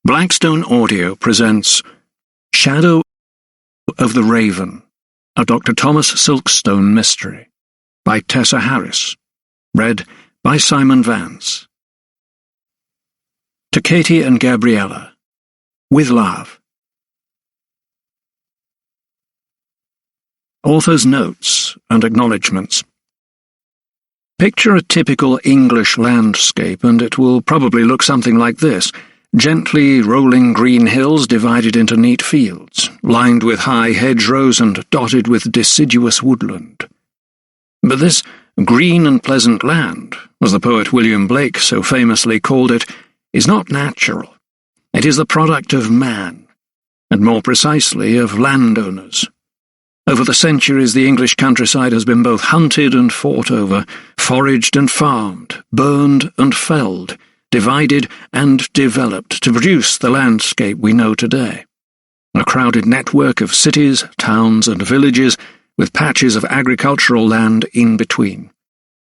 Blackstone Audio presents Shadow of the Raven, a Dr. Thomas Silkstone mystery, by Tessa Harris, read by Simon Vance. To Katie and Gabriella, with love. Author's notes and acknowledgements. Picture a typical English landscape, and it will probably look something like this. Gently rolling green hills divided into neat fields, lined with high hedgerows and dotted with deciduous woodland. But this green and pleasant land, as the poet William Blake so famously called it, is not natural. It is the product of man, and more precisely of landowners. Over the centuries, the English countryside has been both hunted and fought over, foraged and farmed, burned and felled, divided and developed to produce the landscape we know today. A crowded network of cities, towns and villages, with patches of agricultural land in between.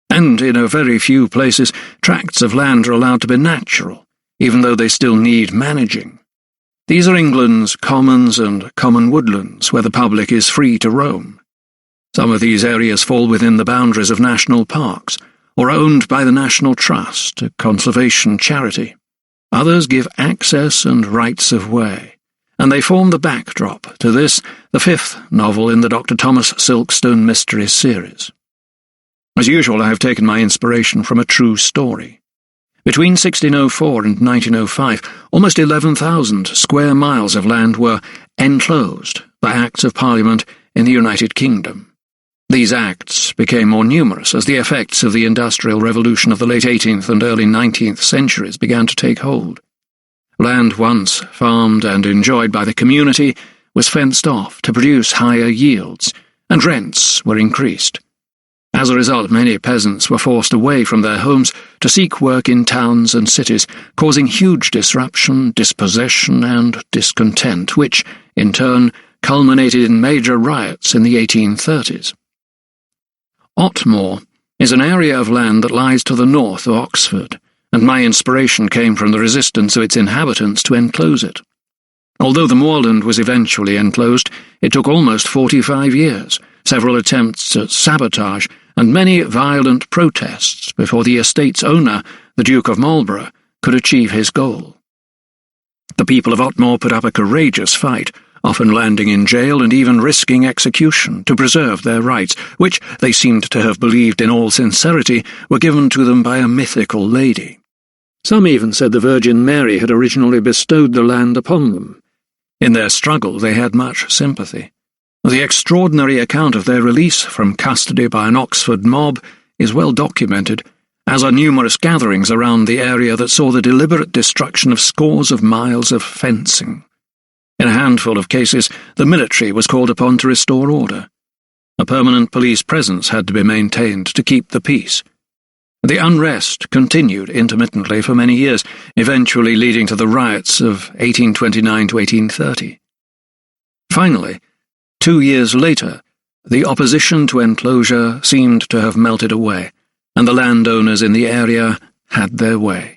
And in a very few places, tracts of land are allowed to be natural, even though they still need managing. These are England's commons and common woodlands, where the public is free to roam. Some of these areas fall within the boundaries of national parks, or are owned by the National Trust, a conservation charity. Others give access and rights of way, and they form the backdrop to this, the fifth novel in the Dr. Thomas Silkstone Mysteries series. As usual, I have taken my inspiration from a true story. Between 1604 and 1905, almost 11,000 square miles of land were enclosed by Acts of Parliament in the United Kingdom. These acts became more numerous as the effects of the Industrial Revolution of the late 18th and early 19th centuries began to take hold. Land once farmed and enjoyed by the community was fenced off to produce higher yields, and rents were increased. As a result, many peasants were forced away from their homes to seek work in towns and cities, causing huge disruption, dispossession, and discontent, which, in turn, culminated in major riots in the 1830s. Otmore is an area of land that lies to the north of Oxford, and my inspiration came from the resistance of its inhabitants to enclose it. Although the moorland was eventually enclosed, it took almost 45 years, several attempts at sabotage, and many violent protests before the estate's owner, the Duke of Marlborough, could achieve his goal. The people of Otmore put up a courageous fight, often landing in jail and even risking execution to preserve their rights, which they seemed to have believed in all sincerity were given to them by a mythical lady. Some even said the Virgin Mary had originally bestowed the land upon them. In their struggle they had much sympathy. The extraordinary account of their release from custody by an Oxford mob is well documented, as are numerous gatherings around the area that saw the deliberate destruction of scores of miles of fencing. In a handful of cases, the military was called upon to restore order. A permanent police presence had to be maintained to keep the peace. The unrest continued intermittently for many years, eventually leading to the riots of 1829 to 1830. Finally, 2 years later, the opposition to enclosure seemed to have melted away, and the landowners in the area had their way.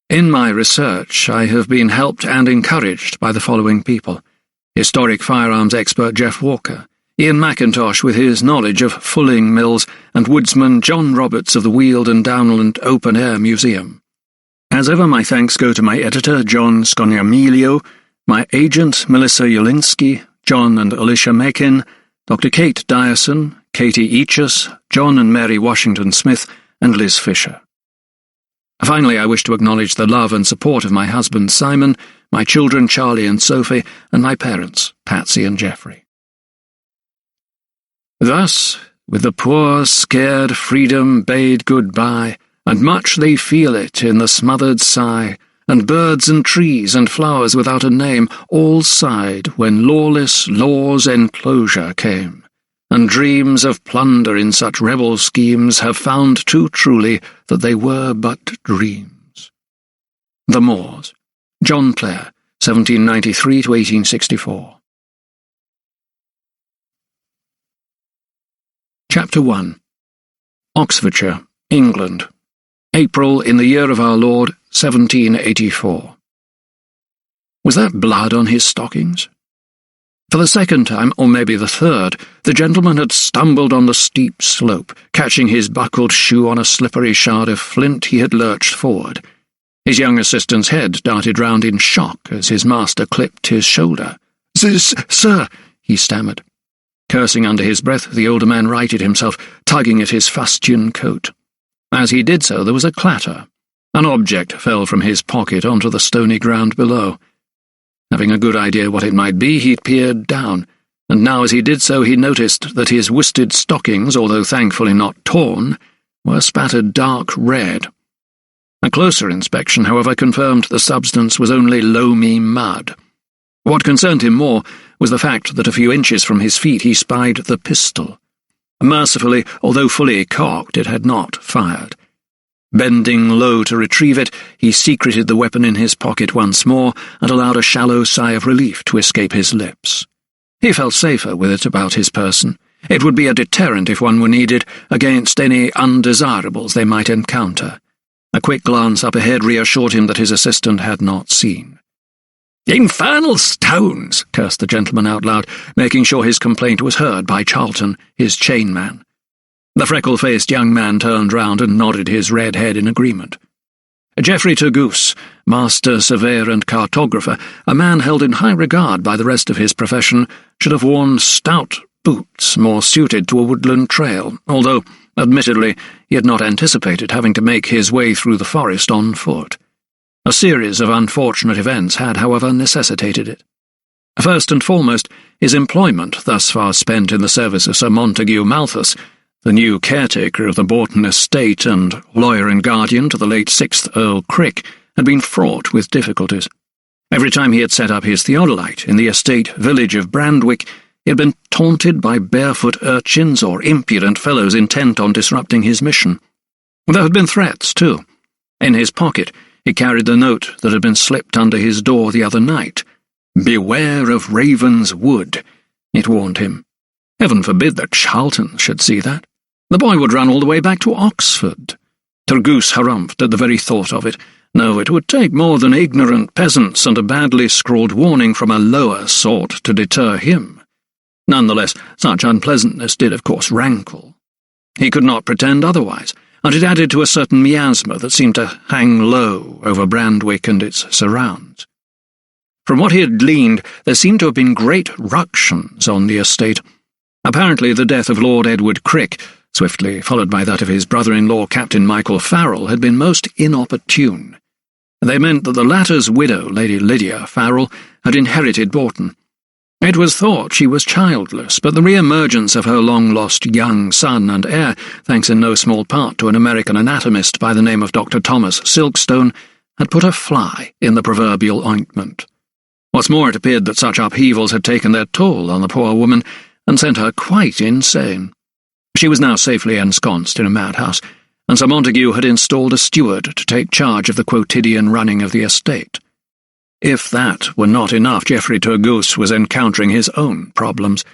In my research, I have been helped and encouraged by the following people: historic firearms expert Jeff Walker, Ian McIntosh with his knowledge of fulling mills, and woodsman John Roberts of the Weald and Downland Open Air Museum. As ever, my thanks go to my editor, John Sconiamilio, my agent, Melissa Jolinski, John and Alicia Makin, Dr. Kate Dyerson, Katie Eachus, John and Mary Washington Smith, and Liz Fisher. Finally, I wish to acknowledge the love and support of my husband Simon, my children Charlie and Sophie, and my parents, Patsy and Geoffrey. Thus, with the poor, scared freedom bade good-bye, and much they feel it in the smothered sigh, and birds and trees and flowers without a name all sighed when lawless law's enclosure came, and dreams of plunder in such rebel schemes have found too truly that they were but dreams. The Moors, John Clare, 1793 to 1864. Chapter 1. Oxfordshire, England, April in the year of our Lord, 1784. Was that blood on his stockings? For the second time, or maybe the third, the gentleman had stumbled on the steep slope. Catching his buckled shoe on a slippery shard of flint, he had lurched forward. His young assistant's head darted round in shock as his master clipped his shoulder. "Sir," he stammered. Cursing under his breath, the older man righted himself, tugging at his fustian coat. As he did so, there was a clatter. An object fell from his pocket onto the stony ground below. Having a good idea what it might be, he peered down, and now as he did so he noticed that his worsted stockings, although thankfully not torn, were spattered dark red. A closer inspection, however, confirmed the substance was only loamy mud. What concerned him more was the fact that a few inches from his feet he spied the pistol. Mercifully, although fully cocked, it had not fired. Bending low to retrieve it, he secreted the weapon in his pocket once more and allowed a shallow sigh of relief to escape his lips. He felt safer with it about his person. It would be a deterrent if one were needed against any undesirables they might encounter. A quick glance up ahead reassured him that his assistant had not seen. "Infernal stones!" cursed the gentleman out loud, making sure his complaint was heard by Charlton, his chainman. The freckle-faced young man turned round and nodded his red head in agreement. Geoffrey Turgoose, master surveyor and cartographer, a man held in high regard by the rest of his profession, should have worn stout boots more suited to a woodland trail, although, admittedly, he had not anticipated having to make his way through the forest on foot. A series of unfortunate events had, however, necessitated it. First and foremost, his employment, thus far spent in the service of Sir Montague Malthus, the new caretaker of the Bourton estate and lawyer and guardian to the late 6th Earl Crick, had been fraught with difficulties. Every time he had set up his theodolite in the estate village of Brandwick, he had been taunted by barefoot urchins or impudent fellows intent on disrupting his mission. There had been threats, too. In his pocket, he carried the note that had been slipped under his door the other night. "Beware of Raven's Wood," it warned him. Heaven forbid that Charlton should see that. The boy would run all the way back to Oxford. Turgoose harumphed at the very thought of it. No, it would take more than ignorant peasants and a badly scrawled warning from a lower sort to deter him. Nonetheless, such unpleasantness did of course rankle. He could not pretend otherwise, and it added to a certain miasma that seemed to hang low over Brandwick and its surrounds. From what he had gleaned, there seemed to have been great ructions on the estate. Apparently the death of Lord Edward Crick, swiftly followed by that of his brother-in-law Captain Michael Farrell, had been most inopportune. They meant that the latter's widow, Lady Lydia Farrell, had inherited Bourton. It was thought she was childless, but the re-emergence of her long-lost young son and heir, thanks in no small part to an American anatomist by the name of Dr. Thomas Silkstone, had put a fly in the proverbial ointment. What's more, it appeared that such upheavals had taken their toll on the poor woman and sent her quite insane. She was now safely ensconced in a madhouse, and Sir Montague had installed a steward to take charge of the quotidian running of the estate. If that were not enough, Geoffrey Turgoose was encountering his own problems.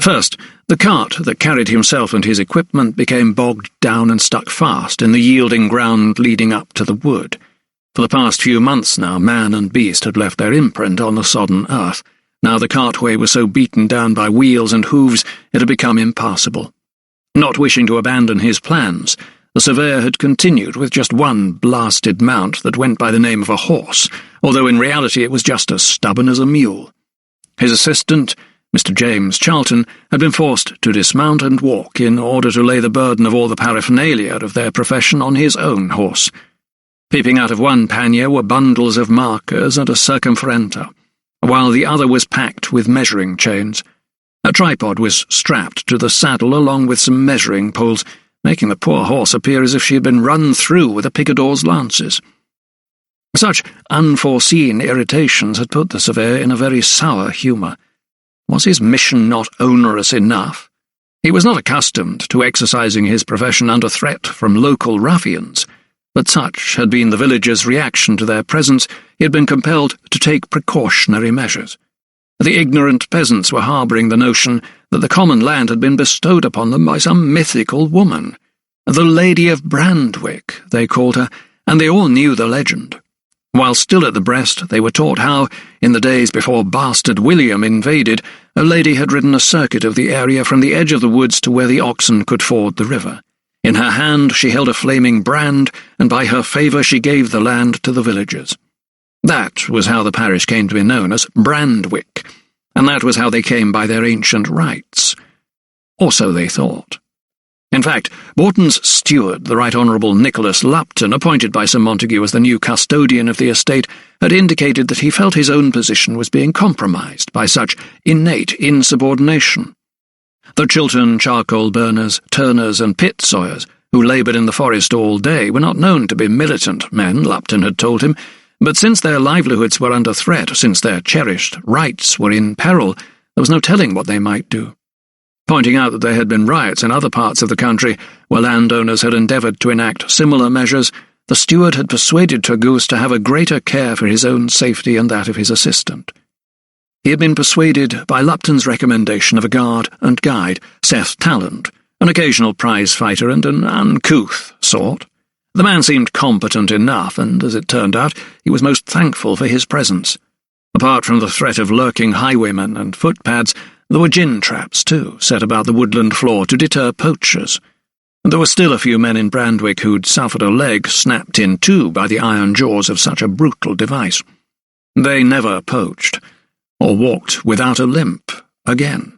First, the cart that carried himself and his equipment became bogged down and stuck fast in the yielding ground leading up to the wood. For the past few months now, man and beast had left their imprint on the sodden earth. Now the cartway was so beaten down by wheels and hooves it had become impassable. Not wishing to abandon his plans, the surveyor had continued with just one blasted mount that went by the name of a horse, although in reality it was just as stubborn as a mule. His assistant, Mr. James Charlton, had been forced to dismount and walk in order to lay the burden of all the paraphernalia of their profession on his own horse. Peeping out of one pannier were bundles of markers and a circumferentor, while the other was packed with measuring chains. A tripod was strapped to the saddle along with some measuring poles, making the poor horse appear as if she had been run through with a picador's lances. Such unforeseen irritations had put the surveyor in a very sour humour. Was his mission not onerous enough? He was not accustomed to exercising his profession under threat from local ruffians, but such had been the villagers' reaction to their presence, he had been compelled to take precautionary measures. The ignorant peasants were harbouring the notion that the common land had been bestowed upon them by some mythical woman. The Lady of Brandwick, they called her, and they all knew the legend. While still at the breast, they were taught how, in the days before Bastard William invaded, a lady had ridden a circuit of the area from the edge of the woods to where the oxen could ford the river. In her hand she held a flaming brand, and by her favour she gave the land to the villagers. That was how the parish came to be known as Brandwick, and that was how they came by their ancient rights. Or so they thought. In fact, Borton's steward, the Right Honourable Nicholas Lupton, appointed by Sir Montague as the new custodian of the estate, had indicated that he felt his own position was being compromised by such innate insubordination. The Chiltern charcoal burners, turners and pit sawyers, who laboured in the forest all day, were not known to be militant men, Lupton had told him, but since their livelihoods were under threat, since their cherished rights were in peril, there was no telling what they might do. Pointing out that there had been riots in other parts of the country where landowners had endeavoured to enact similar measures, the steward had persuaded Turgoose to have a greater care for his own safety and that of his assistant. He had been persuaded by Lupton's recommendation of a guard and guide, Seth Talland, an occasional prize fighter and an uncouth sort. The man seemed competent enough, and, as it turned out, he was most thankful for his presence. Apart from the threat of lurking highwaymen and footpads, there were gin traps, too, set about the woodland floor to deter poachers. And there were still a few men in Brandwick who'd suffered a leg snapped in two by the iron jaws of such a brutal device. They never poached, or walked without a limp again.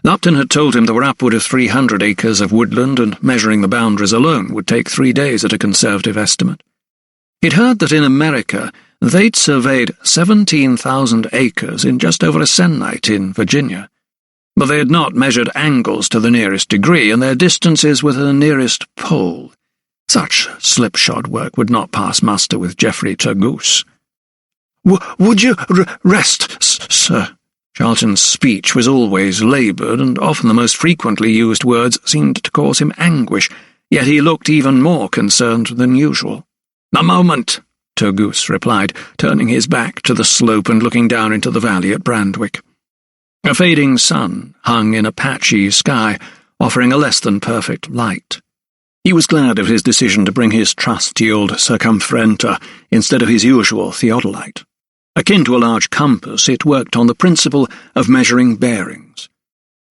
Lupton had told him there were upward of 300 acres of woodland, and measuring the boundaries alone would take 3 days at a conservative estimate. He'd heard that in America they'd surveyed 17,000 acres in just over a sennight in Virginia, but they had not measured angles to the nearest degree, and their distances with the nearest pole. Such slipshod work would not pass muster with Geoffrey Turgoose. "Would you rest, sir?" Charlton's speech was always laboured, and often the most frequently used words seemed to cause him anguish, yet he looked even more concerned than usual. "A moment," Turgoose replied, turning his back to the slope and looking down into the valley at Brandwick. A fading sun hung in a patchy sky, offering a less-than-perfect light. He was glad of his decision to bring his trusty old circumferenter instead of his usual theodolite. Akin to a large compass, it worked on the principle of measuring bearings.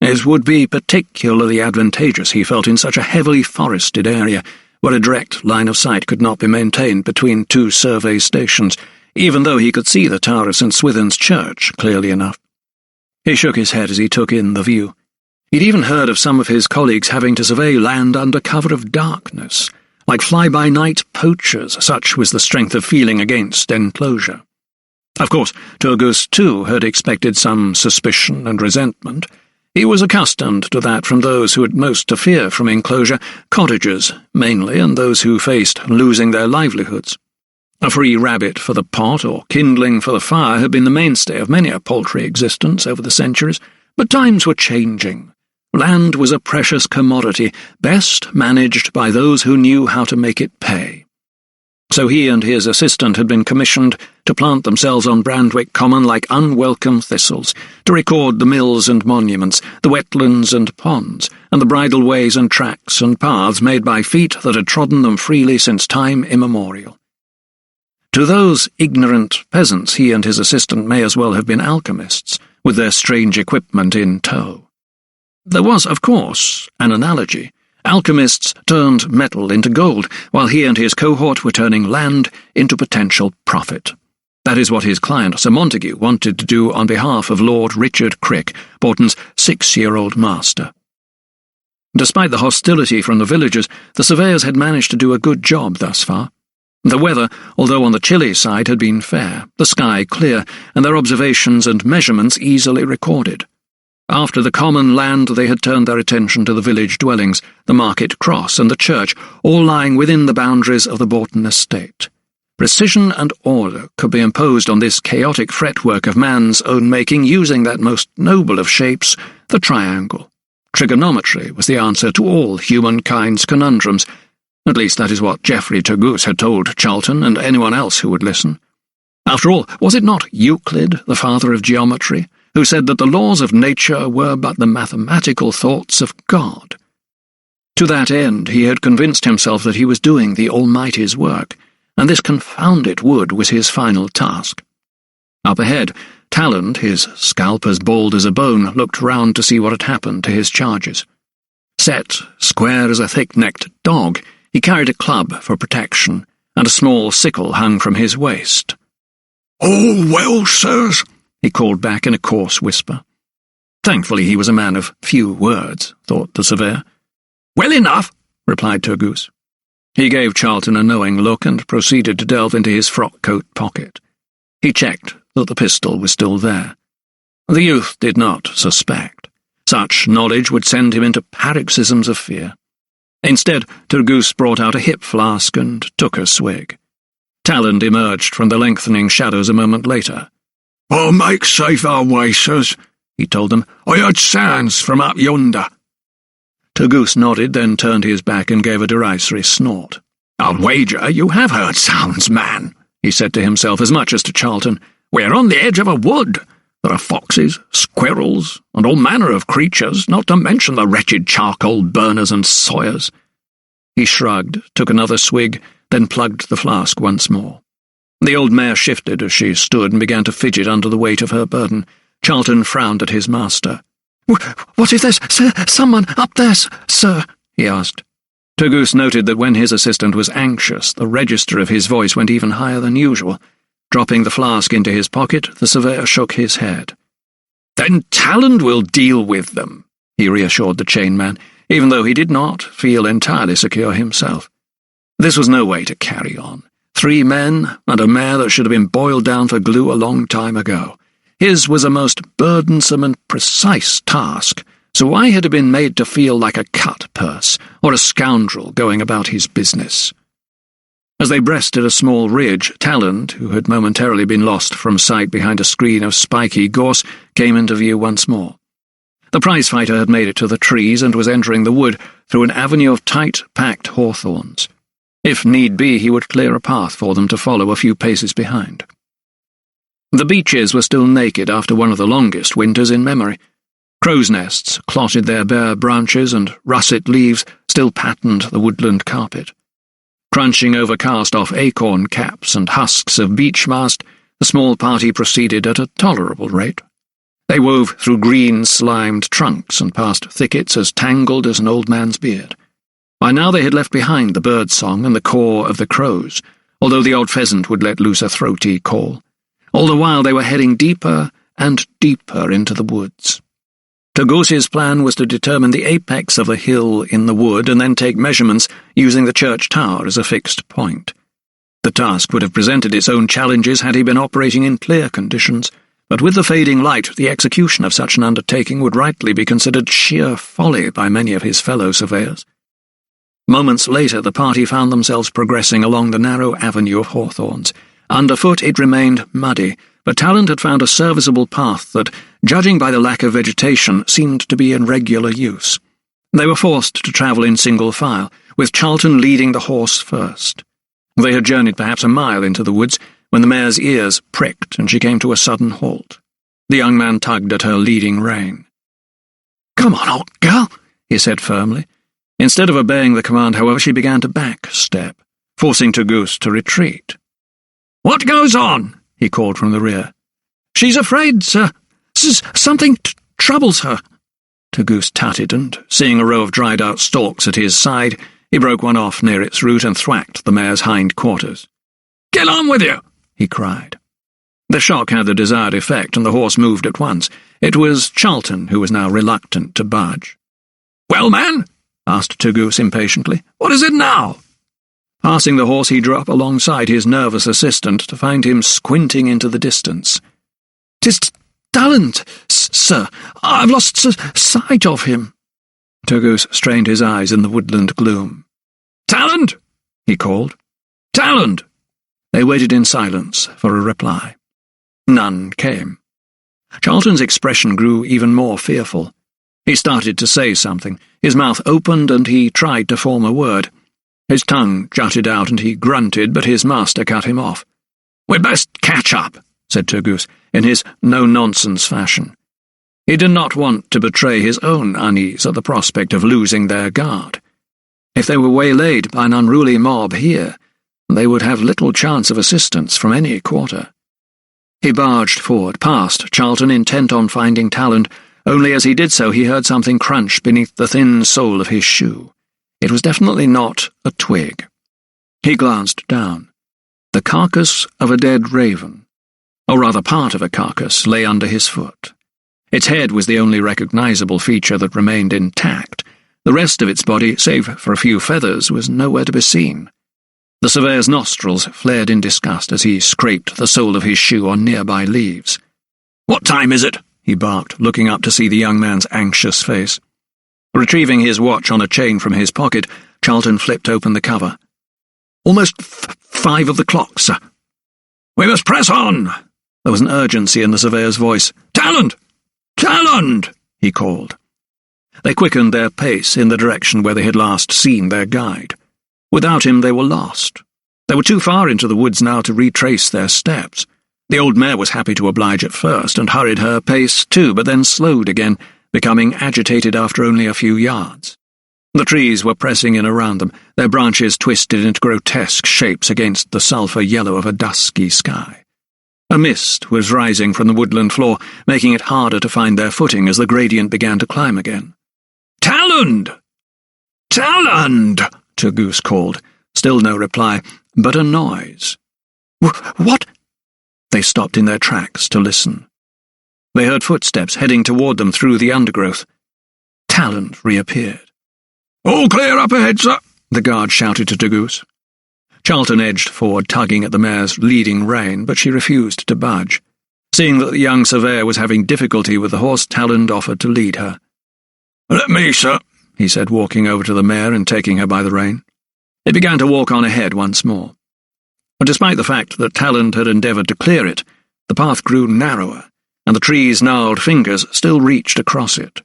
It would be particularly advantageous, he felt, in such a heavily forested area, where a direct line of sight could not be maintained between 2 survey stations, even though he could see the tower of St. Swithin's Church clearly enough. He shook his head as he took in the view. He'd even heard of some of his colleagues having to survey land under cover of darkness, like fly-by-night poachers. Such was the strength of feeling against enclosure. Of course, Turgoose, too, had expected some suspicion and resentment. He was accustomed to that from those who had most to fear from enclosure, cottagers, mainly, and those who faced losing their livelihoods. A free rabbit for the pot or kindling for the fire had been the mainstay of many a paltry existence over the centuries, but times were changing. Land was a precious commodity, best managed by those who knew how to make it pay. So he and his assistant had been commissioned to plant themselves on Brandwick Common like unwelcome thistles, to record the mills and monuments, the wetlands and ponds, and the bridle ways and tracks and paths made by feet that had trodden them freely since time immemorial. To those ignorant peasants, he and his assistant may as well have been alchemists, with their strange equipment in tow. There was, of course, an analogy. Alchemists turned metal into gold, while he and his cohort were turning land into potential profit. That is what his client, Sir Montague, wanted to do on behalf of Lord Richard Crick, Borton's 6-year-old master. Despite the hostility from the villagers, the surveyors had managed to do a good job thus far. The weather, although on the chilly side, had been fair, the sky clear, and their observations and measurements easily recorded. After the common land, they had turned their attention to the village dwellings, the market cross and the church, all lying within the boundaries of the Borton estate. Precision and order could be imposed on this chaotic fretwork of man's own making using that most noble of shapes, the triangle. Trigonometry was the answer to all humankind's conundrums. At least that is what Geoffrey Turgoose had told Charlton and anyone else who would listen. After all, was it not Euclid, the father of geometry, who said that the laws of nature were but the mathematical thoughts of God? To that end, he had convinced himself that he was doing the Almighty's work, and this confounded wood was his final task. Up ahead, Talland, his scalp as bald as a bone, looked round to see what had happened to his charges. Set, square as a thick-necked dog, he carried a club for protection, and a small sickle hung from his waist. "All well, sirs?" he called back in a coarse whisper. Thankfully he was a man of few words, thought the surveyor. "Well enough," replied Turgoose. He gave Charlton a knowing look and proceeded to delve into his frock-coat pocket. He checked that the pistol was still there. The youth did not suspect. Such knowledge would send him into paroxysms of fear. Instead, Turgoose brought out a hip flask and took a swig. Talland emerged from the lengthening shadows a moment later. "I'll make safe our way, sirs," he told them. "I heard sounds from up yonder." Turgoose nodded, then turned his back and gave a derisory snort. "I'll wager you have heard sounds, man," he said to himself as much as to Charlton. "We're on the edge of a wood. There are foxes, squirrels, and all manner of creatures, not to mention the wretched charcoal burners and sawyers." He shrugged, took another swig, then plugged the flask once more. The old mare shifted as she stood and began to fidget under the weight of her burden. Charlton frowned at his master. "What is this? Someone up there, sir?" he asked. Turgoose noted that when his assistant was anxious, the register of his voice went even higher than usual. Dropping the flask into his pocket, the surveyor shook his head. "Then Talland will deal with them," he reassured the chainman, even though he did not feel entirely secure himself. This was no way to carry on. 3 men and a mare that should have been boiled down for glue a long time ago. His was a most burdensome and precise task, so why had he been made to feel like a cut-purse or a scoundrel going about his business? As they breasted a small ridge, Talland, who had momentarily been lost from sight behind a screen of spiky gorse, came into view once more. The prizefighter had made it to the trees and was entering the wood through an avenue of tight, packed hawthorns. If need be, he would clear a path for them to follow a few paces behind. The beeches were still naked after one of the longest winters in memory. Crow's nests clotted their bare branches, and russet leaves still patterned the woodland carpet. Crunching over cast-off acorn caps and husks of beech mast, the small party proceeded at a tolerable rate. They wove through green, slimed trunks and past thickets as tangled as an old man's beard. By now they had left behind the bird-song and the caw of the crows, although the old pheasant would let loose a throaty call. All the while they were heading deeper and deeper into the woods. Turgoose's plan was to determine the apex of the hill in the wood and then take measurements using the church tower as a fixed point. The task would have presented its own challenges had he been operating in clear conditions, but with the fading light, the execution of such an undertaking would rightly be considered sheer folly by many of his fellow surveyors. Moments later, the party found themselves progressing along the narrow avenue of hawthorns. Underfoot it remained muddy, but Talland had found a serviceable path that, judging by the lack of vegetation, seemed to be in regular use. They were forced to travel in single file, with Charlton leading the horse first. They had journeyed perhaps a mile into the woods when the mare's ears pricked and she came to a sudden halt. The young man tugged at her leading rein. "Come on, old girl," he said firmly. Instead of obeying the command, however, she began to back-step, forcing Turgoose to retreat. "What goes on?" he called from the rear. "She's afraid, sir. Something troubles her." Turgoose tutted, and, seeing a row of dried-out stalks at his side, he broke one off near its root and thwacked the mare's hind quarters. "Get on with you!" he cried. The shock had the desired effect, and the horse moved at once. It was Charlton who was now reluctant to budge. "Well, man?" asked Turgoose impatiently. "What is it now?" Passing the horse, he drew up alongside his nervous assistant to find him squinting into the distance. "'Tis Talland, sir. I've lost sight of him." Turgoose strained his eyes in the woodland gloom. "Talland!" he called. "Talland!" They waited in silence for a reply. None came. Charlton's expression grew even more fearful. He started to say something. His mouth opened and he tried to form a word. His tongue jutted out and he grunted, but his master cut him off. "We'd best catch up," said Turgoose, in his no-nonsense fashion. He did not want to betray his own unease at the prospect of losing their guard. If they were waylaid by an unruly mob here, they would have little chance of assistance from any quarter. He barged forward, past Charlton, intent on finding Talland. Only as he did so he heard something crunch beneath the thin sole of his shoe. It was definitely not a twig. He glanced down. The carcass of a dead raven, or rather part of a carcass, lay under his foot. Its head was the only recognizable feature that remained intact. The rest of its body, save for a few feathers, was nowhere to be seen. The surveyor's nostrils flared in disgust as he scraped the sole of his shoe on nearby leaves. "What time is it?" he barked, looking up to see the young man's anxious face. Retrieving his watch on a chain from his pocket, Charlton flipped open the cover. "Almost 5 of the clock, sir." "We must press on!" There was an urgency in the surveyor's voice. "Talland! Talland!" he called. They quickened their pace in the direction where they had last seen their guide. Without him they were lost. They were too far into the woods now to retrace their steps. The old mare was happy to oblige at first, and hurried her pace too, but then slowed again, becoming agitated after only a few yards. The trees were pressing in around them, their branches twisted into grotesque shapes against the sulphur yellow of a dusky sky. A mist was rising from the woodland floor, making it harder to find their footing as the gradient began to climb again. "Talland! Talland!" Turgoose called. Still no reply, but a noise. "What?" They stopped in their tracks to listen. They heard footsteps heading toward them through the undergrowth. Talland reappeared. "All clear up ahead, sir," the guard shouted to Turgoose. Charlton edged forward, tugging at the mare's leading rein, but she refused to budge. Seeing that the young surveyor was having difficulty with the horse, Talland offered to lead her. "Let me, sir," he said, walking over to the mare and taking her by the rein. They began to walk on ahead once more. But despite the fact that Talland had endeavoured to clear it, the path grew narrower, and the tree's gnarled fingers still reached across it.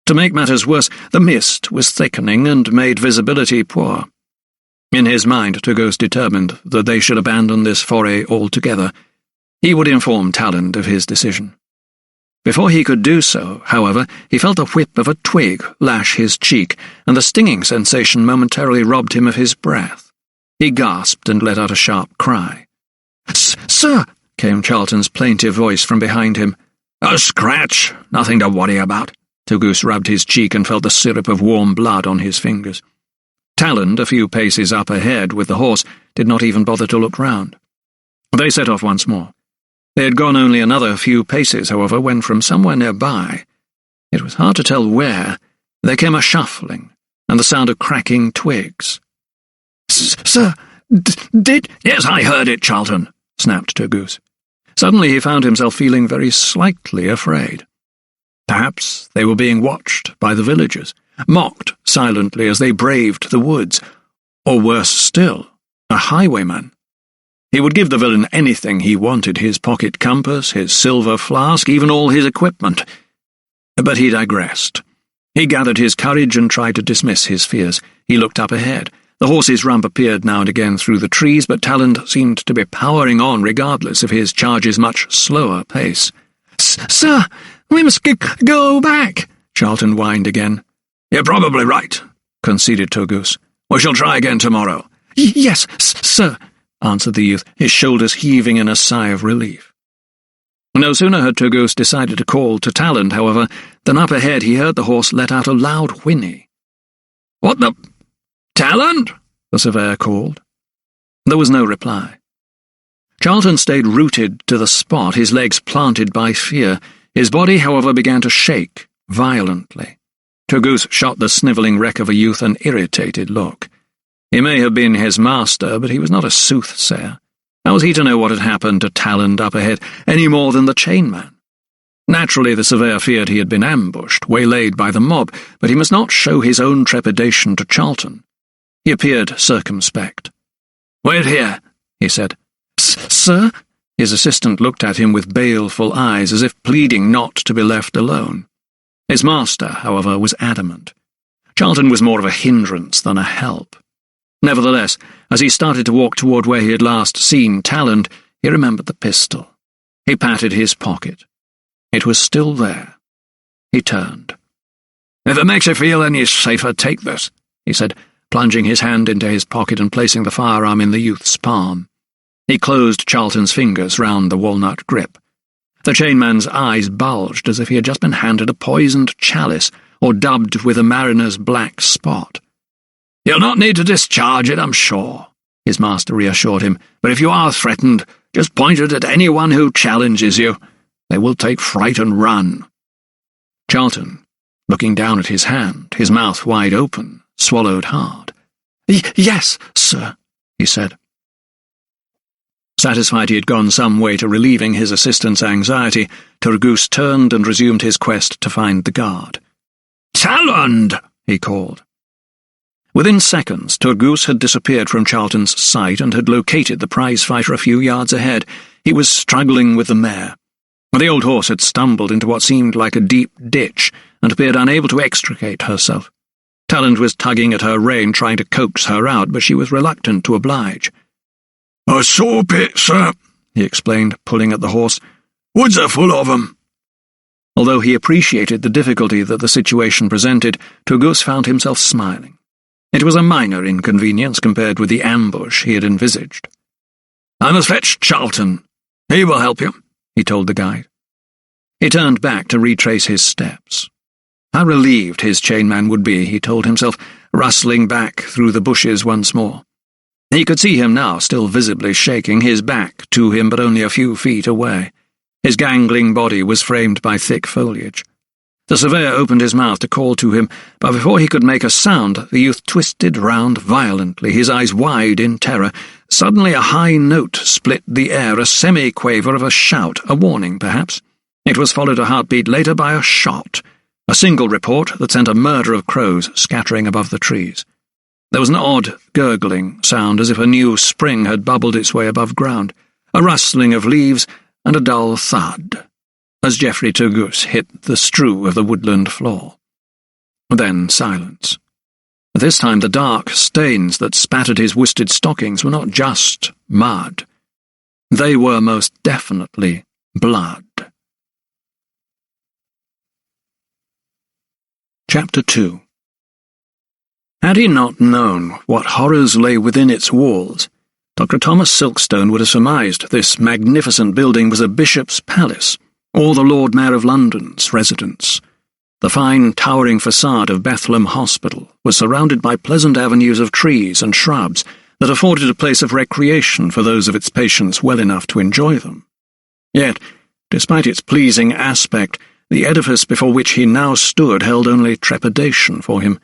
To make matters worse, the mist was thickening and made visibility poor. In his mind, Turgoose determined that they should abandon this foray altogether. He would inform Talland of his decision. Before he could do so, however, he felt the whip of a twig lash his cheek, and the stinging sensation momentarily robbed him of his breath. He gasped and let out a sharp cry. "Sir!" came Charlton's plaintive voice from behind him. "A scratch, nothing to worry about." Turgoose rubbed his cheek and felt the syrup of warm blood on his fingers. Talland, a few paces up ahead with the horse, did not even bother to look round. They set off once more. They had gone only another few paces, however, when from somewhere nearby, it was hard to tell where, there came a shuffling and the sound of cracking twigs. "Sir, did—" "Yes, I heard it, Charlton," snapped Turgoose. Suddenly he found himself feeling very slightly afraid. Perhaps they were being watched by the villagers, mocked silently as they braved the woods, or worse still, a highwayman. He would give the villain anything he wanted, his pocket compass, his silver flask, even all his equipment. But he digressed. He gathered his courage and tried to dismiss his fears. He looked up ahead. The horse's rump appeared now and again through the trees, but Talland seemed to be powering on regardless of his charge's much slower pace. "Sir, we must go back," Charlton whined again. "You're probably right," conceded Turgoose. "We shall try again tomorrow." "Yes, sir," answered the youth, his shoulders heaving in a sigh of relief. No sooner had Turgoose decided to call to Talland, however, than up ahead he heard the horse let out a loud whinny. "What the— Talland?" the surveyor called. There was no reply. Charlton stayed rooted to the spot, his legs planted by fear. His body, however, began to shake violently. Turgoose shot the snivelling wreck of a youth an irritated look. He may have been his master, but he was not a soothsayer. How was he to know what had happened to Talland up ahead, any more than the chainman? Naturally, the surveyor feared he had been ambushed, waylaid by the mob, but he must not show his own trepidation to Charlton. He appeared circumspect. "Wait here," he said. "Sir?" His assistant looked at him with baleful eyes, as if pleading not to be left alone. His master, however, was adamant. Charlton was more of a hindrance than a help. Nevertheless, as he started to walk toward where he had last seen Talland, he remembered the pistol. He patted his pocket. It was still there. He turned. "If it makes you feel any safer, take this," he said. plunging his hand into his pocket and placing the firearm in the youth's palm. He closed Charlton's fingers round the walnut grip. The chainman's eyes bulged as if he had just been handed a poisoned chalice or dubbed with a mariner's black spot. "You'll not need to discharge it, I'm sure," his master reassured him, "but if you are threatened, just point it at anyone who challenges you. They will take fright and run." Charlton, looking down at his hand, his mouth wide open, swallowed hard. "Yes, sir," he said. Satisfied he had gone some way to relieving his assistant's anxiety, Turgoose turned and resumed his quest to find the guard. "Talland!" he called. Within seconds, Turgoose had disappeared from Charlton's sight and had located the prize-fighter a few yards ahead. He was struggling with the mare. The old horse had stumbled into what seemed like a deep ditch and appeared unable to extricate herself. Talland was tugging at her rein, trying to coax her out, but she was reluctant to oblige. "A saw pit, sir," he explained, pulling at the horse. "Woods are full of 'em." Although he appreciated the difficulty that the situation presented, Turgoose found himself smiling. It was a minor inconvenience compared with the ambush he had envisaged. "I must fetch Charlton. He will help you," he told the guide. He turned back to retrace his steps. How relieved his chainman would be, he told himself, rustling back through the bushes once more. He could see him now, still visibly shaking, his back to him but only a few feet away. His gangling body was framed by thick foliage. The surveyor opened his mouth to call to him, but before he could make a sound, the youth twisted round violently, his eyes wide in terror. Suddenly a high note split the air, a semi-quaver of a shout, a warning, perhaps. It was followed a heartbeat later by a shot, a single report that sent a murder of crows scattering above the trees. There was an odd, gurgling sound, as if a new spring had bubbled its way above ground, a rustling of leaves, and a dull thud, as Geoffrey Turgoose hit the strew of the woodland floor. Then silence. This time the dark stains that spattered his worsted stockings were not just mud. They were most definitely blood. Chapter 2. Had he not known what horrors lay within its walls, Dr. Thomas Silkstone would have surmised this magnificent building was a bishop's palace, or the Lord Mayor of London's residence. The fine, towering facade of Bethlehem Hospital was surrounded by pleasant avenues of trees and shrubs that afforded a place of recreation for those of its patients well enough to enjoy them. Yet, despite its pleasing aspect, the edifice before which he now stood held only trepidation for him.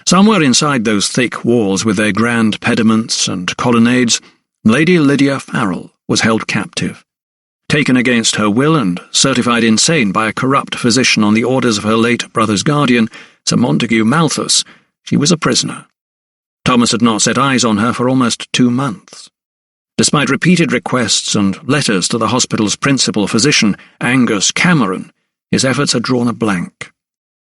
Somewhere inside those thick walls with their grand pediments and colonnades, Lady Lydia Farrell was held captive. Taken against her will and certified insane by a corrupt physician on the orders of her late brother's guardian, Sir Montague Malthus, she was a prisoner. Thomas had not set eyes on her for almost 2 months. Despite repeated requests and letters to the hospital's principal physician, Angus Cameron, his efforts had drawn a blank.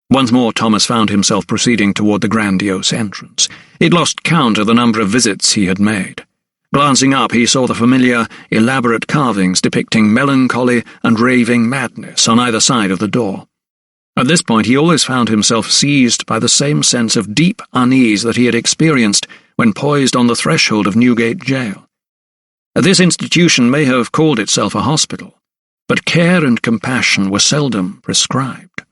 Once more Thomas found himself proceeding toward the grandiose entrance. He'd lost count of the number of visits he had made. Glancing up, he saw the familiar, elaborate carvings depicting melancholy and raving madness on either side of the door. At this point he always found himself seized by the same sense of deep unease that he had experienced when poised on the threshold of Newgate Jail. This institution may have called itself a hospital, but care and compassion were seldom prescribed.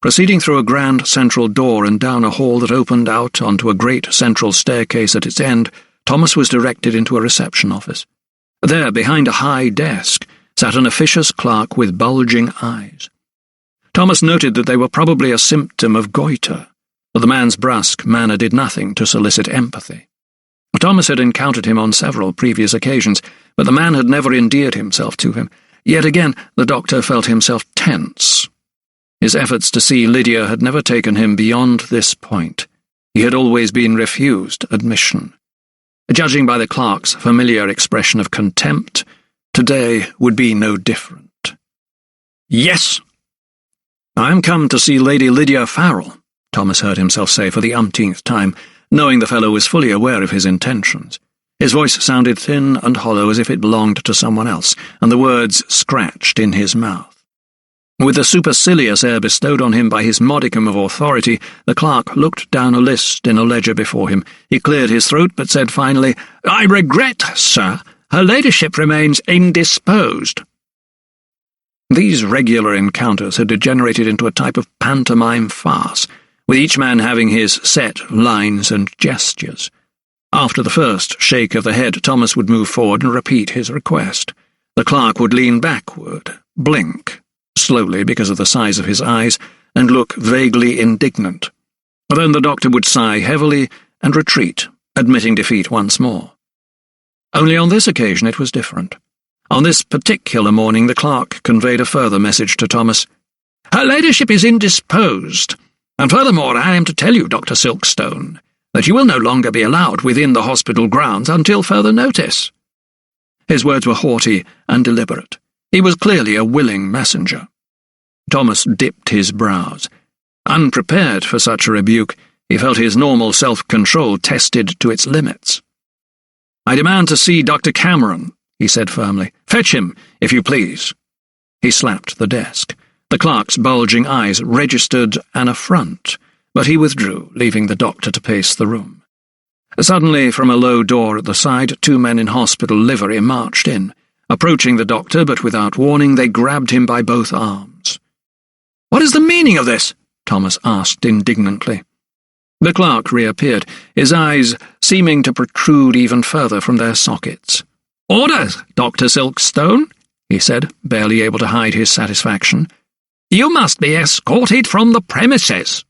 Proceeding through a grand central door and down a hall that opened out onto a great central staircase at its end, Thomas was directed into a reception office. There, behind a high desk, sat an officious clerk with bulging eyes. Thomas noted that they were probably a symptom of goiter, but the man's brusque manner did nothing to solicit empathy. Thomas had encountered him on several previous occasions, but the man had never endeared himself to him. Yet again, the doctor felt himself tense. His efforts to see Lydia had never taken him beyond this point. He had always been refused admission. Judging by the clerk's familiar expression of contempt, today would be no different. "Yes." "I am come to see Lady Lydia Farrell," Thomas heard himself say for the umpteenth time, knowing the fellow was fully aware of his intentions. His voice sounded thin and hollow as if it belonged to someone else, and the words scratched in his mouth. With the supercilious air bestowed on him by his modicum of authority, the clerk looked down a list in a ledger before him. He cleared his throat, but said finally, "I regret, sir, her ladyship remains indisposed." These regular encounters had degenerated into a type of pantomime farce, with each man having his set lines and gestures. After the first shake of the head, Thomas would move forward and repeat his request. The clerk would lean backward, blink, slowly because of the size of his eyes, and look vaguely indignant. Then the doctor would sigh heavily and retreat, admitting defeat once more. Only on this occasion it was different. On this particular morning the clerk conveyed a further message to Thomas. "Her ladyship is indisposed, and furthermore I am to tell you, Dr. Silkstone, that you will no longer be allowed within the hospital grounds until further notice." His words were haughty and deliberate. He was clearly a willing messenger. Thomas dipped his brows. Unprepared for such a rebuke, he felt his normal self-control tested to its limits. "I demand to see Dr. Cameron," he said firmly. "Fetch him, if you please." He slapped the desk. The clerk's bulging eyes registered an affront, but he withdrew, leaving the doctor to pace the room. Suddenly, from a low door at the side, 2 men in hospital livery marched in. Approaching the doctor, but without warning, they grabbed him by both arms. "What is the meaning of this?" Thomas asked indignantly. The clerk reappeared, his eyes seeming to protrude even further from their sockets. "Orders, Dr. Silkstone," he said, barely able to hide his satisfaction. "You must be escorted from the premises."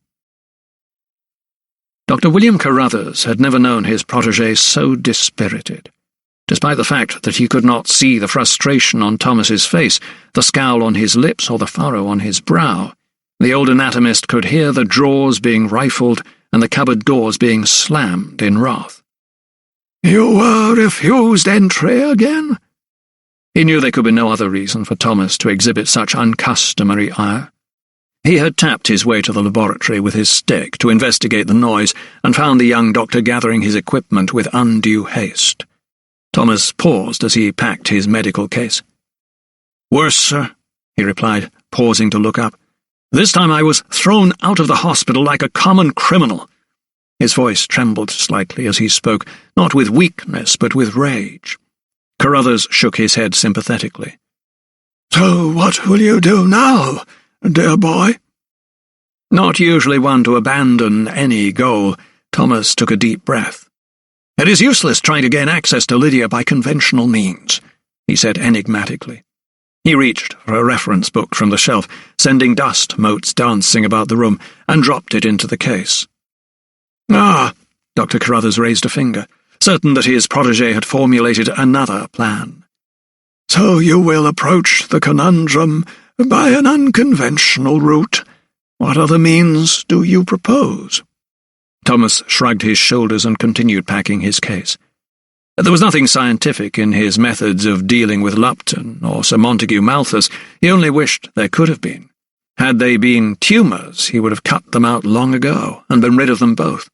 Dr. William Carruthers had never known his protégé so dispirited. Despite the fact that he could not see the frustration on Thomas's face, the scowl on his lips, or the furrow on his brow, the old anatomist could hear the drawers being rifled and the cupboard doors being slammed in wrath. "You were refused entry again?" He knew there could be no other reason for Thomas to exhibit such uncustomary ire. He had tapped his way to the laboratory with his stick to investigate the noise and found the young doctor gathering his equipment with undue haste. Thomas paused as he packed his medical case. "Worse, sir," he replied, pausing to look up. "This time I was thrown out of the hospital like a common criminal." His voice trembled slightly as he spoke, not with weakness but with rage. Carruthers shook his head sympathetically. "So what will you do now, dear boy?" Not usually one to abandon any goal, Thomas took a deep breath. "It is useless trying to gain access to Lydia by conventional means," he said enigmatically. He reached for a reference book from the shelf, sending dust motes dancing about the room, and dropped it into the case. "Ah," Dr. Carruthers raised a finger, certain that his protégé had formulated another plan. "So you will approach the conundrum by an unconventional route. What other means do you propose?" Thomas shrugged his shoulders and continued packing his case. There was nothing scientific in his methods of dealing with Lupton or Sir Montague Malthus. He only wished there could have been. Had they been tumours, he would have cut them out long ago and been rid of them both.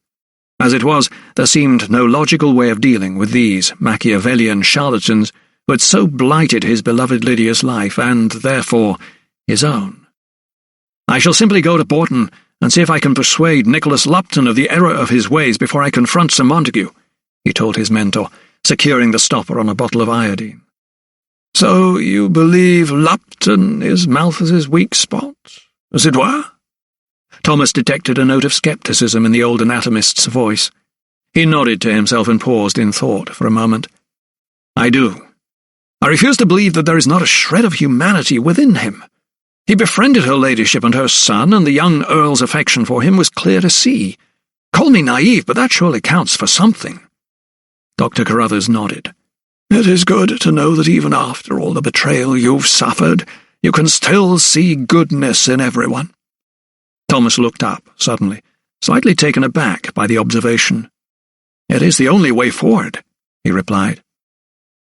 As it was, there seemed no logical way of dealing with these Machiavellian charlatans who had so blighted his beloved Lydia's life and, therefore, his own. "I shall simply go to Bourton and see if I can persuade Nicholas Lupton of the error of his ways before I confront Sir Montague," he told his mentor, securing the stopper on a bottle of iodine. "So you believe Lupton is Malthus's weak spot, as it were?" Thomas detected a note of scepticism in the old anatomist's voice. He nodded to himself and paused in thought for a moment. "I do. I refuse to believe that there is not a shred of humanity within him. He befriended her ladyship and her son, and the young Earl's affection for him was clear to see. Call me naive, but that surely counts for something." Dr. Carruthers nodded. "It is good to know that even after all the betrayal you've suffered, you can still see goodness in everyone." Thomas looked up suddenly, slightly taken aback by the observation. "It is the only way forward," he replied.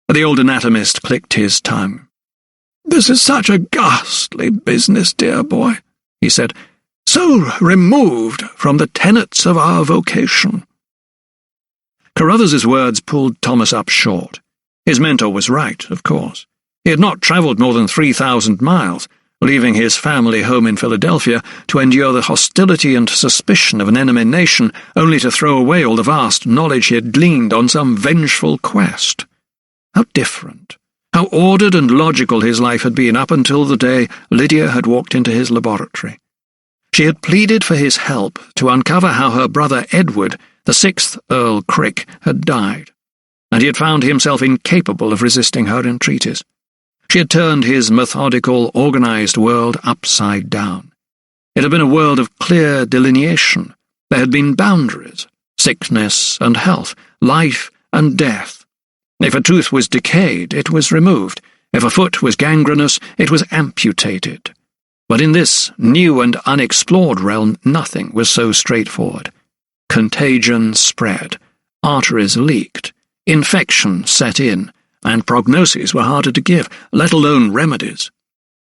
The old anatomist clicked his tongue. "This is such a ghastly business, dear boy," he said, "so removed from the tenets of our vocation." Carruthers's words pulled Thomas up short. His mentor was right, of course. He had not travelled more than 3,000 miles, leaving his family home in Philadelphia to endure the hostility and suspicion of an enemy nation, only to throw away all the vast knowledge he had gleaned on some vengeful quest. How different, how ordered and logical his life had been up until the day Lydia had walked into his laboratory. She had pleaded for his help to uncover how her brother Edward, the 6th Earl Crick, had died, and he had found himself incapable of resisting her entreaties. She had turned his methodical, organized world upside down. It had been a world of clear delineation. There had been boundaries, sickness and health, life and death. If a tooth was decayed, it was removed. If a foot was gangrenous, it was amputated. But in this new and unexplored realm, nothing was so straightforward. Contagion spread, arteries leaked, infection set in, and prognoses were harder to give, let alone remedies.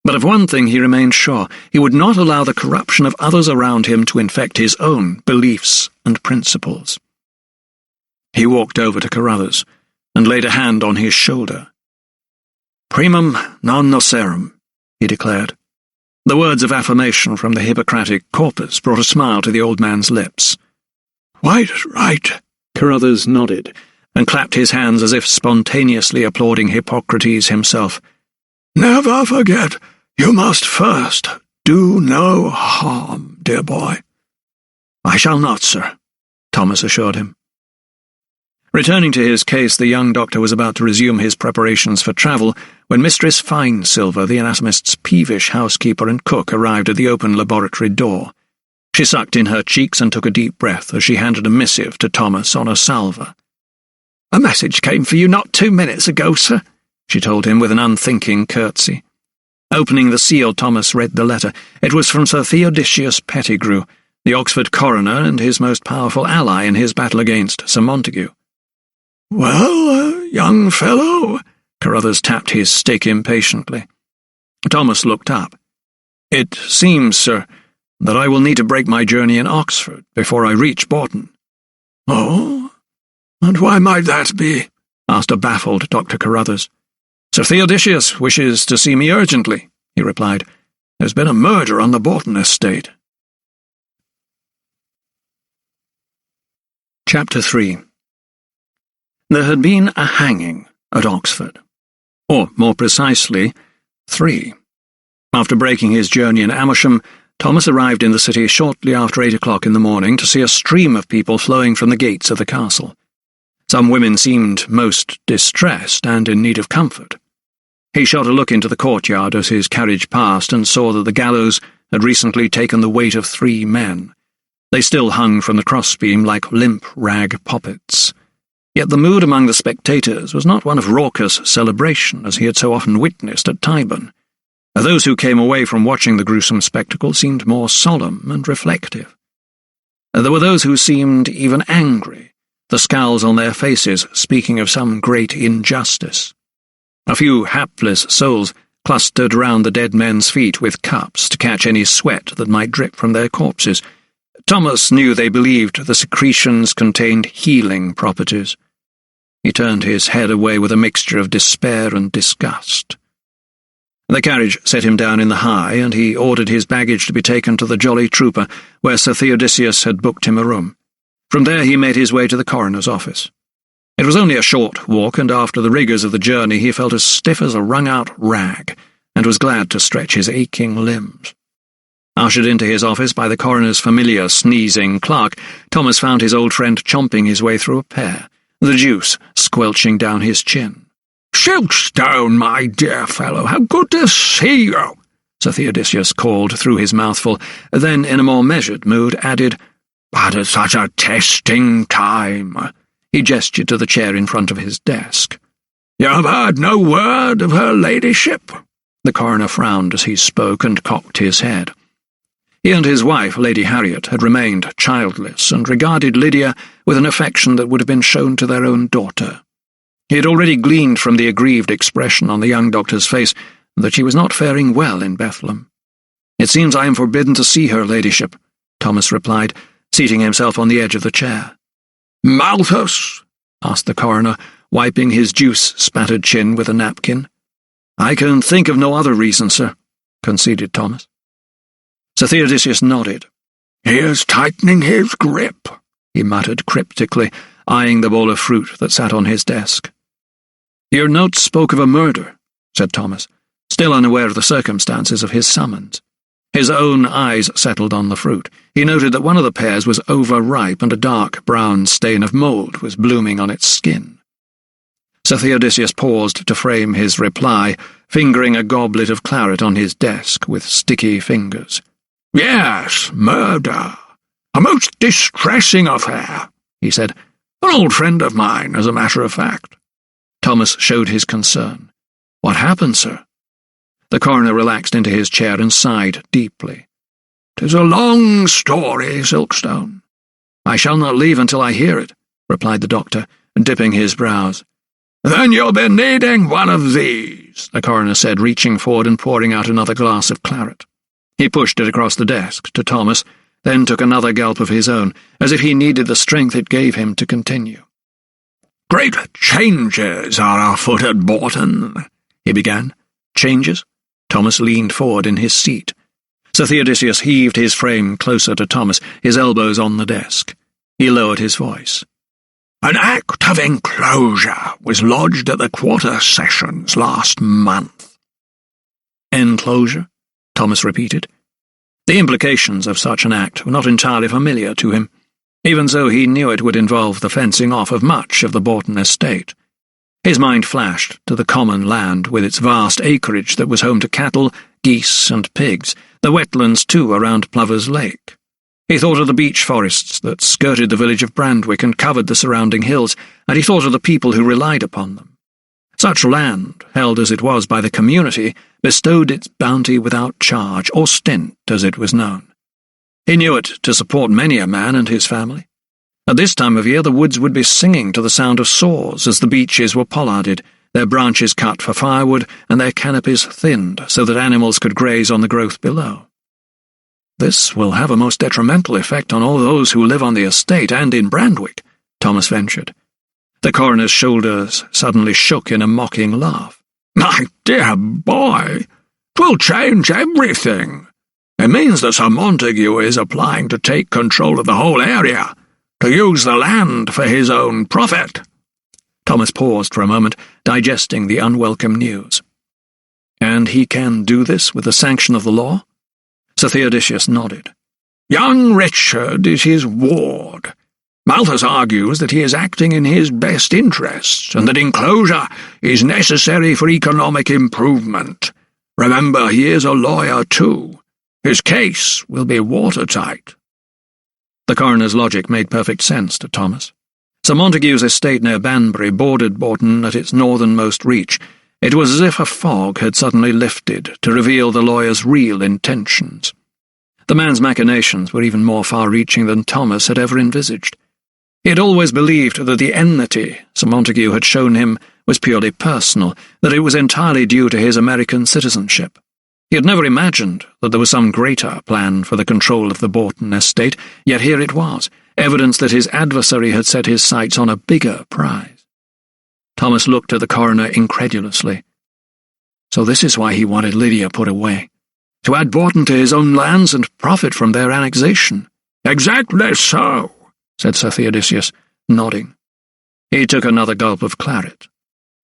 But of one thing he remained sure: he would not allow the corruption of others around him to infect his own beliefs and principles. He walked over to Carruthers and laid a hand on his shoulder. "Primum non nocerum," he declared. The words of affirmation from the Hippocratic corpus brought a smile to the old man's lips. "Quite right," Carruthers nodded, and clapped his hands as if spontaneously applauding Hippocrates himself. "Never forget, you must first do no harm, dear boy." "I shall not, sir," Thomas assured him. Returning to his case, the young doctor was about to resume his preparations for travel when Mistress Finesilver, the anatomist's peevish housekeeper and cook, arrived at the open laboratory door. She sucked in her cheeks and took a deep breath as she handed a missive to Thomas on a salver. "A message came for you not 2 minutes ago, sir," she told him with an unthinking curtsy. Opening the seal, Thomas read the letter. It was from Sir Theodosius Pettigrew, the Oxford coroner and his most powerful ally in his battle against Sir Montague. "Well, young fellow," Carruthers tapped his stick impatiently. Thomas looked up. "It seems, sir, that I will need to break my journey in Oxford before I reach Bourton." "Oh? And why might that be?" asked a baffled Dr. Carruthers. "Sir Theodosius wishes to see me urgently," he replied. "There's been a murder on the Bourton estate." Chapter 3. There had been a hanging at Oxford. Or, more precisely, 3. After breaking his journey in Amersham, Thomas arrived in the city shortly after 8 o'clock in the morning to see a stream of people flowing from the gates of the castle. Some women seemed most distressed and in need of comfort. He shot a look into the courtyard as his carriage passed and saw that the gallows had recently taken the weight of 3 men. They still hung from the crossbeam like limp rag poppets. Yet the mood among the spectators was not one of raucous celebration as he had so often witnessed at Tyburn. Those who came away from watching the gruesome spectacle seemed more solemn and reflective. There were those who seemed even angry, the scowls on their faces speaking of some great injustice. A few hapless souls clustered round the dead men's feet with cups to catch any sweat that might drip from their corpses. Thomas knew they believed the secretions contained healing properties. He turned his head away with a mixture of despair and disgust. The carriage set him down in the High, and he ordered his baggage to be taken to the Jolly Trooper, where Sir Theodosius had booked him a room. From there he made his way to the coroner's office. It was only a short walk, and after the rigours of the journey he felt as stiff as a wrung-out rag, and was glad to stretch his aching limbs. Ushered into his office by the coroner's familiar sneezing clerk, Thomas found his old friend chomping his way through a pear, the juice squelching down his chin. "Silkstone, my dear fellow, how good to see you," Sir Theodosius called through his mouthful, then in a more measured mood added, "But at such a testing time." He gestured to the chair in front of his desk. "You have heard no word of her ladyship?" The coroner frowned as he spoke and cocked his head. He and his wife, Lady Harriet, had remained childless and regarded Lydia with an affection that would have been shown to their own daughter. He had already gleaned from the aggrieved expression on the young doctor's face that she was not faring well in Bethlem. "It seems I am forbidden to see her ladyship," Thomas replied, seating himself on the edge of the chair. "Malthus?" asked the coroner, wiping his juice-spattered chin with a napkin. "I can think of no other reason, sir." conceded Thomas. Sir Theodosius nodded. "He is tightening his grip," he muttered cryptically, eyeing the bowl of fruit that sat on his desk. "Your notes spoke of a murder," said Thomas, still unaware of the circumstances of his summons. His own eyes settled on the fruit. He noted that one of the pears was overripe and a dark brown stain of mould was blooming on its skin. Sir Theodosius paused to frame his reply, fingering a goblet of claret on his desk with sticky fingers. "Yes, murder. A most distressing affair," he said. "An old friend of mine, as a matter of fact." Thomas showed his concern. "What happened, sir?" The coroner relaxed into his chair and sighed deeply. "'Tis a long story, Silkstone." "I shall not leave until I hear it," replied the doctor, dipping his brows. "Then you'll be needing one of these," the coroner said, reaching forward and pouring out another glass of claret. He pushed it across the desk to Thomas, then took another gulp of his own, as if he needed the strength it gave him to continue. "Great changes are afoot at Bourton," he began. "Changes?" Thomas leaned forward in his seat. Sir Theodosius heaved his frame closer to Thomas, his elbows on the desk. He lowered his voice. "An act of enclosure was lodged at the quarter sessions last month." "Enclosure?" Thomas repeated. The implications of such an act were not entirely familiar to him. Even so, he knew it would involve the fencing off of much of the Bourton estate. His mind flashed to the common land with its vast acreage that was home to cattle, geese and pigs, the wetlands too around Plover's Lake. He thought of the beech forests that skirted the village of Brandwick and covered the surrounding hills, and he thought of the people who relied upon them. Such land, held as it was by the community, bestowed its bounty without charge, or stint as it was known. He knew it to support many a man and his family. At this time of year the woods would be singing to the sound of saws as the beeches were pollarded, their branches cut for firewood and their canopies thinned so that animals could graze on the growth below. "This will have a most detrimental effect on all those who live on the estate and in Brandwick," Thomas ventured. The coroner's shoulders suddenly shook in a mocking laugh. "My dear boy, 'twill change everything. It means that Sir Montague is applying to take control of the whole area, to use the land for his own profit." Thomas paused for a moment, digesting the unwelcome news. "And he can do this with the sanction of the law?" Sir Theodosius nodded. "Young Richard is his ward. Malthus argues that he is acting in his best interests, and that enclosure is necessary for economic improvement. Remember, he is a lawyer too. His case will be watertight." The coroner's logic made perfect sense to Thomas. Sir Montague's estate near Banbury bordered Bourton at its northernmost reach. It was as if a fog had suddenly lifted to reveal the lawyer's real intentions. The man's machinations were even more far-reaching than Thomas had ever envisaged. He had always believed that the enmity Sir Montague had shown him was purely personal, that it was entirely due to his American citizenship. He had never imagined that there was some greater plan for the control of the Bourton estate, yet here it was, evidence that his adversary had set his sights on a bigger prize. Thomas looked at the coroner incredulously. So this is why he wanted Lydia put away, to add Bourton to his own lands and profit from their annexation. "Exactly so," said Sir Theodosius, nodding. He took another gulp of claret.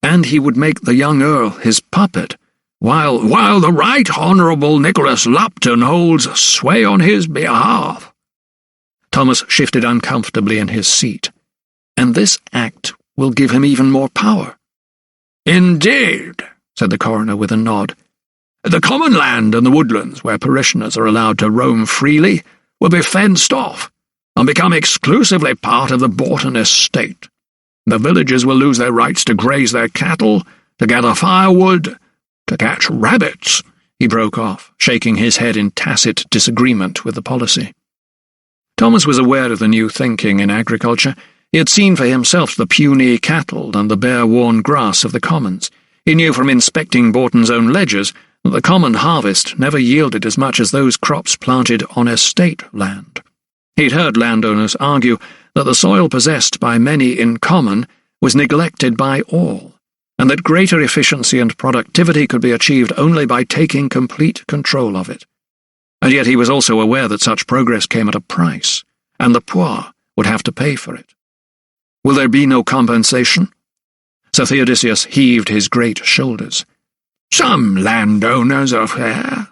"And he would make the young Earl his puppet, while the Right Honourable Nicholas Lupton holds sway on his behalf." Thomas shifted uncomfortably in his seat. "And this act will give him even more power." "Indeed," said the coroner with a nod. "The common land and the woodlands, where parishioners are allowed to roam freely, will be fenced off and become exclusively part of the Bourton estate. The villagers will lose their rights to graze their cattle, to gather firewood, to catch rabbits." He broke off, shaking his head in tacit disagreement with the policy. Thomas was aware of the new thinking in agriculture. He had seen for himself the puny cattle and the bare-worn grass of the commons. He knew from inspecting Bourton's own ledgers that the common harvest never yielded as much as those crops planted on estate land. He'd heard landowners argue that the soil possessed by many in common was neglected by all, and that greater efficiency and productivity could be achieved only by taking complete control of it. And yet he was also aware that such progress came at a price, and the poor would have to pay for it. Will there be no compensation? Sir Theodosius heaved his great shoulders. Some landowners are fair.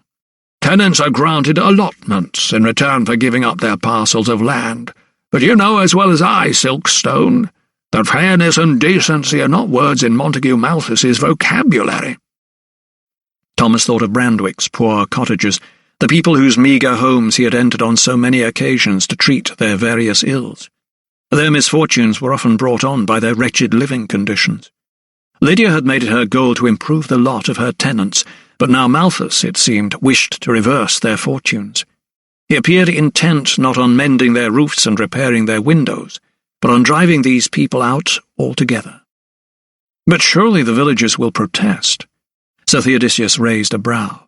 Tenants are granted allotments in return for giving up their parcels of land, but you know as well as I, Silkstone, that fairness and decency are not words in Montague Malthus's vocabulary. Thomas thought of Brandwick's poor cottagers, the people whose meagre homes he had entered on so many occasions to treat their various ills. Their misfortunes were often brought on by their wretched living conditions. Lydia had made it her goal to improve the lot of her tenants, but now Malthus, it seemed, wished to reverse their fortunes. He appeared intent not on mending their roofs and repairing their windows, but on driving these people out altogether. But surely the villagers will protest. Sir Theodosius raised a brow.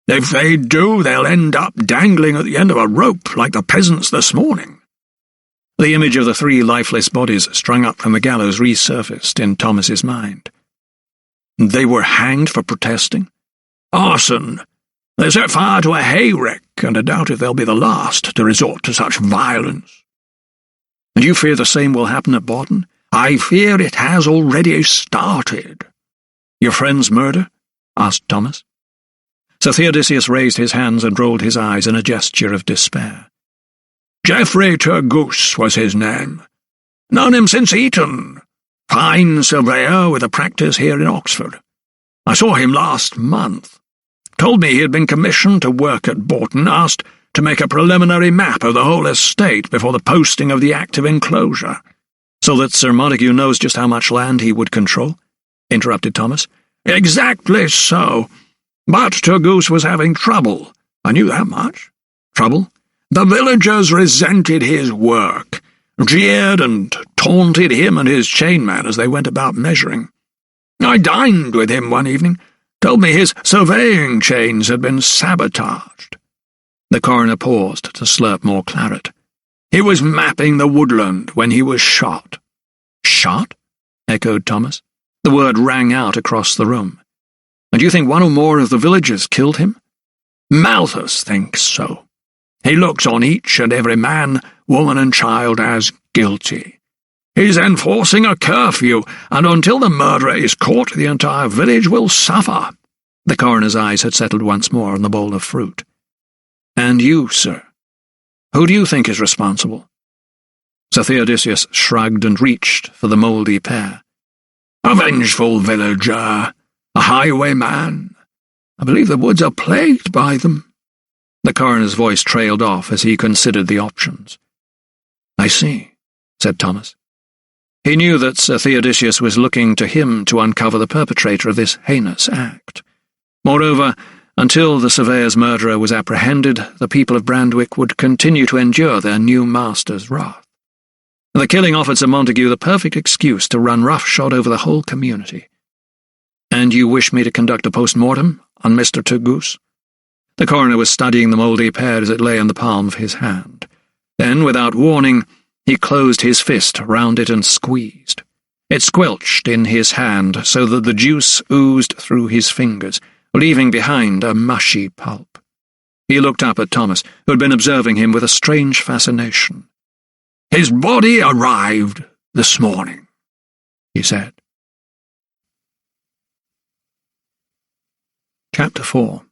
If they do, they'll end up dangling at the end of a rope like the peasants this morning. The image of the 3 lifeless bodies strung up from the gallows resurfaced in Thomas's mind. They were hanged for protesting? Arson! They set fire to a hayrick, and I doubt if they'll be the last to resort to such violence. And you fear the same will happen at Boughton? I fear it has already started. Your friend's murder? Asked Thomas. Sir Theodosius raised his hands and rolled his eyes in a gesture of despair. Geoffrey Turgoose was his name. Known him since Eton. Fine surveyor with a practice here in Oxford. I saw him last month. Told me he had been commissioned to work at Boughton, asked to make a preliminary map of the whole estate before the posting of the Act of Enclosure. So that Sir Montague knows just how much land he would control? Interrupted Thomas. Exactly so. But Turgoose was having trouble. I knew that much. Trouble? The villagers resented his work, jeered and taunted him and his chainman as they went about measuring. I dined with him one evening, told me his surveying chains had been sabotaged. The coroner paused to slurp more claret. He was mapping the woodland when he was shot. Shot? Echoed Thomas. The word rang out across the room. And you think one or more of the villagers killed him? Malthus thinks so. He looks on each and every man, woman and child as guilty. He's enforcing a curfew, and until the murderer is caught, the entire village will suffer. The coroner's eyes had settled once more on the bowl of fruit. And you, sir? Who do you think is responsible? Sir Theodosius shrugged and reached for the mouldy pear. A vengeful villager, a highwayman. I believe the woods are plagued by them. The coroner's voice trailed off as he considered the options. I see, said Thomas. He knew that Sir Theodosius was looking to him to uncover the perpetrator of this heinous act. Moreover, until the surveyor's murderer was apprehended, the people of Brandwick would continue to endure their new master's wrath. The killing offered Sir Montague the perfect excuse to run roughshod over the whole community. And you wish me to conduct a post-mortem on Mr. Turgoose? The coroner was studying the mouldy pear as it lay in the palm of his hand. Then, without warning, he closed his fist round it and squeezed. It squelched in his hand so that the juice oozed through his fingers, leaving behind a mushy pulp. He looked up at Thomas, who had been observing him with a strange fascination. His body arrived this morning, he said. Chapter 4.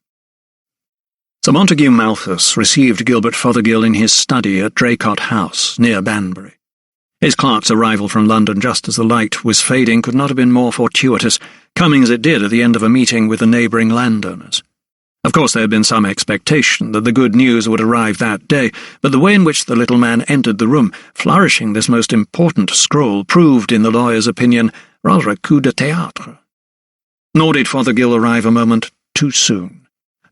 Sir Montague Malthus received Gilbert Fothergill in his study at Draycott House, near Banbury. His clerk's arrival from London just as the light was fading could not have been more fortuitous, coming as it did at the end of a meeting with the neighbouring landowners. Of course there had been some expectation that the good news would arrive that day, but the way in which the little man entered the room, flourishing this most important scroll, proved, in the lawyer's opinion, rather a coup de théâtre. Nor did Fothergill arrive a moment too soon.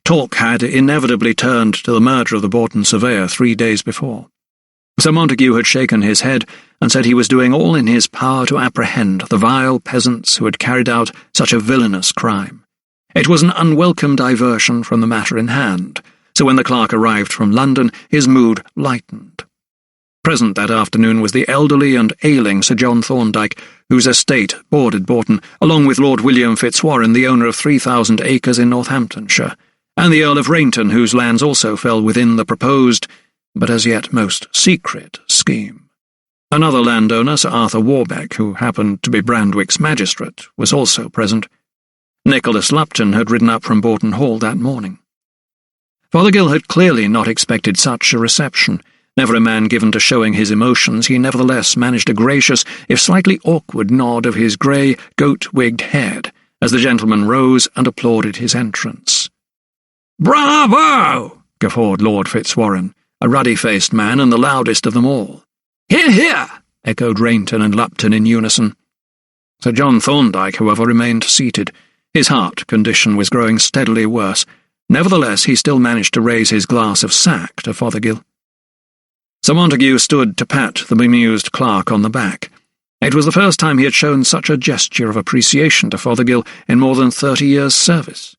Talk had inevitably turned to the murder of the Boughton surveyor 3 days before. Sir Montague had shaken his head and said he was doing all in his power to apprehend the vile peasants who had carried out such a villainous crime. It was an unwelcome diversion from the matter in hand, so when the clerk arrived from London, his mood lightened. Present that afternoon was the elderly and ailing Sir John Thorndyke, whose estate bordered Bourton, along with Lord William Fitzwarren, the owner of 3,000 acres in Northamptonshire, and the Earl of Rainton, whose lands also fell within the proposed, but as yet most secret, scheme. Another landowner, Sir Arthur Warbeck, who happened to be Brandwick's magistrate, was also present. Nicholas Lupton had ridden up from Bourton Hall that morning. Fothergill had clearly not expected such a reception. Never a man given to showing his emotions, he nevertheless managed a gracious, if slightly awkward, nod of his grey, goat-wigged head as the gentleman rose and applauded his entrance. "Bravo!" guffawed Lord Fitzwarren, a ruddy-faced man and the loudest of them all. "Hear, hear!" echoed Rainton and Lupton in unison. Sir John Thorndyke, however, remained seated. His heart condition was growing steadily worse. Nevertheless, he still managed to raise his glass of sack to Fothergill. Sir Montague stood to pat the bemused clerk on the back. It was the first time he had shown such a gesture of appreciation to Fothergill in more than 30 years' service.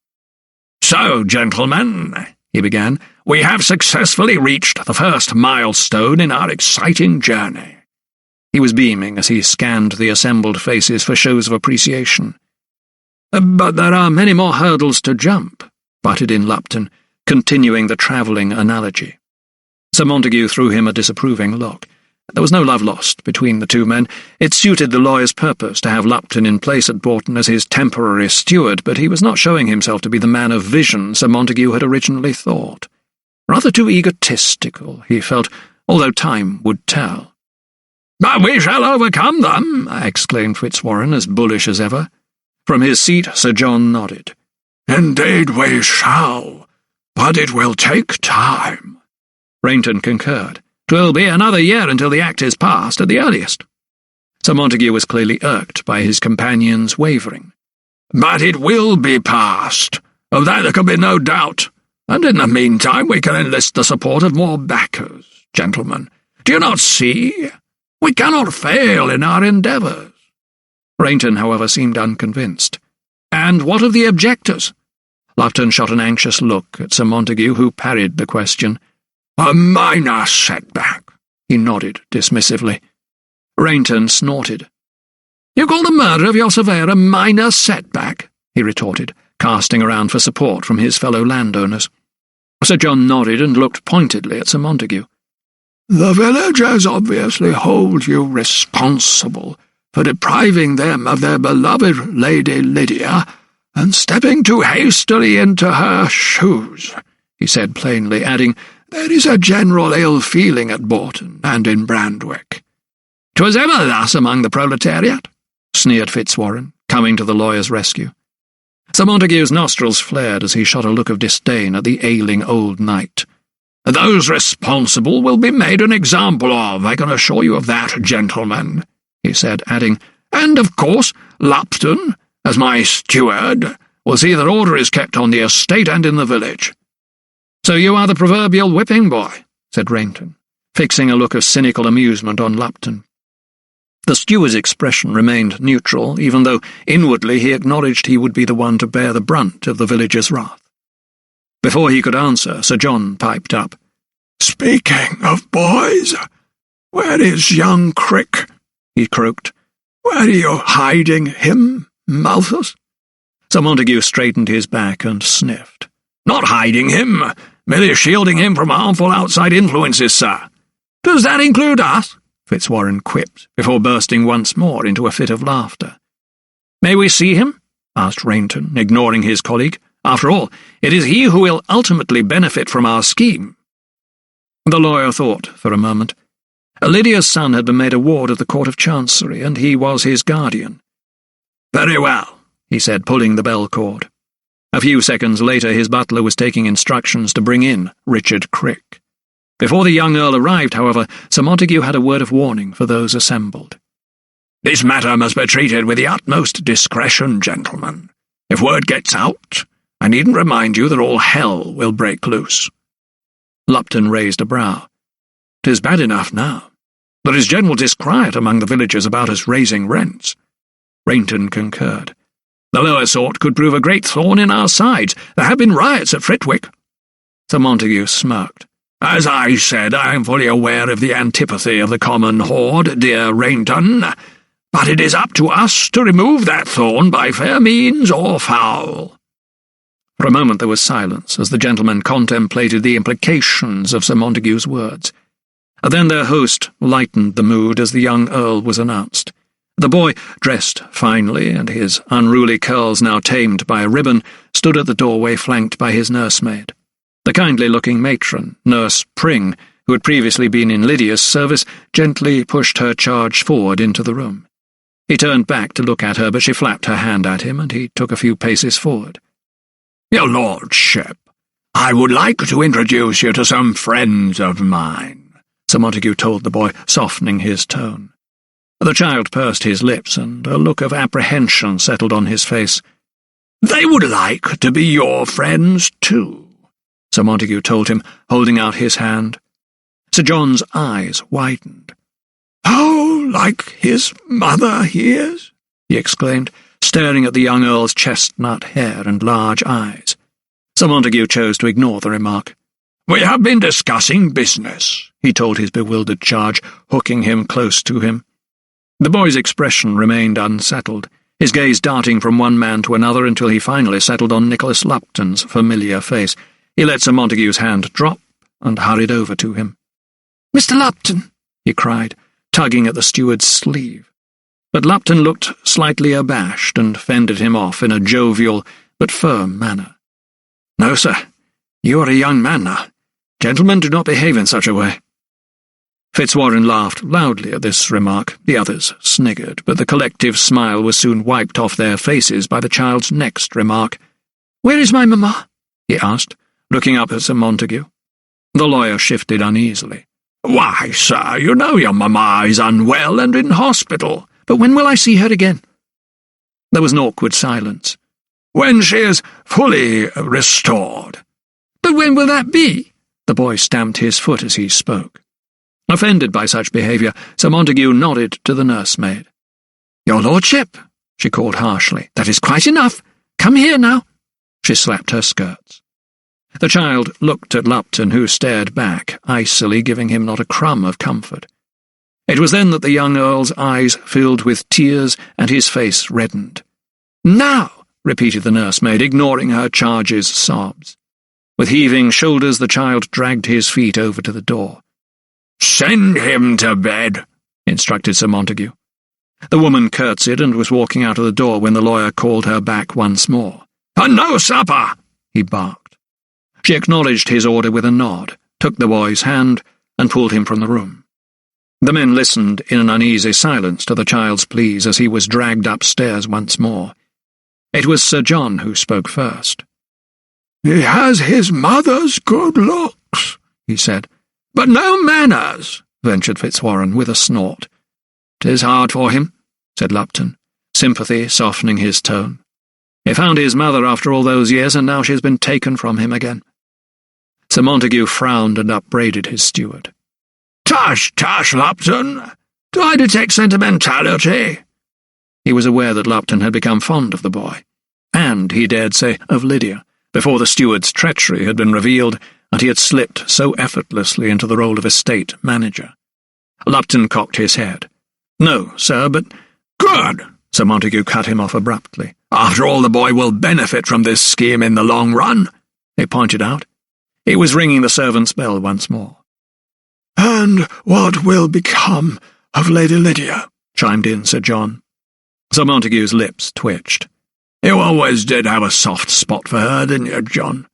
"So, gentlemen," he began, "we have successfully reached the first milestone in our exciting journey." He was beaming as he scanned the assembled faces for shows of appreciation. "But there are many more hurdles to jump," butted in Lupton, continuing the travelling analogy. Sir Montague threw him a disapproving look. There was no love lost between the two men. It suited the lawyer's purpose to have Lupton in place at Bourton as his temporary steward, but he was not showing himself to be the man of vision Sir Montague had originally thought. Rather too egotistical, he felt, although time would tell. "But we shall overcome them," exclaimed Fitzwarren, as bullish as ever. From his seat, Sir John nodded. "Indeed we shall, but it will take time." Rainton concurred. "'Twill be another year until the Act is passed, at the earliest." Sir Montague was clearly irked by his companion's wavering. "But it will be passed. Of that there can be no doubt. And in the meantime we can enlist the support of more backers, gentlemen. Do you not see? We cannot fail in our endeavours." Rainton, however, seemed unconvinced. "And what of the objectors?" Lupton shot an anxious look at Sir Montague, who parried the question. "A minor setback," he nodded dismissively. Rainton snorted. "You call the murder of your surveyor a minor setback?" he retorted, casting around for support from his fellow landowners. Sir John nodded and looked pointedly at Sir Montague. "The villagers obviously hold you responsible for depriving them of their beloved Lady Lydia and stepping too hastily into her shoes," he said plainly, adding, "There is a general ill-feeling at Bourton and in Brandwick." "'Twas ever thus among the proletariat," sneered Fitzwarren, coming to the lawyer's rescue. Sir Montague's nostrils flared as he shot a look of disdain at the ailing old knight. "Those responsible will be made an example of, I can assure you of that, gentlemen," he said, adding, "and, of course, Lupton, as my steward, will see that order is kept on the estate and in the village." "So you are the proverbial whipping boy," said Rainton, fixing a look of cynical amusement on Lupton. The steward's expression remained neutral, even though inwardly he acknowledged he would be the one to bear the brunt of the villagers' wrath. Before he could answer, Sir John piped up. "Speaking of boys, where is young Crick?" he croaked. "Where are you hiding him, Malthus?" Sir Montague straightened his back and sniffed. "Not hiding him, merely shielding him from harmful outside influences, sir." "Does that include us?" Fitzwarren quipped, before bursting once more into a fit of laughter. "May we see him?" asked Rainton, ignoring his colleague. "After all, it is he who will ultimately benefit from our scheme." The lawyer thought for a moment. Lydia's son had been made a ward of the Court of Chancery, and he was his guardian. "Very well," he said, pulling the bell cord. A few seconds later his butler was taking instructions to bring in Richard Crick. Before the young Earl arrived, however, Sir Montague had a word of warning for those assembled. "This matter must be treated with the utmost discretion, gentlemen. If word gets out, I needn't remind you that all hell will break loose." Lupton raised a brow. "'Tis bad enough now. There is general disquiet among the villagers about us raising rents." Rainton concurred. "The lower sort could prove a great thorn in our sides. There have been riots at Fritwick." Sir Montague smirked. As I said, I am fully aware of the antipathy of the common horde, dear Rainton, but it is up to us to remove that thorn by fair means or foul." For a moment there was silence as the gentlemen contemplated the implications of Sir Montague's words. Then their host lightened the mood as the young Earl was announced. The boy, dressed finely and his unruly curls now tamed by a ribbon, stood at the doorway flanked by his nursemaid. The kindly-looking matron, Nurse Pring, who had previously been in Lydia's service, gently pushed her charge forward into the room. He turned back to look at her, but she flapped her hand at him, and he took a few paces forward. "Your lordship, I would like to introduce you to some friends of mine," Sir Montague told the boy, softening his tone. The child pursed his lips, and a look of apprehension settled on his face. "They would like to be your friends, too," Sir Montague told him, holding out his hand. Sir John's eyes widened. "How like his mother he is!" he exclaimed, staring at the young Earl's chestnut hair and large eyes. Sir Montague chose to ignore the remark. "We have been discussing business," he told his bewildered charge, hooking him close to him. The boy's expression remained unsettled, his gaze darting from one man to another until he finally settled on Nicholas Lupton's familiar face. He let Sir Montague's hand drop and hurried over to him. "Mr. Lupton!" he cried, tugging at the steward's sleeve. But Lupton looked slightly abashed and fended him off in a jovial but firm manner. "No, sir. You are a young man now. Gentlemen do not behave in such a way." Fitzwarren laughed loudly at this remark. The others sniggered, but the collective smile was soon wiped off their faces by the child's next remark. "Where is my mamma?" he asked, looking up at Sir Montague. The lawyer shifted uneasily. "Why, sir, you know your mamma is unwell and in hospital." "But when will I see her again?" There was an awkward silence. "When she is fully restored." "But when will that be?" The boy stamped his foot as he spoke. Offended by such behaviour, Sir Montague nodded to the nursemaid. "Your lordship," she called harshly, "that is quite enough. Come here now." She slapped her skirts. The child looked at Lupton, who stared back, icily giving him not a crumb of comfort. It was then that the young Earl's eyes filled with tears and his face reddened. "Now," repeated the nursemaid, ignoring her charge's sobs. With heaving shoulders, the child dragged his feet over to the door. "Send him to bed," instructed Sir Montague. The woman curtsied and was walking out of the door when the lawyer called her back once more. "And no supper," he barked. She acknowledged his order with a nod, took the boy's hand, and pulled him from the room. The men listened in an uneasy silence to the child's pleas as he was dragged upstairs once more. It was Sir John who spoke first. "He has his mother's good looks," he said. "But no manners," ventured Fitzwarren with a snort. "'Tis hard for him," said Lupton, sympathy softening his tone. "He found his mother after all those years, and now she's been taken from him again." Sir Montague frowned and upbraided his steward. "Tush, tush, Lupton! Do I detect sentimentality?" He was aware that Lupton had become fond of the boy, and, he dared say, of Lydia, before the steward's treachery had been revealed, and he had slipped so effortlessly into the role of estate manager. Lupton cocked his head. "No, sir, but—" "Good!" Sir Montague cut him off abruptly. "After all, the boy will benefit from this scheme in the long run," he pointed out. He was ringing the servant's bell once more. "And what will become of Lady Lydia?" chimed in Sir John. Sir Montague's lips twitched. "You always did have a soft spot for her, didn't you, John?"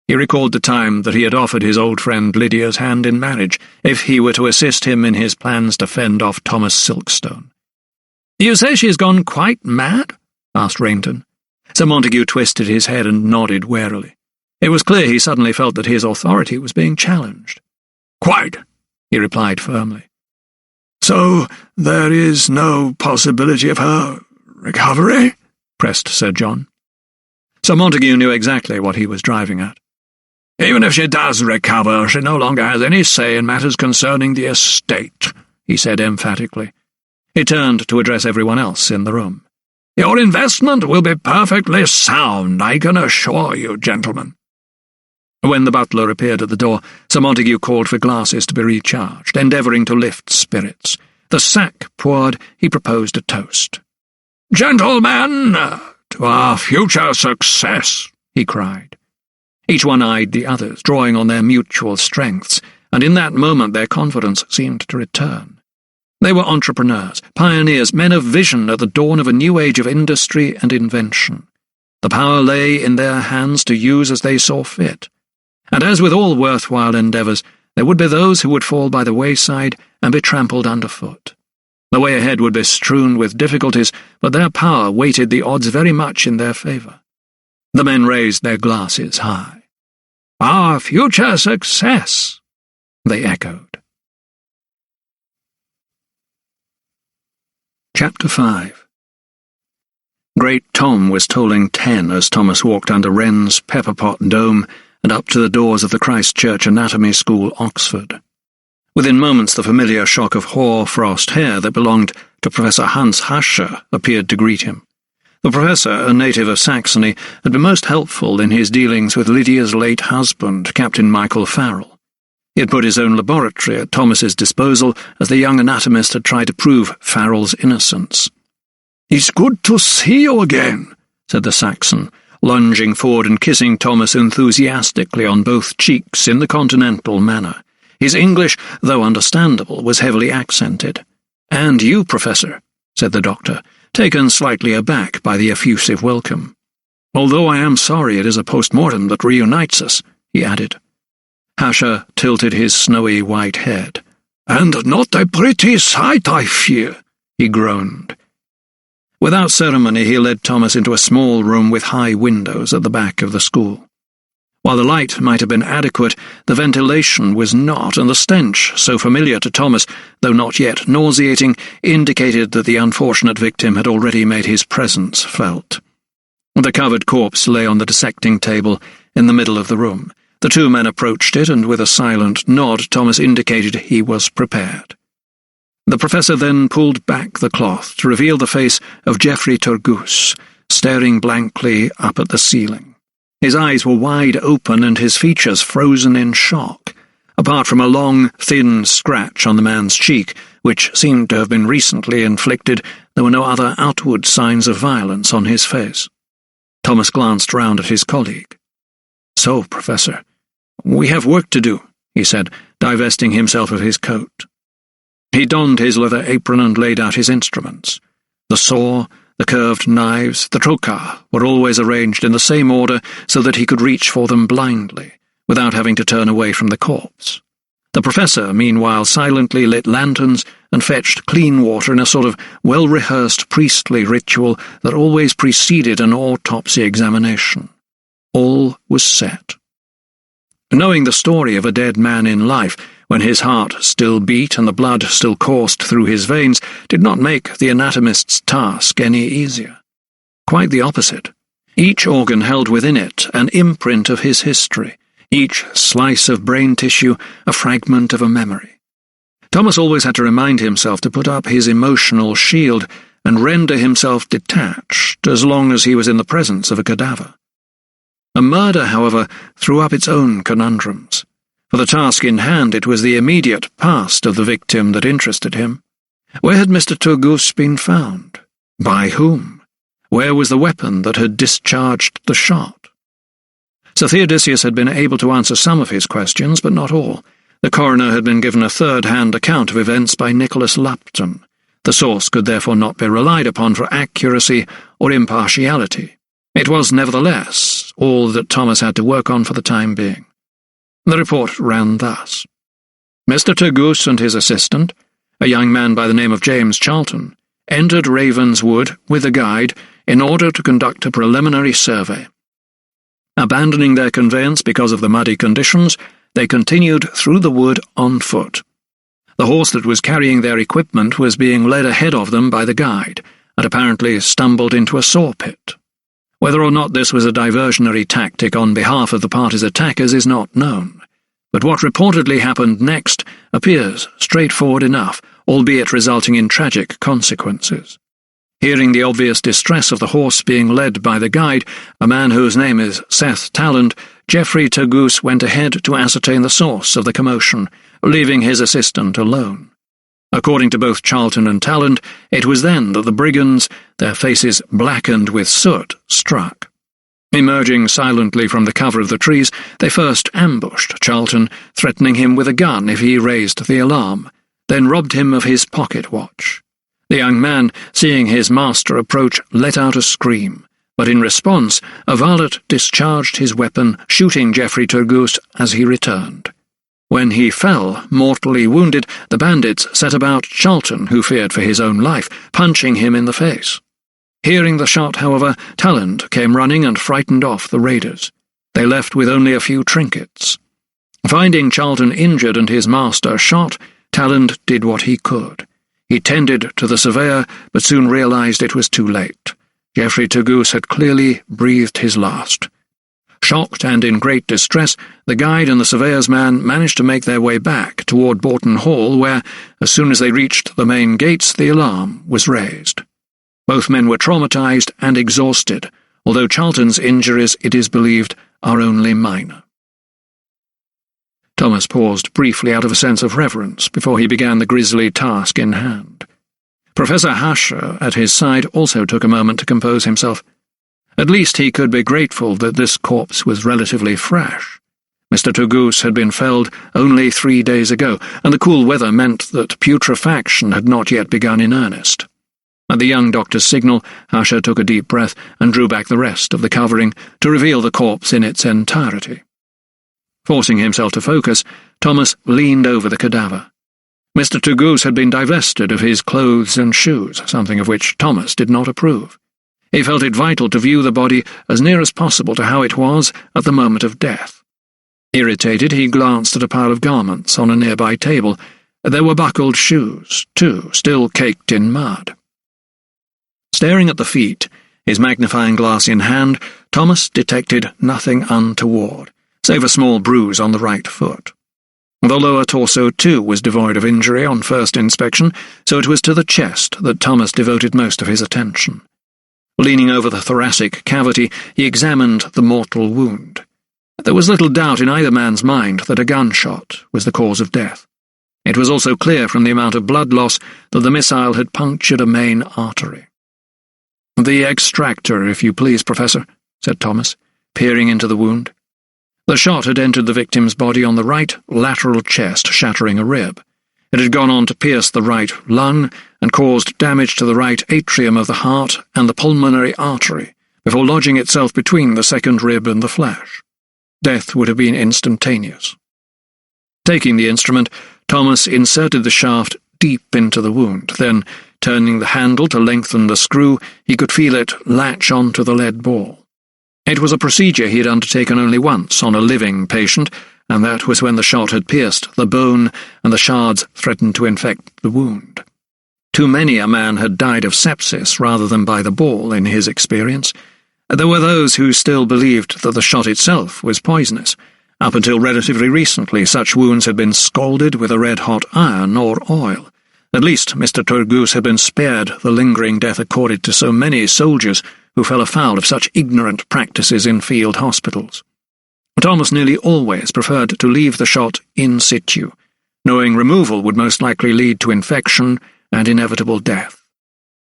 He recalled the time that he had offered his old friend Lydia's hand in marriage if he were to assist him in his plans to fend off Thomas Silkstone. "You say she has gone quite mad?" asked Rainton. Sir Montague twisted his head and nodded warily. It was clear he suddenly felt that his authority was being challenged. "Quite," he replied firmly. "So there is no possibility of her recovery?" pressed Sir John. Sir Montague knew exactly what he was driving at. "Even if she does recover, she no longer has any say in matters concerning the estate," he said emphatically. He turned to address everyone else in the room. "Your investment will be perfectly sound, I can assure you, gentlemen." When the butler appeared at the door, Sir Montague called for glasses to be recharged, endeavouring to lift spirits. The sack poured, he proposed a toast. "Gentlemen, to our future success," he cried. Each one eyed the others, drawing on their mutual strengths, and in that moment their confidence seemed to return. They were entrepreneurs, pioneers, men of vision at the dawn of a new age of industry and invention. The power lay in their hands to use as they saw fit. And as with all worthwhile endeavours, there would be those who would fall by the wayside and be trampled underfoot. The way ahead would be strewn with difficulties, but their power weighted the odds very much in their favour. The men raised their glasses high. "Our future success," they echoed. Chapter 5. Great Tom was tolling 10 as Thomas walked under Wren's pepper-pot dome and up to the doors of the Christ Church Anatomy School, Oxford. Within moments the familiar shock of hoar-frost hair that belonged to Professor Hans Hascher appeared to greet him. The professor, a native of Saxony, had been most helpful in his dealings with Lydia's late husband, Captain Michael Farrell. He had put his own laboratory at Thomas's disposal as the young anatomist had tried to prove Farrell's innocence. "It's good to see you again," said the Saxon, lunging forward and kissing Thomas enthusiastically on both cheeks in the continental manner. His English, though understandable, was heavily accented. "And you, Professor," said the doctor, taken slightly aback by the effusive welcome. "Although I am sorry it is a post-mortem that reunites us," he added. Hascher tilted his snowy white head. "And not a pretty sight, I fear," he groaned. Without ceremony he led Thomas into a small room with high windows at the back of the school. While the light might have been adequate, the ventilation was not, and the stench, so familiar to Thomas, though not yet nauseating, indicated that the unfortunate victim had already made his presence felt. The covered corpse lay on the dissecting table in the middle of the room. The two men approached it, and with a silent nod Thomas indicated he was prepared. The professor then pulled back the cloth to reveal the face of Geoffrey Turgoose, staring blankly up at the ceiling. His eyes were wide open and his features frozen in shock. Apart from a long, thin scratch on the man's cheek, which seemed to have been recently inflicted, there were no other outward signs of violence on his face. Thomas glanced round at his colleague. "So, Professor, we have work to do," he said, divesting himself of his coat. He donned his leather apron and laid out his instruments. The saw, the curved knives, the trocar were always arranged in the same order so that he could reach for them blindly, without having to turn away from the corpse. The professor, meanwhile, silently lit lanterns and fetched clean water in a sort of well-rehearsed priestly ritual that always preceded an autopsy examination. All was set. Knowing the story of a dead man in life, when his heart still beat and the blood still coursed through his veins, did not make the anatomist's task any easier. Quite the opposite. Each organ held within it an imprint of his history, each slice of brain tissue a fragment of a memory. Thomas always had to remind himself to put up his emotional shield and render himself detached as long as he was in the presence of a cadaver. A murder, however, threw up its own conundrums. For the task in hand, it was the immediate past of the victim that interested him. Where had Mr. Turgoose been found? By whom? Where was the weapon that had discharged the shot? Sir Theodosius had been able to answer some of his questions, but not all. The coroner had been given a third-hand account of events by Nicholas Lupton. The source could therefore not be relied upon for accuracy or impartiality. It was, nevertheless, all that Thomas had to work on for the time being. The report ran thus. Mr. Turgoose and his assistant, a young man by the name of James Charlton, entered Ravenswood with a guide in order to conduct a preliminary survey. Abandoning their conveyance because of the muddy conditions, they continued through the wood on foot. The horse that was carrying their equipment was being led ahead of them by the guide, and apparently stumbled into a saw pit. Whether or not this was a diversionary tactic on behalf of the party's attackers is not known, but what reportedly happened next appears straightforward enough, albeit resulting in tragic consequences. Hearing the obvious distress of the horse being led by the guide, a man whose name is Seth Talland, Geoffrey Turgoose went ahead to ascertain the source of the commotion, leaving his assistant alone. According to both Charlton and Talland, it was then that the brigands, their faces blackened with soot, struck. Emerging silently from the cover of the trees, they first ambushed Charlton, threatening him with a gun if he raised the alarm, then robbed him of his pocket watch. The young man, seeing his master approach, let out a scream, but in response, a varlet discharged his weapon, shooting Geoffrey Turgoose as he returned. When he fell, mortally wounded, the bandits set about Charlton, who feared for his own life, punching him in the face. Hearing the shot, however, Talland came running and frightened off the raiders. They left with only a few trinkets. Finding Charlton injured and his master shot, Talland did what he could. He tended to the surveyor, but soon realized it was too late. Geoffrey Turgoose had clearly breathed his last. Shocked and in great distress, the guide and the surveyor's man managed to make their way back toward Borton Hall, where, as soon as they reached the main gates, the alarm was raised. Both men were traumatized and exhausted, although Charlton's injuries, it is believed, are only minor. Thomas paused briefly out of a sense of reverence before he began the grisly task in hand. Professor Hasher, at his side, also took a moment to compose himself. At least he could be grateful that this corpse was relatively fresh. Mr. Turgoose had been felled only 3 days ago, and the cool weather meant that putrefaction had not yet begun in earnest. At the young doctor's signal, Hasher took a deep breath and drew back the rest of the covering to reveal the corpse in its entirety. Forcing himself to focus, Thomas leaned over the cadaver. Mr. Turgoose had been divested of his clothes and shoes, something of which Thomas did not approve. He felt it vital to view the body as near as possible to how it was at the moment of death. Irritated, he glanced at a pile of garments on a nearby table. There were buckled shoes, too, still caked in mud. Staring at the feet, his magnifying glass in hand, Thomas detected nothing untoward, save a small bruise on the right foot. The lower torso, too, was devoid of injury on first inspection, so it was to the chest that Thomas devoted most of his attention. Leaning over the thoracic cavity, he examined the mortal wound. There was little doubt in either man's mind that a gunshot was the cause of death. It was also clear from the amount of blood loss that the missile had punctured a main artery. "The extractor, if you please, Professor," said Thomas, peering into the wound. The shot had entered the victim's body on the right lateral chest, shattering a rib. It had gone on to pierce the right lung and caused damage to the right atrium of the heart and the pulmonary artery, before lodging itself between the second rib and the flesh. Death would have been instantaneous. Taking the instrument, Thomas inserted the shaft deep into the wound. Then, turning the handle to lengthen the screw, he could feel it latch onto the lead ball. It was a procedure he had undertaken only once on a living patient, and that was when the shot had pierced the bone and the shards threatened to infect the wound. Too many a man had died of sepsis rather than by the ball, in his experience. There were those who still believed that the shot itself was poisonous. Up until relatively recently, such wounds had been scalded with a red-hot iron or oil. At least Mr. Turgoose had been spared the lingering death accorded to so many soldiers who fell afoul of such ignorant practices in field hospitals. Thomas nearly always preferred to leave the shot in situ, knowing removal would most likely lead to infection and inevitable death.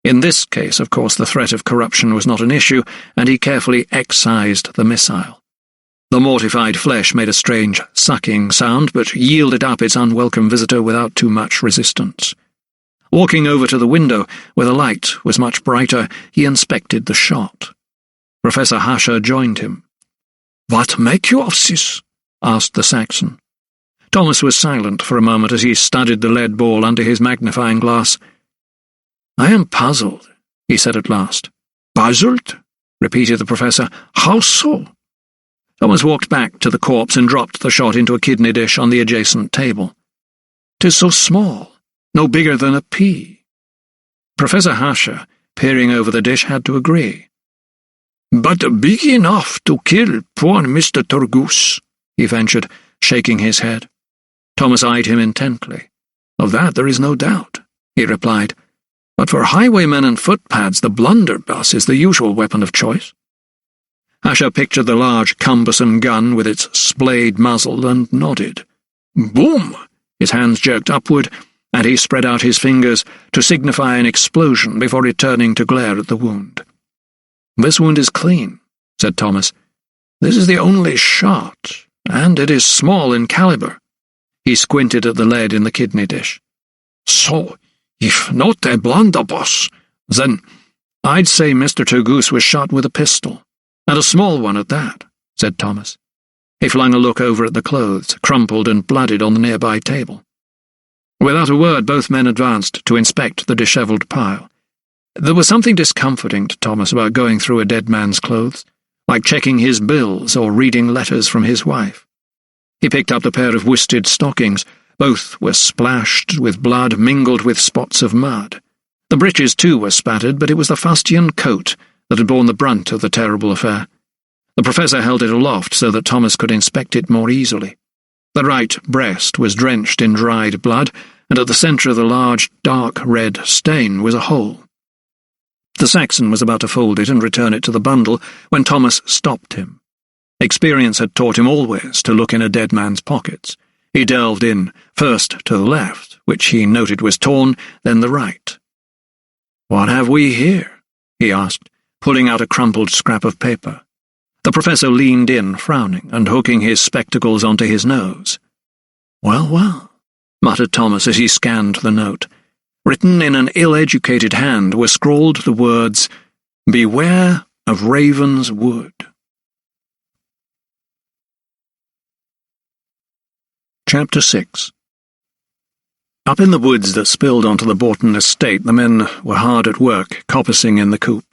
In this case, of course, the threat of corruption was not an issue, and he carefully excised the missile. The mortified flesh made a strange sucking sound, but yielded up its unwelcome visitor without too much resistance. Walking over to the window, where the light was much brighter, he inspected the shot. Professor Hasher joined him. "What make you of this?" asked the Saxon. Thomas was silent for a moment as he studied the lead ball under his magnifying glass. "I am puzzled," he said at last. "Puzzled?" repeated the professor. "How so?" Thomas walked back to the corpse and dropped the shot into a kidney dish on the adjacent table. "'Tis so small, no bigger than a pea." Professor Hasher, peering over the dish, had to agree. "But big enough to kill poor Mr. Turgoose," he ventured, shaking his head. Thomas eyed him intently. "Of that there is no doubt," he replied. "But for highwaymen and footpads, the blunderbuss is the usual weapon of choice." Asher pictured the large, cumbersome gun with its splayed muzzle and nodded. Boom! His hands jerked upward, and he spread out his fingers to signify an explosion before returning to glare at the wound. "This wound is clean," said Thomas. "This is the only shot, and it is small in caliber." He squinted at the lead in the kidney dish. "So, if not a blunderbuss, then I'd say Mr. Turgoose was shot with a pistol, and a small one at that," said Thomas. He flung a look over at the clothes, crumpled and bloodied on the nearby table. Without a word, both men advanced to inspect the dishevelled pile. There was something discomforting to Thomas about going through a dead man's clothes, like checking his bills or reading letters from his wife. He picked up the pair of worsted stockings. Both were splashed with blood mingled with spots of mud. The breeches, too, were spattered, but it was the fustian coat that had borne the brunt of the terrible affair. The professor held it aloft so that Thomas could inspect it more easily. The right breast was drenched in dried blood, and at the centre of the large, dark red stain was a hole. The Saxon was about to fold it and return it to the bundle when Thomas stopped him. Experience had taught him always to look in a dead man's pockets. He delved in, first to the left, which he noted was torn, then the right. "What have we here?" he asked, pulling out a crumpled scrap of paper. The professor leaned in, frowning, and hooking his spectacles onto his nose. "Well, well," muttered Thomas as he scanned the note. Written in an ill-educated hand were scrawled the words, "Beware of Raven's Wood." Chapter 6. Up in the woods that spilled onto the Borton estate, the men were hard at work, coppicing in the coop.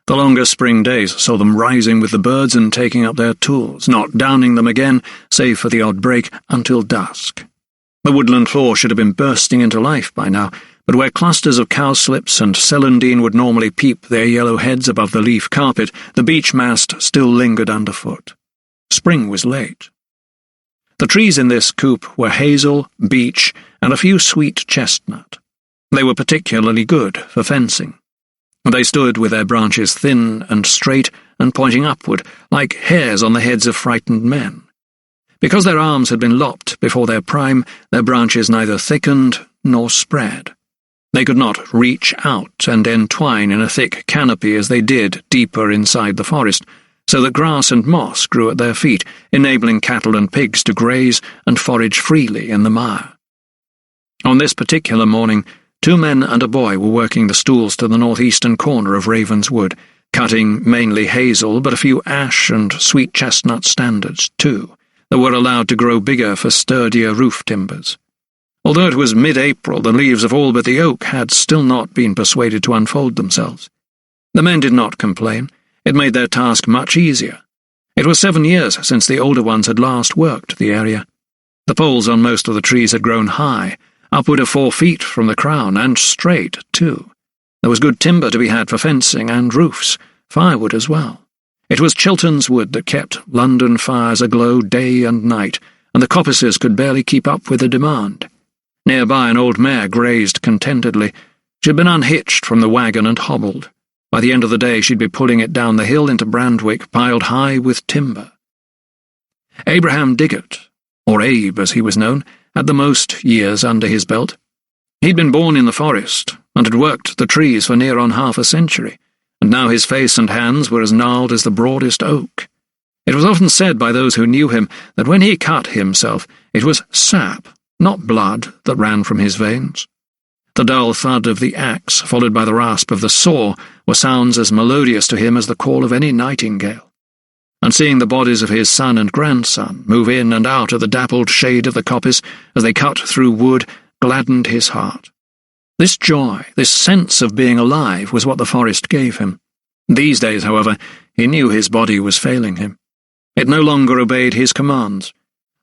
The longer spring days saw them rising with the birds and taking up their tools, not downing them again, save for the odd break, until dusk. The woodland floor should have been bursting into life by now, but where clusters of cowslips and celandine would normally peep their yellow heads above the leaf carpet, the beech mast still lingered underfoot. Spring was late. The trees in this coop were hazel, beech, and a few sweet chestnut. They were particularly good for fencing. They stood with their branches thin and straight and pointing upward, like hairs on the heads of frightened men. Because their arms had been lopped before their prime, their branches neither thickened nor spread. They could not reach out and entwine in a thick canopy as they did deeper inside the forest, so that grass and moss grew at their feet, enabling cattle and pigs to graze and forage freely in the mire. On this particular morning, 2 men and a boy were working the stools to the northeastern corner of Raven's Wood, cutting mainly hazel, but a few ash and sweet chestnut standards, too, that were allowed to grow bigger for sturdier roof timbers. Although it was mid-April, the leaves of all but the oak had still not been persuaded to unfold themselves. The men did not complain. It made their task much easier. It was 7 years since the older ones had last worked the area. The poles on most of the trees had grown high, upward of 4 feet from the crown, and straight, too. There was good timber to be had for fencing and roofs, firewood as well. It was Chiltern's wood that kept London fires aglow day and night, and the coppices could barely keep up with the demand. Nearby an old mare grazed contentedly. She had been unhitched from the wagon and hobbled. By the end of the day she'd be pulling it down the hill into Brandwick, piled high with timber. Abraham Diggott, or Abe as he was known, had the most years under his belt. He'd been born in the forest, and had worked the trees for near on half a century, and now his face and hands were as gnarled as the broadest oak. It was often said by those who knew him that when he cut himself, it was sap, not blood, that ran from his veins. The dull thud of the axe, followed by the rasp of the saw, were sounds as melodious to him as the call of any nightingale. And seeing the bodies of his son and grandson move in and out of the dappled shade of the coppice as they cut through wood, gladdened his heart. This joy, this sense of being alive, was what the forest gave him. These days, however, he knew his body was failing him. It no longer obeyed his commands.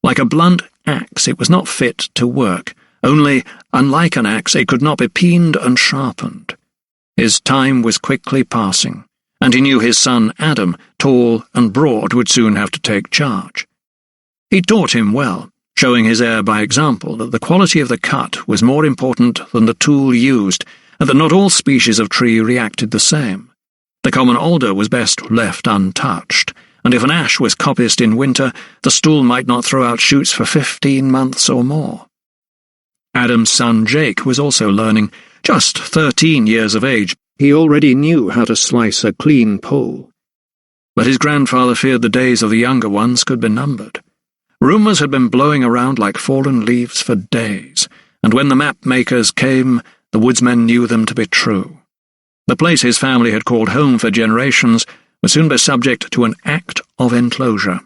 Like a blunt axe, it was not fit to work. Only, unlike an axe, it could not be peened and sharpened. His time was quickly passing, and he knew his son Adam, tall and broad, would soon have to take charge. He taught him well, showing his heir by example that the quality of the cut was more important than the tool used, and that not all species of tree reacted the same. The common alder was best left untouched, and if an ash was coppiced in winter, the stool might not throw out shoots for 15 months or more. Adam's son Jake was also learning. Just 13 years of age, he already knew how to slice a clean pole. But his grandfather feared the days of the younger ones could be numbered. Rumours had been blowing around like fallen leaves for days, and when the map-makers came, the woodsmen knew them to be true. The place his family had called home for generations would soon be subject to an act of enclosure.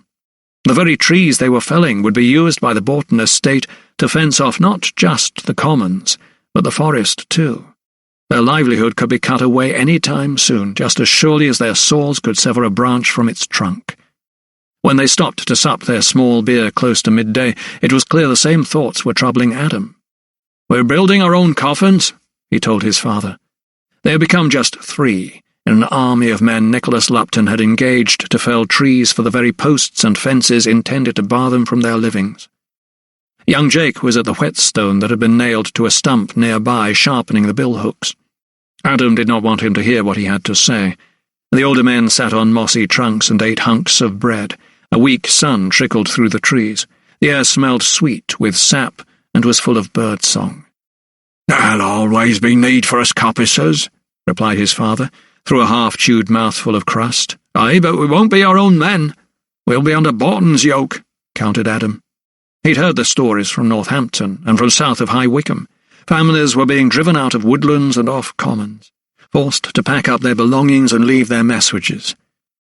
The very trees they were felling would be used by the Borton estate to fence off not just the commons, but the forest too. Their livelihood could be cut away any time soon, just as surely as their saws could sever a branch from its trunk. When they stopped to sup their small beer close to midday, it was clear the same thoughts were troubling Adam. "We're building our own coffins," he told his father. They had become just 3, in an army of men Nicholas Lupton had engaged to fell trees for the very posts and fences intended to bar them from their livings. Young Jake was at the whetstone that had been nailed to a stump nearby, sharpening the billhooks. Adam did not want him to hear what he had to say. The older men sat on mossy trunks and ate hunks of bread. A weak sun trickled through the trees. The air smelled sweet with sap and was full of bird-song. "There'll always be need for us coppicers," replied his father, through a half-chewed mouthful of crust. "Aye, but we won't be our own men. We'll be under Borton's yoke," countered Adam. He'd heard the stories from Northampton and from south of High Wycombe. Families were being driven out of woodlands and off commons, forced to pack up their belongings and leave their messuages.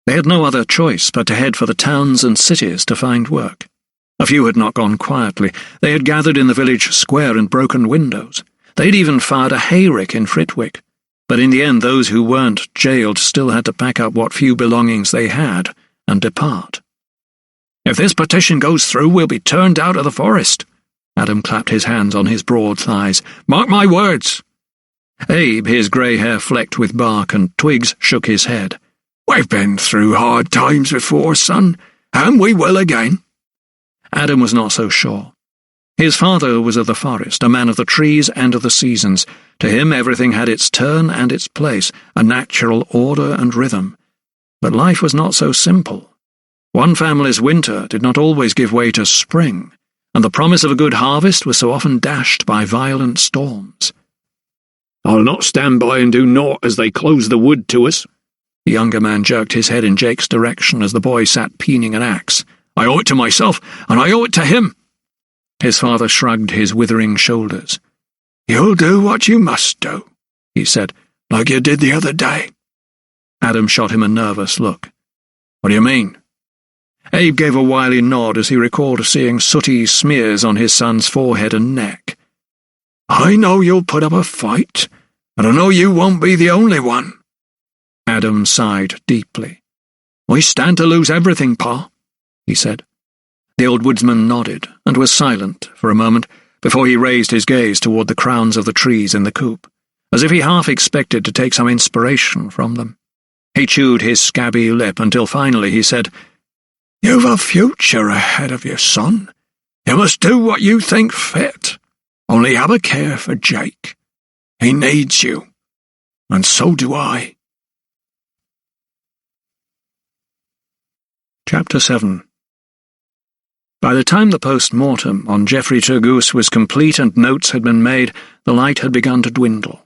They had no other choice but to head for the towns and cities to find work. A few had not gone quietly. They had gathered in the village square and broken windows. They'd even fired a hayrick in Fritwick. But in the end, those who weren't jailed still had to pack up what few belongings they had and depart. "If this petition goes through, we'll be turned out of the forest." Adam clapped his hands on his broad thighs. "Mark my words." Abe, his grey hair flecked with bark and twigs, shook his head. "We've been through hard times before, son, and we will again." Adam was not so sure. His father was of the forest, a man of the trees and of the seasons. To him everything had its turn and its place, a natural order and rhythm. But life was not so simple. One family's winter did not always give way to spring, and the promise of a good harvest was so often dashed by violent storms. "I'll not stand by and do naught as they close the wood to us." The younger man jerked his head in Jake's direction as the boy sat peening an axe. "I owe it to myself, and I owe it to him." His father shrugged his withering shoulders. "You'll do what you must do," he said, "like you did the other day." Adam shot him a nervous look. "What do you mean?" Abe gave a wily nod as he recalled seeing sooty smears on his son's forehead and neck. "I know you'll put up a fight, and I know you won't be the only one." Adam sighed deeply. "We stand to lose everything, Pa," he said. The old woodsman nodded and was silent for a moment before he raised his gaze toward the crowns of the trees in the coop, as if he half expected to take some inspiration from them. He chewed his scabby lip until finally he said, "You've a future ahead of you, son. You must do what you think fit. Only have a care for Jake. He needs you, and so do I." Chapter 7. By the time the post-mortem on Geoffrey Turgoose was complete and notes had been made, the light had begun to dwindle.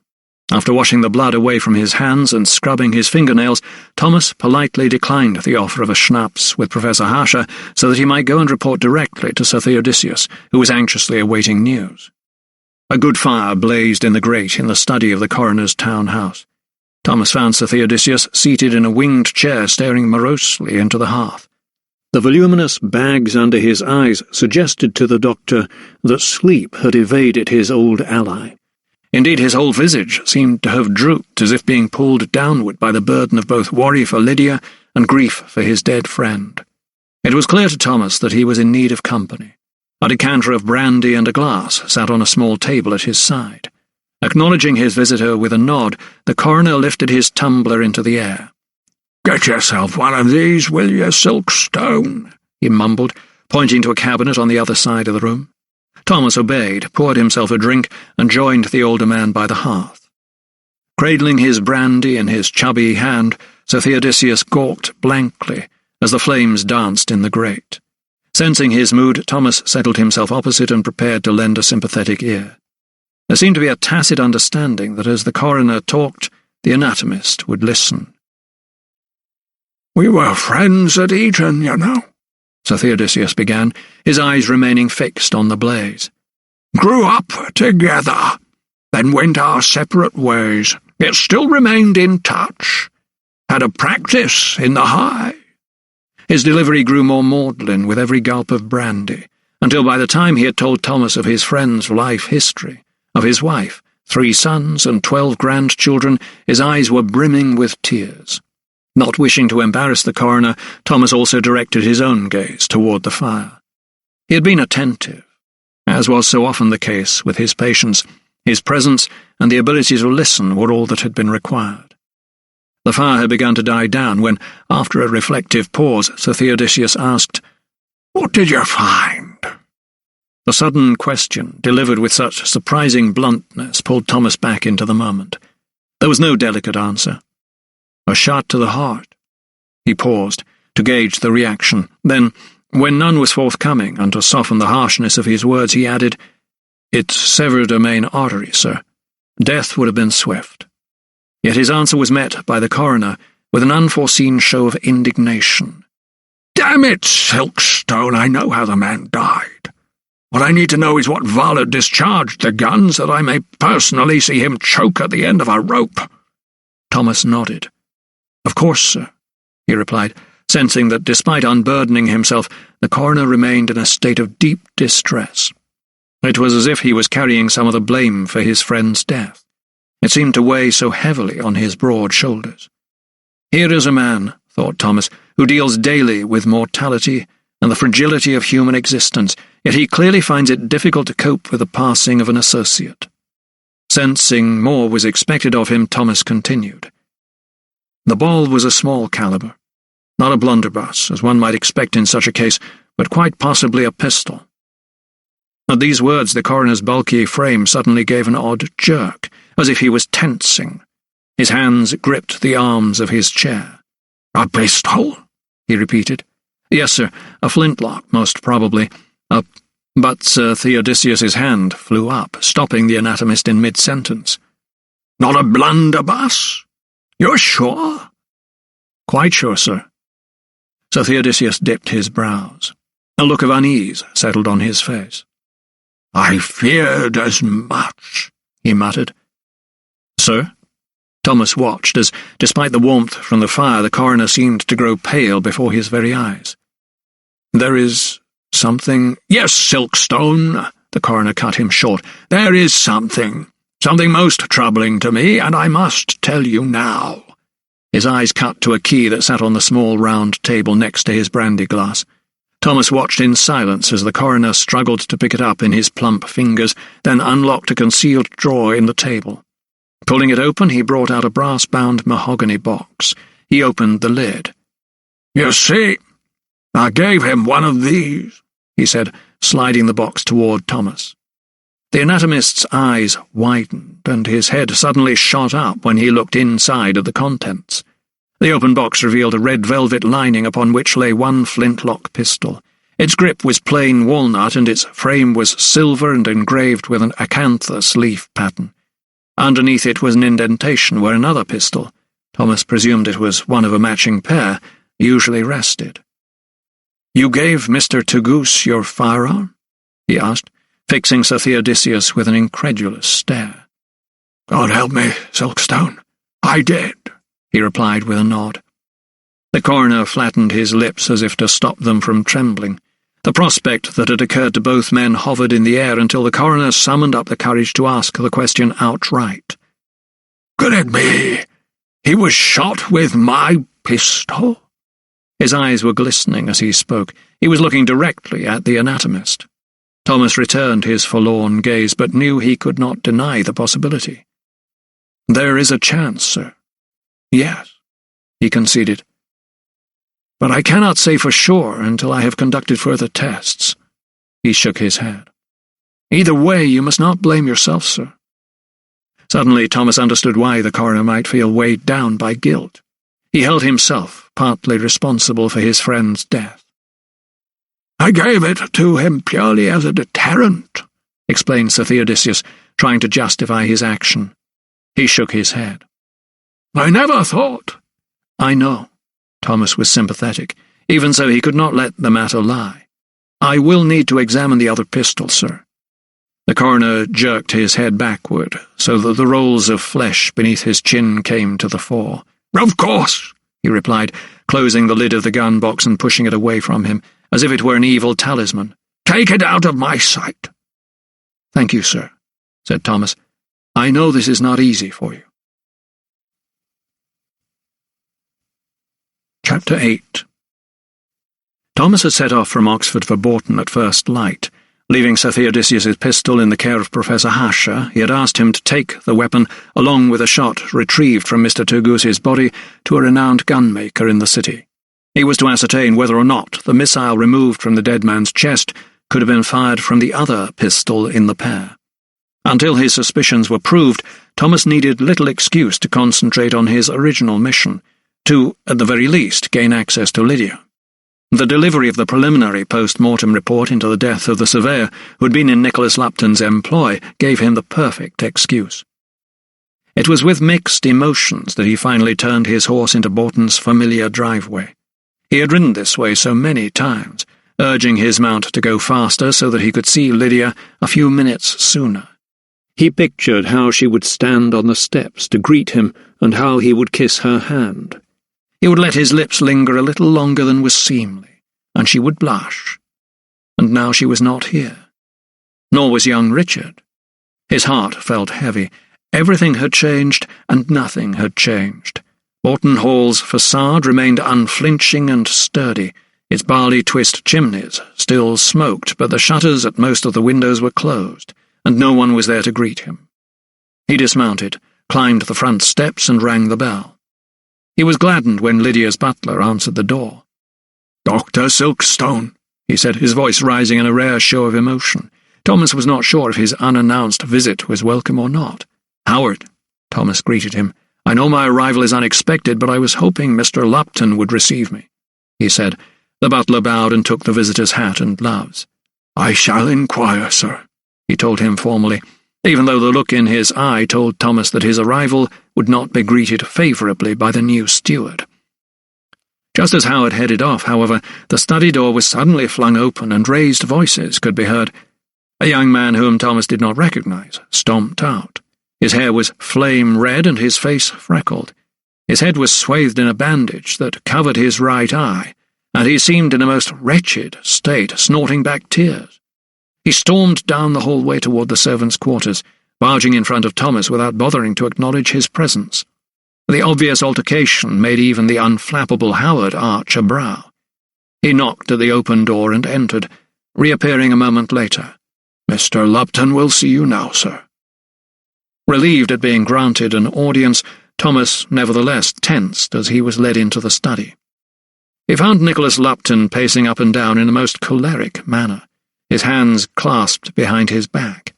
After washing the blood away from his hands and scrubbing his fingernails, Thomas politely declined the offer of a schnapps with Professor Harsher so that he might go and report directly to Sir Theodosius, who was anxiously awaiting news. A good fire blazed in the grate in the study of the coroner's town house. Thomas found Sir Theodosius seated in a winged chair staring morosely into the hearth. The voluminous bags under his eyes suggested to the doctor that sleep had evaded his old ally. Indeed, his whole visage seemed to have drooped as if being pulled downward by the burden of both worry for Lydia and grief for his dead friend. It was clear to Thomas that he was in need of company. A decanter of brandy and a glass sat on a small table at his side. Acknowledging his visitor with a nod, the coroner lifted his tumbler into the air. "Get yourself one of these, will you, Silkstone?" he mumbled, pointing to a cabinet on the other side of the room. Thomas obeyed, poured himself a drink, and joined the older man by the hearth. Cradling his brandy in his chubby hand, Sir Theodosius gawked blankly as the flames danced in the grate. Sensing his mood, Thomas settled himself opposite and prepared to lend a sympathetic ear. There seemed to be a tacit understanding that as the coroner talked, the anatomist would listen. "We were friends at Eton, you know," Sir Theodosius began, his eyes remaining fixed on the blaze. "Grew up together, then went our separate ways, yet still remained in touch. Had a practice in the High." His delivery grew more maudlin with every gulp of brandy, until by the time he had told Thomas of his friend's life history, of his wife, 3 sons, and 12 grandchildren, his eyes were brimming with tears. Not wishing to embarrass the coroner, Thomas also directed his own gaze toward the fire. He had been attentive. As was so often the case with his patients, his presence and the ability to listen were all that had been required. The fire had begun to die down when, after a reflective pause, Sir Theodosius asked, "What did you find?" The sudden question, delivered with such surprising bluntness, pulled Thomas back into the moment. There was no delicate answer. A shot to the heart. He paused, to gauge the reaction. Then, when none was forthcoming, and to soften the harshness of his words, he added, "It severed a main artery, sir. Death would have been swift." Yet his answer was met by the coroner with an unforeseen show of indignation. "Damn it, Silkstone, I know how the man died. What I need to know is what varlet discharged the gun, so that I may personally see him choke at the end of a rope." Thomas nodded. "Of course, sir," he replied, sensing that despite unburdening himself, the coroner remained in a state of deep distress. It was as if he was carrying some of the blame for his friend's death. It seemed to weigh so heavily on his broad shoulders. Here is a man, thought Thomas, who deals daily with mortality and the fragility of human existence, yet he clearly finds it difficult to cope with the passing of an associate. Sensing more was expected of him, Thomas continued. The ball was a small caliber, not a blunderbuss, as one might expect in such a case, but quite possibly a pistol. At these words, the coroner's bulky frame suddenly gave an odd jerk, as if he was tensing. His hands gripped the arms of his chair. "A pistol?" he repeated. "Yes, sir, a flintlock, most probably. But Sir Theodosius's hand flew up, stopping the anatomist in mid-sentence. "Not a blunderbuss? You're sure?" "Quite sure, sir." Sir Theodosius dipped his brows. A look of unease settled on his face. "I feared as much," he muttered. "Sir?" Thomas watched as, despite the warmth from the fire, the coroner seemed to grow pale before his very eyes. "There is something—" "Yes, Silkstone," the coroner cut him short. "There is something most troubling to me, and I must tell you now." His eyes cut to a key that sat on the small round table next to his brandy glass. Thomas watched in silence as the coroner struggled to pick it up in his plump fingers, then unlocked a concealed drawer in the table. Pulling it open, he brought out a brass-bound mahogany box. He opened the lid. "You see, I gave him one of these," he said, sliding the box toward Thomas. The anatomist's eyes widened, and his head suddenly shot up when he looked inside at the contents. The open box revealed a red velvet lining upon which lay one flintlock pistol. Its grip was plain walnut, and its frame was silver and engraved with an acanthus leaf pattern. Underneath it was an indentation where another pistol, Thomas presumed it was one of a matching pair, usually rested. "You gave Mr. Tougoose your firearm?" he asked, fixing Sir Theodosius with an incredulous stare. "God help me, Silkstone, I did," he replied with a nod. The coroner flattened his lips as if to stop them from trembling. The prospect that had occurred to both men hovered in the air until the coroner summoned up the courage to ask the question outright. "Could it be he was shot with my pistol?" His eyes were glistening as he spoke. He was looking directly at the anatomist. Thomas returned his forlorn gaze, but knew he could not deny the possibility. "There is a chance, sir." "Yes," he conceded. "But I cannot say for sure until I have conducted further tests." He shook his head. "Either way, you must not blame yourself, sir." Suddenly Thomas understood why the coroner might feel weighed down by guilt. He held himself partly responsible for his friend's death. "I gave it to him purely as a deterrent," explained Sir Theodosius, trying to justify his action. He shook his head. "I never thought—" "I know." Thomas was sympathetic. Even so, he could not let the matter lie. "I will need to examine the other pistol, sir." The coroner jerked his head backward, so that the rolls of flesh beneath his chin came to the fore. "Of course," he replied, closing the lid of the gun box and pushing it away from him, as if it were an evil talisman. "Take it out of my sight." "Thank you, sir," said Thomas. "I know this is not easy for you." Chapter 8. Thomas had set off from Oxford for Bourton at first light. Leaving Sir Theodosius's pistol in the care of Professor Harsher, he had asked him to take the weapon, along with a shot retrieved from Mr. Turgoos's body, to a renowned gunmaker in the city. He was to ascertain whether or not the missile removed from the dead man's chest could have been fired from the other pistol in the pair. Until his suspicions were proved, Thomas needed little excuse to concentrate on his original mission, to, at the very least, gain access to Lydia. The delivery of the preliminary post-mortem report into the death of the surveyor who had been in Nicholas Lupton's employ gave him the perfect excuse. It was with mixed emotions that he finally turned his horse into Bourton's familiar driveway. He had ridden this way so many times, urging his mount to go faster so that he could see Lydia a few minutes sooner. He pictured how she would stand on the steps to greet him and how he would kiss her hand. He would let his lips linger a little longer than was seemly, and she would blush. And now she was not here. Nor was young Richard. His heart felt heavy. Everything had changed, and nothing had changed. Bourton Hall's facade remained unflinching and sturdy. Its barley-twist chimneys still smoked, but the shutters at most of the windows were closed, and no one was there to greet him. He dismounted, climbed the front steps, and rang the bell. He was gladdened when Lydia's butler answered the door. "Dr. Silkstone," he said, his voice rising in a rare show of emotion. Thomas was not sure if his unannounced visit was welcome or not. "Howard," Thomas greeted him. "I know my arrival is unexpected, but I was hoping Mr. Lupton would receive me," he said. The butler bowed and took the visitor's hat and gloves. "I shall inquire, sir," he told him formally, even though the look in his eye told Thomas that his arrival would not be greeted favourably by the new steward. Just as Howard headed off, however, the study door was suddenly flung open and raised voices could be heard. A young man whom Thomas did not recognise stomped out. His hair was flame red and his face freckled. His head was swathed in a bandage that covered his right eye, and he seemed in a most wretched state, snorting back tears. He stormed down the hallway toward the servants' quarters, barging in front of Thomas without bothering to acknowledge his presence. The obvious altercation made even the unflappable Howard arch a brow. He knocked at the open door and entered, reappearing a moment later. "Mr. Lupton will see you now, sir." Relieved at being granted an audience, Thomas nevertheless tensed as he was led into the study. He found Nicholas Lupton pacing up and down in a most choleric manner, his hands clasped behind his back.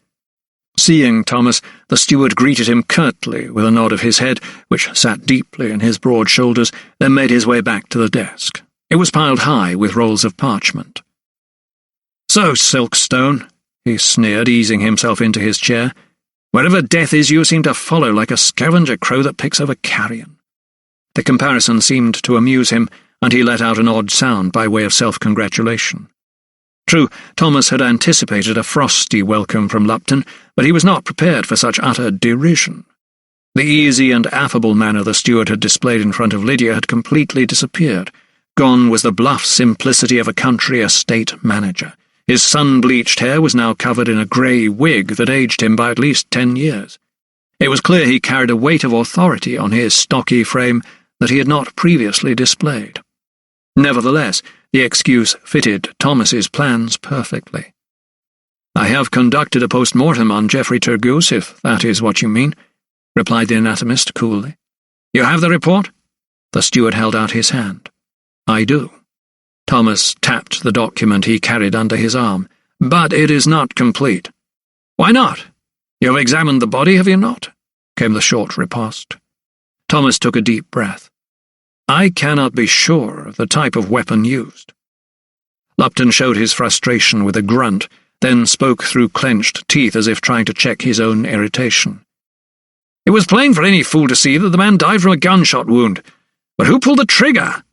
Seeing Thomas, the steward greeted him curtly with a nod of his head, which sat deeply in his broad shoulders, then made his way back to the desk. It was piled high with rolls of parchment. "So, Silkstone," he sneered, easing himself into his chair, "wherever death is you seem to follow like a scavenger crow that picks over carrion." The comparison seemed to amuse him, and he let out an odd sound by way of self-congratulation. True, Thomas had anticipated a frosty welcome from Lupton, but he was not prepared for such utter derision. The easy and affable manner the steward had displayed in front of Lydia had completely disappeared. Gone was the bluff simplicity of a country estate manager. His sun-bleached hair was now covered in a grey wig that aged him by at least 10 years. It was clear he carried a weight of authority on his stocky frame that he had not previously displayed. Nevertheless, the excuse fitted Thomas's plans perfectly. "I have conducted a post-mortem on Geoffrey Turgoose, if that is what you mean," replied the anatomist coolly. "You have the report?" The steward held out his hand. "I do." Thomas tapped the document he carried under his arm. "But it is not complete." "Why not? You have examined the body, have you not?" came the short riposte. Thomas took a deep breath. "I cannot be sure of the type of weapon used." Lupton showed his frustration with a grunt, then spoke through clenched teeth as if trying to check his own irritation. "It was plain for any fool to see that the man died from a gunshot wound. But who pulled the trigger?"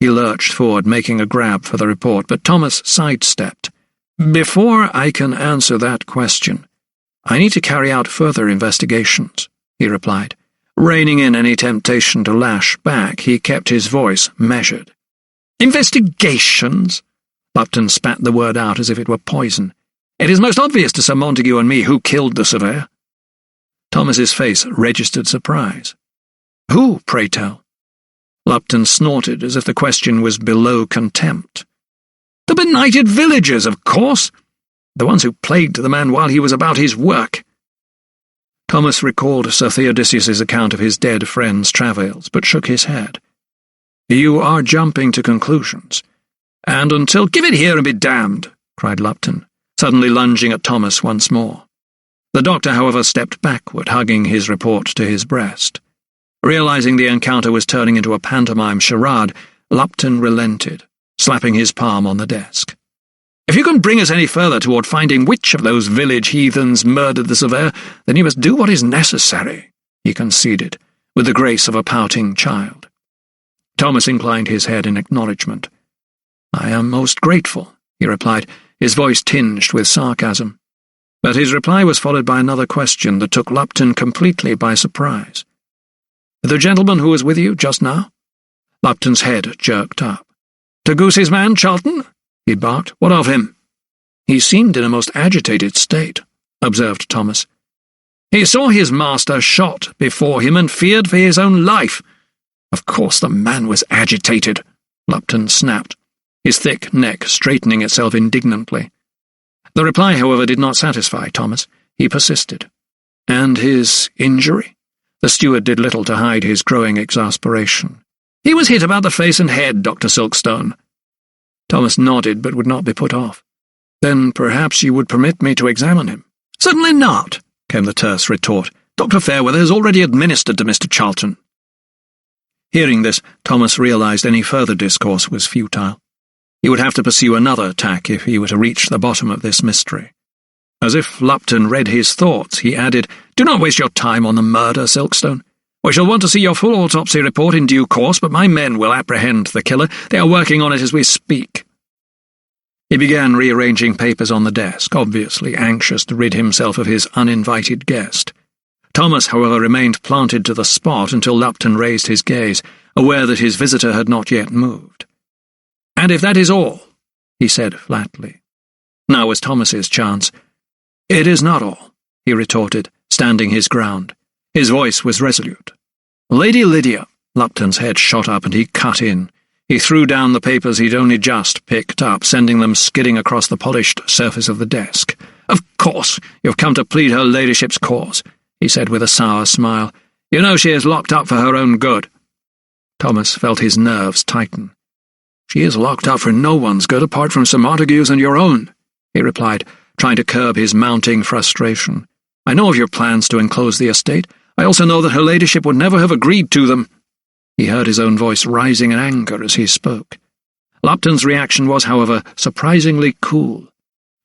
He lurched forward, making a grab for the report, but Thomas sidestepped. "Before I can answer that question, I need to carry out further investigations," he replied. Reining in any temptation to lash back, he kept his voice measured. "Investigations?" Lupton spat the word out as if it were poison. "It is most obvious to Sir Montague and me who killed the surveyor." Thomas's face registered surprise. "Who, pray tell?" Lupton snorted as if the question was below contempt. "The benighted villagers, of course. The ones who plagued the man while he was about his work." Thomas recalled Sir Theodosius's account of his dead friend's travails, but shook his head. "You are jumping to conclusions. And until—" "Give it here and be damned!" cried Lupton, suddenly lunging at Thomas once more. The doctor, however, stepped backward, hugging his report to his breast. Realizing the encounter was turning into a pantomime charade, Lupton relented, slapping his palm on the desk. "If you can bring us any further toward finding which of those village heathens murdered the surveyor, then you must do what is necessary," he conceded, with the grace of a pouting child. Thomas inclined his head in acknowledgement. "I am most grateful," he replied, his voice tinged with sarcasm. But his reply was followed by another question that took Lupton completely by surprise. "The gentleman who was with you just now?" Lupton's head jerked up. "To Goosey's man, Charlton?" he barked. "What of him?" "He seemed in a most agitated state," observed Thomas. "He saw his master shot before him and feared for his own life. Of course the man was agitated," Lupton snapped, his thick neck straightening itself indignantly. The reply, however, did not satisfy Thomas. He persisted. "And his injury?" The steward did little to hide his growing exasperation. "He was hit about the face and head, Dr. Silkstone." Thomas nodded, but would not be put off. "Then perhaps you would permit me to examine him?" "Certainly not," came the terse retort. "Dr. Fairweather has already administered to Mr. Charlton." Hearing this, Thomas realized any further discourse was futile. He would have to pursue another tack if he were to reach the bottom of this mystery. As if Lupton read his thoughts, he added, "Do not waste your time on the murder, Silkstone. We shall want to see your full autopsy report in due course, but my men will apprehend the killer. They are working on it as we speak." He began rearranging papers on the desk, obviously anxious to rid himself of his uninvited guest. Thomas, however, remained planted to the spot until Lupton raised his gaze, aware that his visitor had not yet moved. "And if that is all," he said flatly. Now was Thomas's chance. "It is not all," he retorted, standing his ground. His voice was resolute. "Lady Lydia—" Lupton's head shot up and he cut in. He threw down the papers he'd only just picked up, sending them skidding across the polished surface of the desk. "Of course, you've come to plead her ladyship's cause," he said with a sour smile. "You know she is locked up for her own good." Thomas felt his nerves tighten. "She is locked up for no one's good apart from Sir Montague's and your own," he replied, trying to curb his mounting frustration. "I know of your plans to enclose the estate. I also know that her ladyship would never have agreed to them." He heard his own voice rising in anger as he spoke. Lupton's reaction was, however, surprisingly cool.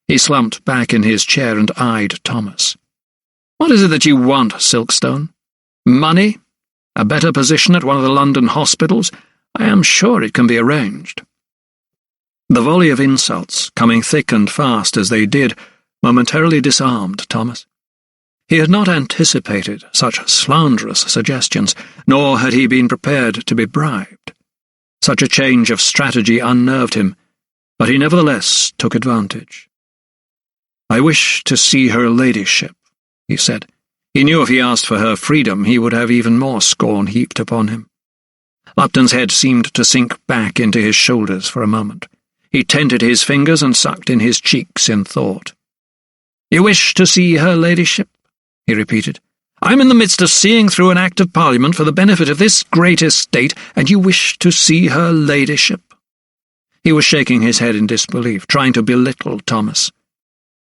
He slumped back in his chair and eyed Thomas. "What is it that you want, Silkstone? Money? A better position at one of the London hospitals? I am sure it can be arranged." The volley of insults, coming thick and fast as they did, momentarily disarmed Thomas. He had not anticipated such slanderous suggestions, nor had he been prepared to be bribed. Such a change of strategy unnerved him, but he nevertheless took advantage. "I wish to see her ladyship," he said. He knew if he asked for her freedom, he would have even more scorn heaped upon him. Lupton's head seemed to sink back into his shoulders for a moment. He tented his fingers and sucked in his cheeks in thought. "You wish to see her ladyship?" he repeated. "I am in the midst of seeing through an Act of Parliament for the benefit of this great estate, and you wish to see her ladyship?" He was shaking his head in disbelief, trying to belittle Thomas.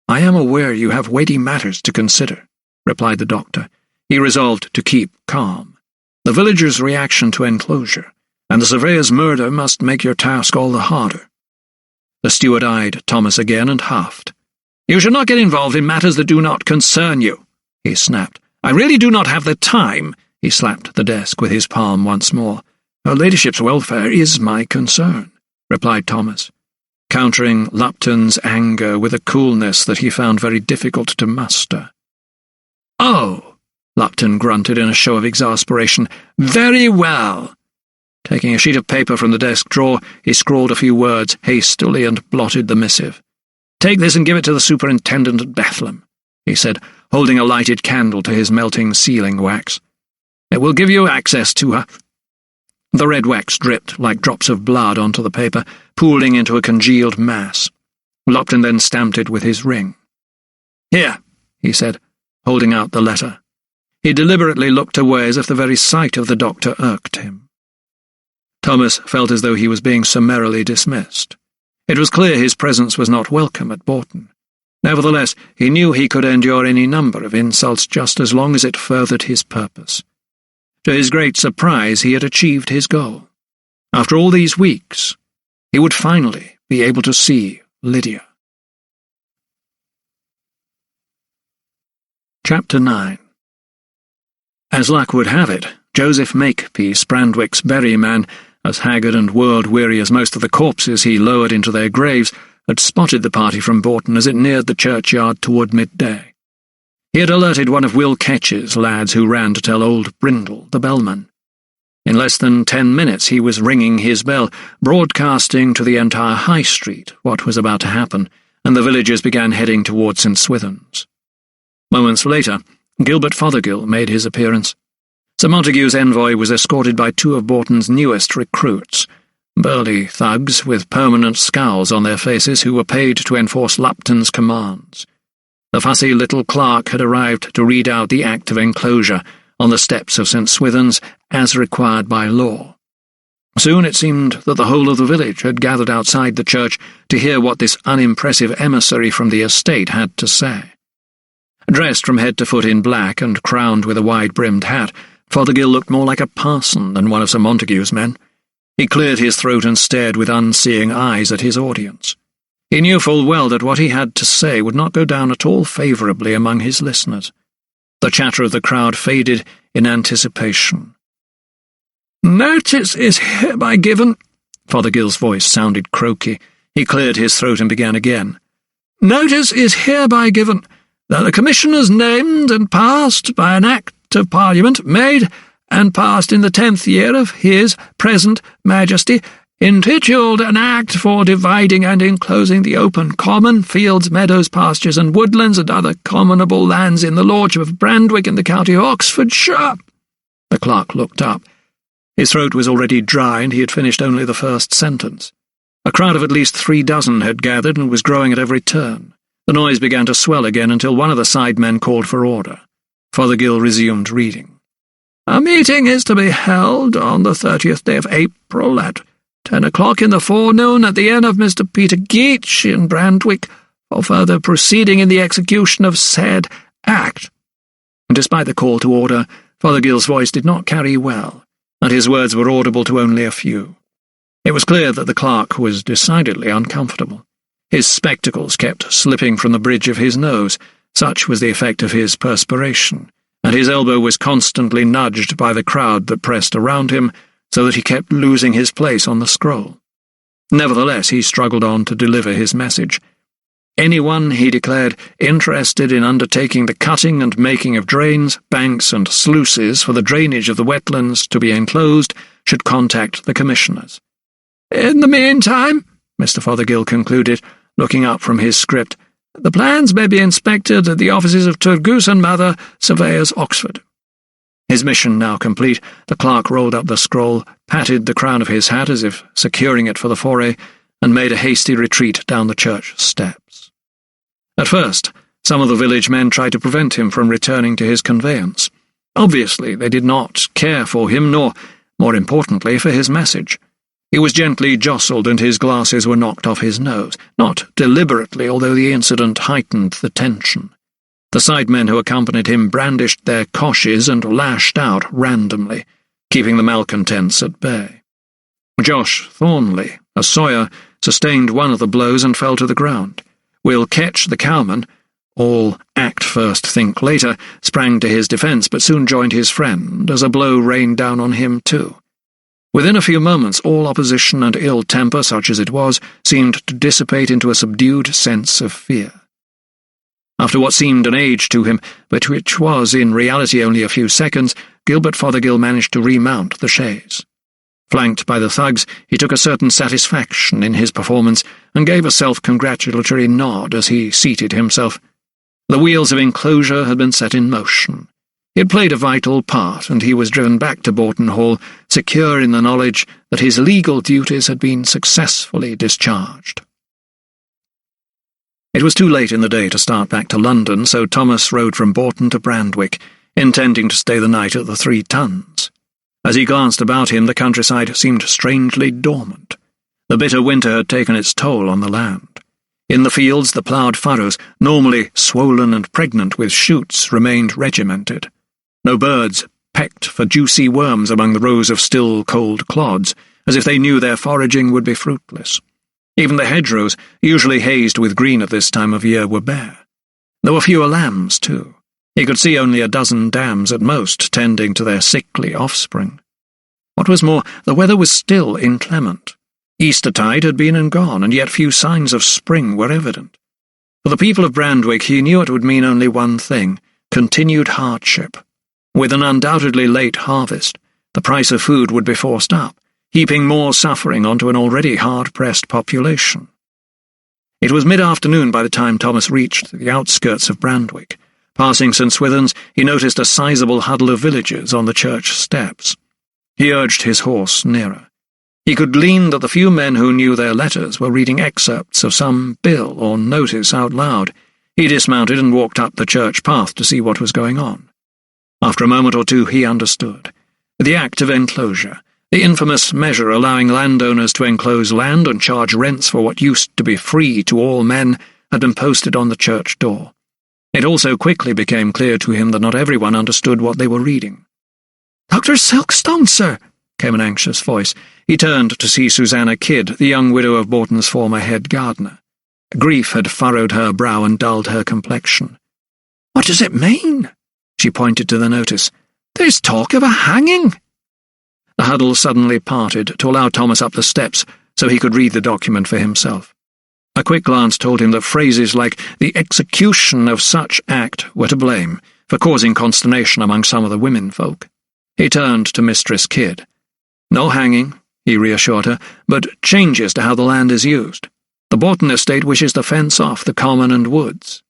"I am aware you have weighty matters to consider," replied the doctor, He resolved to keep calm. The villagers' reaction to enclosure, and the surveyor's murder must make your task all the harder. The steward eyed Thomas again and huffed. "You should not get involved in matters that do not concern you," he snapped. "I really do not have the time." He slapped the desk with his palm once more. "Her ladyship's welfare is my concern," replied Thomas, countering Lupton's anger with a coolness that he found very difficult to master. "Oh," Lupton grunted in a show of exasperation. "Very well." Taking a sheet of paper from the desk drawer, he scrawled a few words hastily and blotted the missive. "Take this and give it to the superintendent at Bethlem," he said, holding a lighted candle to his melting sealing wax. "It will give you access to her." The red wax dripped like drops of blood onto the paper, pooling into a congealed mass. Lupton then stamped it with his ring. "Here," he said, holding out the letter. He deliberately looked away as if the very sight of the doctor irked him. Thomas felt as though he was being summarily dismissed. It was clear his presence was not welcome at Bourton. Nevertheless, he knew he could endure any number of insults just as long as it furthered his purpose. To his great surprise, he had achieved his goal. After all these weeks, he would finally be able to see Lydia. Chapter 9. As luck would have it, Joseph Makepeace, Brandwick's berryman, as haggard and world-weary as most of the corpses he lowered into their graves, had spotted the party from Bourton as it neared the churchyard toward midday. He had alerted one of Will Ketch's lads who ran to tell old Brindle, the bellman. In less than 10 minutes he was ringing his bell, broadcasting to the entire High Street what was about to happen, and the villagers began heading toward St. Swithin's. Moments later, Gilbert Fothergill made his appearance. Sir Montague's envoy was escorted by 2 of Bourton's newest recruits, burly thugs with permanent scowls on their faces who were paid to enforce Lupton's commands. The fussy little clerk had arrived to read out the Act of Enclosure on the steps of St. Swithin's as required by law. Soon it seemed that the whole of the village had gathered outside the church to hear what this unimpressive emissary from the estate had to say. Dressed from head to foot in black and crowned with a wide-brimmed hat, Fothergill looked more like a parson than one of Sir Montague's men. He cleared his throat and stared with unseeing eyes at his audience. He knew full well that what he had to say would not go down at all favourably among his listeners. The chatter of the crowd faded in anticipation. "Notice is hereby given—" Fothergill's voice sounded croaky. He cleared his throat and began again. "Notice is hereby given that the Commissioners named and passed by an Act of Parliament made and passed in the 10th year of his present Majesty, intituled an Act for dividing and enclosing the open common, fields, meadows, pastures, and woodlands, and other commonable lands in the lordship of Brandwick in the county of Oxfordshire." The clerk looked up. His throat was already dry, and he had finished only the first sentence. A crowd of at least 3 dozen had gathered and was growing at every turn. The noise began to swell again until one of the side men called for order. Fothergill resumed reading. "A meeting is to be held on the 30th day of April at 10 o'clock in the forenoon at the inn of Mr. Peter Geach in Brandwick for further proceeding in the execution of said Act." Despite the call to order, Fothergill's voice did not carry well, and his words were audible to only a few. It was clear that the clerk was decidedly uncomfortable. His spectacles kept slipping from the bridge of his nose, such was the effect of his perspiration, and his elbow was constantly nudged by the crowd that pressed around him, so that he kept losing his place on the scroll. Nevertheless, he struggled on to deliver his message. Anyone, he declared, interested in undertaking the cutting and making of drains, banks, and sluices for the drainage of the wetlands to be enclosed should contact the Commissioners. "In the meantime," Mr. Fothergill concluded, looking up from his script, "the plans may be inspected at the offices of Turgoose and Mather, Surveyors, Oxford." His mission now complete, the clerk rolled up the scroll, patted the crown of his hat as if securing it for the foray, and made a hasty retreat down the church steps. At first, some of the village men tried to prevent him from returning to his conveyance. Obviously, they did not care for him, nor, more importantly, for his message. He was gently jostled and his glasses were knocked off his nose, not deliberately, although the incident heightened the tension. The sidemen who accompanied him brandished their coshes and lashed out randomly, keeping the malcontents at bay. Josh Thornley, a sawyer, sustained one of the blows and fell to the ground. Will Ketch, the cowman, all act first, think later, sprang to his defence, but soon joined his friend, as a blow rained down on him too. Within a few moments all opposition and ill temper, such as it was, seemed to dissipate into a subdued sense of fear. After what seemed an age to him, but which was in reality only a few seconds, Gilbert Fothergill managed to remount the chaise. Flanked by the thugs, he took a certain satisfaction in his performance and gave a self-congratulatory nod as he seated himself. The wheels of enclosure had been set in motion. He had played a vital part, and he was driven back to Boughton Hall, secure in the knowledge that his legal duties had been successfully discharged. It was too late in the day to start back to London, so Thomas rode from Boughton to Brandwick, intending to stay the night at the 3 Tuns. As he glanced about him, the countryside seemed strangely dormant. The bitter winter had taken its toll on the land. In the fields, the ploughed furrows, normally swollen and pregnant with shoots, remained regimented. No birds pecked for juicy worms among the rows of still cold clods, as if they knew their foraging would be fruitless. Even the hedgerows, usually hazed with green at this time of year, were bare. There were fewer lambs, too. He could see only a dozen dams at most, tending to their sickly offspring. What was more, the weather was still inclement. Eastertide had been and gone, and yet few signs of spring were evident. For the people of Brandwick, he knew it would mean only one thing: continued hardship. With an undoubtedly late harvest, the price of food would be forced up, heaping more suffering onto an already hard-pressed population. It was mid-afternoon by the time Thomas reached the outskirts of Brandwick. Passing St. Swithin's, he noticed a sizable huddle of villagers on the church steps. He urged his horse nearer. He could glean that the few men who knew their letters were reading excerpts of some bill or notice out loud. He dismounted and walked up the church path to see what was going on. After a moment or two he understood. The Act of Enclosure, the infamous measure allowing landowners to enclose land and charge rents for what used to be free to all men, had been posted on the church door. It also quickly became clear to him that not everyone understood what they were reading. "Dr. Silkstone, sir," came an anxious voice. He turned to see Susanna Kidd, the young widow of Boughton's former head gardener. Grief had furrowed her brow and dulled her complexion. "What does it mean?" She pointed to the notice. "There's talk of a hanging." The huddle suddenly parted to allow Thomas up the steps so he could read the document for himself. A quick glance told him that phrases like "the execution of such act" were to blame for causing consternation among some of the women folk. He turned to Mistress Kidd. "No hanging," he reassured her, "but changes to how the land is used. The Boughton estate wishes to fence off the common and woods."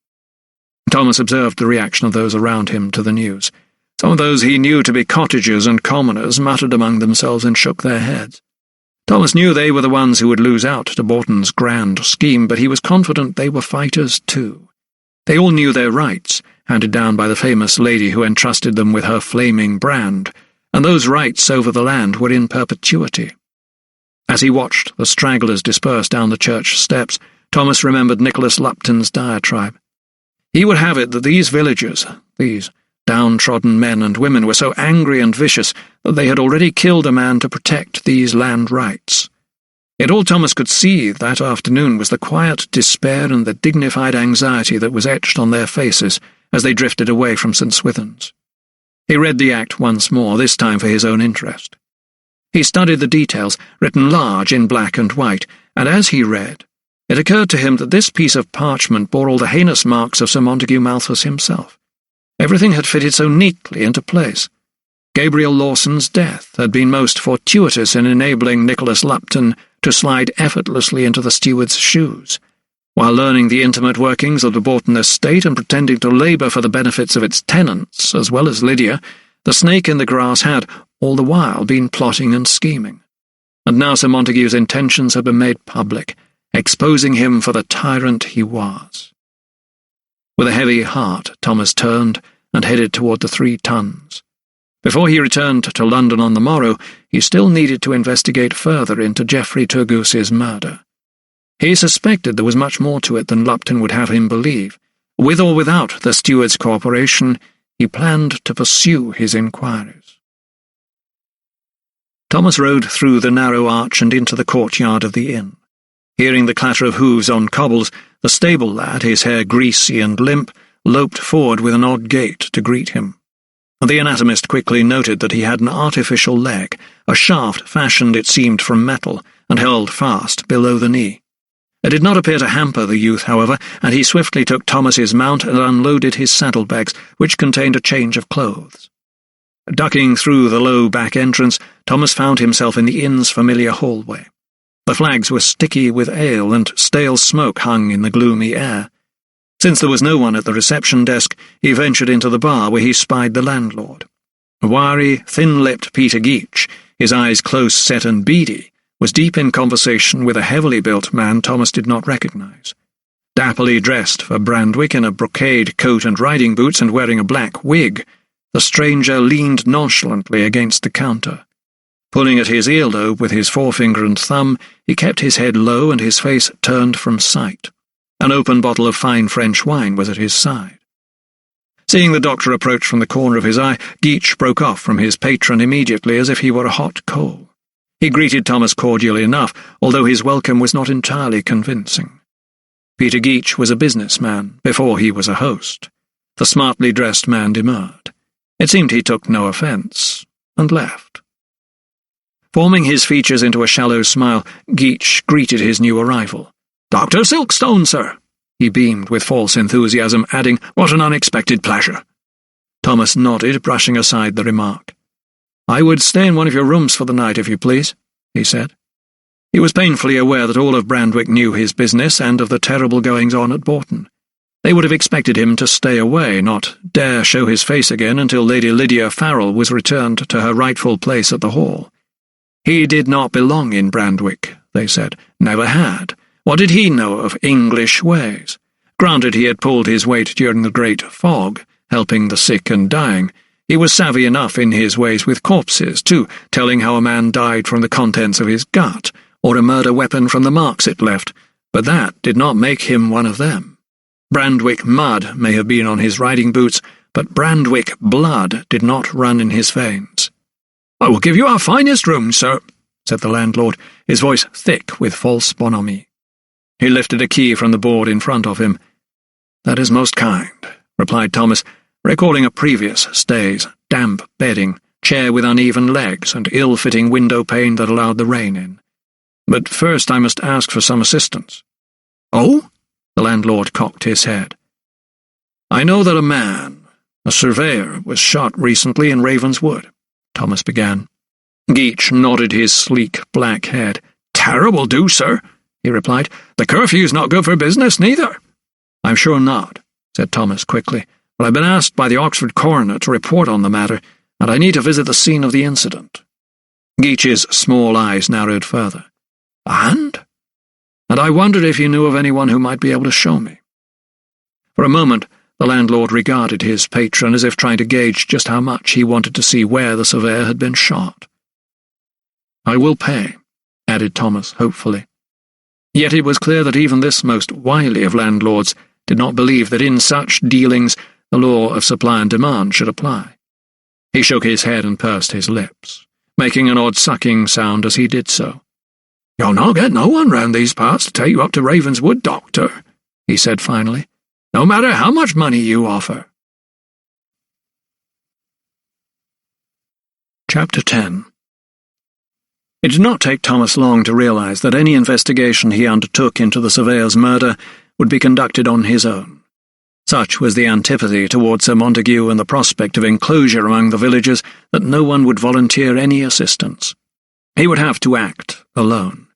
Thomas observed the reaction of those around him to the news. Some of those he knew to be cottagers and commoners muttered among themselves and shook their heads. Thomas knew they were the ones who would lose out to Boughton's grand scheme, but he was confident they were fighters too. They all knew their rights, handed down by the famous lady who entrusted them with her flaming brand, and those rights over the land were in perpetuity. As he watched the stragglers disperse down the church steps, Thomas remembered Nicholas Lupton's diatribe. He would have it that these villagers, these downtrodden men and women, were so angry and vicious that they had already killed a man to protect these land rights. Yet all Thomas could see that afternoon was the quiet despair and the dignified anxiety that was etched on their faces as they drifted away from St. Swithin's. He read the act once more, this time for his own interest. He studied the details, written large in black and white, and as he read, it occurred to him that this piece of parchment bore all the heinous marks of Sir Montague Malthus himself. Everything had fitted so neatly into place. Gabriel Lawson's death had been most fortuitous in enabling Nicholas Lupton to slide effortlessly into the steward's shoes. While learning the intimate workings of the Boughton estate and pretending to labour for the benefits of its tenants, as well as Lydia, the snake in the grass had, all the while, been plotting and scheming. And now Sir Montague's intentions had been made public, exposing him for the tyrant he was. With a heavy heart, Thomas turned and headed toward the 3 Tuns. Before he returned to London on the morrow, he still needed to investigate further into Geoffrey Turgoose's murder. He suspected there was much more to it than Lupton would have him believe. With or without the steward's cooperation, he planned to pursue his inquiries. Thomas rode through the narrow arch and into the courtyard of the inn. Hearing the clatter of hooves on cobbles, the stable lad, his hair greasy and limp, loped forward with an odd gait to greet him. The anatomist quickly noted that he had an artificial leg, a shaft fashioned, it seemed, from metal, and held fast below the knee. It did not appear to hamper the youth, however, and he swiftly took Thomas's mount and unloaded his saddlebags, which contained a change of clothes. Ducking through the low back entrance, Thomas found himself in the inn's familiar hallway. The flags were sticky with ale, and stale smoke hung in the gloomy air. Since there was no one at the reception desk, he ventured into the bar where he spied the landlord. A wiry, thin-lipped Peter Geach, his eyes close-set and beady, was deep in conversation with a heavily built man Thomas did not recognize. Dapperly dressed for Brandwick in a brocade coat and riding boots and wearing a black wig, the stranger leaned nonchalantly against the counter. Pulling at his earlobe with his forefinger and thumb, he kept his head low and his face turned from sight. An open bottle of fine French wine was at his side. Seeing the doctor approach from the corner of his eye, Geach broke off from his patron immediately as if he were a hot coal. He greeted Thomas cordially enough, although his welcome was not entirely convincing. Peter Geach was a businessman before he was a host. The smartly dressed man demurred. It seemed he took no offence, and left. Forming his features into a shallow smile, Geach greeted his new arrival. "Dr. Silkstone, sir," he beamed with false enthusiasm, adding, "What an unexpected pleasure." Thomas nodded, brushing aside the remark. "I would stay in one of your rooms for the night, if you please," he said. He was painfully aware that all of Brandwick knew his business and of the terrible goings-on at Bourton. They would have expected him to stay away, not dare show his face again until Lady Lydia Farrell was returned to her rightful place at the hall. He did not belong in Brandwick, they said, never had. What did he know of English ways? Granted he had pulled his weight during the Great Fog, helping the sick and dying. He was savvy enough in his ways with corpses, too, telling how a man died from the contents of his gut, or a murder weapon from the marks it left, but that did not make him one of them. Brandwick mud may have been on his riding boots, but Brandwick blood did not run in his veins. "I will give you our finest room, sir," said the landlord, his voice thick with false bonhomie. He lifted a key from the board in front of him. "That is most kind," replied Thomas, recalling a previous stay's damp bedding, chair with uneven legs, and ill-fitting window pane that allowed the rain in. "But first I must ask for some assistance." "Oh?" The landlord cocked his head. "I know that a man, a surveyor, was shot recently in Ravenswood," Thomas began. Geach nodded his sleek black head. "Terrible do, sir," he replied. "The curfew's not good for business, neither." "I'm sure not," said Thomas quickly, "but I've been asked by the Oxford coroner to report on the matter, and I need to visit the scene of the incident." Geach's small eyes narrowed further. "And I wondered if you knew of anyone who might be able to show me." For a moment, the landlord regarded his patron as if trying to gauge just how much he wanted to see where the surveyor had been shot. "I will pay," added Thomas hopefully. Yet it was clear that even this most wily of landlords did not believe that in such dealings the law of supply and demand should apply. He shook his head and pursed his lips, making an odd sucking sound as he did so. "You'll not get no one round these parts to take you up to Ravenswood, doctor," he said finally, "no matter how much money you offer." Chapter 10. It did not take Thomas long to realize that any investigation he undertook into the surveyor's murder would be conducted on his own. Such was the antipathy towards Sir Montague and the prospect of enclosure among the villagers that no one would volunteer any assistance. He would have to act alone.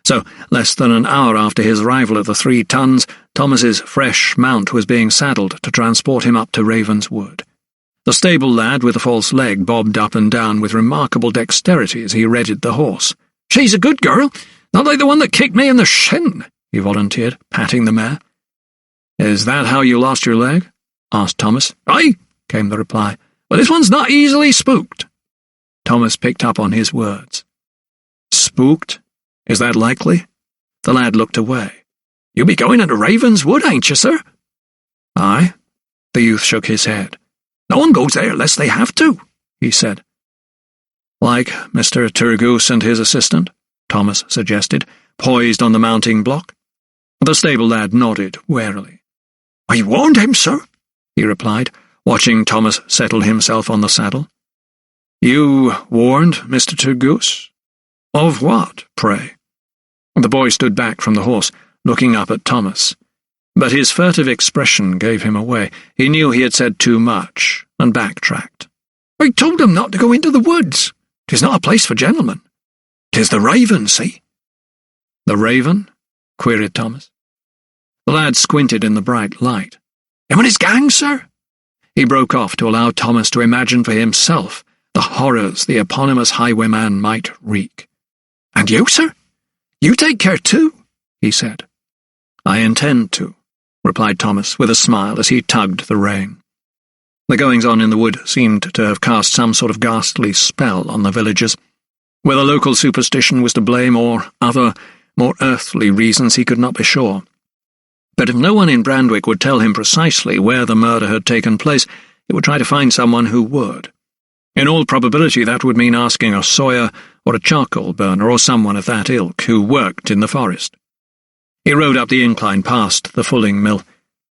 So, less than an hour after his arrival at the 3 Tuns, Thomas's fresh mount was being saddled to transport him up to Ravenswood. The stable lad with the false leg bobbed up and down with remarkable dexterity as he readied the horse. "She's a good girl, not like the one that kicked me in the shin," he volunteered, patting the mare. "Is that how you lost your leg?" asked Thomas. "Aye," came the reply, "but this one's not easily spooked." Thomas picked up on his words. "Spooked? Is that likely?" The lad looked away. "You'll be going into Ravenswood, ain't you, sir?" "Aye?" The youth shook his head. "No one goes there unless they have to," he said. "Like Mr. Turgoose and his assistant?" Thomas suggested, poised on the mounting block. The stable lad nodded warily. "I warned him, sir," he replied, watching Thomas settle himself on the saddle. "You warned Mr. Turgoose? Of what, pray?" The boy stood back from the horse, looking up at Thomas. But his furtive expression gave him away. He knew he had said too much, and backtracked. "I told him not to go into the woods. 'Tis not a place for gentlemen. 'Tis the Raven, see?" "The Raven?" queried Thomas. The lad squinted in the bright light. "Him and his gang, sir?" He broke off to allow Thomas to imagine for himself the horrors the eponymous highwayman might wreak. "And you, sir? You take care too," he said. "I intend to," replied Thomas with a smile as he tugged the rein. The goings-on in the wood seemed to have cast some sort of ghastly spell on the villagers. Whether local superstition was to blame or other, more earthly reasons, he could not be sure. But if no one in Brandwick would tell him precisely where the murder had taken place, he would try to find someone who would. In all probability that would mean asking a sawyer or a charcoal burner or someone of that ilk who worked in the forest. He rode up the incline past the fulling mill.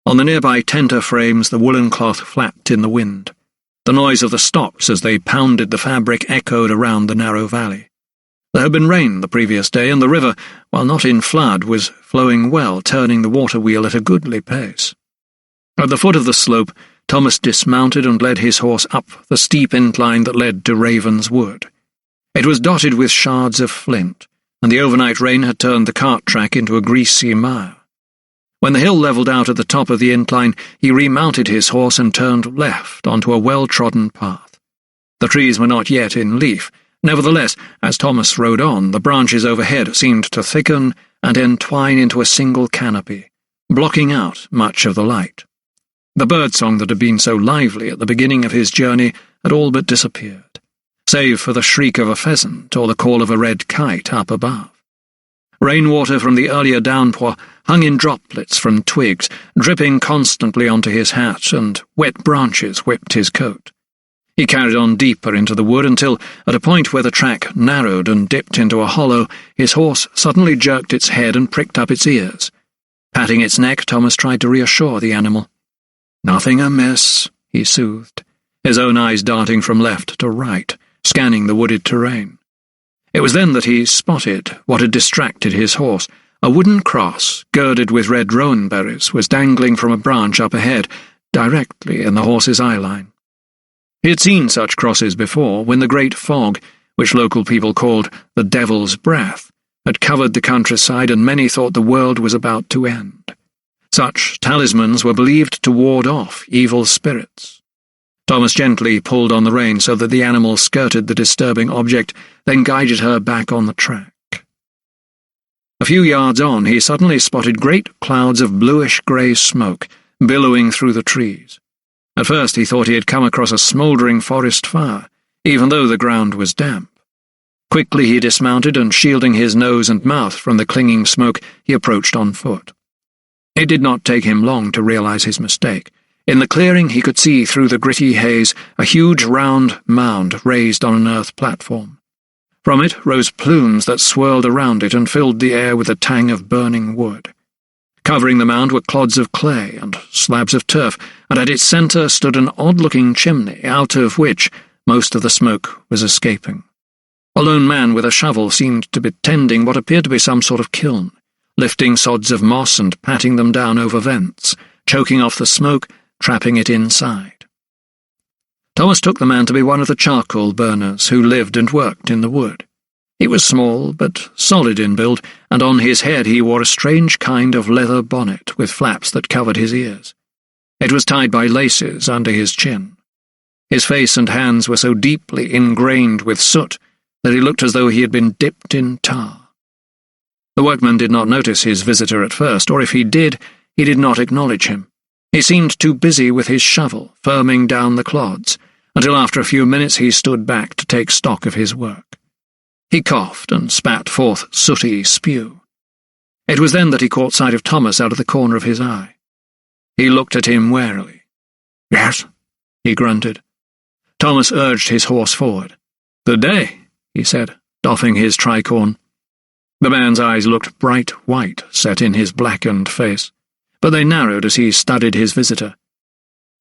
On the nearby tenter frames the woolen cloth flapped in the wind. The noise of the stocks as they pounded the fabric echoed around the narrow valley. There had been rain the previous day, and the river, while not in flood, was flowing well, turning the water wheel at a goodly pace. At the foot of the slope, Thomas dismounted and led his horse up the steep incline that led to Raven's Wood. It was dotted with shards of flint, and the overnight rain had turned the cart track into a greasy mire. When the hill levelled out at the top of the incline, he remounted his horse and turned left onto a well-trodden path. The trees were not yet in leaf. Nevertheless, as Thomas rode on, the branches overhead seemed to thicken and entwine into a single canopy, blocking out much of the light. The birdsong that had been so lively at the beginning of his journey had all but disappeared, save for the shriek of a pheasant or the call of a red kite up above. Rainwater from the earlier downpour hung in droplets from twigs, dripping constantly onto his hat, and wet branches whipped his coat. He carried on deeper into the wood until, at a point where the track narrowed and dipped into a hollow, his horse suddenly jerked its head and pricked up its ears. Patting its neck, Thomas tried to reassure the animal. "Nothing amiss," he soothed, his own eyes darting from left to right, scanning the wooded terrain. It was then that he spotted what had distracted his horse. A wooden cross, girded with red rowan berries, was dangling from a branch up ahead, directly in the horse's eyeline. He had seen such crosses before, when the great fog, which local people called the Devil's Breath, had covered the countryside and many thought the world was about to end. Such talismans were believed to ward off evil spirits. Thomas gently pulled on the rein so that the animal skirted the disturbing object, then guided her back on the track. A few yards on, he suddenly spotted great clouds of bluish-grey smoke billowing through the trees. At first he thought he had come across a smouldering forest fire, even though the ground was damp. Quickly he dismounted, and shielding his nose and mouth from the clinging smoke, he approached on foot. It did not take him long to realize his mistake. In the clearing he could see through the gritty haze a huge round mound raised on an earth platform. From it rose plumes that swirled around it and filled the air with a tang of burning wood. Covering the mound were clods of clay and slabs of turf, and at its centre stood an odd-looking chimney, out of which most of the smoke was escaping. A lone man with a shovel seemed to be tending what appeared to be some sort of kiln, lifting sods of moss and patting them down over vents, choking off the smoke, trapping it inside. Thomas took the man to be one of the charcoal burners who lived and worked in the wood. He was small, but solid in build, and on his head he wore a strange kind of leather bonnet with flaps that covered his ears. It was tied by laces under his chin. His face and hands were so deeply ingrained with soot that he looked as though he had been dipped in tar. The workman did not notice his visitor at first, or if he did not acknowledge him. He seemed too busy with his shovel, firming down the clods, until after a few minutes he stood back to take stock of his work. He coughed and spat forth sooty spew. It was then that he caught sight of Thomas out of the corner of his eye. He looked at him warily. "Yes," he grunted. Thomas urged his horse forward. "Good day," he said, doffing his tricorn. The man's eyes looked bright white set in his blackened face, but they narrowed as he studied his visitor.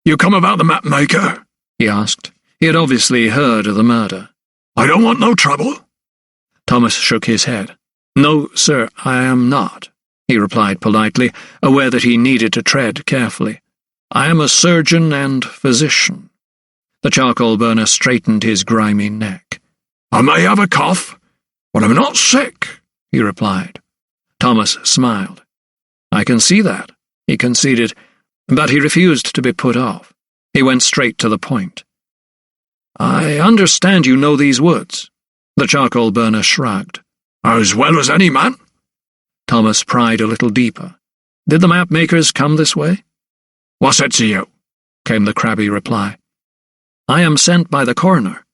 "You come about the map-maker?" he asked. He had obviously heard of the murder. "I don't want no trouble." Thomas shook his head. "No, sir, I am not," he replied politely, aware that he needed to tread carefully. "I am a surgeon and physician." The charcoal burner straightened his grimy neck. "I may have a cough, but I'm not sick," he replied. Thomas smiled. "I can see that," he conceded, but he refused to be put off. He went straight to the point. "I understand you know these woods." The charcoal burner shrugged. "As well as any man." Thomas pried a little deeper. "Did the map-makers come this way?" "What's it to you?" came the crabby reply. "I am sent by the coroner.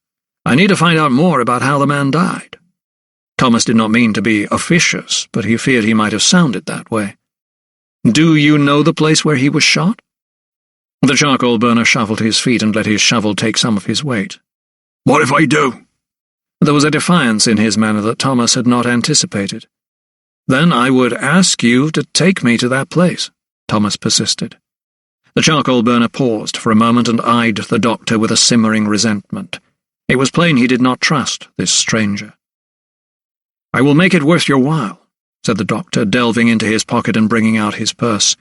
I need to find out more about how the man died." Thomas did not mean to be officious, but he feared he might have sounded that way. "Do you know the place where he was shot?" The charcoal burner shuffled his feet and let his shovel take some of his weight. "What if I do?" There was a defiance in his manner that Thomas had not anticipated. "Then I would ask you to take me to that place," Thomas persisted. The charcoal burner paused for a moment and eyed the doctor with a simmering resentment. It was plain he did not trust this stranger. "I will make it worth your while," said the doctor, delving into his pocket and bringing out his purse.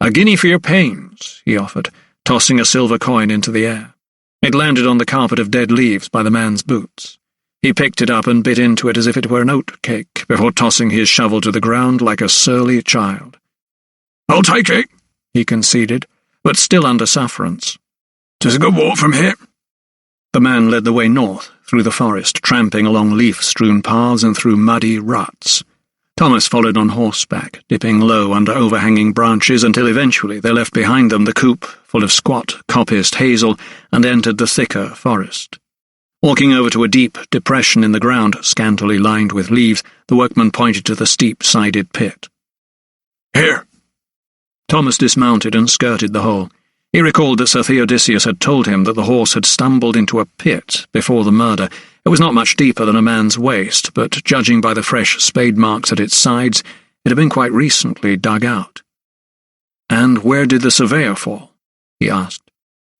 "A guinea for your pains," he offered, tossing a silver coin into the air. It landed on the carpet of dead leaves by the man's boots. He picked it up and bit into it as if it were an oat cake, before tossing his shovel to the ground like a surly child. "I'll take it," he conceded, but still under sufferance. "'Tis a good walk from here." The man led the way north, through the forest, tramping along leaf-strewn paths and through muddy ruts. Thomas followed on horseback, dipping low under overhanging branches until eventually they left behind them the coop, full of squat, coppiced hazel, and entered the thicker forest. Walking over to a deep depression in the ground, scantily lined with leaves, the workman pointed to the steep-sided pit. "Here." Thomas dismounted and skirted the hole. He recalled that Sir Theodosius had told him that the horse had stumbled into a pit before the murder. It was not much deeper than a man's waist, but judging by the fresh spade marks at its sides, it had been quite recently dug out. "And where did the surveyor fall?" he asked.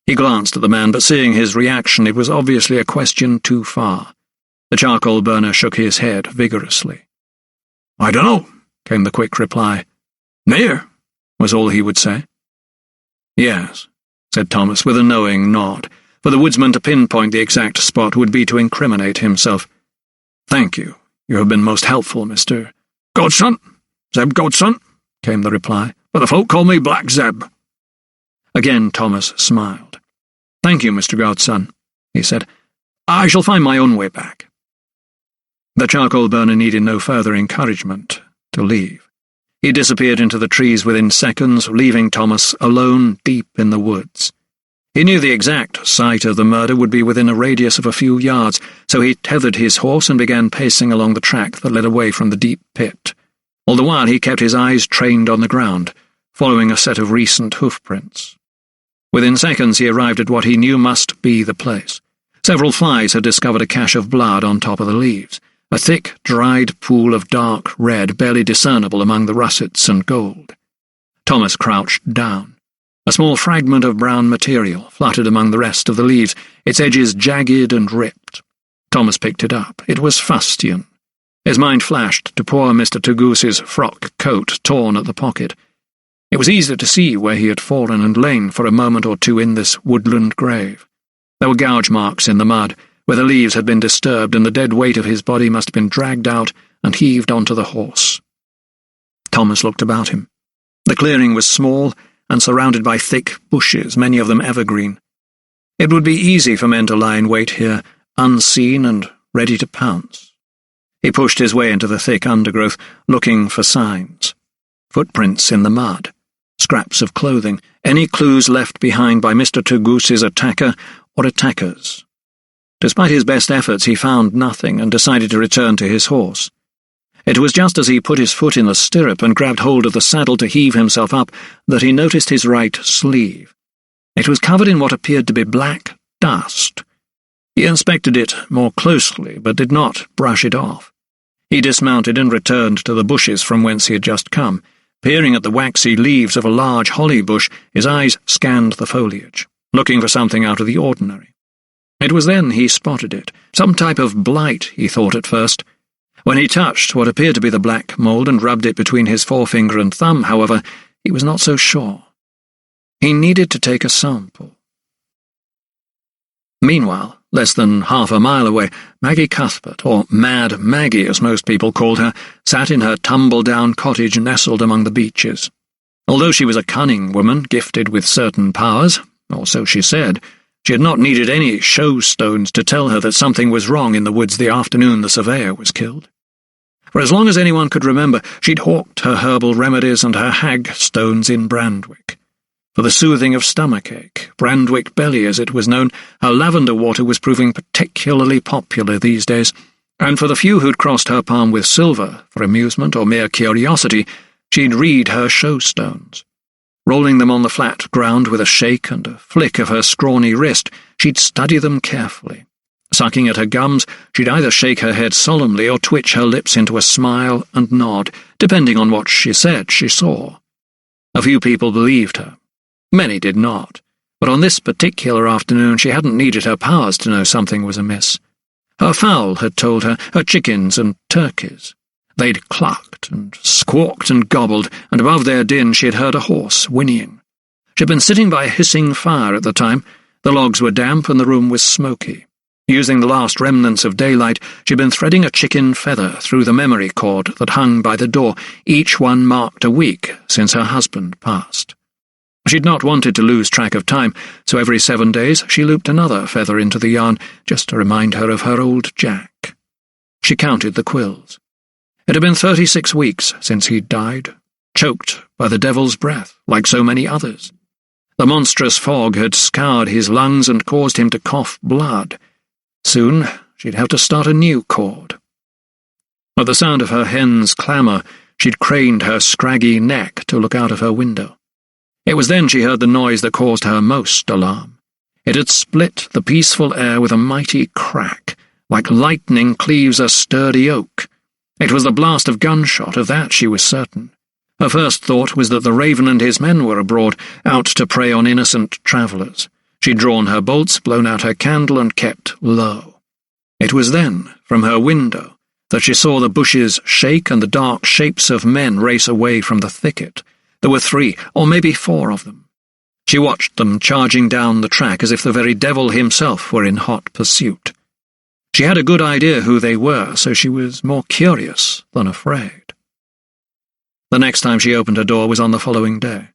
He glanced at the man, but seeing his reaction, it was obviously a question too far. The charcoal burner shook his head vigorously. "I dunno," came the quick reply. "Near," was all he would say. "Yes," said Thomas, with a knowing nod. For the woodsman to pinpoint the exact spot would be to incriminate himself. "Thank you. You have been most helpful, Mr. "Godson, Zeb Godson," came the reply, "but the folk call me Black Zeb." Again Thomas smiled. "Thank you, Mr. Godson," he said. "I shall find my own way back." The charcoal burner needed no further encouragement to leave. He disappeared into the trees within seconds, leaving Thomas alone deep in the woods. He knew the exact site of the murder would be within a radius of a few yards, so he tethered his horse and began pacing along the track that led away from the deep pit. All the while he kept his eyes trained on the ground, following a set of recent hoofprints. Within seconds he arrived at what he knew must be the place. Several flies had discovered a cache of blood on top of the leaves, a thick, dried pool of dark red barely discernible among the russets and gold. Thomas crouched down. A small fragment of brown material fluttered among the rest of the leaves, its edges jagged and ripped. Thomas picked it up. It was fustian. His mind flashed to poor Mr. Togoose's frock coat torn at the pocket. It was easy to see where he had fallen and lain for a moment or two in this woodland grave. There were gouge marks in the mud, where the leaves had been disturbed, and the dead weight of his body must have been dragged out and heaved onto the horse. Thomas looked about him. The clearing was small and surrounded by thick bushes, many of them evergreen. It would be easy for men to lie in wait here, unseen and ready to pounce. He pushed his way into the thick undergrowth, looking for signs. Footprints in the mud, scraps of clothing, any clues left behind by Mr. Togoose's attacker or attackers. Despite his best efforts, he found nothing and decided to return to his horse. It was just as he put his foot in the stirrup and grabbed hold of the saddle to heave himself up that he noticed his right sleeve. It was covered in what appeared to be black dust. He inspected it more closely, but did not brush it off. He dismounted and returned to the bushes from whence he had just come. Peering at the waxy leaves of a large holly bush, his eyes scanned the foliage, looking for something out of the ordinary. It was then he spotted it. Some type of blight, he thought at first. When he touched what appeared to be the black mould and rubbed it between his forefinger and thumb, however, he was not so sure. He needed to take a sample. Meanwhile, less than half a mile away, Maggie Cuthbert, or Mad Maggie as most people called her, sat in her tumble-down cottage nestled among the beeches. Although she was a cunning woman, gifted with certain powers, or so she said, she had not needed any show-stones to tell her that something was wrong in the woods the afternoon the surveyor was killed. For as long as anyone could remember, she'd hawked her herbal remedies and her hag stones in Brandwick. For the soothing of stomachache, Brandwick belly as it was known, her lavender water was proving particularly popular these days, and for the few who'd crossed her palm with silver, for amusement or mere curiosity, she'd read her show-stones. Rolling them on the flat ground with a shake and a flick of her scrawny wrist, she'd study them carefully. Sucking at her gums, she'd either shake her head solemnly or twitch her lips into a smile and nod, depending on what she said she saw. A few people believed her. Many did not, but on this particular afternoon she hadn't needed her powers to know something was amiss. Her fowl had told her, her chickens and turkeys. They'd clucked and squawked and gobbled, and above their din she had heard a horse whinnying. She'd been sitting by a hissing fire at the time. The logs were damp and the room was smoky. Using the last remnants of daylight, she'd been threading a chicken feather through the memory cord that hung by the door, each one marked a week since her husband passed. She'd not wanted to lose track of time, so every 7 days she looped another feather into the yarn, just to remind her of her old Jack. She counted the quills. It had been 36 weeks since he'd died, choked by the devil's breath, like so many others. The monstrous fog had scoured his lungs and caused him to cough blood. Soon she'd have to start a new cord. At the sound of her hen's clamour, she'd craned her scraggy neck to look out of her window. It was then she heard the noise that caused her most alarm. It had split the peaceful air with a mighty crack, like lightning cleaves a sturdy oak. It was the blast of gunshot, of that she was certain. Her first thought was that the Raven and his men were abroad, out to prey on innocent travellers. She'd drawn her bolts, blown out her candle, and kept low. It was then, from her window, that she saw the bushes shake and the dark shapes of men race away from the thicket. There were 3, or maybe 4 of them. She watched them charging down the track as if the very devil himself were in hot pursuit. She had a good idea who they were, so she was more curious than afraid. The next time she opened her door was on the following day.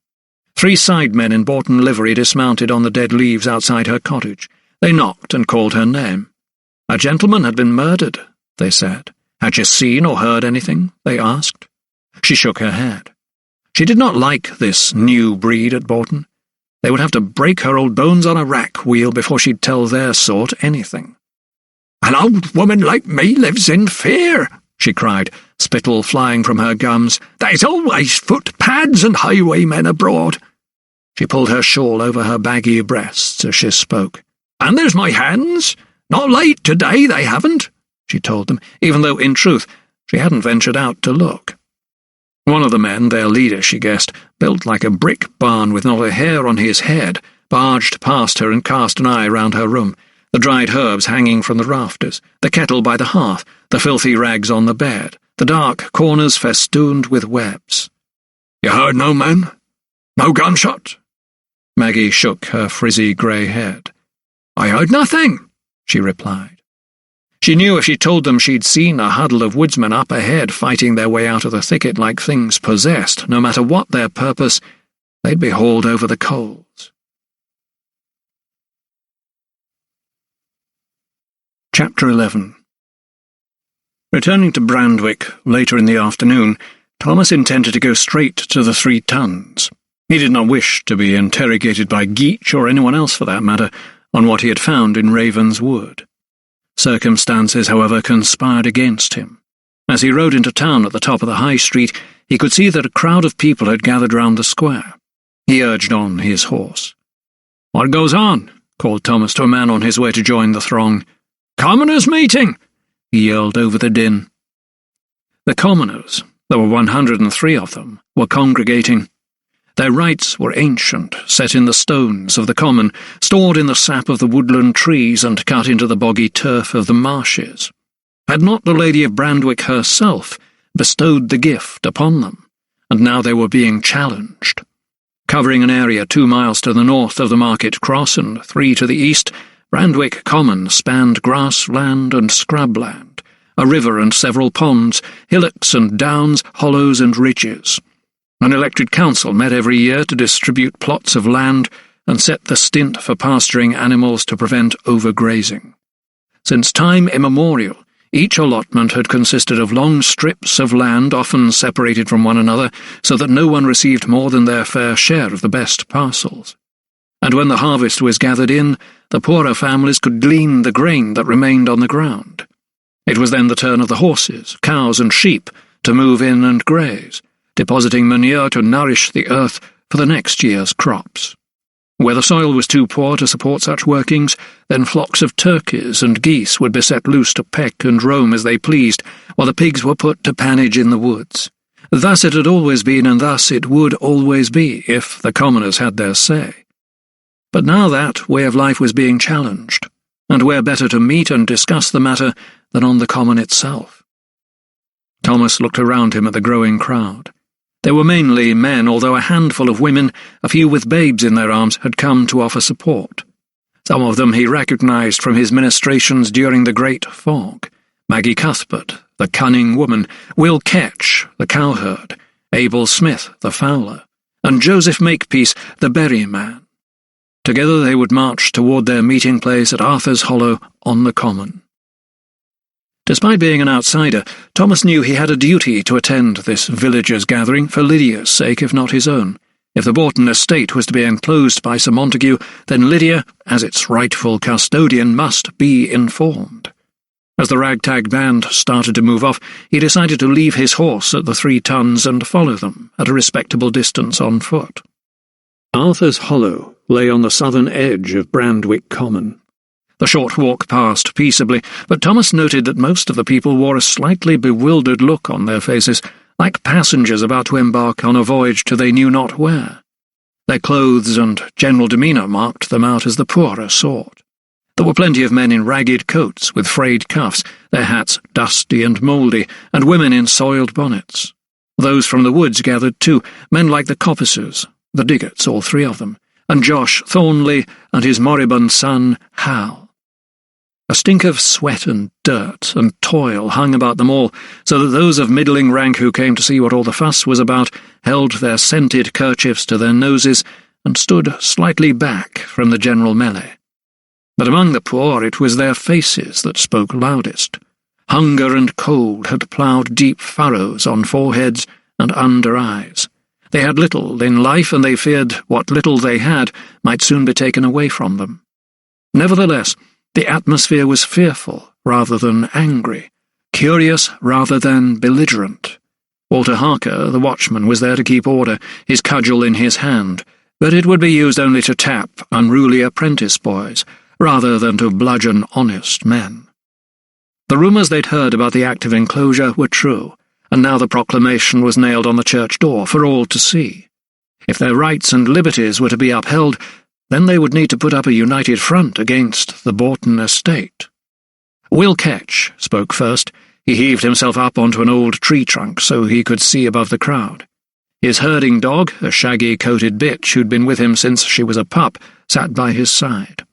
3 sidemen in Borton livery dismounted on the dead leaves outside her cottage. They knocked and called her name. A gentleman had been murdered, they said. Had you seen or heard anything? They asked. She shook her head. She did not like this new breed at Borton. They would have to break her old bones on a rack wheel before she'd tell their sort anything. "An old woman like me lives in fear," she cried, spittle flying from her gums. "There's always footpads and highwaymen abroad." She pulled her shawl over her baggy breasts as she spoke. "And there's my hands. Not late today, they haven't," she told them, even though, in truth, she hadn't ventured out to look. One of the men, their leader, she guessed, built like a brick barn with not a hair on his head, barged past her and cast an eye round her room, the dried herbs hanging from the rafters, the kettle by the hearth, the filthy rags on the bed, the dark corners festooned with webs. "You heard no men? No gunshot?" Maggie shook her frizzy grey head. "I heard nothing," she replied. She knew if she told them she'd seen a huddle of woodsmen up ahead fighting their way out of the thicket like things possessed, no matter what their purpose, they'd be hauled over the coals. Chapter 11. Returning to Brandwick later in the afternoon, Thomas intended to go straight to the 3 Tuns. He did not wish to be interrogated by Geach, or anyone else for that matter, on what he had found in Ravenswood. Circumstances, however, conspired against him. As he rode into town at the top of the high street, he could see that a crowd of people had gathered round the square. He urged on his horse. "What goes on?" called Thomas to a man on his way to join the throng. "Commoners' meeting!" he yelled over the din. The commoners, there were 103 of them, were congregating. Their rites were ancient, set in the stones of the common, stored in the sap of the woodland trees and cut into the boggy turf of the marshes. Had not the Lady of Brandwick herself bestowed the gift upon them, and now they were being challenged. Covering an area 2 miles to the north of the Market Cross and 3 to the east, Brandwick Common spanned grassland and scrubland, a river and several ponds, hillocks and downs, hollows and ridges. An elected council met every year to distribute plots of land and set the stint for pasturing animals to prevent overgrazing. Since time immemorial, each allotment had consisted of long strips of land often separated from one another so that no one received more than their fair share of the best parcels. And when the harvest was gathered in, the poorer families could glean the grain that remained on the ground. It was then the turn of the horses, cows and sheep to move in and graze, depositing manure to nourish the earth for the next year's crops. Where the soil was too poor to support such workings, then flocks of turkeys and geese would be set loose to peck and roam as they pleased, while the pigs were put to pannage in the woods. Thus it had always been, and thus it would always be, if the commoners had their say. But now that way of life was being challenged, and where better to meet and discuss the matter than on the common itself? Thomas looked around him at the growing crowd. They were mainly men, although a handful of women, a few with babes in their arms, had come to offer support. Some of them he recognised from his ministrations during the Great Fog: Maggie Cuthbert, the cunning woman, Will Ketch, the cowherd, Abel Smith, the fowler, and Joseph Makepeace, the berry man. Together they would march toward their meeting place at Arthur's Hollow on the common. Despite being an outsider, Thomas knew he had a duty to attend this villagers' gathering for Lydia's sake, if not his own. If the Boughton estate was to be enclosed by Sir Montague, then Lydia, as its rightful custodian, must be informed. As the ragtag band started to move off, he decided to leave his horse at the 3 Tuns and follow them at a respectable distance on foot. Arthur's Hollow lay on the southern edge of Brandwick Common. The short walk passed peaceably, but Thomas noted that most of the people wore a slightly bewildered look on their faces, like passengers about to embark on a voyage to they knew not where. Their clothes and general demeanour marked them out as the poorer sort. There were plenty of men in ragged coats with frayed cuffs, their hats dusty and mouldy, and women in soiled bonnets. Those from the woods gathered too, men like the Coppices, the Diggots, all 3 of them, and Josh Thornley and his moribund son, Hal. A stink of sweat and dirt and toil hung about them all, so that those of middling rank who came to see what all the fuss was about held their scented kerchiefs to their noses and stood slightly back from the general melee. But among the poor it was their faces that spoke loudest. Hunger and cold had ploughed deep furrows on foreheads and under eyes. They had little in life, and they feared what little they had might soon be taken away from them. Nevertheless, the atmosphere was fearful rather than angry, curious rather than belligerent. Walter Harker, the watchman, was there to keep order, his cudgel in his hand, but it would be used only to tap unruly apprentice boys, rather than to bludgeon honest men. The rumours they'd heard about the Act of Enclosure were true, and now the proclamation was nailed on the church door for all to see. If their rights and liberties were to be upheld, then they would need to put up a united front against the Boughton estate. Will Ketch spoke first. He heaved himself up onto an old tree trunk so he could see above the crowd. His herding dog, a shaggy-coated bitch who'd been with him since she was a pup, sat by his side.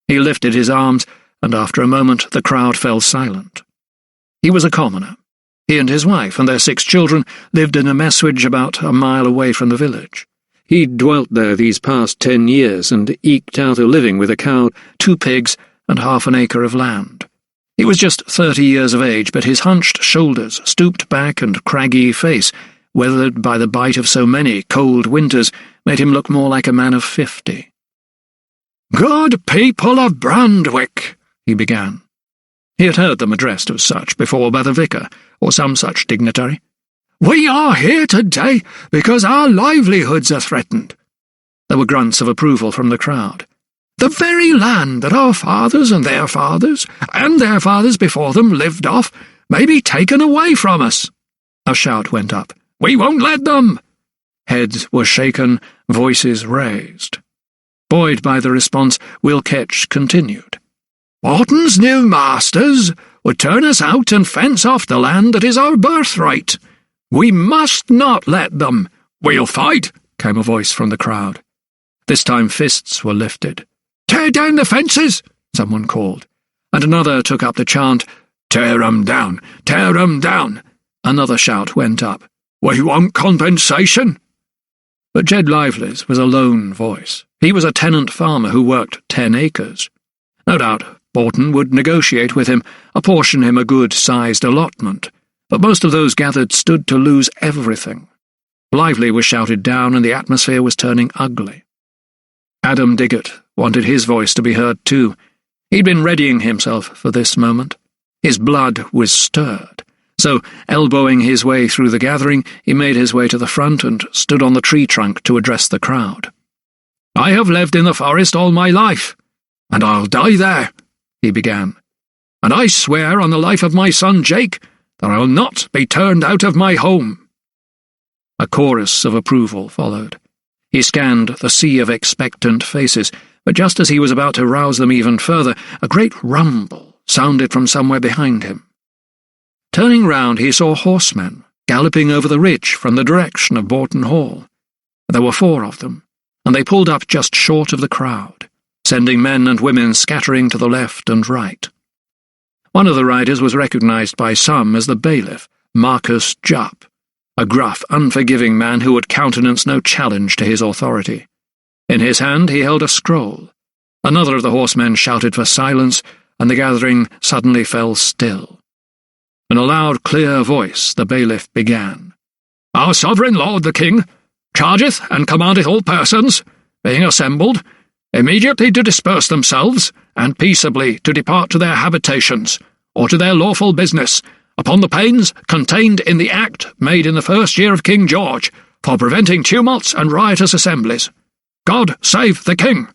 He lifted his arms, and after a moment the crowd fell silent. He was a commoner. He and his wife and their 6 children lived in a messuage about a mile away from the village. He'd dwelt there these past 10 years and eked out a living with a cow, 2 pigs, and half an acre of land. He was just 30 years of age, but his hunched shoulders, stooped back, and craggy face, weathered by the bite of so many cold winters, made him look more like a man of 50. "Good people of Brandwick," he began. He had heard them addressed as such before by the vicar, or some such dignitary. "We are here today because our livelihoods are threatened." There were grunts of approval from the crowd. "The very land that our fathers and their fathers before them lived off may be taken away from us." A shout went up. "We won't let them!" Heads were shaken, voices raised. Buoyed by the response, Will Ketch continued. "Borton's new masters would turn us out and fence off the land that is our birthright. We must not let them. We'll fight," came a voice from the crowd. This time fists were lifted. "Tear down the fences," someone called, and another took up the chant, "Tear 'em down, tear 'em down." Another shout went up, "We want compensation." But Jed Lively's was a lone voice. He was a tenant farmer who worked 10 acres. No doubt Borton would negotiate with him, apportion him a good-sized allotment, but most of those gathered stood to lose everything. Lively was shouted down, and the atmosphere was turning ugly. Adam Diggott wanted his voice to be heard too. He'd been readying himself for this moment. His blood was stirred. So, elbowing his way through the gathering, he made his way to the front and stood on the tree trunk to address the crowd. "I have lived in the forest all my life, and I'll die there," he began. "And I swear on the life of my son Jake that I'll not be turned out of my home." A chorus of approval followed. He scanned the sea of expectant faces, but just as he was about to rouse them even further, a great rumble sounded from somewhere behind him. Turning round, he saw horsemen galloping over the ridge from the direction of Borton Hall. There were 4 of them, and they pulled up just short of the crowd, sending men and women scattering to the left and right. One of the riders was recognised by some as the bailiff, Marcus Jupp, a gruff, unforgiving man who would countenance no challenge to his authority. In his hand he held a scroll. Another of the horsemen shouted for silence, and the gathering suddenly fell still. In a loud, clear voice the bailiff began. "Our sovereign lord the king chargeth and commandeth all persons, being assembled, immediately to disperse themselves, and peaceably to depart to their habitations, or to their lawful business, upon the pains contained in the Act made in the 1st year of King George, for preventing tumults and riotous assemblies. God save the king!"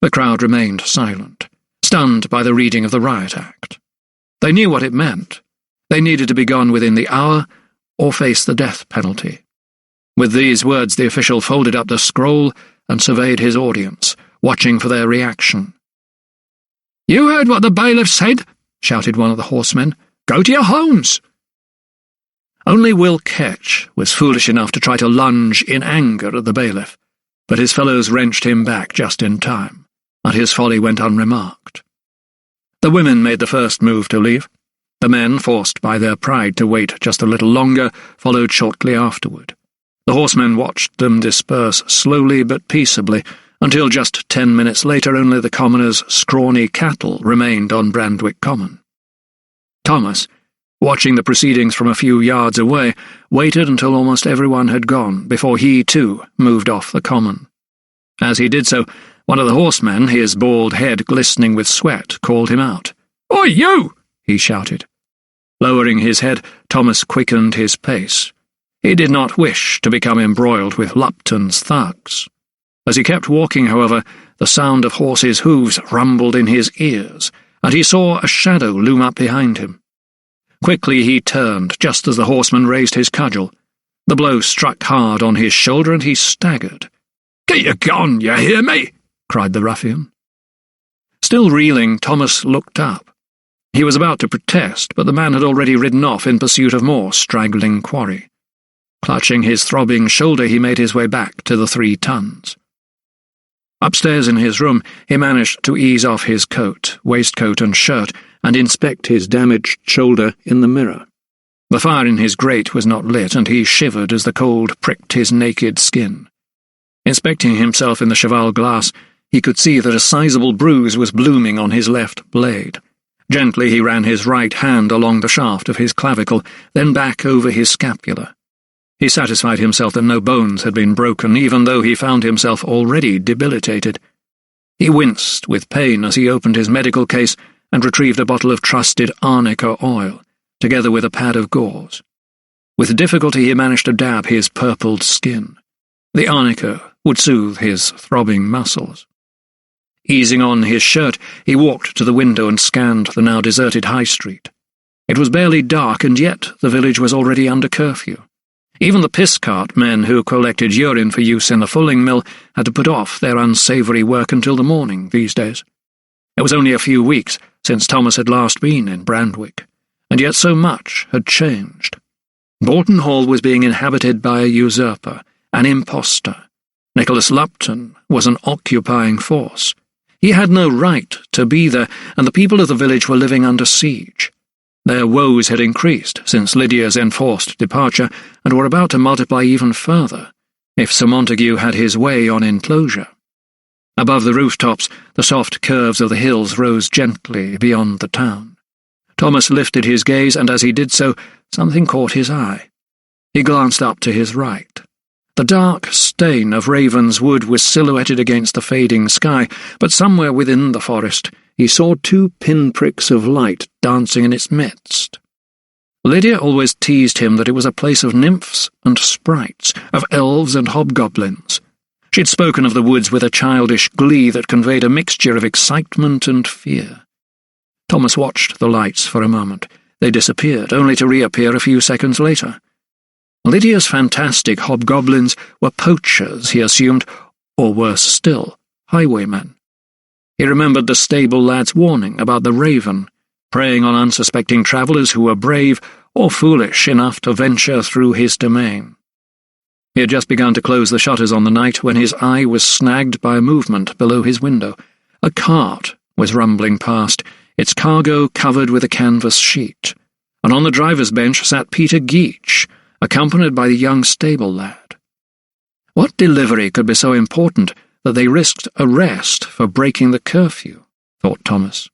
The crowd remained silent, stunned by the reading of the Riot Act. They knew what it meant. They needed to be gone within the hour, or face the death penalty. With these words the official folded up the scroll and surveyed his audience, watching for their reaction. "You heard what the bailiff said," shouted one of the horsemen. "Go to your homes." Only Will Ketch was foolish enough to try to lunge in anger at the bailiff, but his fellows wrenched him back just in time, and his folly went unremarked. The women made the first move to leave. The men, forced by their pride to wait just a little longer, followed shortly afterward. The horsemen watched them disperse slowly but peaceably, until just 10 minutes later only the commoners' scrawny cattle remained on Brandwick Common. Thomas, watching the proceedings from a few yards away, waited until almost everyone had gone before he, too, moved off the common. As he did so, one of the horsemen, his bald head glistening with sweat, called him out. "Oi, you!" he shouted. Lowering his head, Thomas quickened his pace. He did not wish to become embroiled with Lupton's thugs. As he kept walking, however, the sound of horses' hooves rumbled in his ears, and he saw a shadow loom up behind him. Quickly he turned, just as the horseman raised his cudgel. The blow struck hard on his shoulder, and he staggered. "Get you gone, you hear me?" cried the ruffian. Still reeling, Thomas looked up. He was about to protest, but the man had already ridden off in pursuit of more straggling quarry. Clutching his throbbing shoulder, he made his way back to the 3 Tons. Upstairs in his room, he managed to ease off his coat, waistcoat and shirt, and inspect his damaged shoulder in the mirror. The fire in his grate was not lit, and he shivered as the cold pricked his naked skin. Inspecting himself in the cheval glass, he could see that a sizable bruise was blooming on his left blade. Gently he ran his right hand along the shaft of his clavicle, then back over his scapula. He satisfied himself that no bones had been broken, even though he found himself already debilitated. He winced with pain as he opened his medical case and retrieved a bottle of trusted arnica oil, together with a pad of gauze. With difficulty he managed to dab his purpled skin. The arnica would soothe his throbbing muscles. Easing on his shirt, he walked to the window and scanned the now deserted high street. It was barely dark, and yet the village was already under curfew. Even the piss-cart men who collected urine for use in the fulling mill had to put off their unsavoury work until the morning these days. It was only a few weeks since Thomas had last been in Brandwick, and yet so much had changed. Bolton Hall was being inhabited by a usurper, an impostor. Nicholas Lupton was an occupying force. He had no right to be there, and the people of the village were living under siege. Their woes had increased since Lydia's enforced departure, and were about to multiply even further if Sir Montague had his way on enclosure. Above the rooftops, the soft curves of the hills rose gently beyond the town. Thomas lifted his gaze, and as he did so, something caught his eye. He glanced up to his right. The dark stain of Ravenswood was silhouetted against the fading sky, but somewhere within the forest he saw two pinpricks of light dancing in its midst. Lydia always teased him that it was a place of nymphs and sprites, of elves and hobgoblins. She'd spoken of the woods with a childish glee that conveyed a mixture of excitement and fear. Thomas watched the lights for a moment. They disappeared, only to reappear a few seconds later. Lydia's fantastic hobgoblins were poachers, he assumed, or worse still, highwaymen. He remembered the stable lad's warning about the raven, preying on unsuspecting travellers who were brave or foolish enough to venture through his domain. He had just begun to close the shutters on the night when his eye was snagged by a movement below his window. A cart was rumbling past, its cargo covered with a canvas sheet, and on the driver's bench sat Peter Geach, accompanied by the young stable lad. What delivery could be so important that they risked arrest for breaking the curfew, thought Thomas.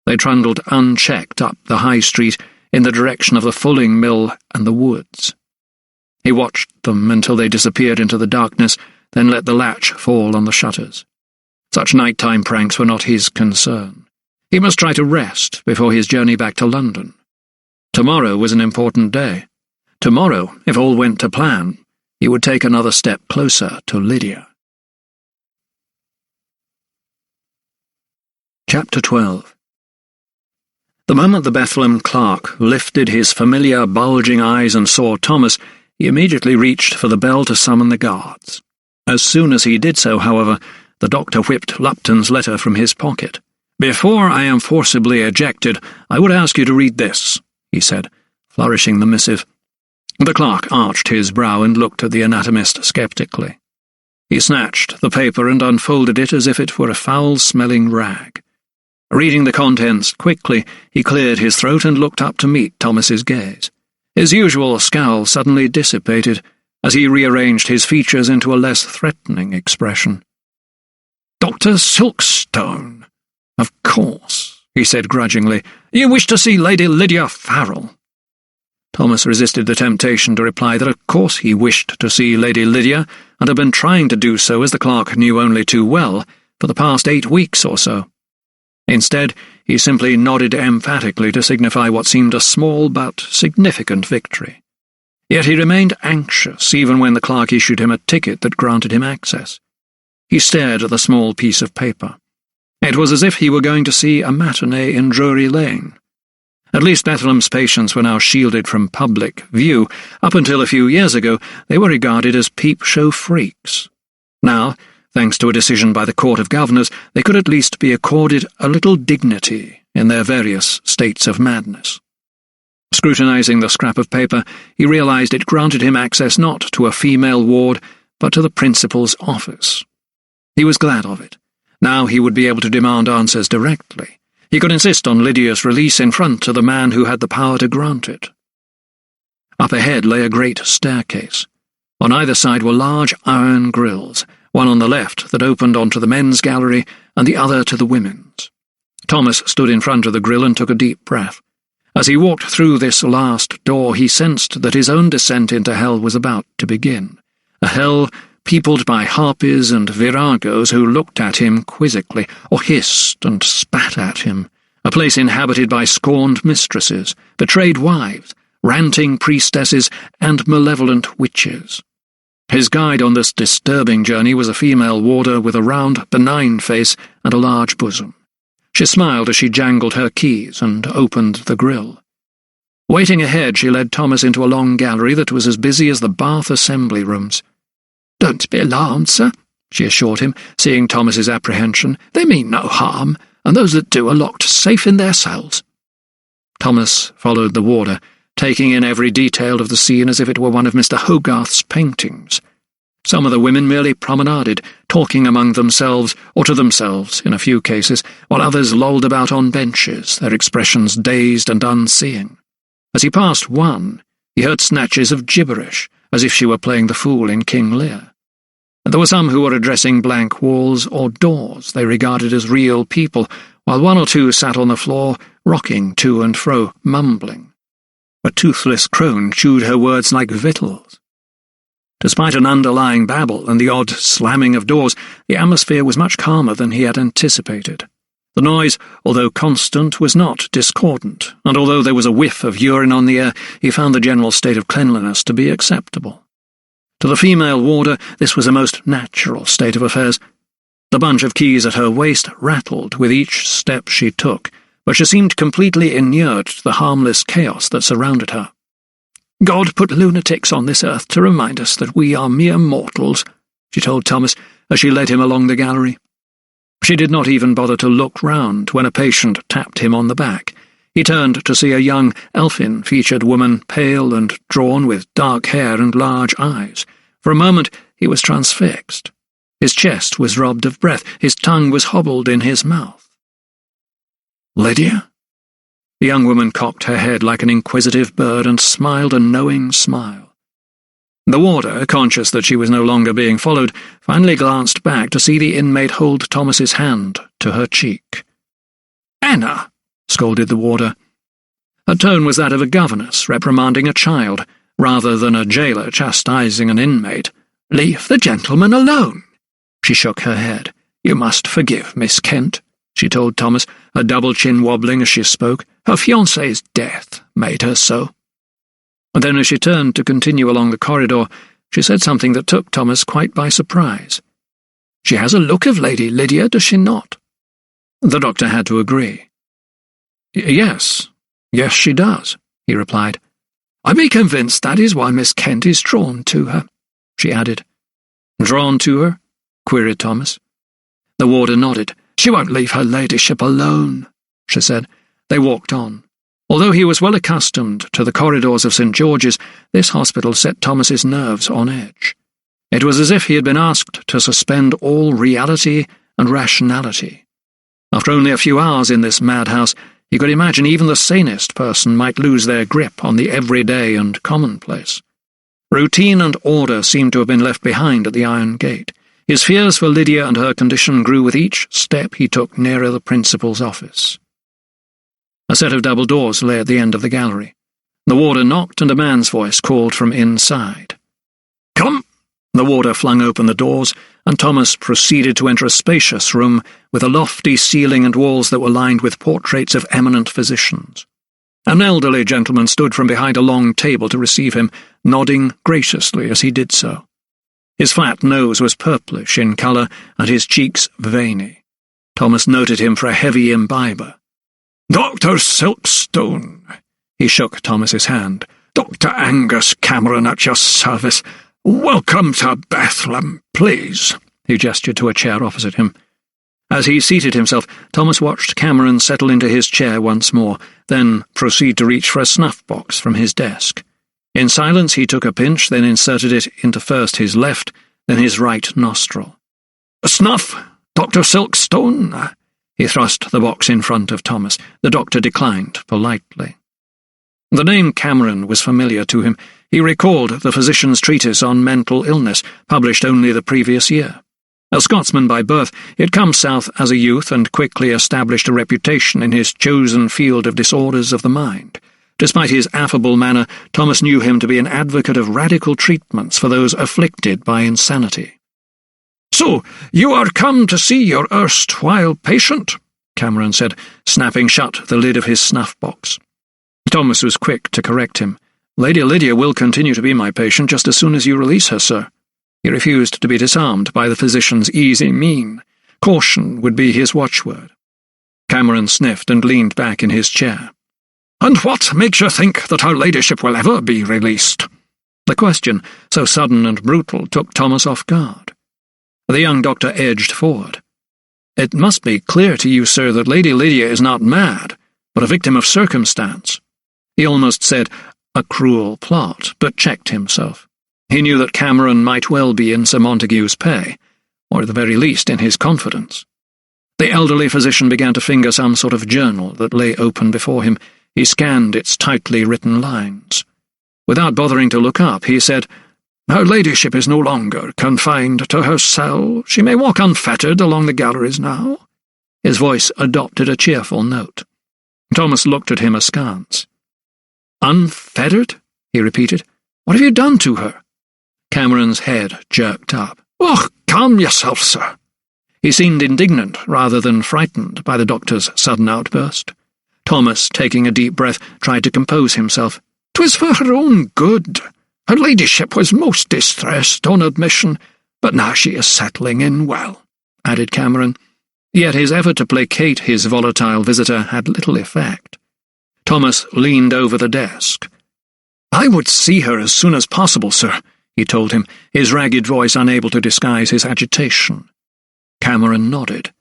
They trundled unchecked up the high street in the direction of the fulling mill and the woods. He watched them until they disappeared into the darkness, then let the latch fall on the shutters. Such nighttime pranks were not his concern. He must try to rest before his journey back to London. Tomorrow was an important day. Tomorrow, if all went to plan, he would take another step closer to Lydia. Chapter 12. The moment the Bethlehem clerk lifted his familiar bulging eyes and saw Thomas, he immediately reached for the bell to summon the guards. As soon as he did so, however, the doctor whipped Lupton's letter from his pocket. "Before I am forcibly ejected, I would ask you to read this," he said, flourishing the missive. The clerk arched his brow and looked at the anatomist sceptically. He snatched the paper and unfolded it as if it were a foul-smelling rag. Reading the contents quickly, he cleared his throat and looked up to meet Thomas's gaze. His usual scowl suddenly dissipated as he rearranged his features into a less threatening expression. "Dr. Silkstone, of course," he said grudgingly. "You wish to see Lady Lydia Farrell." Thomas resisted the temptation to reply that of course he wished to see Lady Lydia, and had been trying to do so, as the clerk knew only too well, for the past 8 weeks or so. Instead, he simply nodded emphatically to signify what seemed a small but significant victory. Yet he remained anxious even when the clerk issued him a ticket that granted him access. He stared at the small piece of paper. It was as if he were going to see a matinee in Drury Lane. At least Bethlehem's patients were now shielded from public view. Up until a few years ago, they were regarded as peep-show freaks. Now, thanks to a decision by the Court of Governors, they could at least be accorded a little dignity in their various states of madness. Scrutinizing the scrap of paper, he realized it granted him access not to a female ward, but to the principal's office. He was glad of it. Now he would be able to demand answers directly. He could insist on Lydia's release in front of the man who had the power to grant it. Up ahead lay a great staircase. On either side were large iron grilles, one on the left that opened onto the men's gallery, and the other to the women's. Thomas stood in front of the grill and took a deep breath. As he walked through this last door, he sensed that his own descent into hell was about to begin. A hell peopled by harpies and viragos who looked at him quizzically, or hissed and spat at him, a place inhabited by scorned mistresses, betrayed wives, ranting priestesses, and malevolent witches. His guide on this disturbing journey was a female warder with a round, benign face and a large bosom. She smiled as she jangled her keys and opened the grille. Waiting ahead, she led Thomas into a long gallery that was as busy as the Bath assembly rooms. "Don't be alarmed, sir," she assured him, seeing Thomas's apprehension. "They mean no harm, and those that do are locked safe in their cells." Thomas followed the warder, taking in every detail of the scene as if it were one of Mr. Hogarth's paintings. Some of the women merely promenaded, talking among themselves, or to themselves in a few cases, while others lolled about on benches, their expressions dazed and unseeing. As he passed one, he heard snatches of gibberish, as if she were playing the fool in King Lear. And there were some who were addressing blank walls or doors they regarded as real people, while one or two sat on the floor, rocking to and fro, mumbling. A toothless crone chewed her words like victuals. Despite an underlying babble and the odd slamming of doors, the atmosphere was much calmer than he had anticipated. The noise, although constant, was not discordant, and although there was a whiff of urine on the air, he found the general state of cleanliness to be acceptable. To the female warder, this was a most natural state of affairs. The bunch of keys at her waist rattled with each step she took, but she seemed completely inured to the harmless chaos that surrounded her. "God put lunatics on this earth to remind us that we are mere mortals," she told Thomas as she led him along the gallery. She did not even bother to look round when a patient tapped him on the back. He turned to see a young, elfin-featured woman, pale and drawn, with dark hair and large eyes. For a moment he was transfixed. His chest was robbed of breath, his tongue was hobbled in his mouth. "Lydia?" The young woman cocked her head like an inquisitive bird and smiled a knowing smile. The warder, conscious that she was no longer being followed, finally glanced back to see the inmate hold Thomas's hand to her cheek. "Anna!" scolded the warder. Her tone was that of a governess reprimanding a child, rather than a jailer chastising an inmate. "Leave the gentleman alone." She shook her head. "You must forgive Miss Kent," she told Thomas, her double chin wobbling as she spoke. "Her fiancé's death made her so." And then as she turned to continue along the corridor, she said something that took Thomas quite by surprise. "She has a look of Lady Lydia, does she not?" The doctor had to agree. Yes, she does," he replied. "I be convinced that is why Miss Kent is drawn to her," she added. "Drawn to her?" queried Thomas. The warder nodded. "She won't leave her ladyship alone," she said. They walked on. Although he was well accustomed to the corridors of St. George's, this hospital set Thomas's nerves on edge. It was as if he had been asked to suspend all reality and rationality. After only a few hours in this madhouse, he could imagine even the sanest person might lose their grip on the everyday and commonplace. Routine and order seemed to have been left behind at the iron gate. His fears for Lydia and her condition grew with each step he took nearer the principal's office. A set of double doors lay at the end of the gallery. The warder knocked, and a man's voice called from inside. "Come!" The warder flung open the doors, and Thomas proceeded to enter a spacious room with a lofty ceiling and walls that were lined with portraits of eminent physicians. An elderly gentleman stood from behind a long table to receive him, nodding graciously as he did so. His flat nose was purplish in colour, and his cheeks veiny. Thomas noted him for a heavy imbiber. "Dr. Silkstone," he shook Thomas's hand. "Dr. Angus Cameron at your service. Welcome to Bethlehem, please." He gestured to a chair opposite him. As he seated himself, Thomas watched Cameron settle into his chair once more, then proceed to reach for a snuff-box from his desk. In silence he took a pinch, then inserted it into first his left, then his right nostril. "Snuff, Dr. Silkstone?" He thrust the box in front of Thomas. The doctor declined politely. The name Cameron was familiar to him. He recalled the physician's treatise on mental illness, published only the previous year. A Scotsman by birth, he had come south as a youth and quickly established a reputation in his chosen field of disorders of the mind. Despite his affable manner, Thomas knew him to be an advocate of radical treatments for those afflicted by insanity. "So, you are come to see your erstwhile patient?" Cameron said, snapping shut the lid of his snuff-box. Thomas was quick to correct him. "Lady Lydia will continue to be my patient just as soon as you release her, sir." He refused to be disarmed by the physician's easy mien. Caution would be his watchword. Cameron sniffed and leaned back in his chair. "And what makes you think that her ladyship will ever be released?" The question, so sudden and brutal, took Thomas off guard. The young doctor edged forward. "It must be clear to you, sir, that Lady Lydia is not mad, but a victim of circumstance." He almost said, "a cruel plot," but checked himself. He knew that Cameron might well be in Sir Montague's pay, or at the very least in his confidence. The elderly physician began to finger some sort of journal that lay open before him. He scanned its tightly written lines. Without bothering to look up, he said, "Her ladyship is no longer confined to her cell. She may walk unfettered along the galleries now." His voice adopted a cheerful note. Thomas looked at him askance. "Unfettered?" he repeated. "What have you done to her?" Cameron's head jerked up. "Oh, calm yourself, sir." He seemed indignant rather than frightened by the doctor's sudden outburst. Thomas, taking a deep breath, tried to compose himself. "'Twas for her own good. Her ladyship was most distressed on admission, but now she is settling in well," added Cameron. Yet his effort to placate his volatile visitor had little effect. Thomas leaned over the desk. "I would see her as soon as possible, sir," he told him, his ragged voice unable to disguise his agitation. Cameron nodded.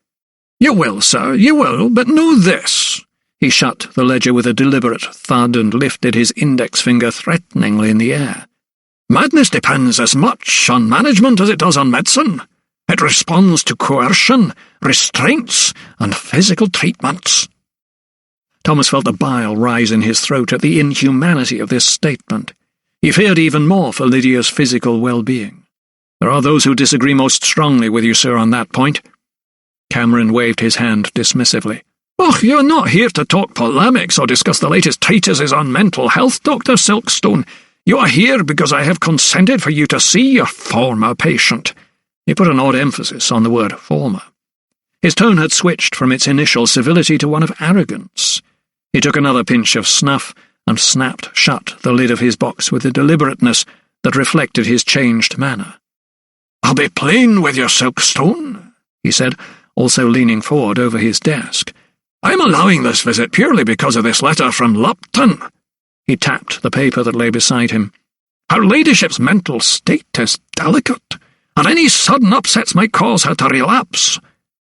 "You will, sir, you will, but know this." He shut the ledger with a deliberate thud and lifted his index finger threateningly in the air. "Madness depends as much on management as it does on medicine. It responds to coercion, restraints, and physical treatments." Thomas felt the bile rise in his throat at the inhumanity of this statement. He feared even more for Lydia's physical well-being. "There are those who disagree most strongly with you, sir, on that point." Cameron waved his hand dismissively. "Oh, you're not here to talk polemics or discuss the latest treatises on mental health, Dr. Silkstone. You are here because I have consented for you to see your former patient." He put an odd emphasis on the word former. His tone had switched from its initial civility to one of arrogance. He took another pinch of snuff and snapped shut the lid of his box with a deliberateness that reflected his changed manner. "I'll be plain with you, Silkstone," he said, also leaning forward over his desk. "I'm allowing this visit purely because of this letter from Lupton." He tapped the paper that lay beside him. "Her ladyship's mental state is delicate, and any sudden upsets might cause her to relapse."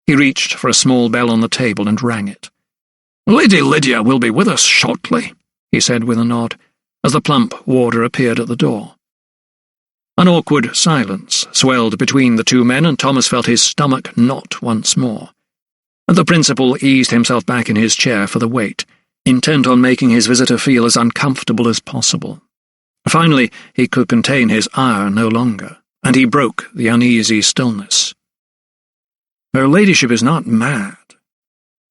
He reached for a small bell on the table and rang it. "Lady Lydia will be with us shortly," he said with a nod, as the plump warder appeared at the door. An awkward silence swelled between the two men, and Thomas felt his stomach knot once more. The principal eased himself back in his chair for the wait, intent on making his visitor feel as uncomfortable as possible. Finally, he could contain his ire no longer, and he broke the uneasy stillness. "Her ladyship is not mad.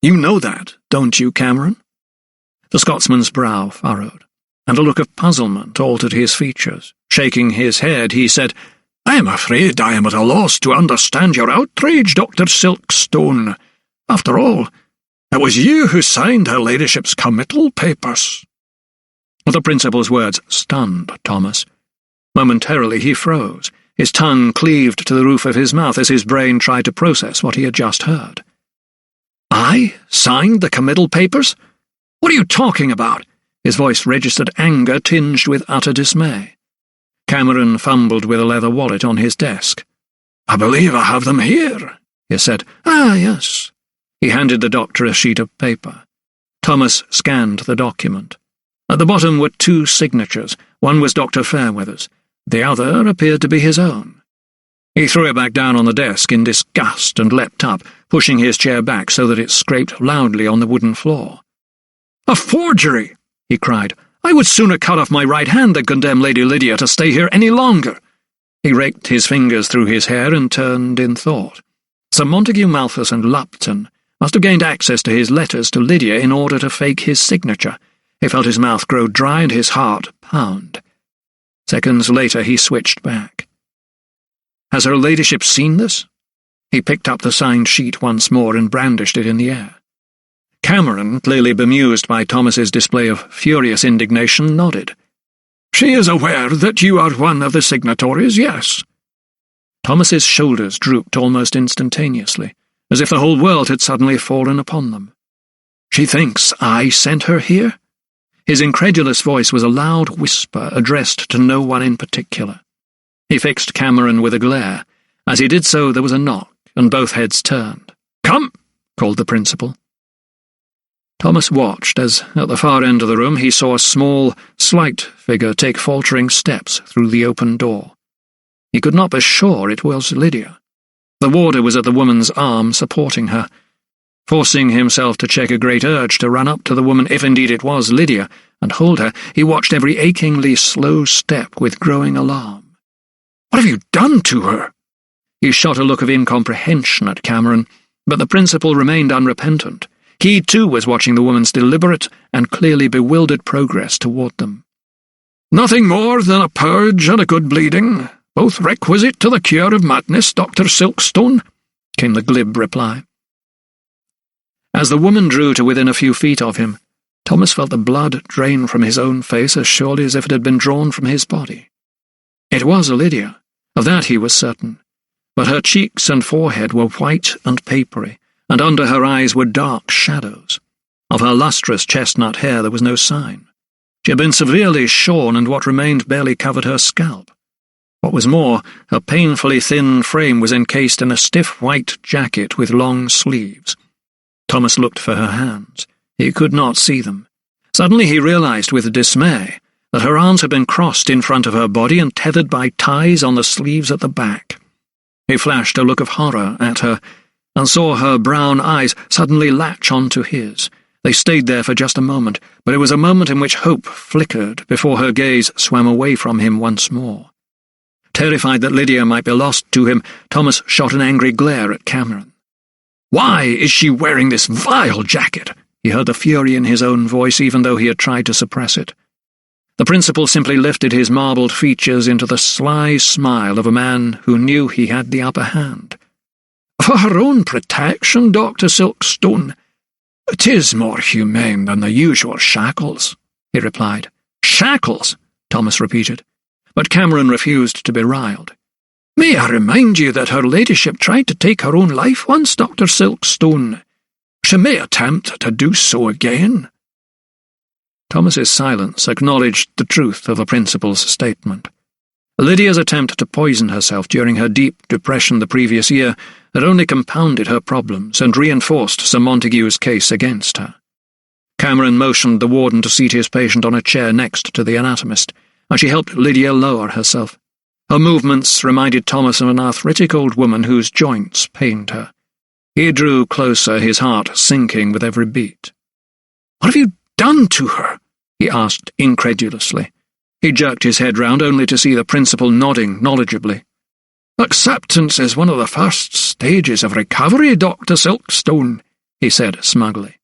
You know that, don't you, Cameron?" The Scotsman's brow furrowed, and a look of puzzlement altered his features. Shaking his head, he said, "I am afraid I am at a loss to understand your outrage, Dr. Silkstone. After all, it was you who signed her ladyship's committal papers." The principal's words stunned Thomas. Momentarily he froze. His tongue cleaved to the roof of his mouth as his brain tried to process what he had just heard. "I signed the committal papers? What are you talking about?" His voice registered anger tinged with utter dismay. Cameron fumbled with a leather wallet on his desk. "I believe I have them here," he said. "Ah, yes." He handed the doctor a sheet of paper. Thomas scanned the document. At the bottom were two signatures. One was Dr. Fairweather's. The other appeared to be his own. He threw it back down on the desk in disgust and leapt up, pushing his chair back so that it scraped loudly on the wooden floor. "A forgery!" he cried. "I would sooner cut off my right hand than condemn Lady Lydia to stay here any longer." He raked his fingers through his hair and turned in thought. Sir Montague Malthus and Lupton must have gained access to his letters to Lydia in order to fake his signature. He felt his mouth grow dry and his heart pound. Seconds later he switched back. "Has her ladyship seen this?" He picked up the signed sheet once more and brandished it in the air. Cameron, clearly bemused by Thomas's display of furious indignation, nodded. "She is aware that you are one of the signatories, yes." Thomas's shoulders drooped almost instantaneously, as if the whole world had suddenly fallen upon them. "She thinks I sent her here?" His incredulous voice was a loud whisper addressed to no one in particular. He fixed Cameron with a glare. As he did so, there was a knock, and both heads turned. "Come!" called the principal. Thomas watched as, at the far end of the room, he saw a small, slight figure take faltering steps through the open door. He could not be sure it was Lydia. The warder was at the woman's arm, supporting her. Forcing himself to check a great urge to run up to the woman, if indeed it was Lydia, and hold her, he watched every achingly slow step with growing alarm. "What have you done to her?" He shot a look of incomprehension at Cameron, but the principal remained unrepentant. He, too, was watching the woman's deliberate and clearly bewildered progress toward them. "Nothing more than a purge and a good bleeding, both requisite to the cure of madness, Dr. Silkstone," came the glib reply. As the woman drew to within a few feet of him, Thomas felt the blood drain from his own face as surely as if it had been drawn from his body. It was Lydia, of that he was certain, but her cheeks and forehead were white and papery, and under her eyes were dark shadows. Of her lustrous chestnut hair there was no sign. She had been severely shorn, and what remained barely covered her scalp. What was more, her painfully thin frame was encased in a stiff white jacket with long sleeves. Thomas looked for her hands. He could not see them. Suddenly he realized with dismay that her arms had been crossed in front of her body and tethered by ties on the sleeves at the back. He flashed a look of horror at her, and saw her brown eyes suddenly latch onto his. They stayed there for just a moment, but it was a moment in which hope flickered before her gaze swam away from him once more. Terrified that Lydia might be lost to him, Thomas shot an angry glare at Cameron. "Why is she wearing this vile jacket?" He heard the fury in his own voice, even though he had tried to suppress it. The principal simply lifted his marbled features into the sly smile of a man who knew he had the upper hand. "For her own protection, Dr. Silkstone. 'Tis more humane than the usual shackles," he replied. "Shackles?" Thomas repeated. But Cameron refused to be riled. "May I remind you that her ladyship tried to take her own life once, Dr. Silkstone? She may attempt to do so again." Thomas's silence acknowledged the truth of the principal's statement. Lydia's attempt to poison herself during her deep depression the previous year had only compounded her problems and reinforced Sir Montague's case against her. Cameron motioned the warden to seat his patient on a chair next to the anatomist, and she helped Lydia lower herself. Her movements reminded Thomas of an arthritic old woman whose joints pained her. He drew closer, his heart sinking with every beat. "What have you done to her?" he asked incredulously. He jerked his head round only to see the principal nodding knowledgeably. "Acceptance is one of the first stages of recovery, Dr. Silkstone," he said smugly.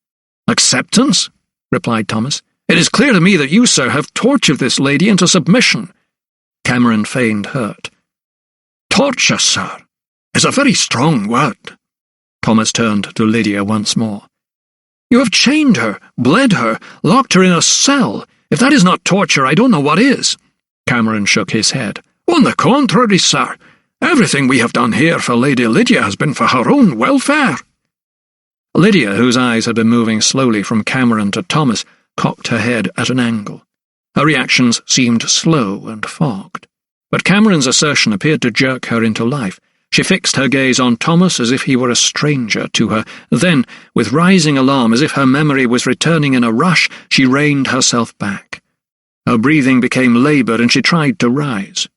"Acceptance?" replied Thomas. "It is clear to me that you, sir, have tortured this lady into submission." Cameron feigned hurt. "Torture, sir, is a very strong word." Thomas turned to Lydia once more. "You have chained her, bled her, locked her in a cell. If that is not torture, I don't know what is." Cameron shook his head. "On the contrary, sir, everything we have done here for Lady Lydia has been for her own welfare." Lydia, whose eyes had been moving slowly from Cameron to Thomas, cocked her head at an angle. Her reactions seemed slow and fogged, but Cameron's assertion appeared to jerk her into life. She fixed her gaze on Thomas as if he were a stranger to her. Then, with rising alarm, as if her memory was returning in a rush, she reined herself back. Her breathing became laboured, and she tried to rise.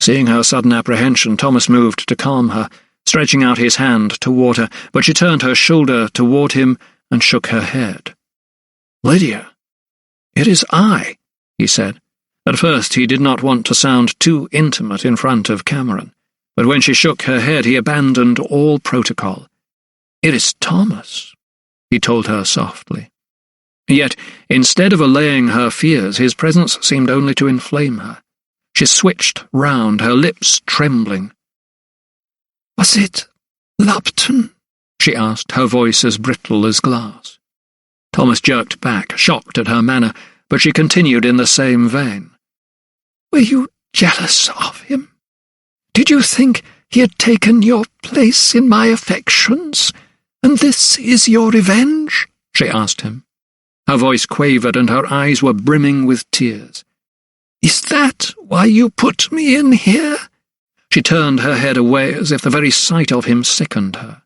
Seeing her sudden apprehension, Thomas moved to calm her, stretching out his hand toward her, but she turned her shoulder toward him and shook her head. "Lydia, it is I," he said. At first he did not want to sound too intimate in front of Cameron, but when she shook her head he abandoned all protocol. "It is Thomas," he told her softly. Yet, instead of allaying her fears, his presence seemed only to inflame her. She switched round, her lips trembling. "Was it Lupton?" she asked, her voice as brittle as glass. Thomas jerked back, shocked at her manner, but she continued in the same vein. Were you jealous of him? Did you think he had taken your place in my affections, and this is your revenge? She asked him. Her voice quavered and her eyes were brimming with tears. Is that why you put me in here? She turned her head away as if the very sight of him sickened her.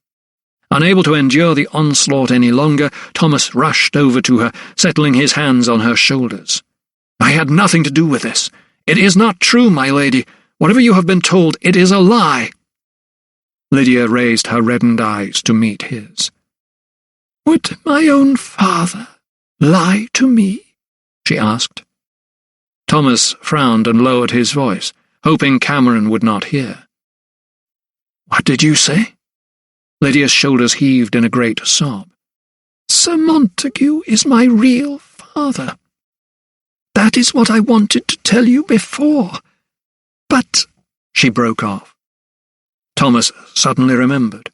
Unable to endure the onslaught any longer, Thomas rushed over to her, settling his hands on her shoulders. I had nothing to do with this. It is not true, my lady. Whatever you have been told, it is a lie. Lydia raised her reddened eyes to meet his. Would my own father lie to me? She asked. Thomas frowned and lowered his voice, hoping Cameron would not hear. What did you say? Lydia's shoulders heaved in a great sob. Sir Montague is my real father. That is what I wanted to tell you before. But— She broke off. Thomas suddenly remembered.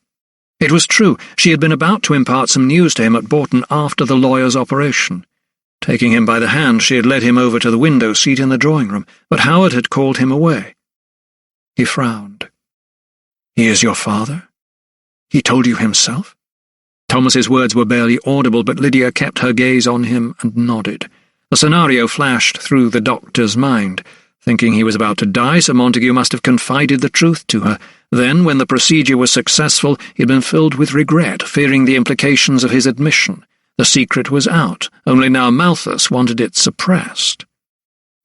It was true, she had been about to impart some news to him at Bourton after the lawyer's operation. Taking him by the hand, she had led him over to the window seat in the drawing room, but Howard had called him away. He frowned. He is your father? He told you himself? Thomas's words were barely audible, but Lydia kept her gaze on him and nodded. A scenario flashed through the doctor's mind. Thinking he was about to die, Sir Montague must have confided the truth to her. Then, when the procedure was successful, he had been filled with regret, fearing the implications of his admission. The secret was out, only now Malthus wanted it suppressed.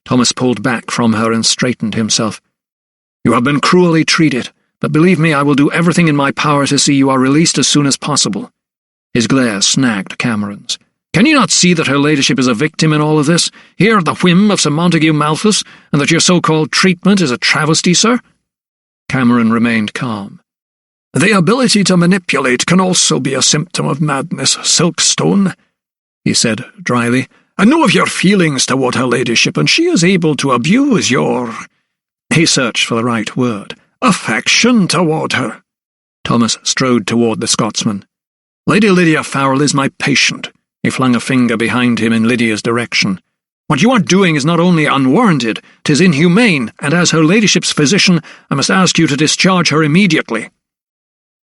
Thomas pulled back from her and straightened himself. You have been cruelly treated, but believe me, I will do everything in my power to see you are released as soon as possible. His glare snagged Cameron's. Can you not see that her ladyship is a victim in all of this? Here, the whim of Sir Montague Malthus, and that your so-called treatment is a travesty, sir? Cameron remained calm. The ability to manipulate can also be a symptom of madness, Silkstone, he said dryly. I know of your feelings toward her ladyship, and she is able to abuse your— He searched for the right word. Affection toward her. Thomas strode toward the Scotsman. Lady Lydia Farrell is my patient. He flung a finger behind him in Lydia's direction. What you are doing is not only unwarranted, 'tis inhumane, and as her ladyship's physician, I must ask you to discharge her immediately.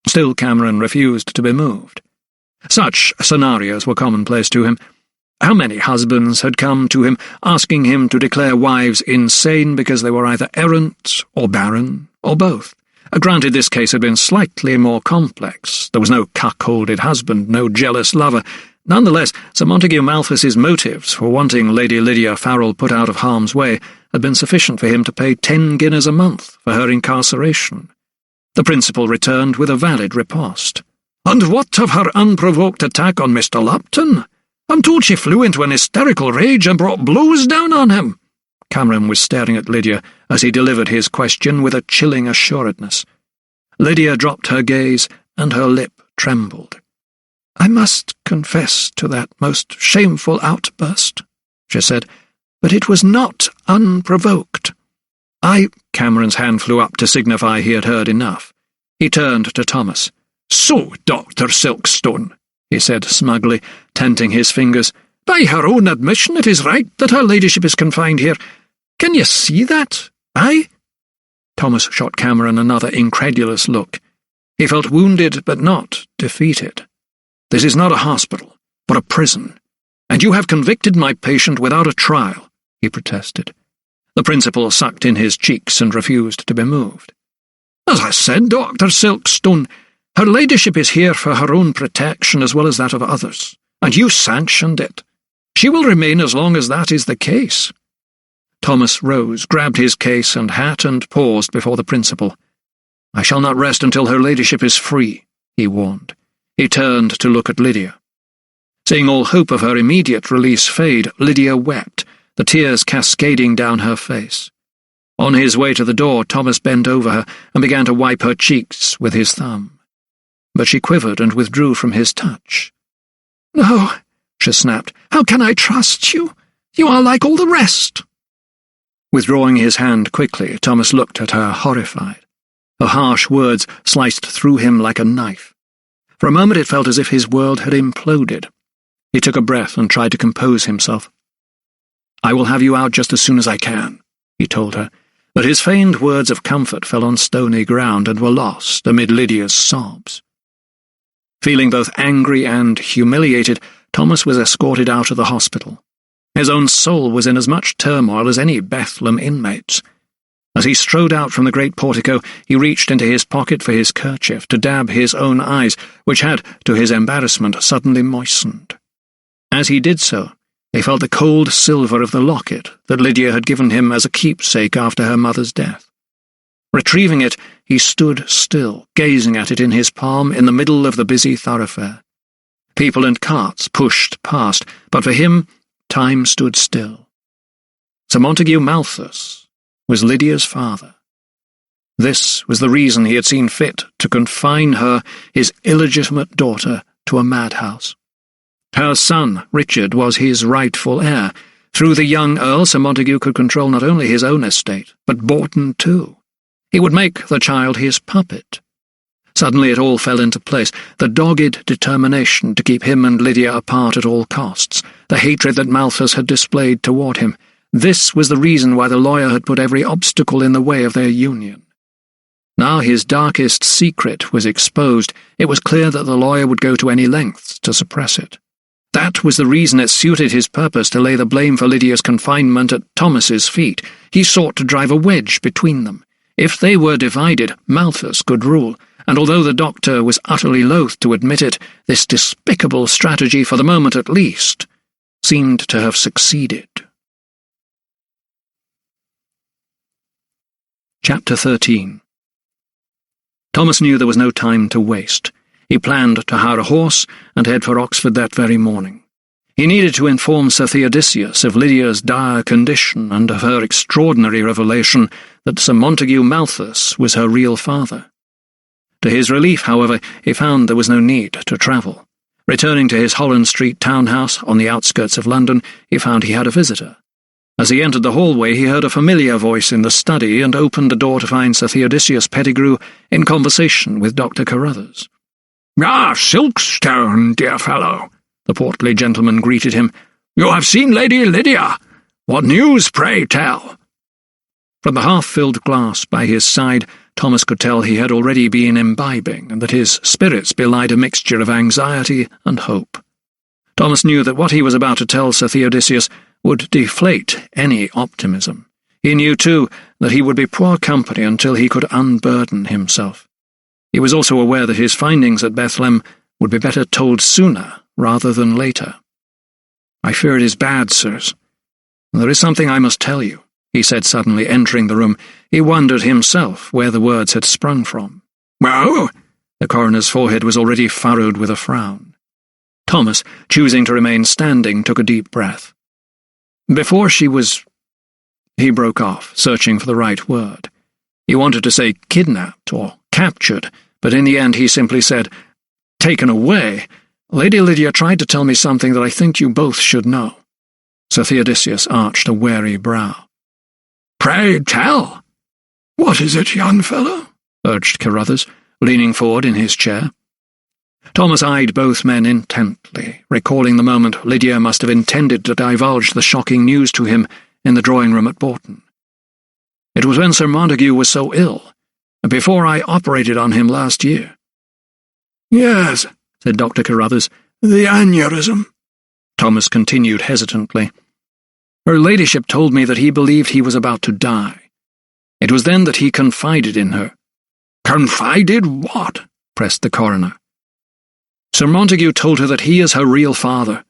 Still Cameron refused to be moved. Such scenarios were commonplace to him. How many husbands had come to him, asking him to declare wives insane because they were either errant or barren, or both? Granted, this case had been slightly more complex. There was no cuckolded husband, no jealous lover. Nonetheless, Sir Montague Malthus's motives for wanting Lady Lydia Farrell put out of harm's way had been sufficient for him to pay 10 guineas a month for her incarceration. The principal returned with a valid riposte. And what of her unprovoked attack on Mr. Lupton? I'm told she flew into an hysterical rage and brought blows down on him. Cameron was staring at Lydia as he delivered his question with a chilling assuredness. Lydia dropped her gaze, and her lip trembled. I must confess to that most shameful outburst, she said, but it was not unprovoked. Cameron's hand flew up to signify he had heard enough. He turned to Thomas. So, Dr. Silkstone, he said smugly, tenting his fingers, by her own admission it is right that her ladyship is confined here. Can you see that, aye? Thomas shot Cameron another incredulous look. He felt wounded but not defeated. This is not a hospital, but a prison, and you have convicted my patient without a trial, he protested. The principal sucked in his cheeks and refused to be moved. As I said, Dr. Silkstone, her ladyship is here for her own protection as well as that of others, and you sanctioned it. She will remain as long as that is the case. Thomas rose, grabbed his case and hat, and paused before the principal. I shall not rest until her ladyship is free, he warned. He turned to look at Lydia. Seeing all hope of her immediate release fade, Lydia wept, the tears cascading down her face. On his way to the door, Thomas bent over her and began to wipe her cheeks with his thumb. But she quivered and withdrew from his touch. No, she snapped. How can I trust you? You are like all the rest. Withdrawing his hand quickly, Thomas looked at her, horrified. Her harsh words sliced through him like a knife. For a moment it felt as if his world had imploded. He took a breath and tried to compose himself. "I will have you out just as soon as I can," he told her, but his feigned words of comfort fell on stony ground and were lost amid Lydia's sobs. Feeling both angry and humiliated, Thomas was escorted out of the hospital. His own soul was in as much turmoil as any Bethlehem inmate's. As he strode out from the great portico, he reached into his pocket for his kerchief to dab his own eyes, which had, to his embarrassment, suddenly moistened. As he did so, he felt the cold silver of the locket that Lydia had given him as a keepsake after her mother's death. Retrieving it, he stood still, gazing at it in his palm in the middle of the busy thoroughfare. People and carts pushed past, but for him, time stood still. Sir Montague Malthus was Lydia's father. This was the reason he had seen fit to confine her, his illegitimate daughter, to a madhouse. Her son, Richard, was his rightful heir. Through the young Earl, Sir Montague could control not only his own estate, but Bourton too. He would make the child his puppet. Suddenly it all fell into place, the dogged determination to keep him and Lydia apart at all costs, the hatred that Malthus had displayed toward him. This was the reason why the lawyer had put every obstacle in the way of their union. Now his darkest secret was exposed. It was clear that the lawyer would go to any lengths to suppress it. That was the reason it suited his purpose to lay the blame for Lydia's confinement at Thomas's feet. He sought to drive a wedge between them. If they were divided, Malthus could rule, and although the doctor was utterly loath to admit it, this despicable strategy, for the moment at least, seemed to have succeeded. Chapter 13. Thomas knew there was no time to waste. He planned to hire a horse and head for Oxford that very morning. He needed to inform Sir Theodosius of Lydia's dire condition and of her extraordinary revelation that Sir Montague Malthus was her real father. To his relief, however, he found there was no need to travel. Returning to his Holland Street townhouse on the outskirts of London, he found he had a visitor. As he entered the hallway, he heard a familiar voice in the study and opened the door to find Sir Theodosius Pettigrew in conversation with Dr. Carruthers. "Ah, Silkstone, dear fellow," the portly gentleman greeted him. "You have seen Lady Lydia. What news, pray tell?" From the half-filled glass by his side, Thomas could tell he had already been imbibing, and that his spirits belied a mixture of anxiety and hope. Thomas knew that what he was about to tell Sir Theodosius would deflate any optimism. He knew, too, that he would be poor company until he could unburden himself. He was also aware that his findings at Bethlehem would be better told sooner rather than later. "I fear it is bad, sirs. There is something I must tell you," he said suddenly, entering the room. He wondered himself where the words had sprung from. "Well?" The coroner's forehead was already furrowed with a frown. Thomas, choosing to remain standing, took a deep breath. "Before she was—" He broke off, searching for the right word. He wanted to say kidnapped or captured, but in the end he simply said, "taken away. Lady Lydia tried to tell me something that I think you both should know." Sir Theodosius arched a wary brow. "Pray tell." "What is it, young fellow?" urged Carruthers, leaning forward in his chair. Thomas eyed both men intently, recalling the moment Lydia must have intended to divulge the shocking news to him in the drawing-room at Bourton. "It was when Sir Montague was so ill, before I operated on him last year." "Yes," said Dr. Carruthers. "the aneurysm." Thomas continued hesitantly. "Her ladyship told me that he believed he was about to die. It was then that he confided in her." "Confided what?" pressed the coroner. "Sir Montague told her that he is her real father."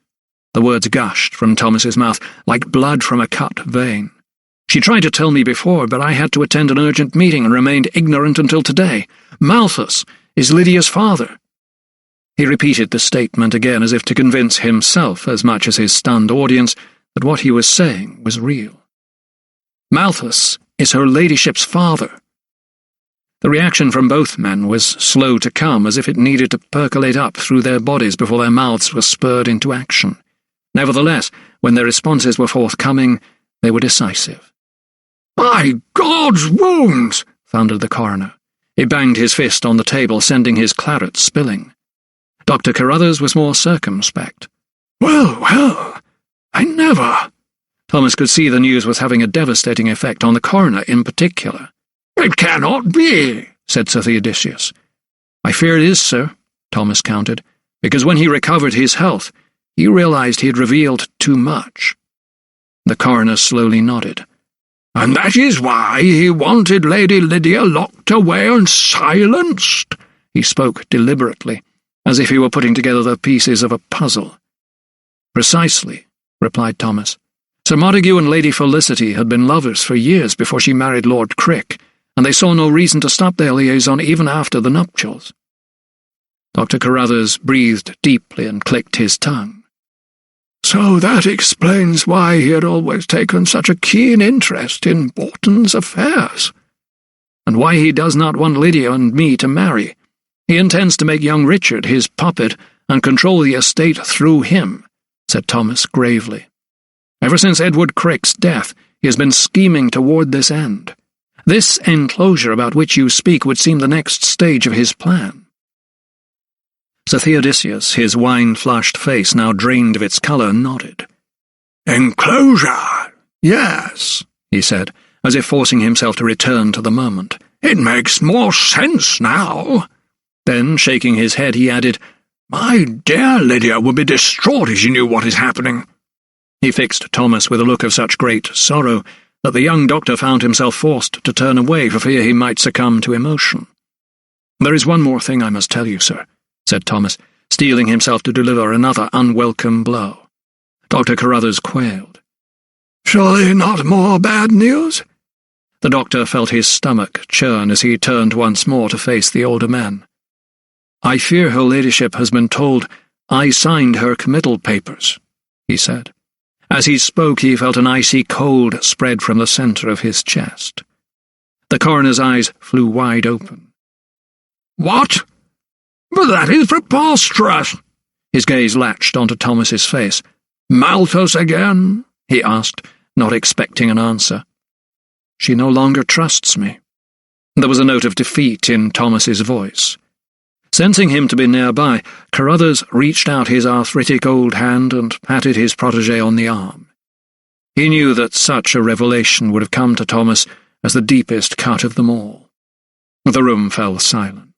The words gushed from Thomas's mouth like blood from a cut vein. "She tried to tell me before, but I had to attend an urgent meeting and remained ignorant until today. Malthus is Lydia's father." He repeated the statement again as if to convince himself as much as his stunned audience that what he was saying was real. "Malthus is her ladyship's father." The reaction from both men was slow to come, as if it needed to percolate up through their bodies before their mouths were spurred into action. Nevertheless, when their responses were forthcoming, they were decisive. "By God's wounds!" thundered the coroner. He banged his fist on the table, sending his claret spilling. Dr. Carruthers was more circumspect. Well, I never—" Thomas could see the news was having a devastating effect on the coroner in particular. "It cannot be," said Sir Theodosius. "I fear it is, sir," Thomas countered, because when he recovered his health, he realized he had revealed too much. The coroner slowly nodded. "And that is why he wanted Lady Lydia locked away and silenced?" He spoke deliberately, as if he were putting together the pieces of a puzzle. "Precisely," replied Thomas. "Sir Montague and Lady Felicity had been lovers for years before she married Lord Crick, and they saw no reason to stop their liaison even after the nuptials." Dr. Carruthers breathed deeply and clicked his tongue. "So that explains why he had always taken such a keen interest in Borton's affairs." "And why he does not want Lydia and me to marry. He intends to make young Richard his puppet and control the estate through him," said Thomas gravely. "Ever since Edward Crick's death, he has been scheming toward this end. This enclosure about which you speak would seem the next stage of his plan." Sir Theodosius, his wine-flushed face now drained of its colour, nodded. "Enclosure, yes," he said, as if forcing himself to return to the moment. "It makes more sense now." Then, shaking his head, he added, "My dear Lydia would be distraught if she knew what is happening." He fixed Thomas with a look of such great sorrow that the young doctor found himself forced to turn away for fear he might succumb to emotion. "There is one more thing I must tell you, sir," said Thomas, steeling himself to deliver another unwelcome blow. Dr. Carruthers quailed. "Surely not more bad news?" The doctor felt his stomach churn as he turned once more to face the older man. "I fear her ladyship has been told I signed her committal papers," he said. As he spoke, he felt an icy cold spread from the centre of his chest. The coroner's eyes flew wide open. "What? But that is preposterous!" His gaze latched onto Thomas's face. "Malthus again?" he asked, not expecting an answer. "She no longer trusts me." There was a note of defeat in Thomas's voice. Sensing him to be nearby, Carruthers reached out his arthritic old hand and patted his protégé on the arm. He knew that such a revelation would have come to Thomas as the deepest cut of them all. The room fell silent.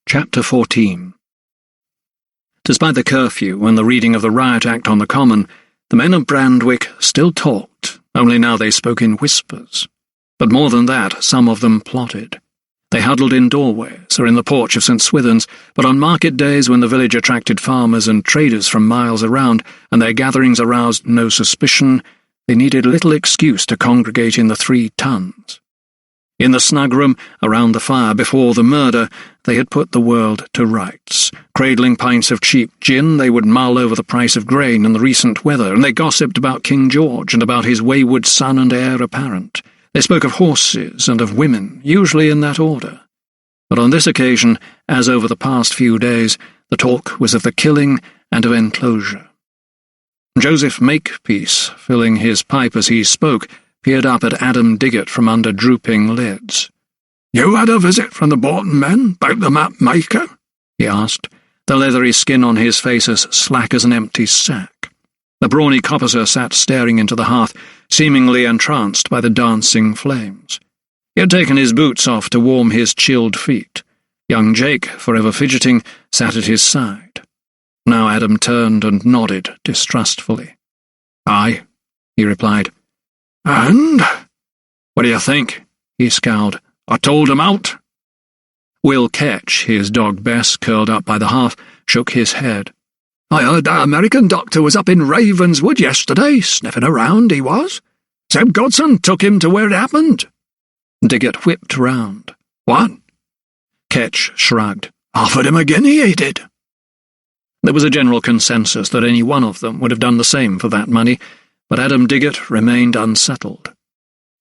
Chapter 14. Despite the curfew and the reading of the Riot Act on the Common, the men of Brandwick still talked, only now they spoke in whispers. But more than that, some of them plotted. They huddled in doorways or in the porch of St. Swithin's, but on market days when the village attracted farmers and traders from miles around, and their gatherings aroused no suspicion, they needed little excuse to congregate in the 3 Tuns. In the snug room, around the fire before the murder, they had put the world to rights. Cradling pints of cheap gin, they would mull over the price of grain and the recent weather, and they gossiped about King George and about his wayward son and heir apparent. They spoke of horses and of women, usually in that order. But on this occasion, as over the past few days, the talk was of the killing and of enclosure. Joseph Makepeace, filling his pipe as he spoke, peered up at Adam Diggett from under drooping lids. "You had a visit from the Borton men about the map maker?" he asked, the leathery skin on his face as slack as an empty sack. The brawny coppicer sat staring into the hearth, seemingly entranced by the dancing flames. He had taken his boots off to warm his chilled feet. Young Jake, forever fidgeting, sat at his side. Now Adam turned and nodded distrustfully. "Aye," he replied. "And?" "What do you think?" he scowled. "I told him out." Will Ketch, his dog Bess curled up by the hearth, shook his head. "I heard that American doctor was up in Ravenswood yesterday, sniffing around, he was. Seb Godson took him to where it happened." Diggett whipped round. "What?" Ketch shrugged. "Offered him a guinea, he did." There was a general consensus that any one of them would have done the same for that money, but Adam Diggett remained unsettled.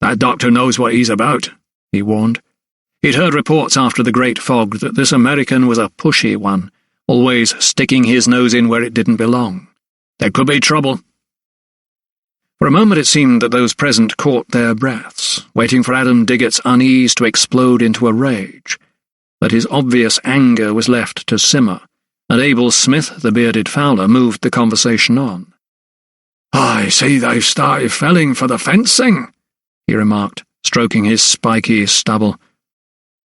"That doctor knows what he's about," he warned. He'd heard reports after the Great Fog that this American was a pushy one, always sticking his nose in where it didn't belong. There could be trouble. For a moment it seemed that those present caught their breaths, waiting for Adam Diggett's unease to explode into a rage. but his obvious anger was left to simmer, and Abel Smith, the bearded fowler, moved the conversation on. "I see they've started felling for the fencing," he remarked, stroking his spiky stubble.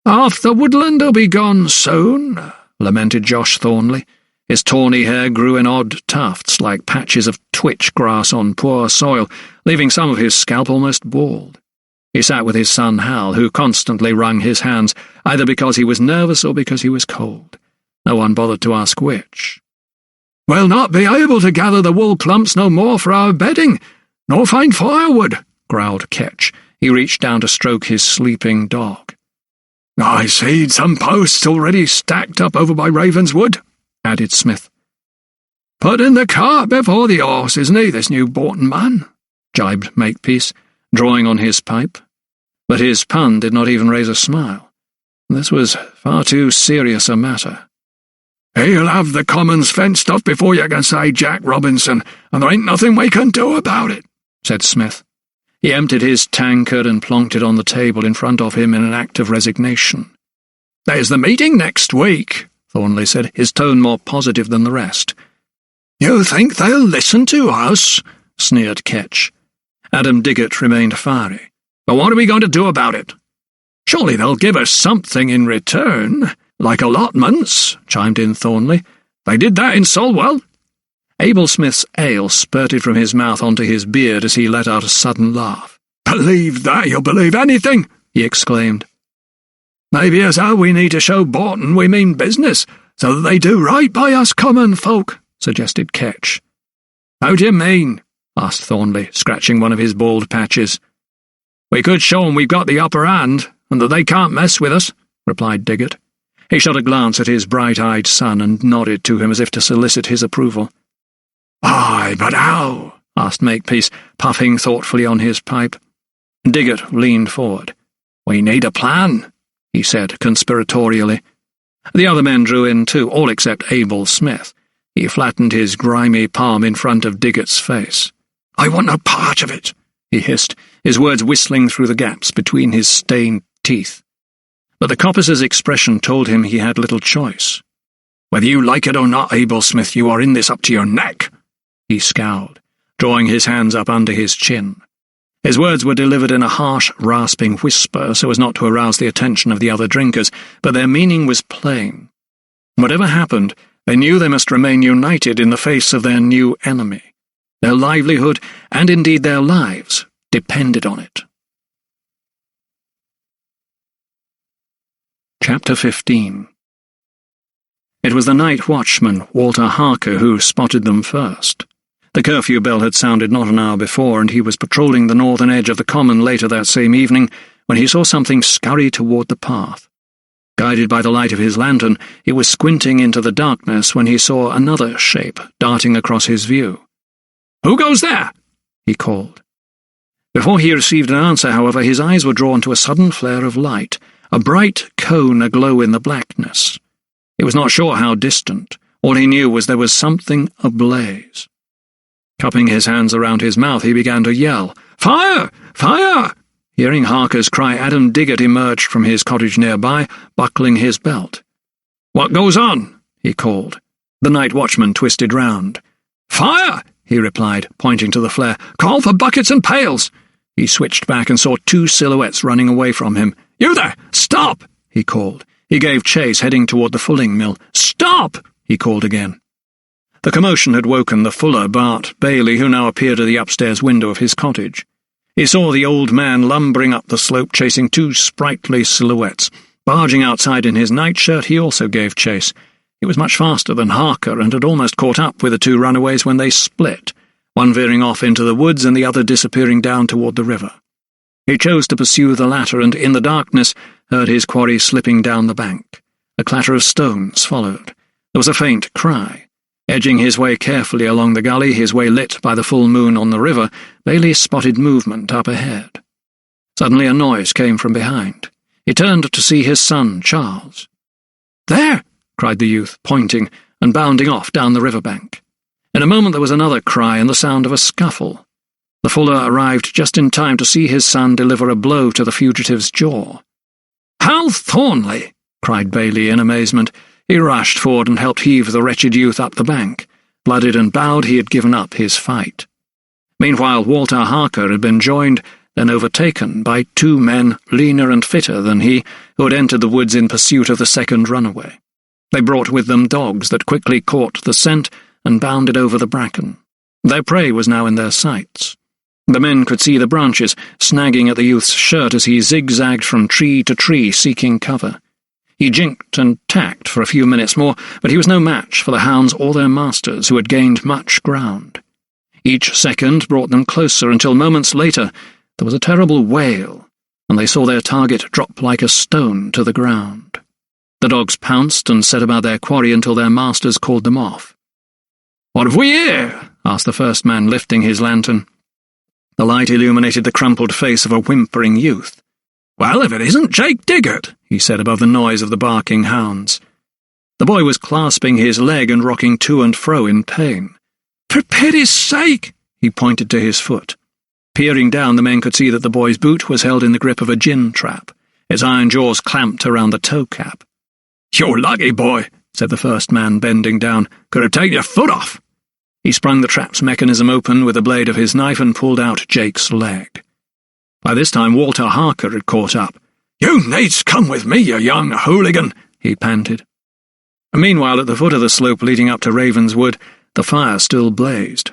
"Half the woodland'll be gone soon," lamented Josh Thornley. His tawny hair grew in odd tufts like patches of twitch grass on poor soil, leaving some of his scalp almost bald. He sat with his son Hal, who constantly wrung his hands, either because he was nervous or because he was cold. No one bothered to ask which. "We'll not be able to gather the wool clumps no more for our bedding, nor find firewood," growled Ketch. He reached down to stroke his sleeping dog. "I seed some posts already stacked up over by Ravenswood," added Smith. "Putting the cart before the horse, isn't he, this new Borton man?" jibed Makepeace, drawing on his pipe. But his pun did not even raise a smile. This was far too serious a matter. "He'll have the commons fenced off before you can say Jack Robinson, and there ain't nothing we can do about it," said Smith. He emptied his tankard and plonked it on the table in front of him in an act of resignation. "There's the meeting next week," Thornley said, his tone more positive than the rest. "You think they'll listen to us?" sneered Ketch. Adam Diggett remained fiery. "But what are we going to do about it? Surely they'll give us something in return, like allotments," chimed in Thornley. "They did that in Solwell." Abel Smith's ale spurted from his mouth onto his beard as he let out a sudden laugh. "Believe that, you'll believe anything," he exclaimed. "Maybe it's how we need to show Borton we mean business, so that they do right by us common folk," suggested Ketch. "How do you mean?" asked Thornley, scratching one of his bald patches. "We could show 'em we've got the upper hand, and that they can't mess with us," replied Diggett. He shot a glance at his bright-eyed son and nodded to him as if to solicit his approval. "Aye, but how?" asked Makepeace, puffing thoughtfully on his pipe. Diggett leaned forward. "We need a plan," he said conspiratorially. The other men drew in too, all except Abel Smith. He flattened his grimy palm in front of Diggett's face. "I want no part of it," he hissed, his words whistling through the gaps between his stained teeth. But the coppicer's expression told him he had little choice. "Whether you like it or not, Abel Smith, you are in this up to your neck," he scowled, drawing his hands up under his chin. His words were delivered in a harsh, rasping whisper so as not to arouse the attention of the other drinkers, but their meaning was plain. Whatever happened, they knew they must remain united in the face of their new enemy. Their livelihood, and indeed their lives, depended on it. Chapter 15. It was the night watchman, Walter Harker, who spotted them first. The curfew bell had sounded not an hour before, and he was patrolling the northern edge of the common later that same evening when he saw something scurry toward the path. Guided by the light of his lantern, he was squinting into the darkness when he saw another shape darting across his view. "Who goes there?" he called. Before he received an answer, however, his eyes were drawn to a sudden flare of light, a bright cone aglow in the blackness. He was not sure how distant. All he knew was there was something ablaze. Cupping his hands around his mouth, he began to yell, "Fire! Fire!" Hearing Harker's cry, Adam Diggett emerged from his cottage nearby, buckling his belt. "What goes on?" he called. The night watchman twisted round. "Fire!" he replied, pointing to the flare. "Call for buckets and pails." He switched back and saw two silhouettes running away from him. "You there! Stop!" he called. He gave chase, heading toward the fulling mill. "Stop!" he called again. The commotion had woken the fuller, Bart Bailey, who now appeared at the upstairs window of his cottage. He saw the old man lumbering up the slope, chasing two sprightly silhouettes. Barging outside in his nightshirt, he also gave chase. He was much faster than Harker and had almost caught up with the two runaways when they split, one veering off into the woods and the other disappearing down toward the river. He chose to pursue the latter and, in the darkness, heard his quarry slipping down the bank. A clatter of stones followed. There was a faint cry. Edging his way carefully along the gully, his way lit by the full moon on the river, Bailey spotted movement up ahead. Suddenly a noise came from behind. He turned to see his son, Charles. "There!" cried the youth, pointing and bounding off down the riverbank. In a moment there was another cry and the sound of a scuffle. The fuller arrived just in time to see his son deliver a blow to the fugitive's jaw. "Hal Thornley!" cried Bailey in amazement. He rushed forward and helped heave the wretched youth up the bank. Blooded and bowed, he had given up his fight. Meanwhile, Walter Harker had been joined, then overtaken, by 2 men leaner and fitter than he, who had entered the woods in pursuit of the second runaway. They brought with them dogs that quickly caught the scent and bounded over the bracken. Their prey was now in their sights. The men could see the branches snagging at the youth's shirt as he zigzagged from tree to tree seeking cover. He jinked and tacked for a few minutes more, but he was no match for the hounds or their masters, who had gained much ground. Each second brought them closer until moments later there was a terrible wail, and they saw their target drop like a stone to the ground. The dogs pounced and set about their quarry until their masters called them off. "What have we here?" asked the first man, lifting his lantern. The light illuminated the crumpled face of a whimpering youth. "Well, if it isn't Jake Diggott," he said above the noise of the barking hounds. The boy was clasping his leg and rocking to and fro in pain. "For pity's sake!" He pointed to his foot. Peering down, the men could see that the boy's boot was held in the grip of a gin trap, its iron jaws clamped around the toe cap. "You're lucky, boy," said the first man, bending down. "Could have taken your foot off." He sprung the trap's mechanism open with the blade of his knife and pulled out Jake's leg. By this time Walter Harker had caught up. "You needs come with me, you young hooligan," he panted. Meanwhile, at the foot of the slope leading up to Ravenswood, the fire still blazed.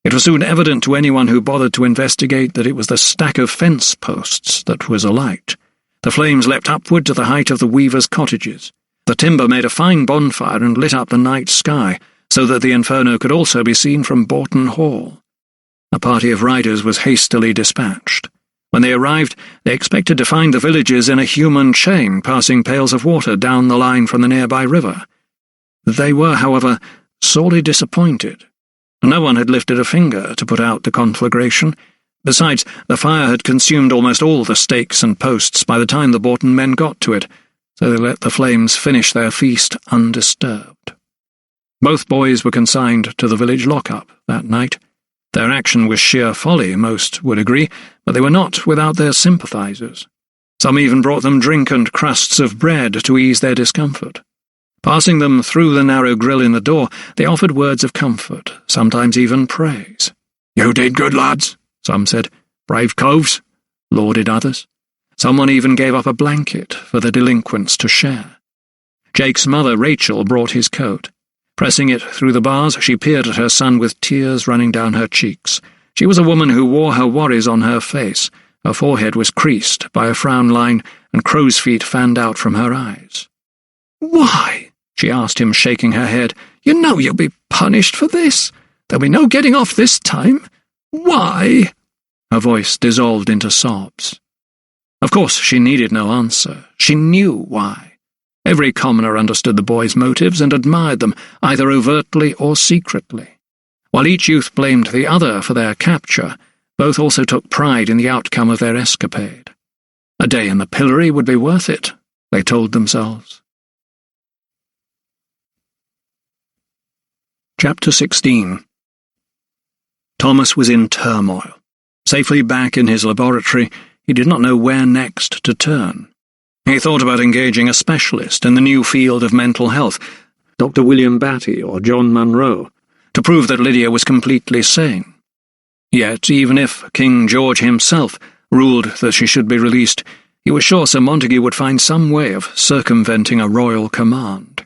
It was soon evident to anyone who bothered to investigate that it was the stack of fence posts that was alight. The flames leapt upward to the height of the weavers' cottages. The timber made a fine bonfire and lit up the night sky, so that the inferno could also be seen from Borton Hall. A party of riders was hastily dispatched. When they arrived, they expected to find the villagers in a human chain passing pails of water down the line from the nearby river. They were, however, sorely disappointed. No one had lifted a finger to put out the conflagration. Besides, the fire had consumed almost all the stakes and posts by the time the Borton men got to it, so they let the flames finish their feast undisturbed. Both boys were consigned to the village lockup that night. Their action was sheer folly, most would agree, but they were not without their sympathizers. Some even brought them drink and crusts of bread to ease their discomfort. Passing them through the narrow grill in the door, they offered words of comfort, sometimes even praise. "You did good, lads," some said. "Brave coves," lauded others. Someone even gave up a blanket for the delinquents to share. Jake's mother, Rachel, brought his coat. Pressing it through the bars, she peered at her son with tears running down her cheeks. She was a woman who wore her worries on her face. Her forehead was creased by a frown line, and crow's feet fanned out from her eyes. "Why?" she asked him, shaking her head. "You know you'll be punished for this. There'll be no getting off this time. Why?" Her voice dissolved into sobs. Of course, she needed no answer. She knew why. Every commoner understood the boy's motives and admired them, either overtly or secretly. While each youth blamed the other for their capture, both also took pride in the outcome of their escapade. A day in the pillory would be worth it, they told themselves. Chapter 16. Thomas was in turmoil. Safely back in his laboratory, he did not know where next to turn. He thought about engaging a specialist in the new field of mental health, Dr. William Batty or John Munro, to prove that Lydia was completely sane. Yet, even if King George himself ruled that she should be released, he was sure Sir Montague would find some way of circumventing a royal command.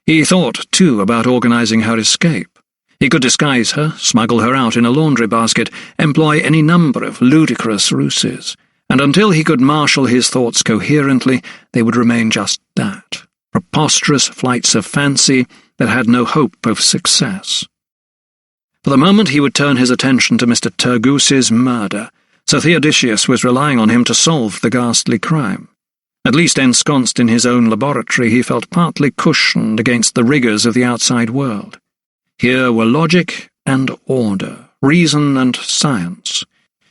He thought, too, about organising her escape. He could disguise her, smuggle her out in a laundry basket, employ any number of ludicrous ruses, and until he could marshal his thoughts coherently, they would remain just that, preposterous flights of fancy that had no hope of success. For the moment he would turn his attention to Mr. Turgoose's murder. Sir Theodosius was relying on him to solve the ghastly crime. At least ensconced in his own laboratory, he felt partly cushioned against the rigours of the outside world. Here were logic and order, reason and science.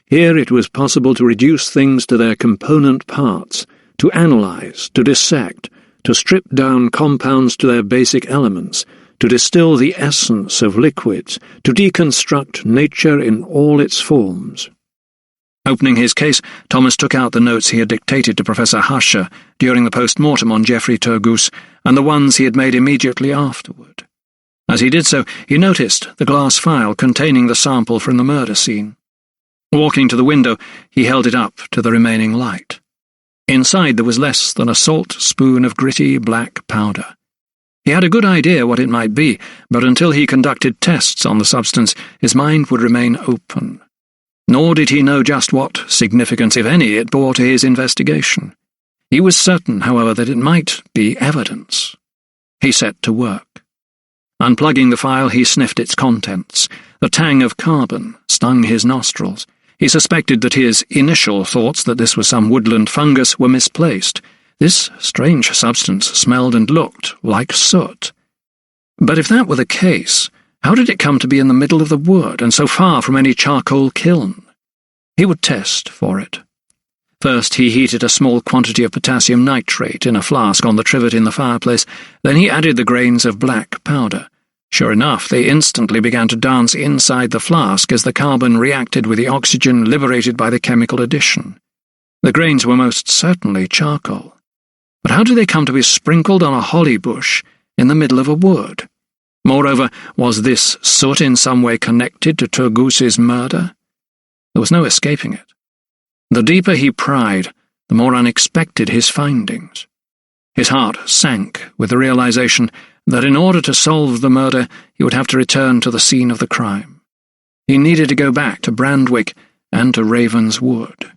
Here it was possible to reduce things to their component parts, to analyse, to dissect, to strip down compounds to their basic elements, to distill the essence of liquids, to deconstruct nature in all its forms. Opening his case, Thomas took out the notes he had dictated to Professor Husher during the post-mortem on Geoffrey Turgoose and the ones he had made immediately afterward. As he did so, he noticed the glass vial containing the sample from the murder scene. Walking to the window, he held it up to the remaining light. Inside there was less than a salt spoon of gritty black powder. He had a good idea what it might be, but until he conducted tests on the substance, his mind would remain open. Nor did he know just what significance, if any, it bore to his investigation. He was certain, however, that it might be evidence. He set to work. Unplugging the file, he sniffed its contents. The tang of carbon stung his nostrils. He suspected that his initial thoughts that this was some woodland fungus were misplaced. This strange substance smelled and looked like soot. But if that were the case, how did it come to be in the middle of the wood and so far from any charcoal kiln? He would test for it. First, he heated a small quantity of potassium nitrate in a flask on the trivet in the fireplace. Then he added the grains of black powder. Sure enough, they instantly began to dance inside the flask as the carbon reacted with the oxygen liberated by the chemical addition. The grains were most certainly charcoal. But how did they come to be sprinkled on a holly bush in the middle of a wood? Moreover, was this soot in some way connected to Turgoose's murder? There was no escaping it. The deeper he pried, the more unexpected his findings. His heart sank with the realization that in order to solve the murder, he would have to return to the scene of the crime. He needed to go back to Brandwick and to Ravenswood.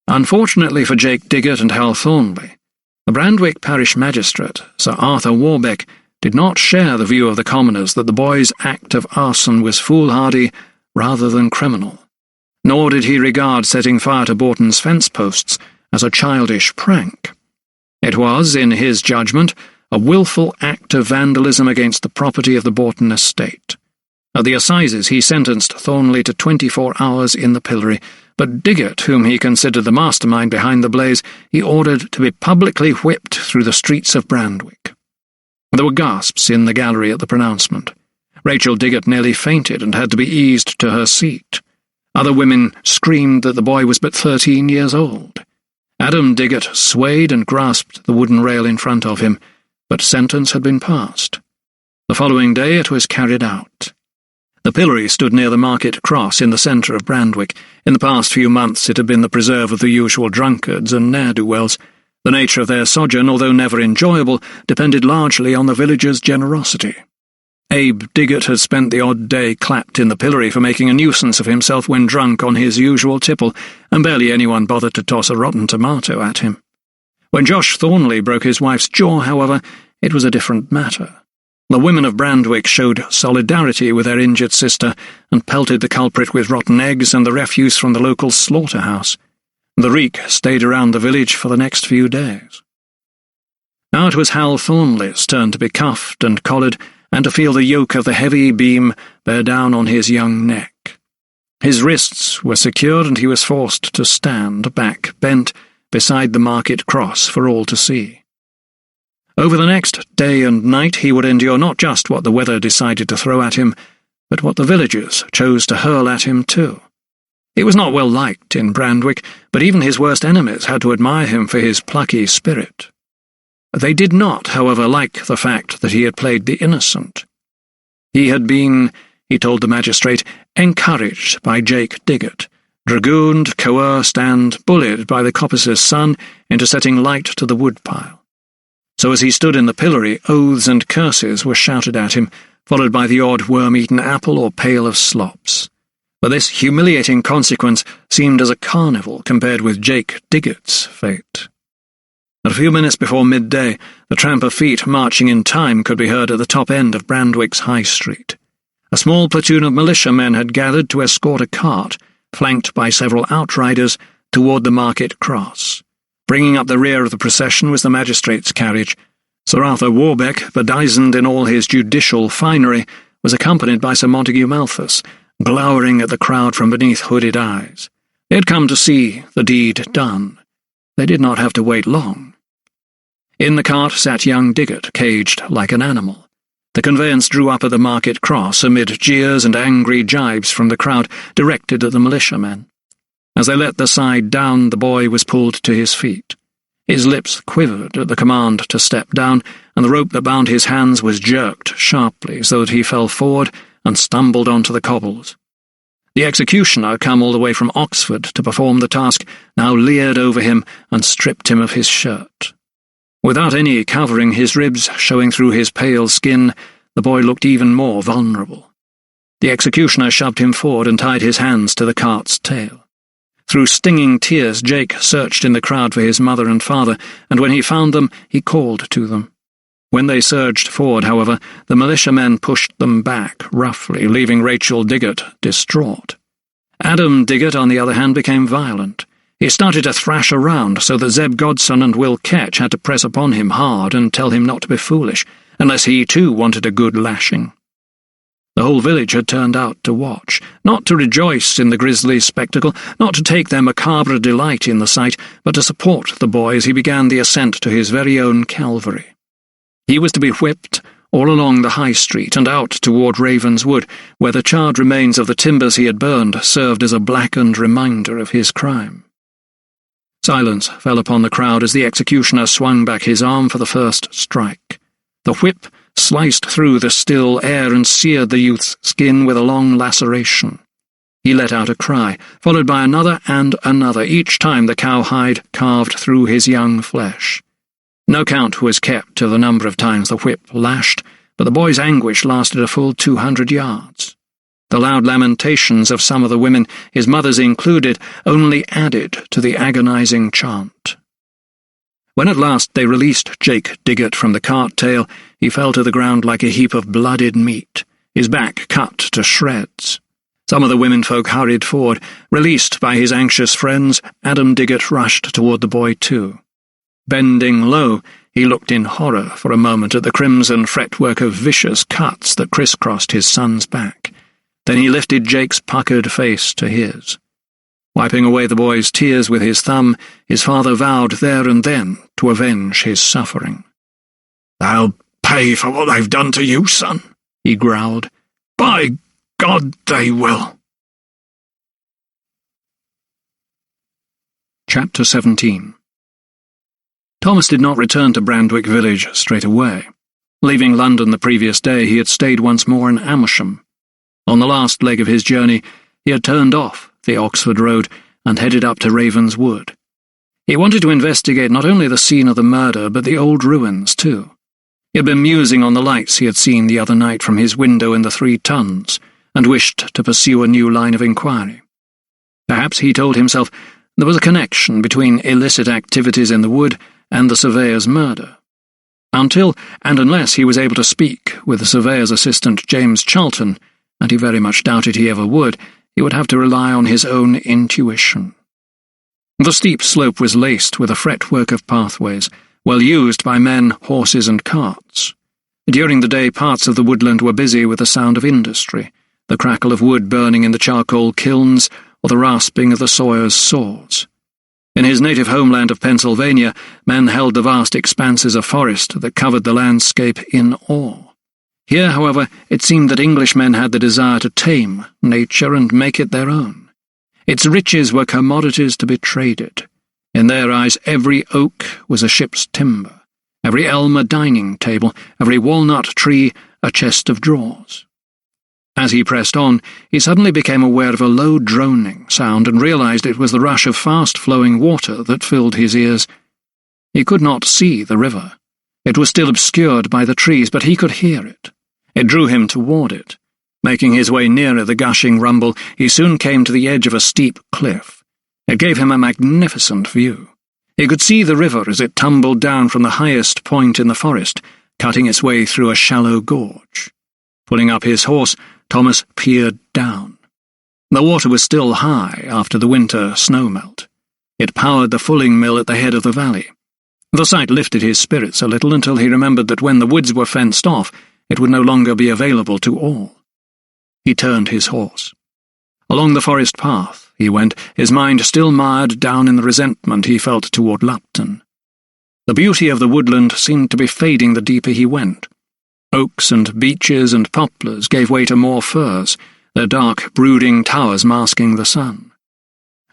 Unfortunately for Jake Diggott and Hal Thornley, the Brandwick parish magistrate, Sir Arthur Warbeck, did not share the view of the commoners that the boy's act of arson was foolhardy rather than criminal. Nor did he regard setting fire to Borton's fence posts as a childish prank. It was, in his judgment, a willful act of vandalism against the property of the Borton estate. At the assizes he sentenced Thornley to 24 hours in the pillory, but Diggott, whom he considered the mastermind behind the blaze, he ordered to be publicly whipped through the streets of Brandwick. There were gasps in the gallery at the pronouncement. Rachel Diggott nearly fainted and had to be eased to her seat. Other women screamed that the boy was but 13 years old. Adam Diggott swayed and grasped the wooden rail in front of him, but sentence had been passed. The following day it was carried out. The pillory stood near the market cross in the centre of Brandwick. In the past few months it had been the preserve of the usual drunkards and ne'er-do-wells. The nature of their sojourn, although never enjoyable, depended largely on the villagers' generosity. Abe Diggott had spent the odd day clapped in the pillory for making a nuisance of himself when drunk on his usual tipple, and barely anyone bothered to toss a rotten tomato at him. When Josh Thornley broke his wife's jaw, however, it was a different matter. The women of Brandwick showed solidarity with their injured sister and pelted the culprit with rotten eggs and the refuse from the local slaughterhouse. The reek stayed around the village for the next few days. Now it was Hal Thornley's turn to be cuffed and collared, and to feel the yoke of the heavy beam bear down on his young neck. His wrists were secured, and he was forced to stand, back bent, beside the market cross for all to see. Over the next day and night he would endure not just what the weather decided to throw at him, but what the villagers chose to hurl at him too. He was not well liked in Brandwick, but even his worst enemies had to admire him for his plucky spirit. They did not, however, like the fact that he had played the innocent. He had been, he told the magistrate, encouraged by Jake Diggott, dragooned, coerced, and bullied by the coppicer's son into setting light to the woodpile. So as he stood in the pillory, oaths and curses were shouted at him, followed by the odd worm-eaten apple or pail of slops. But this humiliating consequence seemed as a carnival compared with Jake Diggott's fate. At a few minutes before midday, the tramp of feet marching in time could be heard at the top end of Brandwick's High Street. A small platoon of militiamen had gathered to escort a cart, flanked by several outriders, toward the market cross. Bringing up the rear of the procession was the magistrate's carriage. Sir Arthur Warbeck, bedizened in all his judicial finery, was accompanied by Sir Montague Malthus, glowering at the crowd from beneath hooded eyes. They had come to see the deed done. They did not have to wait long. In the cart sat young Diggott, caged like an animal. The conveyance drew up at the market cross amid jeers and angry jibes from the crowd directed at the militiamen. As they let the side down, the boy was pulled to his feet. His lips quivered at the command to step down, and the rope that bound his hands was jerked sharply so that he fell forward and stumbled onto the cobbles. The executioner, come all the way from Oxford to perform the task, now leered over him and stripped him of his shirt. Without any covering, his ribs showing through his pale skin, the boy looked even more vulnerable. The executioner shoved him forward and tied his hands to the cart's tail. Through stinging tears, Jake searched in the crowd for his mother and father, and when he found them, he called to them. When they surged forward, however, the militiamen pushed them back roughly, leaving Rachel Diggott distraught. Adam Diggott, on the other hand, became violent. He started to thrash around so that Zeb Godson and Will Ketch had to press upon him hard and tell him not to be foolish, unless he too wanted a good lashing. The whole village had turned out to watch, not to rejoice in the grisly spectacle, not to take their macabre delight in the sight, but to support the boy as he began the ascent to his very own Calvary. He was to be whipped all along the High Street and out toward Ravenswood, where the charred remains of the timbers he had burned served as a blackened reminder of his crime. Silence fell upon the crowd as the executioner swung back his arm for the first strike. The whip sliced through the still air and seared the youth's skin with a long laceration. He let out a cry, followed by another and another, each time the cowhide carved through his young flesh. No count was kept to the number of times the whip lashed, but the boy's anguish lasted a full 200 yards. The loud lamentations of some of the women, his mother's included, only added to the agonizing chant. When at last they released Jake Diggott from the cart tail, he fell to the ground like a heap of blooded meat, his back cut to shreds. Some of the womenfolk hurried forward. Released by his anxious friends, Adam Diggott rushed toward the boy too. Bending low, he looked in horror for a moment at the crimson fretwork of vicious cuts that crisscrossed his son's back. Then he lifted Jake's puckered face to his. Wiping away the boy's tears with his thumb, his father vowed there and then to avenge his suffering. "They'll pay for what they've done to you, son," he growled. "By God, they will." Chapter 17. Thomas did not return to Brandwick village straight away. Leaving London the previous day, he had stayed once more in Amersham. On the last leg of his journey, he had turned off the Oxford road and headed up to Ravenswood. He wanted to investigate not only the scene of the murder, but the old ruins too. He had been musing on the lights he had seen the other night from his window in the 3 Tuns, and wished to pursue a new line of inquiry. Perhaps, he told himself, there was a connection between illicit activities in the wood and the surveyor's murder. Until and unless he was able to speak with the surveyor's assistant James Charlton, and he very much doubted he ever would have to rely on his own intuition. The steep slope was laced with a fretwork of pathways, well used by men, horses, and carts. During the day, parts of the woodland were busy with the sound of industry, the crackle of wood burning in the charcoal kilns, or the rasping of the sawyers' saws. In his native homeland of Pennsylvania, men held the vast expanses of forest that covered the landscape in awe. Here, however, it seemed that Englishmen had the desire to tame nature and make it their own. Its riches were commodities to be traded. In their eyes, every oak was a ship's timber, every elm a dining table, every walnut tree a chest of drawers. As he pressed on, he suddenly became aware of a low droning sound and realized it was the rush of fast-flowing water that filled his ears. He could not see the river. It was still obscured by the trees, but he could hear it. It drew him toward it. Making his way nearer the gushing rumble, he soon came to the edge of a steep cliff. It gave him a magnificent view. He could see the river as it tumbled down from the highest point in the forest, cutting its way through a shallow gorge. Pulling up his horse, Thomas peered down. The water was still high after the winter snowmelt. It powered the fulling mill at the head of the valley. The sight lifted his spirits a little until he remembered that when the woods were fenced off, it would no longer be available to all. He turned his horse. Along the forest path he went, his mind still mired down in the resentment he felt toward Lupton. The beauty of the woodland seemed to be fading the deeper he went. Oaks and beeches and poplars gave way to more firs, their dark, brooding towers masking the sun.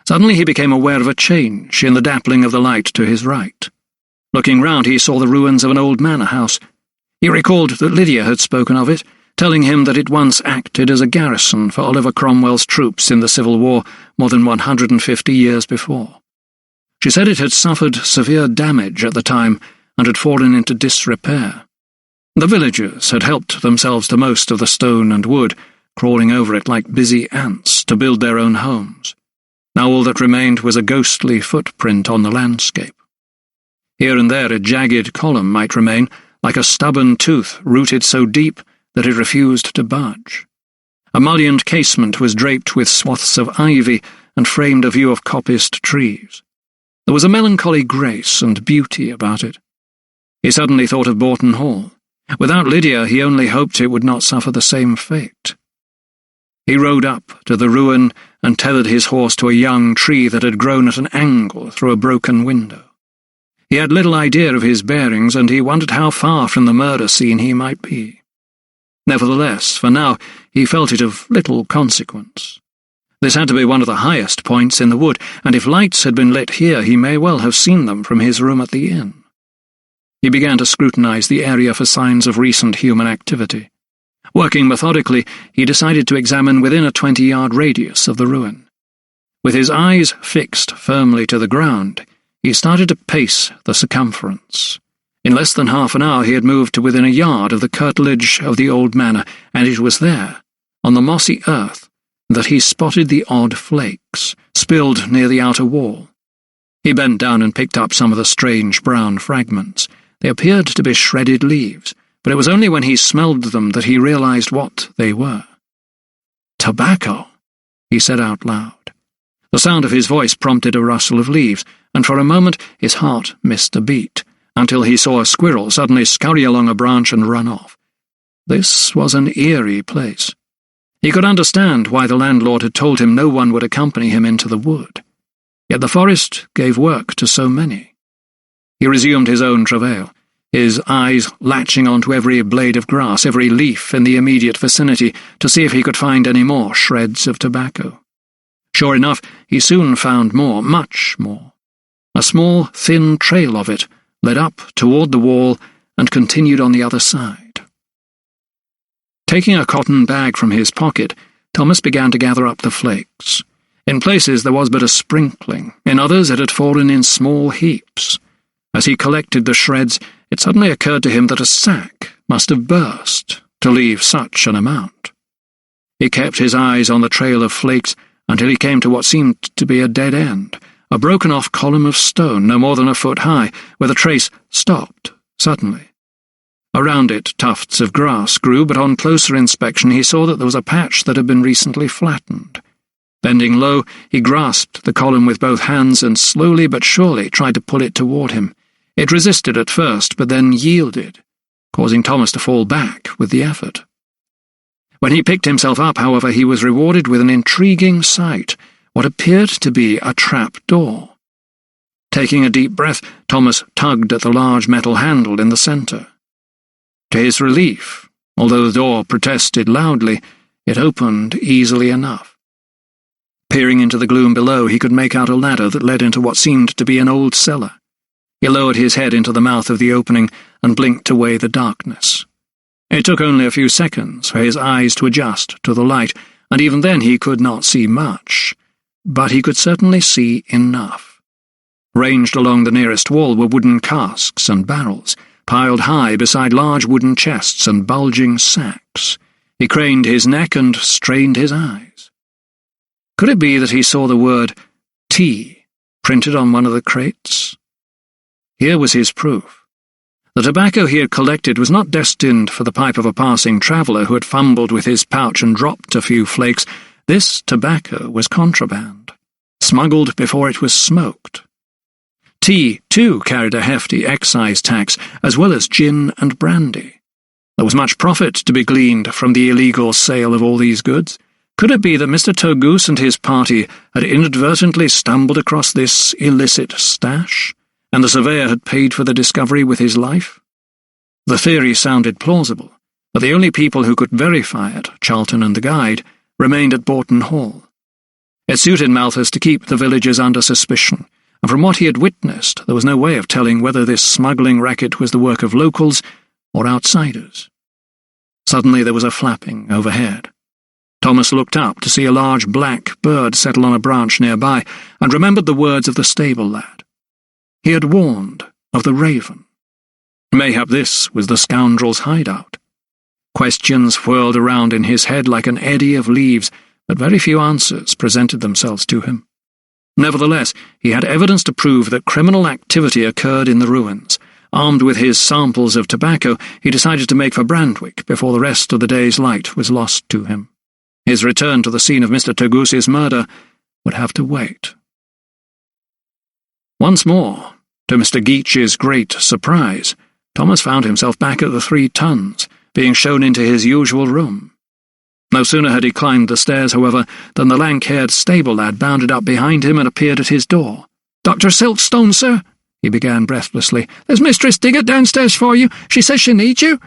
Suddenly he became aware of a change in the dappling of the light to his right. Looking round, he saw the ruins of an old manor house. He recalled that Lydia had spoken of it, telling him that it once acted as a garrison for Oliver Cromwell's troops in the Civil War more than 150 years before. She said it had suffered severe damage at the time and had fallen into disrepair. The villagers had helped themselves to most of the stone and wood, crawling over it like busy ants to build their own homes. Now all that remained was a ghostly footprint on the landscape. Here and there a jagged column might remain, like a stubborn tooth rooted so deep that it refused to budge. A mullioned casement was draped with swaths of ivy and framed a view of coppiced trees. There was a melancholy grace and beauty about it. He suddenly thought of Bourton Hall. Without Lydia, he only hoped it would not suffer the same fate. He rode up to the ruin and tethered his horse to a young tree that had grown at an angle through a broken window. He had little idea of his bearings, and he wondered how far from the murder scene he might be. Nevertheless, for now, he felt it of little consequence. This had to be one of the highest points in the wood, and if lights had been lit here, he may well have seen them from his room at the inn. He began to scrutinize the area for signs of recent human activity. Working methodically, he decided to examine within a 20-yard radius of the ruin. With his eyes fixed firmly to the ground, he started to pace the circumference. In less than half an hour he had moved to within a yard of the curtilage of the old manor, and it was there, on the mossy earth, that he spotted the odd flakes, spilled near the outer wall. He bent down and picked up some of the strange brown fragments. They appeared to be shredded leaves, but it was only when he smelled them that he realized what they were. "Tobacco," he said out loud. The sound of his voice prompted a rustle of leaves, and for a moment his heart missed a beat, until he saw a squirrel suddenly scurry along a branch and run off. This was an eerie place. He could understand why the landlord had told him no one would accompany him into the wood. Yet the forest gave work to so many. He resumed his own travail, his eyes latching onto every blade of grass, every leaf in the immediate vicinity, to see if he could find any more shreds of tobacco. Sure enough, he soon found more, much more. A small, thin trail of it led up toward the wall and continued on the other side. Taking a cotton bag from his pocket, Thomas began to gather up the flakes. In places there was but a sprinkling, in others it had fallen in small heaps. As he collected the shreds, it suddenly occurred to him that a sack must have burst to leave such an amount. He kept his eyes on the trail of flakes until he came to what seemed to be a dead end, a broken-off column of stone no more than a foot high, where the trace stopped suddenly. Around it tufts of grass grew, but on closer inspection he saw that there was a patch that had been recently flattened. Bending low, he grasped the column with both hands and slowly but surely tried to pull it toward him. It resisted at first, but then yielded, causing Thomas to fall back with the effort. When he picked himself up, however, he was rewarded with an intriguing sight, what appeared to be a trap door. Taking a deep breath, Thomas tugged at the large metal handle in the centre. To his relief, although the door protested loudly, it opened easily enough. Peering into the gloom below, he could make out a ladder that led into what seemed to be an old cellar. He lowered his head into the mouth of the opening and blinked away the darkness. It took only a few seconds for his eyes to adjust to the light, and even then he could not see much, but he could certainly see enough. Ranged along the nearest wall were wooden casks and barrels, piled high beside large wooden chests and bulging sacks. He craned his neck and strained his eyes. Could it be that he saw the word tea printed on one of the crates? Here was his proof. The tobacco he had collected was not destined for the pipe of a passing traveller who had fumbled with his pouch and dropped a few flakes. This tobacco was contraband, smuggled before it was smoked. Tea, too, carried a hefty excise tax, as well as gin and brandy. There was much profit to be gleaned from the illegal sale of all these goods. Could it be that Mr. Turgoose and his party had inadvertently stumbled across this illicit stash, and the surveyor had paid for the discovery with his life? The theory sounded plausible, but the only people who could verify it, Charlton and the guide, remained at Bourton Hall. It suited Malthus to keep the villagers under suspicion, and from what he had witnessed, there was no way of telling whether this smuggling racket was the work of locals or outsiders. Suddenly there was a flapping overhead. Thomas looked up to see a large black bird settle on a branch nearby, and remembered the words of the stable lad. He had warned of the raven. Mayhap this was the scoundrel's hideout. Questions whirled around in his head like an eddy of leaves, but very few answers presented themselves to him. Nevertheless, he had evidence to prove that criminal activity occurred in the ruins. Armed with his samples of tobacco, he decided to make for Brandwick before the rest of the day's light was lost to him. His return to the scene of Mr. Turgoos's murder would have to wait. Once more, to Mr. Geach's great surprise, Thomas found himself back at the 3 Tuns, being shown into his usual room. No sooner had he climbed the stairs, however, than the lank-haired stable lad bounded up behind him and appeared at his door. "Dr. Silkstone, sir," he began breathlessly. "There's Mistress Diggett downstairs for you. She says she needs you."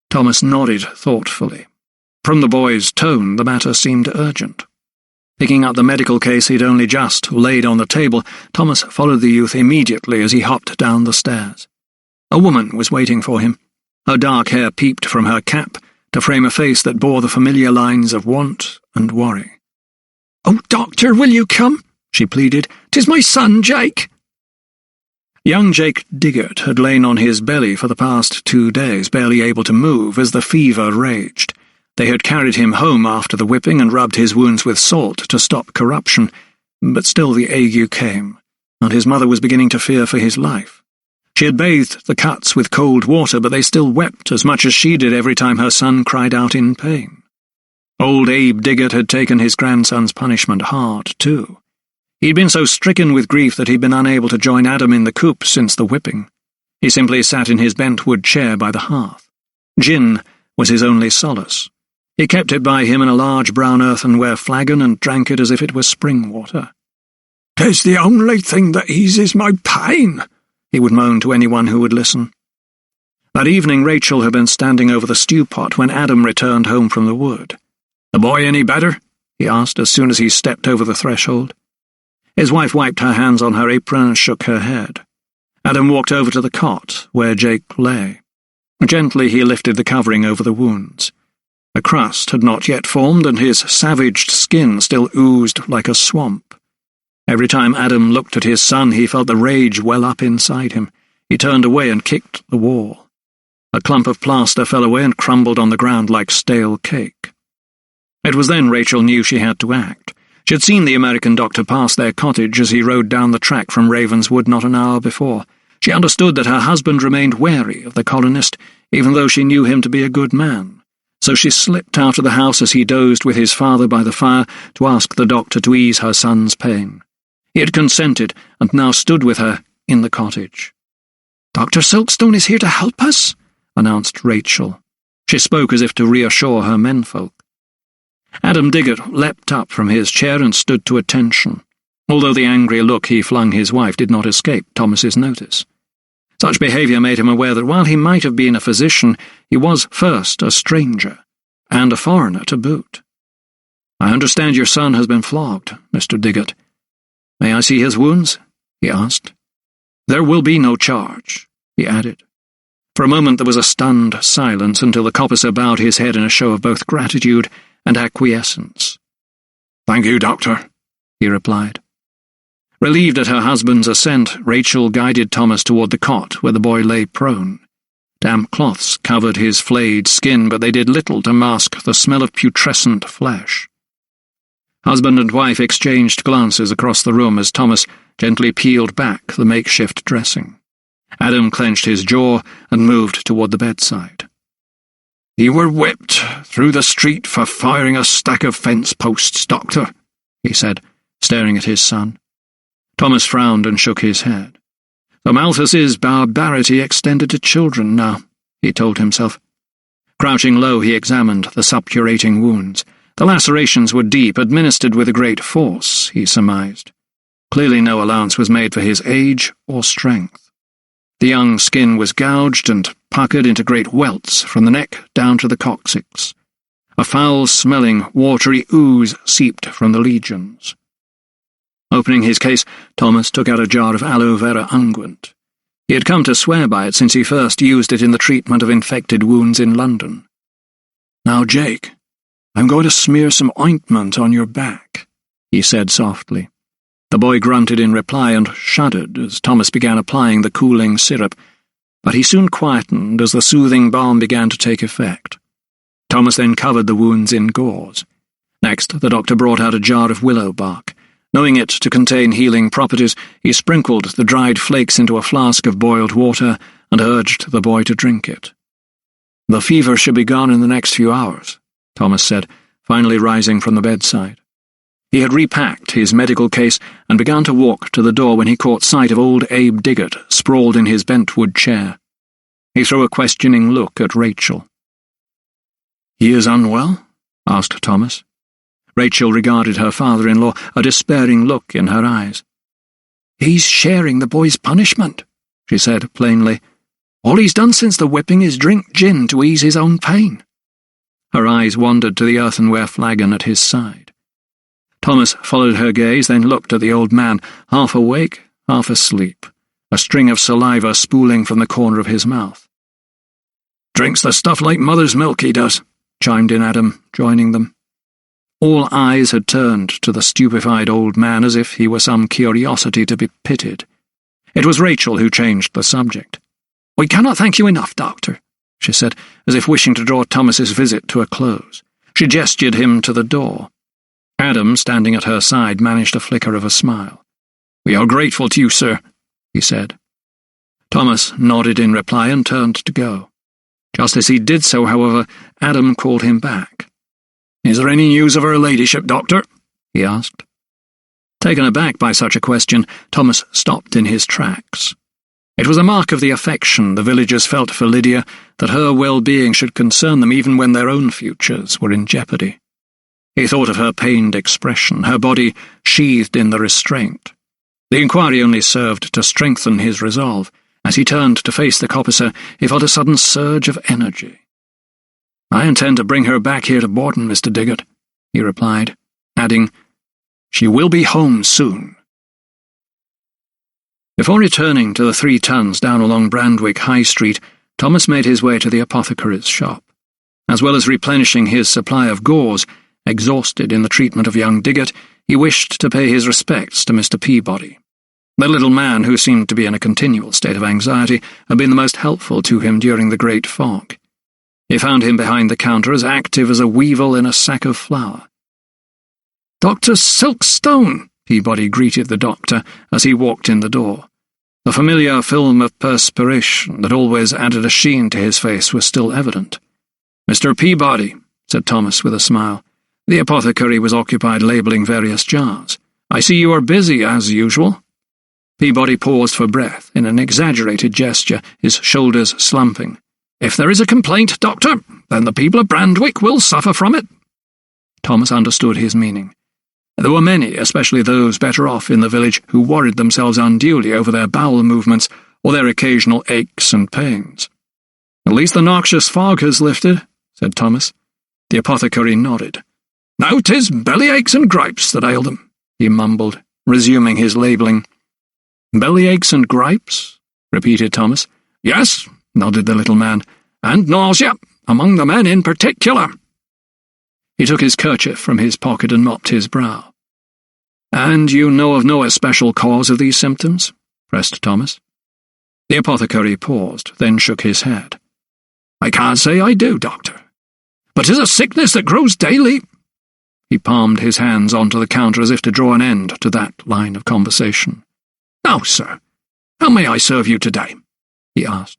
Thomas nodded thoughtfully. From the boy's tone, the matter seemed urgent. Picking up the medical case he'd only just laid on the table, Thomas followed the youth immediately as he hopped down the stairs. A woman was waiting for him. Her dark hair peeped from her cap to frame a face that bore the familiar lines of want and worry. "Oh, doctor, will you come?" she pleaded. "'Tis my son, Jake." Young Jake Diggett had lain on his belly for the past 2 days, barely able to move as the fever raged. They had carried him home after the whipping and rubbed his wounds with salt to stop corruption, but still the ague came, and his mother was beginning to fear for his life. She had bathed the cuts with cold water, but they still wept as much as she did every time her son cried out in pain. Old Abe Diggett had taken his grandson's punishment hard, too. He'd been so stricken with grief that he'd been unable to join Adam in the coop since the whipping. He simply sat in his bentwood chair by the hearth. Gin was his only solace. He kept it by him in a large brown earthenware flagon and drank it as if it were spring water. "'Tis the only thing that eases my pain," he would moan to anyone who would listen. That evening Rachel had been standing over the stew-pot when Adam returned home from the wood. "The boy any better?" he asked as soon as he stepped over the threshold. His wife wiped her hands on her apron and shook her head. Adam walked over to the cot, where Jake lay. Gently he lifted the covering over the wounds. A crust had not yet formed, and his savaged skin still oozed like a swamp. Every time Adam looked at his son, he felt the rage well up inside him. He turned away and kicked the wall. A clump of plaster fell away and crumbled on the ground like stale cake. It was then Rachel knew she had to act. She had seen the American doctor pass their cottage as he rode down the track from Ravenswood not an hour before. She understood that her husband remained wary of the colonist, even though she knew him to be a good man. So she slipped out of the house as he dozed with his father by the fire to ask the doctor to ease her son's pain. He had consented, and now stood with her in the cottage. "Dr. Silkstone is here to help us," announced Rachel. She spoke as if to reassure her menfolk. Adam Diggett leapt up from his chair and stood to attention, although the angry look he flung his wife did not escape Thomas's notice. Such behaviour made him aware that while he might have been a physician, he was first a stranger, and a foreigner to boot. "I understand your son has been flogged, Mr. Diggett. May I see his wounds?" he asked. "There will be no charge," he added. For a moment there was a stunned silence until the coppicer bowed his head in a show of both gratitude and acquiescence. "Thank you, doctor," he replied. Relieved at her husband's assent, Rachel guided Thomas toward the cot where the boy lay prone. Damp cloths covered his flayed skin, but they did little to mask the smell of putrescent flesh. Husband and wife exchanged glances across the room as Thomas gently peeled back the makeshift dressing. Adam clenched his jaw and moved toward the bedside. "You were whipped through the street for firing a stack of fence posts, doctor," he said, staring at his son. Thomas frowned and shook his head. The Malthus's barbarity extended to children now, he told himself. Crouching low, he examined the suppurating wounds. The lacerations were deep, administered with a great force, he surmised. Clearly no allowance was made for his age or strength. The young skin was gouged, and puckered into great welts from the neck down to the coccyx. A foul-smelling, watery ooze seeped from the legions. Opening his case, Thomas took out a jar of aloe vera unguent. He had come to swear by it since he first used it in the treatment of infected wounds in London. "Now, Jake, I'm going to smear some ointment on your back," he said softly. The boy grunted in reply and shuddered as Thomas began applying the cooling syrup, but he soon quietened as the soothing balm began to take effect. Thomas then covered the wounds in gauze. Next, the doctor brought out a jar of willow bark. Knowing it to contain healing properties, he sprinkled the dried flakes into a flask of boiled water and urged the boy to drink it. "The fever should be gone in the next few hours," Thomas said, finally rising from the bedside. He had repacked his medical case and began to walk to the door when he caught sight of old Abe Diggott sprawled in his bentwood chair. He threw a questioning look at Rachel. "He is unwell?" asked Thomas. Rachel regarded her father-in-law, a despairing look in her eyes. "He's sharing the boy's punishment," she said plainly. "All he's done since the whipping is drink gin to ease his own pain." Her eyes wandered to the earthenware flagon at his side. Thomas followed her gaze, then looked at the old man, half awake, half asleep, a string of saliva spooling from the corner of his mouth. "Drinks the stuff like mother's milk, he does," chimed in Adam, joining them. All eyes had turned to the stupefied old man as if he were some curiosity to be pitied. It was Rachel who changed the subject. "We cannot thank you enough, Doctor," she said, as if wishing to draw Thomas's visit to a close. She gestured him to the door. Adam, standing at her side, managed a flicker of a smile. "We are grateful to you, sir," he said. Thomas nodded in reply and turned to go. Just as he did so, however, Adam called him back. "Is there any news of her ladyship, Doctor?" he asked. Taken aback by such a question, Thomas stopped in his tracks. It was a mark of the affection the villagers felt for Lydia that her well-being should concern them even when their own futures were in jeopardy. He thought of her pained expression, her body sheathed in the restraint. The inquiry only served to strengthen his resolve. As he turned to face the coppicer, he felt a sudden surge of energy. "I intend to bring her back here to Bourton, Mr. Diggott," he replied, adding, "She will be home soon." Before returning to the 3 Tuns down along Brandwick High Street, Thomas made his way to the apothecary's shop. As well as replenishing his supply of gauze, exhausted in the treatment of young Diggott, he wished to pay his respects to Mr. Peabody. The little man, who seemed to be in a continual state of anxiety, had been the most helpful to him during the great fog. He found him behind the counter as active as a weevil in a sack of flour. "Dr. Silkstone," Peabody greeted the doctor as he walked in the door. The familiar film of perspiration that always added a sheen to his face was still evident. "Mr. Peabody," said Thomas with a smile. The apothecary was occupied labelling various jars. "I see you are busy, as usual." Peabody paused for breath in an exaggerated gesture, his shoulders slumping. "If there is a complaint, Doctor, then the people of Brandwick will suffer from it." Thomas understood his meaning. There were many, especially those better off in the village, who worried themselves unduly over their bowel movements or their occasional aches and pains. "At least the noxious fog has lifted," said Thomas. The apothecary nodded. "Now 'tis bellyaches and gripes that ail them," he mumbled, resuming his labelling. "Bellyaches and gripes?" repeated Thomas. "Yes," nodded the little man, "and nausea, among the men in particular." He took his kerchief from his pocket and mopped his brow. "And you know of no especial cause of these symptoms?" pressed Thomas. The apothecary paused, then shook his head. "I can't say I do, Doctor. But 'tis a sickness that grows daily." He palmed his hands onto the counter as if to draw an end to that line of conversation. "Now, sir, how may I serve you today?" he asked.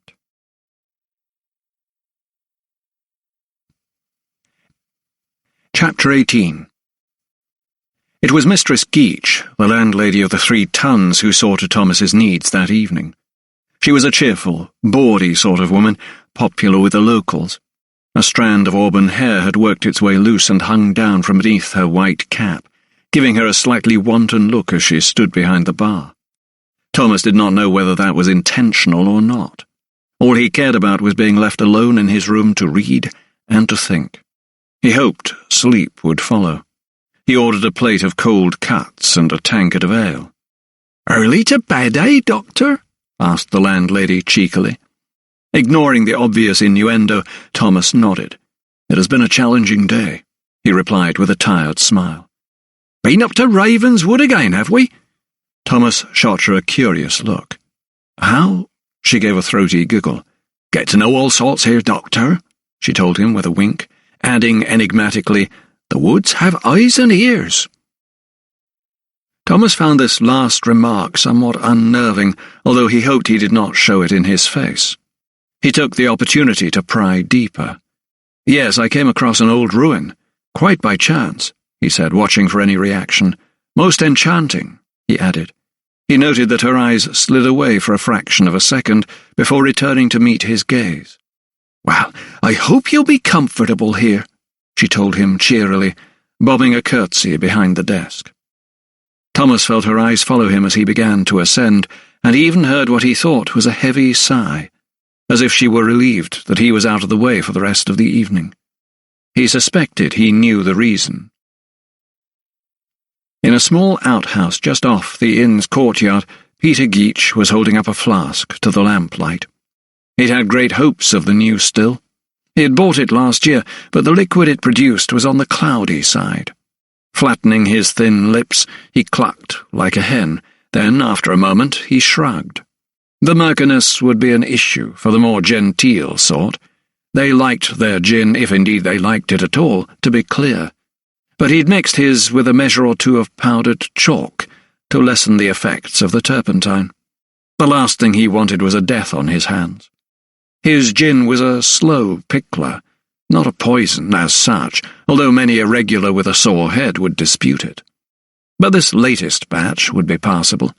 Chapter 18. It was Mistress Geach, the landlady of the 3 Tuns, who saw to Thomas's needs that evening. She was a cheerful, bawdy sort of woman, popular with the locals. A strand of auburn hair had worked its way loose and hung down from beneath her white cap, giving her a slightly wanton look as she stood behind the bar. Thomas did not know whether that was intentional or not. All he cared about was being left alone in his room to read and to think. He hoped sleep would follow. He ordered a plate of cold cuts and a tankard of ale. "Early to bed, eh, Doctor?" asked the landlady cheekily. Ignoring the obvious innuendo, Thomas nodded. "It has been a challenging day," he replied with a tired smile. "Been up to Ravenswood again, have we?" Thomas shot her a curious look. "How?" She gave a throaty giggle. "Get to know all sorts here, Doctor," she told him with a wink, adding enigmatically, "The woods have eyes and ears." Thomas found this last remark somewhat unnerving, although he hoped he did not show it in his face. He took the opportunity to pry deeper. "Yes, I came across an old ruin, quite by chance," he said, watching for any reaction. "Most enchanting," he added. He noted that her eyes slid away for a fraction of a second before returning to meet his gaze. "Well, I hope you'll be comfortable here," she told him cheerily, bobbing a curtsy behind the desk. Thomas felt her eyes follow him as he began to ascend, and he even heard what he thought was a heavy sigh, as if she were relieved that he was out of the way for the rest of the evening. He suspected he knew the reason. In a small outhouse just off the inn's courtyard, Peter Geach was holding up a flask to the lamplight. He'd had great hopes of the new still. He had bought it last year, but the liquid it produced was on the cloudy side. Flattening his thin lips, he clucked like a hen. Then, after a moment, he shrugged. The murkiness would be an issue for the more genteel sort. They liked their gin, if indeed they liked it at all, to be clear. But he'd mixed his with a measure or two of powdered chalk to lessen the effects of the turpentine. The last thing he wanted was a death on his hands. His gin was a slow pickler, not a poison as such, although many a regular with a sore head would dispute it. But this latest batch would be passable.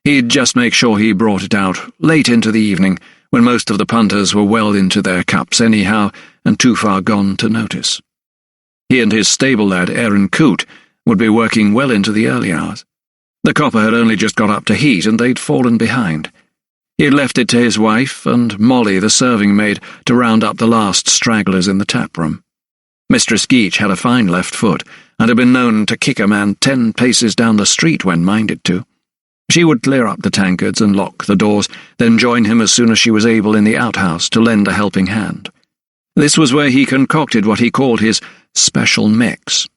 He'd just make sure he brought it out late into the evening, when most of the punters were well into their cups anyhow, and too far gone to notice. He and his stable lad, Aaron Coote, would be working well into the early hours. The copper had only just got up to heat, and they'd fallen behind. He had left it to his wife and Molly, the serving maid, to round up the last stragglers in the tap-room. Mistress Geach had a fine left foot, and had been known to kick a man 10 paces down the street when minded to. She would clear up the tankards and lock the doors, then join him as soon as she was able in the outhouse to lend a helping hand. This was where he concocted what he called his special mix.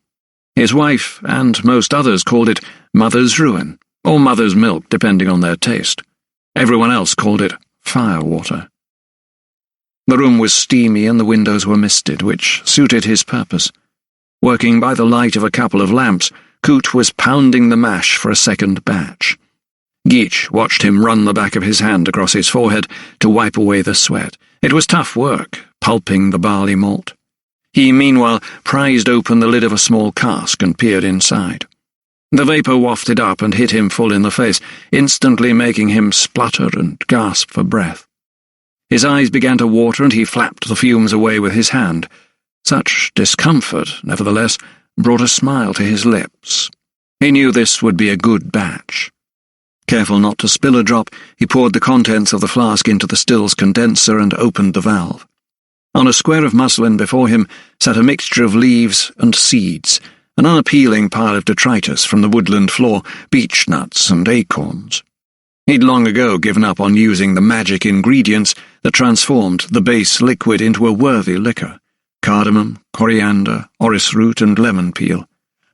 His wife, and most others, called it Mother's Ruin, or Mother's Milk, depending on their taste. Everyone else called it firewater. The room was steamy and the windows were misted, which suited his purpose. Working by the light of a couple of lamps, Coote was pounding the mash for a second batch. Geach watched him run the back of his hand across his forehead to wipe away the sweat. It was tough work, pulping the barley malt. He, meanwhile, prized open the lid of a small cask and peered inside. The vapour wafted up and hit him full in the face, instantly making him splutter and gasp for breath. His eyes began to water and he flapped the fumes away with his hand. Such discomfort, nevertheless, brought a smile to his lips. He knew this would be a good batch. Careful not to spill a drop, he poured the contents of the flask into the still's condenser and opened the valve. On a square of muslin before him sat a mixture of leaves and seeds, an unappealing pile of detritus from the woodland floor, beech nuts and acorns. He'd long ago given up on using the magic ingredients that transformed the base liquid into a worthy liquor: cardamom, coriander, orris root, and lemon peel.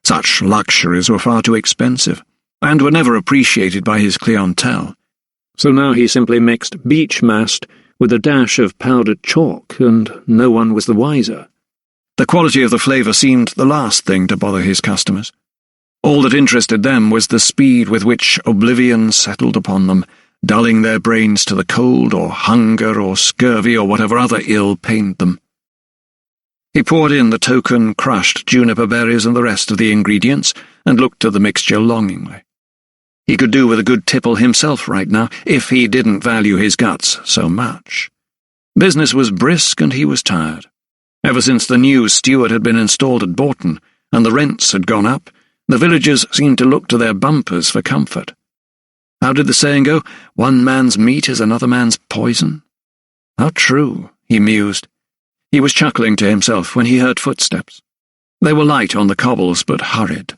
Such luxuries were far too expensive, and were never appreciated by his clientele. So now he simply mixed beech mast with a dash of powdered chalk, and no one was the wiser. The quality of the flavour seemed the last thing to bother his customers. All that interested them was the speed with which oblivion settled upon them, dulling their brains to the cold or hunger or scurvy or whatever other ill pained them. He poured in the token crushed juniper berries and the rest of the ingredients, and looked at the mixture longingly. He could do with a good tipple himself right now, if he didn't value his guts so much. Business was brisk and he was tired. Ever since the new steward had been installed at Bourton, and the rents had gone up, the villagers seemed to look to their bumpers for comfort. How did the saying go? One man's meat is another man's poison? How true, he mused. He was chuckling to himself when he heard footsteps. They were light on the cobbles, but hurried.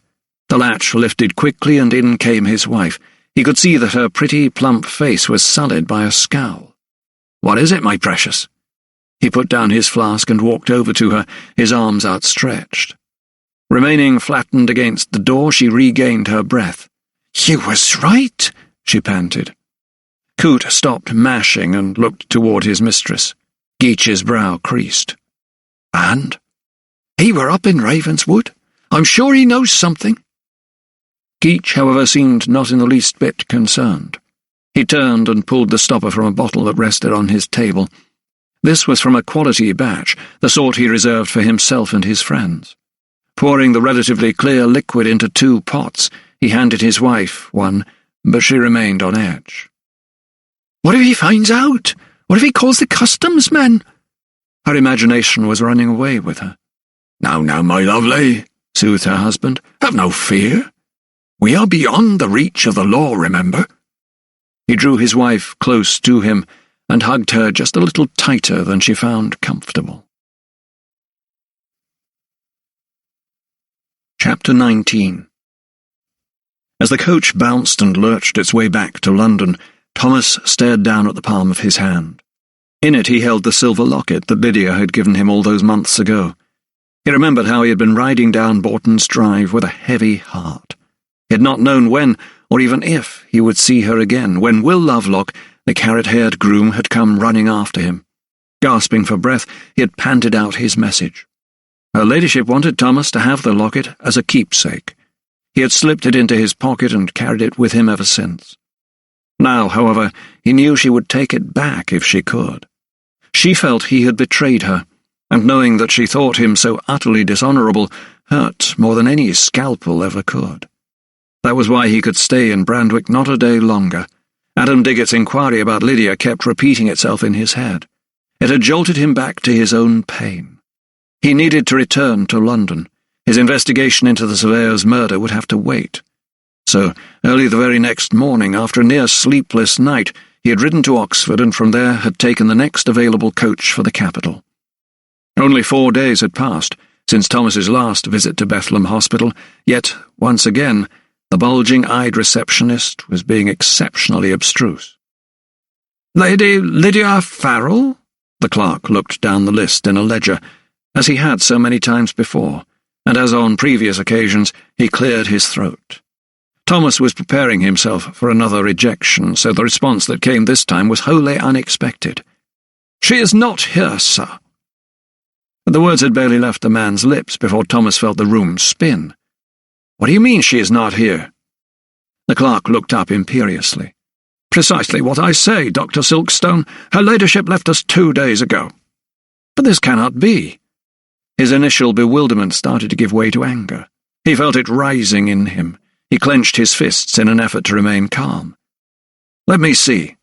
The latch lifted quickly, and in came his wife. He could see that her pretty, plump face was sullied by a scowl. "What is it, my precious?" He put down his flask and walked over to her, his arms outstretched. Remaining flattened against the door, she regained her breath. "You was right," she panted. Coote stopped mashing and looked toward his mistress. Geach's brow creased. "And? He were up in Ravenswood. I'm sure he knows something." Geach, however, seemed not in the least bit concerned. He turned and pulled the stopper from a bottle that rested on his table. This was from a quality batch, the sort he reserved for himself and his friends. Pouring the relatively clear liquid into 2 pots, he handed his wife one, but she remained on edge. "What if he finds out? What if he calls the customs men?" Her imagination was running away with her. Now, my lovely," soothed her husband, "have no fear. We are beyond the reach of the law, remember." He drew his wife close to him and hugged her just a little tighter than she found comfortable. Chapter 19. As the coach bounced and lurched its way back to London, Thomas stared down at the palm of his hand. In it he held the silver locket that Lydia had given him all those months ago. He remembered how he had been riding down Borton's Drive with a heavy heart. He had not known when, or even if, he would see her again, when Will Lovelock, the carrot-haired groom, had come running after him. Gasping for breath, he had panted out his message. Her ladyship wanted Thomas to have the locket as a keepsake. He had slipped it into his pocket and carried it with him ever since. Now, however, he knew she would take it back if she could. She felt he had betrayed her, and knowing that she thought him so utterly dishonourable hurt more than any scalpel ever could. That was why he could stay in Brandwick not a day longer. Adam Diggett's inquiry about Lydia kept repeating itself in his head. It had jolted him back to his own pain. He needed to return to London. His investigation into the surveyor's murder would have to wait. So, early the very next morning, after a near sleepless night, he had ridden to Oxford and from there had taken the next available coach for the capital. Only 4 days had passed since Thomas's last visit to Bethlem Hospital, yet, once again, the bulging-eyed receptionist was being exceptionally abstruse. "Lady Lydia Farrell?" The clerk looked down the list in a ledger, as he had so many times before, and as on previous occasions, he cleared his throat. Thomas was preparing himself for another rejection, so the response that came this time was wholly unexpected. "She is not here, sir." The words had barely left the man's lips before Thomas felt the room spin. "What do you mean she is not here?" The clerk looked up imperiously. "Precisely what I say, Dr. Silkstone. Her ladyship left us 2 days ago." "But this cannot be." His initial bewilderment started to give way to anger. He felt it rising in him. He clenched his fists in an effort to remain calm. "Let me see."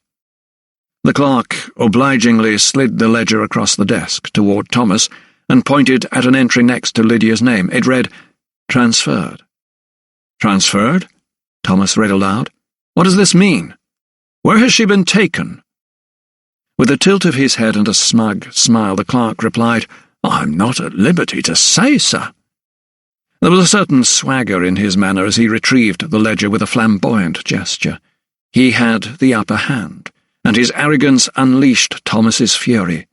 The clerk obligingly slid the ledger across the desk toward Thomas and pointed at an entry next to Lydia's name. It read, "Transferred." "Transferred?" Thomas read aloud. "What does this mean? Where has she been taken?" With a tilt of his head and a smug smile, the clerk replied, "I'm not at liberty to say, sir." There was a certain swagger in his manner as he retrieved the ledger with a flamboyant gesture. He had the upper hand, and his arrogance unleashed Thomas's fury.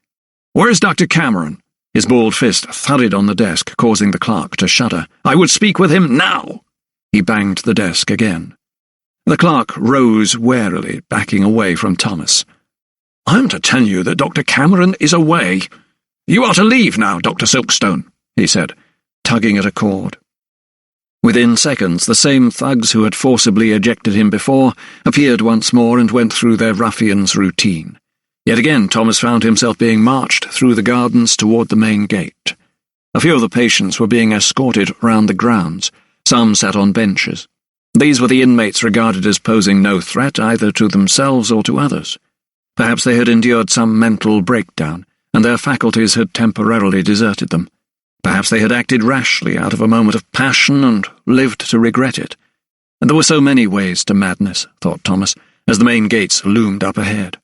"Where's Dr. Cameron?" His balled fist thudded on the desk, causing the clerk to shudder. "I would speak with him now." He banged the desk again. The clerk rose warily, backing away from Thomas. "I'm to tell you that Dr. Cameron is away. You are to leave now, Dr. Silkstone," he said, tugging at a cord. Within seconds, the same thugs who had forcibly ejected him before appeared once more and went through their ruffian's routine. Yet again Thomas found himself being marched through the gardens toward the main gate. A few of the patients were being escorted round the grounds. Some sat on benches. These were the inmates regarded as posing no threat either to themselves or to others. Perhaps they had endured some mental breakdown, and their faculties had temporarily deserted them. Perhaps they had acted rashly out of a moment of passion and lived to regret it. And there were so many ways to madness, thought Thomas, as the main gates loomed up ahead.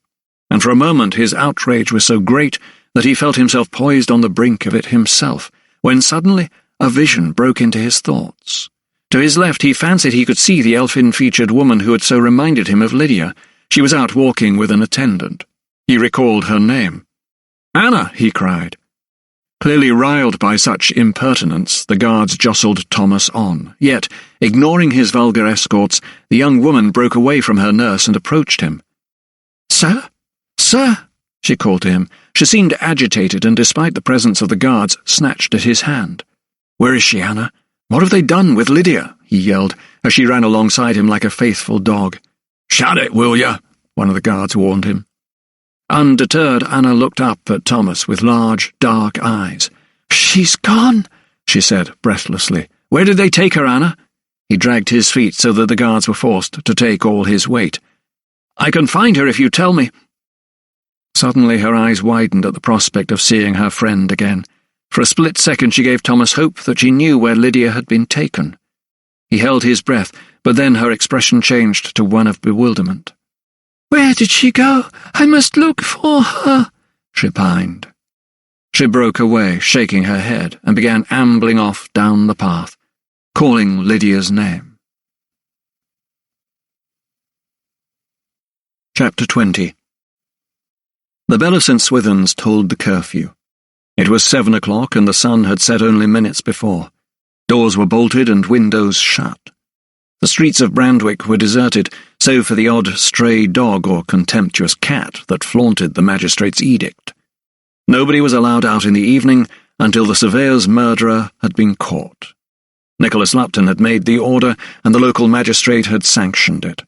and for a moment his outrage was so great that he felt himself poised on the brink of it himself, when suddenly a vision broke into his thoughts. To his left he fancied he could see the elfin-featured woman who had so reminded him of Lydia. She was out walking with an attendant. He recalled her name. "Anna!" he cried. Clearly riled by such impertinence, the guards jostled Thomas on. Yet, ignoring his vulgar escorts, the young woman broke away from her nurse and approached him. "Sir? Sir!" she called to him. She seemed agitated and, despite the presence of the guards, snatched at his hand. "Where is she, Anna? What have they done with Lydia?" he yelled, as she ran alongside him like a faithful dog. "Shut it, will you?" one of the guards warned him. Undeterred, Anna looked up at Thomas with large, dark eyes. "She's gone," she said breathlessly. "Where did they take her, Anna?" He dragged his feet so that the guards were forced to take all his weight. "I can find her if you tell me." Suddenly her eyes widened at the prospect of seeing her friend again. For a split second she gave Thomas hope that she knew where Lydia had been taken. He held his breath, but then her expression changed to one of bewilderment. "Where did she go? I must look for her," she pined. She broke away, shaking her head, and began ambling off down the path, calling Lydia's name. Chapter 20. The bell of St. Swithin's tolled the curfew. It was 7 o'clock, and the sun had set only minutes before. Doors were bolted and windows shut. The streets of Brandwick were deserted, save for the odd stray dog or contemptuous cat that flaunted the magistrate's edict. Nobody was allowed out in the evening until the surveyor's murderer had been caught. Nicholas Lupton had made the order, and the local magistrate had sanctioned it.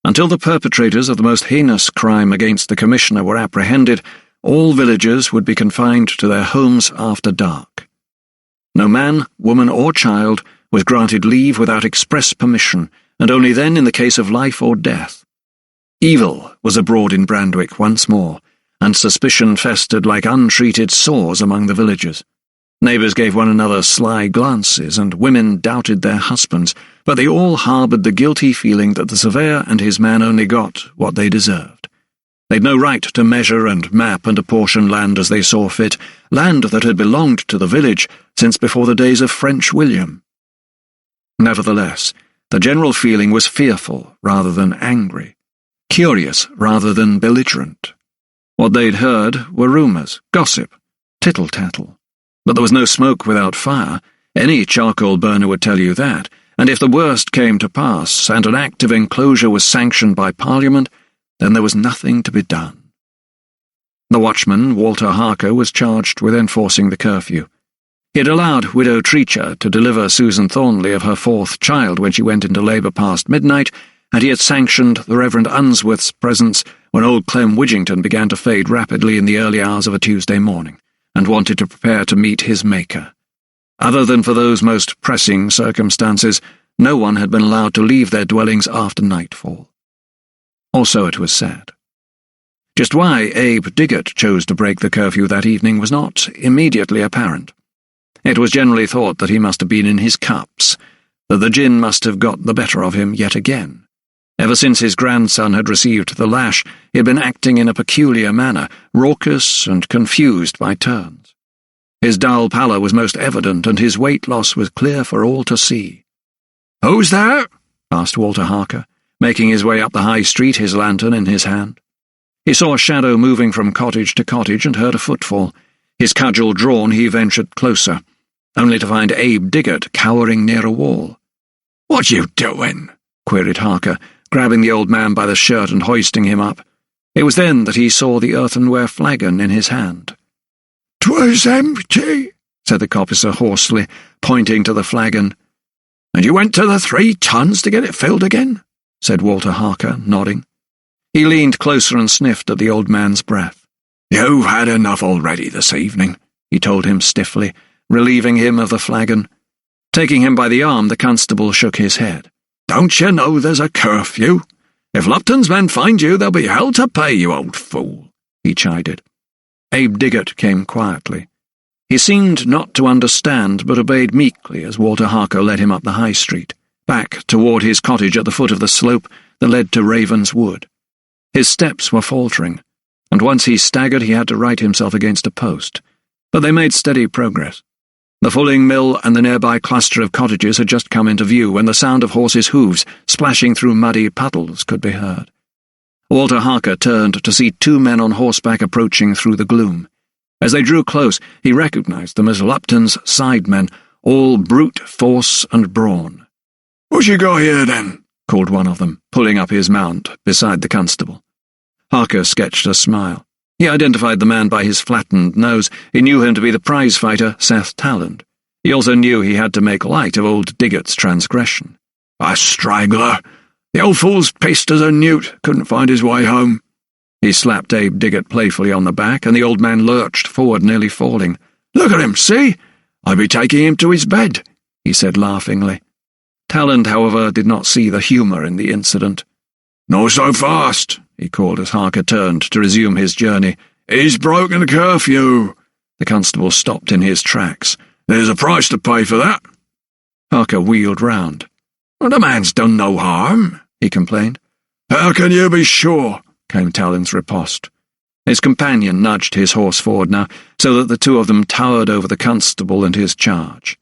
Until the perpetrators of the most heinous crime against the commissioner were apprehended, all villagers would be confined to their homes after dark. No man, woman, or child was granted leave without express permission, and only then in the case of life or death. Evil was abroad in Brandwick once more, and suspicion festered like untreated sores among the villagers. Neighbours gave one another sly glances, and women doubted their husbands, but they all harboured the guilty feeling that the surveyor and his man only got what they deserved. They'd no right to measure and map and apportion land as they saw fit, land that had belonged to the village since before the days of French William. Nevertheless, the general feeling was fearful rather than angry, curious rather than belligerent. What they'd heard were rumours, gossip, tittle-tattle. But there was no smoke without fire. Any charcoal burner would tell you that, and if the worst came to pass, and an act of enclosure was sanctioned by Parliament, then there was nothing to be done. The watchman, Walter Harker, was charged with enforcing the curfew. He had allowed Widow Treacher to deliver Susan Thornley of her fourth child when she went into labour past midnight, and he had sanctioned the Reverend Unsworth's presence when old Clem Widgington began to fade rapidly in the early hours of a Tuesday morning, and wanted to prepare to meet his Maker. Other than for those most pressing circumstances, no one had been allowed to leave their dwellings after nightfall. Or so it was said. Just why Abe Diggott chose to break the curfew that evening was not immediately apparent. It was generally thought that he must have been in his cups, that the gin must have got the better of him yet again. Ever since his grandson had received the lash, he had been acting in a peculiar manner, raucous and confused by turns. His dull pallor was most evident, and his weight loss was clear for all to see. "Who's there?" asked Walter Harker, making his way up the high street, his lantern in his hand. He saw a shadow moving from cottage to cottage and heard a footfall. His cudgel drawn, he ventured closer, only to find Abe Diggott cowering near a wall. "What you doing?" queried Harker, grabbing the old man by the shirt and hoisting him up. It was then that he saw the earthenware flagon in his hand. "'Twas empty," said the coppicer hoarsely, pointing to the flagon. "And you went to the 3 tons to get it filled again?" said Walter Harker, nodding. He leaned closer and sniffed at the old man's breath. "You've had enough already this evening," he told him stiffly, relieving him of the flagon. Taking him by the arm, the constable shook his head. "Don't you know there's a curfew? If Lupton's men find you, they'll be hell to pay, you old fool," he chided. Abe Diggott came quietly. He seemed not to understand, but obeyed meekly as Walter Harker led him up the high street, back toward his cottage at the foot of the slope that led to Raven's Wood. His steps were faltering, and once he staggered he had to right himself against a post. But they made steady progress. The fulling mill and the nearby cluster of cottages had just come into view when the sound of horses' hooves splashing through muddy puddles could be heard. Walter Harker turned to see two men on horseback approaching through the gloom. As they drew close, he recognized them as Lupton's sidemen, all brute force and brawn. "What you got here, then?" called one of them, pulling up his mount beside the constable. Harker sketched a smile. He identified the man by his flattened nose. He knew him to be the prize-fighter, Seth Talland. He also knew he had to make light of old Diggott's transgression. "A straggler. The old fool's pissed as a newt, couldn't find his way home." He slapped Abe Diggott playfully on the back, and the old man lurched forward, nearly falling. "Look at him, see? I'd be taking him to his bed," he said laughingly. Talland, however, did not see the humour in the incident. "Not so fast," he called as Harker turned to resume his journey. "He's broken the curfew." The constable stopped in his tracks. "There's a price to pay for that." Harker wheeled round. "Well, the man's done no harm," he complained. "How can you be sure?" came Talland's riposte. His companion nudged his horse forward now, so that the two of them towered over the constable and his charge.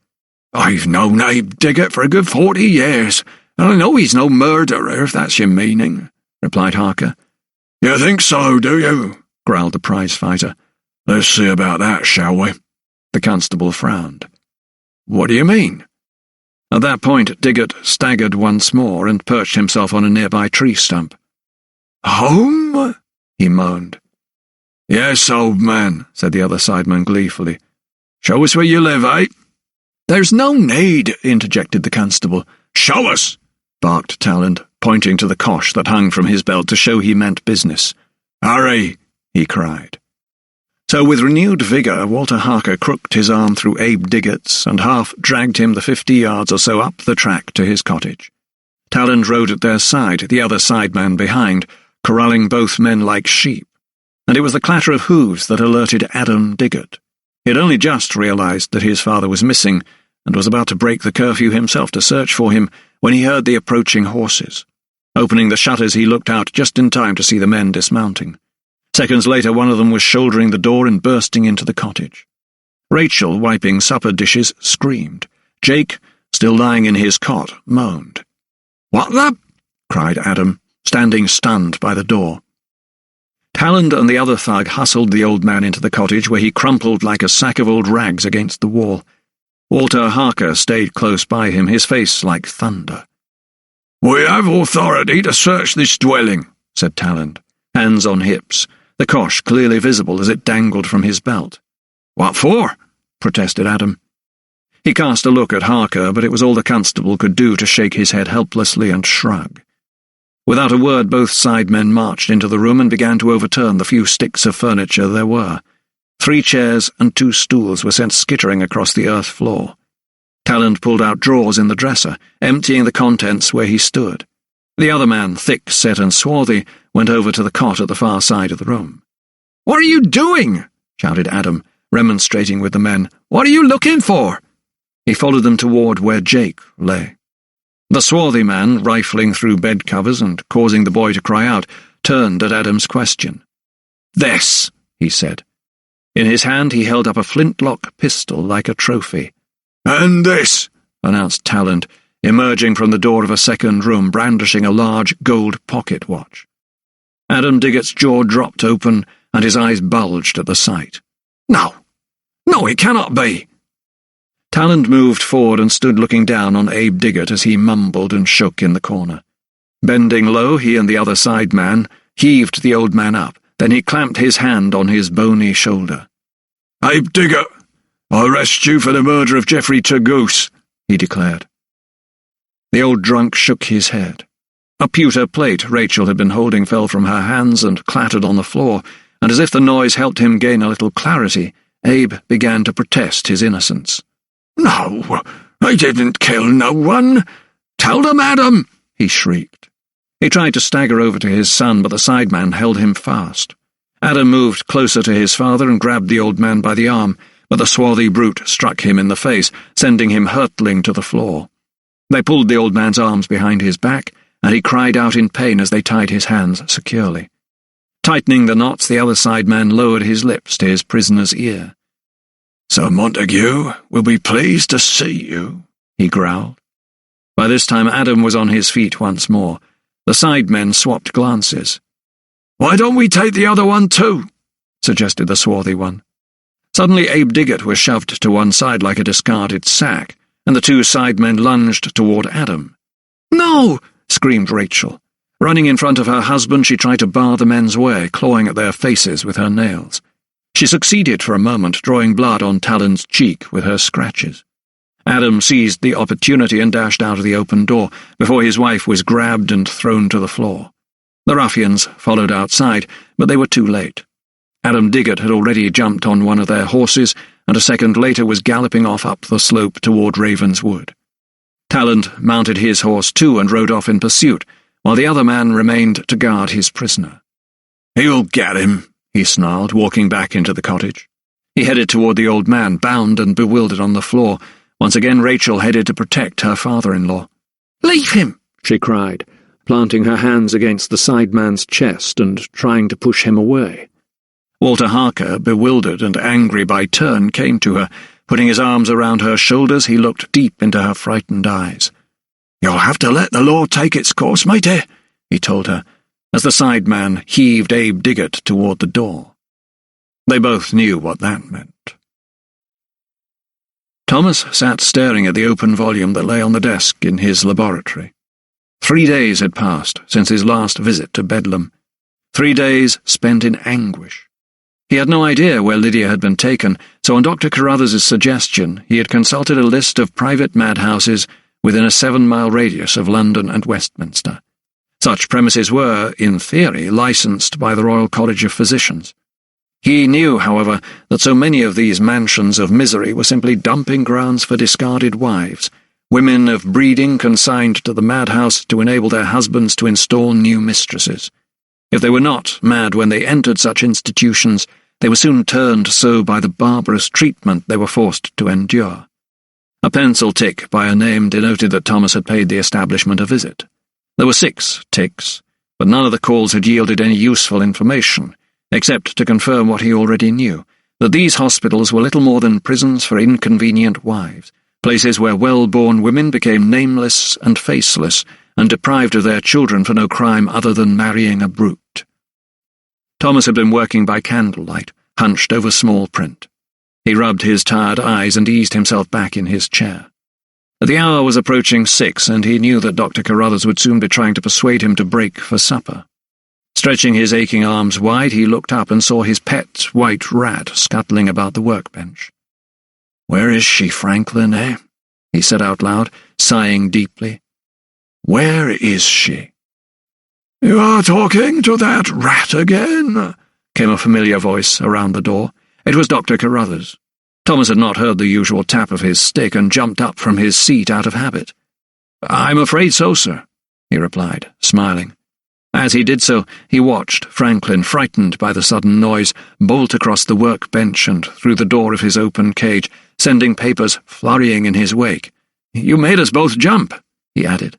"I've known Abe Diggott for a good 40 years, and I know he's no murderer, if that's your meaning," replied Harker. "You think so, do you?" growled the prize-fighter. "Let's see about that, shall we?" The constable frowned. "What do you mean?" At that point, Diggott staggered once more and perched himself on a nearby tree stump. "Home?" he moaned. "Yes, old man," said the other sideman gleefully. "Show us where you live, eh?" "There's no need," interjected the constable. "Show us," barked Talland, pointing to the cosh that hung from his belt to show he meant business. "Hurry," he cried. So with renewed vigour, Walter Harker crooked his arm through Abe Diggott's and half dragged him the 50 yards or so up the track to his cottage. Talland rode at their side, the other sideman behind, corralling both men like sheep, and it was the clatter of hooves that alerted Adam Diggott. He had only just realised that his father was missing, and was about to break the curfew himself to search for him, when he heard the approaching horses. Opening the shutters, he looked out just in time to see the men dismounting. Seconds later, one of them was shouldering the door and bursting into the cottage. Rachel, wiping supper dishes, screamed. Jake, still lying in his cot, moaned. "What the?" cried Adam, standing stunned by the door. Talland and the other thug hustled the old man into the cottage, where he crumpled like a sack of old rags against the wall. Walter Harker stayed close by him, his face like thunder. "We have authority to search this dwelling," said Talland, hands on hips, the cosh clearly visible as it dangled from his belt. "What for?" protested Adam. He cast a look at Harker, but it was all the constable could do to shake his head helplessly and shrug. Without a word, both sidemen marched into the room and began to overturn the few sticks of furniture there were. 3 chairs and 2 stools were sent skittering across the earth floor. Talland pulled out drawers in the dresser, emptying the contents where he stood. The other man, thick-set and swarthy, went over to the cot at the far side of the room. "What are you doing?" shouted Adam, remonstrating with the men. "What are you looking for?" He followed them toward where Jake lay. The swarthy man, rifling through bed covers and causing the boy to cry out, turned at Adam's question. "This," he said. In his hand he held up a flintlock pistol like a trophy. "And this," announced Talland, emerging from the door of a second room, brandishing a large gold pocket watch. Adam Diggott's jaw dropped open, and his eyes bulged at the sight. No, it cannot be." Talland moved forward and stood looking down on Abe Diggott as he mumbled and shook in the corner. Bending low, he and the other sideman heaved the old man up. Then he clamped his hand on his bony shoulder. "Abe Diggott, I arrest you for the murder of Geoffrey Turgoose," he declared. The old drunk shook his head. A pewter plate Rachel had been holding fell from her hands and clattered on the floor, and as if the noise helped him gain a little clarity, Abe began to protest his innocence. "No, I didn't kill no one. Tell them, Adam," he shrieked. He tried to stagger over to his son, but the sideman held him fast. Adam moved closer to his father and grabbed the old man by the arm, but the swarthy brute struck him in the face, sending him hurtling to the floor. They pulled the old man's arms behind his back, and he cried out in pain as they tied his hands securely. Tightening the knots, the other sideman lowered his lips to his prisoner's ear. "Sir Montague will be pleased to see you," he growled. By this time Adam was on his feet once more. The sidemen swapped glances. "Why don't we take the other one too?" suggested the swarthy one. Suddenly Abe Diggett was shoved to one side like a discarded sack, and the two sidemen lunged toward Adam. "No!" screamed Rachel. Running in front of her husband, she tried to bar the men's way, clawing at their faces with her nails. She succeeded for a moment, drawing blood on Talon's cheek with her scratches. Adam seized the opportunity and dashed out of the open door before his wife was grabbed and thrown to the floor. The ruffians followed outside, but they were too late. Adam Diggett had already jumped on one of their horses, and a second later was galloping off up the slope toward Ravenswood. Talon mounted his horse too and rode off in pursuit, while the other man remained to guard his prisoner. "He'll get him," he snarled, walking back into the cottage. He headed toward the old man, bound and bewildered on the floor. Once again Rachel headed to protect her father-in-law. "Leave him!" she cried, planting her hands against the sideman's chest and trying to push him away. Walter Harker, bewildered and angry by turn, came to her. Putting his arms around her shoulders, he looked deep into her frightened eyes. "You'll have to let the law take its course, matey," he told her, as the sideman heaved Abe Diggett toward the door. They both knew what that meant. Thomas sat staring at the open volume that lay on the desk in his laboratory. 3 days had passed since his last visit to Bedlam. 3 days spent in anguish. He had no idea where Lydia had been taken, so on Dr. Carruthers' suggestion he had consulted a list of private madhouses within a 7-mile radius of London and Westminster. Such premises were, in theory, licensed by the Royal College of Physicians. He knew, however, that so many of these mansions of misery were simply dumping grounds for discarded wives, women of breeding consigned to the madhouse to enable their husbands to install new mistresses. If they were not mad when they entered such institutions, they were soon turned so by the barbarous treatment they were forced to endure. A pencil tick by a name denoted that Thomas had paid the establishment a visit. There were 6 ticks, but none of the calls had yielded any useful information, except to confirm what he already knew, that these hospitals were little more than prisons for inconvenient wives, places where well-born women became nameless and faceless, and deprived of their children for no crime other than marrying a brute. Thomas had been working by candlelight, hunched over small print. He rubbed his tired eyes and eased himself back in his chair. The hour was approaching 6, and he knew that Dr. Carruthers would soon be trying to persuade him to break for supper. Stretching his aching arms wide, he looked up and saw his pet white rat scuttling about the workbench. "Where is she, Franklin, eh?" he said out loud, sighing deeply. "Where is she?" "You are talking to that rat again?" came a familiar voice around the door. It was Dr. Carruthers. Thomas had not heard the usual tap of his stick and jumped up from his seat out of habit. "I'm afraid so, sir," he replied, smiling. As he did so, he watched Franklin, frightened by the sudden noise, bolt across the workbench and through the door of his open cage, sending papers flurrying in his wake. "You made us both jump," he added.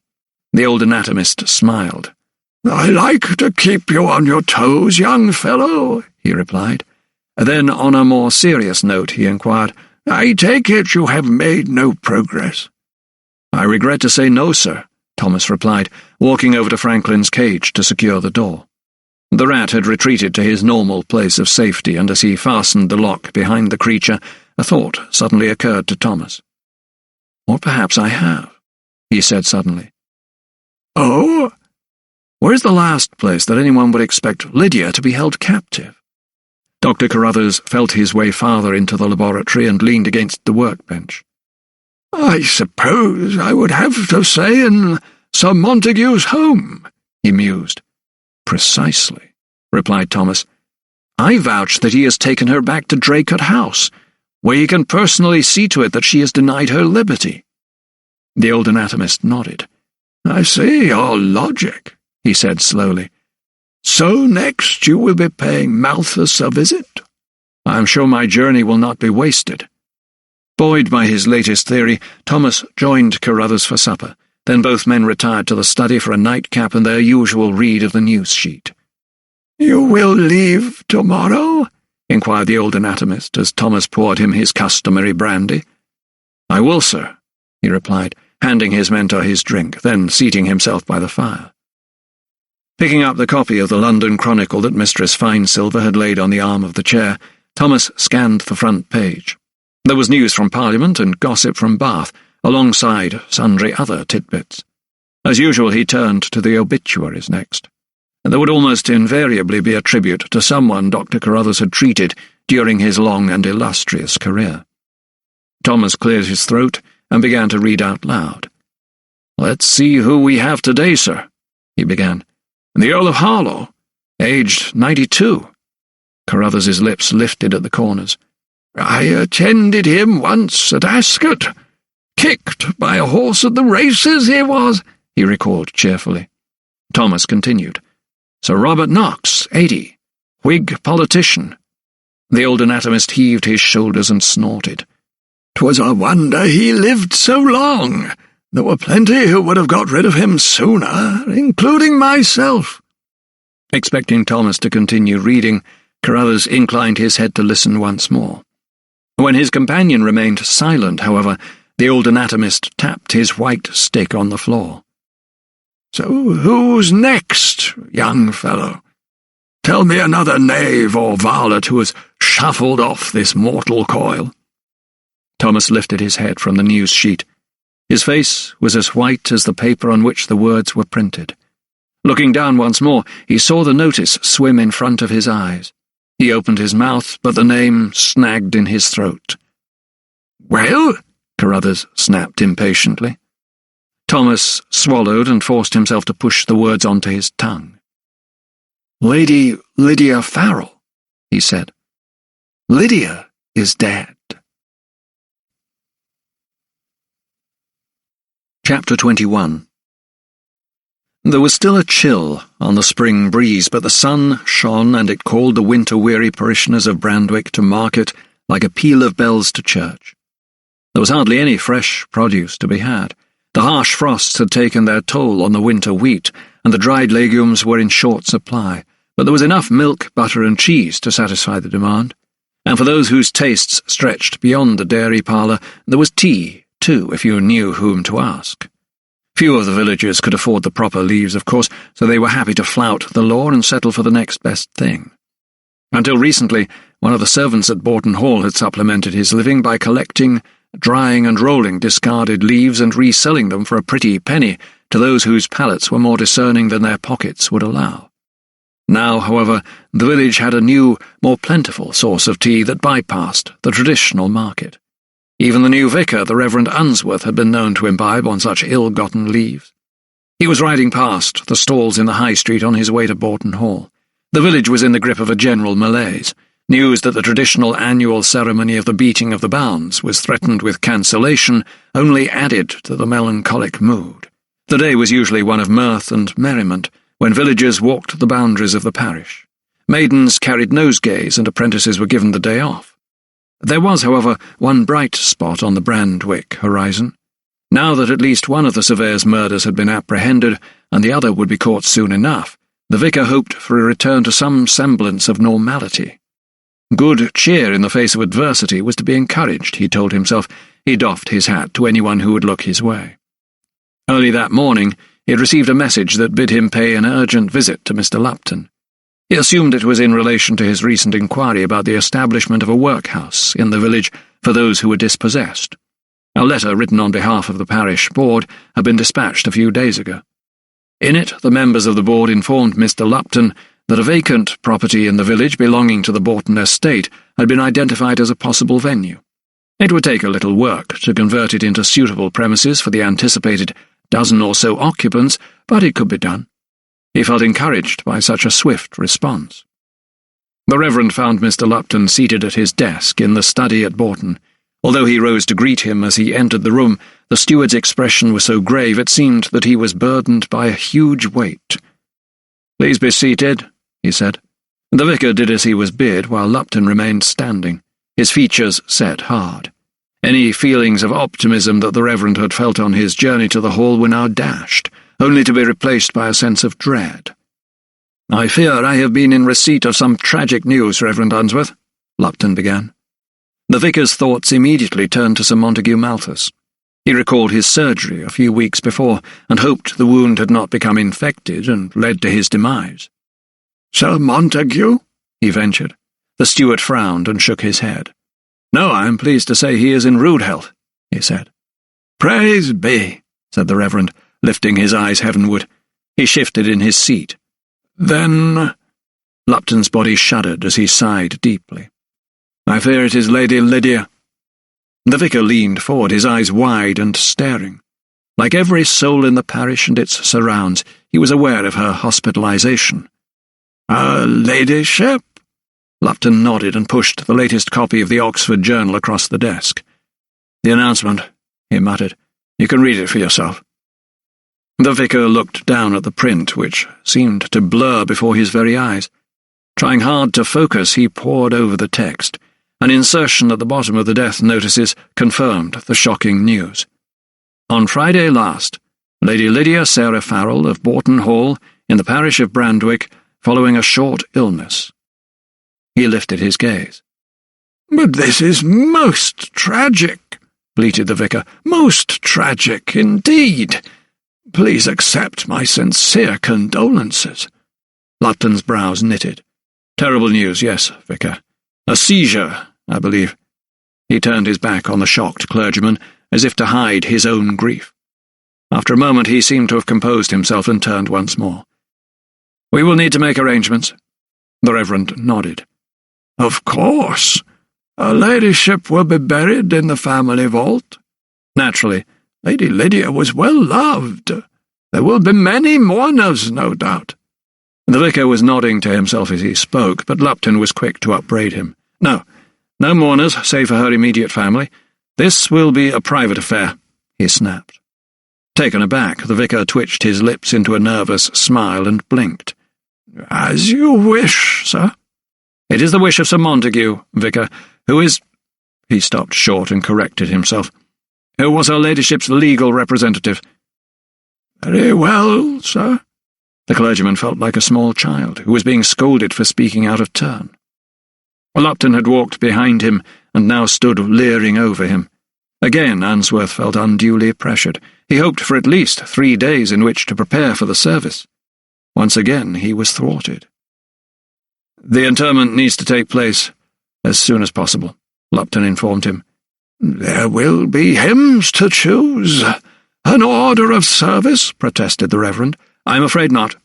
The old anatomist smiled. "I like to keep you on your toes, young fellow," he replied. Then, on a more serious note, he inquired, "I take it you have made no progress?" "I regret to say no, sir," Thomas replied, walking over to Franklin's cage to secure the door. The rat had retreated to his normal place of safety, and as he fastened the lock behind the creature, a thought suddenly occurred to Thomas. "Or perhaps I have," he said suddenly. "Oh?" "Where's the last place that anyone would expect Lydia to be held captive?" Dr. Carruthers felt his way farther into the laboratory and leaned against the workbench. "I suppose I would have to say in Sir Montague's home," he mused. "Precisely," replied Thomas. "I vouch that he has taken her back to Draycott House, where he can personally see to it that she is denied her liberty." The old anatomist nodded. "I see your logic," he said slowly. "So next you will be paying Malthus a visit?" "I am sure my journey will not be wasted." Buoyed by his latest theory, Thomas joined Carruthers for supper. Then both men retired to the study for a nightcap and their usual read of the news sheet. "You will leave tomorrow?" inquired the old anatomist as Thomas poured him his customary brandy. "I will, sir," he replied, handing his mentor his drink, then seating himself by the fire. Picking up the copy of the London Chronicle that Mistress Finesilver had laid on the arm of the chair, Thomas scanned the front page. There was news from Parliament and gossip from Bath, alongside sundry other tidbits. As usual, he turned to the obituaries next. There would almost invariably be a tribute to someone Dr. Carruthers had treated during his long and illustrious career. Thomas cleared his throat and began to read out loud. "Let's see who we have today, sir," he began. "The Earl of Harlow, aged 92. Carruthers's lips lifted at the corners. "I attended him once at Ascot. Kicked by a horse at the races, he was," he recalled cheerfully. Thomas continued. "Sir Robert Knox, 80, Whig politician." The old anatomist heaved his shoulders and snorted. "'Twas a wonder he lived so long. There were plenty who would have got rid of him sooner, including myself." Expecting Thomas to continue reading, Carruthers inclined his head to listen once more. When his companion remained silent, however, the old anatomist tapped his white stick on the floor. "So who's next, young fellow? Tell me another knave or varlet who has shuffled off this mortal coil." Thomas lifted his head from the news sheet. His face was as white as the paper on which the words were printed. Looking down once more, he saw the notice swim in front of his eyes. He opened his mouth, but the name snagged in his throat. "Well?" Carruthers snapped impatiently. Thomas swallowed and forced himself to push the words onto his tongue. "Lady Lydia Farrell," he said. "Lydia is dead." Chapter 21. There was still a chill on the spring breeze, but the sun shone and it called the winter-weary parishioners of Brandwick to market like a peal of bells to church. There was hardly any fresh produce to be had. The harsh frosts had taken their toll on the winter wheat, and the dried legumes were in short supply, but there was enough milk, butter, and cheese to satisfy the demand. And for those whose tastes stretched beyond the dairy parlour, there was tea, too, if you knew whom to ask. Few of the villagers could afford the proper leaves, of course, so they were happy to flout the law and settle for the next best thing. Until recently, one of the servants at Boughton Hall had supplemented his living by collecting, drying and rolling discarded leaves and reselling them for a pretty penny to those whose palates were more discerning than their pockets would allow. Now, however, the village had a new, more plentiful source of tea that bypassed the traditional market. Even the new vicar, the Reverend Unsworth, had been known to imbibe on such ill-gotten leaves. He was riding past the stalls in the High Street on his way to Boughton Hall. The village was in the grip of a general malaise. News that the traditional annual ceremony of the beating of the bounds was threatened with cancellation only added to the melancholic mood. The day was usually one of mirth and merriment, when villagers walked the boundaries of the parish. Maidens carried nosegays and apprentices were given the day off. There was, however, one bright spot on the Brandwick horizon. Now that at least one of the surveyor's murders had been apprehended, and the other would be caught soon enough, the vicar hoped for a return to some semblance of normality. Good cheer in the face of adversity was to be encouraged, he told himself. He doffed his hat to anyone who would look his way. Early that morning, he had received a message that bid him pay an urgent visit to Mr. Lupton. He assumed it was in relation to his recent inquiry about the establishment of a workhouse in the village for those who were dispossessed. A letter written on behalf of the parish board had been dispatched a few days ago. In it, the members of the board informed Mr. Lupton that a vacant property in the village belonging to the Boughton estate had been identified as a possible venue. It would take a little work to convert it into suitable premises for the anticipated dozen or so occupants, but it could be done. He felt encouraged by such a swift response. The Reverend found Mr. Lupton seated at his desk in the study at Boughton. Although he rose to greet him as he entered the room, the steward's expression was so grave it seemed that he was burdened by a huge weight. "Please be seated," he said. The vicar did as he was bid, while Lupton remained standing, his features set hard. Any feelings of optimism that the Reverend had felt on his journey to the hall were now dashed, only to be replaced by a sense of dread. "I fear I have been in receipt of some tragic news, Reverend Unsworth," Lupton began. The vicar's thoughts immediately turned to Sir Montague Malthus. He recalled his surgery a few weeks before, and hoped the wound had not become infected and led to his demise. "Sir Montague?" he ventured. The steward frowned and shook his head. "No, I am pleased to say he is in rude health," he said. "Praise be," said the Reverend, lifting his eyes heavenward. He shifted in his seat. "Then—" Lupton's body shuddered as he sighed deeply. "I fear it is Lady Lydia." The vicar leaned forward, his eyes wide and staring. Like every soul in the parish and its surrounds, he was aware of her hospitalization. "Her ladyship?" Lupton nodded and pushed the latest copy of the Oxford Journal across the desk. "The announcement," he muttered. "You can read it for yourself." The vicar looked down at the print, which seemed to blur before his very eyes. Trying hard to focus, he pored over the text. An insertion at the bottom of the death notices confirmed the shocking news. "On Friday last, Lady Lydia Sarah Farrell of Boughton Hall, in the parish of Brandwick, following a short illness." He lifted his gaze. "But this is most tragic," bleated the vicar. "Most tragic indeed. Please accept my sincere condolences." Lupton's brows knitted. "Terrible news, yes, vicar. A seizure, I believe." He turned his back on the shocked clergyman, as if to hide his own grief. After a moment he seemed to have composed himself and turned once more. "We will need to make arrangements." The Reverend nodded. "Of course. Her ladyship will be buried in the family vault." "Naturally. Lady Lydia was well loved. There will be many mourners, no doubt." The vicar was nodding to himself as he spoke, but Lupton was quick to upbraid him. "No mourners, save for her immediate family. This will be a private affair," he snapped. Taken aback, the vicar twitched his lips into a nervous smile and blinked. "As you wish, sir." "It is the wish of Sir Montague, vicar, who is—" He stopped short and corrected himself. "Who was her ladyship's legal representative." "Very well, sir." The clergyman felt like a small child who was being scolded for speaking out of turn. Lupton had walked behind him and now stood leering over him. Again Unsworth felt unduly pressured. He hoped for at least 3 days in which to prepare for the service. Once again he was thwarted. "The interment needs to take place as soon as possible," Lupton informed him. "There will be hymns to choose. An order of service," protested the Reverend. "I'm afraid not."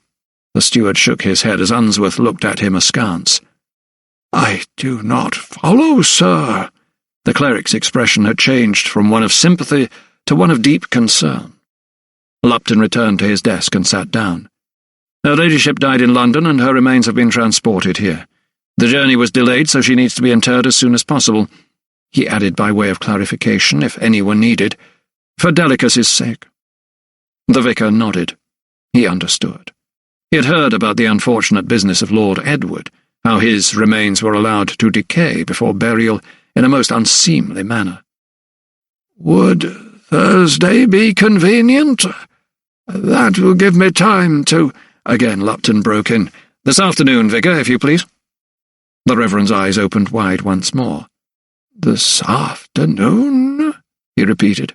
The steward shook his head as Unsworth looked at him askance. "I do not follow, sir." The cleric's expression had changed from one of sympathy to one of deep concern. Lupton returned to his desk and sat down. "Her ladyship died in London, and her remains have been transported here. The journey was delayed, so she needs to be interred as soon as possible," he added by way of clarification, if any were needed, "for delicacy's sake." The vicar nodded. He understood. He had heard about the unfortunate business of Lord Edward, how his remains were allowed to decay before burial in a most unseemly manner. "Would Thursday be convenient? That will give me time to—" Again Lupton broke in. "This afternoon, vicar, if you please." The Reverend's eyes opened wide once more. "This afternoon?" he repeated.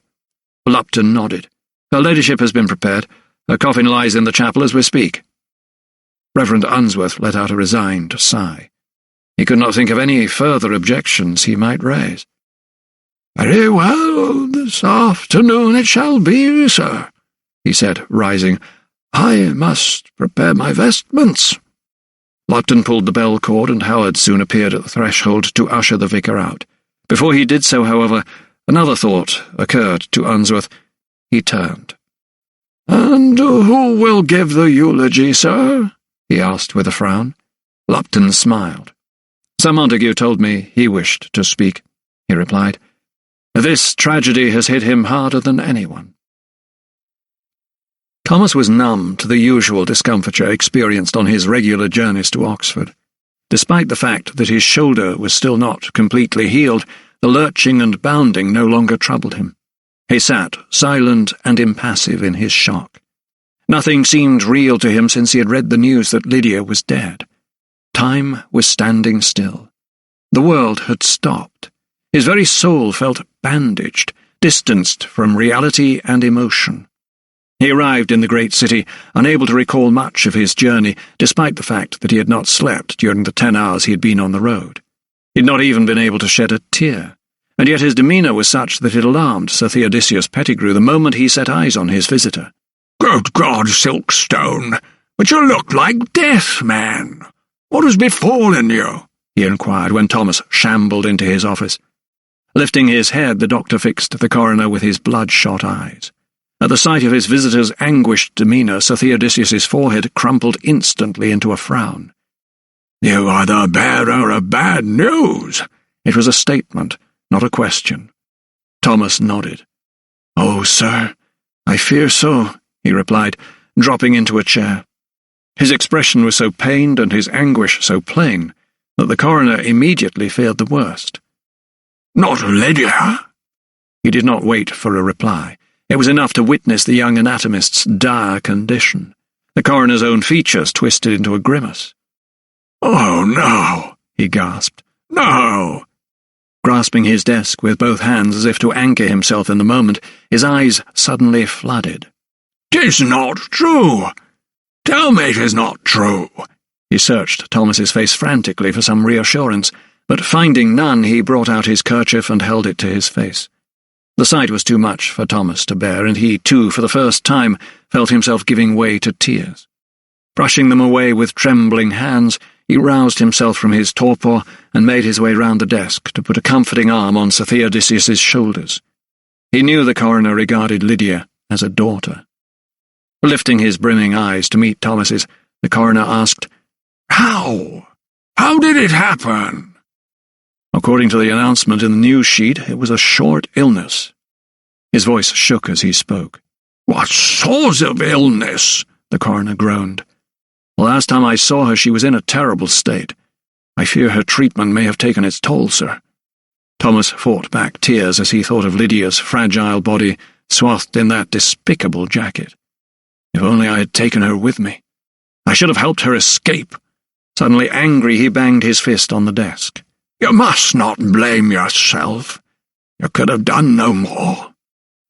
Lupton nodded. "Her ladyship has been prepared. Her coffin lies in the chapel as we speak." Reverend Unsworth let out a resigned sigh. He could not think of any further objections he might raise. "Very well, this afternoon it shall be, sir," he said, rising. "I must prepare my vestments." Lupton pulled the bell cord, and Howard soon appeared at the threshold to usher the vicar out. Before he did so, however, another thought occurred to Unsworth. He turned. "And who will give the eulogy, sir?" he asked with a frown. Lupton smiled. "Sir Montague told me he wished to speak," he replied. "This tragedy has hit him harder than anyone." Thomas was numb to the usual discomfiture experienced on his regular journeys to Oxford. Despite the fact that his shoulder was still not completely healed, the lurching and bounding no longer troubled him. He sat, silent and impassive in his shock. Nothing seemed real to him since he had read the news that Lydia was dead. Time was standing still. The world had stopped. His very soul felt bandaged, distanced from reality and emotion. He arrived in the great city, unable to recall much of his journey, despite the fact that he had not slept during the 10 hours he had been on the road. He had not even been able to shed a tear, and yet his demeanour was such that it alarmed Sir Theodosius Pettigrew the moment he set eyes on his visitor. "Good God, Silkstone, but you look like death, man. What has befallen you?" he inquired when Thomas shambled into his office. Lifting his head, the doctor fixed the coroner with his bloodshot eyes. At the sight of his visitor's anguished demeanour, Sir Theodosius's forehead crumpled instantly into a frown. "You are the bearer of bad news." It was a statement, not a question. Thomas nodded. "Oh, sir, I fear so," he replied, dropping into a chair. His expression was so pained and his anguish so plain that the coroner immediately feared the worst. "Not Lydia?" He did not wait for a reply. It was enough to witness the young anatomist's dire condition. The coroner's own features twisted into a grimace. "Oh, no," he gasped. "No." Grasping his desk with both hands as if to anchor himself in the moment, his eyes suddenly flooded. "'Tis not true. Tell me 'tis not true." He searched Thomas's face frantically for some reassurance, but finding none, he brought out his kerchief and held it to his face. The sight was too much for Thomas to bear, and he, too, for the first time, felt himself giving way to tears. Brushing them away with trembling hands, he roused himself from his torpor and made his way round the desk to put a comforting arm on Sir Theodosius's shoulders. He knew the coroner regarded Lydia as a daughter. Lifting his brimming eyes to meet Thomas's, the coroner asked, "How? How did it happen?" According to the announcement in the news sheet, it was a short illness. His voice shook as he spoke. "What sort of illness?" the coroner groaned. "The last time I saw her, she was in a terrible state. I fear her treatment may have taken its toll, sir." Thomas fought back tears as he thought of Lydia's fragile body swathed in that despicable jacket. If only I had taken her with me. I should have helped her escape. Suddenly angry, he banged his fist on the desk. "You must not blame yourself. You could have done no more."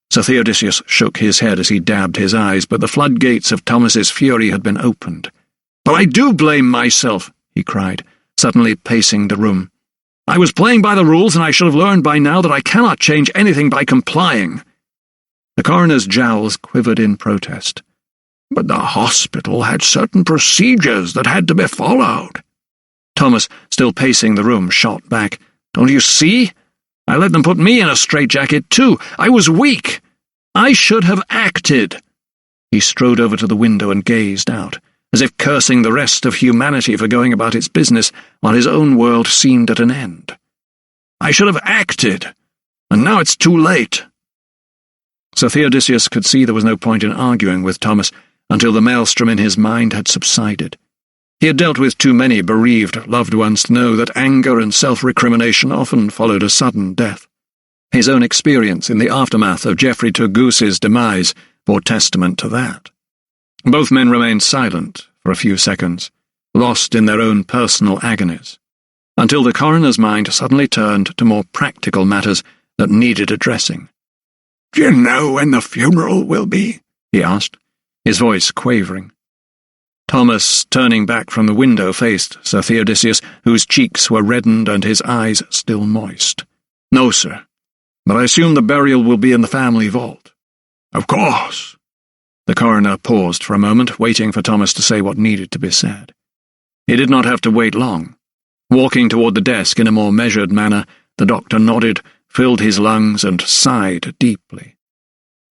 Sir Theodosius shook his head as he dabbed his eyes, but the floodgates of Thomas's fury had been opened. "But I do blame myself," he cried, suddenly pacing the room. "I was playing by the rules, and I should have learned by now that I cannot change anything by complying." The coroner's jowls quivered in protest. "But the hospital had certain procedures that had to be followed." Thomas, still pacing the room, shot back. "Don't you see? I let them put me in a straitjacket, too. I was weak. I should have acted." He strode over to the window and gazed out, as if cursing the rest of humanity for going about its business while his own world seemed at an end. "I should have acted, and now it's too late." Sir Theodosius could see there was no point in arguing with Thomas until the maelstrom in his mind had subsided. He had dealt with too many bereaved loved ones to know that anger and self-recrimination often followed a sudden death. His own experience in the aftermath of Geoffrey Turgoose's demise bore testament to that. Both men remained silent for a few seconds, lost in their own personal agonies, until the coroner's mind suddenly turned to more practical matters that needed addressing. "Do you know when the funeral will be?" he asked, his voice quavering. Thomas, turning back from the window, faced Sir Theodosius, whose cheeks were reddened and his eyes still moist. "No, sir, but I assume the burial will be in the family vault." "Of course." The coroner paused for a moment, waiting for Thomas to say what needed to be said. He did not have to wait long. Walking toward the desk in a more measured manner, the doctor nodded, filled his lungs, and sighed deeply.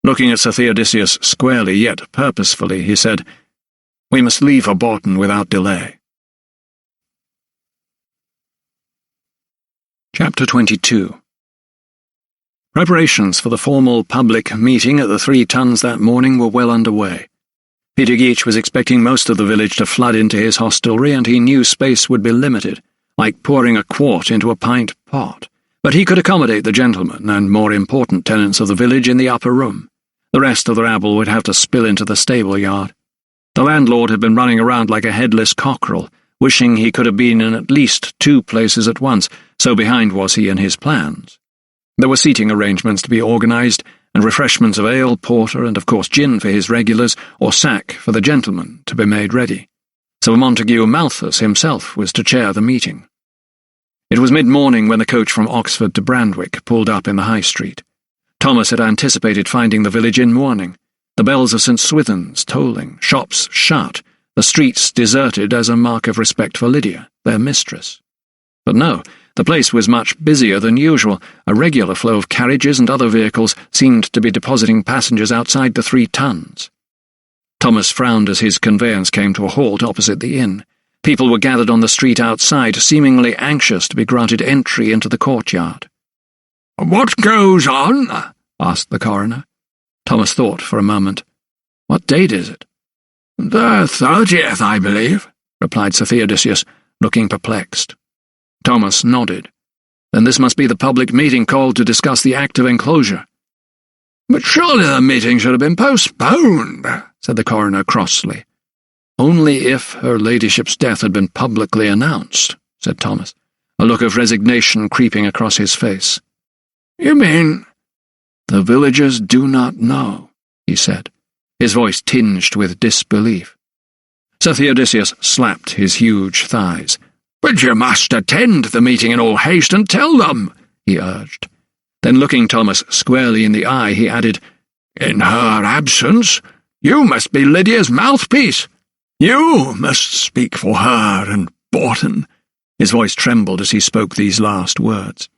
Looking at Sir Theodosius squarely yet purposefully, he said, "We must leave for Bourton without delay." Chapter 22. Preparations for the formal public meeting at the 3 Tuns that morning were well underway. Peter Geach was expecting most of the village to flood into his hostelry, and he knew space would be limited, like pouring a quart into a pint pot. But he could accommodate the gentlemen and more important tenants of the village in the upper room. The rest of the rabble would have to spill into the stable yard. The landlord had been running around like a headless cockerel, wishing he could have been in at least 2 places at once, so behind was he in his plans. There were seating arrangements to be organised, and refreshments of ale, porter, and of course gin for his regulars, or sack for the gentlemen, to be made ready. Sir Montague Malthus himself was to chair the meeting. It was mid-morning when the coach from Oxford to Brandwick pulled up in the High Street. Thomas had anticipated finding the village in mourning, the bells of St. Swithin's tolling, shops shut, the streets deserted as a mark of respect for Lydia, their mistress. But no, the place was much busier than usual. A regular flow of carriages and other vehicles seemed to be depositing passengers outside the 3 Tuns. Thomas frowned as his conveyance came to a halt opposite the inn. People were gathered on the street outside, seemingly anxious to be granted entry into the courtyard. "What goes on?" asked the coroner. Thomas thought for a moment. "What date is it?" "The 30th, I believe," replied Sir Theodosius, looking perplexed. Thomas nodded. "Then this must be the public meeting called to discuss the Act of Enclosure." "But surely the meeting should have been postponed," said the coroner crossly. "Only if her ladyship's death had been publicly announced," said Thomas, a look of resignation creeping across his face. "You mean—" "The villagers do not know," he said, his voice tinged with disbelief. Sir Theodosius slapped his huge thighs. "But you must attend the meeting in all haste and tell them," he urged. Then, looking Thomas squarely in the eye, he added, "In her absence, you must be Lydia's mouthpiece. You must speak for her and Borton." His voice trembled as he spoke these last words.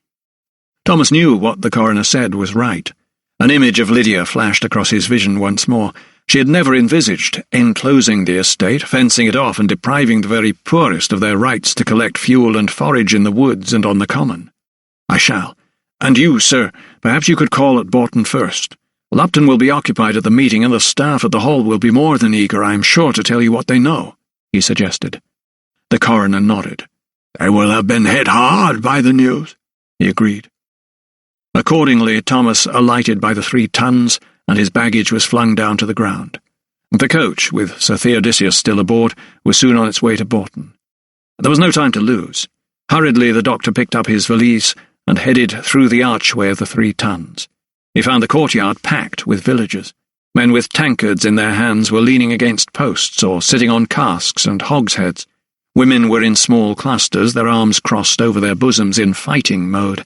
Thomas knew what the coroner said was right. An image of Lydia flashed across his vision once more. She had never envisaged enclosing the estate, fencing it off and depriving the very poorest of their rights to collect fuel and forage in the woods and on the common. "I shall. And you, sir, perhaps you could call at Borton first. Lupton will be occupied at the meeting, and the staff at the hall will be more than eager, I am sure, to tell you what they know," he suggested. The coroner nodded. "They will have been hit hard by the news," he agreed. Accordingly, Thomas alighted by the 3 Tuns, and his baggage was flung down to the ground. The coach, with Sir Theodosius still aboard, was soon on its way to Borton. There was no time to lose. Hurriedly the doctor picked up his valise and headed through the archway of the 3 Tuns. He found the courtyard packed with villagers. Men with tankards in their hands were leaning against posts or sitting on casks and hogsheads. Women were in small clusters, their arms crossed over their bosoms in fighting mode.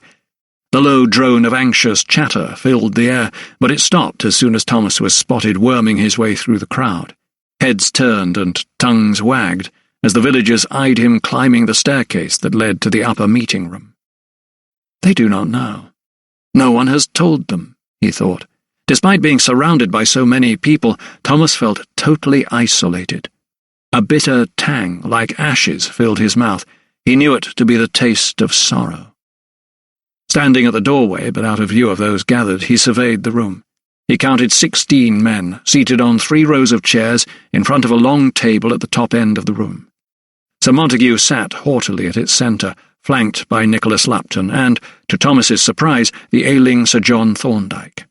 The low drone of anxious chatter filled the air, but it stopped as soon as Thomas was spotted worming his way through the crowd. Heads turned and tongues wagged as the villagers eyed him climbing the staircase that led to the upper meeting room. They do not know. No one has told them, he thought. Despite being surrounded by so many people, Thomas felt totally isolated. A bitter tang, like ashes, filled his mouth. He knew it to be the taste of sorrow. Standing at the doorway, but out of view of those gathered, he surveyed the room. He counted 16 men, seated on 3 rows of chairs in front of a long table at the top end of the room. Sir Montague sat haughtily at its centre, flanked by Nicholas Lupton and, to Thomas's surprise, the ailing Sir John Thorndyke.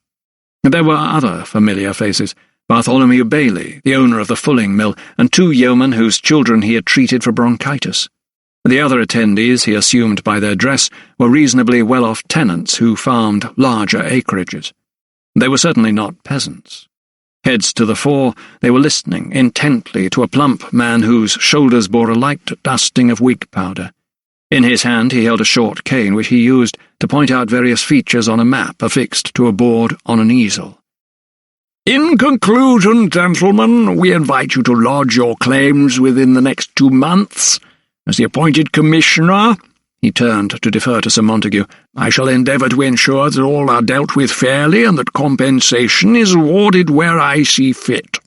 There were other familiar faces, Bartholomew Bailey, the owner of the fulling mill, and 2 yeomen whose children he had treated for bronchitis. The other attendees, he assumed by their dress, were reasonably well-off tenants who farmed larger acreages. They were certainly not peasants. Heads to the fore, they were listening intently to a plump man whose shoulders bore a light dusting of wig powder. In his hand he held a short cane which he used to point out various features on a map affixed to a board on an easel. "In conclusion, gentlemen, we invite you to lodge your claims within the next 2 months. As the appointed commissioner," he turned to defer to Sir Montague, "I shall endeavour to ensure that all are dealt with fairly and that compensation is awarded where I see fit."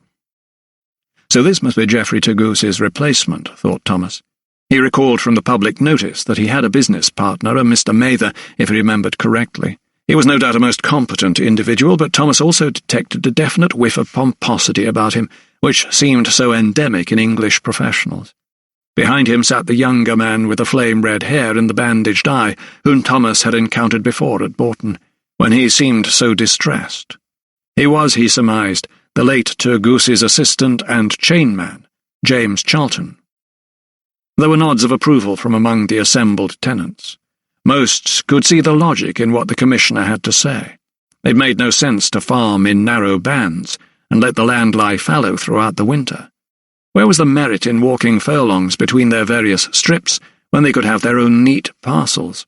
So this must be Geoffrey Tagoose's replacement, thought Thomas. He recalled from the public notice that he had a business partner, a Mr. Mather, if he remembered correctly. He was no doubt a most competent individual, but Thomas also detected a definite whiff of pomposity about him, which seemed so endemic in English professionals. Behind him sat the younger man with the flame-red hair and the bandaged eye, whom Thomas had encountered before at Borton, when he seemed so distressed. He was, he surmised, the late Turgoos's assistant and chainman, James Charlton. There were nods of approval from among the assembled tenants. Most could see the logic in what the Commissioner had to say. It made no sense to farm in narrow bands and let the land lie fallow throughout the winter. Where was the merit in walking furlongs between their various strips when they could have their own neat parcels?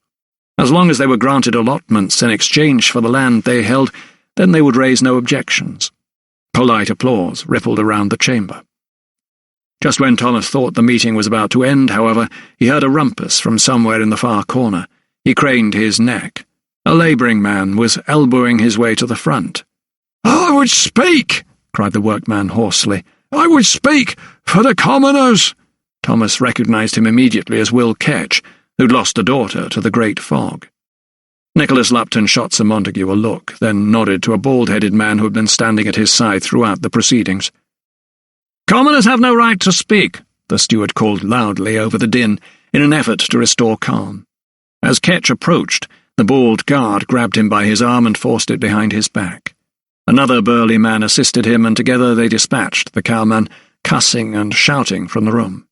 As long as they were granted allotments in exchange for the land they held, then they would raise no objections. Polite applause rippled around the chamber. Just when Thomas thought the meeting was about to end, however, he heard a rumpus from somewhere in the far corner. He craned his neck. A labouring man was elbowing his way to the front. "I would speak!" cried the workman hoarsely. "I would speak for the commoners!" Thomas recognised him immediately as Will Ketch, who'd lost a daughter to the great fog. Nicholas Lupton shot Sir Montague a look, then nodded to a bald-headed man who had been standing at his side throughout the proceedings. "Commoners have no right to speak," the steward called loudly over the din, in an effort to restore calm. As Ketch approached, the bald guard grabbed him by his arm and forced it behind his back. Another burly man assisted him, and together they dispatched the cowman, cussing and shouting from the room.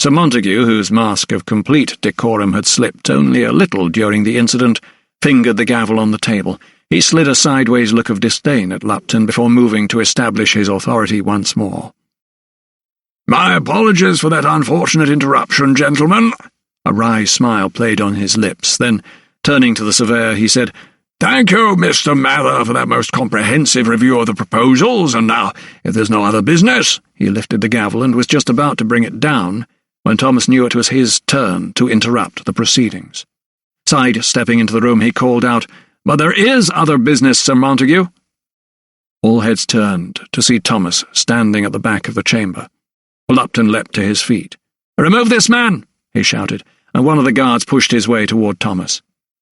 Sir Montague, whose mask of complete decorum had slipped only a little during the incident, fingered the gavel on the table. He slid a sideways look of disdain at Lupton before moving to establish his authority once more. "My apologies for that unfortunate interruption, gentlemen." A wry smile played on his lips. Then, turning to the surveyor, he said, "Thank you, Mr. Mather, for that most comprehensive review of the proposals, and now, if there's no other business—" He lifted the gavel and was just about to bring it down when Thomas knew it was his turn to interrupt the proceedings. Side-stepping into the room, he called out, "But there is other business, Sir Montague." All heads turned to see Thomas standing at the back of the chamber. Lupton leapt to his feet. "Remove this man!" he shouted, and one of the guards pushed his way toward Thomas.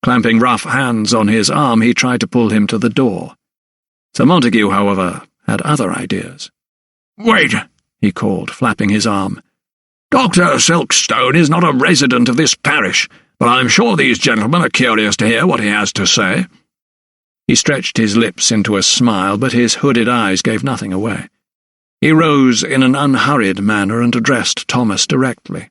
Clamping rough hands on his arm, he tried to pull him to the door. Sir Montague, however, had other ideas. "Wait," he called, flapping his arm. "Dr. Silkstone is not a resident of this parish, but I'm sure these gentlemen are curious to hear what he has to say." He stretched his lips into a smile, but his hooded eyes gave nothing away. He rose in an unhurried manner and addressed Thomas directly.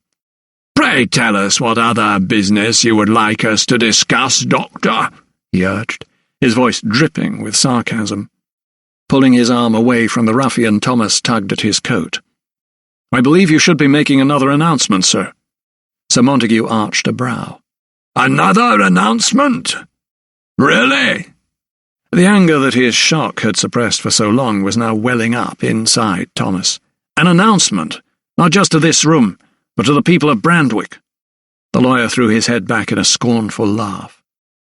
"Pray tell us what other business you would like us to discuss, Doctor," he urged, his voice dripping with sarcasm. Pulling his arm away from the ruffian, Thomas tugged at his coat. "I believe you should be making another announcement, sir." Sir Montague arched a brow. "Another announcement? Really?" The anger that his shock had suppressed for so long was now welling up inside Thomas. "An announcement, not just to this room, but to the people of Brandwick." The lawyer threw his head back in a scornful laugh.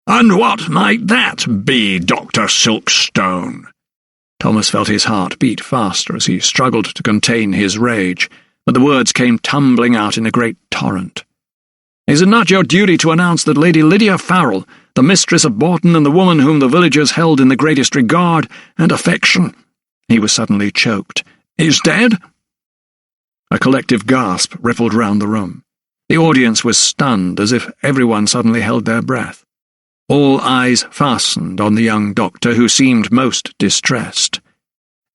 "And what might that be, Dr. Silkstone?" Thomas felt his heart beat faster as he struggled to contain his rage, but the words came tumbling out in a great torrent. "Is it not your duty to announce that Lady Lydia Farrell, the mistress of Bourton and the woman whom the villagers held in the greatest regard and affection—" He was suddenly choked. "Is dead?" A collective gasp rippled round the room. The audience was stunned, as if everyone suddenly held their breath. All eyes fastened on the young doctor, who seemed most distressed.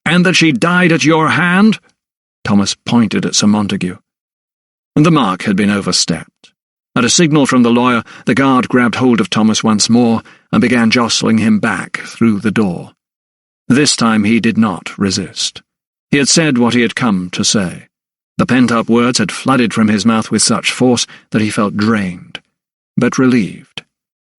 "And that she died at your hand?" Thomas pointed at Sir Montague. The mark had been overstepped. At a signal from the lawyer, the guard grabbed hold of Thomas once more and began jostling him back through the door. This time he did not resist. He had said what he had come to say. The pent-up words had flooded from his mouth with such force that he felt drained, but relieved.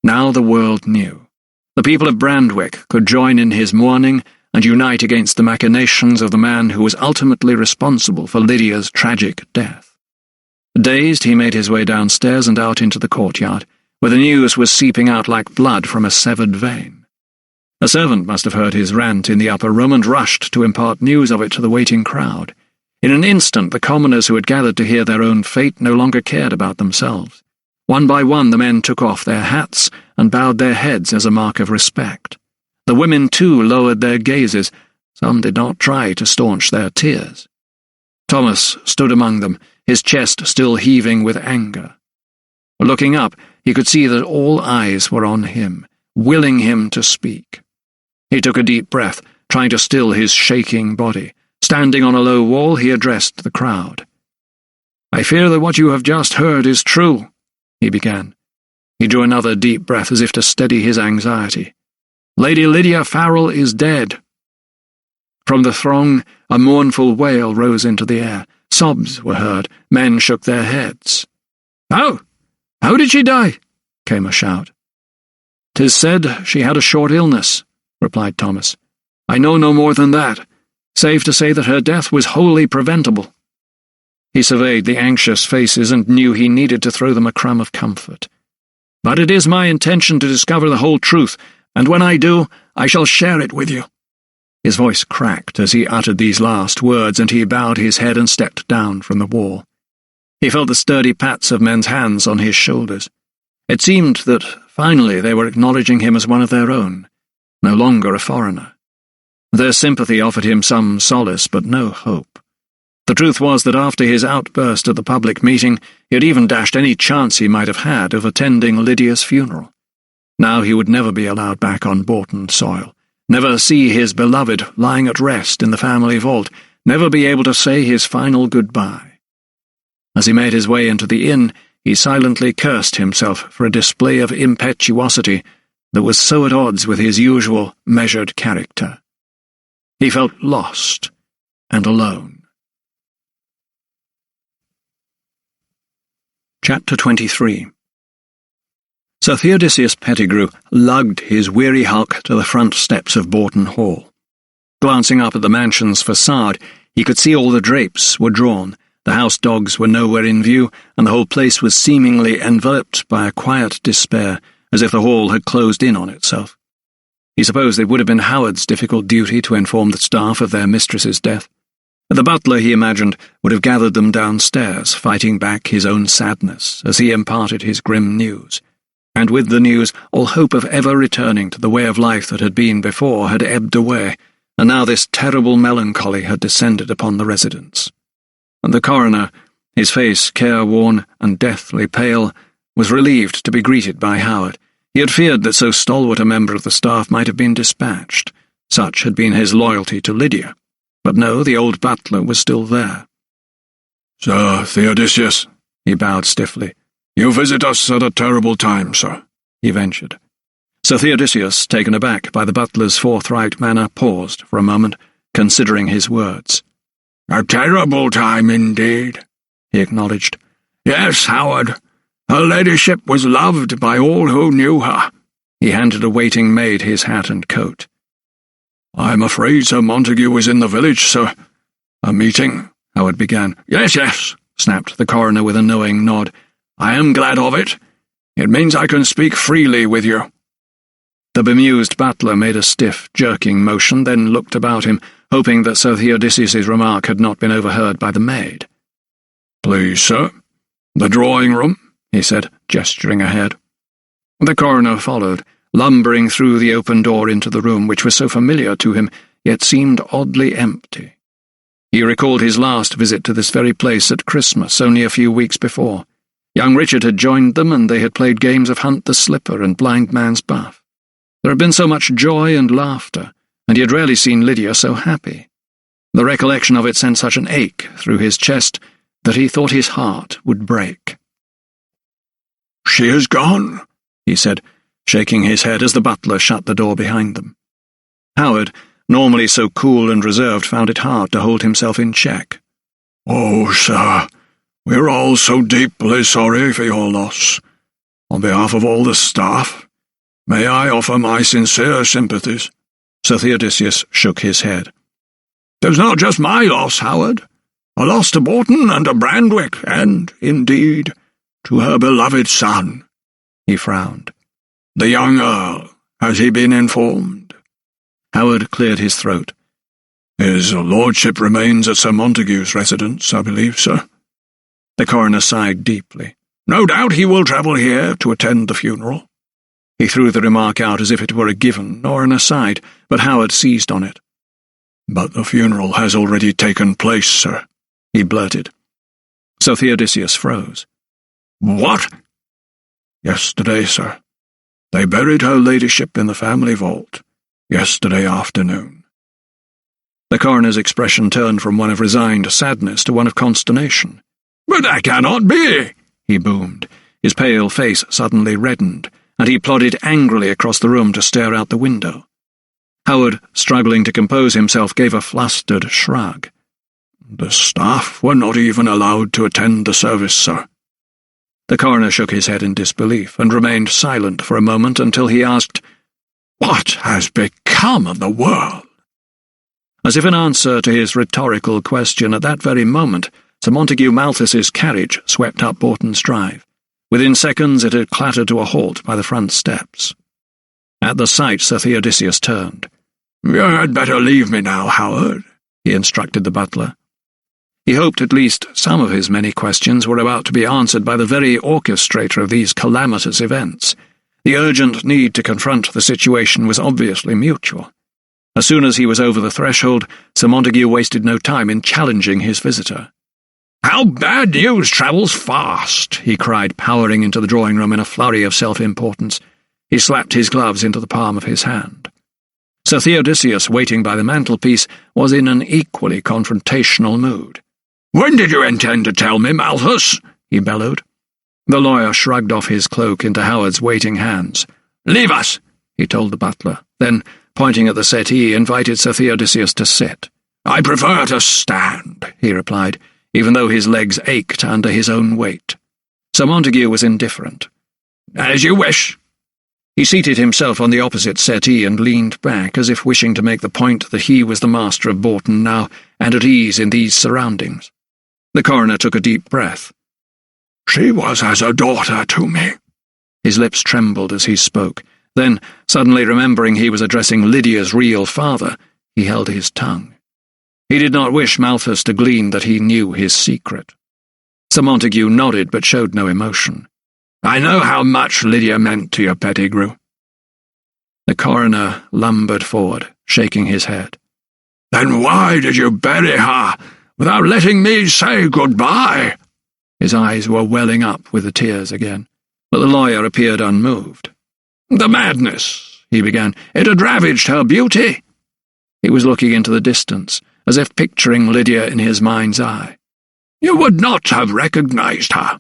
Now the world knew. The people of Brandwick could join in his mourning and unite against the machinations of the man who was ultimately responsible for Lydia's tragic death. Dazed, he made his way downstairs and out into the courtyard, where the news was seeping out like blood from a severed vein. A servant must have heard his rant in the upper room and rushed to impart news of it to the waiting crowd. In an instant, the commoners who had gathered to hear their own fate no longer cared about themselves. One by one, the men took off their hats and bowed their heads as a mark of respect. The women, too, lowered their gazes. Some did not try to staunch their tears. Thomas stood among them, his chest still heaving with anger. Looking up, he could see that all eyes were on him, willing him to speak. He took a deep breath, trying to still his shaking body. Standing on a low wall, he addressed the crowd. "I fear that what you have just heard is true," he began. He drew another deep breath as if to steady his anxiety. "Lady Lydia Farrell is dead." From the throng, a mournful wail rose into the air. Sobs were heard. Men shook their heads. "How? How did she die?" came a shout. "'Tis said she had a short illness," replied Thomas. "I know no more than that, save to say that her death was wholly preventable." He surveyed the anxious faces and knew he needed to throw them a crumb of comfort. "But it is my intention to discover the whole truth, and when I do, I shall share it with you." His voice cracked as he uttered these last words, and he bowed his head and stepped down from the wall. He felt the sturdy pats of men's hands on his shoulders. It seemed that, finally, they were acknowledging him as one of their own, no longer a foreigner. Their sympathy offered him some solace, but no hope. The truth was that after his outburst at the public meeting, he had even dashed any chance he might have had of attending Lydia's funeral. Now he would never be allowed back on Bourton soil, never see his beloved lying at rest in the family vault, never be able to say his final goodbye. As he made his way into the inn, he silently cursed himself for a display of impetuosity that was so at odds with his usual measured character. He felt lost and alone. Chapter 23. Sir Theodosius Pettigrew lugged his weary hulk to the front steps of Bourton Hall. Glancing up at the mansion's facade, he could see all the drapes were drawn, the house dogs were nowhere in view, and the whole place was seemingly enveloped by a quiet despair, as if the hall had closed in on itself. He supposed it would have been Howard's difficult duty to inform the staff of their mistress's death. The butler, he imagined, would have gathered them downstairs, fighting back his own sadness as he imparted his grim news. And with the news, all hope of ever returning to the way of life that had been before had ebbed away, and now this terrible melancholy had descended upon the residence. And the coroner, his face careworn and deathly pale, was relieved to be greeted by Howard. He had feared that so stalwart a member of the staff might have been dispatched. Such had been his loyalty to Lydia. But no, the old butler was still there. "Sir Theodosius," he bowed stiffly, "you visit us at a terrible time, sir," he ventured. Sir Theodosius, taken aback by the butler's forthright manner, paused for a moment, considering his words. "A terrible time indeed," he acknowledged. "Yes, Howard. Her ladyship was loved by all who knew her." He handed a waiting maid his hat and coat. "I'm afraid Sir Montague was in the village, sir. A meeting," Howard began. Yes, snapped the coroner with a knowing nod. "I am glad of it. It means I can speak freely with you." The bemused butler made a stiff, jerking motion, then looked about him, hoping that Sir Theodosius's remark had not been overheard by the maid. "Please, sir. The drawing-room," he said, gesturing ahead. The coroner followed, lumbering through the open door into the room which was so familiar to him, yet seemed oddly empty. He recalled his last visit to this very place at Christmas, only a few weeks before. Young Richard had joined them, and they had played games of Hunt the Slipper and Blind Man's Buff. There had been so much joy and laughter, and he had rarely seen Lydia so happy. The recollection of it sent such an ache through his chest that he thought his heart would break. "She is gone," he said, shaking his head as the butler shut the door behind them. Howard, normally so cool and reserved, found it hard to hold himself in check. "Oh, sir, we're all so deeply sorry for your loss. On behalf of all the staff, may I offer my sincere sympathies?" Sir Theodosius shook his head. "There's not just my loss, Howard. A loss to Bourton and to Brandwick, and, indeed, to her beloved son." He frowned. "The young Earl, has he been informed?" Howard cleared his throat. "His lordship remains at Sir Montague's residence, I believe, sir." The coroner sighed deeply. "No doubt he will travel here to attend the funeral." He threw the remark out as if it were a given or an aside, but Howard seized on it. "But the funeral has already taken place, sir," he blurted. Sir Theodosius froze. "What?" "Yesterday, sir. They buried her ladyship in the family vault, yesterday afternoon." The coroner's expression turned from one of resigned sadness to one of consternation. "But that cannot be," he boomed. His pale face suddenly reddened, and he plodded angrily across the room to stare out the window. Howard, struggling to compose himself, gave a flustered shrug. "The staff were not even allowed to attend the service, sir." The coroner shook his head in disbelief and remained silent for a moment until he asked, "What has become of the world?" As if in answer to his rhetorical question, at that very moment, Sir Montague Malthus's carriage swept up Borton's Drive. Within seconds it had clattered to a halt by the front steps. At the sight, Sir Theodosius turned. "You had better leave me now, Howard," he instructed the butler. He hoped at least some of his many questions were about to be answered by the very orchestrator of these calamitous events. The urgent need to confront the situation was obviously mutual. As soon as he was over the threshold, Sir Montague wasted no time in challenging his visitor. "How bad news travels fast!" he cried, powering into the drawing-room in a flurry of self-importance. He slapped his gloves into the palm of his hand. Sir Theodosius, waiting by the mantelpiece, was in an equally confrontational mood. "When did you intend to tell me, Malthus?" he bellowed. The lawyer shrugged off his cloak into Howard's waiting hands. "Leave us," he told the butler, then, pointing at the settee, invited Sir Theodosius to sit. "I prefer to stand," he replied, even though his legs ached under his own weight. Sir Montague was indifferent. "As you wish." He seated himself on the opposite settee and leaned back, as if wishing to make the point that he was the master of Borton now, and at ease in these surroundings. The coroner took a deep breath. "She was as a daughter to me." His lips trembled as he spoke. Then, suddenly remembering he was addressing Lydia's real father, he held his tongue. He did not wish Malthus to glean that he knew his secret. Sir Montague nodded but showed no emotion. "I know how much Lydia meant to you, Pettigrew." The coroner lumbered forward, shaking his head. "Then why did you bury her without letting me say goodbye?" His eyes were welling up with the tears again, but the lawyer appeared unmoved. "The madness," he began. "It had ravaged her beauty." He was looking into the distance, as if picturing Lydia in his mind's eye. "You would not have recognized her."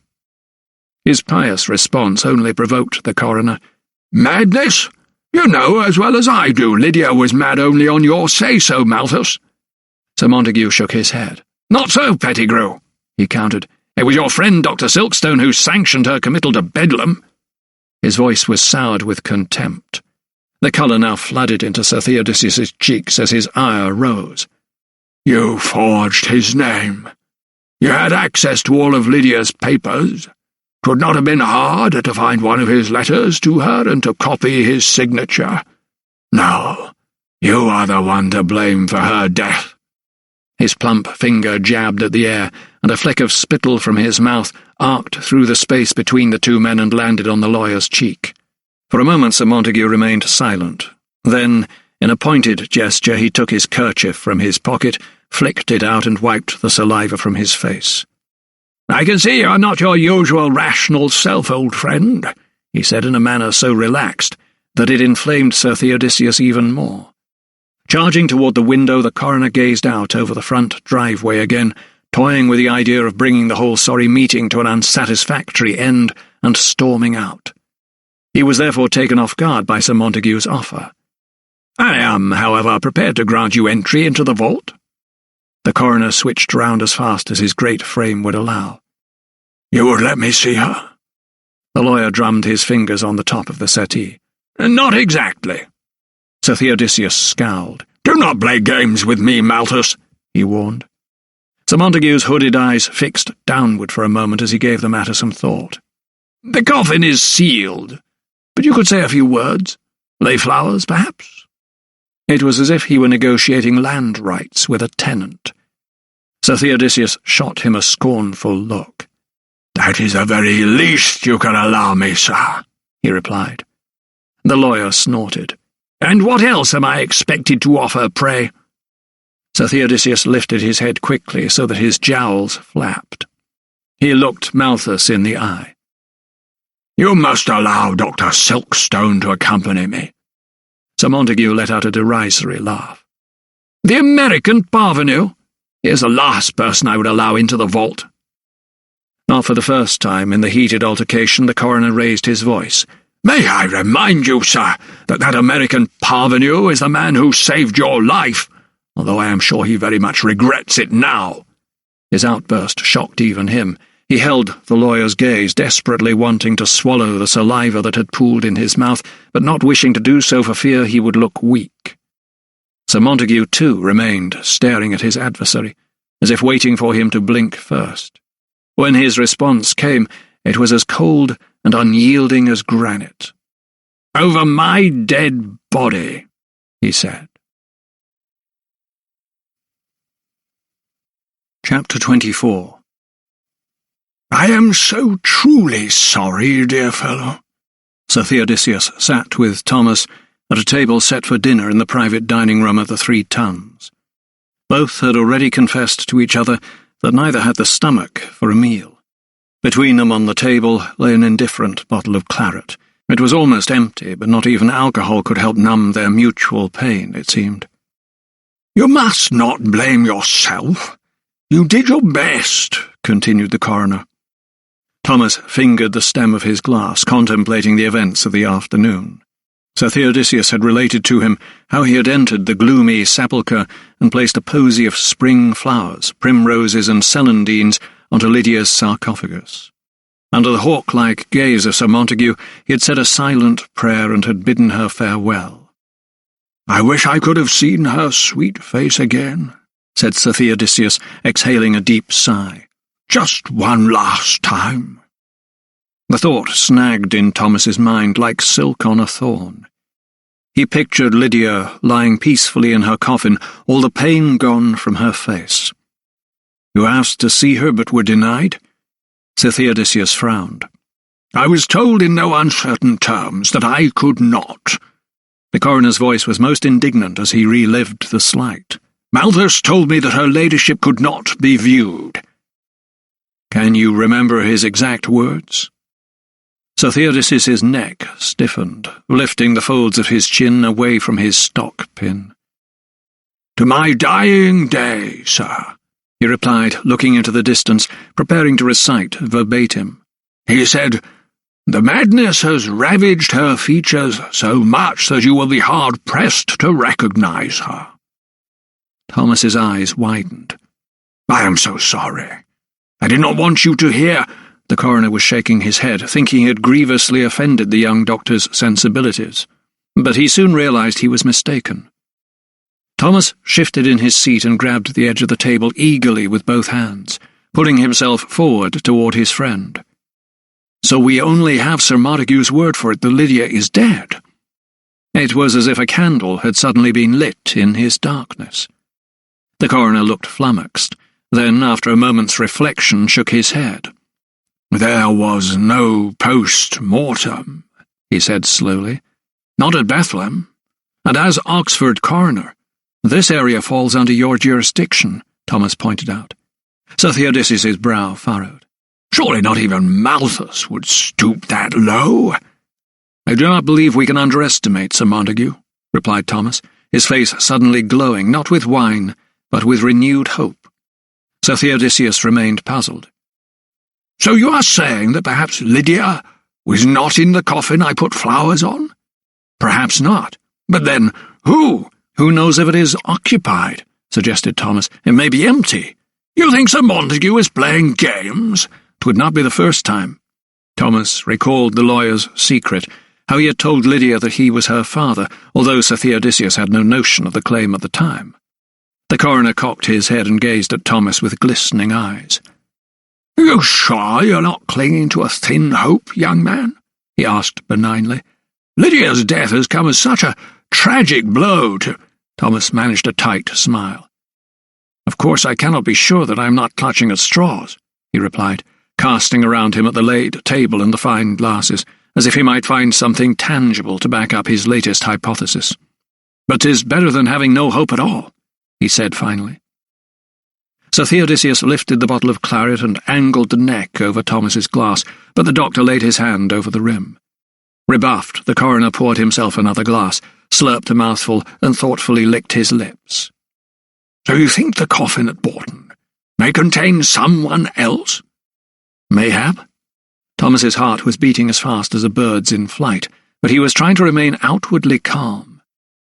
His pious response only provoked the coroner. "Madness? You know as well as I do Lydia was mad only on your say-so, Malthus." Sir Montague shook his head. "Not so, Pettigrew," he countered. "It was your friend Dr. Silkstone who sanctioned her committal to Bedlam." His voice was soured with contempt. The colour now flooded into Sir Theodosius's cheeks as his ire rose. "You forged his name. You had access to all of Lydia's papers. 'Twould not have been hard to find one of his letters to her and to copy his signature. No, you are the one to blame for her death." His plump finger jabbed at the air, and a fleck of spittle from his mouth arced through the space between the two men and landed on the lawyer's cheek. For a moment Sir Montague remained silent. Then, in a pointed gesture, he took his kerchief from his pocket, flicked it out and wiped the saliva from his face. "I can see you are not your usual rational self, old friend," he said in a manner so relaxed that it inflamed Sir Theodosius even more. Charging toward the window, the coroner gazed out over the front driveway again, toying with the idea of bringing the whole sorry meeting to an unsatisfactory end and storming out. He was therefore taken off guard by Sir Montague's offer. "I am, however, prepared to grant you entry into the vault." The coroner switched round as fast as his great frame would allow. "You would let me see her?" The lawyer drummed his fingers on the top of the settee. "Not exactly." Sir Theodosius scowled. "Do not play games with me, Malthus," he warned. Sir Montague's hooded eyes fixed downward for a moment as he gave the matter some thought. "The coffin is sealed, but you could say a few words. Lay flowers, perhaps?" It was as if he were negotiating land rights with a tenant. Sir Theodosius shot him a scornful look. "That is the very least you can allow me, sir," he replied. The lawyer snorted. "And what else am I expected to offer, pray?" Sir Theodosius lifted his head quickly so that his jowls flapped. He looked Malthus in the eye. "You must allow Dr. Silkstone to accompany me." Sir Montague let out a derisory laugh. "The American parvenu? He is the last person I would allow into the vault." Not for the first time in the heated altercation, the coroner raised his voice. "May I remind you, sir, that American parvenu is the man who saved your life, although I am sure he very much regrets it now." His outburst shocked even him. He held the lawyer's gaze, desperately wanting to swallow the saliva that had pooled in his mouth, but not wishing to do so for fear he would look weak. Sir Montague, too, remained staring at his adversary, as if waiting for him to blink first. When his response came, it was as cold and unyielding as granite. "Over my dead body," he said. Chapter 24. "I am so truly sorry, dear fellow." Sir Theodosius sat with Thomas at a table set for dinner in the private dining room of the Three Tuns. Both had already confessed to each other that neither had the stomach for a meal. Between them on the table lay an indifferent bottle of claret. It was almost empty, but not even alcohol could help numb their mutual pain, it seemed. "You must not blame yourself. You did your best," continued the coroner. Thomas fingered the stem of his glass, contemplating the events of the afternoon. Sir Theodosius had related to him how he had entered the gloomy sepulchre and placed a posy of spring flowers, primroses and celandines, onto Lydia's sarcophagus. Under the hawk-like gaze of Sir Montague, he had said a silent prayer and had bidden her farewell. "I wish I could have seen her sweet face again," said Sir Theodosius, exhaling a deep sigh. "Just one last time." The thought snagged in Thomas's mind like silk on a thorn. He pictured Lydia lying peacefully in her coffin, all the pain gone from her face. "You asked to see her but were denied?" Sir Theodosius frowned. "I was told in no uncertain terms that I could not." The coroner's voice was most indignant as he relived the slight. "Malthus told me that her ladyship could not be viewed." "Can you remember his exact words?" Sir Theodosius's neck stiffened, lifting the folds of his chin away from his stock pin. "To my dying day, sir," he replied, looking into the distance, preparing to recite verbatim. "He said, 'The madness has ravaged her features so much that you will be hard-pressed to recognize her.'" Thomas's eyes widened. "I am so sorry. I did not want you to hear—" The coroner was shaking his head, thinking he had grievously offended the young doctor's sensibilities. But he soon realized he was mistaken. Thomas shifted in his seat and grabbed the edge of the table eagerly with both hands, pulling himself forward toward his friend. "So we only have Sir Montague's word for it that Lydia is dead." It was as if a candle had suddenly been lit in his darkness. The coroner looked flummoxed, then, after a moment's reflection, shook his head. "There was no post-mortem," he said slowly. "Not at Bethlehem. And as Oxford coroner, this area falls under your jurisdiction," Thomas pointed out. Sir Theodosius's brow furrowed. "Surely not even Malthus would stoop that low." "I do not believe we can underestimate Sir Montague," replied Thomas, his face suddenly glowing, not with wine, but with renewed hope. Sir Theodosius remained puzzled. "So you are saying that perhaps Lydia was not in the coffin I put flowers on?" "Perhaps not. But then, who? Who knows if it is occupied?" suggested Thomas. "It may be empty." "You think Sir Montague is playing games?" "'Twould not be the first time." Thomas recalled the lawyer's secret, how he had told Lydia that he was her father, although Sir Theodosius had no notion of the claim at the time. The coroner cocked his head and gazed at Thomas with glistening eyes. "Are you sure you're not clinging to a thin hope, young man?" he asked benignly. "Lydia's death has come as such a tragic blow to—" Thomas managed a tight smile. "Of course I cannot be sure that I am not clutching at straws," he replied, casting around him at the laid table and the fine glasses, as if he might find something tangible to back up his latest hypothesis. "But 'tis better than having no hope at all," he said finally. Sir Theodosius lifted the bottle of claret and angled the neck over Thomas's glass, but the doctor laid his hand over the rim. Rebuffed, the coroner poured himself another glass, slurped a mouthful, and thoughtfully licked his lips. "So you think the coffin at Bourton may contain someone else?" Mayhap. Thomas's heart was beating as fast as a bird's in flight, but he was trying to remain outwardly calm.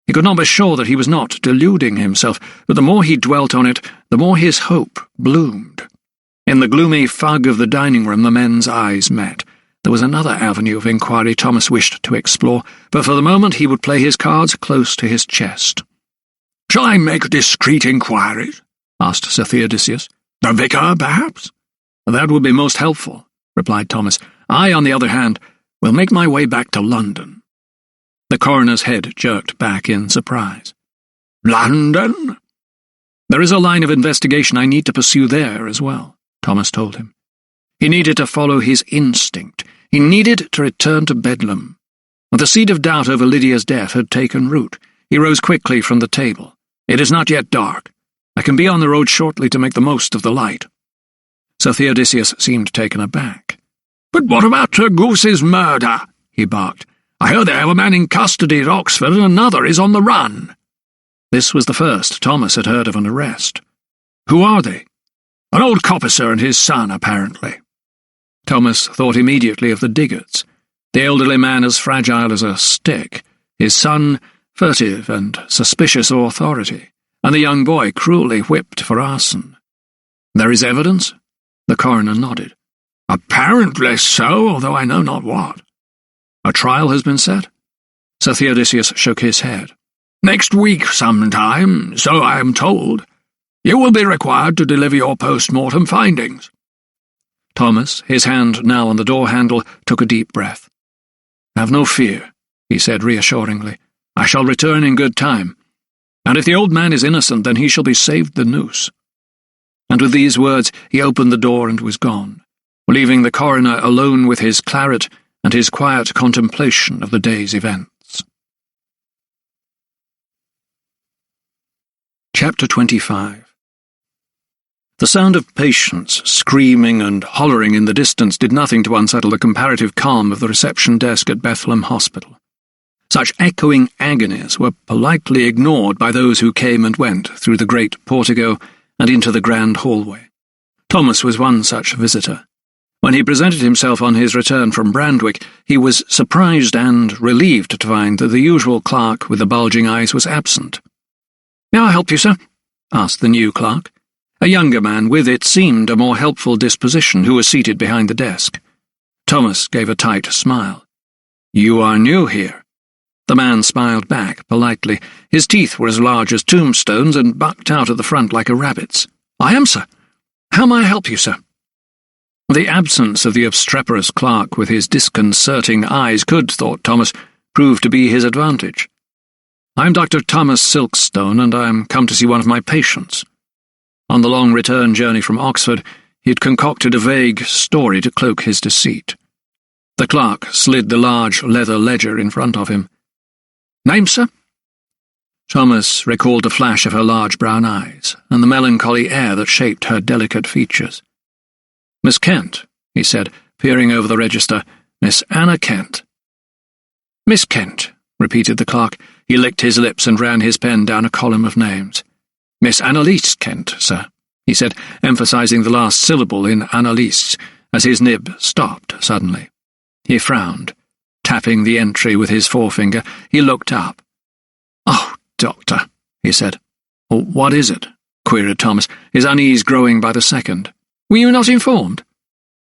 He could not be sure that he was not deluding himself, but the more he dwelt on it, the more his hope bloomed. In the gloomy fog of the dining room, the men's eyes met. There was another avenue of inquiry Thomas wished to explore, but for the moment he would play his cards close to his chest. "Shall I make discreet inquiries?" asked Sir Theodosius. "The vicar, perhaps?" "That would be most helpful," replied Thomas. "I, on the other hand, will make my way back to London." The coroner's head jerked back in surprise. "London?" "There is a line of investigation I need to pursue there as well," Thomas told him. He needed to follow his instinct. He needed to return to Bedlam. The seed of doubt over Lydia's death had taken root. He rose quickly from the table. "It is not yet dark. I can be on the road shortly to make the most of the light." Sir Theodosius seemed taken aback. "But what about Sir Goose's murder?" he barked. "I heard they have a man in custody at Oxford and another is on the run." This was the first Thomas had heard of an arrest. "Who are they?" "An old coppicer and his son, apparently." Thomas thought immediately of the Diggots, the elderly man as fragile as a stick, his son furtive and suspicious of authority, and the young boy cruelly whipped for arson. "There is evidence?" The coroner nodded. "Apparently so, although I know not what." "A trial has been set?" Sir Theodosius shook his head. "Next week sometime, so I am told. You will be required to deliver your post-mortem findings." Thomas, his hand now on the door-handle, took a deep breath. "Have no fear," he said reassuringly. "I shall return in good time. And if the old man is innocent, then he shall be saved the noose." And with these words he opened the door and was gone, leaving the coroner alone with his claret and his quiet contemplation of the day's events. Chapter 25. The sound of patients screaming and hollering in the distance did nothing to unsettle the comparative calm of the reception desk at Bethlehem Hospital. Such echoing agonies were politely ignored by those who came and went through the great portico and into the grand hallway. Thomas was one such visitor. When he presented himself on his return from Brandwick, he was surprised and relieved to find that the usual clerk with the bulging eyes was absent. "May I help you, sir?" asked the new clerk, a younger man with, it seemed, a more helpful disposition, who was seated behind the desk. Thomas gave a tight smile. "You are new here." The man smiled back politely. His teeth were as large as tombstones and bucked out at the front like a rabbit's. "I am, sir. How may I help you, sir?" The absence of the obstreperous clerk with his disconcerting eyes could, thought Thomas, prove to be his advantage. "I am Dr. Thomas Silkstone, and I am come to see one of my patients." On the long return journey from Oxford, he had concocted a vague story to cloak his deceit. The clerk slid the large leather ledger in front of him. "Name, sir?" Thomas recalled the flash of her large brown eyes and the melancholy air that shaped her delicate features. "Miss Kent," he said, peering over the register. "Miss Anna Kent." "Miss Kent," repeated the clerk. He licked his lips and ran his pen down a column of names. "Miss Annalise Kent, sir," he said, emphasizing the last syllable in Annalise, as his nib stopped suddenly. He frowned. Tapping the entry with his forefinger, he looked up. "Oh, doctor," he said. "What is it?" queried Thomas, his unease growing by the second. "Were you not informed?"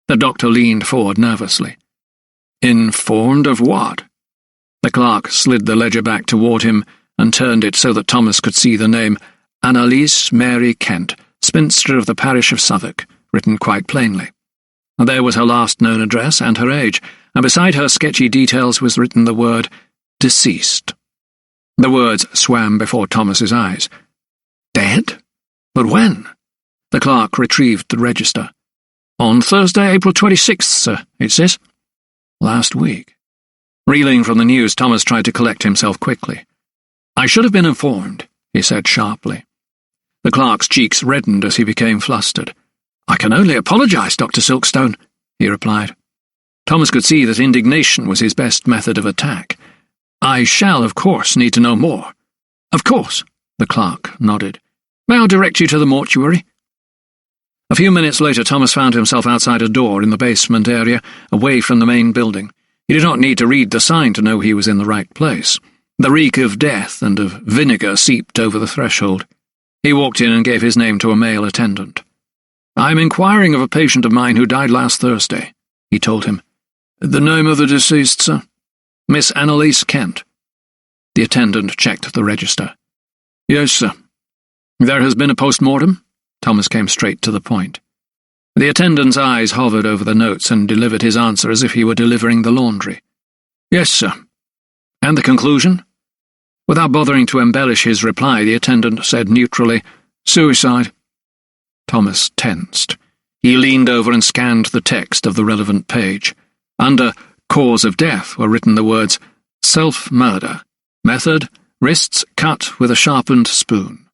The doctor leaned forward nervously. "Informed of what?" The clerk slid the ledger back toward him and turned it so that Thomas could see the name Annalise Mary Kent, spinster of the parish of Southwark, written quite plainly. There was her last known address and her age, and beside her sketchy details was written the word deceased. The words swam before Thomas's eyes. Dead? But when? The clerk retrieved the register. "On Thursday, April 26th, sir, it says." "Last week." Reeling from the news, Thomas tried to collect himself quickly. "I should have been informed," he said sharply. The clerk's cheeks reddened as he became flustered. "I can only apologize, Dr. Silkstone," he replied. Thomas could see that indignation was his best method of attack. I shall, of course, need to know more. Of course, the clerk nodded. May I direct you to the mortuary? A few minutes later, Thomas found himself outside a door in the basement area, away from the main building. He did not need to read the sign to know he was in the right place. The reek of death and of vinegar seeped over the threshold. He walked in and gave his name to a male attendant. "I am inquiring of a patient of mine who died last Thursday," he told him. "The name of the deceased, sir?" "Miss Annalise Kent." The attendant checked the register. "Yes, sir." "There has been a post-mortem?" Thomas came straight to the point. The attendant's eyes hovered over the notes and delivered his answer as if he were delivering the laundry. "Yes, sir." "And the conclusion?" Without bothering to embellish his reply, the attendant said neutrally, "Suicide." Thomas tensed. He leaned over and scanned the text of the relevant page. Under cause of death were written the words, "Self-murder. Method, wrists cut with a sharpened spoon."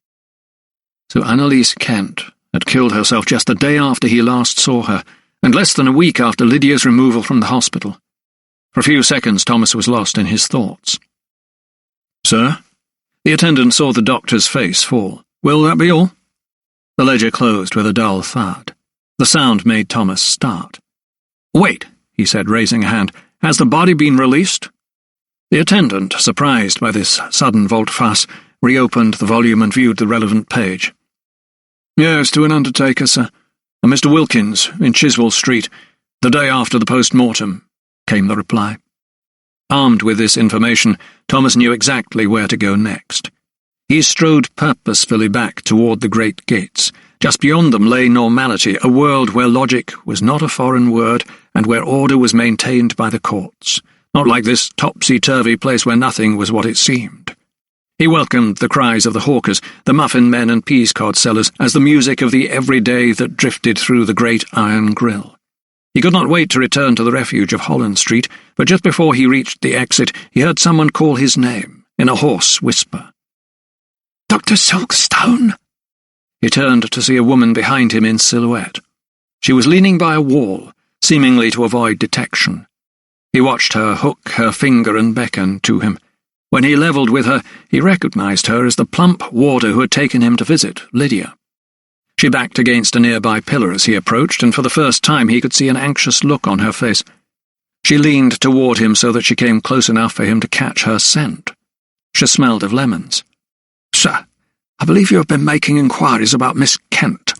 So Annalise Kent had killed herself just the day after he last saw her, and less than a week after Lydia's removal from the hospital. For a few seconds Thomas was lost in his thoughts. "Sir?" The attendant saw the doctor's face fall. "Will that be all?" The ledger closed with a dull thud. The sound made Thomas start. "Wait," he said, raising a hand. "Has the body been released?" The attendant, surprised by this sudden volte-face, reopened the volume and viewed the relevant page. "Yes, to an undertaker, sir. A Mr. Wilkins, in Chiswell Street, the day after the post-mortem," came the reply. Armed with this information, Thomas knew exactly where to go next. He strode purposefully back toward the great gates. Just beyond them lay normality, a world where logic was not a foreign word and where order was maintained by the courts, not like this topsy-turvy place where nothing was what it seemed. He welcomed the cries of the hawkers, the muffin men and peascod sellers, as the music of the everyday that drifted through the great iron grill. He could not wait to return to the refuge of Holland Street, but just before he reached the exit, he heard someone call his name in a hoarse whisper. "Dr. Silkstone!" He turned to see a woman behind him in silhouette. She was leaning by a wall, seemingly to avoid detection. He watched her hook her finger and beckon to him. When he levelled with her, he recognized her as the plump warder who had taken him to visit Lydia. She backed against a nearby pillar as he approached, and for the first time he could see an anxious look on her face. She leaned toward him so that she came close enough for him to catch her scent. She smelled of lemons. "Sir, I believe you have been making inquiries about Miss Kent."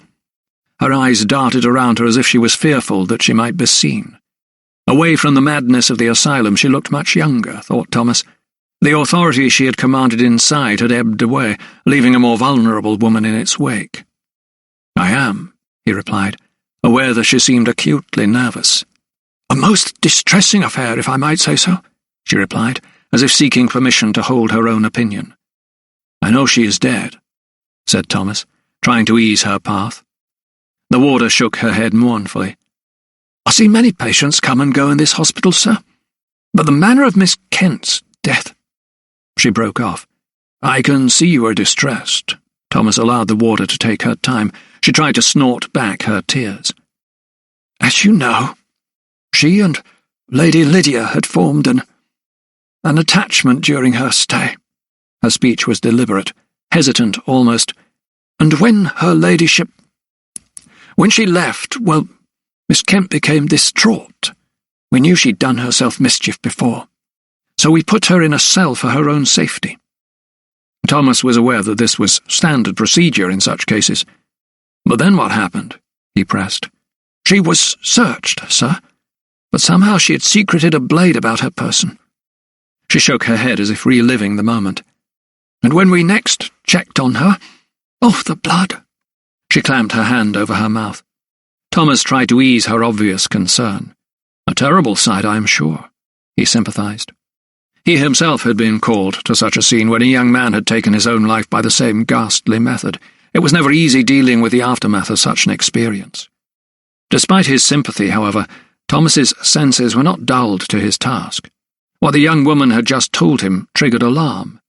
Her eyes darted around her as if she was fearful that she might be seen. Away from the madness of the asylum, she looked much younger, thought Thomas. The authority she had commanded inside had ebbed away, leaving a more vulnerable woman in its wake. "I am," he replied, aware that she seemed acutely nervous. "A most distressing affair, if I might say so," she replied, as if seeking permission to hold her own opinion. "I know she is dead," said Thomas, trying to ease her path. The warder shook her head mournfully. "I see many patients come and go in this hospital, sir, but the manner of Miss Kent's death—" She broke off. "I can see you are distressed." Thomas allowed the warder to take her time. She tried to snort back her tears. "As you know, she and Lady Lydia had formed an attachment during her stay." Her speech was deliberate, hesitant almost. "And when her ladyship... when she left, well, Miss Kent became distraught. We knew she'd done herself mischief before, so we put her in a cell for her own safety." Thomas was aware that this was standard procedure in such cases. "But then what happened?" he pressed. "She was searched, sir, but somehow she had secreted a blade about her person." She shook her head as if reliving the moment. "And when we next checked on her, oh, the blood!" She clamped her hand over her mouth. Thomas tried to ease her obvious concern. "A terrible sight, I am sure," he sympathized. He himself had been called to such a scene when a young man had taken his own life by the same ghastly method. It was never easy dealing with the aftermath of such an experience. Despite his sympathy, however, Thomas's senses were not dulled to his task. What the young woman had just told him triggered alarm.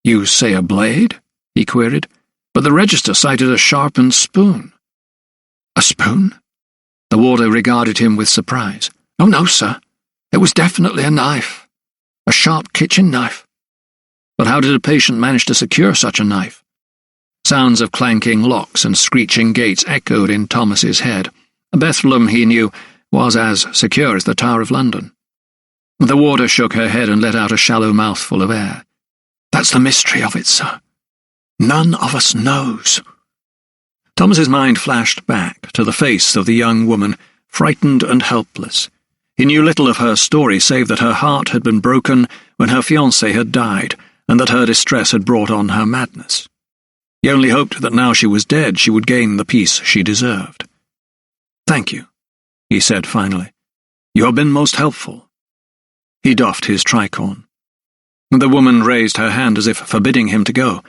"You say a blade?" he queried, "but the register cited a sharpened spoon." "A spoon?" The warder regarded him with surprise. "Oh, no, sir. It was definitely a knife." A sharp kitchen knife. But how did a patient manage to secure such a knife? Sounds of clanking locks and screeching gates echoed in Thomas's head. Bethlehem, he knew, was as secure as the Tower of London. The warder shook her head and let out a shallow mouthful of air. That's the mystery of it, sir. None of us knows. Thomas's mind flashed back to the face of the young woman, frightened and helpless. He knew little of her story save that her heart had been broken when her fiancé had died, and that her distress had brought on her madness. He only hoped that now she was dead she would gain the peace she deserved. "Thank you," he said finally. "You have been most helpful." He doffed his tricorn. The woman raised her hand as if forbidding him to go.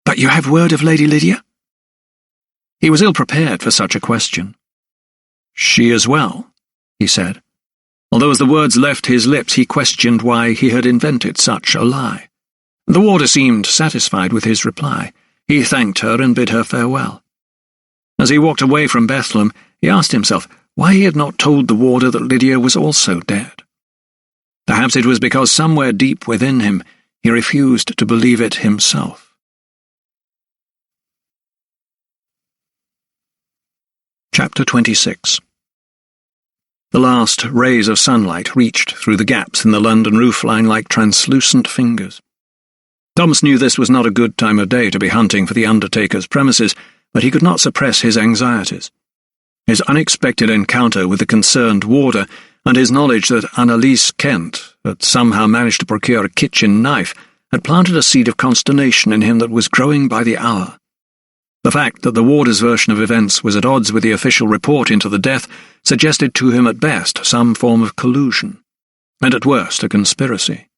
"But you have word of Lady Lydia?" He was ill-prepared for such a question. "She is well," he said, although as the words left his lips he questioned why he had invented such a lie. The warder seemed satisfied with his reply. He thanked her and bid her farewell. As he walked away from Bethlehem, he asked himself why he had not told the warder that Lydia was also dead. Perhaps it was because somewhere deep within him he refused to believe it himself. Chapter 26. The last rays of sunlight reached through the gaps in the London roofline like translucent fingers. Thomas knew this was not a good time of day to be hunting for the undertaker's premises, but he could not suppress his anxieties. His unexpected encounter with the concerned warder and his knowledge that Annalise Kent had somehow managed to procure a kitchen knife had planted a seed of consternation in him that was growing by the hour. The fact that the warder's version of events was at odds with the official report into the death suggested to him at best some form of collusion, and at worst a conspiracy.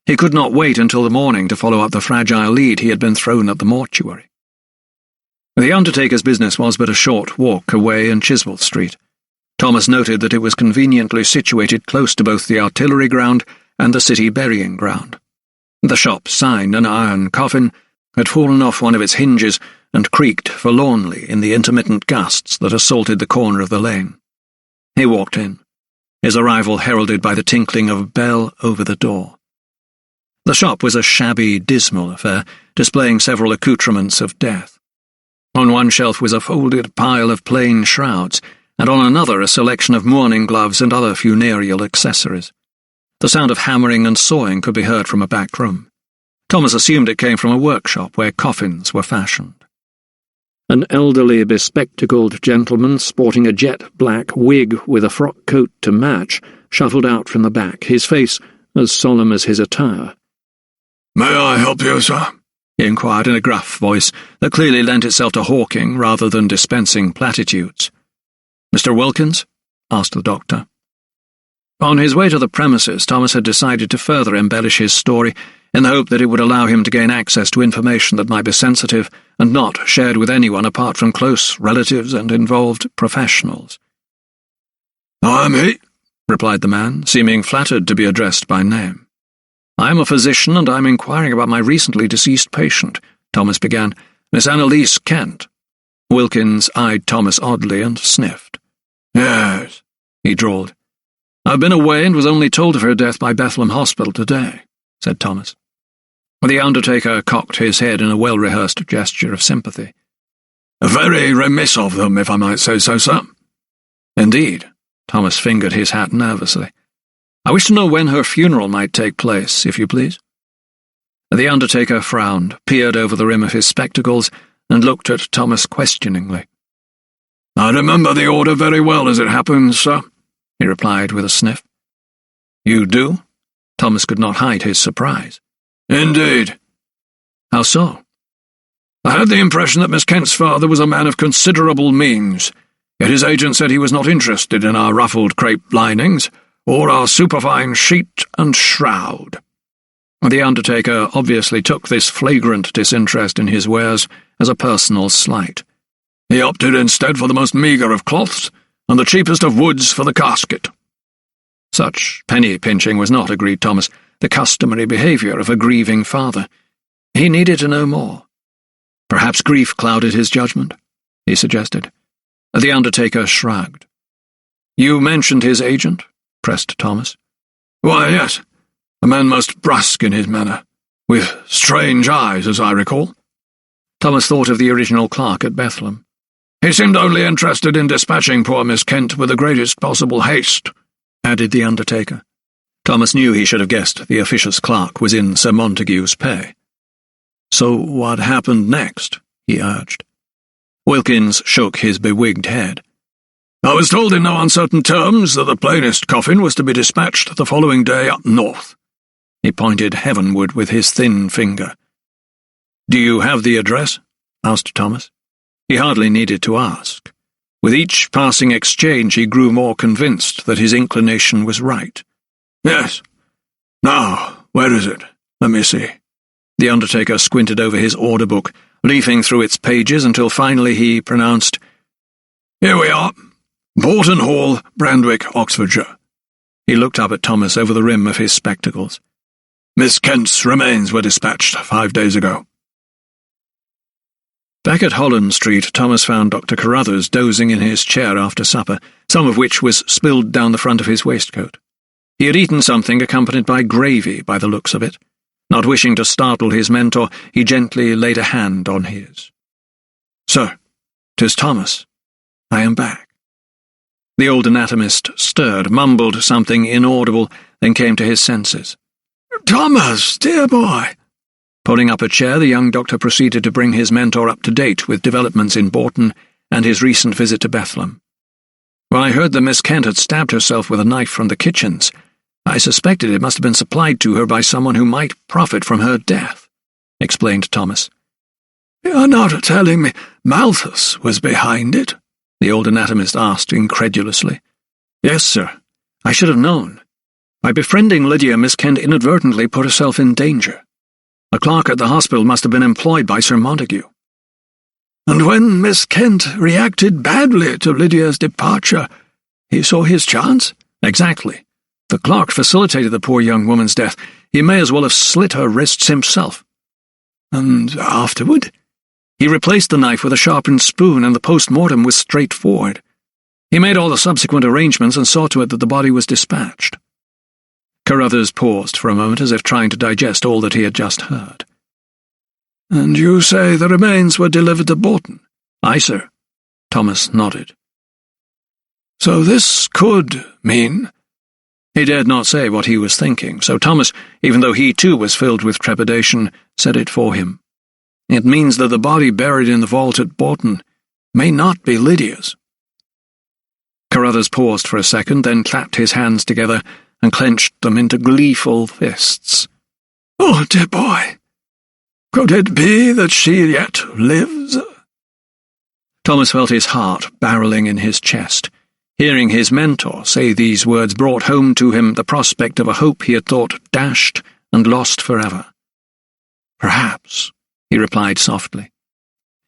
He could not wait until the morning to follow up the fragile lead he had been thrown at the mortuary. The undertaker's business was but a short walk away in Chiswell Street. Thomas noted that it was conveniently situated close to both the artillery ground and the city burying ground. The shop's sign, an iron coffin, had fallen off one of its hinges and creaked forlornly in the intermittent gusts that assaulted the corner of the lane. He walked in, his arrival heralded by the tinkling of a bell over the door. The shop was a shabby, dismal affair, displaying several accoutrements of death. On one shelf was a folded pile of plain shrouds, and on another a selection of mourning gloves and other funereal accessories. The sound of hammering and sawing could be heard from a back room. Thomas assumed it came from a workshop where coffins were fashioned. An elderly, bespectacled gentleman, sporting a jet-black wig with a frock coat to match, shuffled out from the back, his face as solemn as his attire. "May I help you, sir?" he inquired in a gruff voice that clearly lent itself to hawking rather than dispensing platitudes. "Mr. Wilkins?" asked the doctor. On his way to the premises, Thomas had decided to further embellish his story in the hope that it would allow him to gain access to information that might be sensitive and not shared with anyone apart from close relatives and involved professionals. "I'm he," replied the man, seeming flattered to be addressed by name. "I am a physician, and I am inquiring about my recently deceased patient," Thomas began, "Miss Annalise Kent." Wilkins eyed Thomas oddly and sniffed. "Yes," he drawled. "I've been away and was only told of her death by Bethlehem Hospital today," said Thomas. The undertaker cocked his head in a well-rehearsed gesture of sympathy. "Very remiss of them, if I might say so, sir." "Indeed." Thomas fingered his hat nervously. "I wish to know when her funeral might take place, if you please." The undertaker frowned, peered over the rim of his spectacles, and looked at Thomas questioningly. "I remember the order very well as it happens, sir," he replied with a sniff. "You do?" Thomas could not hide his surprise. "Indeed." "How so?" "I had the impression that Miss Kent's father was a man of considerable means, yet his agent said he was not interested in our ruffled crepe linings or our superfine sheet and shroud." The undertaker obviously took this flagrant disinterest in his wares as a personal slight. "He opted instead for the most meagre of cloths and the cheapest of woods for the casket." Such penny-pinching was not, agreed Thomas, the customary behaviour of a grieving father. He needed to know more. Perhaps grief clouded his judgment, he suggested. The undertaker shrugged. "You mentioned his agent?" pressed Thomas. "Why, yes. A man most brusque in his manner, with strange eyes, as I recall. Thomas thought of the original clerk at Bethlehem. He seemed only interested in dispatching poor Miss Kent with the greatest possible haste, added the undertaker. Thomas knew he should have guessed the officious clerk was in Sir Montague's pay. So what happened next? He urged. Wilkins shook his bewigged head. I was told in no uncertain terms that the plainest coffin was to be dispatched the following day up north. He pointed heavenward with his thin finger. Do you have the address? Asked Thomas. He hardly needed to ask. With each passing exchange he grew more convinced that his inclination was right. Yes. Now, where is it? Let me see. The undertaker squinted over his order book, leafing through its pages until finally he pronounced, Here we are. Borton Hall, Brandwick, Oxfordshire. He looked up at Thomas over the rim of his spectacles. Miss Kent's remains were dispatched 5 days ago. Back at Holland Street, Thomas found Dr. Carruthers dozing in his chair after supper, some of which was spilled down the front of his waistcoat. He had eaten something accompanied by gravy, by the looks of it. Not wishing to startle his mentor, he gently laid a hand on his. Sir, 'tis Thomas. I am back. The old anatomist stirred, mumbled something inaudible, then came to his senses. Thomas, dear boy. Pulling up a chair, the young doctor proceeded to bring his mentor up to date with developments in Borton and his recent visit to Bethlehem. When I heard that Miss Kent had stabbed herself with a knife from the kitchens, I suspected it must have been supplied to her by someone who might profit from her death, explained Thomas. You're not telling me Malthus was behind it? The old anatomist asked incredulously. Yes, sir. I should have known. By befriending Lydia, Miss Kent inadvertently put herself in danger. A clerk at the hospital must have been employed by Sir Montague. And when Miss Kent reacted badly to Lydia's departure, he saw his chance? Exactly. The clerk facilitated the poor young woman's death. He may as well have slit her wrists himself. And afterward? He replaced the knife with a sharpened spoon, and the post-mortem was straightforward. He made all the subsequent arrangements and saw to it that the body was dispatched. Carruthers paused for a moment as if trying to digest all that he had just heard. And you say the remains were delivered to Borton? Aye, sir. Thomas nodded. So this could mean... He dared not say what he was thinking, so Thomas, even though he too was filled with trepidation, said it for him. It means that the body buried in the vault at Borton may not be Lydia's. Carruthers paused for a second, then clapped his hands together and clenched them into gleeful fists. Oh, dear boy! Could it be that she yet lives? Thomas felt his heart barrelling in his chest. Hearing his mentor say these words brought home to him the prospect of a hope he had thought dashed and lost forever. Perhaps, he replied softly.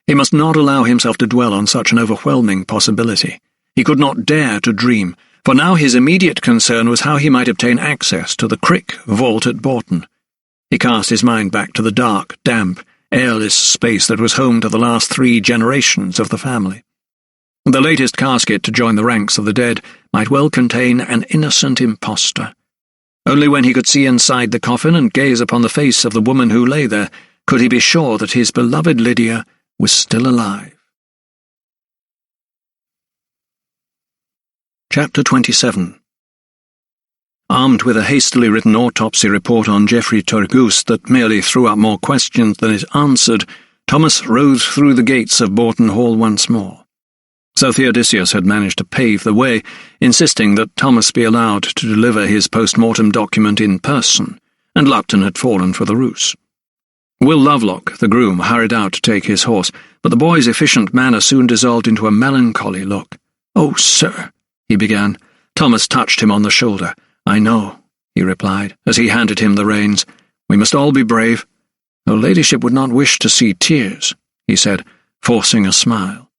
He must not allow himself to dwell on such an overwhelming possibility. He could not dare to dream, for now his immediate concern was how he might obtain access to the Crick vault at Borton. He cast his mind back to the dark, damp, airless space that was home to the last 3 generations of the family. The latest casket to join the ranks of the dead might well contain an innocent impostor. Only when he could see inside the coffin and gaze upon the face of the woman who lay there could he be sure that his beloved Lydia was still alive. Chapter 27. Armed with a hastily written autopsy report on Geoffrey Turgoose that merely threw up more questions than it answered, Thomas rode through the gates of Borton Hall once more. Sir Theodosius had managed to pave the way, insisting that Thomas be allowed to deliver his post-mortem document in person, and Lupton had fallen for the ruse. Will Lovelock, the groom, hurried out to take his horse, but the boy's efficient manner soon dissolved into a melancholy look. "Oh, sir," he began. Thomas touched him on the shoulder. "I know," he replied, as he handed him the reins. "We must all be brave. Her ladyship would not wish to see tears," he said, forcing a smile.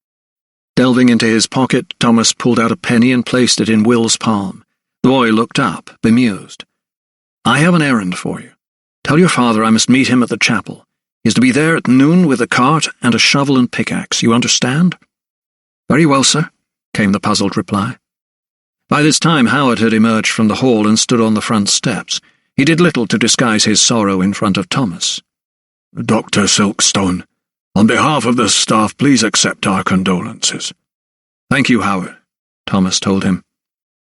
Delving into his pocket, Thomas pulled out a penny and placed it in Will's palm. The boy looked up, bemused. "I have an errand for you. Tell your father I must meet him at the chapel. He is to be there at noon with a cart and a shovel and pickaxe. You understand?" "Very well, sir," came the puzzled reply. By this time Howard had emerged from the hall and stood on the front steps. He did little to disguise his sorrow in front of Thomas. "Dr. Silkstone, on behalf of the staff, please accept our condolences." "Thank you, Howard," Thomas told him.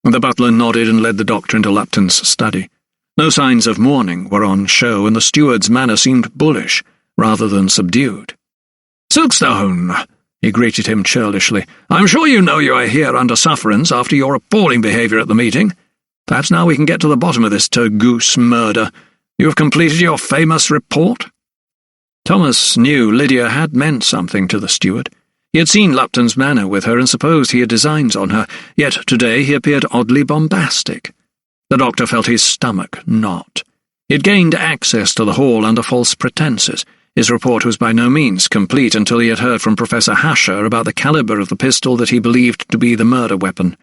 The butler nodded and led the doctor into Lupton's study. No signs of mourning were on show, and the steward's manner seemed bullish, rather than subdued. "Silkstone," he greeted him churlishly, "I'm sure you know you are here under sufferance after your appalling behaviour at the meeting. Perhaps now we can get to the bottom of this Turgoose murder. You have completed your famous report?" Thomas knew Lydia had meant something to the steward. He had seen Lupton's manner with her and supposed he had designs on her, yet today he appeared oddly bombastic. The doctor felt his stomach knot. He had gained access to the hall under false pretences. His report was by no means complete until he had heard from Professor Hasher about the caliber of the pistol that he believed to be the murder weapon.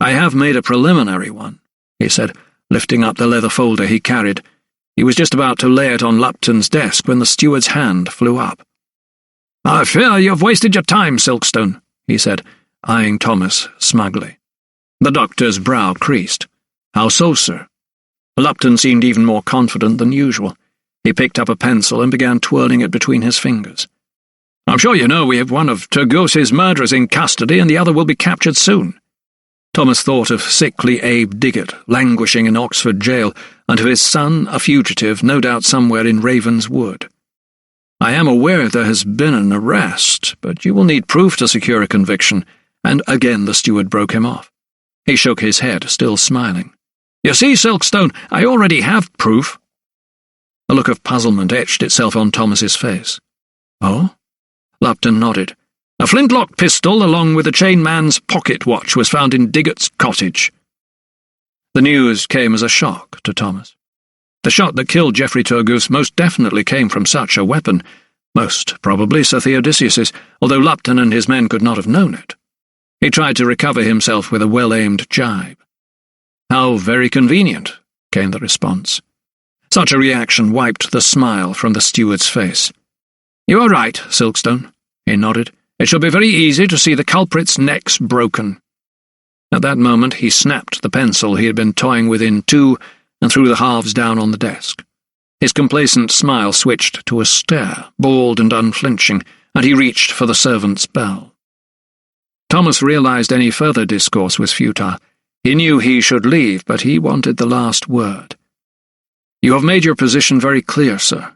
"I have made a preliminary one," he said, lifting up the leather folder he carried. He was just about to lay it on Lupton's desk when the steward's hand flew up. "I fear you've wasted your time, Silkstone," he said, eyeing Thomas smugly. The doctor's brow creased. "How so, sir?" Lupton seemed even more confident than usual. He picked up a pencil and began twirling it between his fingers. "I'm sure you know we have one of Turgoose's murderers in custody, and the other will be captured soon." Thomas thought of sickly Abe Diggett, languishing in Oxford jail, and of his son, a fugitive, no doubt somewhere in Ravenswood. "I am aware there has been an arrest, but you will need proof to secure a conviction," and again the steward broke him off. He shook his head, still smiling. "You see, Silkstone, I already have proof." A look of puzzlement etched itself on Thomas's face. "Oh?" Lupton nodded. "A flintlock pistol along with the chain man's pocket watch was found in Diggett's cottage." The news came as a shock to Thomas. The shot that killed Geoffrey Turgoose most definitely came from such a weapon, most probably Sir Theodosius's, although Lupton and his men could not have known it. He tried to recover himself with a well-aimed jibe. "How very convenient," came the response. Such a reaction wiped the smile from the steward's face. "You are right, Silkstone," he nodded. "It shall be very easy to see the culprit's necks broken." At that moment he snapped the pencil he had been toying with in two and threw the halves down on the desk. His complacent smile switched to a stare, bald and unflinching, and he reached for the servant's bell. Thomas realized any further discourse was futile. He knew he should leave, but he wanted the last word. "You have made your position very clear, sir,"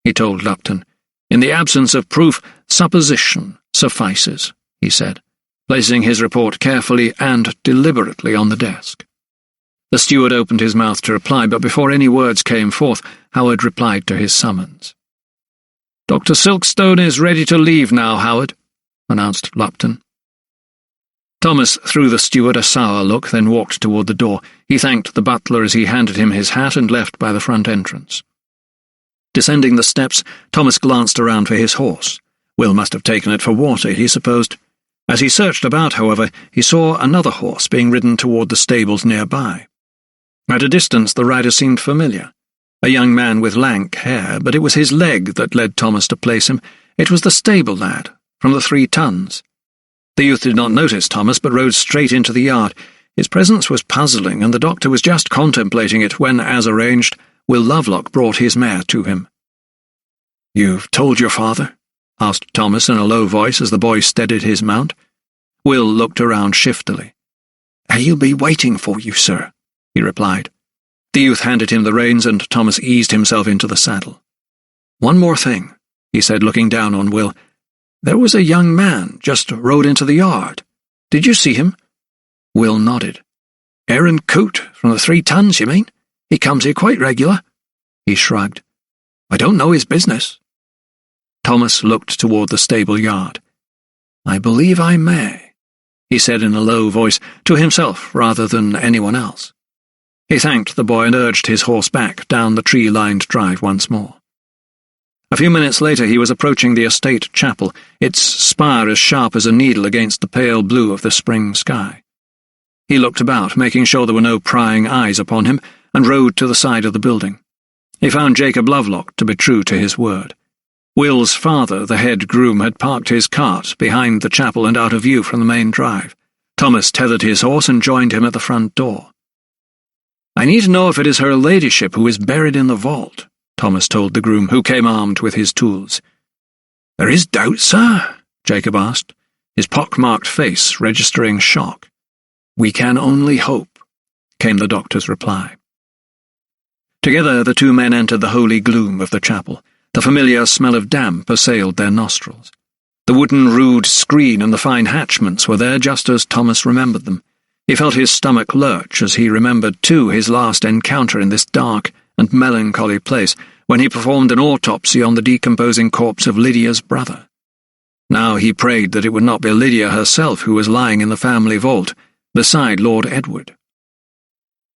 he told Lupton. "In the absence of proof, supposition suffices," he said, placing his report carefully and deliberately on the desk. The steward opened his mouth to reply, but before any words came forth, Howard replied to his summons. "Dr. Silkstone is ready to leave now, Howard," announced Lupton. Thomas threw the steward a sour look, then walked toward the door. He thanked the butler as he handed him his hat and left by the front entrance. Descending the steps, Thomas glanced around for his horse. Will must have taken it for water, he supposed. As he searched about, however, he saw another horse being ridden toward the stables nearby. At a distance the rider seemed familiar. A young man with lank hair, but it was his leg that led Thomas to place him. It was the stable lad, from the 3 Tons. The youth did not notice Thomas, but rode straight into the yard. His presence was puzzling, and the doctor was just contemplating it when, as arranged, Will Lovelock brought his mare to him. "You've told your father?" asked Thomas in a low voice as the boy steadied his mount. Will looked around shiftily. "He'll be waiting for you, sir," he replied. The youth handed him the reins, and Thomas eased himself into the saddle. "One more thing," he said, looking down on Will. "There was a young man just rode into the yard. Did you see him?" Will nodded. "Aaron Coote, from the 3 Tons, you mean? He comes here quite regular." He shrugged. "I don't know his business." Thomas looked toward the stable yard. "I believe I may," he said in a low voice, to himself rather than anyone else. He thanked the boy and urged his horse back down the tree-lined drive once more. A few minutes later he was approaching the estate chapel, its spire as sharp as a needle against the pale blue of the spring sky. He looked about, making sure there were no prying eyes upon him, and rode to the side of the building. He found Jacob Lovelock to be true to his word. Will's father, the head groom, had parked his cart behind the chapel and out of view from the main drive. Thomas tethered his horse and joined him at the front door. "I need to know if it is her ladyship who is buried in the vault," Thomas told the groom, who came armed with his tools. "There is doubt, sir?" Jacob asked, his pock-marked face registering shock. "We can only hope," came the doctor's reply. Together the two men entered the holy gloom of the chapel. The familiar smell of damp assailed their nostrils. The wooden rood screen and the fine hatchments were there just as Thomas remembered them. He felt his stomach lurch as he remembered, too, his last encounter in this dark and melancholy place, when he performed an autopsy on the decomposing corpse of Lydia's brother. Now he prayed that it would not be Lydia herself who was lying in the family vault, beside Lord Edward.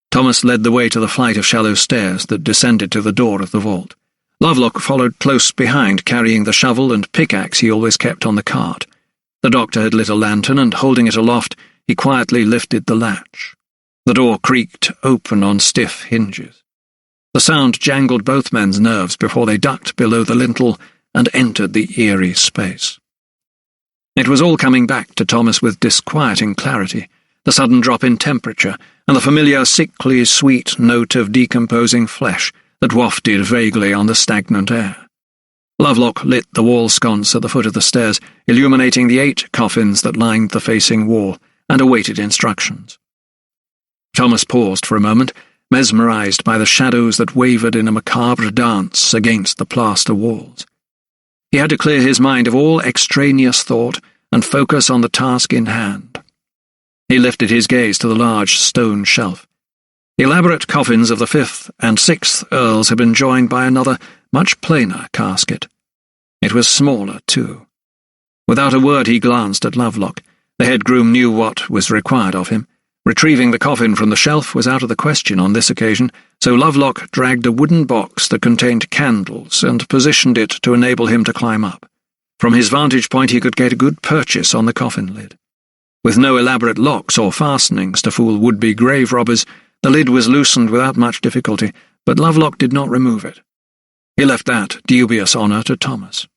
Thomas led the way to the flight of shallow stairs that descended to the door of the vault. Lovelock followed close behind, carrying the shovel and pickaxe he always kept on the cart. The doctor had lit a lantern, and holding it aloft, he quietly lifted the latch. The door creaked open on stiff hinges. The sound jangled both men's nerves before they ducked below the lintel and entered the eerie space. It was all coming back to Thomas with disquieting clarity, the sudden drop in temperature, and the familiar sickly sweet note of decomposing flesh that wafted vaguely on the stagnant air. Lovelock lit the wall sconce at the foot of the stairs, illuminating the 8 coffins that lined the facing wall, and awaited instructions. Thomas paused for a moment, mesmerized by the shadows that wavered in a macabre dance against the plaster walls. He had to clear his mind of all extraneous thought and focus on the task in hand. He lifted his gaze to the large stone shelf. The elaborate coffins of the 5th and 6th Earls had been joined by another, much plainer casket. It was smaller, too. Without a word he glanced at Lovelock. The head groom knew what was required of him. Retrieving the coffin from the shelf was out of the question on this occasion, so Lovelock dragged a wooden box that contained candles and positioned it to enable him to climb up. From his vantage point he could get a good purchase on the coffin lid. With no elaborate locks or fastenings to fool would-be grave robbers, the lid was loosened without much difficulty, but Lovelock did not remove it. He left that dubious honour to Thomas.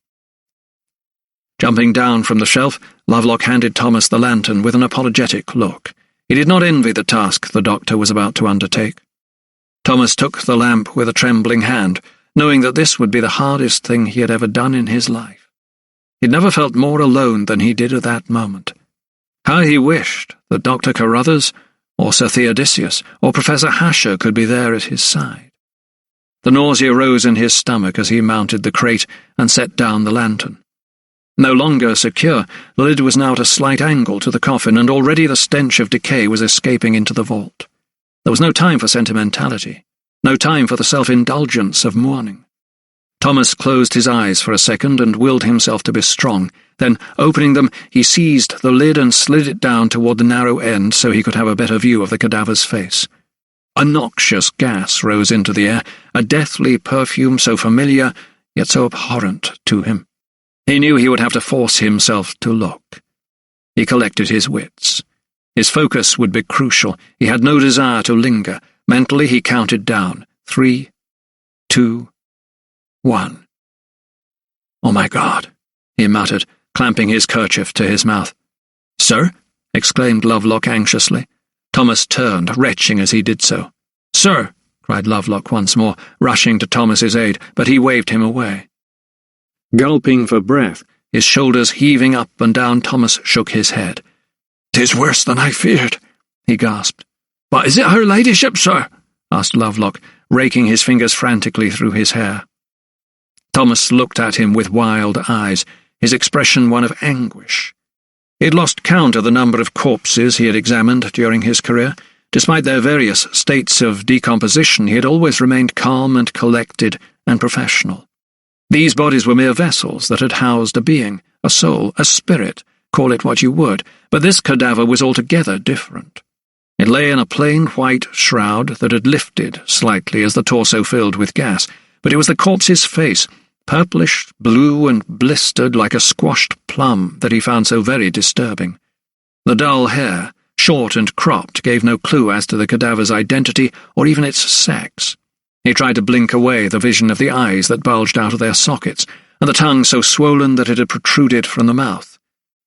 Jumping down from the shelf, Lovelock handed Thomas the lantern with an apologetic look. He did not envy the task the doctor was about to undertake. Thomas took the lamp with a trembling hand, knowing that this would be the hardest thing he had ever done in his life. He'd never felt more alone than he did at that moment. How he wished that Dr. Carruthers, or Sir Theodosius, or Professor Hasher could be there at his side. The nausea rose in his stomach as he mounted the crate and set down the lantern. No longer secure, the lid was now at a slight angle to the coffin, and already the stench of decay was escaping into the vault. There was no time for sentimentality, no time for the self-indulgence of mourning. Thomas closed his eyes for a second and willed himself to be strong. Then, opening them, he seized the lid and slid it down toward the narrow end so he could have a better view of the cadaver's face. A noxious gas rose into the air, a deathly perfume so familiar, yet so abhorrent to him. He knew he would have to force himself to look. He collected his wits. His focus would be crucial. He had no desire to linger. Mentally he counted down. 3, 2, 1. "Oh, my God," he muttered, clamping his kerchief to his mouth. "Sir?" exclaimed Lovelock anxiously. Thomas turned, retching as he did so. "Sir!" cried Lovelock once more, rushing to Thomas's aid, but he waved him away. Gulping for breath, his shoulders heaving up and down, Thomas shook his head. "'Tis worse than I feared," he gasped. "But is it her ladyship, sir?" asked Lovelock, raking his fingers frantically through his hair. Thomas looked at him with wild eyes, his expression one of anguish. He had lost count of the number of corpses he had examined during his career. Despite their various states of decomposition, he had always remained calm and collected and professional. These bodies were mere vessels that had housed a being, a soul, a spirit, call it what you would, but this cadaver was altogether different. It lay in a plain white shroud that had lifted slightly as the torso filled with gas, but it was the corpse's face, purplish, blue, and blistered like a squashed plum, that he found so very disturbing. The dull hair, short and cropped, gave no clue as to the cadaver's identity or even its sex. He tried to blink away the vision of the eyes that bulged out of their sockets, and the tongue so swollen that it had protruded from the mouth.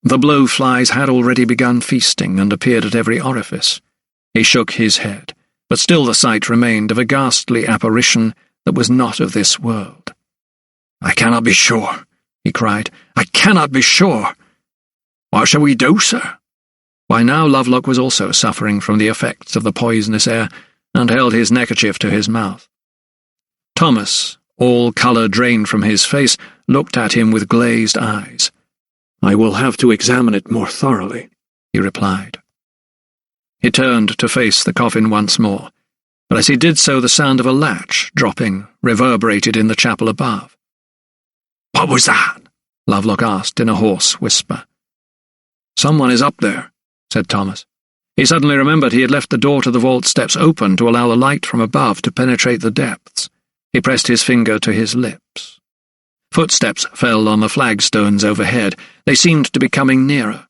The blowflies had already begun feasting and appeared at every orifice. He shook his head. but still the sight remained of a ghastly apparition that was not of this world. "I cannot be sure," he cried. "I cannot be sure. What shall we do, sir?" By now Lovelock was also suffering from the effects of the poisonous air, and held his neckerchief to his mouth. Thomas, all colour drained from his face, looked at him with glazed eyes. "I will have to examine it more thoroughly," he replied. He turned to face the coffin once more, but as he did so the sound of a latch dropping reverberated in the chapel above. "What was that?" Lovelock asked in a hoarse whisper. "Someone is up there," said Thomas. He suddenly remembered he had left the door to the vault steps open to allow the light from above to penetrate the depths. He pressed his finger to his lips. Footsteps fell on the flagstones overhead. They seemed to be coming nearer.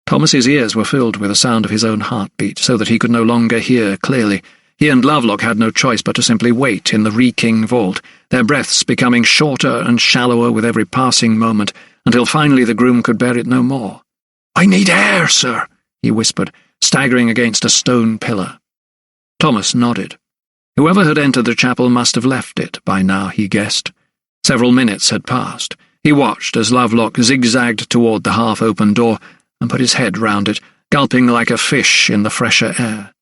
Thomas's ears were filled with the sound of his own heartbeat, so that he could no longer hear clearly. He and Lovelock had no choice but to simply wait in the reeking vault, their breaths becoming shorter and shallower with every passing moment, until finally the groom could bear it no more. "I need air, sir," he whispered, staggering against a stone pillar. Thomas nodded. Whoever had entered the chapel must have left it by now, he guessed. Several minutes had passed. He watched as Lovelock zigzagged toward the half-open door and put his head round it, gulping like a fish in the fresher air.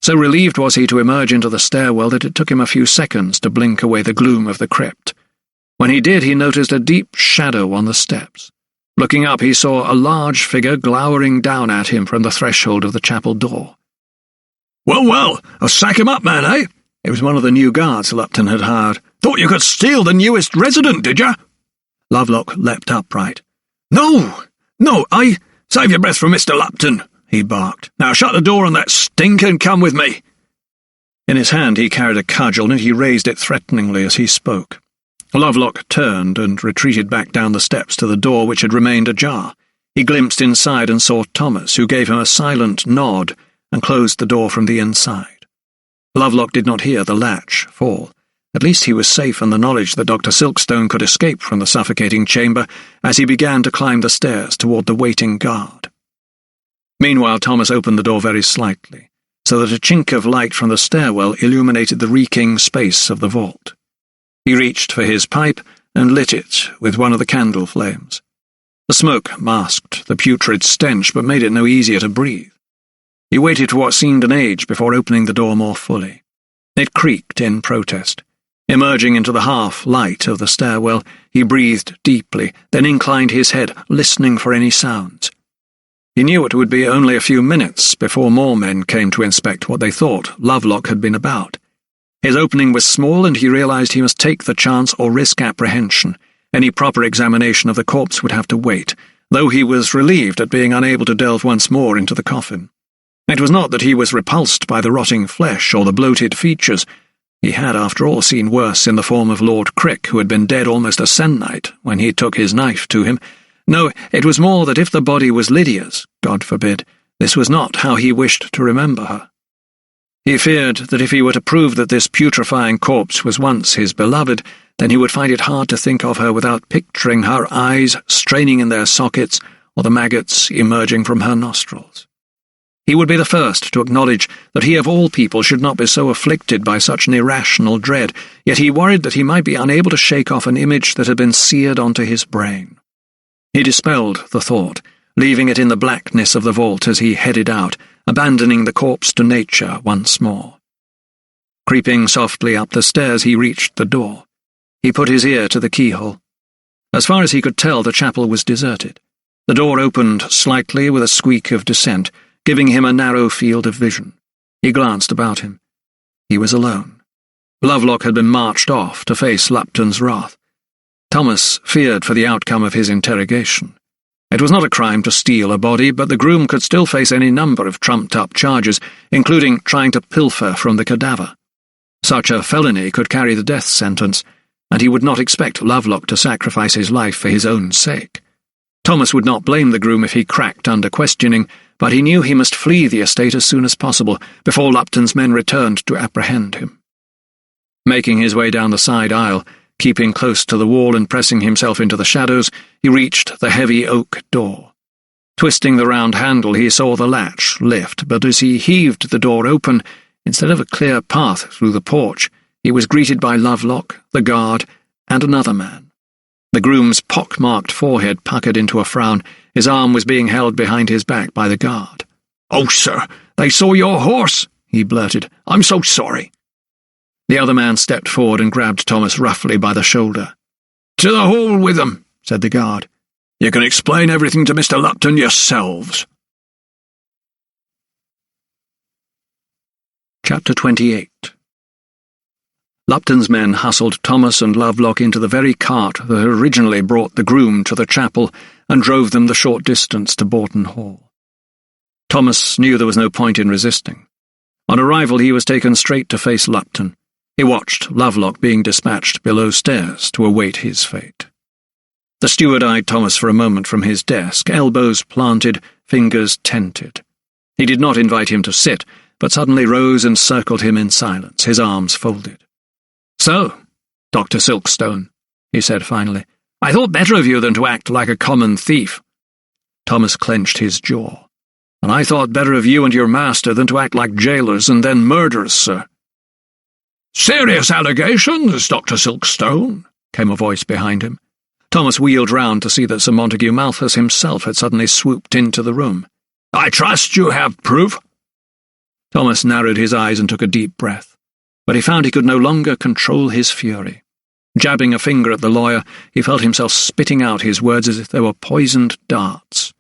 So relieved was he to emerge into the stairwell that it took him a few seconds to blink away the gloom of the crypt. When he did, he noticed a deep shadow on the steps. Looking up, he saw a large figure glowering down at him from the threshold of the chapel door. Well, well, I'll sack him up, man, eh?" It was one of the new guards Lupton had hired. "Thought you could steal the newest resident, did ya?" Lovelock leapt upright. No, I... Save your breath for Mr. Lupton," he barked. "Now shut the door on that stink and come with me." In his hand he carried a cudgel, and he raised it threateningly as he spoke. Lovelock turned and retreated back down the steps to the door, which had remained ajar. He glimpsed inside and saw Thomas, who gave him a silent nod and closed the door from the inside. Lovelock did not hear the latch fall. At least he was safe in the knowledge that Dr. Silkstone could escape from the suffocating chamber as he began to climb the stairs toward the waiting guard. Meanwhile, Thomas opened the door very slightly, so that a chink of light from the stairwell illuminated the reeking space of the vault. He reached for his pipe and lit it with one of the candle flames. The smoke masked the putrid stench, but made it no easier to breathe. He waited for what seemed an age before opening the door more fully. It creaked in protest. Emerging into the half-light of the stairwell, he breathed deeply, then inclined his head, listening for any sounds. He knew it would be only a few minutes before more men came to inspect what they thought Lovelock had been about. His opening was small, and he realized he must take the chance or risk apprehension. Any proper examination of the corpse would have to wait, though he was relieved at being unable to delve once more into the coffin. It was not that he was repulsed by the rotting flesh or the bloated features. He had, after all, seen worse in the form of Lord Crick, who had been dead almost a se'nnight when he took his knife to him. No, it was more that if the body was Lydia's, God forbid, this was not how he wished to remember her. He feared that if he were to prove that this putrefying corpse was once his beloved, then he would find it hard to think of her without picturing her eyes straining in their sockets or the maggots emerging from her nostrils. He would be the first to acknowledge that he of all people should not be so afflicted by such an irrational dread, yet he worried that he might be unable to shake off an image that had been seared onto his brain. He dispelled the thought, leaving it in the blackness of the vault as he headed out, abandoning the corpse to nature once more. Creeping softly up the stairs, he reached the door. He put his ear to the keyhole. As far as he could tell, the chapel was deserted. The door opened slightly with a squeak of descent, giving him a narrow field of vision. He glanced about him. He was alone. Lovelock had been marched off to face Lupton's wrath. Thomas feared for the outcome of his interrogation. It was not a crime to steal a body, but the groom could still face any number of trumped-up charges, including trying to pilfer from the cadaver. Such a felony could carry the death sentence, and he would not expect Lovelock to sacrifice his life for his own sake. Thomas would not blame the groom if he cracked under questioning, but he knew he must flee the estate as soon as possible, before Lupton's men returned to apprehend him. Making his way down the side aisle, keeping close to the wall and pressing himself into the shadows, he reached the heavy oak door. Twisting the round handle, he saw the latch lift, but as he heaved the door open, Instead of a clear path through the porch, he was greeted by Lovelock, the guard, and another man. The groom's pock-marked forehead puckered into a frown. His arm was being held behind his back by the guard. "Oh, sir, they saw your horse," he blurted. "I'm so sorry." The other man stepped forward and grabbed Thomas roughly by the shoulder. "To the hall with them," said the guard. "You can explain everything to Mr. Lupton yourselves." Chapter 28. Lupton's men hustled Thomas and Lovelock into the very cart that had originally brought the groom to the chapel and drove them the short distance to Boughton Hall. Thomas knew there was no point in resisting. On arrival, he was taken straight to face Lupton. He watched Lovelock being dispatched below stairs to await his fate. The steward eyed Thomas for a moment from his desk, elbows planted, fingers tented. He did not invite him to sit, but suddenly rose and circled him in silence, his arms folded. "So, Dr. Silkstone," he said finally, "I thought better of you than to act like a common thief." Thomas clenched his jaw. "And I thought better of you and your master than to act like jailers and then murderers, sir." "Serious allegations, Dr. Silkstone," came a voice behind him. Thomas wheeled round to see that Sir Montague Malthus himself had suddenly swooped into the room. "I trust you have proof?" Thomas narrowed his eyes and took a deep breath, but he found he could no longer control his fury. Jabbing a finger at the lawyer, he felt himself spitting out his words as if they were poisoned darts.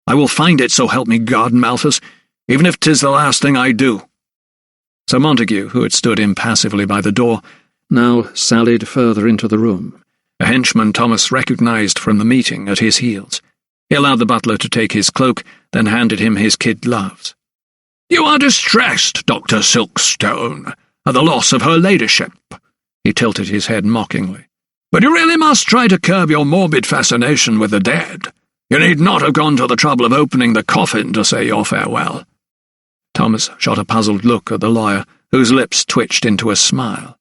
"I will find it, so help me God, Malthus, even if 'tis the last thing I do." Sir Montague, who had stood impassively by the door, now sallied further into the room, a henchman Thomas recognized from the meeting at his heels. He allowed the butler to take his cloak, then handed him his kid gloves. "You are distressed, Dr. Silkstone, at the loss of her ladyship." He tilted his head mockingly. "But you really must try to curb your morbid fascination with the dead. You need not have gone to the trouble of opening the coffin to say your farewell." Thomas shot a puzzled look at the lawyer, whose lips twitched into a smile.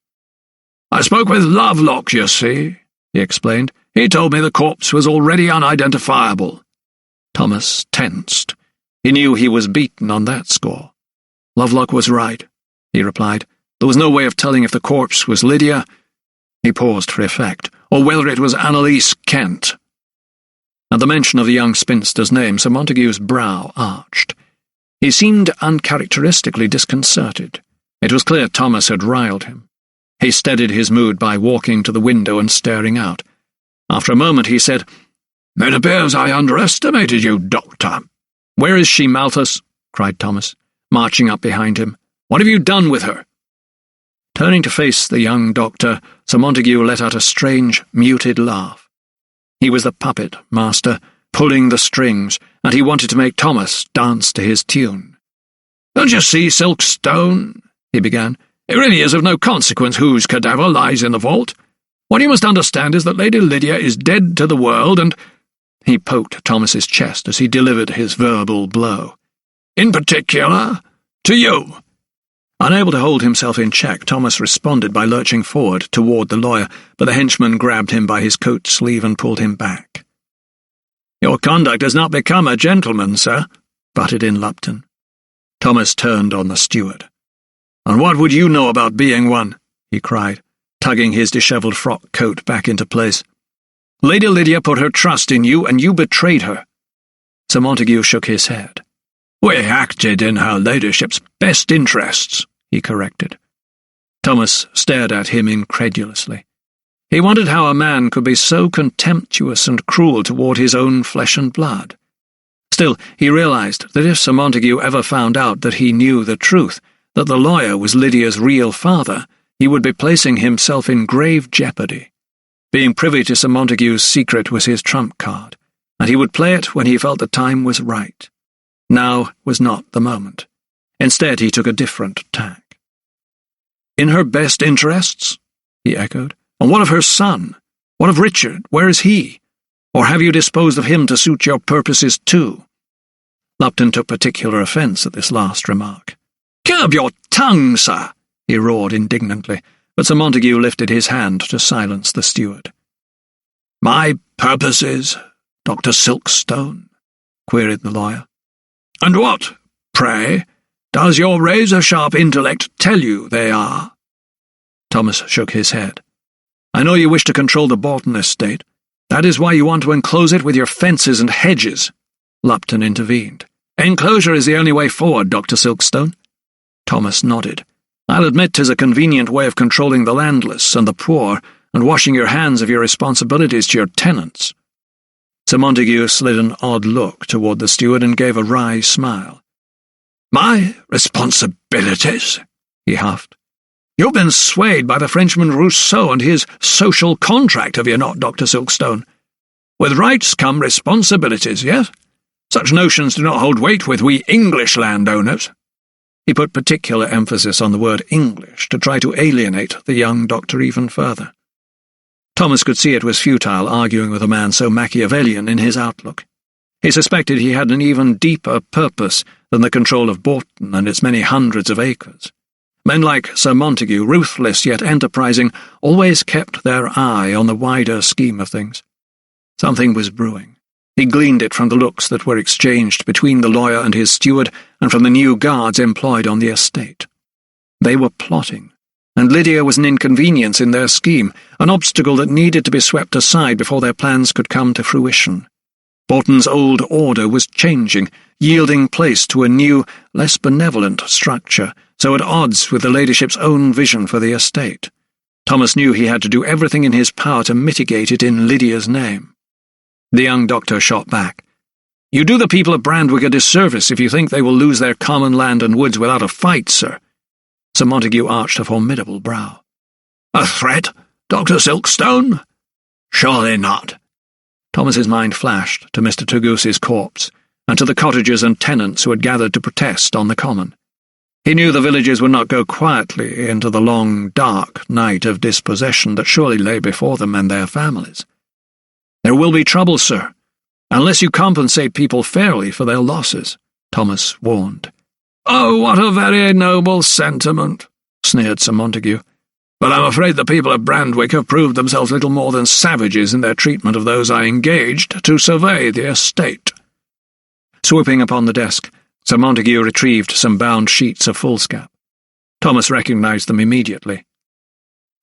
"I spoke with Lovelock, you see," he explained. "He told me the corpse was already unidentifiable." Thomas tensed. He knew he was beaten on that score. "Lovelock was right," he replied. "There was no way of telling if the corpse was Lydia," he paused for effect, "or whether it was Annalise Kent." At the mention of the young spinster's name, Sir Montague's brow arched. He seemed uncharacteristically disconcerted. It was clear Thomas had riled him. He steadied his mood by walking to the window and staring out. After a moment he said, "It appears I underestimated you, Doctor." "Where is she, Malthus?" cried Thomas, marching up behind him. "What have you done with her?" Turning to face the young doctor, Sir Montague let out a strange, muted laugh. He was the puppet master, pulling the strings, and he wanted to make Thomas dance to his tune. "Don't you see, Silkstone?" he began. "It really is of no consequence whose cadaver lies in the vault. What you must understand is that Lady Lydia is dead to the world, and—" He poked Thomas's chest as he delivered his verbal blow. "In particular, to you." Unable to hold himself in check, Thomas responded by lurching forward toward the lawyer, but the henchman grabbed him by his coat sleeve and pulled him back. "Your conduct does not become a gentleman, sir," butted in Lupton. Thomas turned on the steward. "And what would you know about being one?" he cried, tugging his dishevelled frock coat back into place. "Lady Lydia put her trust in you, and you betrayed her." Sir Montague shook his head. "We acted in her ladyship's best interests," he corrected. Thomas stared at him incredulously. He wondered how a man could be so contemptuous and cruel toward his own flesh and blood. Still, he realized that if Sir Montague ever found out that he knew the truth, that the lawyer was Lydia's real father, he would be placing himself in grave jeopardy. Being privy to Sir Montague's secret was his trump card, and he would play it when he felt the time was right. Now was not the moment. Instead, he took a different tack. "In her best interests?" he echoed. "And what of her son? What of Richard? Where is he? Or have you disposed of him to suit your purposes too?" Lupton took particular offence at this last remark. "Curb your tongue, sir!" he roared indignantly, but Sir Montague lifted his hand to silence the steward. "My purposes, Dr. Silkstone?" queried the lawyer. "And what, pray, Does your razor-sharp intellect tell you they are?" Thomas shook his head. "I know you wish to control the Bolton estate. That is why you want to enclose it with your fences and hedges," Lupton intervened. "Enclosure is the only way forward, Dr. Silkstone." Thomas nodded. "I'll admit 'tis a convenient way of controlling the landless and the poor and washing your hands of your responsibilities to your tenants." Sir Montague slid an odd look toward the steward and gave a wry smile. "My responsibilities?" he huffed. "You've been swayed by the Frenchman Rousseau and his social contract, have you not, Dr. Silkstone? With rights come responsibilities, yes? Such notions do not hold weight with we English landowners." He put particular emphasis on the word English to try to alienate the young doctor even further. Thomas could see it was futile arguing with a man so Machiavellian in his outlook. He suspected he had an even deeper purpose than the control of Bolton and its many hundreds of acres. Men like Sir Montague, ruthless yet enterprising, always kept their eye on the wider scheme of things. Something was brewing. He gleaned it from the looks that were exchanged between the lawyer and his steward and from the new guards employed on the estate. They were plotting, and Lydia was an inconvenience in their scheme, an obstacle that needed to be swept aside before their plans could come to fruition. Bolton's old order was changing, yielding place to a new, less benevolent structure, so at odds with the ladyship's own vision for the estate. Thomas knew he had to do everything in his power to mitigate it in Lydia's name. The young doctor shot back. "You do the people of Brandwick a disservice if you think they will lose their common land and woods without a fight, sir." Sir Montague arched a formidable brow. "A threat, Dr. Silkstone? Surely not." Thomas's mind flashed to Mr. Togoose's corpse, and to the cottagers and tenants who had gathered to protest on the common. He knew the villagers would not go quietly into the long, dark night of dispossession that surely lay before them and their families. "There will be trouble, sir, unless you compensate people fairly for their losses," Thomas warned. "Oh, what a very noble sentiment," sneered Sir Montague. "But I'm afraid the people of Brandwick have proved themselves little more than savages in their treatment of those I engaged to survey the estate." Swooping upon the desk, Sir Montague retrieved some bound sheets of foolscap. Thomas recognized them immediately.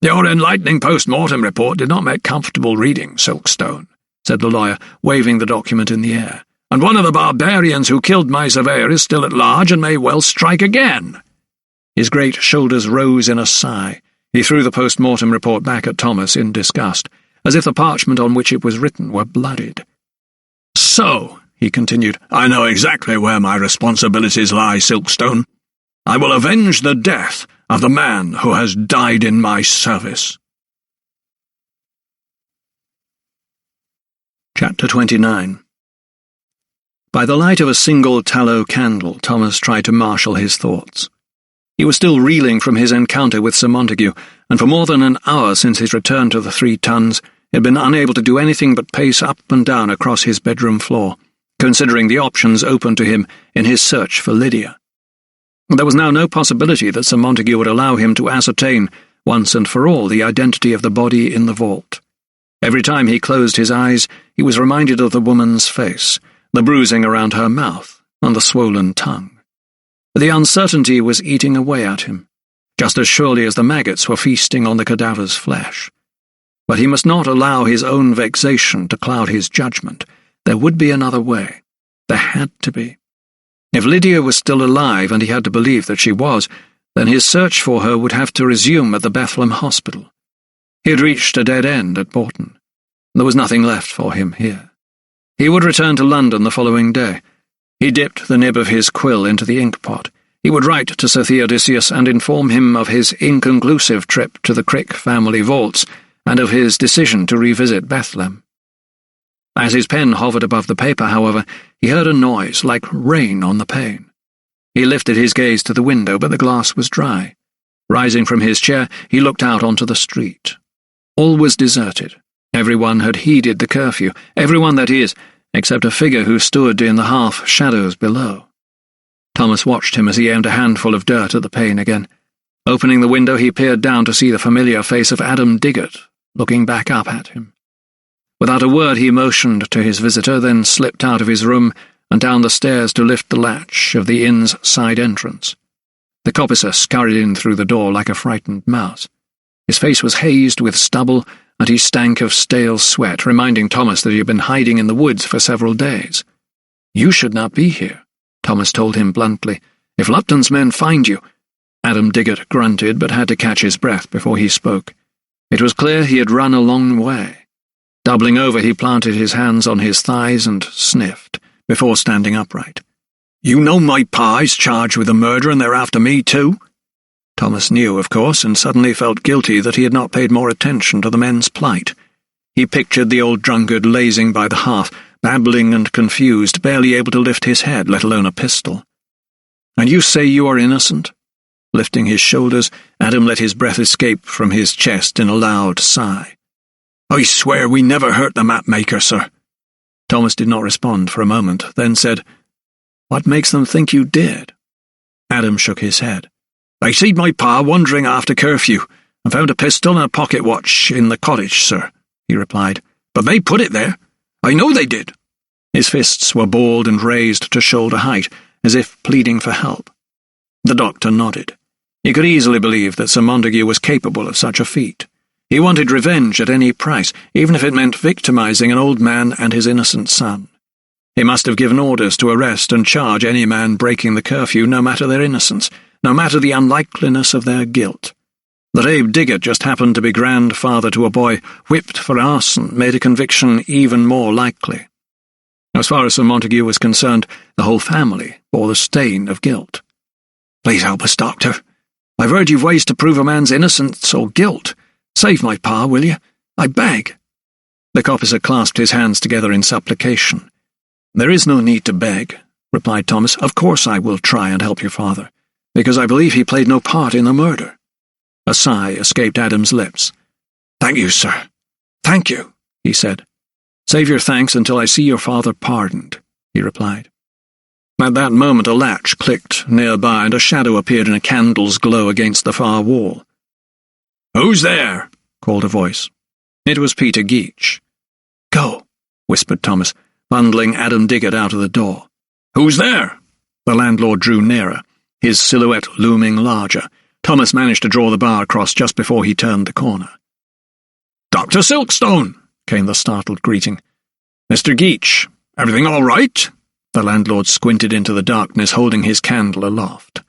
"Your enlightening post-mortem report did not make comfortable reading, Silkstone," said the lawyer, waving the document in the air. "And one of the barbarians who killed my surveyor is still at large and may well strike again." His great shoulders rose in a sigh. He threw the post-mortem report back at Thomas in disgust, as if the parchment on which it was written were blooded. "So," he continued, "I know exactly where my responsibilities lie, Silkstone. I will avenge the death of the man who has died in my service." Chapter 29. By the light of a single tallow candle, Thomas tried to marshal his thoughts. He was still reeling from his encounter with Sir Montague, and for more than an hour since his return to the 3 Tuns, he had been unable to do anything but pace up and down across his bedroom floor, considering the options open to him in his search for Lydia. There was now no possibility that Sir Montague would allow him to ascertain, once and for all, the identity of the body in the vault. Every time he closed his eyes, he was reminded of the woman's face, the bruising around her mouth, and the swollen tongue. The uncertainty was eating away at him, just as surely as the maggots were feasting on the cadaver's flesh. But he must not allow his own vexation to cloud his judgment. There would be another way. There had to be. If Lydia was still alive, and he had to believe that she was, then his search for her would have to resume at the Bethlehem Hospital. He had reached a dead end at Bolton. There was nothing left for him here. He would return to London the following day. He dipped the nib of his quill into the ink-pot. He would write to Sir Theodosius and inform him of his inconclusive trip to the Crick family vaults and of his decision to revisit Bethlehem. As his pen hovered above the paper, however, he heard a noise like rain on the pane. He lifted his gaze to the window, but the glass was dry. Rising from his chair, he looked out onto the street. All was deserted. Everyone had heeded the curfew, everyone, that is, except a figure who stood in the half-shadows below. Thomas watched him as he aimed a handful of dirt at the pane again. Opening the window, he peered down to see the familiar face of Adam Diggott, looking back up at him. Without a word, he motioned to his visitor, then slipped out of his room and down the stairs to lift the latch of the inn's side entrance. The coppicer scurried in through the door like a frightened mouse. His face was hazed with stubble, and he stank of stale sweat, reminding Thomas that he had been hiding in the woods for several days. "You should not be here," Thomas told him bluntly. "If Lupton's men find you—" Adam Diggott grunted but had to catch his breath before he spoke. It was clear he had run a long way. Doubling over, he planted his hands on his thighs and sniffed, before standing upright. "You know my pa is charged with the murder and they're after me too?" Thomas knew, of course, and suddenly felt guilty that he had not paid more attention to the men's plight. He pictured the old drunkard lazing by the hearth, babbling and confused, barely able to lift his head, let alone a pistol. "And you say you are innocent?" Lifting his shoulders, Adam let his breath escape from his chest in a loud sigh. "I swear we never hurt the mapmaker, sir." Thomas did not respond for a moment, then said, "What makes them think you did?" Adam shook his head. "I seed my pa wandering after curfew, and found a pistol and a pocket watch in the cottage, sir," he replied. "But they put it there. I know they did." His fists were balled and raised to shoulder height, as if pleading for help. The doctor nodded. He could easily believe that Sir Montague was capable of such a feat. He wanted revenge at any price, even if it meant victimizing an old man and his innocent son. He must have given orders to arrest and charge any man breaking the curfew, no matter their innocence, no matter the unlikeliness of their guilt. That Abe Diggott just happened to be grandfather to a boy whipped for arson made a conviction even more likely. As far as Sir Montague was concerned, the whole family bore the stain of guilt. "Please help us, Doctor. I've heard you've ways to prove a man's innocence or guilt. Save my pa, will you? I beg." The coppicer clasped his hands together in supplication. "There is no need to beg," replied Thomas. "Of course I will try and help your father, because I believe he played no part in the murder." A sigh escaped Adam's lips. "Thank you, sir. Thank you," he said. "Save your thanks until I see your father pardoned," he replied. At that moment a latch clicked nearby and a shadow appeared in a candle's glow against the far wall. "Who's there?" called a voice. It was Peter Geach. "Go," whispered Thomas, bundling Adam Diggott out of the door. "Who's there?" The landlord drew nearer, his silhouette looming larger. Thomas managed to draw the bar across just before he turned the corner. "Dr. Silkstone," came the startled greeting. "Mr. Geach, everything all right?" The landlord squinted into the darkness, holding his candle aloft.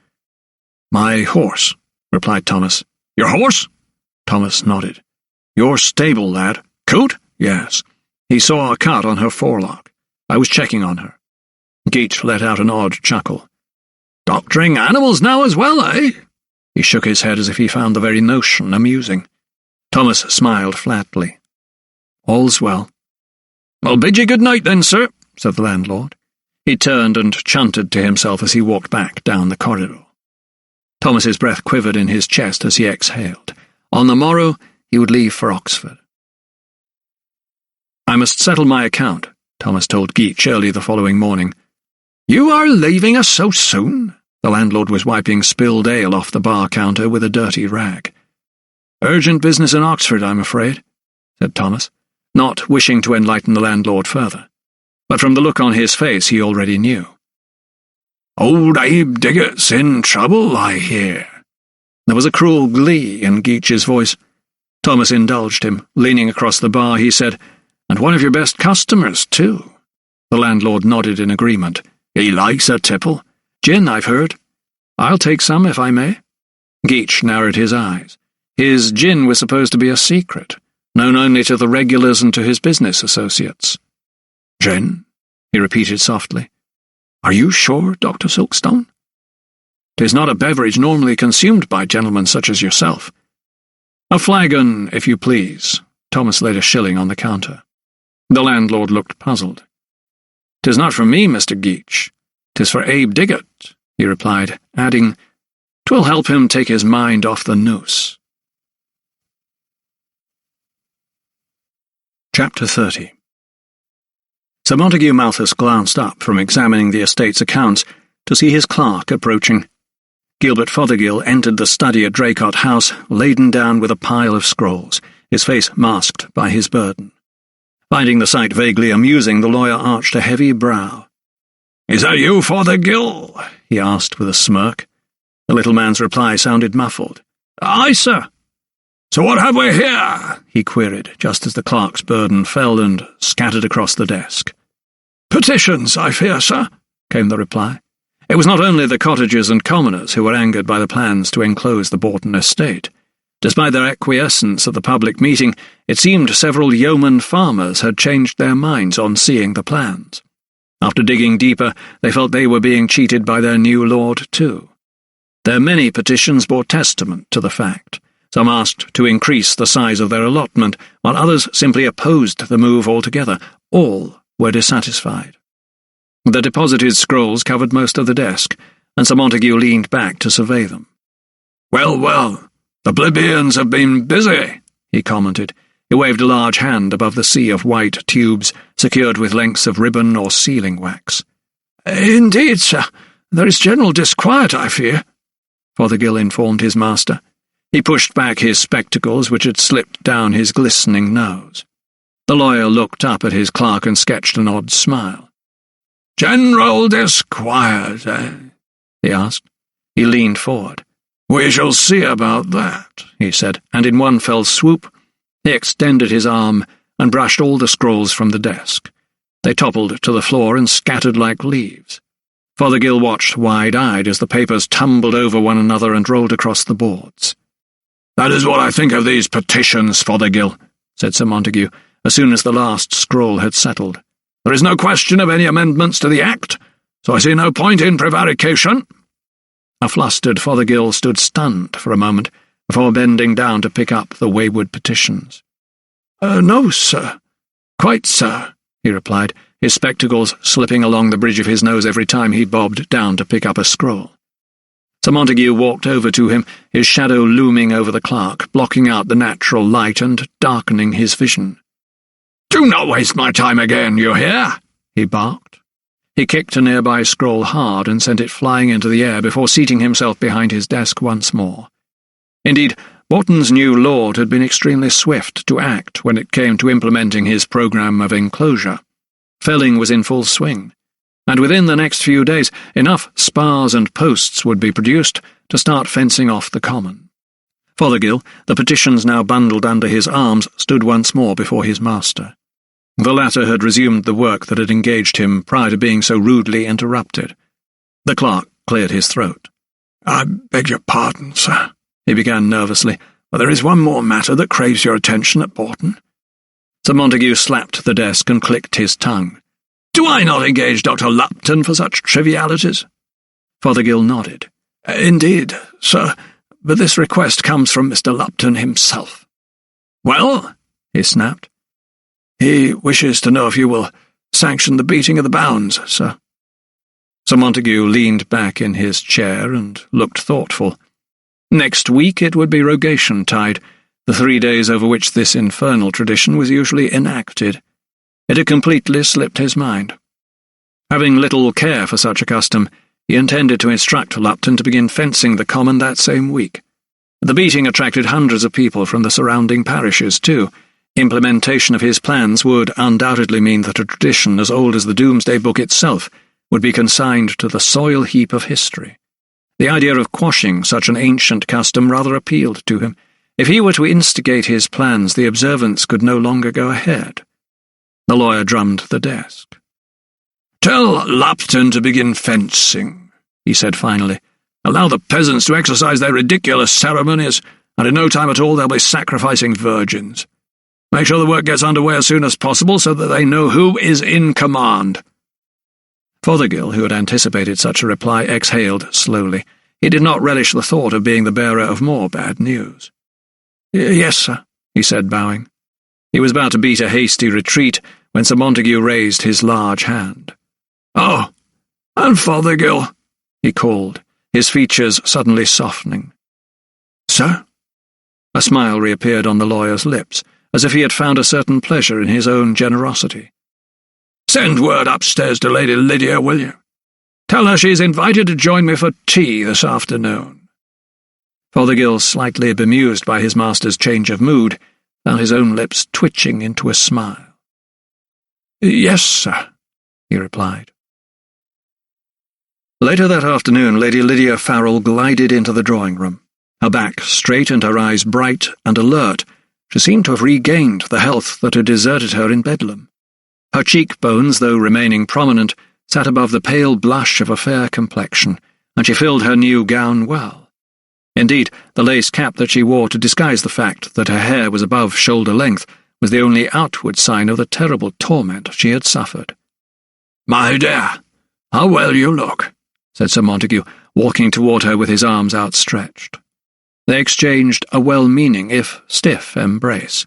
"My horse," replied Thomas. "Your horse?" Thomas nodded. "Your stable, lad. Coot?" "Yes. He saw a cut on her forelock. I was checking on her." Geach let out an odd chuckle. "Doctoring animals now as well, eh?" He shook his head as if he found the very notion amusing. Thomas smiled flatly. "All's well." "I'll bid you good night then, sir," said the landlord. He turned and chanted to himself as he walked back down the corridor. Thomas's breath quivered in his chest as he exhaled. On the morrow, he would leave for Oxford. "I must settle my account," Thomas told Geach early the following morning. "You are leaving us so soon?" The landlord was wiping spilled ale off the bar counter with a dirty rag. "Urgent business in Oxford, I'm afraid," said Thomas, not wishing to enlighten the landlord further. But from the look on his face he already knew. "Old Abe Diggott's in trouble, I hear." There was a cruel glee in Geach's voice. Thomas indulged him. Leaning across the bar, he said, "And one of your best customers, too." The landlord nodded in agreement. "He likes a tipple. Gin, I've heard. I'll take some, if I may." Geach narrowed his eyes. His gin was supposed to be a secret, known only to the regulars and to his business associates. "Gin?" he repeated softly. "Are you sure, Dr. Silkstone?" "'Tis not a beverage normally consumed by gentlemen such as yourself." "A flagon, if you please." Thomas laid a shilling on the counter. The landlord looked puzzled. "'Tis not for me, Mr. Geach. 'Tis for Abe Diggott," he replied, adding, "'Twill help him take his mind off the noose." Chapter 30. Sir Montague Malthus glanced up from examining the estate's accounts to see his clerk approaching. Gilbert Fothergill entered the study at Draycott House, laden down with a pile of scrolls, his face masked by his burden. Finding the sight vaguely amusing, the lawyer arched a heavy brow. "Is that you, Fothergill?" he asked with a smirk. The little man's reply sounded muffled. "Aye, sir." "So what have we here?" he queried, just as the clerk's burden fell and scattered across the desk. "Petitions, I fear, sir," came the reply. It was not only the cottagers and commoners who were angered by the plans to enclose the Bourton estate. Despite their acquiescence at the public meeting, it seemed several yeoman farmers had changed their minds on seeing the plans. After digging deeper, they felt they were being cheated by their new lord too. Their many petitions bore testament to the fact. Some asked to increase the size of their allotment, while others simply opposed the move altogether. All were dissatisfied. The deposited scrolls covered most of the desk, and Sir Montague leaned back to survey them. "Well, well, the plebeians have been busy," he commented. He waved a large hand above the sea of white tubes secured with lengths of ribbon or sealing wax. "Indeed, sir, there is general disquiet, I fear," Fothergill informed his master. He pushed back his spectacles, which had slipped down his glistening nose. The lawyer looked up at his clerk and sketched an odd smile. "General disquiet, eh?" he asked. He leaned forward. "We shall see about that," he said, and in one fell swoop, he extended his arm and brushed all the scrolls from the desk. They toppled to the floor and scattered like leaves. Fothergill watched wide-eyed as the papers tumbled over one another and rolled across the boards. "That is what I think of these petitions, Fothergill," said Sir Montague, as soon as the last scroll had settled. "There is no question of any amendments to the Act, so I see no point in prevarication." A flustered Fothergill stood stunned for a moment before bending down to pick up the wayward petitions. "No, sir. Quite, sir," he replied, his spectacles slipping along the bridge of his nose every time he bobbed down to pick up a scroll. Sir Montague walked over to him, his shadow looming over the clerk, blocking out the natural light and darkening his vision. "Do not waste my time again, you hear?" he barked. He kicked a nearby scroll hard and sent it flying into the air before seating himself behind his desk once more. Indeed, Bourton's new lord had been extremely swift to act when it came to implementing his programme of enclosure. Felling was in full swing, and within the next few days enough spars and posts would be produced to start fencing off the common. Fothergill, the petitions now bundled under his arms, stood once more before his master. The latter had resumed the work that had engaged him prior to being so rudely interrupted. The clerk cleared his throat. "I beg your pardon, sir," he began nervously, "but there is one more matter that craves your attention at Bourton." Sir Montague slapped the desk and clicked his tongue. "Do I not engage Dr. Lupton for such trivialities?" Fothergill nodded. "Indeed, sir, but this request comes from Mr. Lupton himself." "Well?" he snapped. "He wishes to know if you will sanction the beating of the bounds, sir." Sir Montague leaned back in his chair and looked thoughtful. Next week it would be rogation tide, the 3 days over which this infernal tradition was usually enacted. It had completely slipped his mind. Having little care for such a custom, he intended to instruct Lupton to begin fencing the common that same week. The beating attracted hundreds of people from the surrounding parishes, too. Implementation of his plans would undoubtedly mean that a tradition as old as the Doomsday Book itself would be consigned to the soil heap of history. The idea of quashing such an ancient custom rather appealed to him. If he were to instigate his plans, the observance could no longer go ahead. The lawyer drummed the desk. "Tell Lupton to begin fencing," he said finally. "Allow the peasants to exercise their ridiculous ceremonies, and in no time at all they'll be sacrificing virgins. Make sure the work gets underway as soon as possible so that they know who is in command." Fothergill, who had anticipated such a reply, exhaled slowly. He did not relish the thought of being the bearer of more bad news. "Yes, sir," he said, bowing. He was about to beat a hasty retreat when Sir Montague raised his large hand. "Oh, and Fothergill," he called, his features suddenly softening. "Sir?" A smile reappeared on the lawyer's lips, as if he had found a certain pleasure in his own generosity. "Send word upstairs to Lady Lydia, will you? Tell her she's invited to join me for tea this afternoon." Fothergill, slightly bemused by his master's change of mood, found his own lips twitching into a smile. "Yes, sir," he replied. Later that afternoon, Lady Lydia Farrell glided into the drawing-room. Her back straight and her eyes bright and alert, she seemed to have regained the health that had deserted her in Bedlam. Her cheekbones, though remaining prominent, sat above the pale blush of a fair complexion, and she filled her new gown well. Indeed, the lace cap that she wore to disguise the fact that her hair was above shoulder length was the only outward sign of the terrible torment she had suffered. "My dear, how well you look," said Sir Montague, walking toward her with his arms outstretched. They exchanged a well-meaning, if stiff, embrace.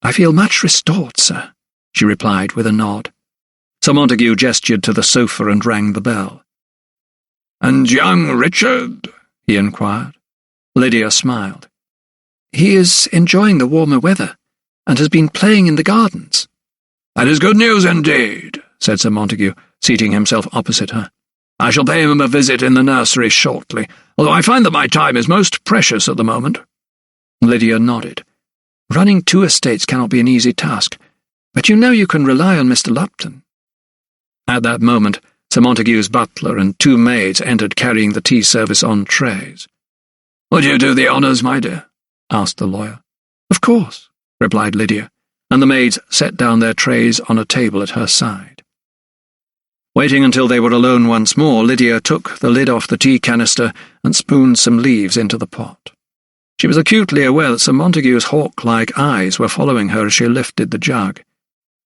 "I feel much restored, sir," she replied with a nod. Sir Montague gestured to the sofa and rang the bell. "And young Richard?" he inquired. Lydia smiled. "He is enjoying the warmer weather, and has been playing in the gardens." "That is good news indeed," said Sir Montague, seating himself opposite her. "I shall pay him a visit in the nursery shortly, although I find that my time is most precious at the moment." Lydia nodded. "Running 2 estates cannot be an easy task, but you know you can rely on Mr. Lupton." At that moment, Sir Montague's butler and 2 maids entered carrying the tea service on trays. "Would you do the honours, my dear?" asked the lawyer. "Of course," replied Lydia, and the maids set down their trays on a table at her side. Waiting until they were alone once more, Lydia took the lid off the tea canister and spooned some leaves into the pot. She was acutely aware that Sir Montague's hawk-like eyes were following her as she lifted the jug.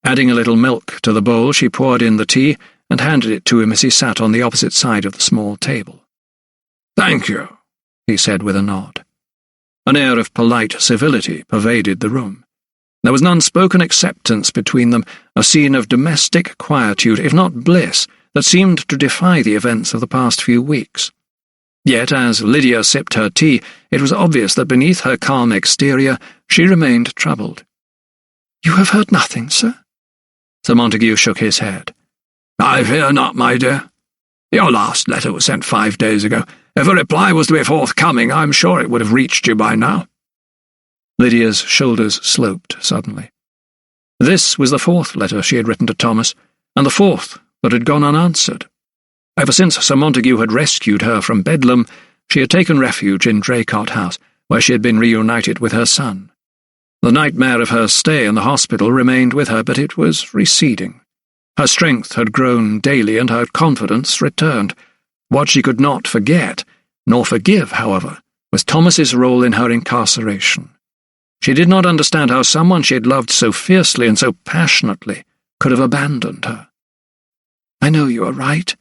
Adding a little milk to the bowl, she poured in the tea and handed it to him as he sat on the opposite side of the small table. "Thank you," he said with a nod. An air of polite civility pervaded the room. There was an unspoken acceptance between them, a scene of domestic quietude, if not bliss, that seemed to defy the events of the past few weeks. Yet, as Lydia sipped her tea, it was obvious that beneath her calm exterior she remained troubled. "You have heard nothing, sir?" Sir Montague shook his head. "I fear not, my dear. Your last letter was sent 5 days ago. If a reply was to be forthcoming, I'm sure it would have reached you by now." Lydia's shoulders sloped suddenly. This was the 4th letter she had written to Thomas, and the 4th that had gone unanswered. Ever since Sir Montague had rescued her from Bedlam, she had taken refuge in Draycott House, where she had been reunited with her son. The nightmare of her stay in the hospital remained with her, but it was receding. Her strength had grown daily, and her confidence returned. What she could not forget, nor forgive, however, was Thomas's role in her incarceration. She did not understand how someone she had loved so fiercely and so passionately could have abandoned her. "I know you are right,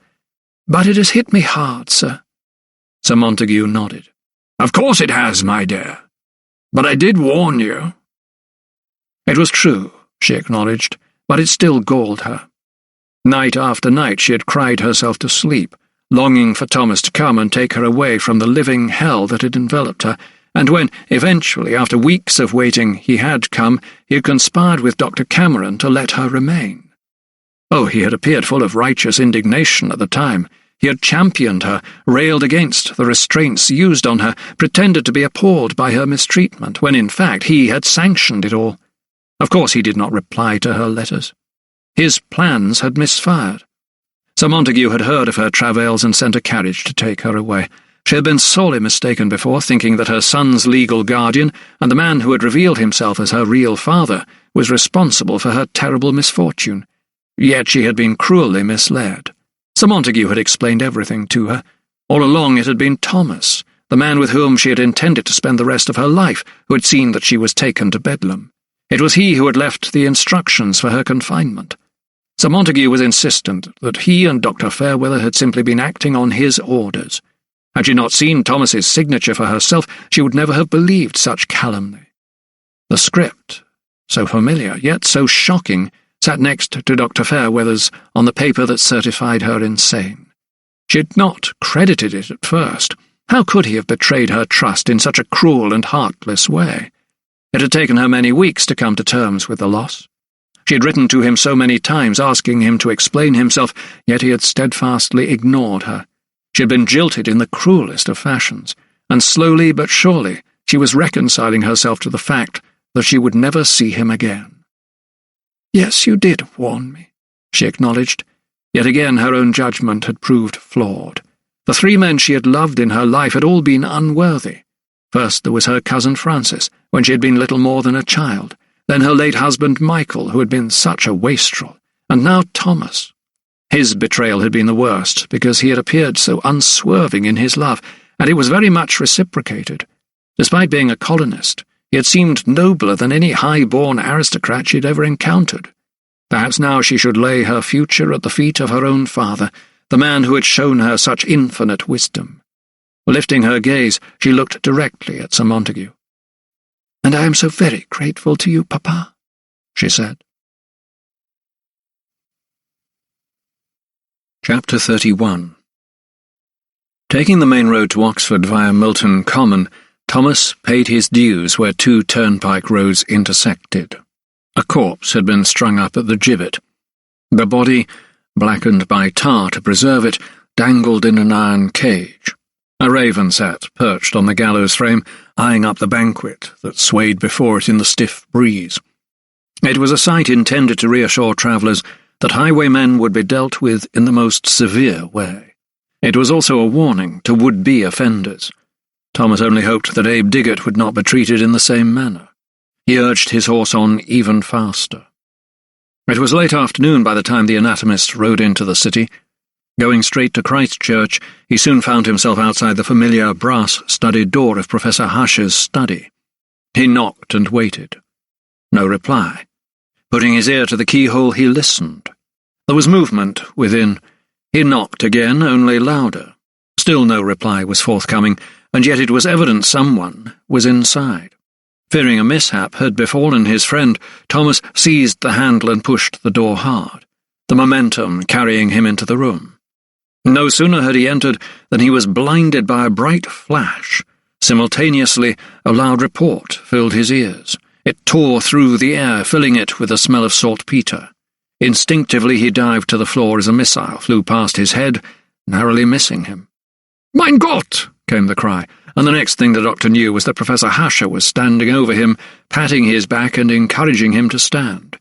but it has hit me hard, sir." Sir Montague nodded. "Of course it has, my dear. But I did warn you." It was true, she acknowledged, but it still galled her. Night after night she had cried herself to sleep, longing for Thomas to come and take her away from the living hell that had enveloped her, and when, eventually, after weeks of waiting, he had come, he had conspired with Dr. Cameron to let her remain. Oh, he had appeared full of righteous indignation at the time. He had championed her, railed against the restraints used on her, pretended to be appalled by her mistreatment, when in fact he had sanctioned it all. Of course he did not reply to her letters. His plans had misfired. Sir Montague had heard of her travails and sent a carriage to take her away. She had been sorely mistaken before, thinking that her son's legal guardian, and the man who had revealed himself as her real father, was responsible for her terrible misfortune. Yet she had been cruelly misled. Sir Montague had explained everything to her. All along it had been Thomas, the man with whom she had intended to spend the rest of her life, who had seen that she was taken to Bedlam. It was he who had left the instructions for her confinement. Sir Montague was insistent that he and Dr. Fairweather had simply been acting on his orders. Had she not seen Thomas's signature for herself, she would never have believed such calumny. The script, so familiar, yet so shocking, sat next to Dr. Fairweather's on the paper that certified her insane. She had not credited it at first. How could he have betrayed her trust in such a cruel and heartless way? It had taken her many weeks to come to terms with the loss. She had written to him so many times, asking him to explain himself, yet he had steadfastly ignored her. She had been jilted in the cruelest of fashions, and slowly but surely she was reconciling herself to the fact that she would never see him again. "Yes, you did warn me," she acknowledged, Yet again her own judgment had proved flawed. The 3 men she had loved in her life had all been unworthy. First there was her cousin Francis, when she had been little more than a child, then her late husband Michael, who had been such a wastrel, and now Thomas. His betrayal had been the worst, because he had appeared so unswerving in his love, and it was very much reciprocated. Despite being a colonist, he had seemed nobler than any high-born aristocrat she had ever encountered. Perhaps now she should lay her future at the feet of her own father, the man who had shown her such infinite wisdom. Lifting her gaze, she looked directly at Sir Montague. "And I am so very grateful to you, Papa," she said. Chapter 31. Taking the main road to Oxford via Milton Common, Thomas paid his dues where 2 turnpike roads intersected. A corpse had been strung up at the gibbet. The body, blackened by tar to preserve it, dangled in an iron cage. A raven sat perched on the gallows frame, eyeing up the banquet that swayed before it in the stiff breeze. It was a sight intended to reassure travellers that highwaymen would be dealt with in the most severe way. It was also a warning to would-be offenders. Thomas only hoped that Abe Diggott would not be treated in the same manner. He urged his horse on even faster. It was late afternoon by the time the anatomist rode into the city. Going straight to Christ Church, he soon found himself outside the familiar brass-studded door of Professor Hush's study. He knocked and waited. No reply. Putting his ear to the keyhole, he listened. There was movement within. He knocked again, only louder. Still no reply was forthcoming, and yet it was evident someone was inside. Fearing a mishap had befallen his friend, Thomas seized the handle and pushed the door hard, the momentum carrying him into the room. No sooner had he entered than he was blinded by a bright flash. Simultaneously, a loud report filled his ears. It tore through the air, filling it with the smell of saltpeter. Instinctively he dived to the floor as a missile flew past his head, narrowly missing him. "Mein Gott!" came the cry, and the next thing the doctor knew was that Professor Husher was standing over him, patting his back and encouraging him to stand.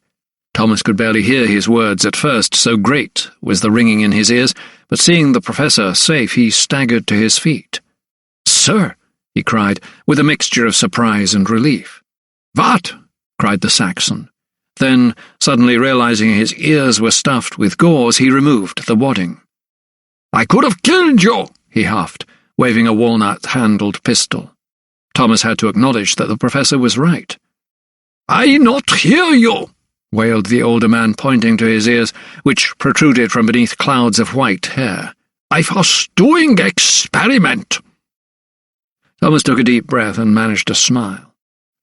Thomas could barely hear his words at first, so great was the ringing in his ears, but seeing the professor safe, he staggered to his feet. "Sir!" he cried, with a mixture of surprise and relief. "What?" cried the Saxon. Then, suddenly realizing his ears were stuffed with gauze, he removed the wadding. "I could have killed you," he huffed, waving a walnut-handled pistol. Thomas had to acknowledge that the professor was right. "I not hear you," wailed the older man, pointing to his ears, which protruded from beneath clouds of white hair. "I was doing experiment." Thomas took a deep breath and managed to smile.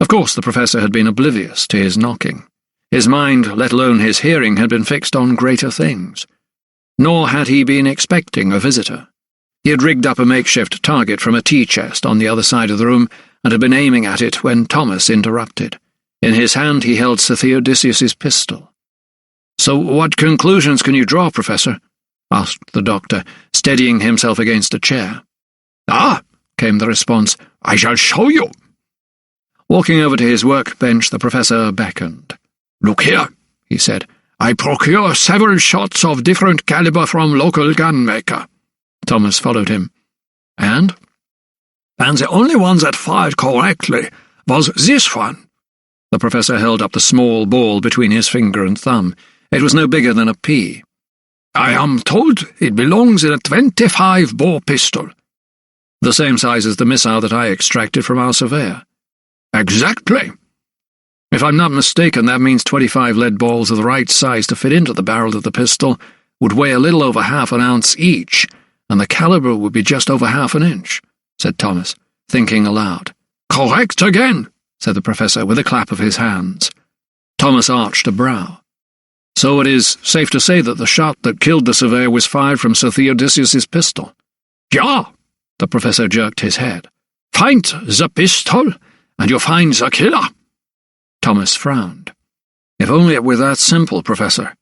Of course the professor had been oblivious to his knocking. His mind, let alone his hearing, had been fixed on greater things. Nor had he been expecting a visitor. He had rigged up a makeshift target from a tea-chest on the other side of the room and had been aiming at it when Thomas interrupted. In his hand he held Sir Theodosius's pistol. "So what conclusions can you draw, Professor?" asked the doctor, steadying himself against a chair. "Ah," came the response, "I shall show you." Walking over to his workbench, the professor beckoned. "Look here," he said. "I procure several shots of different caliber from local gunmaker." Thomas followed him. "And the only one that fired correctly was this one." The professor held up the small ball between his finger and thumb. It was no bigger than a pea. "I am told it belongs in a 25-bore pistol." "The same size as the missile that I extracted from our surveyor." "Exactly." "If I'm not mistaken, that means 25 lead balls of the right size to fit into the barrel of the pistol would weigh a little over half an ounce each, and the caliber would be just over half an inch," said Thomas, thinking aloud. "Correct again," said the professor with a clap of his hands. Thomas arched a brow. "So it is safe to say that the shot that killed the surveyor was fired from Sir Theodosius's pistol?" "Ja," the professor jerked his head. "Find the pistol, and you find the killer." Thomas frowned. If only it were that simple, Professor.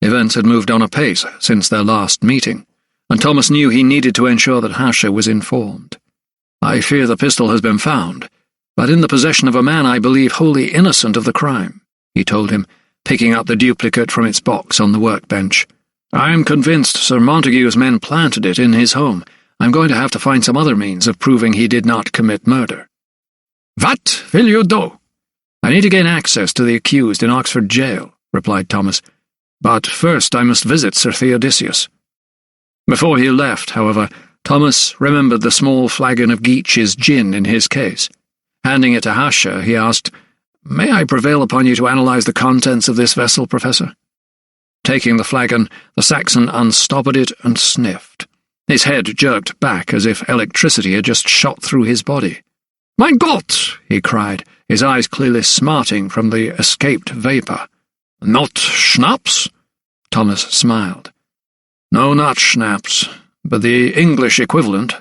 Events had moved on apace since their last meeting, and Thomas knew he needed to ensure that Husher was informed. "I fear the pistol has been found, but in the possession of a man I believe wholly innocent of the crime," he told him, picking up the duplicate from its box on the workbench. I am convinced Sir Montague's men planted it in his home. I'm going to have to find some other means of proving he did not commit murder. What will you do? I need to gain access to the accused in Oxford jail, replied Thomas. But first I must visit Sir Theodosius. Before he left, however, Thomas remembered the small flagon of Geach's gin in his case. Handing it to Hasha, he asked, "May I prevail upon you to analyse the contents of this vessel, Professor?" Taking the flagon, the Saxon unstoppered it and sniffed. His head jerked back as if electricity had just shot through his body. "Mein Gott!" he cried, his eyes clearly smarting from the escaped vapour. "Not schnapps?" Thomas smiled. "No, not schnapps, but the English equivalent,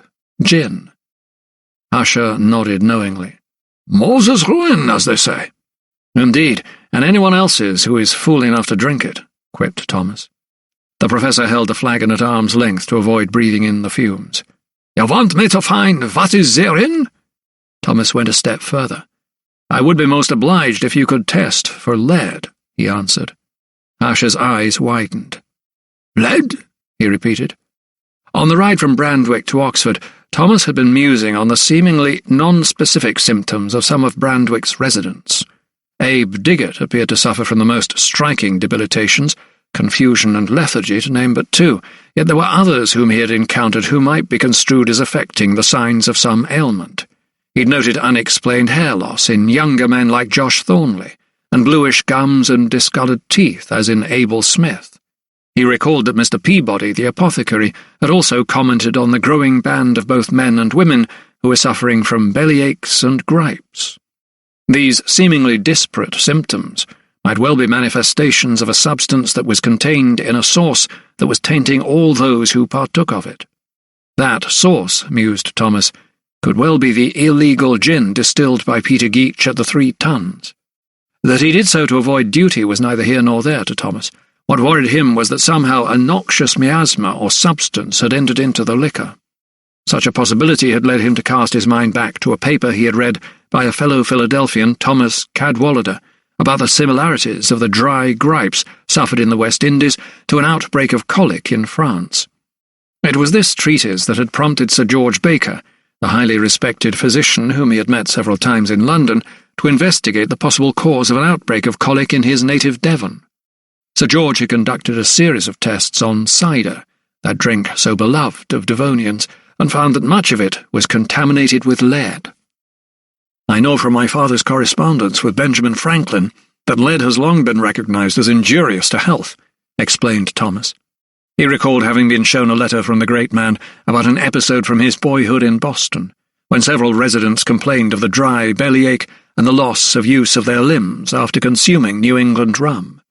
gin." Hasha nodded knowingly. "Moses' ruin, as they say." "Indeed, and anyone else's who is fool enough to drink it," quipped Thomas. The Professor held the flagon at arm's length to avoid breathing in the fumes. "You want me to find what is therein?" Thomas went a step further. "I would be most obliged if you could test for lead," he answered. Hasha's eyes widened. "Lead?" he repeated. On the ride from Brandwick to Oxford, Thomas had been musing on the seemingly non-specific symptoms of some of Brandwick's residents. Abe Diggett appeared to suffer from the most striking debilitations, confusion and lethargy to name but two, yet there were others whom he had encountered who might be construed as affecting the signs of some ailment. He'd noted unexplained hair loss in younger men like Josh Thornley, and bluish gums and discoloured teeth, as in Abel Smith. He recalled that Mr. Peabody, the apothecary, had also commented on the growing band of both men and women who were suffering from bellyaches and gripes. These seemingly disparate symptoms might well be manifestations of a substance that was contained in a sauce that was tainting all those who partook of it. That sauce, mused Thomas, could well be the illegal gin distilled by Peter Geach at the 3 Tons. That he did so to avoid duty was neither here nor there to Thomas. What worried him was that somehow a noxious miasma or substance had entered into the liquor. Such a possibility had led him to cast his mind back to a paper he had read by a fellow Philadelphian, Thomas Cadwallader, about the similarities of the dry gripes suffered in the West Indies to an outbreak of colic in France. It was this treatise that had prompted Sir George Baker, the highly respected physician whom he had met several times in London, to investigate the possible cause of an outbreak of colic in his native Devon. Sir George had conducted a series of tests on cider, that drink so beloved of Devonians, and found that much of it was contaminated with lead. "I know from my father's correspondence with Benjamin Franklin that lead has long been recognised as injurious to health," explained Thomas. He recalled having been shown a letter from the great man about an episode from his boyhood in Boston, when several residents complained of the dry bellyache and the loss of use of their limbs after consuming New England rum.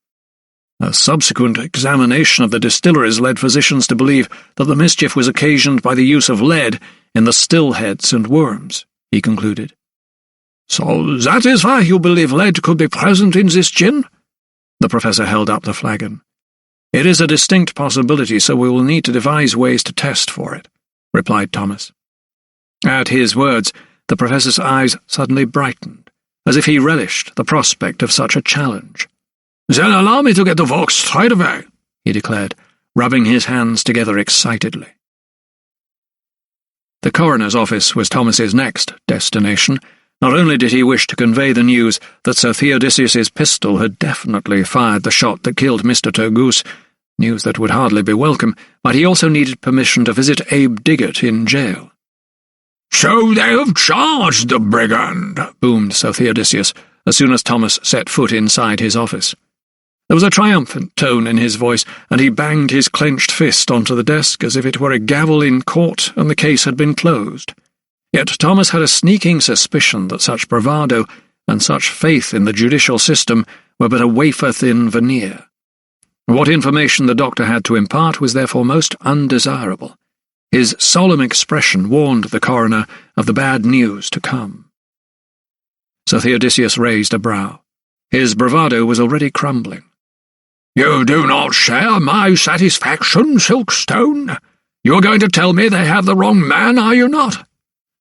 A subsequent examination of the distilleries led physicians to believe that the mischief was occasioned by the use of lead in the stillheads and worms, he concluded. "So that is why you believe lead could be present in this gin?" The Professor held up the flagon. "It is a distinct possibility, so we will need to devise ways to test for it," replied Thomas. At his words, the Professor's eyes suddenly brightened, as if he relished the prospect of such a challenge. "Then allow me to get to work straight away," he declared, rubbing his hands together excitedly. The coroner's office was Thomas's next destination. Not only did he wish to convey the news that Sir Theodosius's pistol had definitely fired the shot that killed Mr. Turgoose, news that would hardly be welcome, but he also needed permission to visit Abe Diggett in jail. "So they have charged the brigand," boomed Sir Theodosius as soon as Thomas set foot inside his office. There was a triumphant tone in his voice, and he banged his clenched fist onto the desk as if it were a gavel in court and the case had been closed. Yet Thomas had a sneaking suspicion that such bravado and such faith in the judicial system were but a wafer-thin veneer. What information the doctor had to impart was therefore most undesirable. His solemn expression warned the coroner of the bad news to come. Sir Theodosius raised a brow. His bravado was already crumbling. "You do not share my satisfaction, Silkstone? You are going to tell me they have the wrong man, are you not?"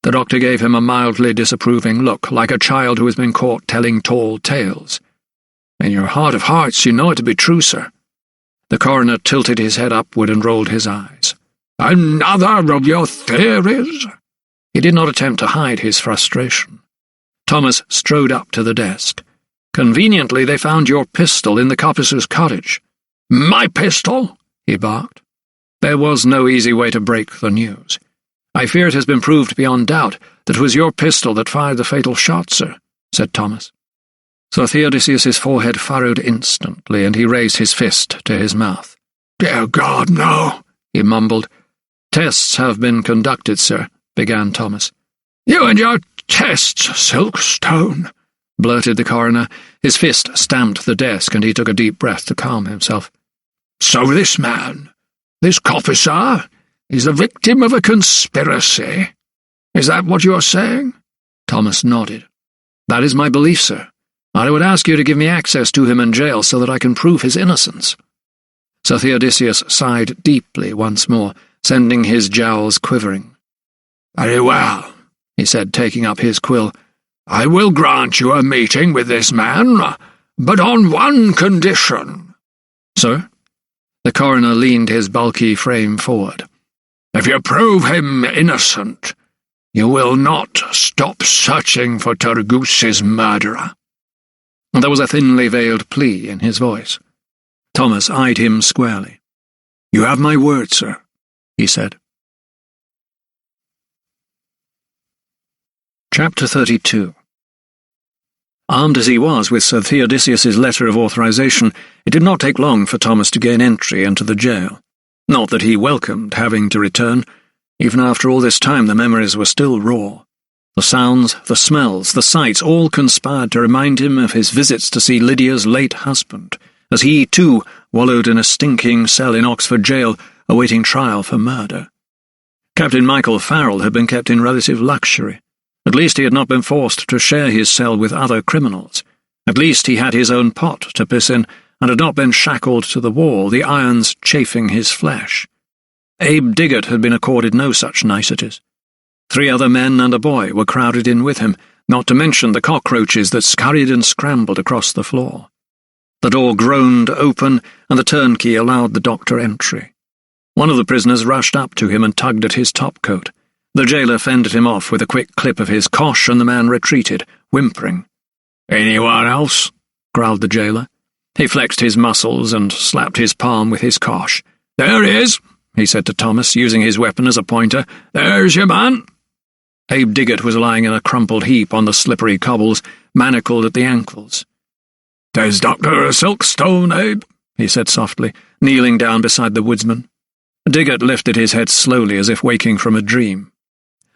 The doctor gave him a mildly disapproving look, like a child who has been caught telling tall tales. "In your heart of hearts you know it to be true, sir." The coroner tilted his head upward and rolled his eyes. "Another of your theories?" He did not attempt to hide his frustration. Thomas strode up to the desk. "Conveniently, they found your pistol in the coppice's cottage." "My pistol?" he barked. There was no easy way to break the news. "I fear it has been proved beyond doubt that it was your pistol that fired the fatal shot, sir," said Thomas. Sir Theodosius's forehead furrowed instantly, and he raised his fist to his mouth. "Dear God, no," he mumbled. "Tests have been conducted, sir," began Thomas. "You and your tests, Silkstone," blurted the coroner. His fist stamped the desk, and he took a deep breath to calm himself. "So this man, this officer, is the victim of a conspiracy. Is that what you are saying?" Thomas nodded. "That is my belief, sir. I would ask you to give me access to him in jail so that I can prove his innocence." Sir Theodosius sighed deeply once more, sending his jowls quivering. "Very well," he said, taking up his quill. "I will grant you a meeting with this man, but on one condition." "Sir?" The coroner leaned his bulky frame forward. "If you prove him innocent, you will not stop searching for Turgoos's murderer." There was a thinly veiled plea in his voice. Thomas eyed him squarely. "You have my word, sir," he said. Chapter 32. Armed as he was with Sir Theodosius's letter of authorization, it did not take long for Thomas to gain entry into the jail. Not that he welcomed having to return. Even after all this time, the memories were still raw. The sounds, the smells, the sights all conspired to remind him of his visits to see Lydia's late husband, as he, too, wallowed in a stinking cell in Oxford jail, awaiting trial for murder. Captain Michael Farrell had been kept in relative luxury. At least he had not been forced to share his cell with other criminals. At least he had his own pot to piss in, and had not been shackled to the wall, the irons chafing his flesh. Abe Diggott had been accorded no such niceties. 3 other men and a boy were crowded in with him, not to mention the cockroaches that scurried and scrambled across the floor. The door groaned open, and the turnkey allowed the doctor entry. One of the prisoners rushed up to him and tugged at his topcoat. The jailer fended him off with a quick clip of his cosh, and the man retreated, whimpering. "Anyone else?" growled the jailer. He flexed his muscles and slapped his palm with his cosh. "There he is," he said to Thomas, using his weapon as a pointer. "There's your man." Abe Diggott was lying in a crumpled heap on the slippery cobbles, manacled at the ankles. "'Tis Dr. Silkstone, Abe," he said softly, kneeling down beside the woodsman. Diggott lifted his head slowly as if waking from a dream.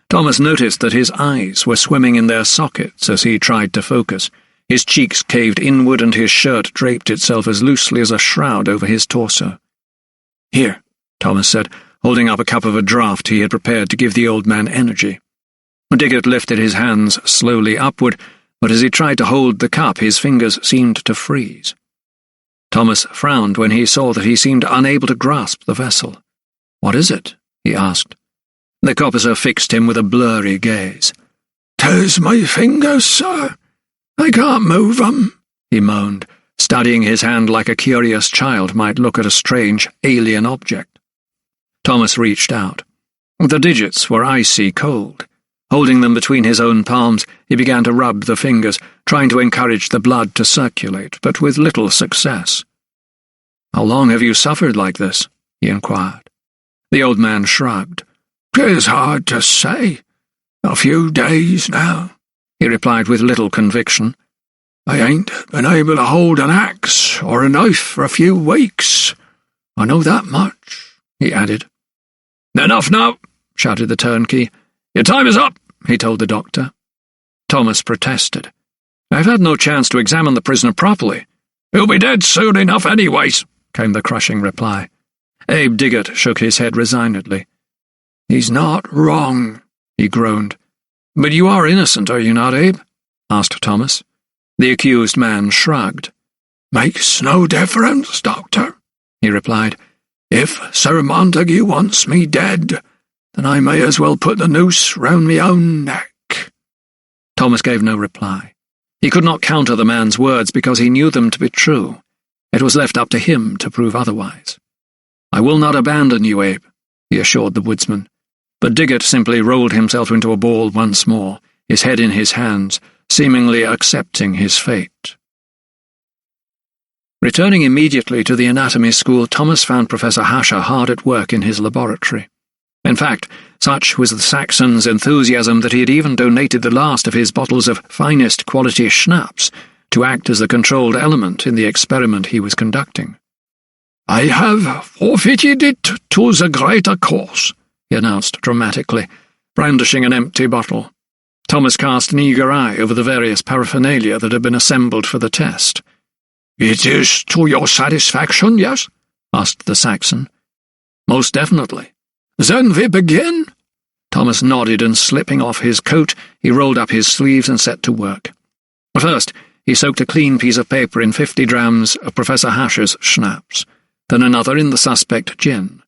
Thomas noticed that his eyes were swimming in their sockets as he tried to focus. His cheeks caved inward and his shirt draped itself as loosely as a shroud over his torso. "Here," Thomas said, holding up a cup of a draught he had prepared to give the old man energy. Diggott lifted his hands slowly upward, but as he tried to hold the cup, his fingers seemed to freeze. Thomas frowned when he saw that he seemed unable to grasp the vessel. "What is it?" he asked. The coppicer fixed him with a blurry gaze. "'Tis my fingers, sir. I can't move 'em," he moaned, studying his hand like a curious child might look at a strange, alien object. Thomas reached out. The digits were icy cold. Holding them between his own palms, he began to rub the fingers, trying to encourage the blood to circulate, but with little success. "How long have you suffered like this?" he inquired. The old man shrugged. "'Tis hard to say. A few days now," he replied with little conviction. "I ain't been able to hold an axe or a knife for a few weeks. I know that much," he added. "Enough now," shouted the turnkey. "Your time is up," he told the doctor. Thomas protested. "I've had no chance to examine the prisoner properly." "He'll be dead soon enough anyways," came the crushing reply. Abe Diggott shook his head resignedly. "He's not wrong," he groaned. "But you are innocent, are you not, Abe?" asked Thomas. The accused man shrugged. "Makes no difference, Doctor," he replied. "If Sir Montague wants me dead, then I may as well put the noose round me own neck." Thomas gave no reply. He could not counter the man's words because he knew them to be true. It was left up to him to prove otherwise. "I will not abandon you, Abe," he assured the woodsman. But Diggott simply rolled himself into a ball once more, his head in his hands, seemingly accepting his fate. Returning immediately to the anatomy school, Thomas found Professor Hasher hard at work in his laboratory. In fact, such was the Saxon's enthusiasm that he had even donated the last of his bottles of finest quality schnapps to act as the controlled element in the experiment he was conducting. "I have forfeited it to the greater cause," he announced dramatically, brandishing an empty bottle. Thomas cast an eager eye over the various paraphernalia that had been assembled for the test. "It is to your satisfaction, yes?" asked the Saxon. "Most definitely." "Then we begin?" Thomas nodded, and slipping off his coat, he rolled up his sleeves and set to work. First, he soaked a clean piece of paper in 50 drams of Professor Hasher's schnapps, then another in the suspect gin.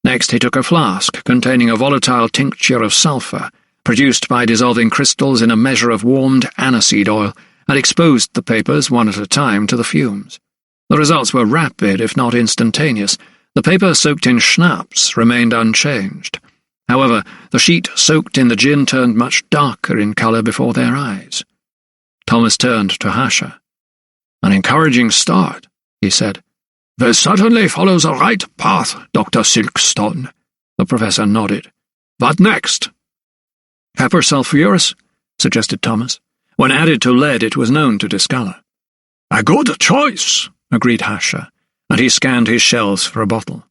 Next, he took a flask containing a volatile tincture of sulphur, produced by dissolving crystals in a measure of warmed aniseed oil, and exposed the papers one at a time to the fumes. The results were rapid, if not instantaneous. The paper soaked in schnapps remained unchanged. However, the sheet soaked in the gin turned much darker in colour before their eyes. Thomas turned to Hasher. "An encouraging start," he said. "We certainly follow the right path, Dr. Silkstone," the professor nodded. "What next?" "Pepper sulphurous," suggested Thomas. When added to lead, it was known to discolour. "A good choice," agreed Hasher, and he scanned his shelves for a bottle.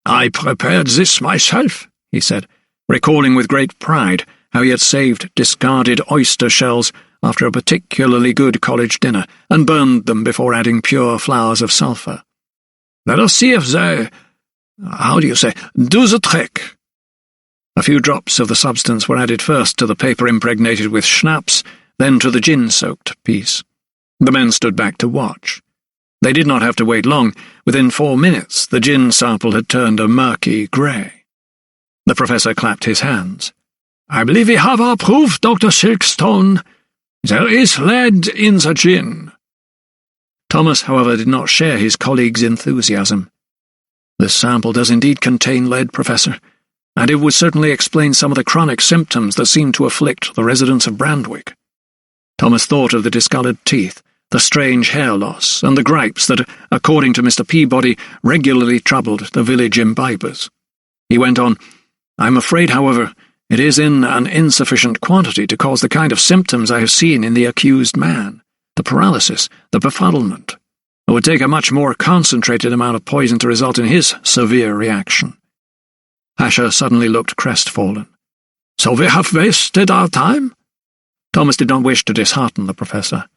"I prepared this myself," he said, recalling with great pride how he had saved discarded oyster shells after a particularly good college dinner and burned them before adding pure flowers of sulphur. "Let us see if they, do the trick." A few drops of the substance were added first to the paper impregnated with schnapps, then to the gin-soaked piece. The men stood back to watch. They did not have to wait long. Within 4 minutes, the gin sample had turned a murky grey. The professor clapped his hands. "I believe we have our proof, Dr. Silkstone. There is lead in the gin." Thomas, however, did not share his colleague's enthusiasm. "This sample does indeed contain lead, Professor, and it would certainly explain some of the chronic symptoms that seem to afflict the residents of Brandwick." Thomas thought of the discoloured teeth, the strange hair loss, and the gripes that, according to Mr. Peabody, regularly troubled the village imbibers. He went on, "I'm afraid, however, it is in an insufficient quantity to cause the kind of symptoms I have seen in the accused man, the paralysis, the befuddlement. It would take a much more concentrated amount of poison to result in his severe reaction." Hasher suddenly looked crestfallen. "So we have wasted our time?" Thomas did not wish to dishearten the professor.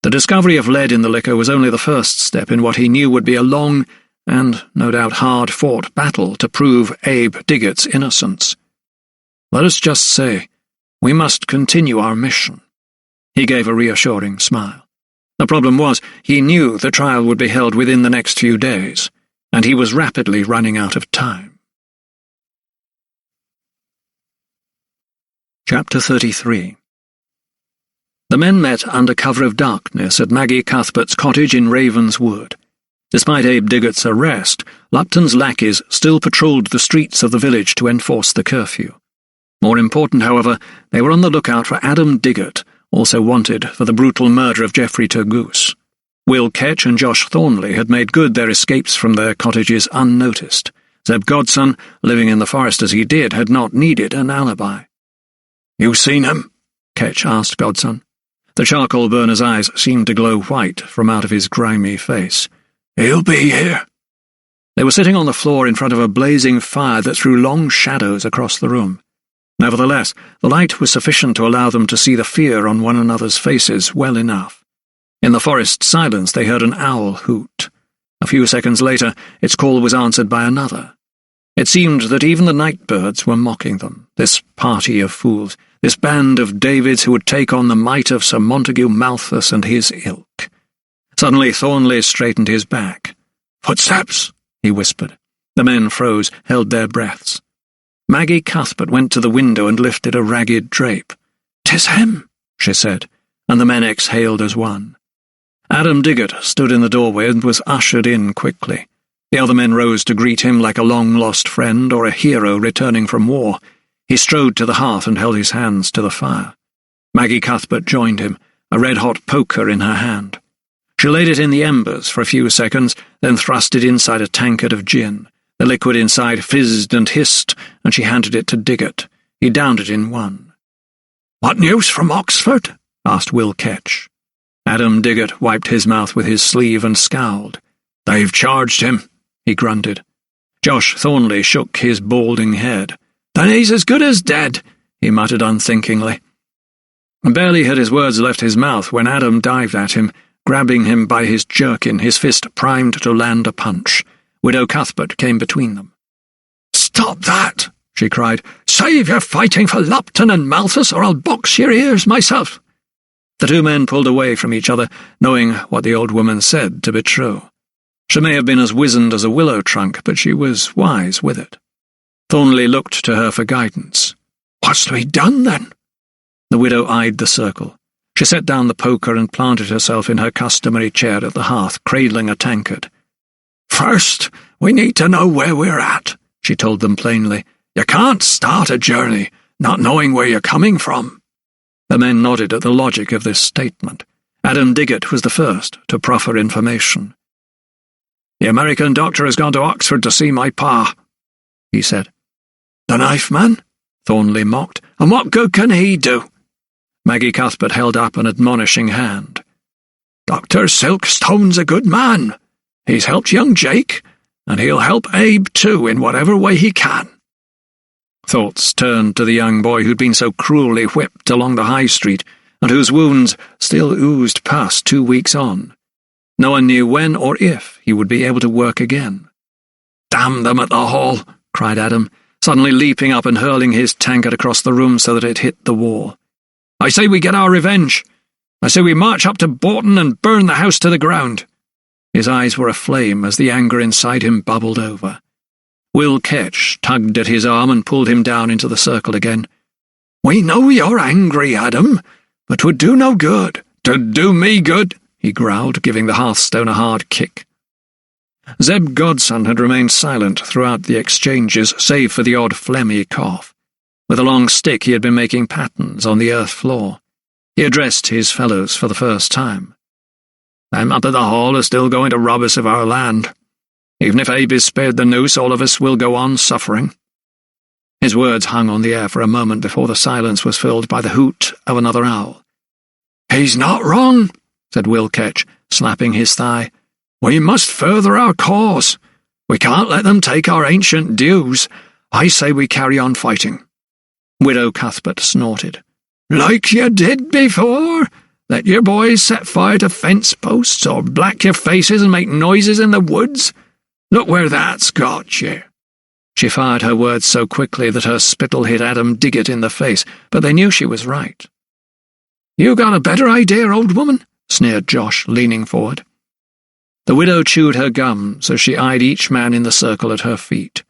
The discovery of lead in the liquor was only the first step in what he knew would be a long and, no doubt, hard-fought battle to prove Abe Diggott's innocence. "Let us just say, we must continue our mission." He gave a reassuring smile. The problem was, he knew the trial would be held within the next few days, and he was rapidly running out of time. Chapter 33. The men met under cover of darkness at Maggie Cuthbert's cottage in Ravenswood. Despite Abe Diggott's arrest, Lupton's lackeys still patrolled the streets of the village to enforce the curfew. More important, however, they were on the lookout for Adam Diggott, also wanted for the brutal murder of Geoffrey Turgoose. Will Ketch and Josh Thornley had made good their escapes from their cottages unnoticed. Zeb Godson, living in the forest as he did, had not needed an alibi. "You seen him?" Ketch asked Godson. The charcoal burner's eyes seemed to glow white from out of his grimy face. "He'll be here." They were sitting on the floor in front of a blazing fire that threw long shadows across the room. Nevertheless, the light was sufficient to allow them to see the fear on one another's faces well enough. In the forest silence they heard an owl hoot. A few seconds later, its call was answered by another. It seemed that even the night birds were mocking them, this party of fools, this band of Davids who would take on the might of Sir Montague Malthus and his ilk. Suddenly Thornley straightened his back. "Footsteps," he whispered. The men froze, held their breaths. Maggie Cuthbert went to the window and lifted a ragged drape. "'Tis him," she said, and the men exhaled as one. Adam Diggott stood in the doorway and was ushered in quickly. The other men rose to greet him like a long-lost friend or a hero returning from war. He strode to the hearth and held his hands to the fire. Maggie Cuthbert joined him, a red-hot poker in her hand. She laid it in the embers for a few seconds, then thrust it inside a tankard of gin. The liquid inside fizzed and hissed, and she handed it to Diggott. He downed it in one. "What news from Oxford?" asked Will Ketch. Adam Diggott wiped his mouth with his sleeve and scowled. "They've charged him," he grunted. Josh Thornley shook his balding head. "Then he's as good as dead," he muttered unthinkingly. Barely had his words left his mouth when Adam dived at him, grabbing him by his jerkin, his fist primed to land a punch. Widow Cuthbert came between them. "Stop that!" she cried. "Save your fighting for Lupton and Malthus, or I'll box your ears myself." The two men pulled away from each other, knowing what the old woman said to be true. She may have been as wizened as a willow trunk, but she was wise with it. Thornley looked to her for guidance. "What's to be done, then?" The widow eyed the circle. She set down the poker and planted herself in her customary chair at the hearth, cradling a tankard. "First, we need to know where we're at," she told them plainly. "You can't start a journey not knowing where you're coming from." The men nodded at the logic of this statement. Adam Diggott was the first to proffer information. "The American doctor has gone to Oxford to see my pa," he said. "The knife man?" Thornley mocked. "And what good can he do?" Maggie Cuthbert held up an admonishing hand. "Dr. Silkstone's a good man. He's helped young Jake, and he'll help Abe too in whatever way he can." Thoughts turned to the young boy who'd been so cruelly whipped along the high street, and whose wounds still oozed pus 2 weeks on. No one knew when or if he would be able to work again. "Damn them at the Hall!" cried Adam, suddenly leaping up and hurling his tankard across the room so that it hit the wall. "I say we get our revenge. I say we march up to Bolton and burn the house to the ground." His eyes were aflame as the anger inside him bubbled over. Will Ketch tugged at his arm and pulled him down into the circle again. "We know you're angry, Adam, but 'twould do no good. 'Twould do me good," he growled, giving the hearthstone a hard kick. Zeb Godson had remained silent throughout the exchanges, save for the odd phlegmy cough. With a long stick he had been making patterns on the earth floor. He addressed his fellows for the first time. "Them up at the Hall are still going to rob us of our land. Even if Abe is spared the noose, all of us will go on suffering." His words hung on the air for a moment before the silence was filled by the hoot of another owl. "He's not wrong," said Will Ketch, slapping his thigh. "We must further our cause. We can't let them take our ancient dues. I say we carry on fighting." Widow Cuthbert snorted. "Like you did before? Let your boys set fire to fence posts or black your faces and make noises in the woods? Look where that's got you." She fired her words so quickly that her spittle hit Adam Diggott in the face, but they knew she was right. "You got a better idea, old woman?" sneered Josh, leaning forward. The widow chewed her gums as she eyed each man in the circle at her feet.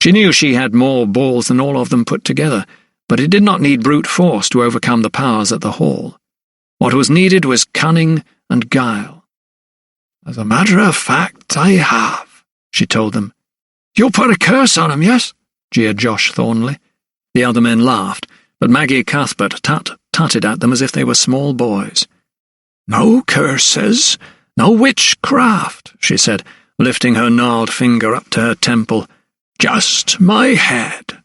She knew she had more balls than all of them put together, but it did not need brute force to overcome the powers at the Hall. What was needed was cunning and guile. "As a matter of fact, I have," she told them. "You'll put a curse on him, yes?" jeered Josh Thornley. The other men laughed, but Maggie Cuthbert tutted at them as if they were small boys. "No curses, no witchcraft," she said, lifting her gnarled finger up to her temple. "Just my head."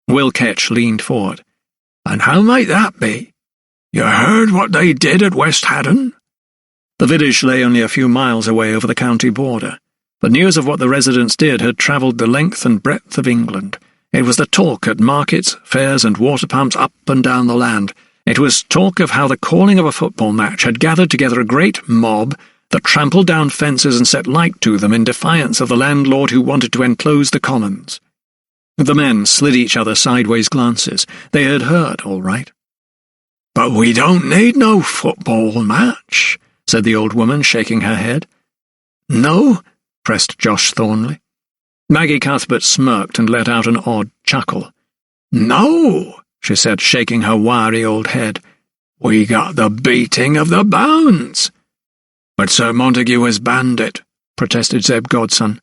Will Ketch leaned forward. "And how might that be? You heard what they did at West Haddon?" The village lay only a few miles away over the county border, but news of what the residents did had travelled the length and breadth of England. It was the talk at markets, fairs, and water pumps up and down the land. It was talk of how the calling of a football match had gathered together a great mob that trampled down fences and set light to them in defiance of the landlord who wanted to enclose the commons. The men slid each other sideways glances. They had heard, all right. "But we don't need no football match," said the old woman, shaking her head. "No?" pressed Josh Thornley. Maggie Cuthbert smirked and let out an odd chuckle. "No," she said, shaking her wiry old head. "We got the beating of the bounds." "But Sir Montague has banned it," protested Zeb Godson.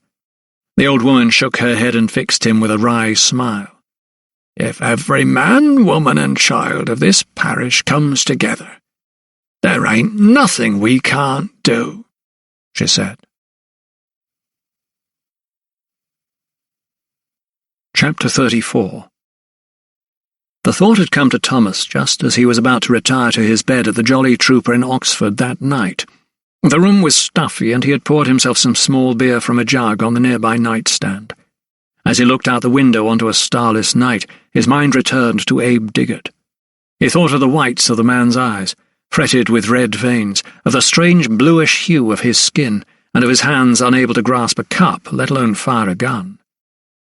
The old woman shook her head and fixed him with a wry smile. "If every man, woman, and child of this parish comes together, there ain't nothing we can't do," she said. Chapter 34. The thought had come to Thomas just as he was about to retire to his bed at the Jolly Trooper in Oxford that night. The room was stuffy, and he had poured himself some small beer from a jug on the nearby nightstand. As he looked out the window onto a starless night, his mind returned to Abe Diggott. He thought of the whites of the man's eyes, fretted with red veins, of the strange bluish hue of his skin, and of his hands unable to grasp a cup, let alone fire a gun.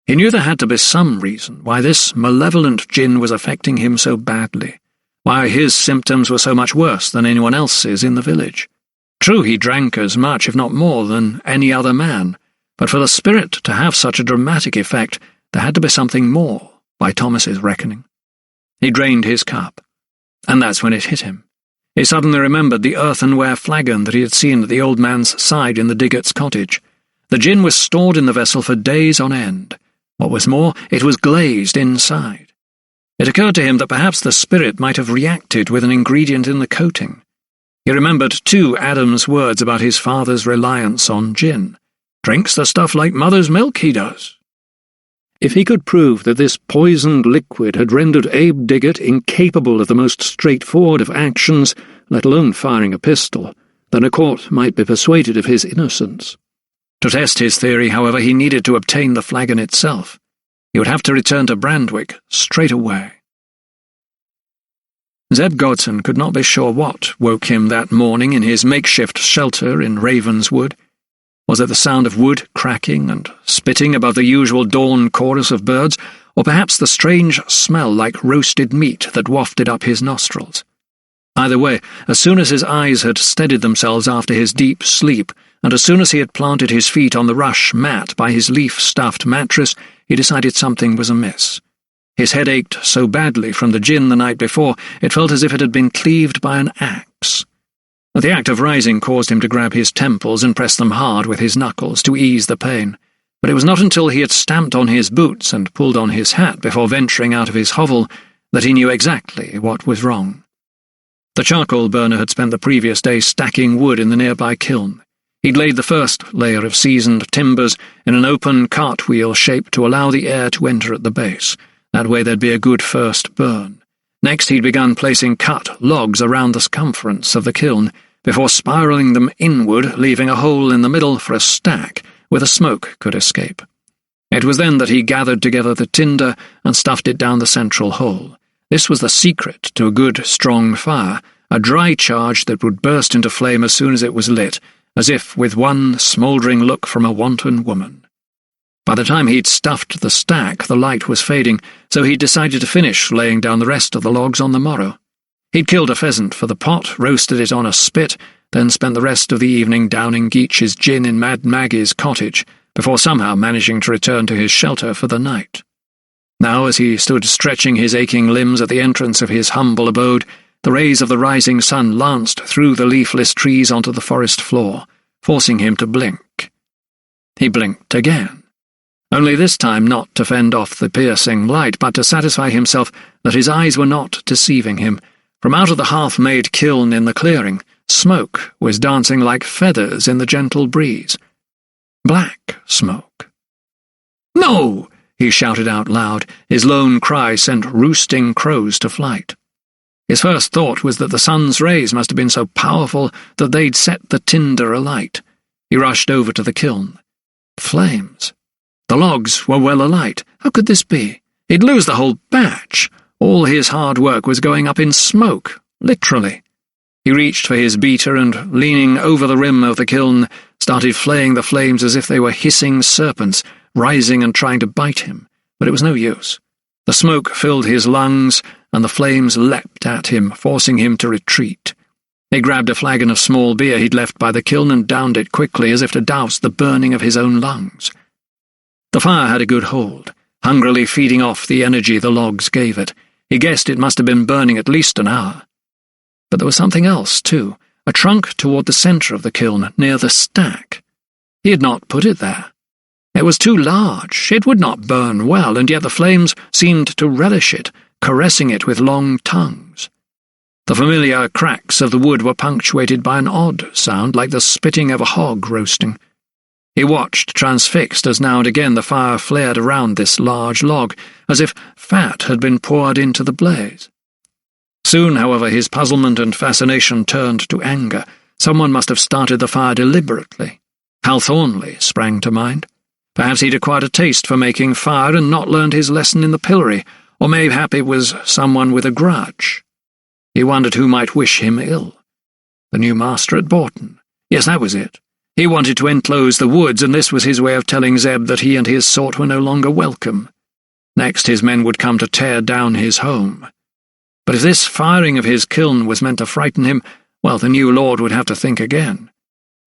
He knew there had to be some reason why this malevolent jinn was affecting him so badly, why his symptoms were so much worse than anyone else's in the village. True, he drank as much, if not more, than any other man, but for the spirit to have such a dramatic effect, there had to be something more, by Thomas's reckoning. He drained his cup, and that's when it hit him. He suddenly remembered the earthenware flagon that he had seen at the old man's side in the Diggott's cottage. The gin was stored in the vessel for days on end. What was more, it was glazed inside. It occurred to him that perhaps the spirit might have reacted with an ingredient in the coating. He remembered, too, Adam's words about his father's reliance on gin. "Drinks the stuff like mother's milk, he does." If he could prove that this poisoned liquid had rendered Abe Diggott incapable of the most straightforward of actions, let alone firing a pistol, then a court might be persuaded of his innocence. To test his theory, however, he needed to obtain the flagon itself. He would have to return to Brandwick straight away. Zeb Godson could not be sure what woke him that morning in his makeshift shelter in Ravenswood. Was it the sound of wood cracking and spitting above the usual dawn chorus of birds, or perhaps the strange smell like roasted meat that wafted up his nostrils? Either way, as soon as his eyes had steadied themselves after his deep sleep, and as soon as he had planted his feet on the rush mat by his leaf-stuffed mattress, he decided something was amiss. His head ached so badly from the gin the night before, it felt as if it had been cleaved by an axe. The act of rising caused him to grab his temples and press them hard with his knuckles to ease the pain, but it was not until he had stamped on his boots and pulled on his hat before venturing out of his hovel that he knew exactly what was wrong. The charcoal burner had spent the previous day stacking wood in the nearby kiln. He'd laid the first layer of seasoned timbers in an open cartwheel shape to allow the air to enter at the base. That way there'd be a good first burn. Next he'd begun placing cut logs around the circumference of the kiln, before spiralling them inward, leaving a hole in the middle for a stack where the smoke could escape. It was then that he gathered together the tinder and stuffed it down the central hole. This was the secret to a good, strong fire, a dry charge that would burst into flame as soon as it was lit, as if with one smouldering look from a wanton woman. By the time he'd stuffed the stack, the light was fading, so he'd decided to finish laying down the rest of the logs on the morrow. He'd killed a pheasant for the pot, roasted it on a spit, then spent the rest of the evening downing Geach's gin in Mad Maggie's cottage, before somehow managing to return to his shelter for the night. Now, as he stood stretching his aching limbs at the entrance of his humble abode, the rays of the rising sun lanced through the leafless trees onto the forest floor, forcing him to blink. He blinked again, only this time not to fend off the piercing light, but to satisfy himself that his eyes were not deceiving him. From out of the half-made kiln in the clearing, smoke was dancing like feathers in the gentle breeze. Black smoke. "No!" he shouted out loud. His lone cry sent roosting crows to flight. His first thought was that the sun's rays must have been so powerful that they'd set the tinder alight. He rushed over to the kiln. Flames. The logs were well alight. How could this be? He'd lose the whole batch. All his hard work was going up in smoke, literally. He reached for his beater and, leaning over the rim of the kiln, started flaying the flames as if they were hissing serpents, rising and trying to bite him. But it was no use. The smoke filled his lungs, and the flames leapt at him, forcing him to retreat. He grabbed a flagon of small beer he'd left by the kiln and downed it quickly, as if to douse the burning of his own lungs. The fire had a good hold, hungrily feeding off the energy the logs gave it. He guessed it must have been burning at least an hour. But there was something else, too, a trunk toward the centre of the kiln, near the stack. He had not put it there. It was too large, it would not burn well, and yet the flames seemed to relish it, caressing it with long tongues. The familiar cracks of the wood were punctuated by an odd sound like the spitting of a hog roasting. He watched, transfixed, as now and again the fire flared around this large log, as if fat had been poured into the blaze. Soon, however, his puzzlement and fascination turned to anger. Someone must have started the fire deliberately. Hal Thornley sprang to mind. Perhaps he'd acquired a taste for making fire and not learned his lesson in the pillory, or mayhap it was someone with a grudge. He wondered who might wish him ill. The new master at Bourton. Yes, that was it. He wanted to enclose the woods, and this was his way of telling Zeb that he and his sort were no longer welcome. Next, his men would come to tear down his home. But if this firing of his kiln was meant to frighten him, well, the new lord would have to think again.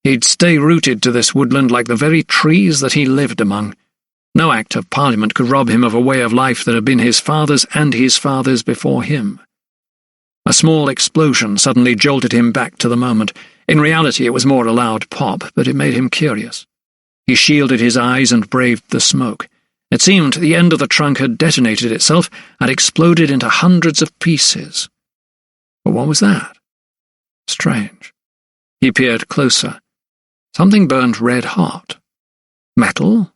He'd stay rooted to this woodland like the very trees that he lived among. No Act of Parliament could rob him of a way of life that had been his father's and his father's before him. A small explosion suddenly jolted him back to the moment. In reality, it was more a loud pop, but it made him curious. He shielded his eyes and braved the smoke. It seemed the end of the trunk had detonated itself and exploded into hundreds of pieces. But what was that? Strange. He peered closer. Something burned red-hot. Metal?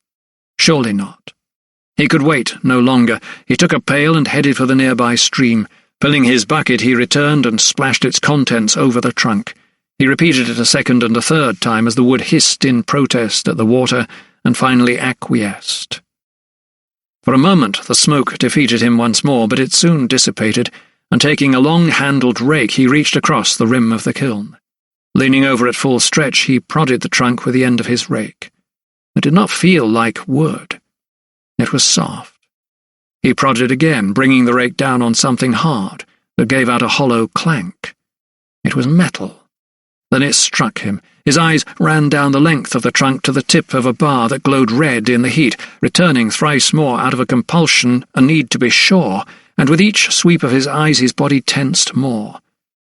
Surely not. He could wait no longer. He took a pail and headed for the nearby stream. Filling his bucket, he returned and splashed its contents over the trunk. He repeated it a second and a third time as the wood hissed in protest at the water and finally acquiesced. For a moment the smoke defeated him once more, but it soon dissipated, and taking a long-handled rake he reached across the rim of the kiln. Leaning over at full stretch, he prodded the trunk with the end of his rake. It did not feel like wood. It was soft. He prodded again, bringing the rake down on something hard that gave out a hollow clank. It was metal. Then it struck him. His eyes ran down the length of the trunk to the tip of a bar that glowed red in the heat, returning thrice more out of a compulsion, a need to be sure, and with each sweep of his eyes his body tensed more.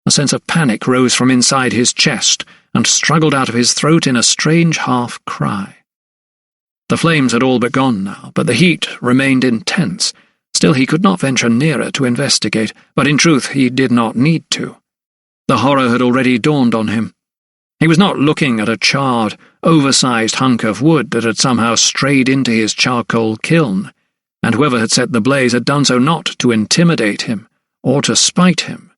A sense of panic rose from inside his chest and struggled out of his throat in a strange half-cry. The flames had all but gone now, but the heat remained intense. Still, he could not venture nearer to investigate, but in truth he did not need to. The horror had already dawned on him. He was not looking at a charred, oversized hunk of wood that had somehow strayed into his charcoal kiln, and whoever had set the blaze had done so not to intimidate him or to spite him.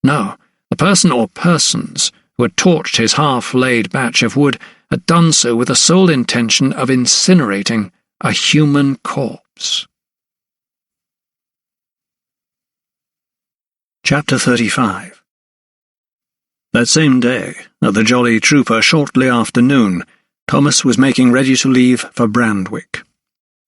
No, the person or persons who had torched his half-laid batch of wood had done so with the sole intention of incinerating a human corpse. Chapter 35. That same day, at the Jolly Trooper shortly after noon, Thomas was making ready to leave for Brandwick.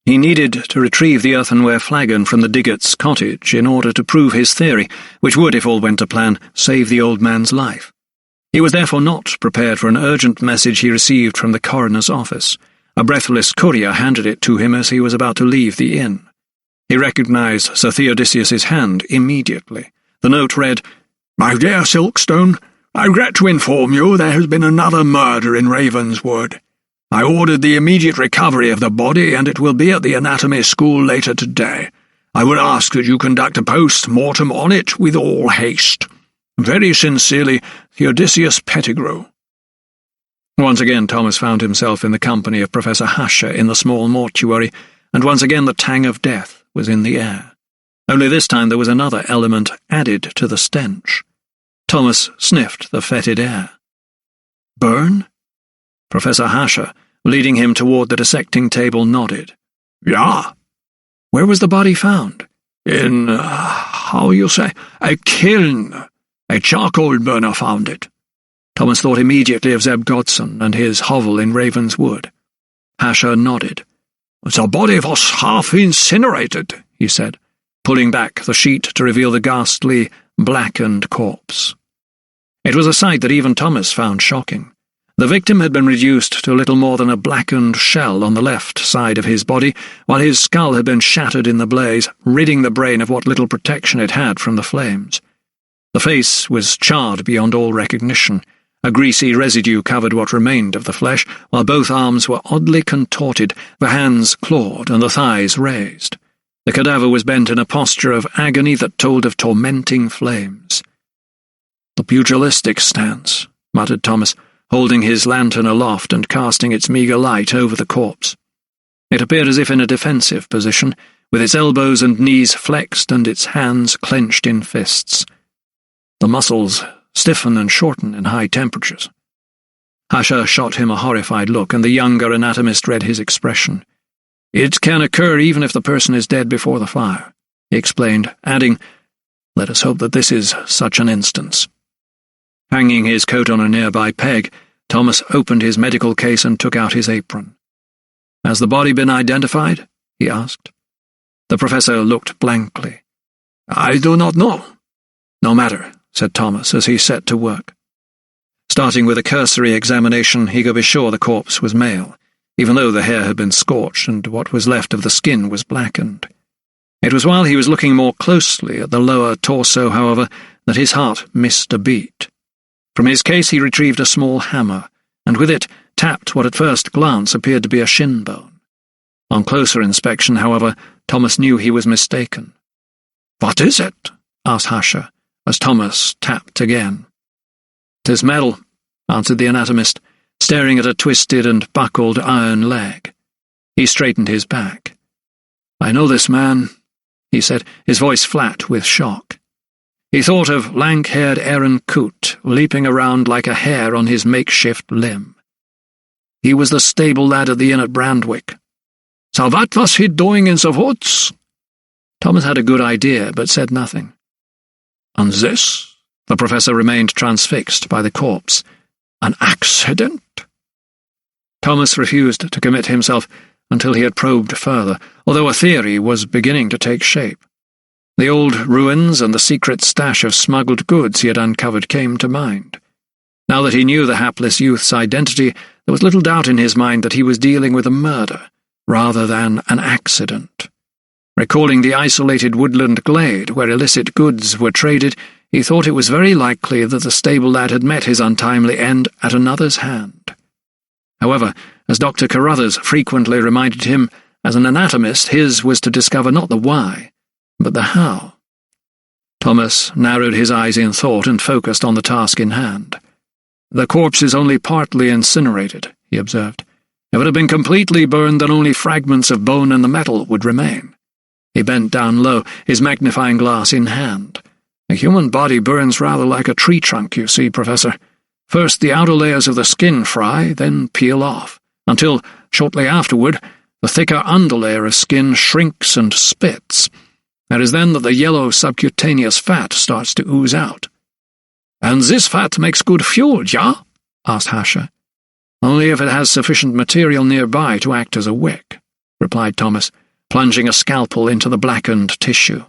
He needed to retrieve the earthenware flagon from the Diggett's cottage in order to prove his theory, which would, if all went to plan, save the old man's life. He was therefore not prepared for an urgent message he received from the coroner's office. A breathless courier handed it to him as he was about to leave the inn. He recognized Sir Theodosius's hand immediately. The note read, "My dear Silkstone, I regret to inform you there has been another murder in Ravenswood. I ordered the immediate recovery of the body, and it will be at the anatomy school later today. I would ask that you conduct a post-mortem on it with all haste. Very sincerely, Theodosius Pettigrew." Once again Thomas found himself in the company of Professor Hasher in the small mortuary, and once again the tang of death was in the air. Only this time there was another element added to the stench. Thomas sniffed the fetid air. Burn? Professor Hasher, leading him toward the dissecting table, nodded. "Yeah." "Where was the body found?" "In, a kiln. A charcoal burner found it." Thomas thought immediately of Zeb Godson and his hovel in Ravenswood. Hasher nodded. "The body was half incinerated," he said, pulling back the sheet to reveal the ghastly, blackened corpse. It was a sight that even Thomas found shocking. The victim had been reduced to little more than a blackened shell on the left side of his body, while his skull had been shattered in the blaze, ridding the brain of what little protection it had from the flames. The face was charred beyond all recognition. A greasy residue covered what remained of the flesh, while both arms were oddly contorted, the hands clawed and the thighs raised. The cadaver was bent in a posture of agony that told of tormenting flames. "The pugilistic stance," muttered Thomas, holding his lantern aloft and casting its meagre light over the corpse. It appeared as if in a defensive position, with its elbows and knees flexed and its hands clenched in fists. The muscles stiffen and shorten in high temperatures. Hasha shot him a horrified look, and the younger anatomist read his expression. "It can occur even if the person is dead before the fire," he explained, adding, "Let us hope that this is such an instance." Hanging his coat on a nearby peg, Thomas opened his medical case and took out his apron. "Has the body been identified?" he asked. The professor looked blankly. "I do not know." "No matter," said Thomas as he set to work. Starting with a cursory examination, he could be sure the corpse was male, even though the hair had been scorched and what was left of the skin was blackened. It was while he was looking more closely at the lower torso, however, that his heart missed a beat. From his case he retrieved a small hammer, and with it tapped what at first glance appeared to be a shin bone. On closer inspection, however, Thomas knew he was mistaken. "What is it?" asked Hasha, as Thomas tapped again. "'Tis metal," answered the anatomist, staring at a twisted and buckled iron leg. He straightened his back. "I know this man," he said, his voice flat with shock. He thought of lank-haired Aaron Coote leaping around like a hare on his makeshift limb. "He was the stable lad at the inn at Brandwick." "So what was he doing in the woods?" Thomas had a good idea, but said nothing. "And this?" The professor remained transfixed by the corpse. "An accident?" Thomas refused to commit himself until he had probed further, although a theory was beginning to take shape. The old ruins and the secret stash of smuggled goods he had uncovered came to mind. Now that he knew the hapless youth's identity, there was little doubt in his mind that he was dealing with a murder, rather than an accident. Recalling the isolated woodland glade where illicit goods were traded, he thought it was very likely that the stable lad had met his untimely end at another's hand. However, as Dr. Carruthers frequently reminded him, as an anatomist his was to discover not the why, but the how. Thomas narrowed his eyes in thought and focused on the task in hand. "The corpse is only partly incinerated," he observed. "If it had been completely burned, then only fragments of bone and the metal would remain." He bent down low, his magnifying glass in hand. "A human body burns rather like a tree trunk, you see, Professor. First the outer layers of the skin fry, then peel off, until, shortly afterward, the thicker underlayer of skin shrinks and spits. It is then that the yellow subcutaneous fat starts to ooze out." "And this fat makes good fuel, ja?" asked Hasha. "Only if it has sufficient material nearby to act as a wick," replied Thomas, plunging a scalpel into the blackened tissue.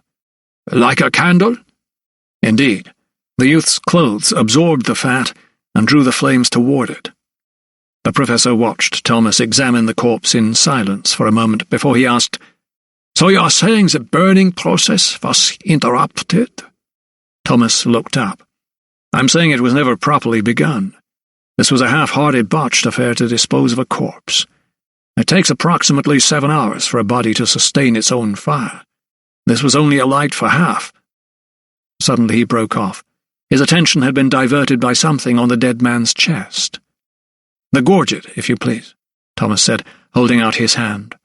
"Like a candle?" Indeed. The youth's clothes absorbed the fat and drew the flames toward it. The professor watched Thomas examine the corpse in silence for a moment before he asked, "So you are saying the burning process was interrupted?" Thomas looked up. "I'm saying it was never properly begun. This was a half-hearted, botched affair to dispose of a corpse. It takes approximately 7 hours for a body to sustain its own fire. This was only a light for half." Suddenly he broke off. His attention had been diverted by something on the dead man's chest. "The gorget, if you please," Thomas said, holding out his hand.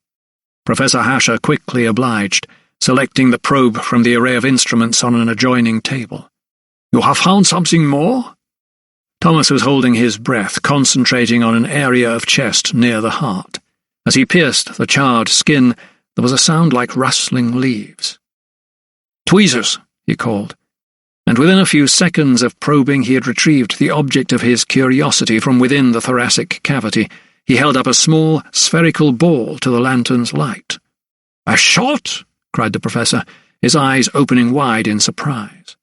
Professor Hasha quickly obliged, selecting the probe from the array of instruments on an adjoining table. "You have found something more?" Thomas was holding his breath, concentrating on an area of chest near the heart. As he pierced the charred skin, there was a sound like rustling leaves. "Tweezers," he called, and within a few seconds of probing he had retrieved the object of his curiosity from within the thoracic cavity. He held up a small, spherical ball to the lantern's light. "A shot!" cried the professor, his eyes opening wide in surprise.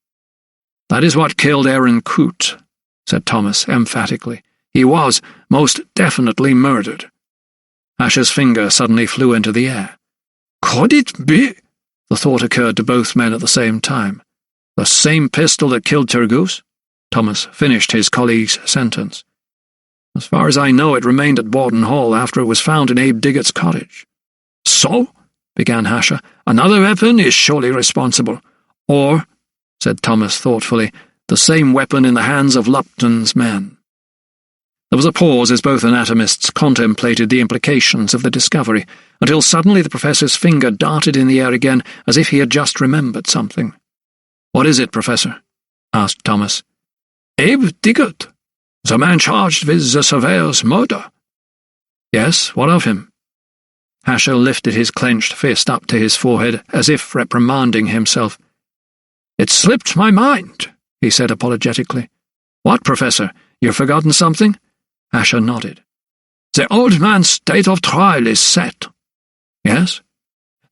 "That is what killed Aaron Coote," said Thomas emphatically. "He was most definitely murdered." Asher's finger suddenly flew into the air. "Could it be?" The thought occurred to both men at the same time. The same pistol that killed Turgoose? Thomas finished his colleague's sentence. As far as I know, it remained at Borden Hall after it was found in Abe Diggett's cottage. So, began Hasher, another weapon is surely responsible. Or, said Thomas thoughtfully, the same weapon in the hands of Lupton's men. There was a pause as both anatomists contemplated the implications of the discovery, until suddenly the professor's finger darted in the air again as if he had just remembered something. "What is it, Professor?" asked Thomas. "Abe Diggett, the man charged with the surveyor's murder." "Yes, what of him?" Hasher lifted his clenched fist up to his forehead as if reprimanding himself. "It slipped my mind," he said apologetically. "What, Professor? You've forgotten something?" Hasher nodded. "The old man's date of trial is set." "Yes?"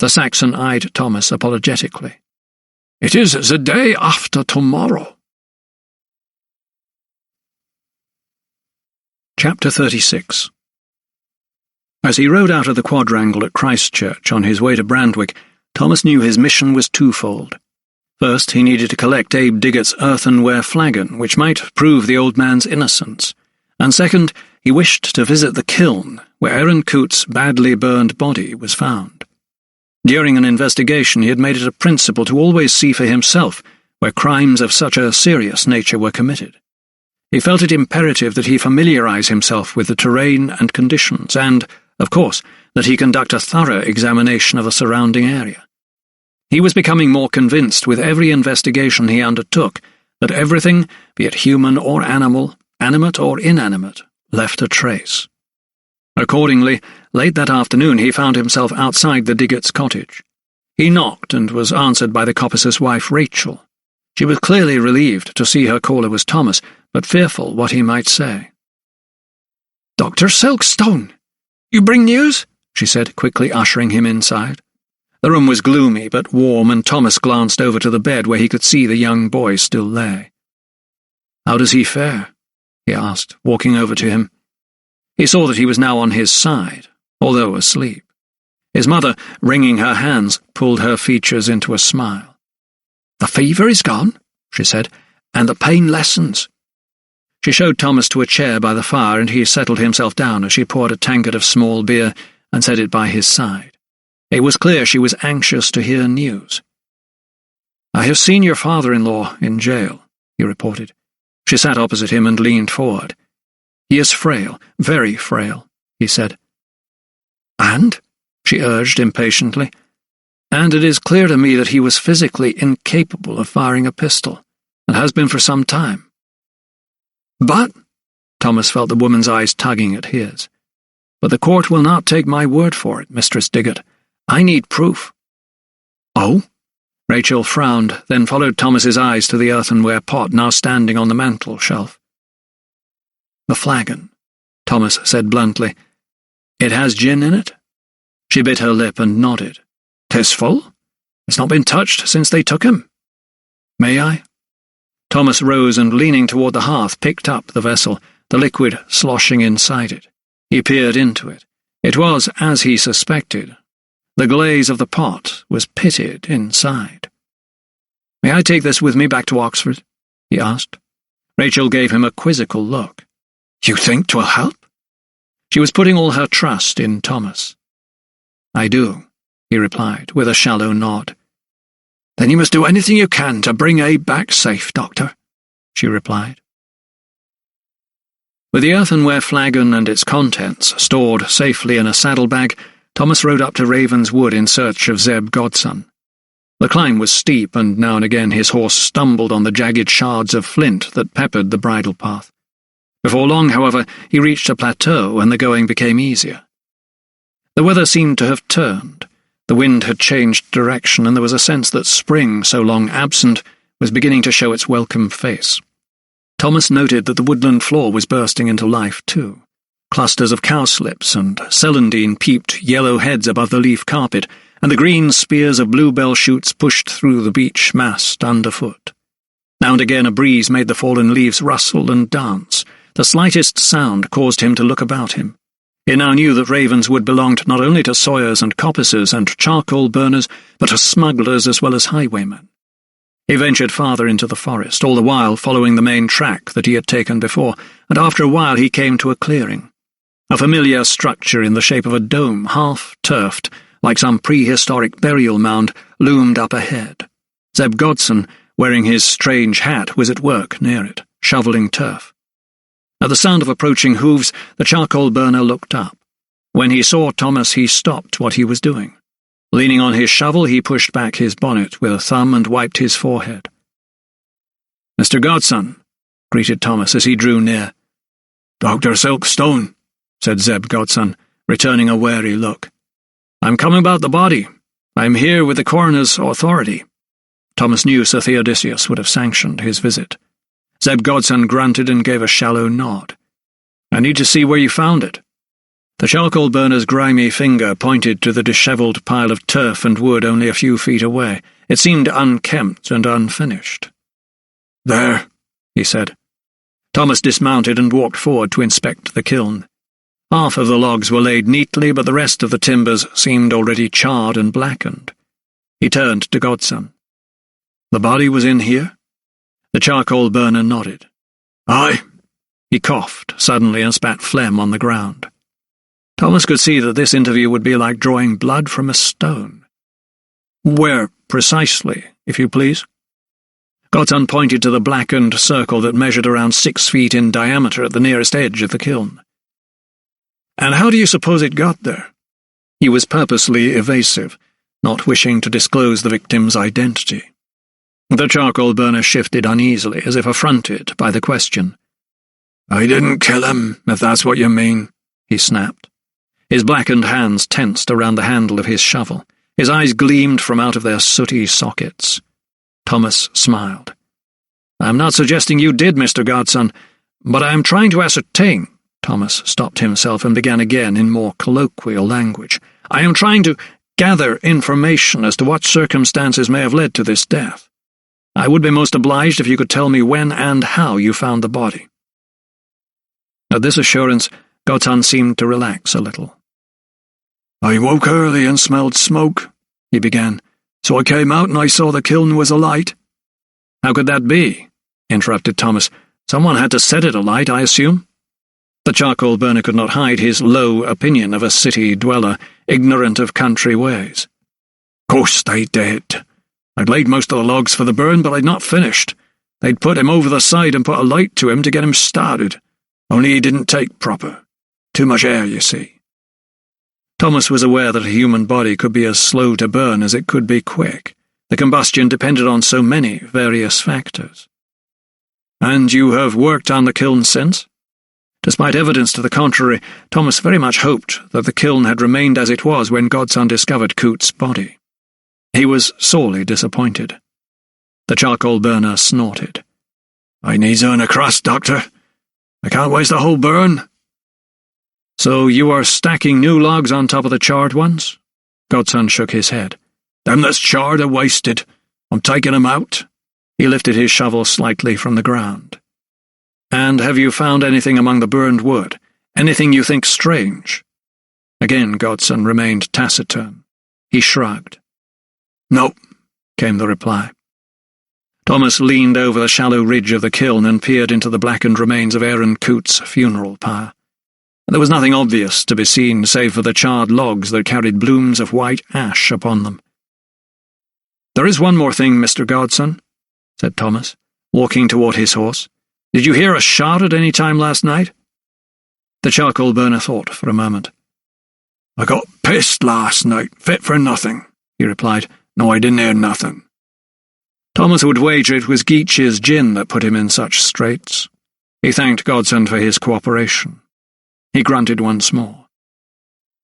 The Saxon eyed Thomas apologetically. "It is the day after tomorrow." Chapter 36. As he rode out of the quadrangle at Christchurch on his way to Brandwick, Thomas knew his mission was twofold. First, he needed to collect Abe Diggett's earthenware flagon, which might prove the old man's innocence. And second, he wished to visit the kiln, where Aaron Coote's badly burned body was found. During an investigation, he had made it a principle to always see for himself where crimes of such a serious nature were committed. He felt it imperative that he familiarize himself with the terrain and conditions, and, of course, that he conduct a thorough examination of the surrounding area. He was becoming more convinced with every investigation he undertook that everything, be it human or animal, animate or inanimate, left a trace. Accordingly, late that afternoon he found himself outside the Diggett's cottage. He knocked and was answered by the coppicer's wife, Rachel. She was clearly relieved to see her caller was Thomas, but fearful what he might say. "Dr. Silkstone! You bring news?" she said, quickly ushering him inside. The room was gloomy but warm, and Thomas glanced over to the bed where he could see the young boy still lay. "How does he fare?" he asked, walking over to him. He saw that he was now on his side, although asleep. His mother, wringing her hands, pulled her features into a smile. "The fever is gone," she said, "and the pain lessens." She showed Thomas to a chair by the fire, and he settled himself down as she poured a tankard of small beer and set it by his side. It was clear she was anxious to hear news. "I have seen your father-in-law in jail," he reported. She sat opposite him and leaned forward. "He is frail, very frail," he said. "And?" she urged impatiently. "And it is clear to me that he was physically incapable of firing a pistol, and has been for some time." "But," Thomas felt the woman's eyes tugging at his, "but the court will not take my word for it, Mistress Diggett. I need proof." "Oh?" Rachel frowned, then followed Thomas's eyes to the earthenware pot now standing on the mantel shelf. "The flagon," Thomas said bluntly. "It has gin in it?" She bit her lip and nodded. "'Tis full? It's not been touched since they took him." "May I?" Thomas rose and, leaning toward the hearth, picked up the vessel, the liquid sloshing inside it. He peered into it. It was, as he suspected. The glaze of the pot was pitted inside. "May I take this with me back to Oxford?" he asked. Rachel gave him a quizzical look. "You think 'twill help?" She was putting all her trust in Thomas. "I do," he replied, with a shallow nod. "Then you must do anything you can to bring Abe back safe, Doctor," she replied. With the earthenware flagon and its contents stored safely in a saddlebag, Thomas rode up to Ravenswood in search of Zeb Godson. The climb was steep, and now and again his horse stumbled on the jagged shards of flint that peppered the bridle path. Before long, however, he reached a plateau, and the going became easier. The weather seemed to have turned. The wind had changed direction, and there was a sense that spring, so long absent, was beginning to show its welcome face. Thomas noted that the woodland floor was bursting into life, too. Clusters of cowslips and celandine peeped yellow heads above the leaf carpet, and the green spears of bluebell shoots pushed through the beech mast underfoot. Now and again a breeze made the fallen leaves rustle and dance. The slightest sound caused him to look about him. He now knew that Ravenswood belonged not only to sawyers and coppicers and charcoal burners, but to smugglers as well as highwaymen. He ventured farther into the forest, all the while following the main track that he had taken before, and after a while he came to a clearing. A familiar structure in the shape of a dome, half-turfed, like some prehistoric burial mound, loomed up ahead. Zeb Godson, wearing his strange hat, was at work near it, shoveling turf. At the sound of approaching hooves, the charcoal burner looked up. When he saw Thomas, he stopped what he was doing. Leaning on his shovel, he pushed back his bonnet with a thumb and wiped his forehead. "Mr. Godson," greeted Thomas as he drew near. "Dr. Silkstone," said Zeb Godson, returning a wary look. "I'm coming about the body. I'm here with the coroner's authority." Thomas knew Sir Theodosius would have sanctioned his visit. Zeb Godson grunted and gave a shallow nod. "I need to see where you found it." The charcoal burner's grimy finger pointed to the dishevelled pile of turf and wood only a few feet away. It seemed unkempt and unfinished. "There," he said. Thomas dismounted and walked forward to inspect the kiln. Half of the logs were laid neatly, but the rest of the timbers seemed already charred and blackened. He turned to Godson. "The body was in here?" The charcoal burner nodded. "Aye." He coughed suddenly and spat phlegm on the ground. Thomas could see that this interview would be like drawing blood from a stone. "Where, precisely, if you please?" Godson pointed to the blackened circle that measured around 6 feet in diameter at the nearest edge of the kiln. "And how do you suppose it got there?" He was purposely evasive, not wishing to disclose the victim's identity. The charcoal burner shifted uneasily, as if affronted by the question. "I didn't kill him, if that's what you mean," he snapped. His blackened hands tensed around the handle of his shovel. His eyes gleamed from out of their sooty sockets. Thomas smiled. "I'm not suggesting you did, Mr. Godson, but I am trying to ascertain—" Thomas stopped himself and began again in more colloquial language. "I am trying to gather information as to what circumstances may have led to this death. I would be most obliged if you could tell me when and how you found the body." At this assurance, Godson seemed to relax a little. "I woke early and smelled smoke," he began, "so I came out and I saw the kiln was alight." "How could that be?" interrupted Thomas. "Someone had to set it alight, I assume?" The charcoal burner could not hide his low opinion of a city dweller, ignorant of country ways. "Course they did. I'd laid most of the logs for the burn, but I'd not finished. They'd put him over the side and put a light to him to get him started. Only he didn't take proper. Too much air, you see." Thomas was aware that a human body could be as slow to burn as it could be quick. The combustion depended on so many various factors. "And you have worked on the kiln since?" Despite evidence to the contrary, Thomas very much hoped that the kiln had remained as it was when Godson discovered Coote's body. He was sorely disappointed. The charcoal burner snorted. "I needs earn a crust, Doctor. I can't waste the whole burn." "So you are stacking new logs on top of the charred ones?" Godson shook his head. "Them that's charred are wasted. I'm taking 'em out." He lifted his shovel slightly from the ground. "And have you found anything among the burned wood? Anything you think strange?" Again Godson remained taciturn. He shrugged. "No," came the reply. Thomas leaned over the shallow ridge of the kiln and peered into the blackened remains of Aaron Coote's funeral pyre. There was nothing obvious to be seen save for the charred logs that carried blooms of white ash upon them. "There is one more thing, Mr. Godson," said Thomas, walking toward his horse. "Did you hear a shot at any time last night?" The charcoal burner thought for a moment. "I got pissed last night, fit for nothing," he replied. "No, I didn't hear nothing." Thomas would wager it was Geach's gin that put him in such straits. He thanked Godson for his cooperation. He grunted once more.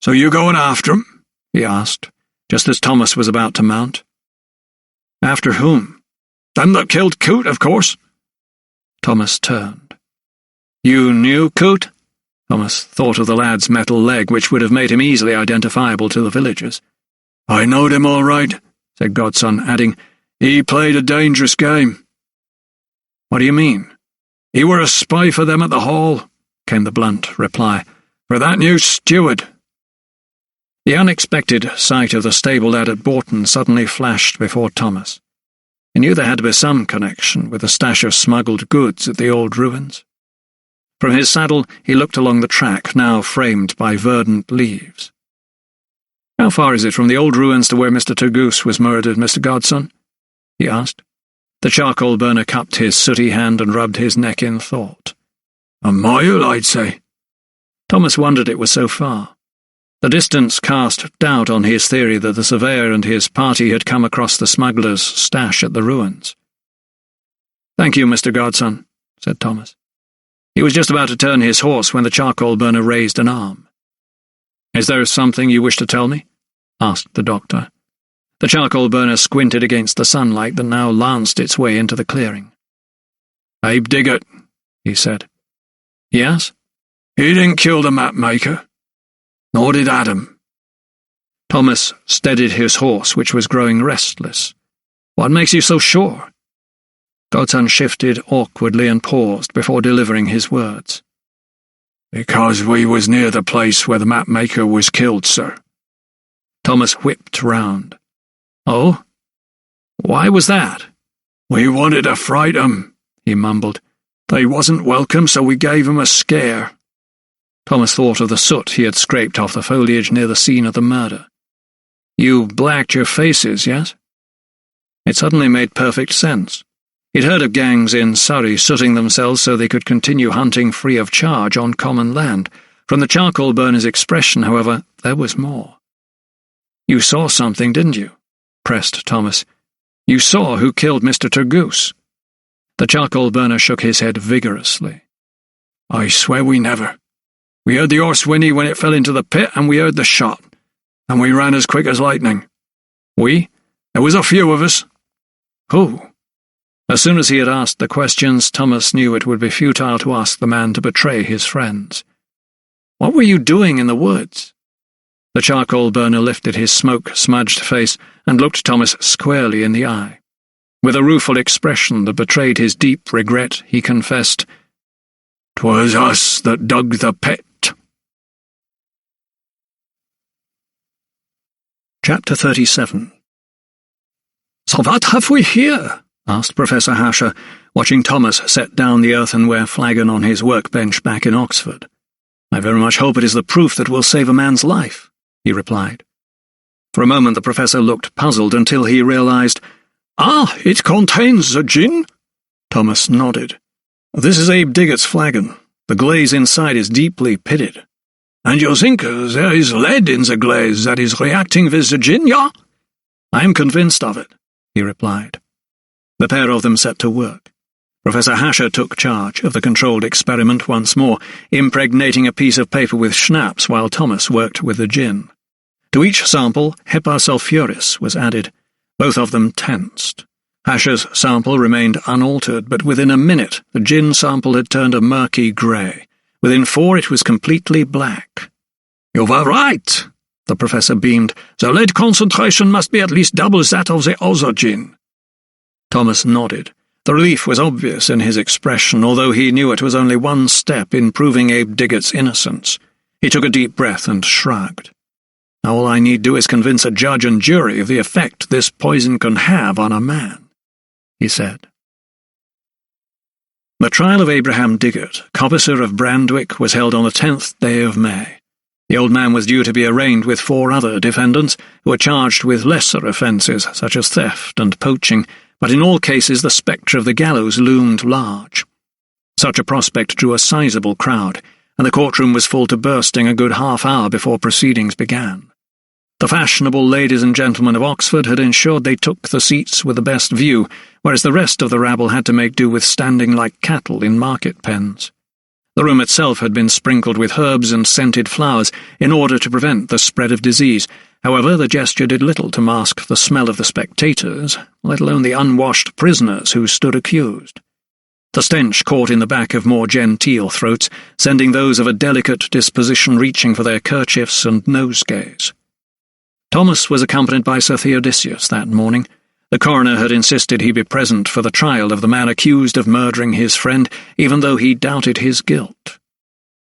"So you going after him?" he asked, just as Thomas was about to mount. "After whom?" "Them that killed Coote, of course." Thomas turned. "You knew Coote?" Thomas thought of the lad's metal leg, which would have made him easily identifiable to the villagers. "I knowed him all right," said Godson, adding, "He played a dangerous game." "What do you mean?" "He were a spy for them at the Hall," came the blunt reply, "for that new steward." The unexpected sight of the stable lad at Bourton suddenly flashed before Thomas. He knew there had to be some connection with the stash of smuggled goods at the old ruins. From his saddle he looked along the track, now framed by verdant leaves. "How far is it from the old ruins to where Mr. Turgoose was murdered, Mr. Godson?" he asked. The charcoal burner cupped his sooty hand and rubbed his neck in thought. "A mile, I'd say." Thomas wondered it was so far. The distance cast doubt on his theory that the surveyor and his party had come across the smuggler's stash at the ruins. "Thank you, Mr. Godson," said Thomas. He was just about to turn his horse when the charcoal burner raised an arm. "Is there something you wish to tell me?" asked the doctor. The charcoal burner squinted against the sunlight that now lanced its way into the clearing. "Abe Diggett," he said. "Yes?" "He didn't kill the map maker. Nor did Adam." Thomas steadied his horse, which was growing restless. "What makes you so sure?" Godson shifted awkwardly and paused before delivering his words. "Because we was near the place where the map maker was killed, sir." Thomas whipped round. "Oh? Why was that?" "We wanted to fright 'em," he mumbled. "They wasn't welcome, so we gave 'em a scare." Thomas thought of the soot he had scraped off the foliage near the scene of the murder. "You blacked your faces, yes?" It suddenly made perfect sense. He'd heard of gangs in Surrey sooting themselves so they could continue hunting free of charge on common land. From the charcoal burner's expression, however, there was more. "You saw something, didn't you?" pressed Thomas. "You saw who killed Mr. Turgoose." The charcoal burner shook his head vigorously. "I swear we never. We heard the horse whinny when it fell into the pit, and we heard the shot, and we ran as quick as lightning." "We? There was a few of us." "Who?" As soon as he had asked the questions, Thomas knew it would be futile to ask the man to betray his friends. "What were you doing in the woods?" The charcoal burner lifted his smoke-smudged face and looked Thomas squarely in the eye. With a rueful expression that betrayed his deep regret, he confessed, "'Twas us that dug the pit." Chapter 37. "So what have we here?" asked Professor Hasher, watching Thomas set down the earthenware flagon on his workbench back in Oxford. "I very much hope it is the proof that will save a man's life," he replied. For a moment the professor looked puzzled until he realized, "Ah, it contains the gin?" Thomas nodded. "This is Abe Diggett's flagon. The glaze inside is deeply pitted." "And you think there is lead in the glaze that is reacting with the gin, yeah?" "I am convinced of it," he replied. The pair of them set to work. Professor Hasher took charge of the controlled experiment once more, impregnating a piece of paper with schnapps while Thomas worked with the gin. To each sample, Hepa sulphuris was added. Both of them tensed. Hasher's sample remained unaltered, but within a minute the gin sample had turned a murky grey. Within 4 it was completely black. "You were right," the professor beamed. "The lead concentration must be at least double that of the other gin." Thomas nodded. The relief was obvious in his expression, although he knew it was only one step in proving Abe Diggett's innocence. He took a deep breath and shrugged. "Now all I need do is convince a judge and jury of the effect this poison can have on a man," he said. The trial of Abraham Diggett, coppicer of Brandwick, was held on the 10th day of May. The old man was due to be arraigned with 4 other defendants, who were charged with lesser offences such as theft and poaching, but in all cases the spectre of the gallows loomed large. Such a prospect drew a sizable crowd, and the courtroom was full to bursting a good half-hour before proceedings began. The fashionable ladies and gentlemen of Oxford had ensured they took the seats with the best view, whereas the rest of the rabble had to make do with standing like cattle in market pens. The room itself had been sprinkled with herbs and scented flowers in order to prevent the spread of disease. However, the gesture did little to mask the smell of the spectators, let alone the unwashed prisoners who stood accused. The stench caught in the back of more genteel throats, sending those of a delicate disposition reaching for their kerchiefs and nosegays. Thomas was accompanied by Sir Theodosius that morning. The coroner had insisted he be present for the trial of the man accused of murdering his friend, even though he doubted his guilt.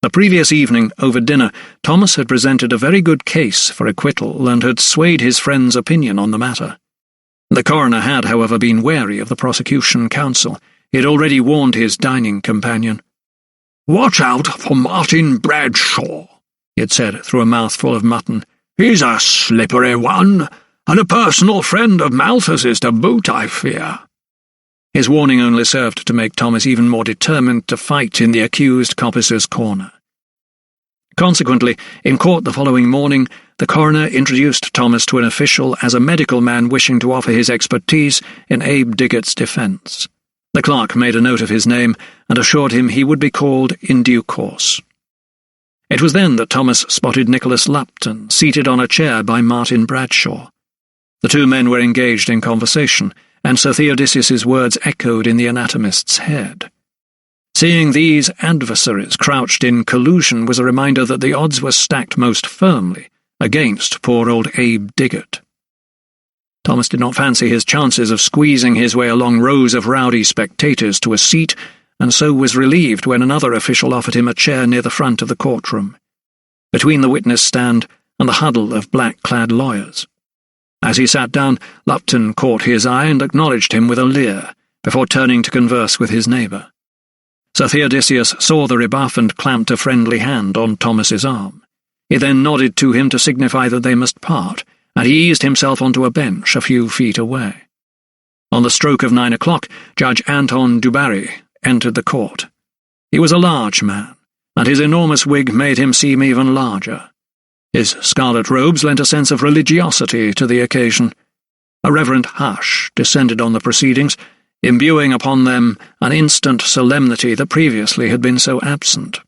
The previous evening, over dinner, Thomas had presented a very good case for acquittal and had swayed his friend's opinion on the matter. The coroner had, however, been wary of the prosecution counsel. He had already warned his dining companion. "Watch out for Martin Bradshaw," he had said through a mouthful of mutton. "He's a slippery one, and a personal friend of Malthus's to boot, I fear." His warning only served to make Thomas even more determined to fight in the accused coppicer's corner. Consequently, in court the following morning, the coroner introduced Thomas to an official as a medical man wishing to offer his expertise in Abe Diggett's defence. The clerk made a note of his name and assured him he would be called in due course. It was then that Thomas spotted Nicholas Lupton, seated on a chair by Martin Bradshaw. The two men were engaged in conversation, and Sir Theodosius's words echoed in the anatomist's head. Seeing these adversaries crouched in collusion was a reminder that the odds were stacked most firmly against poor old Abe Diggett. Thomas did not fancy his chances of squeezing his way along rows of rowdy spectators to a seat, and so was relieved when another official offered him a chair near the front of the courtroom, between the witness stand and the huddle of black-clad lawyers. As he sat down, Lupton caught his eye and acknowledged him with a leer, before turning to converse with his neighbour. Sir Theodosius saw the rebuff and clamped a friendly hand on Thomas's arm. He then nodded to him to signify that they must part, and he eased himself onto a bench a few feet away. On the stroke of 9 o'clock, Judge Anton Dubarry entered the court. He was a large man, and his enormous wig made him seem even larger. His scarlet robes lent a sense of religiosity to the occasion. A reverent hush descended on the proceedings, imbuing upon them an instant solemnity that previously had been so absent.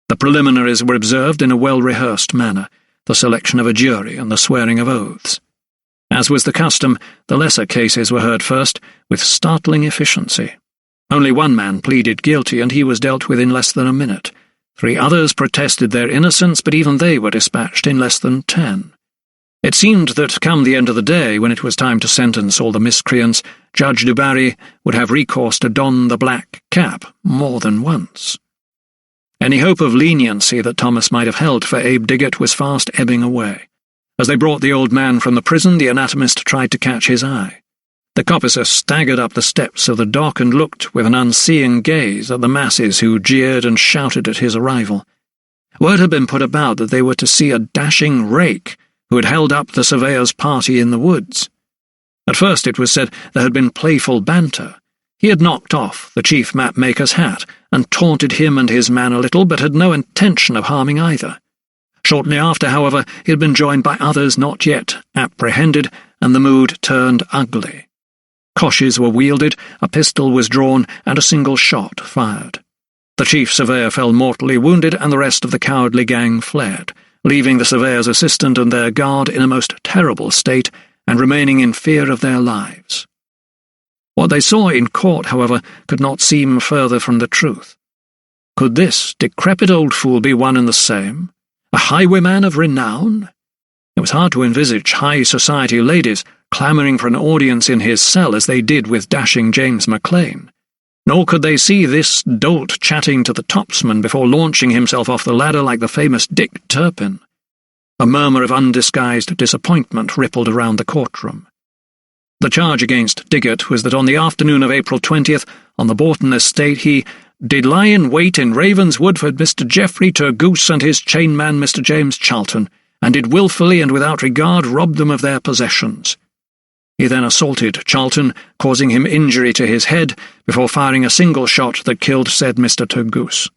The preliminaries were observed in a well-rehearsed manner, the selection of a jury and the swearing of oaths. As was the custom, the lesser cases were heard first, with startling efficiency. Only one man pleaded guilty, and he was dealt with in less than a minute. 3 others protested their innocence, but even they were dispatched in less than 10. It seemed that, come the end of the day, when it was time to sentence all the miscreants, Judge Dubarry would have recourse to don the black cap more than once. Any hope of leniency that Thomas might have held for Abe Diggett was fast ebbing away. As they brought the old man from the prison, the anatomist tried to catch his eye. The coppicer staggered up the steps of the dock and looked with an unseeing gaze at the masses who jeered and shouted at his arrival. Word had been put about that they were to see a dashing rake who had held up the surveyor's party in the woods. At first it was said there had been playful banter. He had knocked off the chief map-maker's hat and taunted him and his man a little, but had no intention of harming either. Shortly after, however, he had been joined by others not yet apprehended, and the mood turned ugly. Coshes were wielded, a pistol was drawn, and a single shot fired. The chief surveyor fell mortally wounded, and the rest of the cowardly gang fled, leaving the surveyor's assistant and their guard in a most terrible state, and remaining in fear of their lives. What they saw in court, however, could not seem further from the truth. Could this decrepit old fool be one and the same, a highwayman of renown? It was hard to envisage high society ladies clamouring for an audience in his cell as they did with dashing James Maclean. Nor could they see this dolt chatting to the topsman before launching himself off the ladder like the famous Dick Turpin. A murmur of undisguised disappointment rippled around the courtroom. The charge against Diggett was that on the afternoon of April 20th, on the Bourton estate, he did lie in wait in Ravenswood for Mr. Geoffrey Turgoose and his chainman Mr. James Charlton, and did wilfully and without regard rob them of their possessions. He then assaulted Charlton, causing him injury to his head, before firing a single shot that killed said Mr. Turgoose.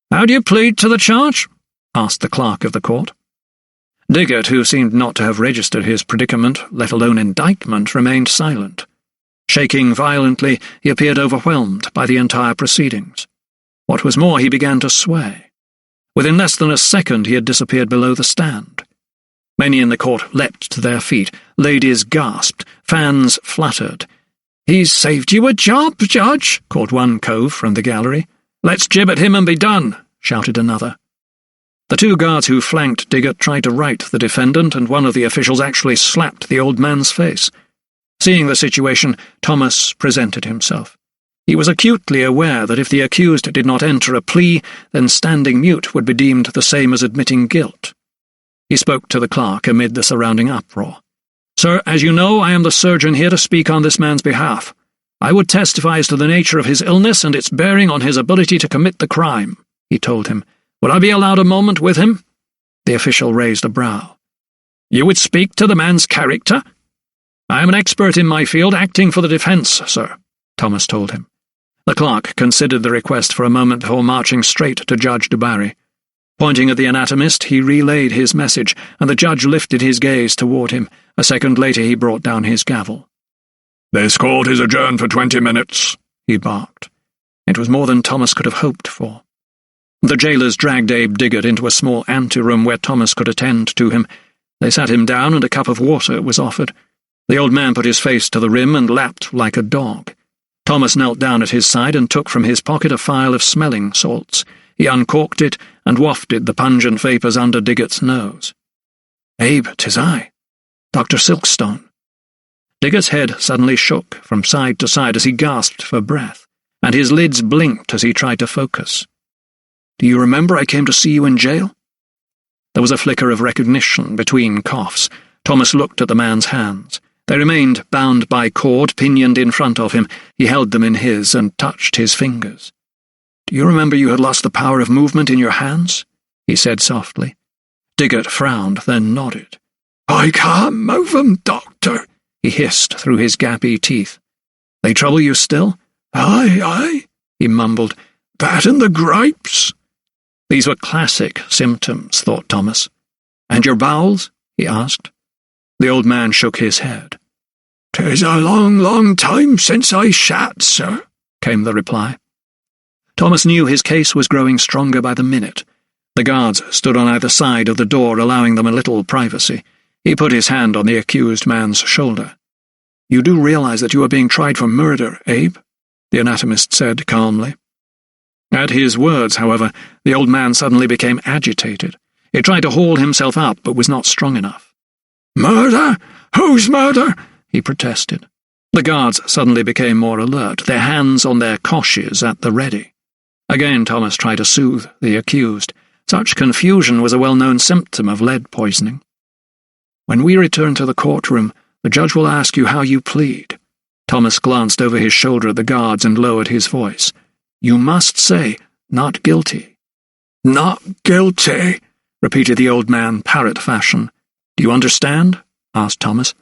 "How do you plead to the charge?" asked the clerk of the court. Diggett, who seemed not to have registered his predicament, let alone indictment, remained silent. Shaking violently, he appeared overwhelmed by the entire proceedings. What was more, he began to sway. Within less than a second he had disappeared below the stand. Many in the court leapt to their feet, ladies gasped, fans fluttered. "He's saved you a job, Judge," called one cove from the gallery. "Let's gibbet him and be done," shouted another. The 2 guards who flanked Diggett tried to right the defendant, and one of the officials actually slapped the old man's face. Seeing the situation, Thomas presented himself. He was acutely aware that if the accused did not enter a plea, then standing mute would be deemed the same as admitting guilt. He spoke to the clerk amid the surrounding uproar. Sir, as you know, I am the surgeon here to speak on this man's behalf. I would testify as to the nature of his illness and its bearing on his ability to commit the crime, he told him. Would I be allowed a moment with him? The official raised a brow. You would speak to the man's character? I am an expert in my field, acting for the defence, sir, Thomas told him. The clerk considered the request for a moment before marching straight to Judge du Barry. Pointing at the anatomist, he relayed his message, and the judge lifted his gaze toward him. A second later he brought down his gavel. "This court is adjourned for 20 minutes, he barked. It was more than Thomas could have hoped for. The jailers dragged Abe Diggett into a small anteroom where Thomas could attend to him. They sat him down, and a cup of water was offered. The old man put his face to the rim and lapped like a dog. Thomas knelt down at his side and took from his pocket a phial of smelling salts. He uncorked it and wafted the pungent vapours under Diggett's nose. "Abe, 'tis I, Dr. Silkstone." Diggett's head suddenly shook from side to side as he gasped for breath, and his lids blinked as he tried to focus. "Do you remember I came to see you in jail?" There was a flicker of recognition between coughs. Thomas looked at the man's hands. They remained bound by cord, pinioned in front of him. He held them in his and touched his fingers. "Do you remember you had lost the power of movement in your hands?" he said softly. Diggett frowned, then nodded. "I can't move 'em, doctor," he hissed through his gappy teeth. "They trouble you still?" Aye, he mumbled. "That and the gripes." These were classic symptoms, thought Thomas. "And your bowels?" he asked. The old man shook his head. "'Tis a long, long time since I shat, sir," came the reply. Thomas knew his case was growing stronger by the minute. The guards stood on either side of the door, allowing them a little privacy. He put his hand on the accused man's shoulder. "You do realize that you are being tried for murder, Abe?" the anatomist said calmly. At his words, however, the old man suddenly became agitated. He tried to haul himself up, but was not strong enough. "Murder? Whose murder?" he protested. The guards suddenly became more alert, their hands on their coches at the ready. Again Thomas tried to soothe the accused. Such confusion was a well-known symptom of lead poisoning. "When we return to the courtroom, the judge will ask you how you plead." Thomas glanced over his shoulder at the guards and lowered his voice. "You must say, 'not guilty.'" "Not guilty," repeated the old man, parrot fashion. "Do you understand?" asked Thomas.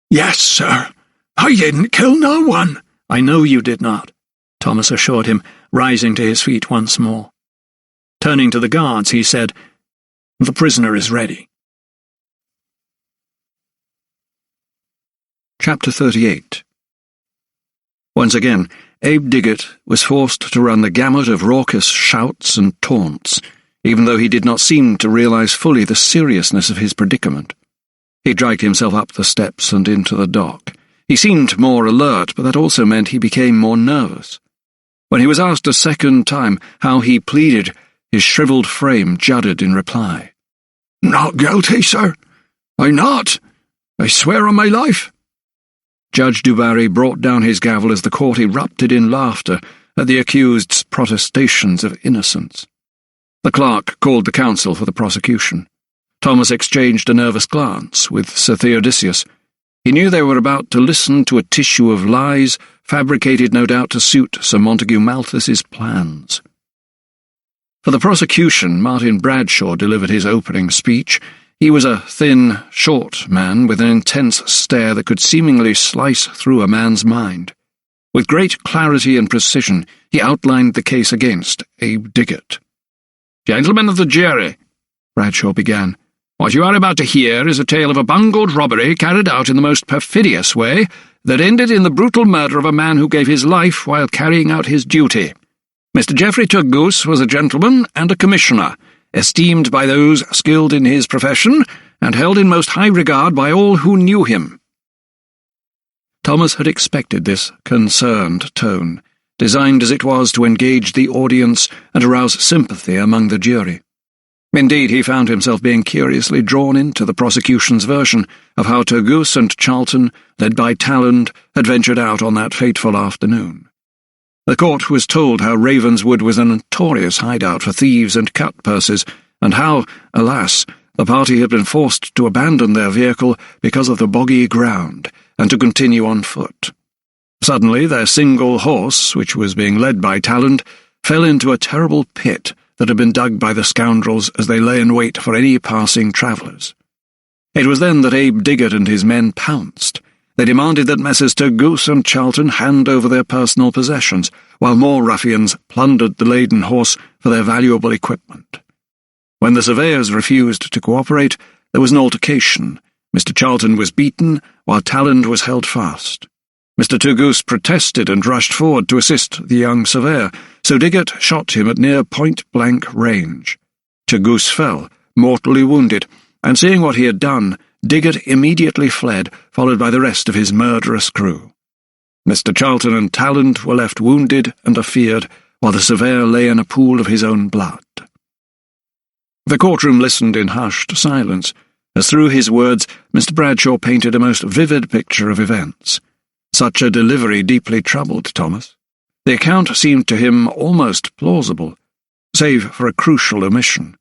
"Yes, sir. I didn't kill no one." "I know you did not," Thomas assured him, rising to his feet once more. Turning to the guards, he said, "The prisoner is ready." Chapter 38. Once again, Abe Diggett was forced to run the gamut of raucous shouts and taunts, even though he did not seem to realize fully the seriousness of his predicament. He dragged himself up the steps and into the dock. He seemed more alert, but that also meant he became more nervous. When he was asked a second time how he pleaded, his shriveled frame juddered in reply. "Not guilty, sir. I'm not. I swear on my life." Judge du Barry brought down his gavel as the court erupted in laughter at the accused's protestations of innocence. The clerk called the counsel for the prosecution. Thomas exchanged a nervous glance with Sir Theodosius. He knew they were about to listen to a tissue of lies, fabricated no doubt to suit Sir Montague Malthus's plans. For the prosecution, Martin Bradshaw delivered his opening speech. He was a thin, short man with an intense stare that could seemingly slice through a man's mind. With great clarity and precision, he outlined the case against Abe Diggett. "Gentlemen of the jury," Bradshaw began, "what you are about to hear is a tale of a bungled robbery carried out in the most perfidious way that ended in the brutal murder of a man who gave his life while carrying out his duty. Mr. Geoffrey Tuggoose was a gentleman and a commissioner, esteemed by those skilled in his profession, and held in most high regard by all who knew him." Thomas had expected this concerned tone, designed as it was to engage the audience and arouse sympathy among the jury. Indeed, he found himself being curiously drawn into the prosecution's version of how Tuggoose and Charlton, led by Talland, had ventured out on that fateful afternoon. The court was told how Ravenswood was a notorious hideout for thieves and cut-purses, and how, alas, The party had been forced to abandon their vehicle because of the boggy ground and to continue on foot. Suddenly, their single horse, which was being led by Talland, fell into a terrible pit that had been dug by the scoundrels as they lay in wait for any passing travellers. It was then that Abe Diggott and his men pounced. They demanded that Messrs. Goose and Charlton hand over their personal possessions, while more ruffians plundered the laden horse for their valuable equipment. When the surveyors refused to cooperate, there was an altercation. Mr. Charlton was beaten, while Talland was held fast. Mr. Goose protested and rushed forward to assist the young surveyor, so Diggott shot him at near point-blank range. Goose fell, mortally wounded, and seeing what he had done, Diggott immediately fled, followed by the rest of his murderous crew. Mr. Charlton and Talland were left wounded and afeared, while the surveyor lay in a pool of his own blood. The courtroom listened in hushed silence, as through his words Mr. Bradshaw painted a most vivid picture of events. Such a delivery deeply troubled Thomas. The account seemed to him almost plausible, save for a crucial omission.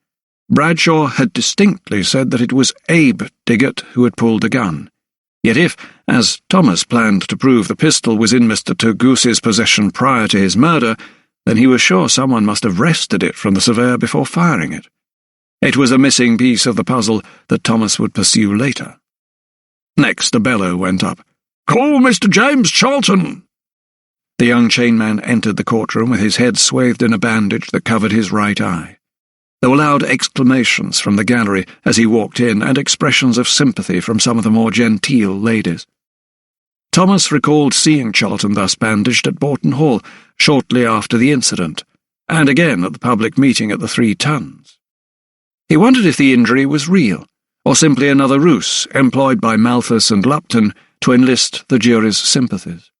Bradshaw had distinctly said that it was Abe Diggott who had pulled the gun. Yet if, as Thomas planned to prove, the pistol was in Mr. Goose's possession prior to his murder, then he was sure someone must have wrested it from the surveyor before firing it. It was a missing piece of the puzzle that Thomas would pursue later. Next, a bellow went up. "Call Mr. James Charlton!" The young chainman entered the courtroom with his head swathed in a bandage that covered his right eye. There were loud exclamations from the gallery as he walked in, and expressions of sympathy from some of the more genteel ladies. Thomas recalled seeing Charlton thus bandaged at Boughton Hall shortly after the incident, and again at the public meeting at the 3 Tuns. He wondered if the injury was real, or simply another ruse employed by Malthus and Lupton to enlist the jury's sympathies.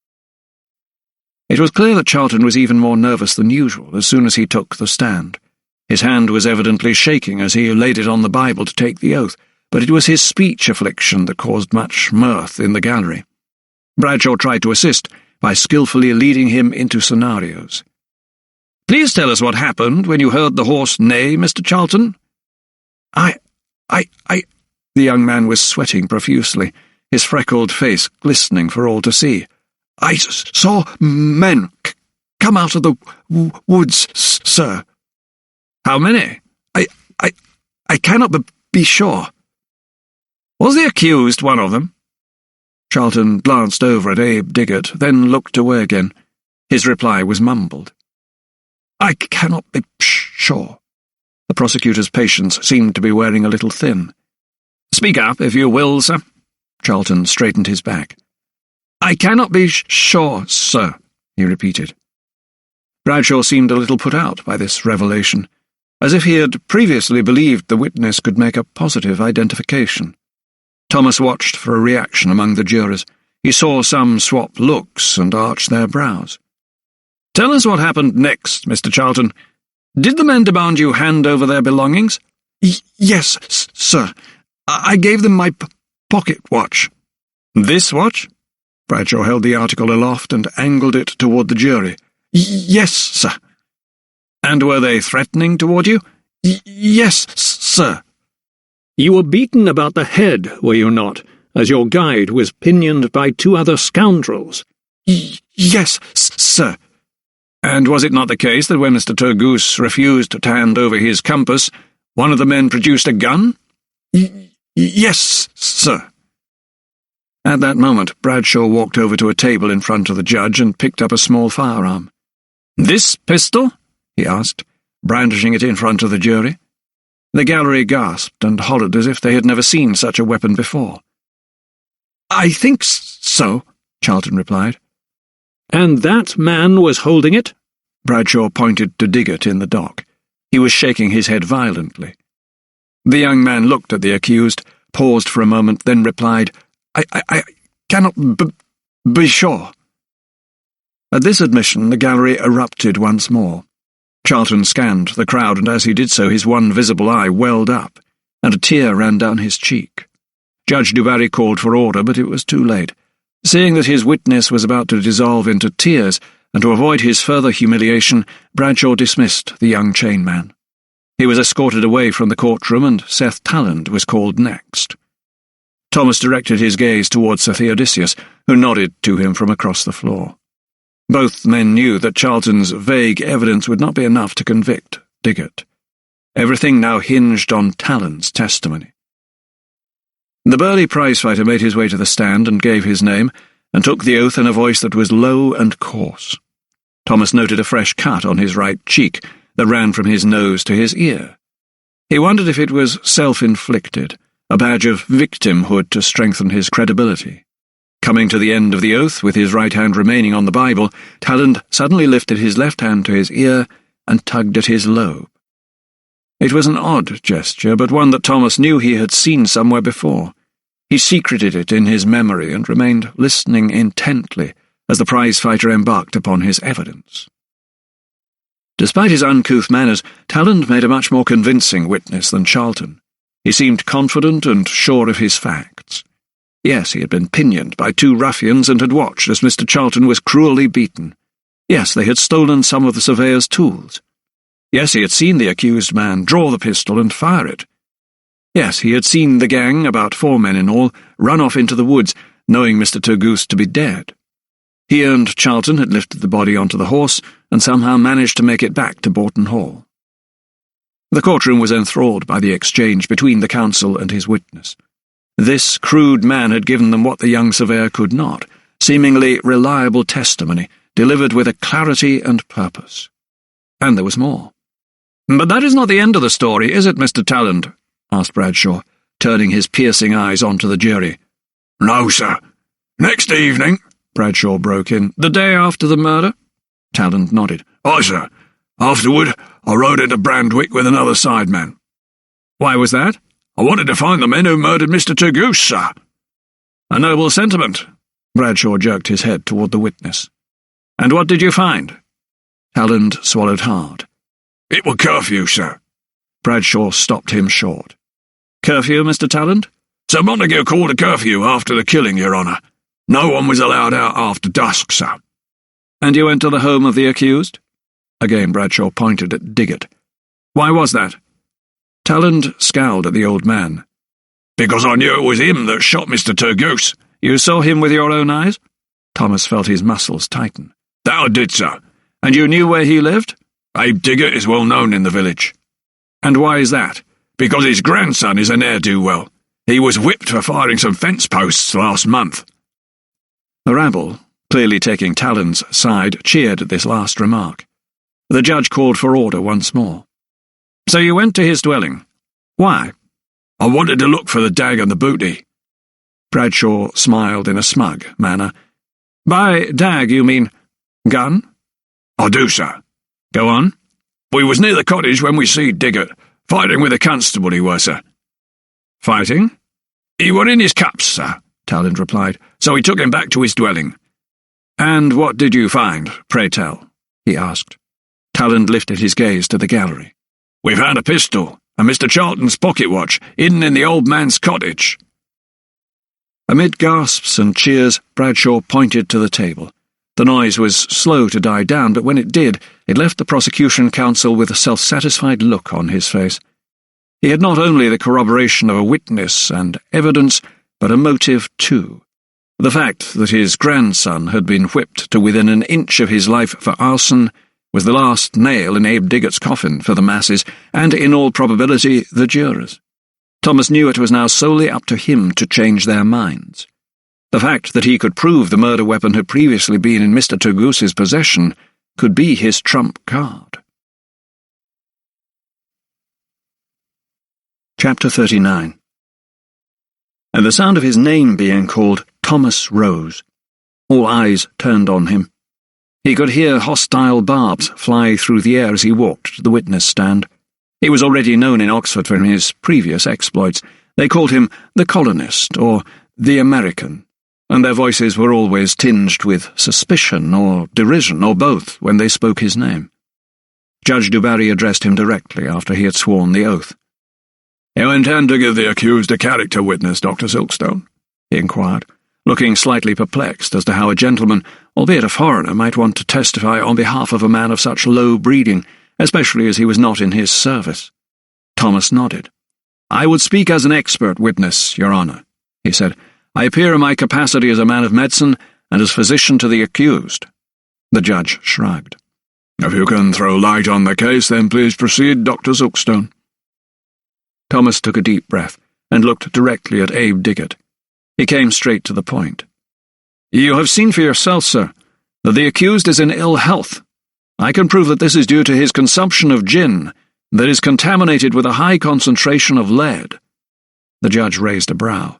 It was clear that Charlton was even more nervous than usual as soon as he took the stand. His hand was evidently shaking as he laid it on the Bible to take the oath, but it was his speech affliction that caused much mirth in the gallery. Bradshaw tried to assist by skillfully leading him into scenarios. "Please tell us what happened when you heard the horse neigh, Mr. Charlton." The young man was sweating profusely, his freckled face glistening for all to see. "I saw men come out of the woods, sir." "How many?" I cannot be sure." "Was the accused one of them?" Charlton glanced over at Abe Diggott, then looked away again. His reply was mumbled. "I cannot be sure." The prosecutor's patience seemed to be wearing a little thin. "Speak up, if you will, sir." Charlton straightened his back. "I cannot be sure, sir," he repeated. Bradshaw seemed a little put out by this revelation, as if he had previously believed the witness could make a positive identification. Thomas watched for a reaction among the jurors. He saw some swap looks and arch their brows. "Tell us what happened next, Mr. Charlton. Did the men demand you hand over their belongings?" Yes, sir. I gave them my pocket watch." "This watch?" Bradshaw held the article aloft and angled it toward the jury. "Yes, sir." "And were they threatening toward you?" Yes, sir." "You were beaten about the head, were you not, as your guide was pinioned by 2 other scoundrels?" Yes, sir." "And was it not the case that when Mr. Goose refused to hand over his compass, one of the men produced a gun?" Yes, sir." At that moment, Bradshaw walked over to a table in front of the judge and picked up a small firearm. "This pistol?" he asked, brandishing it in front of the jury. The gallery gasped and hollered as if they had never seen such a weapon before. "I think so," Charlton replied. "And that man was holding it?" Bradshaw pointed to Diggott in the dock. He was shaking his head violently. The young man looked at the accused, paused for a moment, then replied, I cannot be sure." At this admission, the gallery erupted once more. Charlton scanned the crowd, and as he did so, his one visible eye welled up, and a tear ran down his cheek. Judge du Barry called for order, but it was too late. Seeing that his witness was about to dissolve into tears, and to avoid his further humiliation, Bradshaw dismissed the young chainman. He was escorted away from the courtroom, and Seth Talland was called next. Thomas directed his gaze towards Sir Theodosius, who nodded to him from across the floor. Both men knew that Charlton's vague evidence would not be enough to convict Diggott. Everything now hinged on Talland's testimony. The burly prizefighter made his way to the stand and gave his name, and took the oath in a voice that was low and coarse. Thomas noted a fresh cut on his right cheek that ran from his nose to his ear. He wondered if it was self-inflicted, a badge of victimhood to strengthen his credibility. Coming to the end of the oath, with his right hand remaining on the Bible, Talland suddenly lifted his left hand to his ear and tugged at his lobe. It was an odd gesture, but one that Thomas knew he had seen somewhere before. He secreted it in his memory and remained listening intently as the prizefighter embarked upon his evidence. Despite his uncouth manners, Talland made a much more convincing witness than Charlton. He seemed confident and sure of his facts. Yes, he had been pinioned by two ruffians and had watched as Mr. Charlton was cruelly beaten. Yes, they had stolen some of the surveyor's tools. Yes, he had seen the accused man draw the pistol and fire it. Yes, he had seen the gang, about 4 men in all, run off into the woods, knowing Mr. Turgoose to be dead. He and Charlton had lifted the body onto the horse and somehow managed to make it back to Boughton Hall. The courtroom was enthralled by the exchange between the counsel and his witness. This crude man had given them what the young surveyor could not, seemingly reliable testimony, delivered with a clarity and purpose. And there was more. "But that is not the end of the story, is it, Mr. Talland?" asked Bradshaw, turning his piercing eyes onto the jury. "No, sir. Next evening," Bradshaw broke in. "The day after the murder?" Talland nodded. "Aye, sir. Afterward, I rode into Brandwick with another sideman." "Why was that?" "I wanted to find the men who murdered Mr. Turgoose, sir." "A noble sentiment." Bradshaw jerked his head toward the witness. "And what did you find?" Talland swallowed hard. "It were curfew, sir." Bradshaw stopped him short. "Curfew, Mr. Talland?" "Sir Montague called a curfew after the killing, Your Honour. No one was allowed out after dusk, sir." "And you went to the home of the accused?" Again Bradshaw pointed at Diggott. "Why was that?" Talland scowled at the old man. "Because I knew it was him that shot Mr. Turgoose." "You saw him with your own eyes?" Thomas felt his muscles tighten. "That I did, sir." "And you knew where he lived?" "Abe Diggott is well known in the village." "And why is that?" "Because his grandson is a ne'er-do-well. He was whipped for firing some fence posts last month." The rabble, clearly taking Talland's side, cheered at this last remark. The judge called for order once more. "So you went to his dwelling. Why?" "I wanted to look for the dag and the booty." Bradshaw smiled in a smug manner. "By dag, you mean gun?" "I do, sir." "Go on." "We was near the cottage when we see Diggott, fighting with a constable he were, sir." "Fighting?" "He were in his cups, sir," Talland replied, "so he took him back to his dwelling." "And what did you find, pray tell?" he asked. Talland lifted his gaze to the gallery. "We found a pistol, and Mr. Charlton's pocket watch, hidden in the old man's cottage." Amid gasps and cheers, Bradshaw pointed to the table. The noise was slow to die down, but when it did, it left the prosecution counsel with a self-satisfied look on his face. He had not only the corroboration of a witness and evidence, but a motive too. The fact that his grandson had been whipped to within an inch of his life for arson was the last nail in Abe Diggott's coffin for the masses, and in all probability the jurors. Thomas knew it was now solely up to him to change their minds. The fact that he could prove the murder weapon had previously been in Mr. Turgoose's possession could be his trump card. Chapter 39. At the sound of his name being called, Thomas rose. All eyes turned on him. He could hear hostile barbs fly through the air as he walked to the witness stand. He was already known in Oxford for his previous exploits. They called him the colonist or the American, and their voices were always tinged with suspicion or derision or both when they spoke his name. Judge Du Barry addressed him directly after he had sworn the oath. "You intend to give the accused a character witness, Dr. Silkstone?" he inquired, looking slightly perplexed as to how a gentleman, albeit a foreigner, might want to testify on behalf of a man of such low breeding, especially as he was not in his service. Thomas nodded. "I would speak as an expert witness, Your Honour," he said. "I appear in my capacity as a man of medicine and as physician to the accused." The judge shrugged. "If you can throw light on the case, then please proceed, Dr. Silkstone." Thomas took a deep breath and looked directly at Abe Diggett. He came straight to the point. "You have seen for yourself, sir, that the accused is in ill health. I can prove that this is due to his consumption of gin that is contaminated with a high concentration of lead." The judge raised a brow.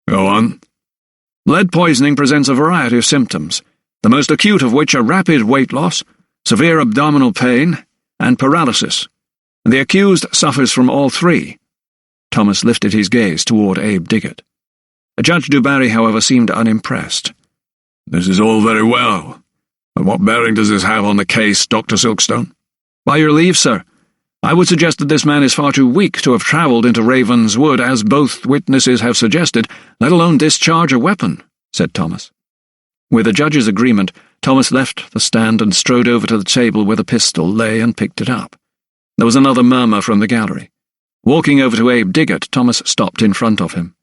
"Go on." "Lead poisoning presents a variety of symptoms, the most acute of which are rapid weight loss, severe abdominal pain, and paralysis. The accused suffers from all three." Thomas lifted his gaze toward Abe Diggett. Judge Dubarry, however, seemed unimpressed. "This is all very well, but what bearing does this have on the case, Dr. Silkstone?" "By your leave, sir, I would suggest that this man is far too weak to have travelled into Raven's Wood, as both witnesses have suggested, let alone discharge a weapon," said Thomas. With the judge's agreement, Thomas left the stand and strode over to the table where the pistol lay and picked it up. There was another murmur from the gallery. Walking over to Abe Diggett, Thomas stopped in front of him.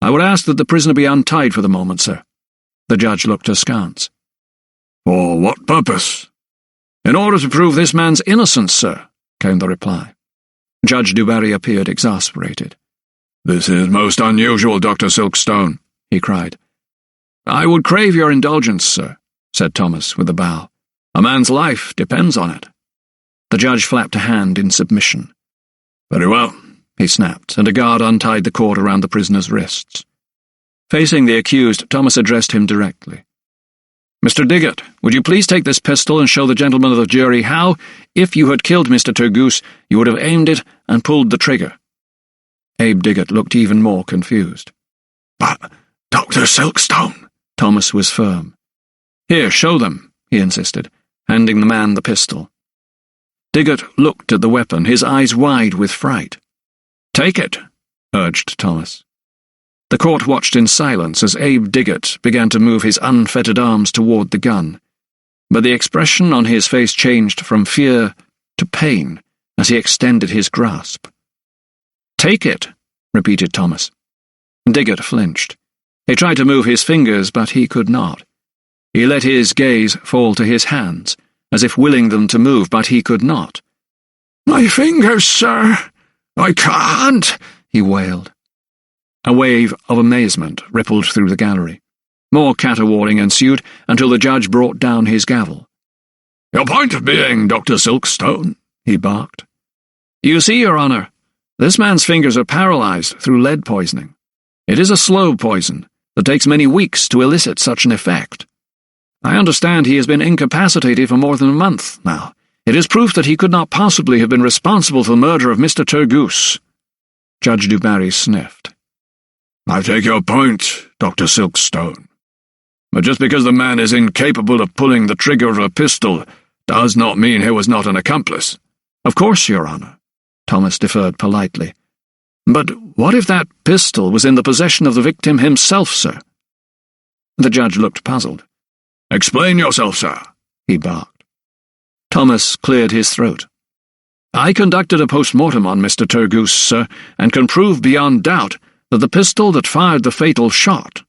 "I would ask that the prisoner be untied for the moment, sir." The judge looked askance. "For what purpose?" "In order to prove this man's innocence, sir," came the reply. Judge Dubarry appeared exasperated. "This is most unusual, Dr. Silkstone," he cried. "I would crave your indulgence, sir," said Thomas with a bow. "A man's life depends on it." The judge flapped a hand in submission. "Very well," he snapped, and a guard untied the cord around the prisoner's wrists. Facing the accused, Thomas addressed him directly. "Mr. Diggett, would you please take this pistol and show the gentlemen of the jury how, if you had killed Mr. Turgoose, you would have aimed it and pulled the trigger?" Abe Diggett looked even more confused. "But, Dr. Silkstone—" Thomas was firm. "Here, show them," he insisted, handing the man the pistol. Diggett looked at the weapon, his eyes wide with fright. "Take it," urged Thomas. The court watched in silence as Abe Diggett began to move his unfettered arms toward the gun, but the expression on his face changed from fear to pain as he extended his grasp. "Take it," repeated Thomas. Diggett flinched. He tried to move his fingers, but he could not. He let his gaze fall to his hands, as if willing them to move, but he could not. "My fingers, sir! I can't!" he wailed. A wave of amazement rippled through the gallery. More caterwauling ensued until the judge brought down his gavel. "Your point being, Dr. Silkstone," he barked. "You see, Your Honour, this man's fingers are paralysed through lead poisoning. It is a slow poison that takes many weeks to elicit such an effect. I understand he has been incapacitated for more than a month now. It is proof that he could not possibly have been responsible for the murder of Mr. Turgoose." Judge Dubarry sniffed. "I take your point, Dr. Silkstone. But just because the man is incapable of pulling the trigger of a pistol does not mean he was not an accomplice." "Of course, Your Honour," Thomas deferred politely. "But what if that pistol was in the possession of the victim himself, sir?" The judge looked puzzled. "Explain yourself, sir," he barked. Thomas cleared his throat. "I conducted a post-mortem on Mr. Turgoose, sir, and can prove beyond doubt that the pistol that fired the fatal shot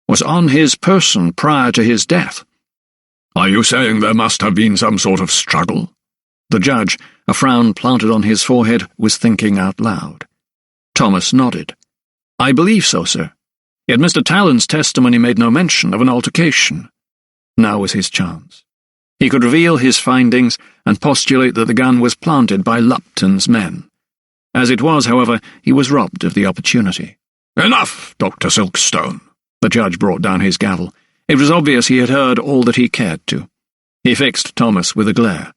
was on his person prior to his death." "Are you saying there must have been some sort of struggle?" The judge, a frown planted on his forehead, was thinking out loud. Thomas nodded. "I believe so, sir. Yet Mr. Talon's testimony made no mention of an altercation." Now was his chance. He could reveal his findings and postulate that the gun was planted by Lupton's men. As it was, however, he was robbed of the opportunity. "Enough, Dr. Silkstone." The judge brought down his gavel. It was obvious he had heard all that he cared to. He fixed Thomas with a glare.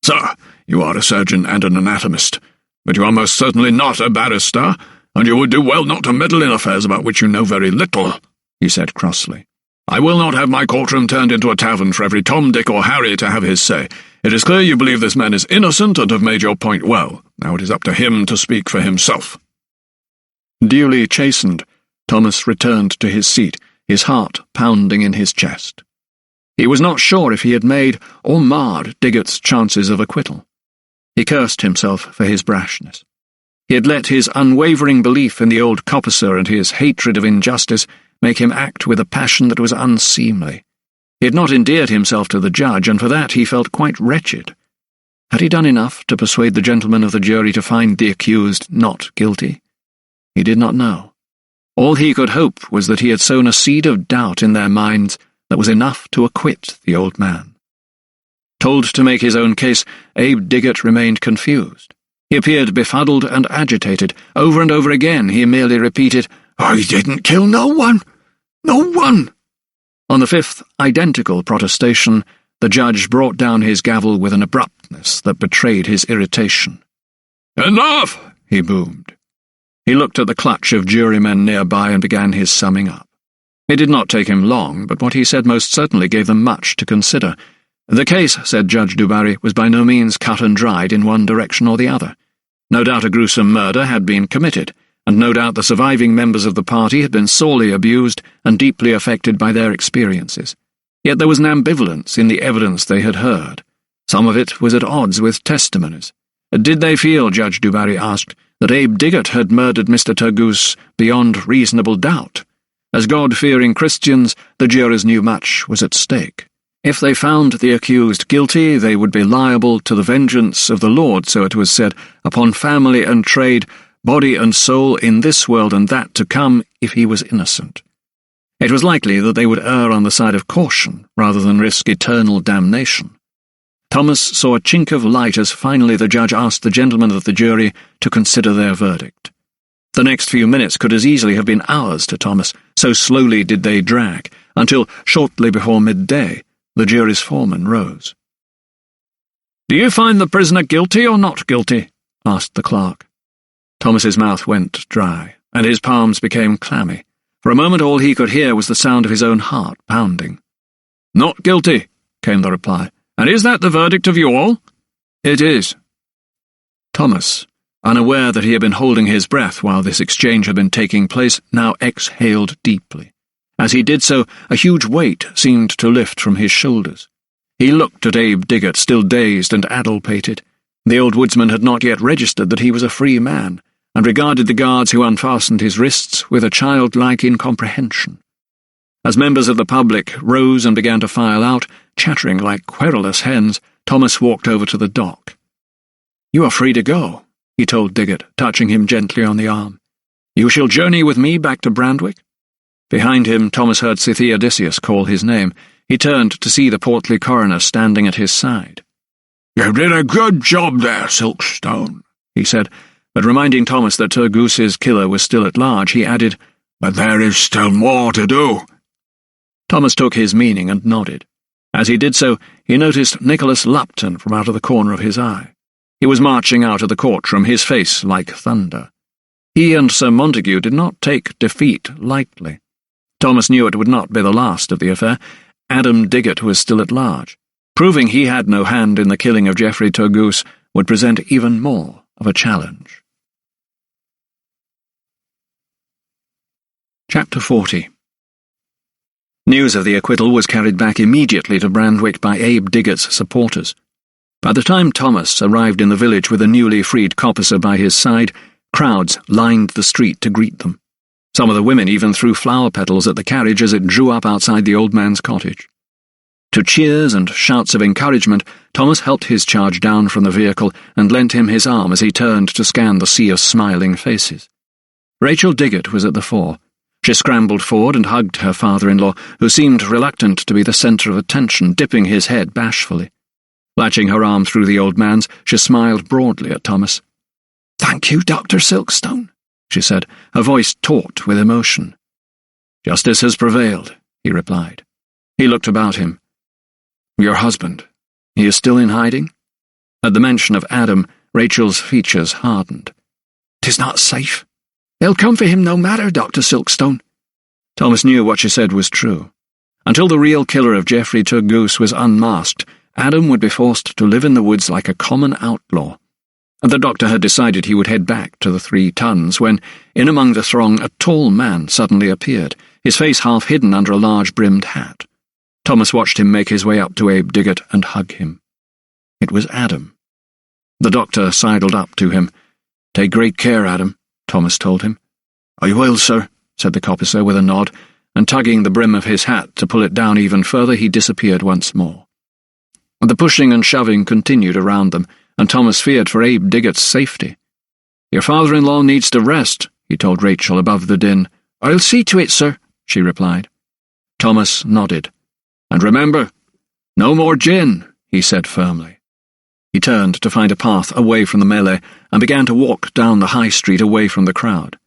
"Sir, you are a surgeon and an anatomist, but you are most certainly not a barrister, and you would do well not to meddle in affairs about which you know very little," he said crossly. "I will not have my courtroom turned into a tavern for every Tom, Dick, or Harry to have his say. It is clear you believe this man is innocent and have made your point well. Now it is up to him to speak for himself." Duly chastened, Thomas returned to his seat, his heart pounding in his chest. He was not sure if he had made or marred Diggett's chances of acquittal. He cursed himself for his brashness. He had let his unwavering belief in the old coppicer and his hatred of injustice make him act with a passion that was unseemly. He had not endeared himself to the judge, and for that he felt quite wretched. Had he done enough to persuade the gentlemen of the jury to find the accused not guilty? He did not know. All he could hope was that he had sown a seed of doubt in their minds that was enough to acquit the old man. Told to make his own case, Abe Diggott remained confused. He appeared befuddled and agitated. Over and over again he merely repeated, "I didn't kill no one! No one!" On the fifth identical protestation, the judge brought down his gavel with an abruptness that betrayed his irritation. "Enough!" he boomed. He looked at the clutch of jurymen nearby and began his summing up. It did not take him long, but what he said most certainly gave them much to consider. The case, said Judge Du Barry, was by no means cut and dried in one direction or the other. No doubt a gruesome murder had been committed, and no doubt the surviving members of the party had been sorely abused and deeply affected by their experiences. Yet there was an ambivalence in the evidence they had heard. Some of it was at odds with testimonies. Did they feel, Judge Du Barry asked, that Abe Diggott had murdered Mr. Turgoose beyond reasonable doubt? As God-fearing Christians, the jurors knew much was at stake. If they found the accused guilty, they would be liable to the vengeance of the Lord, so it was said, upon family and trade, body and soul in this world and that to come, if he was innocent. It was likely that they would err on the side of caution, rather than risk eternal damnation. Thomas saw a chink of light as finally the judge asked the gentlemen of the jury to consider their verdict. The next few minutes could as easily have been hours to Thomas, so slowly did they drag, until, shortly before midday, the jury's foreman rose. "Do you find the prisoner guilty or not guilty?" asked the clerk. Thomas's mouth went dry, and his palms became clammy. For a moment all he could hear was the sound of his own heart pounding. "Not guilty," came the reply. "And is that the verdict of you all?" "It is." Thomas, unaware that he had been holding his breath while this exchange had been taking place, now exhaled deeply. As he did so, a huge weight seemed to lift from his shoulders. He looked at Abe Diggott, still dazed and addle-pated. The old woodsman had not yet registered that he was a free man, and regarded the guards who unfastened his wrists with a childlike incomprehension. As members of the public rose and began to file out, chattering like querulous hens, Thomas walked over to the dock. "You are free to go," he told Diggott, touching him gently on the arm. "You shall journey with me back to Brandwick." Behind him, Thomas heard Scythia Odysseus call his name. He turned to see the portly coroner standing at his side. "You did a good job there, Silkstone," he said, but reminding Thomas that Turgoose's killer was still at large, he added, "But there is still more to do." Thomas took his meaning and nodded. As he did so, he noticed Nicholas Lupton from out of the corner of his eye. He was marching out of the courtroom, his face like thunder. He and Sir Montague did not take defeat lightly. Thomas knew it would not be the last of the affair. Adam Diggott was still at large. Proving he had no hand in the killing of Geoffrey Turgoose would present even more of a challenge. Chapter 40. News of the acquittal was carried back immediately to Brandwick by Abe Diggott's supporters. By the time Thomas arrived in the village with a newly freed coppicer by his side, crowds lined the street to greet them. Some of the women even threw flower petals at the carriage as it drew up outside the old man's cottage. To cheers and shouts of encouragement, Thomas helped his charge down from the vehicle and lent him his arm as he turned to scan the sea of smiling faces. Rachel Diggott was at the fore. She scrambled forward and hugged her father-in-law, who seemed reluctant to be the centre of attention, dipping his head bashfully. Latching her arm through the old man's, she smiled broadly at Thomas. "Thank you, Dr. Silkstone," she said, her voice taut with emotion. "Justice has prevailed," he replied. He looked about him. "Your husband, he is still in hiding?" At the mention of Adam, Rachel's features hardened. "'Tis not safe. They'll come for him no matter, Dr. Silkstone." Thomas knew what she said was true. Until the real killer of Geoffrey Turgoose was unmasked, Adam would be forced to live in the woods like a common outlaw. And the doctor had decided he would head back to the 3 Tons when, in among the throng, a tall man suddenly appeared, his face half hidden under a large-brimmed hat. Thomas watched him make his way up to Abe Diggott and hug him. It was Adam. The doctor sidled up to him. "Take great care, Adam," Thomas told him. "I will, sir," said the coppicer with a nod, and tugging the brim of his hat to pull it down even further, he disappeared once more. The pushing and shoving continued around them, and Thomas feared for Abe Diggett's safety. "Your father-in-law needs to rest," he told Rachel above the din. "I'll see to it, sir," she replied. Thomas nodded. "And remember, no more gin," he said firmly. He turned to find a path away from the melee and began to walk down the high street away from the crowd.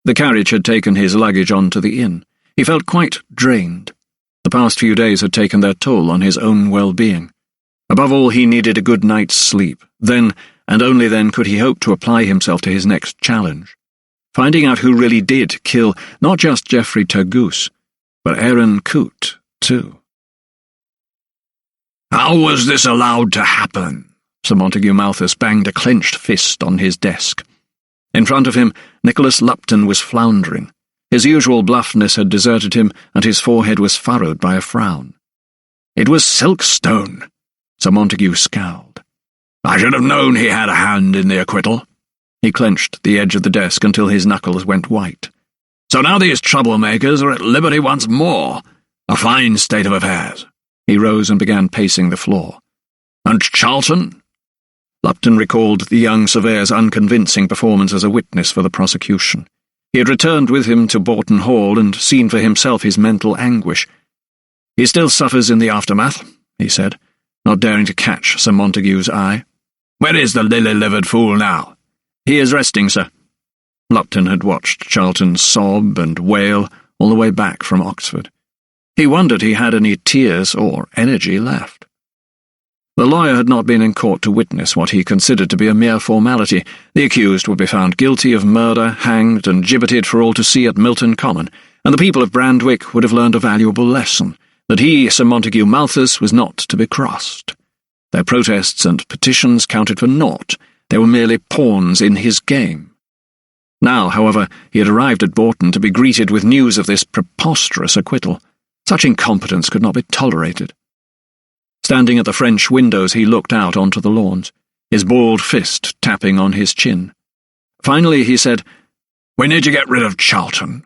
The carriage had taken his luggage on to the inn. He felt quite drained. The past few days had taken their toll on his own well-being. Above all, he needed a good night's sleep. Then, and only then, could he hope to apply himself to his next challenge. Finding out who really did kill not just Geoffrey Turgoose, but Aaron Coote, too. "How was this allowed to happen?" Sir Montague Malthus banged a clenched fist on his desk. In front of him, Nicholas Lupton was floundering. His usual bluffness had deserted him, and his forehead was furrowed by a frown. "It was Silkstone," Sir Montague scowled. "I should have known he had a hand in the acquittal." He clenched the edge of the desk until his knuckles went white. "So now these troublemakers are at liberty once more. A fine state of affairs." He rose and began pacing the floor. "And Charlton?" Lupton recalled the young surveyor's unconvincing performance as a witness for the prosecution. He had returned with him to Boughton Hall and seen for himself his mental anguish. "He still suffers in the aftermath," he said, not daring to catch Sir Montague's eye. "Where is the lily-livered fool now?" "He is resting, sir." Lupton had watched Charlton sob and wail all the way back from Oxford. He wondered he had any tears or energy left. The lawyer had not been in court to witness what he considered to be a mere formality. The accused would be found guilty of murder, hanged, and gibbeted for all to see at Milton Common, and the people of Brandwick would have learned a valuable lesson, that he, Sir Montague Malthus, was not to be crossed. Their protests and petitions counted for naught. They were merely pawns in his game. Now, however, he had arrived at Boughton to be greeted with news of this preposterous acquittal. Such incompetence could not be tolerated. Standing at the French windows, he looked out onto the lawns, his balled fist tapping on his chin. Finally, he said, "We need to get rid of Charlton."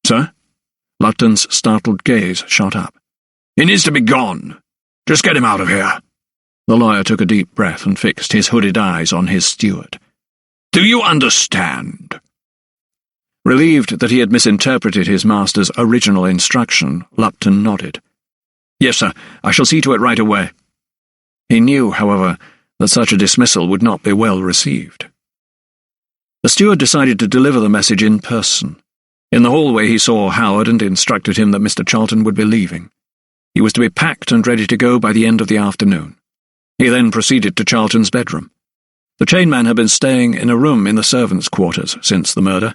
"Sir?" Lupton's startled gaze shot up. "He needs to be gone. Just get him out of here." The lawyer took a deep breath and fixed his hooded eyes on his steward. "Do you understand?" Relieved that he had misinterpreted his master's original instruction, Lupton nodded. "Yes, sir. I shall see to it right away." He knew, however, that such a dismissal would not be well received. The steward decided to deliver the message in person. In the hallway he saw Howard and instructed him that Mr. Charlton would be leaving. He was to be packed and ready to go by the end of the afternoon. He then proceeded to Charlton's bedroom. The chainman had been staying in a room in the servants' quarters since the murder.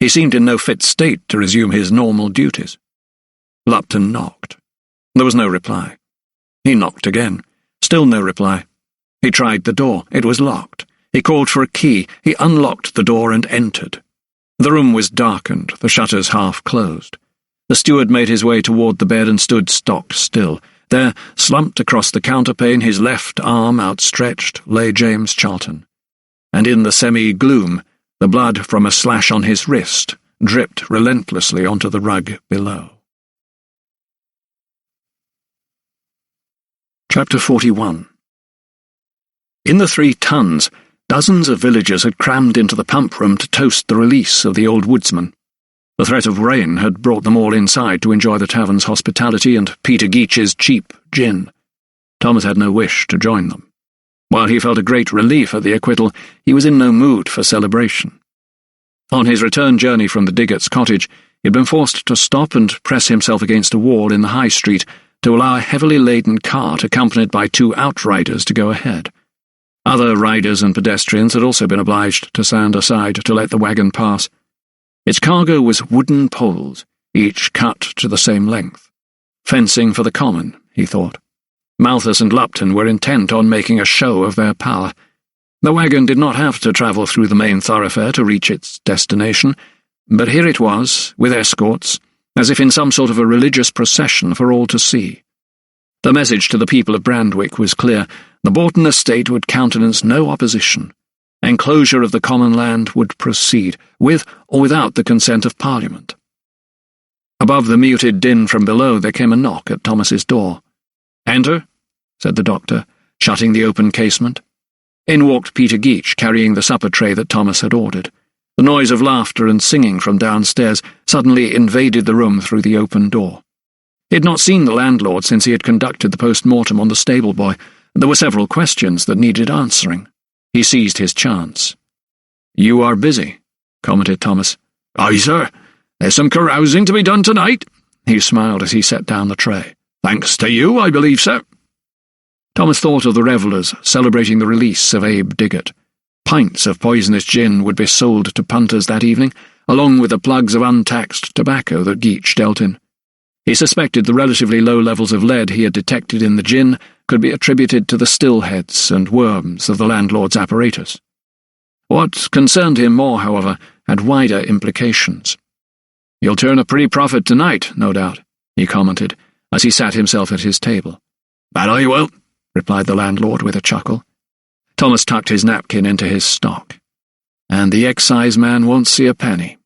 He seemed in no fit state to resume his normal duties. Lupton knocked. There was no reply. He knocked again. Still no reply. He tried the door. It was locked. He called for a key. He unlocked the door and entered. The room was darkened, the shutters half closed. The steward made his way toward the bed and stood stock still. There, slumped across the counterpane, his left arm outstretched, lay James Charlton. And in the semi-gloom, the blood from a slash on his wrist dripped relentlessly onto the rug below. Chapter 41. In the 3 tons, dozens of villagers had crammed into the pump room to toast the release of the old woodsman. The threat of rain had brought them all inside to enjoy the tavern's hospitality and Peter Geach's cheap gin. Thomas had no wish to join them. While he felt a great relief at the acquittal, he was in no mood for celebration. On his return journey from the Diggett's cottage, he had been forced to stop and press himself against a wall in the High Street to allow a heavily laden cart accompanied by 2 outriders to go ahead. Other riders and pedestrians had also been obliged to stand aside to let the wagon pass. Its cargo was wooden poles, each cut to the same length. Fencing for the common, he thought. Malthus and Lupton were intent on making a show of their power. The wagon did not have to travel through the main thoroughfare to reach its destination, but here it was, with escorts, as if in some sort of a religious procession for all to see. The message to the people of Brandwick was clear. The Boughton estate would countenance no opposition. enclosure of the common land would proceed, with or without the consent of Parliament. Above the muted din from below there came a knock at Thomas's door. "Enter," said the doctor, shutting the open casement. In walked Peter Geach, carrying the supper tray that Thomas had ordered. The noise of laughter and singing from downstairs suddenly invaded the room through the open door. He had not seen the landlord since he had conducted the post-mortem on the stable boy, and there were several questions that needed answering. He seized his chance. "You are busy," commented Thomas. "Aye, sir. There's some carousing to be done tonight." He smiled as he set down the tray. "Thanks to you, I believe, sir." Thomas thought of the revellers celebrating the release of Abe Diggott. Pints of poisonous gin would be sold to punters that evening, along with the plugs of untaxed tobacco that Geach dealt in. He suspected the relatively low levels of lead he had detected in the gin could be attributed to the stillheads and worms of the landlord's apparatus. What concerned him more, however, had wider implications. "You'll turn a pretty profit tonight, no doubt," he commented, as he sat himself at his table. "That I will," replied the landlord with a chuckle. Thomas tucked his napkin into his stock. "And the excise-man won't see a penny."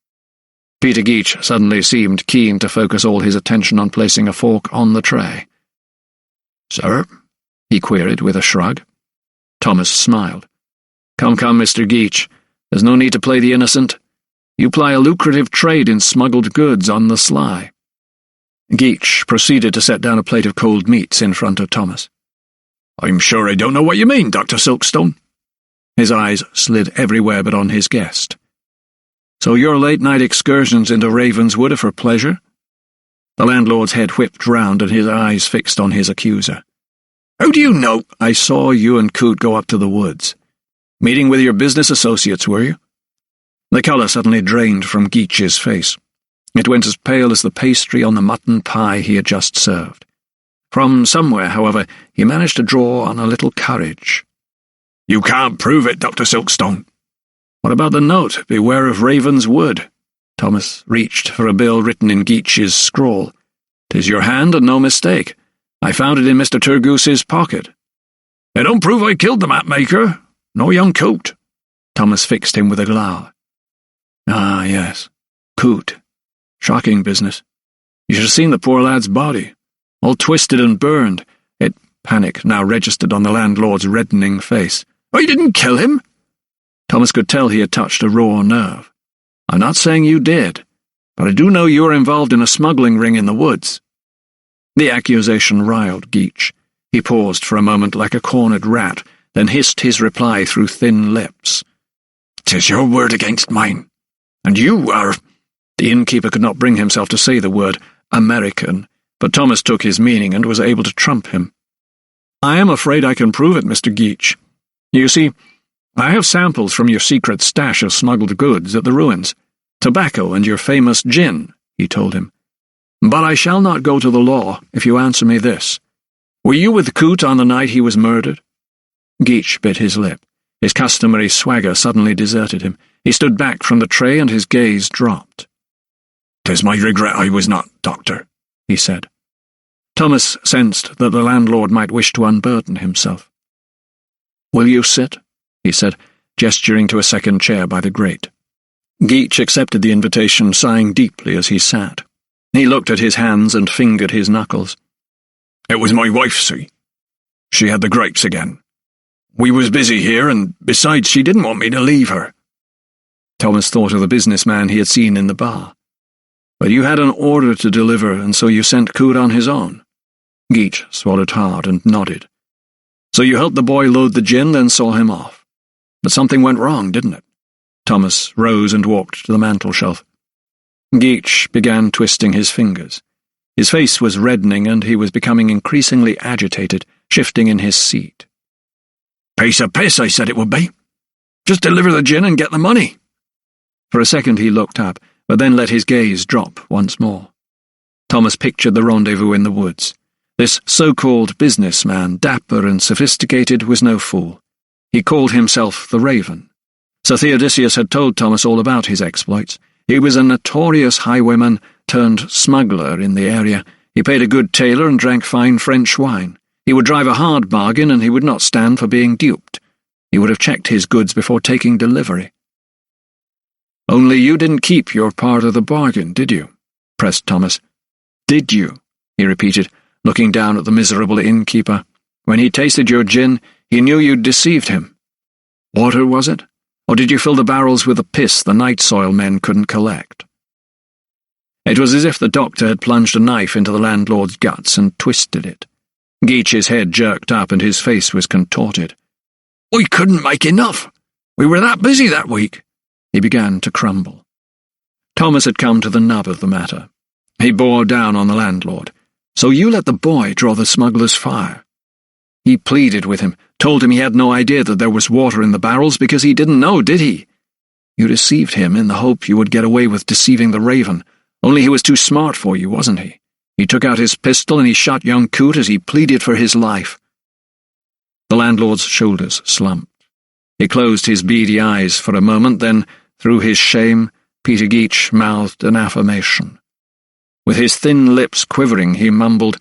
Peter Geach suddenly seemed keen to focus all his attention on placing a fork on the tray. "Sir?" he queried with a shrug. Thomas smiled. Come, Mr. Geach. There's no need to play the innocent. You ply a lucrative trade in smuggled goods on the sly." Geach proceeded to set down a plate of cold meats in front of Thomas. "I'm sure I don't know what you mean, Dr. Silkstone." His eyes slid everywhere but on his guest. "So your late-night excursions into Ravenswood are for pleasure?" The landlord's head whipped round and his eyes fixed on his accuser. "How do you know?" "I saw you and Coote go up to the woods. Meeting with your business associates, were you?" The colour suddenly drained from Geach's face. It went as pale as the pastry on the mutton pie he had just served. From somewhere, however, he managed to draw on a little courage. "You can't prove it, Dr. Silkstone." "What about the note, 'Beware of Ravenswood'?" Thomas reached for a bill written in Geach's scrawl. "'Tis your hand and no mistake. I found it in Mr. Turgoose's pocket." "It don't prove I killed the map-maker, nor young Coote." Thomas fixed him with a glower. "Ah, yes. Coote. Shocking business. You should have seen the poor lad's body. All twisted and burned." Panic now registered on the landlord's reddening face. "I didn't kill him." Thomas could tell he had touched a raw nerve. "I'm not saying you did, but I do know you were involved in a smuggling ring in the woods." The accusation riled Geach. He paused for a moment like a cornered rat, then hissed his reply through thin lips. "'Tis your word against mine. And you are—" The innkeeper could not bring himself to say the word American, but Thomas took his meaning and was able to trump him. "I am afraid I can prove it, Mr. Geach. You see, I have samples from your secret stash of smuggled goods at the ruins. Tobacco and your famous gin," he told him. "But I shall not go to the law if you answer me this. Were you with Coote on the night he was murdered?" Geach bit his lip. His customary swagger suddenly deserted him. He stood back from the tray and his gaze dropped. "'Tis my regret I was not, Doctor," he said. Thomas sensed that the landlord might wish to unburden himself. "Will you sit?" he said, gesturing to a second chair by the grate. Geach accepted the invitation, sighing deeply as he sat. He looked at his hands and fingered his knuckles. "It was my wife, see. She had the gripes again. We was busy here, and besides, she didn't want me to leave her." Thomas thought of the businessman he had seen in the bar. "But you had an order to deliver, and so you sent Coote on his own." Geach swallowed hard and nodded. "So you helped the boy load the gin, then saw him off. But something went wrong, didn't it?" Thomas rose and walked to the mantelshelf. Geach began twisting his fingers. His face was reddening, and he was becoming increasingly agitated, shifting in his seat. "Piece of piss, I said it would be. Just deliver the gin and get the money." For a second he looked up, but then let his gaze drop once more. Thomas pictured the rendezvous in the woods. This so-called businessman, dapper and sophisticated, was no fool. He called himself the Raven. Sir Theodosius had told Thomas all about his exploits. He was a notorious highwayman turned smuggler in the area. He paid a good tailor and drank fine French wine. He would drive a hard bargain, and he would not stand for being duped. He would have checked his goods before taking delivery. "Only you didn't keep your part of the bargain, did you?" pressed Thomas. "Did you?" he repeated, looking down at the miserable innkeeper. "When he tasted your gin, he knew you'd deceived him. Water, was it? Or did you fill the barrels with the piss the night soil men couldn't collect?" It was as if the doctor had plunged a knife into the landlord's guts and twisted it. Geach's head jerked up and his face was contorted. "We couldn't make enough. We were that busy that week." He began to crumble. Thomas had come to the nub of the matter. He bore down on the landlord. "So you let the boy draw the smuggler's fire?" He pleaded with him, told him he had no idea that there was water in the barrels because he didn't know, did he? You deceived him in the hope you would get away with deceiving the Raven, only he was too smart for you, wasn't he? He took out his pistol and he shot young Coote as he pleaded for his life. The landlord's shoulders slumped. He closed his beady eyes for a moment, then, through his shame, Peter Geach mouthed an affirmation. With his thin lips quivering, he mumbled,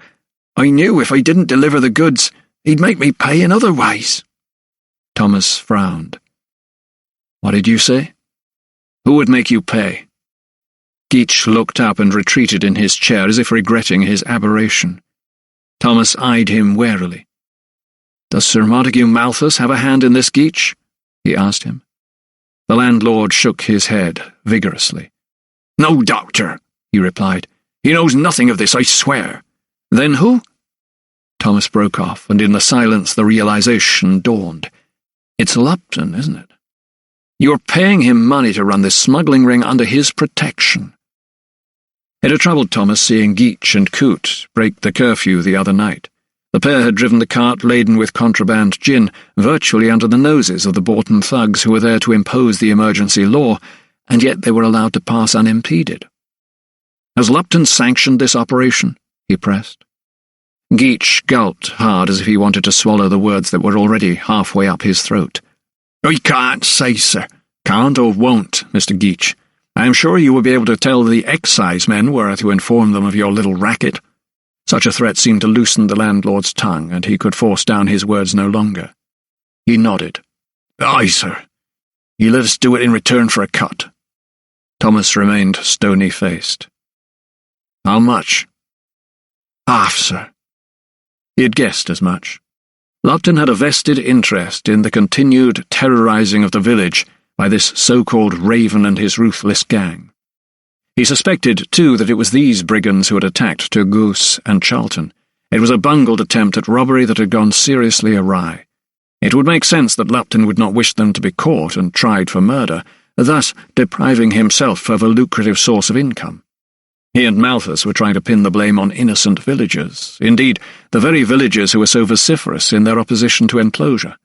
"I knew if I didn't deliver the goods, he'd make me pay in other ways." Thomas frowned. "What did you say? Who would make you pay?" Geach looked up and retreated in his chair as if regretting his aberration. Thomas eyed him warily. "Does Sir Montague Malthus have a hand in this, Geach?" he asked him. The landlord shook his head vigorously. "No, doctor," he replied. "He knows nothing of this, I swear." "Then who?" Thomas broke off, and in the silence the realization dawned. "It's Lupton, isn't it? You're paying him money to run this smuggling ring under his protection." It had troubled Thomas seeing Geach and Coote break the curfew the other night. The pair had driven the cart laden with contraband gin virtually under the noses of the Borton thugs who were there to impose the emergency law, and yet they were allowed to pass unimpeded. "Has Lupton sanctioned this operation?" he pressed. Geach gulped hard as if he wanted to swallow the words that were already halfway up his throat. "I can't say, sir. Can't or won't, Mr. Geach. I am sure you will be able to tell the excise men were to inform them of your little racket." Such a threat seemed to loosen the landlord's tongue, and he could force down his words no longer. He nodded. "Aye, sir. You let us do it in return for a cut." Thomas remained stony-faced. "How much?" "Half, sir." He had guessed as much. Lupton had a vested interest in the continued terrorizing of the village by this so-called Raven and his ruthless gang. He suspected, too, that it was these brigands who had attacked Turgoose and Charlton. It was a bungled attempt at robbery that had gone seriously awry. It would make sense that Lupton would not wish them to be caught and tried for murder, thus depriving himself of a lucrative source of income. He and Malthus were trying to pin the blame on innocent villagers, indeed, the very villagers who were so vociferous in their opposition to enclosure.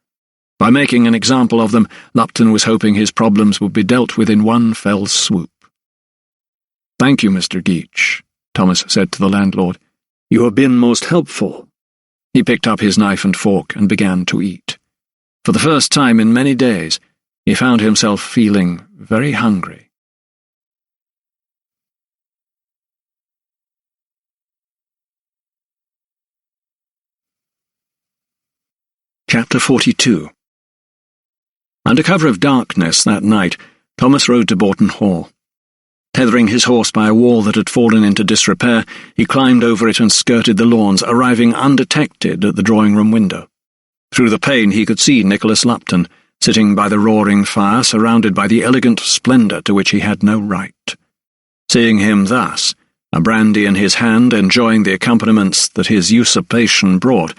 By making an example of them, Lupton was hoping his problems would be dealt with in one fell swoop. "Thank you, Mr. Geach," Thomas said to the landlord. "You have been most helpful." He picked up his knife and fork and began to eat. For the first time in many days, he found himself feeling very hungry. Chapter 42. Under cover of darkness that night, Thomas rode to Borton Hall. Tethering his horse by a wall that had fallen into disrepair, he climbed over it and skirted the lawns, arriving undetected at the drawing-room window. Through the pane he could see Nicholas Lupton, sitting by the roaring fire, surrounded by the elegant splendour to which he had no right. Seeing him thus, a brandy in his hand, enjoying the accompaniments that his usurpation brought,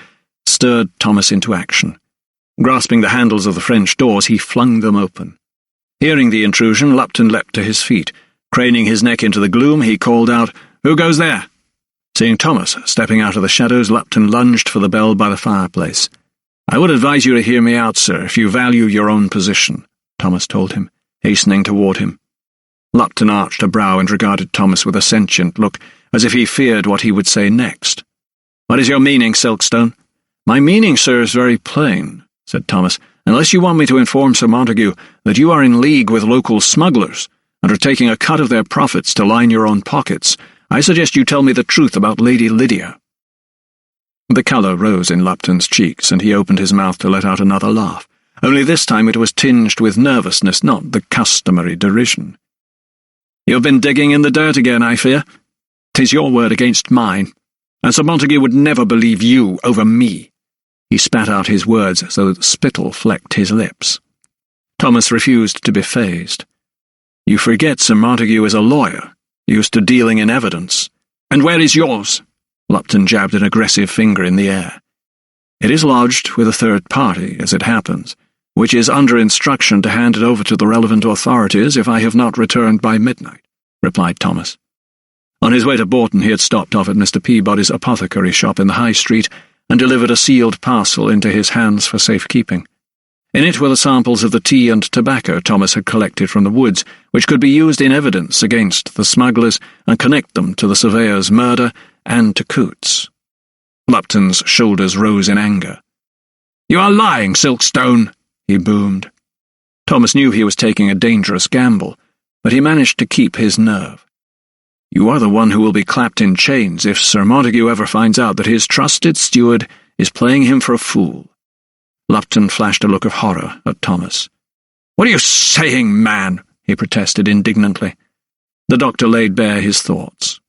stirred Thomas into action. Grasping the handles of the French doors, he flung them open. Hearing the intrusion, Lupton leapt to his feet. Craning his neck into the gloom, he called out, "Who goes there?" Seeing Thomas stepping out of the shadows, Lupton lunged for the bell by the fireplace. "I would advise you to hear me out, sir, if you value your own position," Thomas told him, hastening toward him. Lupton arched a brow and regarded Thomas with a sentient look, as if he feared what he would say next. "What is your meaning, Silkstone?" "My meaning, sir, is very plain," said Thomas, "unless you want me to inform Sir Montague that you are in league with local smugglers, and are taking a cut of their profits to line your own pockets, I suggest you tell me the truth about Lady Lydia." The colour rose in Lupton's cheeks, and he opened his mouth to let out another laugh. only this time it was tinged with nervousness, not the customary derision. "You have been digging in the dirt again, I fear. 'Tis your word against mine, and Sir Montague would never believe you over me." He spat out his words so that spittle flecked his lips. Thomas refused to be fazed. "You forget Sir Montague is a lawyer, used to dealing in evidence. And where is yours?" Lupton jabbed an aggressive finger in the air. "It is lodged with a third party, as it happens, which is under instruction to hand it over to the relevant authorities if I have not returned by midnight," replied Thomas. On his way to Bourton he had stopped off at Mr. Peabody's apothecary shop in the High Street and delivered a sealed parcel into his hands for safekeeping. In it were the samples of the tea and tobacco Thomas had collected from the woods, which could be used in evidence against the smugglers and connect them to the surveyor's murder and to Coots. Lupton's shoulders rose in anger. "You are lying, Silkstone," he boomed. Thomas knew he was taking a dangerous gamble, but he managed to keep his nerve. "You are the one who will be clapped in chains if Sir Montague ever finds out that his trusted steward is playing him for a fool." Lupton flashed a look of horror at Thomas. "What are you saying, man?" he protested indignantly. The doctor laid bare his thoughts.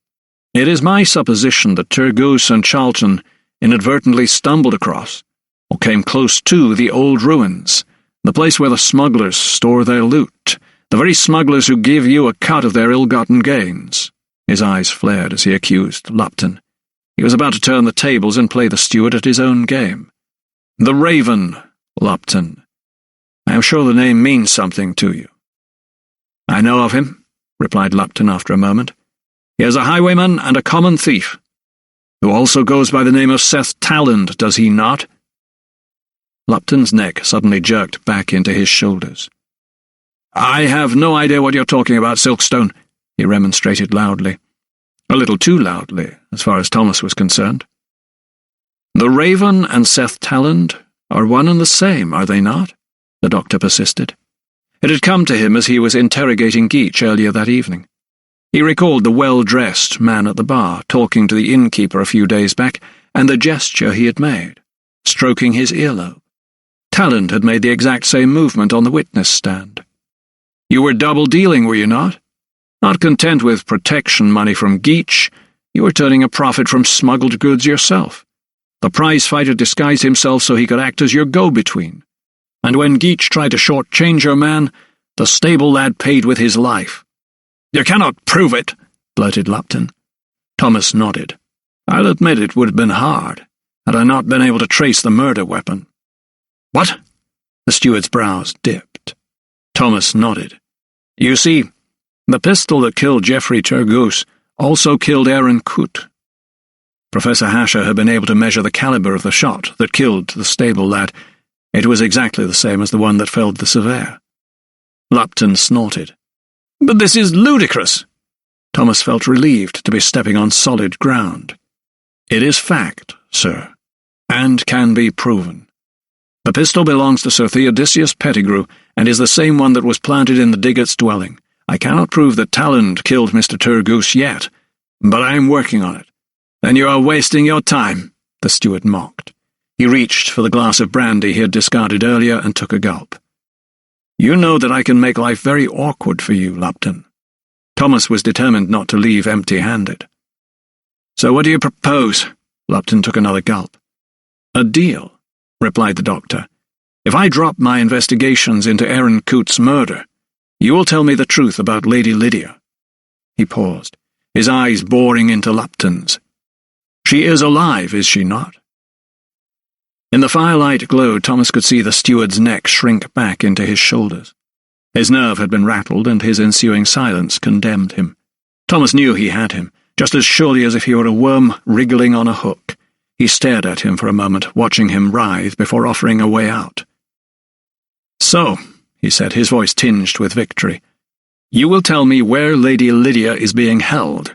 "It is my supposition that Turgoose and Charlton inadvertently stumbled across, or came close to, the old ruins, the place where the smugglers store their loot, the very smugglers who give you a cut of their ill-gotten gains." His eyes flared as he accused Lupton. He was about to turn the tables and play the steward at his own game. "The Raven, Lupton. I am sure the name means something to you." "I know of him," replied Lupton after a moment. "He is a highwayman and a common thief, who also goes by the name of Seth Talland, does he not?" Lupton's neck suddenly jerked back into his shoulders. "I have no idea what you're talking about, Silkstone," he remonstrated loudly. A little too loudly, as far as Thomas was concerned. "The Raven and Seth Talland are one and the same, are they not?" the doctor persisted. It had come to him as he was interrogating Geach earlier that evening. He recalled the well-dressed man at the bar talking to the innkeeper a few days back, and the gesture he had made, stroking his earlobe. Talland had made the exact same movement on the witness stand. "You were double-dealing, were you not? Not content with protection money from Geach, you were turning a profit from smuggled goods yourself. The prize-fighter disguised himself so he could act as your go-between. And when Geach tried to short-change your man, the stable lad paid with his life." "You cannot prove it," blurted Lupton. Thomas nodded. "I'll admit it would have been hard, had I not been able to trace the murder weapon." "What?" The steward's brows dipped. Thomas nodded. "You see, the pistol that killed Geoffrey Turgoose also killed Aaron Coote. Professor Hasher had been able to measure the caliber of the shot that killed the stable lad. It was exactly the same as the one that felled the surveyor." Lupton snorted. "But this is ludicrous." Thomas felt relieved to be stepping on solid ground. "It is fact, sir, and can be proven. The pistol belongs to Sir Theodosius Pettigrew, and is the same one that was planted in the Diggott's dwelling. I cannot prove that Talland killed Mr. Turgoose yet, but I am working on it." "Then you are wasting your time," the steward mocked. He reached for the glass of brandy he had discarded earlier and took a gulp. "You know that I can make life very awkward for you, Lupton." Thomas was determined not to leave empty-handed. "So what do you propose?" Lupton took another gulp. "A deal," replied the doctor. "If I drop my investigations into Aaron Coote's murder, you will tell me the truth about Lady Lydia." He paused, his eyes boring into Lupton's. "She is alive, is she not?" In the firelight glow, Thomas could see the steward's neck shrink back into his shoulders. His nerve had been rattled, and his ensuing silence condemned him. Thomas knew he had him, just as surely as if he were a worm wriggling on a hook. He stared at him for a moment, watching him writhe before offering a way out. "So," he said, his voice tinged with victory, "you will tell me where Lady Lydia is being held."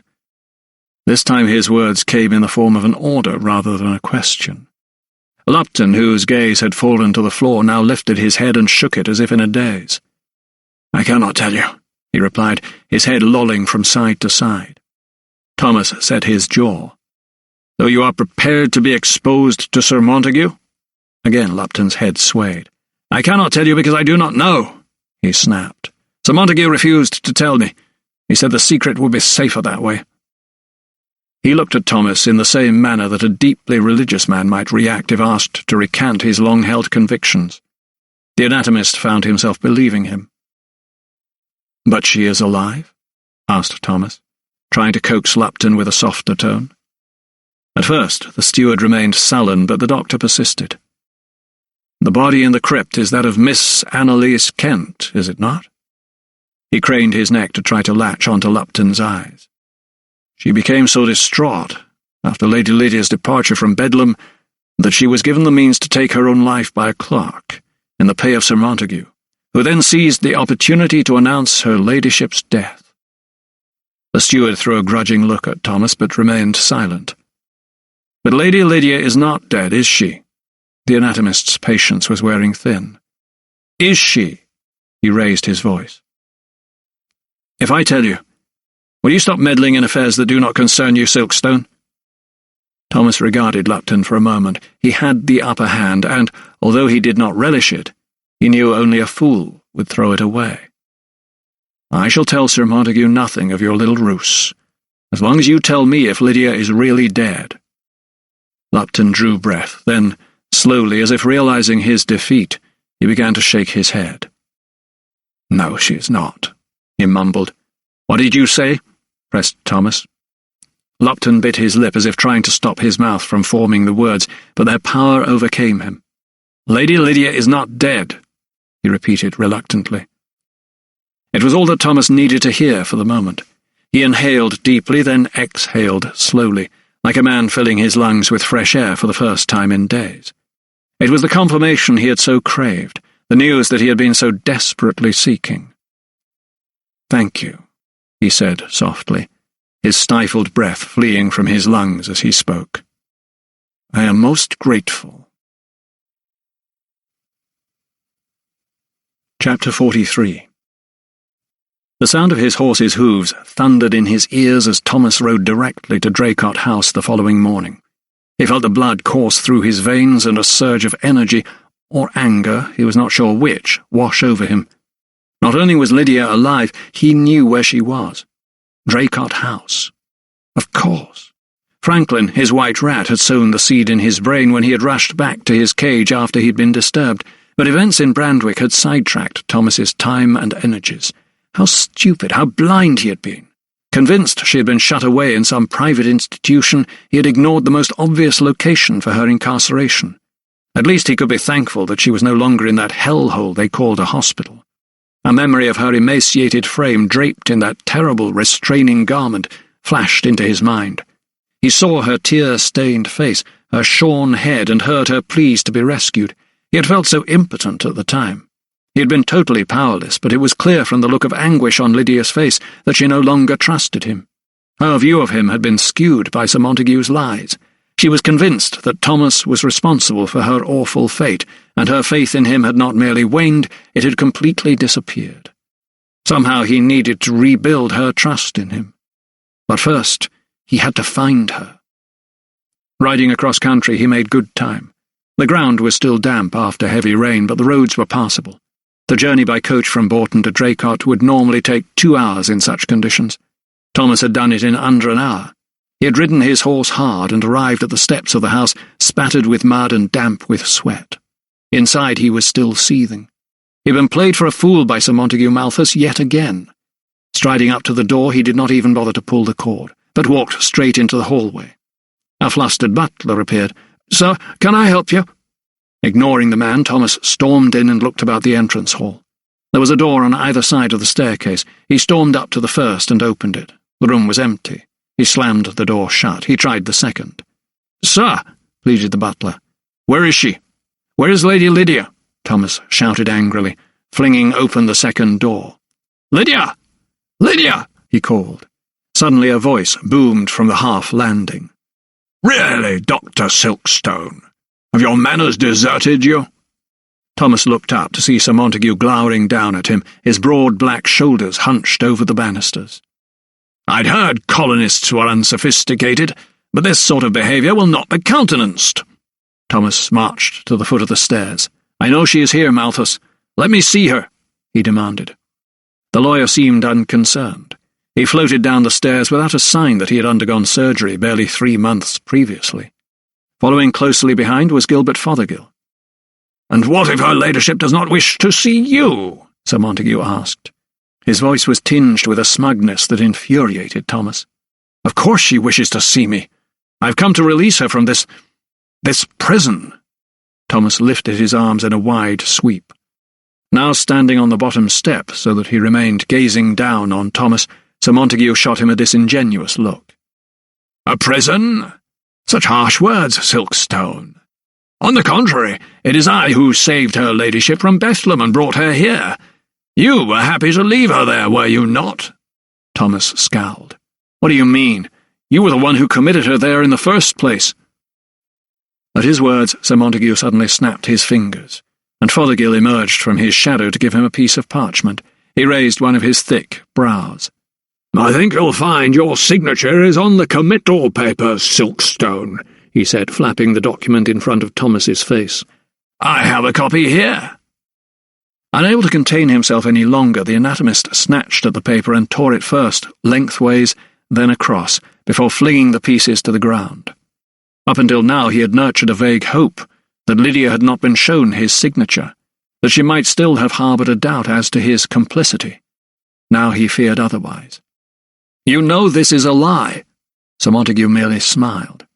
This time his words came in the form of an order rather than a question. Lupton, whose gaze had fallen to the floor, now lifted his head and shook it as if in a daze. "I cannot tell you," he replied, his head lolling from side to side. Thomas set his jaw. "Though you are prepared to be exposed to Sir Montague?" Again Lupton's head swayed. "I cannot tell you because I do not know," he snapped. "Sir Montague refused to tell me. He said the secret would be safer that way." He looked at Thomas in the same manner that a deeply religious man might react if asked to recant his long-held convictions. The anatomist found himself believing him. "But she is alive?" asked Thomas, trying to coax Lupton with a softer tone. At first, the steward remained sullen, but the doctor persisted. "The body in the crypt is that of Miss Annalise Kent, is it not?" He craned his neck to try to latch onto Lupton's eyes. "She became so distraught after Lady Lydia's departure from Bedlam that she was given the means to take her own life by a clerk in the pay of Sir Montague, who then seized the opportunity to announce her ladyship's death." The steward threw a grudging look at Thomas, but remained silent. "But Lady Lydia is not dead, is she?" The anatomist's patience was wearing thin. "Is she?" He raised his voice. "If I tell you, will you stop meddling in affairs that do not concern you, Silkstone?" Thomas regarded Lupton for a moment. He had the upper hand, and, although he did not relish it, he knew only a fool would throw it away. "I shall tell Sir Montague nothing of your little ruse, as long as you tell me if Lydia is really dead." Lupton drew breath, then, slowly, as if realizing his defeat, he began to shake his head. "No, she is not," he mumbled. "What did you say?" pressed Thomas. Lupton bit his lip as if trying to stop his mouth from forming the words, but their power overcame him. "Lady Lydia is not dead," he repeated reluctantly. It was all that Thomas needed to hear for the moment. He inhaled deeply, then exhaled slowly, like a man filling his lungs with fresh air for the first time in days. It was the confirmation he had so craved, the news that he had been so desperately seeking. "Thank you," he said softly, his stifled breath fleeing from his lungs as he spoke. "I am most grateful." Chapter 43. The sound of his horse's hooves thundered in his ears as Thomas rode directly to Draycott House the following morning. He felt the blood course through his veins and a surge of energy, or anger, he was not sure which, wash over him. Not only was Lydia alive, he knew where she was. Draycott House. Of course. Franklin, his white rat, had sown the seed in his brain when he had rushed back to his cage after he'd been disturbed, but events in Brandwick had sidetracked Thomas's time and energies. How stupid, how blind he had been. Convinced she had been shut away in some private institution, he had ignored the most obvious location for her incarceration. At least he could be thankful that she was no longer in that hellhole they called a hospital. A memory of her emaciated frame draped in that terrible restraining garment flashed into his mind. He saw her tear-stained face, her shorn head, and heard her pleas to be rescued. He had felt so impotent at the time. He had been totally powerless, but it was clear from the look of anguish on Lydia's face that she no longer trusted him. Her view of him had been skewed by Sir Montague's lies. She was convinced that Thomas was responsible for her awful fate, and her faith in him had not merely waned, it had completely disappeared. Somehow he needed to rebuild her trust in him. But first, he had to find her. Riding across country, he made good time. The ground was still damp after heavy rain, but the roads were passable. The journey by coach from Bourton to Draycott would normally take 2 hours in such conditions. Thomas had done it in under an hour. He had ridden his horse hard and arrived at the steps of the house, spattered with mud and damp with sweat. Inside he was still seething. He had been played for a fool by Sir Montague Malthus yet again. Striding up to the door, he did not even bother to pull the cord, but walked straight into the hallway. A flustered butler appeared. "Sir, can I help you?" Ignoring the man, Thomas stormed in and looked about the entrance hall. There was a door on either side of the staircase. He stormed up to the first and opened it. The room was empty. He slammed the door shut. He tried the second. "Sir," pleaded the butler. "Where is she? Where is Lady Lydia?" Thomas shouted angrily, flinging open the second door. "Lydia! Lydia!" he called. Suddenly a voice boomed from the half-landing. "Really, Dr. Silkstone? Have your manners deserted you?" Thomas looked up to see Sir Montague glowering down at him, his broad black shoulders hunched over the banisters. "I'd heard colonists were unsophisticated, but this sort of behaviour will not be countenanced." Thomas marched to the foot of the stairs. "I know she is here, Malthus. Let me see her," he demanded. The lawyer seemed unconcerned. He floated down the stairs without a sign that he had undergone surgery barely 3 months previously. Following closely behind was Gilbert Fothergill. "And what if her ladyship does not wish to see you?" Sir Montague asked. His voice was tinged with a smugness that infuriated Thomas. "Of course she wishes to see me. I've come to release her from this prison." Thomas lifted his arms in a wide sweep. Now standing on the bottom step so that he remained gazing down on Thomas, Sir Montague shot him a disingenuous look. "A prison? Such harsh words, Silkstone. On the contrary, it is I who saved her ladyship from Bethlem and brought her here. You were happy to leave her there, were you not?" Thomas scowled. "What do you mean? You were the one who committed her there in the first place." At his words, Sir Montague suddenly snapped his fingers, and Fothergill emerged from his shadow to give him a piece of parchment. He raised one of his thick brows. "I think you'll find your signature is on the committal papers, Silkstone," he said, flapping the document in front of Thomas's face. "I have a copy here." Unable to contain himself any longer, the anatomist snatched at the paper and tore it first lengthways, then across, before flinging the pieces to the ground. Up until now he had nurtured a vague hope that Lydia had not been shown his signature, that she might still have harboured a doubt as to his complicity. Now he feared otherwise. "You know this is a lie." Sir Montague merely smiled.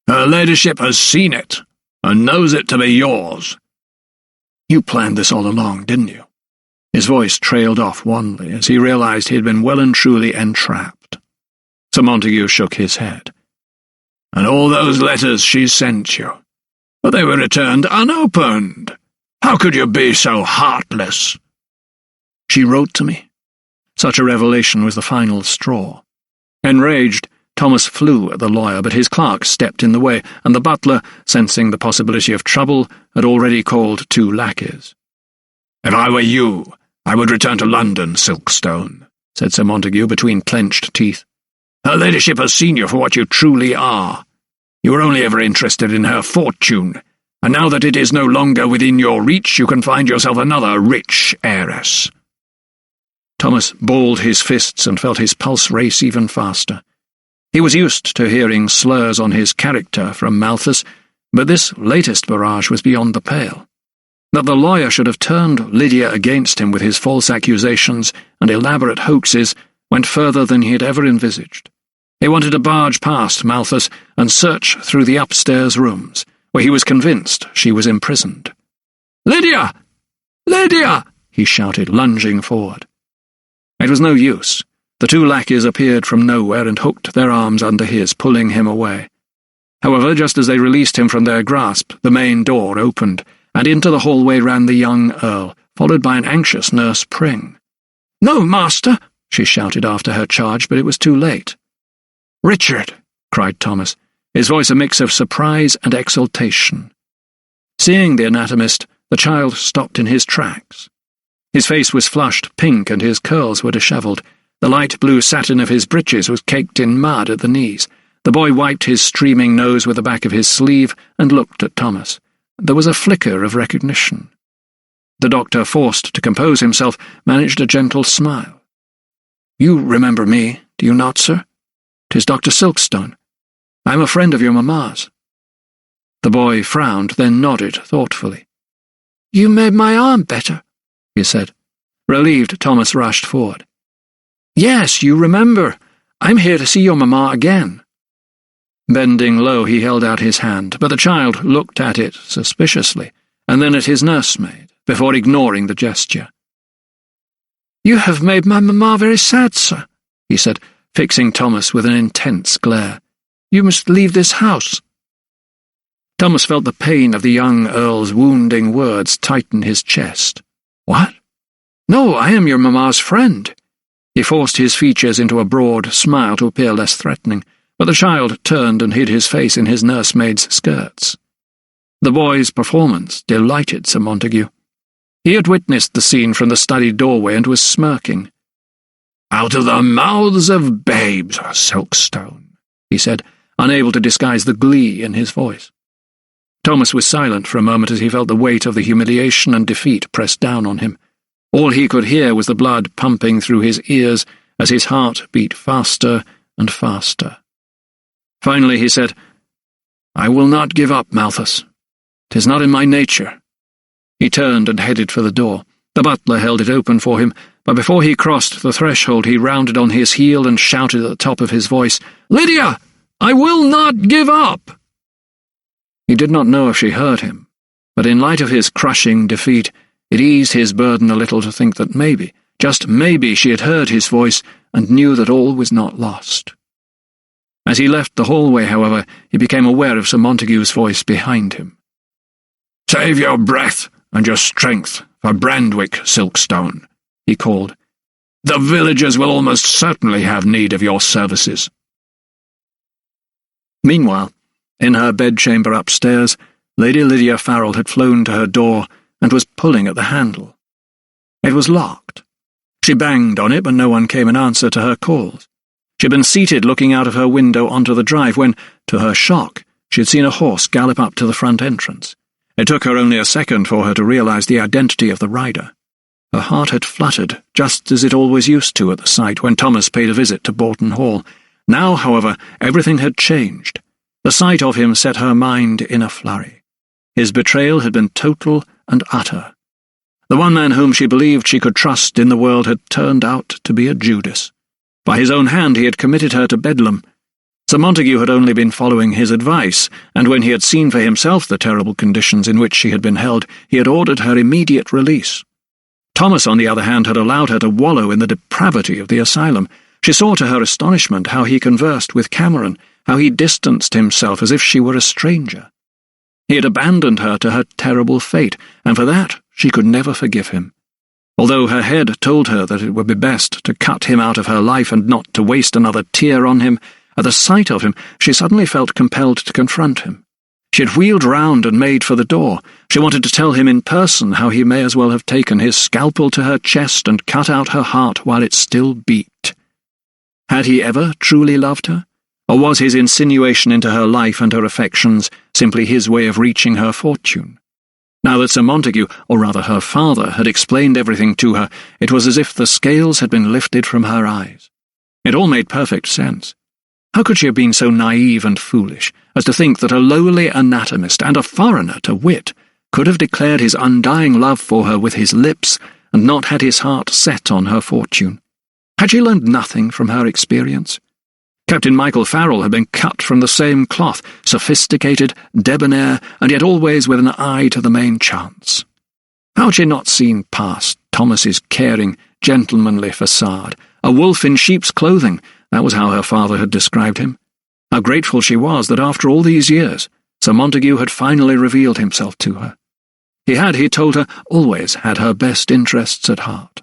"Her ladyship has seen it, and knows it to be yours." "You planned this all along, didn't you?" His voice trailed off wanly as he realised he had been well and truly entrapped. Sir Montague shook his head. "And all those letters she sent you, but they were returned unopened. How could you be so heartless?" "She wrote to me." Such a revelation was the final straw. Enraged, Thomas flew at the lawyer, but his clerk stepped in the way, and the butler, sensing the possibility of trouble, had already called 2 lackeys. "If I were you, I would return to London, Silkstone," said Sir Montague between clenched teeth. "Her ladyship has seen you for what you truly are. You were only ever interested in her fortune, and now that it is no longer within your reach, you can find yourself another rich heiress." Thomas balled his fists and felt his pulse race even faster. He was used to hearing slurs on his character from Malthus, but this latest barrage was beyond the pale. That the lawyer should have turned Lydia against him with his false accusations and elaborate hoaxes went further than he had ever envisaged. He wanted to barge past Malthus and search through the upstairs rooms, where he was convinced she was imprisoned. "Lydia! Lydia!" he shouted, lunging forward. It was no use. The 2 lackeys appeared from nowhere and hooked their arms under his, pulling him away. However, just as they released him from their grasp, the main door opened, and into the hallway ran the young Earl, followed by an anxious Nurse Pring. "No, master!" she shouted after her charge, but it was too late. "Richard!" cried Thomas, his voice a mix of surprise and exultation. Seeing the anatomist, the child stopped in his tracks. His face was flushed pink and his curls were dishevelled. The light blue satin of his breeches was caked in mud at the knees. The boy wiped his streaming nose with the back of his sleeve and looked at Thomas. There was a flicker of recognition. The doctor, forced to compose himself, managed a gentle smile. "You remember me, do you not, sir? 'Tis Dr. Silkstone. I am a friend of your mamma's." The boy frowned, then nodded thoughtfully. "You made my arm better," he said. Relieved, Thomas rushed forward. "Yes, you remember. I'm here to see your mamma again." Bending low, he held out his hand, but the child looked at it suspiciously, and then at his nursemaid, before ignoring the gesture. "You have made my mamma very sad, sir," he said, fixing Thomas with an intense glare. "You must leave this house." Thomas felt the pain of the young Earl's wounding words tighten his chest. "What?" "No, I am your mamma's friend." He forced his features into a broad smile to appear less threatening, but the child turned and hid his face in his nursemaid's skirts. The boy's performance delighted Sir Montague. He had witnessed the scene from the study doorway and was smirking. "Out of the mouths of babes, Silkstone," he said, unable to disguise the glee in his voice. Thomas was silent for a moment as he felt the weight of the humiliation and defeat pressed down on him. All he could hear was the blood pumping through his ears as his heart beat faster and faster. Finally he said, "I will not give up, Malthus. 'Tis not in my nature." He turned and headed for the door. The butler held it open for him, but before he crossed the threshold he rounded on his heel and shouted at the top of his voice, "Lydia, I will not give up!" He did not know if she heard him, but in light of his crushing defeat, it eased his burden a little to think that maybe, just maybe, she had heard his voice and knew that all was not lost. As he left the hallway, however, he became aware of Sir Montague's voice behind him. "Save your breath and your strength for Brandwick, Silkstone," he called. "The villagers will almost certainly have need of your services." Meanwhile, in her bedchamber upstairs, Lady Lydia Farrell had flown to her door and was pulling at the handle. It was locked. She banged on it, but no one came in answer to her calls. She had been seated looking out of her window onto the drive when, to her shock, she had seen a horse gallop up to the front entrance. It took her only a second for her to realize the identity of the rider. Her heart had fluttered, just as it always used to at the sight when Thomas paid a visit to Bolton Hall. Now, however, everything had changed. The sight of him set her mind in a flurry. His betrayal had been total and utter. The one man whom she believed she could trust in the world had turned out to be a Judas. By his own hand he had committed her to Bedlam. Sir Montague had only been following his advice, and when he had seen for himself the terrible conditions in which she had been held, he had ordered her immediate release. Thomas, on the other hand, had allowed her to wallow in the depravity of the asylum. She saw to her astonishment how he conversed with Cameron, how he distanced himself as if she were a stranger. He had abandoned her to her terrible fate, and for that she could never forgive him. Although her head told her that it would be best to cut him out of her life and not to waste another tear on him, at the sight of him she suddenly felt compelled to confront him. She had wheeled round and made for the door. She wanted to tell him in person how he may as well have taken his scalpel to her chest and cut out her heart while it still beat. Had he ever truly loved her? Or was his insinuation into her life and her affections simply his way of reaching her fortune? Now that Sir Montague, or rather her father, had explained everything to her, it was as if the scales had been lifted from her eyes. It all made perfect sense. How could she have been so naive and foolish as to think that a lowly anatomist, and a foreigner to wit, could have declared his undying love for her with his lips and not had his heart set on her fortune? Had she learned nothing from her experience? Captain Michael Farrell had been cut from the same cloth, sophisticated, debonair, and yet always with an eye to the main chance. How had she not seen past Thomas's caring, gentlemanly facade? A wolf in sheep's clothing, that was how her father had described him. How grateful she was that after all these years, Sir Montague had finally revealed himself to her. He had, he told her, always had her best interests at heart.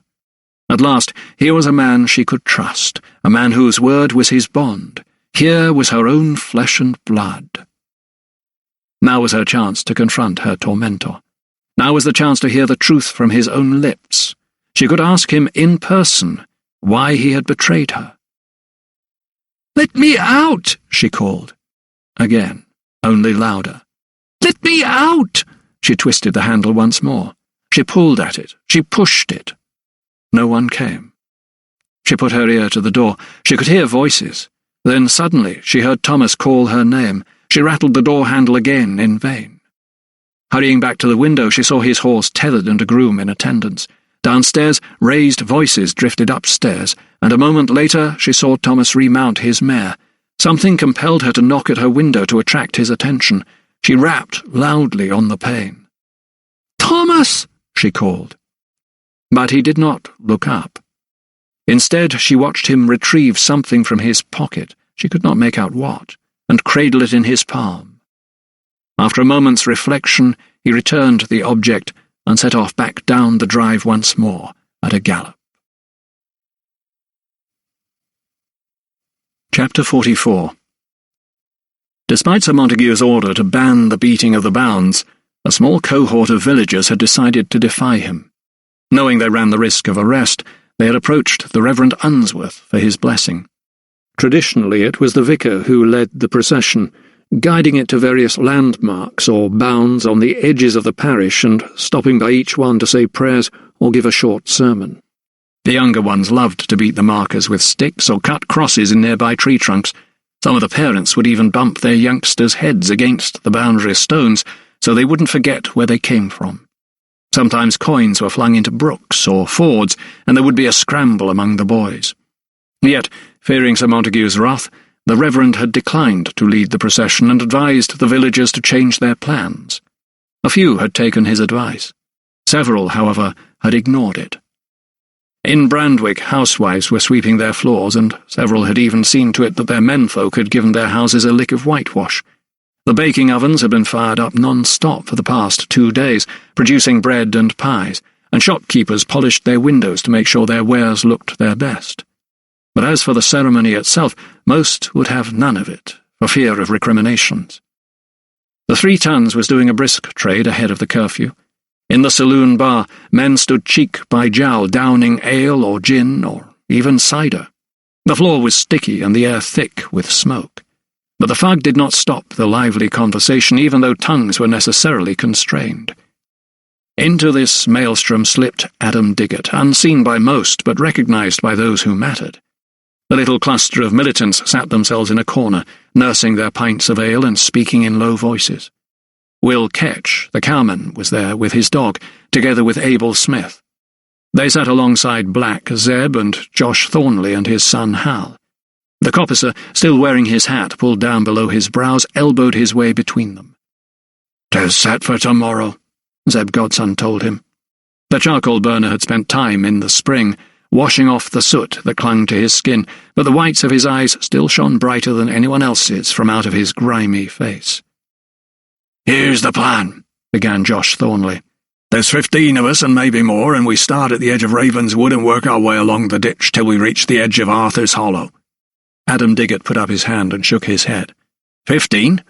At last, here was a man she could trust, a man whose word was his bond. Here was her own flesh and blood. Now was her chance to confront her tormentor. Now was the chance to hear the truth from his own lips. She could ask him in person why he had betrayed her. "Let me out!" she called. Again, only louder. "Let me out!" She twisted the handle once more. She pulled at it. She pushed it. No one came. She put her ear to the door. She could hear voices. Then suddenly she heard Thomas call her name. She rattled the door handle again in vain. Hurrying back to the window, she saw his horse tethered and a groom in attendance. Downstairs, raised voices drifted upstairs, and a moment later she saw Thomas remount his mare. Something compelled her to knock at her window to attract his attention. She rapped loudly on the pane. "Thomas!" she called. But he did not look up. Instead, she watched him retrieve something from his pocket, she could not make out what, and cradle it in his palm. After a moment's reflection, he returned the object and set off back down the drive once more at a gallop. Chapter 44. Despite Sir Montague's order to ban the beating of the bounds, a small cohort of villagers had decided to defy him. Knowing they ran the risk of arrest, they had approached the Reverend Unsworth for his blessing. Traditionally, it was the vicar who led the procession, guiding it to various landmarks or bounds on the edges of the parish and stopping by each one to say prayers or give a short sermon. The younger ones loved to beat the markers with sticks or cut crosses in nearby tree trunks. Some of the parents would even bump their youngsters' heads against the boundary stones so they wouldn't forget where they came from. Sometimes coins were flung into brooks or fords, and there would be a scramble among the boys. Yet, fearing Sir Montague's wrath, the Reverend had declined to lead the procession and advised the villagers to change their plans. A few had taken his advice. Several, however, had ignored it. In Brandwick, housewives were sweeping their floors, and several had even seen to it that their menfolk had given their houses a lick of whitewash. The baking ovens had been fired up non-stop for the past 2 days, producing bread and pies, and shopkeepers polished their windows to make sure their wares looked their best. But as for the ceremony itself, most would have none of it, for fear of recriminations. The 3 Tons was doing a brisk trade ahead of the curfew. In the saloon bar, men stood cheek by jowl, downing ale or gin or even cider. The floor was sticky and the air thick with smoke. But the fog did not stop the lively conversation, even though tongues were necessarily constrained. Into this maelstrom slipped Adam Diggott, unseen by most but recognised by those who mattered. The little cluster of militants sat themselves in a corner, nursing their pints of ale and speaking in low voices. Will Ketch, the cowman, was there with his dog, together with Abel Smith. They sat alongside Black Zeb and Josh Thornley and his son Hal. The coppicer, still wearing his hat pulled down below his brows, elbowed his way between them. "'Tis set for tomorrow," Zeb Godson told him. The charcoal burner had spent time in the spring, washing off the soot that clung to his skin, but the whites of his eyes still shone brighter than anyone else's from out of his grimy face. "Here's the plan," began Josh Thornley. "There's 15 of us and maybe more, and we start at the edge of Ravenswood and work our way along the ditch till we reach the edge of Arthur's Hollow." Adam Diggott put up his hand and shook his head. 15?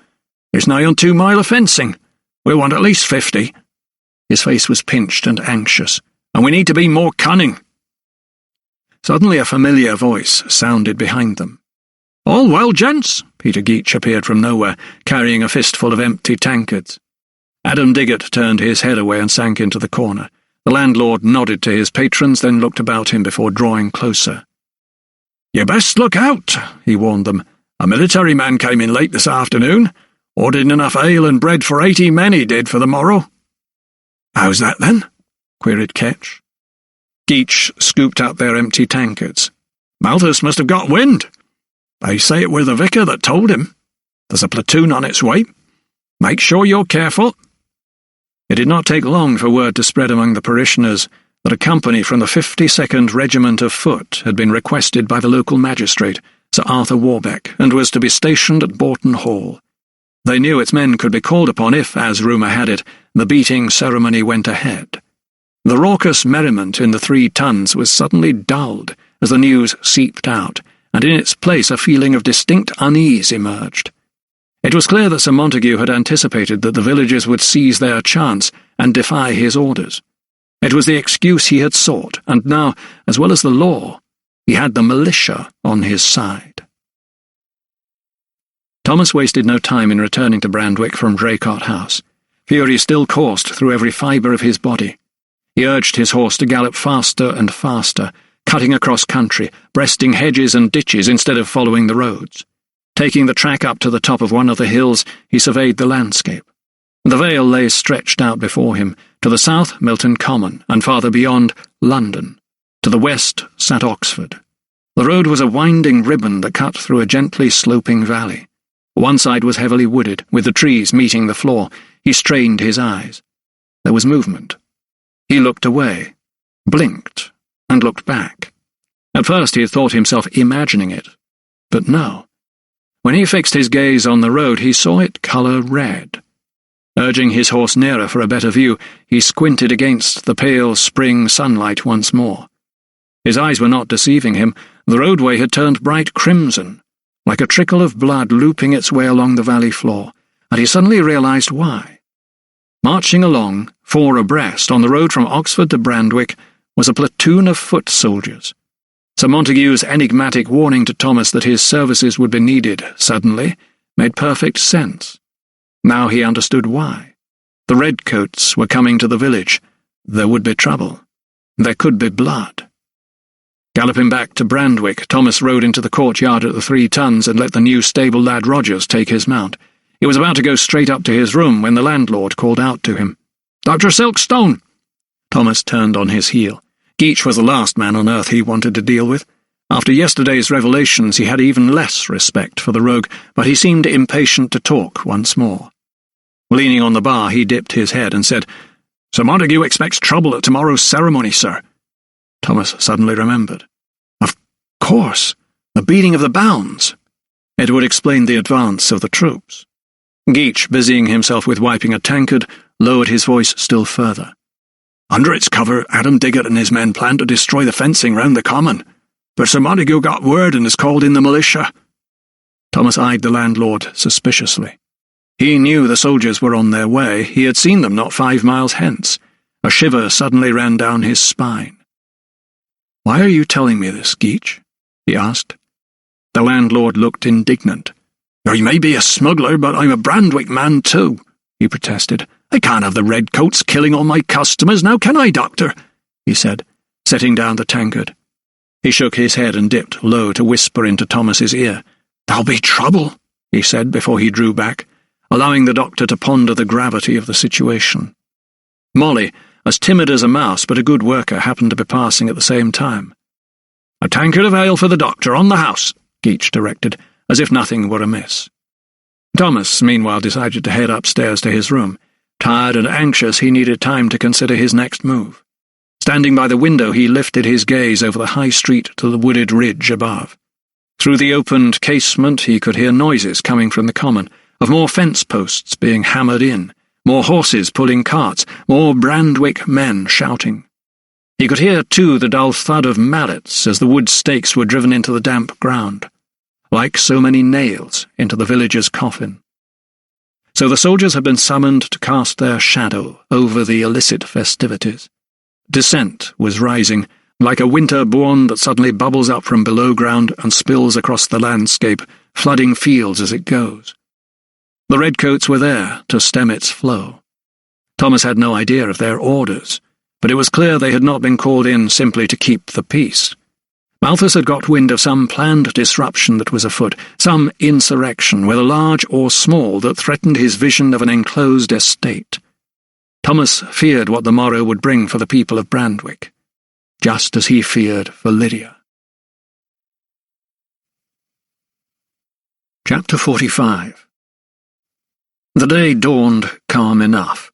It's nigh on 2 mile of fencing. We'll want at least 50. His face was pinched and anxious. "And we need to be more cunning." Suddenly a familiar voice sounded behind them. "All well, gents?" Peter Geach appeared from nowhere, carrying a fistful of empty tankards. Adam Diggott turned his head away and sank into the corner. The landlord nodded to his patrons, then looked about him before drawing closer. "You best look out," he warned them. "A military man came in late this afternoon. Ordered enough ale and bread for 80 men, he did, for the morrow." "How's that, then?" queried Ketch. Geach scooped up their empty tankards. "Malthus must have got wind. They say it were the vicar that told him. There's a platoon on its way. Make sure you're careful." It did not take long for word to spread among the parishioners that a company from the 52nd Regiment of Foot had been requested by the local magistrate, Sir Arthur Warbeck, and was to be stationed at Bourton Hall. They knew its men could be called upon if, as rumour had it, the beating ceremony went ahead. The raucous merriment in the 3 Tons was suddenly dulled as the news seeped out, and in its place a feeling of distinct unease emerged. It was clear that Sir Montague had anticipated that the villagers would seize their chance and defy his orders. It was the excuse he had sought, and now, as well as the law, he had the militia on his side. Thomas wasted no time in returning to Brandwick from Draycott House. Fury still coursed through every fibre of his body. He urged his horse to gallop faster and faster, cutting across country, breasting hedges and ditches instead of following the roads. Taking the track up to the top of one of the hills, he surveyed the landscape. The vale lay stretched out before him. To the south, Milton Common, and farther beyond, London. To the west sat Oxford. The road was a winding ribbon that cut through a gently sloping valley. One side was heavily wooded, with the trees meeting the floor. He strained his eyes. There was movement. He looked away, blinked, and looked back. At first he had thought himself imagining it, but no. When he fixed his gaze on the road, he saw it colour red. Urging his horse nearer for a better view, he squinted against the pale spring sunlight once more. His eyes were not deceiving him. The roadway had turned bright crimson, like a trickle of blood looping its way along the valley floor, and he suddenly realised why. Marching along, 4 abreast, on the road from Oxford to Brandwick, was a platoon of foot soldiers. Sir Montague's enigmatic warning to Thomas that his services would be needed suddenly made perfect sense. Now he understood why. The redcoats were coming to the village. There would be trouble. There could be blood. Galloping back to Brandwick, Thomas rode into the courtyard at the 3 Tuns and let the new stable lad Rogers take his mount. He was about to go straight up to his room when the landlord called out to him. "Dr. Silkstone!" Thomas turned on his heel. Geach was the last man on earth he wanted to deal with. After yesterday's revelations, he had even less respect for the rogue, but he seemed impatient to talk once more. Leaning on the bar, he dipped his head and said, "Sir Montague expects trouble at tomorrow's ceremony, sir." Thomas suddenly remembered. Of course, the beating of the bounds. It would explain the advance of the troops. Geach, busying himself with wiping a tankard, lowered his voice still further. "Under its cover, Adam Diggett and his men planned to destroy the fencing round the common, but Sir Montague got word and has called in the militia." Thomas eyed the landlord suspiciously. He knew the soldiers were on their way. He had seen them not 5 miles hence. A shiver suddenly ran down his spine. "Why are you telling me this, Geach?" he asked. The landlord looked indignant. "I may be a smuggler, but I'm a Brandwick man too," he protested. "I can't have the redcoats killing all my customers, now can I, Doctor?" he said, setting down the tankard. He shook his head and dipped low to whisper into Thomas's ear. "There'll be trouble," he said before he drew back, allowing the doctor to ponder the gravity of the situation. Molly, as timid as a mouse but a good worker, happened to be passing at the same time. "A tankard of ale for the doctor, on the house," Geach directed, as if nothing were amiss. Thomas, meanwhile, decided to head upstairs to his room. Tired and anxious, he needed time to consider his next move. Standing by the window, he lifted his gaze over the high street to the wooded ridge above. Through the opened casement he could hear noises coming from the common, of more fence posts being hammered in, more horses pulling carts, more Brandwick men shouting. He could hear, too, the dull thud of mallets as the wood stakes were driven into the damp ground, like so many nails into the villager's coffin. So the soldiers had been summoned to cast their shadow over the illicit festivities. Dissent was rising, like a winter bourne that suddenly bubbles up from below ground and spills across the landscape, flooding fields as it goes. The redcoats were there to stem its flow. Thomas had no idea of their orders, but it was clear they had not been called in simply to keep the peace. Malthus had got wind of some planned disruption that was afoot, some insurrection, whether large or small, that threatened his vision of an enclosed estate. Thomas feared what the morrow would bring for the people of Brandwick, just as he feared for Lydia. Chapter 45. The day dawned calm enough.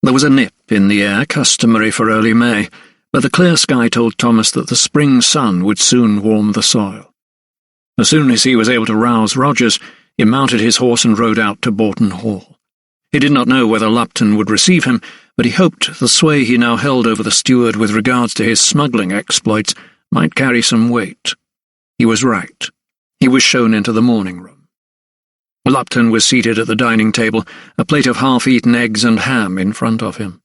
There was a nip in the air, customary for early May, but the clear sky told Thomas that the spring sun would soon warm the soil. As soon as he was able to rouse Rogers, he mounted his horse and rode out to Boughton Hall. He did not know whether Lupton would receive him, but he hoped the sway he now held over the steward with regards to his smuggling exploits might carry some weight. He was right. He was shown into the morning room. Lupton was seated at the dining table, a plate of half-eaten eggs and ham in front of him.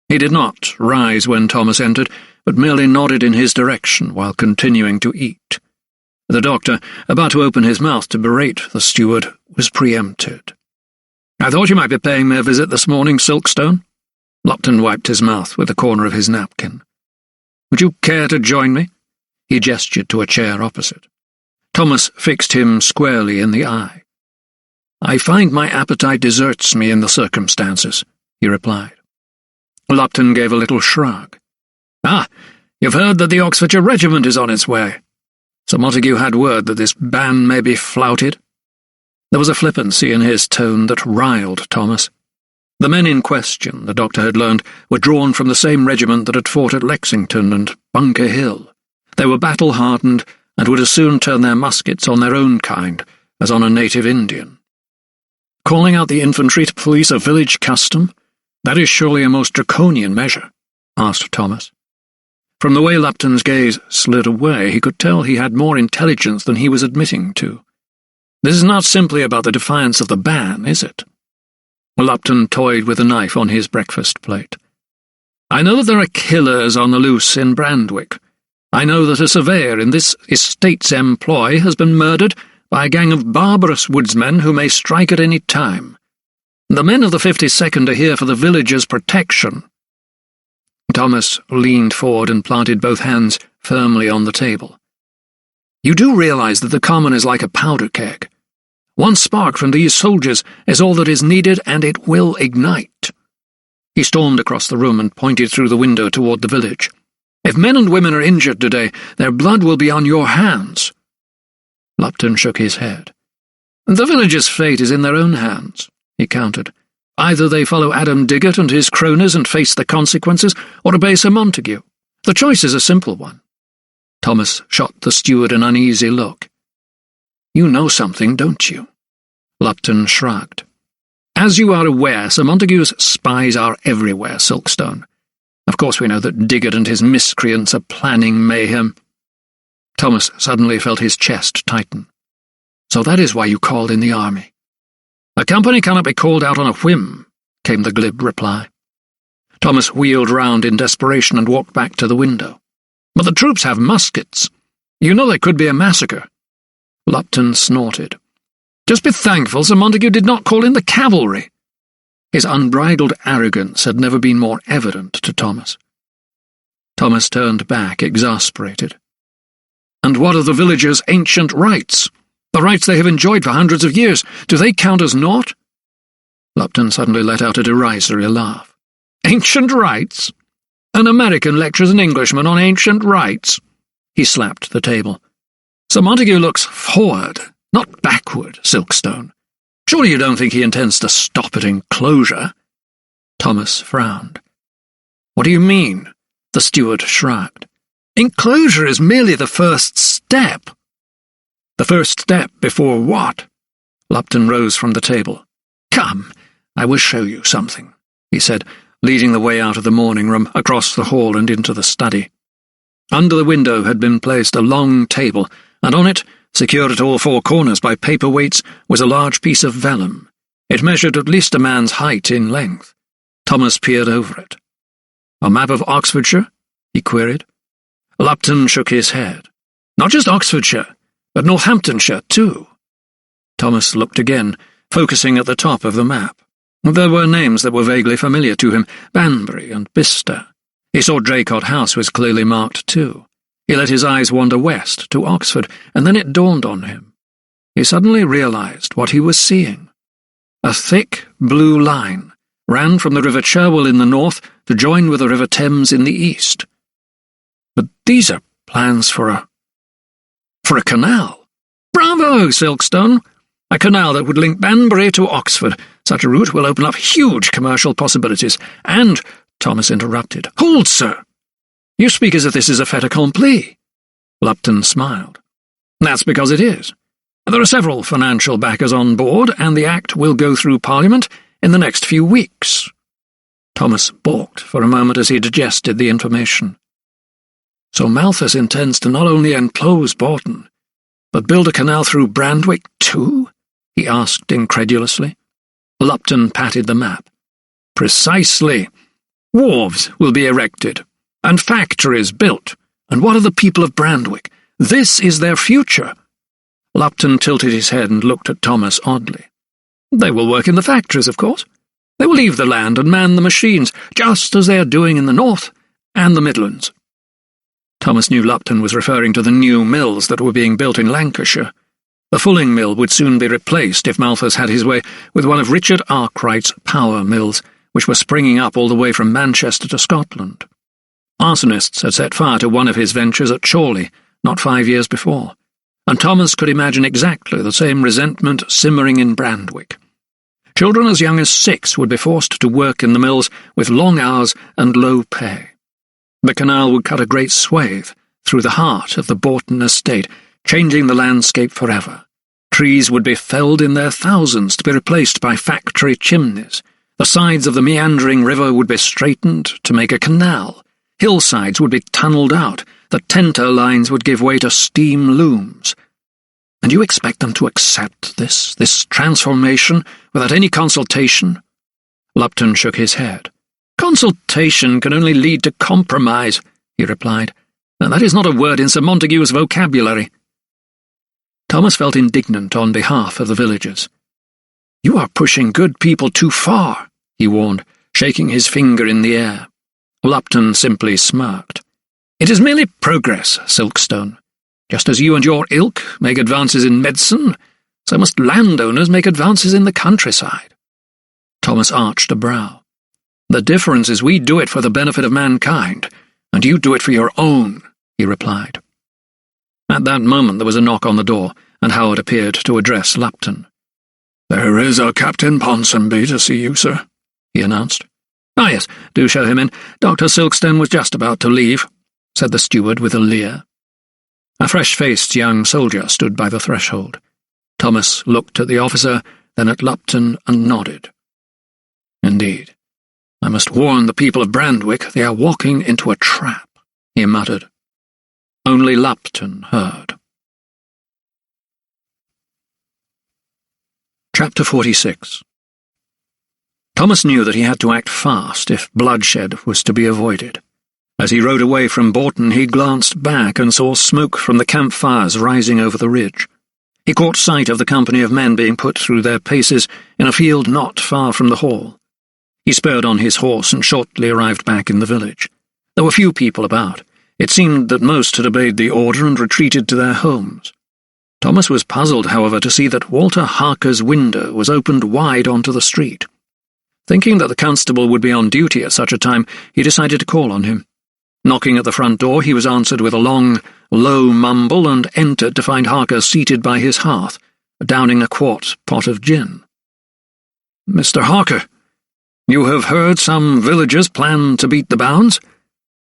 He did not rise when Thomas entered, but merely nodded in his direction while continuing to eat. The doctor, about to open his mouth to berate the steward, was preempted. "I thought you might be paying me a visit this morning, Silkstone." Lupton wiped his mouth with the corner of his napkin. "Would you care to join me?" He gestured to a chair opposite. Thomas fixed him squarely in the eye. "I find my appetite deserts me in the circumstances," he replied. Lupton gave a little shrug. "Ah, you've heard that the Oxfordshire Regiment is on its way. Sir Montague had word that this ban may be flouted." There was a flippancy in his tone that riled Thomas. The men in question, the doctor had learned, were drawn from the same regiment that had fought at Lexington and Bunker Hill. They were battle-hardened and would as soon turn their muskets on their own kind as on a native Indian. "Calling out the infantry to police a village custom? That is surely a most draconian measure," asked Thomas. From the way Lupton's gaze slid away, he could tell he had more intelligence than he was admitting to. "This is not simply about the defiance of the ban, is it?" Lupton toyed with a knife on his breakfast plate. "I know that there are killers on the loose in Brandwick. I know that a surveyor in this estate's employ has been murdered, by a gang of barbarous woodsmen who may strike at any time. The men of the 52nd are here for the villagers' protection." Thomas leaned forward and planted both hands firmly on the table. "You do realize that the common is like a powder keg. One spark from these soldiers is all that is needed, and it will ignite." He stormed across the room and pointed through the window toward the village. "If men and women are injured today, their blood will be on your hands." Lupton shook his head. "The villagers' fate is in their own hands," he countered. "Either they follow Adam Diggott and his cronies and face the consequences, or obey Sir Montague. The choice is a simple one." Thomas shot the steward an uneasy look. "You know something, don't you?" Lupton shrugged. "As you are aware, Sir Montague's spies are everywhere, Silkstone. Of course we know that Diggott and his miscreants are planning mayhem." Thomas suddenly felt his chest tighten. "So that is why you called in the army." "A company cannot be called out on a whim," came the glib reply. Thomas wheeled round in desperation and walked back to the window. "But the troops have muskets. You know there could be a massacre." Lupton snorted. "Just be thankful Sir Montague did not call in the cavalry." His unbridled arrogance had never been more evident to Thomas. Thomas turned back, exasperated. "And what of the villagers' ancient rights? The rights they have enjoyed for hundreds of years, do they count as naught?" Lupton suddenly let out a derisory laugh. "Ancient rights? An American lectures an Englishman on ancient rights." He slapped the table. "Sir Montague looks forward, not backward, Silkstone. Surely you don't think he intends to stop at enclosure?" Thomas frowned. "What do you mean?" The steward shrugged. "Enclosure is merely the first step." "The first step before what?" Lupton rose from the table. "Come, I will show you something," he said, leading the way out of the morning room, across the hall and into the study. Under the window had been placed a long table, and on it, secured at all four corners by paper weights, was a large piece of vellum. It measured at least a man's height in length. Thomas peered over it. "A map of Oxfordshire?" he queried. Lupton shook his head. "Not just Oxfordshire, but Northamptonshire, too." Thomas looked again, focusing at the top of the map. There were names that were vaguely familiar to him, Banbury and Bicester. He saw Draycott House was clearly marked, too. He let his eyes wander west, to Oxford, and then it dawned on him. He suddenly realized what he was seeing. A thick, blue line ran from the River Cherwell in the north to join with the River Thames in the east. But these are plans for a canal. Bravo, Silkstone! A canal that would link Banbury to Oxford. Such a route will open up huge commercial possibilities. And, Thomas interrupted. "Hold, sir! You speak as if this is a fait accompli." Lupton smiled. "That's because it is. There are several financial backers on board, and the Act will go through Parliament in the next few weeks." Thomas balked for a moment as he digested the information. "So Malthus intends to not only enclose Bourton, but build a canal through Brandwick too?" he asked incredulously. Lupton patted the map. "Precisely. Wharves will be erected, and factories built. And what of the people of Brandwick? This is their future." Lupton tilted his head and looked at Thomas oddly. "They will work in the factories, of course. They will leave the land and man the machines, just as they are doing in the north and the Midlands." Thomas knew Lupton was referring to the new mills that were being built in Lancashire. The fulling mill would soon be replaced if Malthus had his way with one of Richard Arkwright's power mills, which were springing up all the way from Manchester to Scotland. Arsonists had set fire to one of his ventures at Chorley not 5 years before, and Thomas could imagine exactly the same resentment simmering in Brandwick. Children as young as 6 would be forced to work in the mills with long hours and low pay. The canal would cut a great swathe through the heart of the Bourton estate, changing the landscape forever. Trees would be felled in their thousands to be replaced by factory chimneys. The sides of the meandering river would be straightened to make a canal. Hillsides would be tunnelled out. The tenter lines would give way to steam looms. And you expect them to accept this transformation, without any consultation? Lupton shook his head. "Consultation can only lead to compromise," he replied, "and that is not a word in Sir Montague's vocabulary." Thomas felt indignant on behalf of the villagers. "You are pushing good people too far," he warned, shaking his finger in the air. Lupton simply smirked. "It is merely progress, Silkstone. Just as you and your ilk make advances in medicine, so must landowners make advances in the countryside." Thomas arched a brow. "The difference is we do it for the benefit of mankind, and you do it for your own," he replied. At that moment there was a knock on the door, and Howard appeared to address Lupton. "There is a Captain Ponsonby to see you, sir," he announced. "Ah, yes, do show him in. Dr. Silkstone was just about to leave," said the steward with a leer. A fresh-faced young soldier stood by the threshold. Thomas looked at the officer, then at Lupton, and nodded. "Indeed. I must warn the people of Brandwick they are walking into a trap," he muttered. Only Lupton heard. Chapter 46. Thomas knew that he had to act fast if bloodshed was to be avoided. As he rode away from Bourton, he glanced back and saw smoke from the campfires rising over the ridge. He caught sight of the company of men being put through their paces in a field not far from the hall. He spurred on his horse and shortly arrived back in the village. There were few people about. It seemed that most had obeyed the order and retreated to their homes. Thomas was puzzled, however, to see that Walter Harker's window was opened wide onto the street. Thinking that the constable would be on duty at such a time, he decided to call on him. Knocking at the front door, he was answered with a long, low mumble and entered to find Harker seated by his hearth, downing a quart pot of gin. "Mr. Harker, you have heard some villagers plan to beat the bounds?"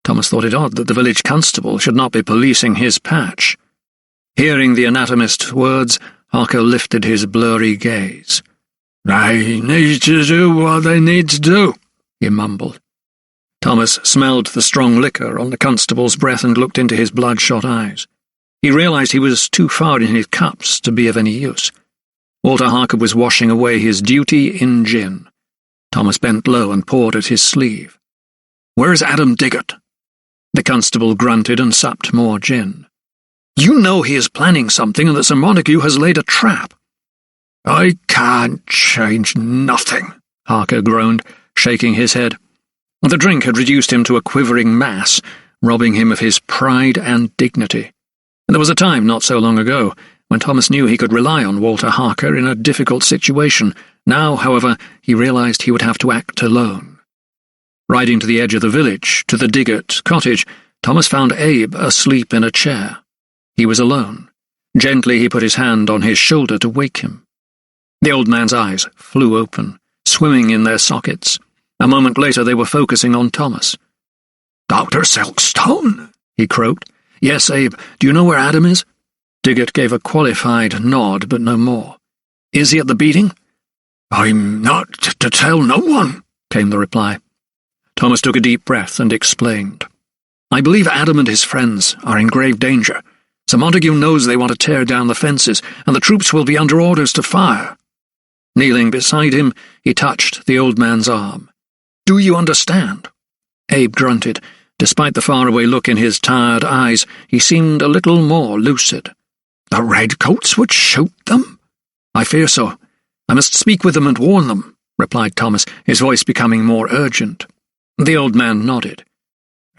Thomas thought it odd that the village constable should not be policing his patch. Hearing the anatomist's words, Harker lifted his blurry gaze. "They need to do what they need to do," he mumbled. Thomas smelled the strong liquor on the constable's breath and looked into his bloodshot eyes. He realized he was too far in his cups to be of any use. Walter Harker was washing away his duty in gin. Thomas bent low and poured at his sleeve. "Where is Adam Diggott?" The constable grunted and supped more gin. "You know he is planning something and that Sir Montague has laid a trap." "I can't change nothing," Harker groaned, shaking his head. The drink had reduced him to a quivering mass, robbing him of his pride and dignity. There was a time, not so long ago, when Thomas knew he could rely on Walter Harker in a difficult situation. Now, however, he realized he would have to act alone. Riding to the edge of the village, to the Diggott cottage, Thomas found Abe asleep in a chair. He was alone. Gently he put his hand on his shoulder to wake him. The old man's eyes flew open, swimming in their sockets. A moment later they were focusing on Thomas. "Dr. Silkstone?" he croaked. "Yes, Abe. Do you know where Adam is?" Diggott gave a qualified nod, but no more. "Is he at the beating?" "I'm not to tell no one," came the reply. Thomas took a deep breath and explained. "I believe Adam and his friends are in grave danger. Sir Montague knows they want to tear down the fences, and the troops will be under orders to fire." Kneeling beside him, he touched the old man's arm. "Do you understand?" Abe grunted. Despite the faraway look in his tired eyes, he seemed a little more lucid. "The redcoats would shoot them?" "I fear so. I must speak with them and warn them," replied Thomas, his voice becoming more urgent. The old man nodded.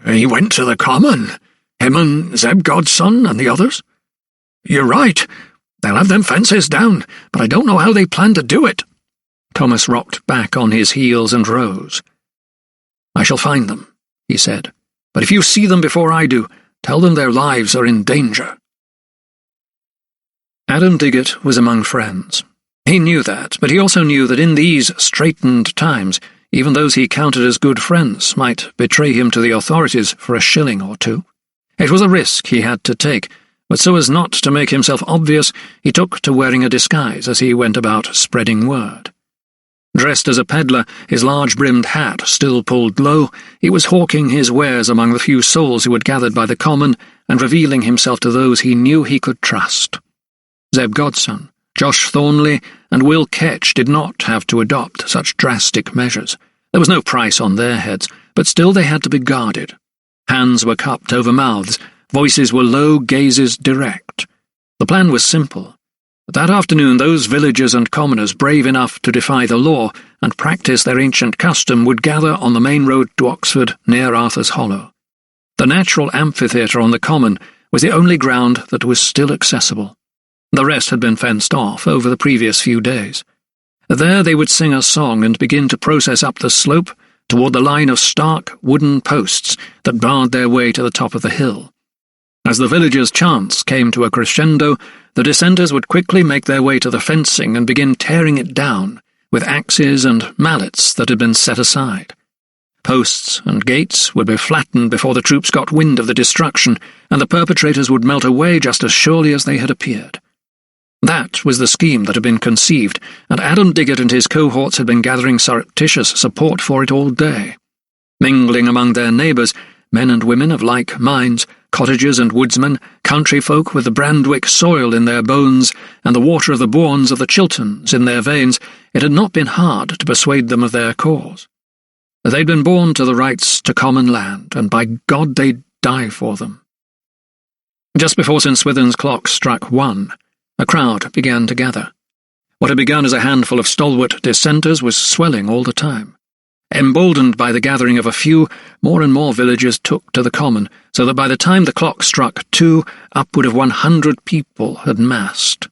"He went to the common, him and Zeb Godson and the others. You're right, they'll have them fences down, but I don't know how they plan to do it." Thomas rocked back on his heels and rose. "I shall find them," he said, "but if you see them before I do, tell them their lives are in danger." Adam Diggott was among friends. He knew that, but he also knew that in these straitened times, even those he counted as good friends might betray him to the authorities for a shilling or two. It was a risk he had to take, but so as not to make himself obvious, he took to wearing a disguise as he went about spreading word. Dressed as a peddler, his large-brimmed hat still pulled low, he was hawking his wares among the few souls who had gathered by the common and revealing himself to those he knew he could trust. Zeb Godson, Josh Thornley, and Will Ketch did not have to adopt such drastic measures. There was no price on their heads, but still they had to be guarded. Hands were cupped over mouths, voices were low, gazes direct. The plan was simple. That afternoon those villagers and commoners brave enough to defy the law and practice their ancient custom would gather on the main road to Oxford near Arthur's Hollow. The natural amphitheatre on the common was the only ground that was still accessible. The rest had been fenced off over the previous few days. There they would sing a song and begin to process up the slope toward the line of stark wooden posts that barred their way to the top of the hill. As the villagers' chants came to a crescendo, the dissenters would quickly make their way to the fencing and begin tearing it down with axes and mallets that had been set aside. Posts and gates would be flattened before the troops got wind of the destruction, and the perpetrators would melt away just as surely as they had appeared. That was the scheme that had been conceived, and Adam Diggett and his cohorts had been gathering surreptitious support for it all day. Mingling among their neighbours, men and women of like minds, cottagers and woodsmen, country folk with the Brandwick soil in their bones and the water of the Bournes of the Chilterns in their veins, it had not been hard to persuade them of their cause. They'd been born to the rights to common land, and by God they'd die for them. Just before St. Swithin's clock struck 1, a crowd began to gather. What had begun as a handful of stalwart dissenters was swelling all the time. Emboldened by the gathering of a few, more and more villagers took to the common, so that by the time the clock struck 2, upward of 100 people had massed.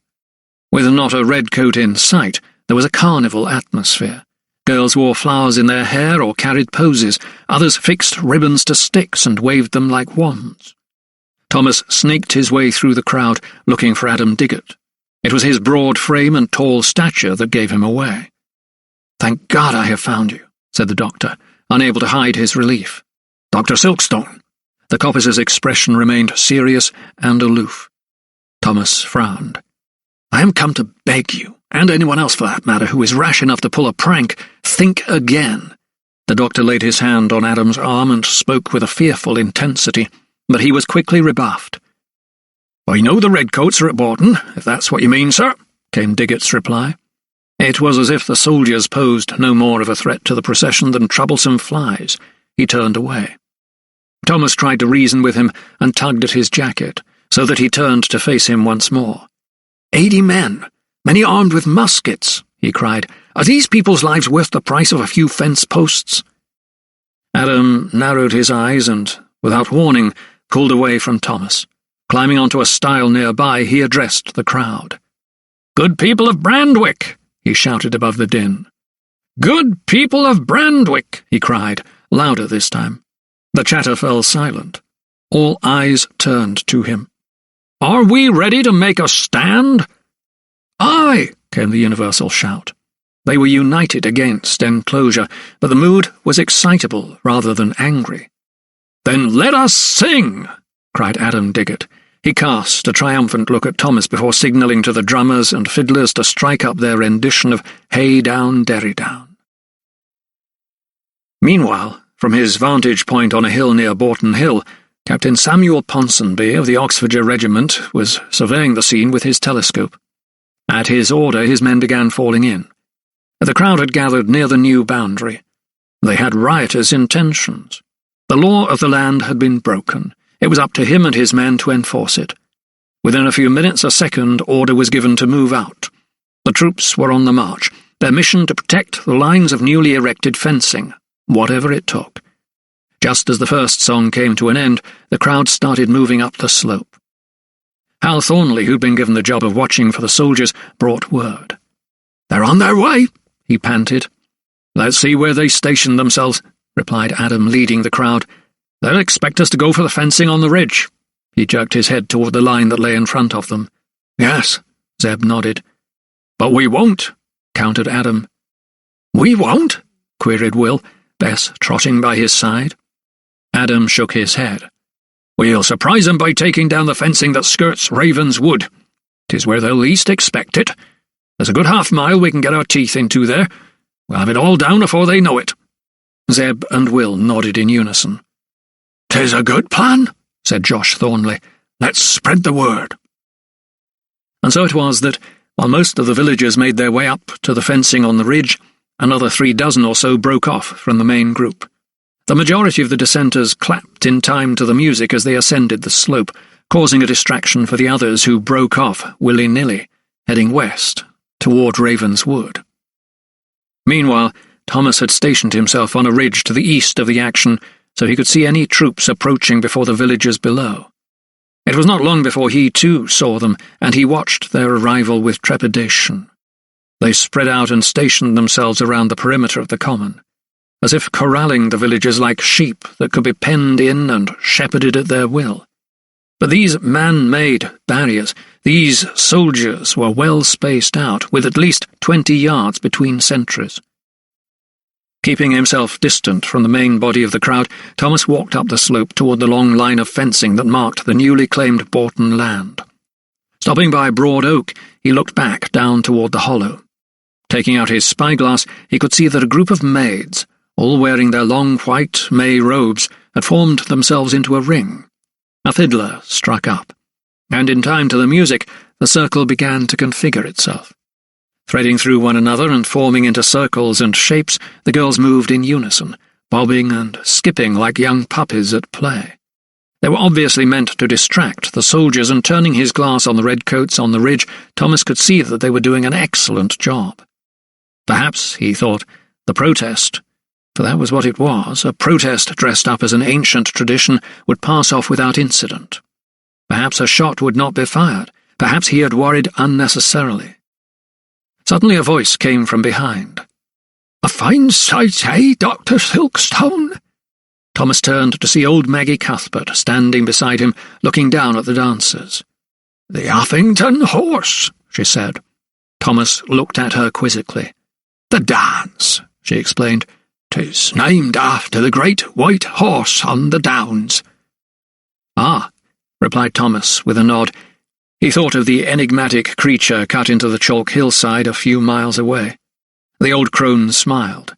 With not a redcoat in sight, there was a carnival atmosphere. Girls wore flowers in their hair or carried posies, others fixed ribbons to sticks and waved them like wands. Thomas sneaked his way through the crowd, looking for Adam Diggett. It was his broad frame and tall stature that gave him away. "Thank God I have found you," said the doctor, unable to hide his relief. "Dr. Silkstone." The coppice's expression remained serious and aloof. Thomas frowned. "I am come to beg you, and anyone else for that matter who is rash enough to pull a prank, think again." The doctor laid his hand on Adam's arm and spoke with a fearful intensity, but he was quickly rebuffed. "I know the redcoats are at Bourton, if that's what you mean, sir," came Diggett's reply. It was as if the soldiers posed no more of a threat to the procession than troublesome flies. He turned away. Thomas tried to reason with him and tugged at his jacket, so that he turned to face him once more. 80 men, many armed with muskets," he cried. "Are these people's lives worth the price of a few fence posts?" Adam narrowed his eyes and, without warning, pulled away from Thomas. Climbing onto a stile nearby, he addressed the crowd. "Good people of Brandwick!" he shouted above the din. "Good people of Brandwick!" he cried, louder this time. The chatter fell silent. All eyes turned to him. "Are we ready to make a stand?" "Aye!" came the universal shout. They were united against enclosure, but the mood was excitable rather than angry. "Then let us sing!" cried Adam Diggett. He cast a triumphant look at Thomas before signalling to the drummers and fiddlers to strike up their rendition of Hey Down, Derry Down. Meanwhile, from his vantage point on a hill near Bourton Hill, Captain Samuel Ponsonby of the Oxfordshire Regiment was surveying the scene with his telescope. At his order, his men began falling in. The crowd had gathered near the new boundary. They had riotous intentions. The law of the land had been broken. It was up to him and his men to enforce it. Within a few minutes, a second order was given to move out. The troops were on the march, their mission to protect the lines of newly erected fencing, whatever it took. Just as the first song came to an end, the crowd started moving up the slope. Hal Thornley, who'd been given the job of watching for the soldiers, brought word. "They're on their way," he panted. "Let's see where they station themselves," replied Adam, leading the crowd. "They'll expect us to go for the fencing on the ridge." He jerked his head toward the line that lay in front of them. "Yes," Zeb nodded. "But we won't," countered Adam. "We won't?" queried Will, Bess trotting by his side. Adam shook his head. "We'll surprise them by taking down the fencing that skirts Raven's Wood. 'Tis where they'll least expect it. There's a good half-mile we can get our teeth into there. We'll have it all down before they know it." Zeb and Will nodded in unison. "'Tis a good plan," said Josh Thornley. "Let's spread the word." And so it was that, while most of the villagers made their way up to the fencing on the ridge, another 36 or so broke off from the main group. The majority of the dissenters clapped in time to the music as they ascended the slope, causing a distraction for the others who broke off willy-nilly. heading west, toward Ravenswood. Meanwhile, Thomas had stationed himself on a ridge to the east of the action so he could see any troops approaching before the villagers below. It was not long before he too saw them, and he watched their arrival with trepidation. They spread out and stationed themselves around the perimeter of the common, as if corralling the villagers like sheep that could be penned in and shepherded at their will. But these man-made barriers, these soldiers, were well spaced out, with at least 20 yards between sentries. Keeping himself distant from the main body of the crowd, Thomas walked up the slope toward the long line of fencing that marked the newly claimed Bourton land. Stopping by Broad Oak, he looked back down toward the hollow. Taking out his spyglass, he could see that a group of maids, all wearing their long white May robes, had formed themselves into a ring. A fiddler struck up, and in time to the music, the circle began to configure itself. Threading through one another and forming into circles and shapes, the girls moved in unison, bobbing and skipping like young puppies at play. They were obviously meant to distract the soldiers, and turning his glass on the redcoats on the ridge, Thomas could see that they were doing an excellent job. Perhaps, he thought, the protest, for that was what it was, a protest dressed up as an ancient tradition, would pass off without incident. Perhaps a shot would not be fired. Perhaps he had worried unnecessarily. Suddenly a voice came from behind. "A fine sight, eh, Dr. Silkstone?" Thomas turned to see old Maggie Cuthbert standing beside him, looking down at the dancers. "The Uffington horse," she said. Thomas looked at her quizzically. "The dance," she explained. "'Tis named after the great white horse on the downs." "Ah," replied Thomas with a nod. He thought of the enigmatic creature cut into the chalk hillside a few miles away. The old crone smiled.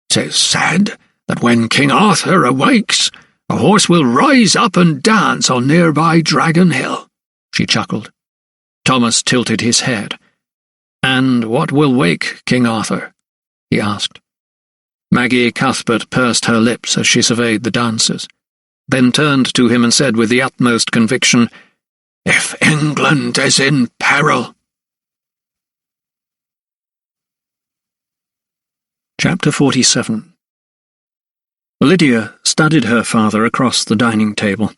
"'Tis said that when King Arthur awakes, a horse will rise up and dance on nearby Dragon Hill," she chuckled. Thomas tilted his head. "And what will wake King Arthur?" he asked. Maggie Cuthbert pursed her lips as she surveyed the dancers, then turned to him and said with the utmost conviction, "If England is in peril." Chapter 47. Lydia studied her father across the dining table.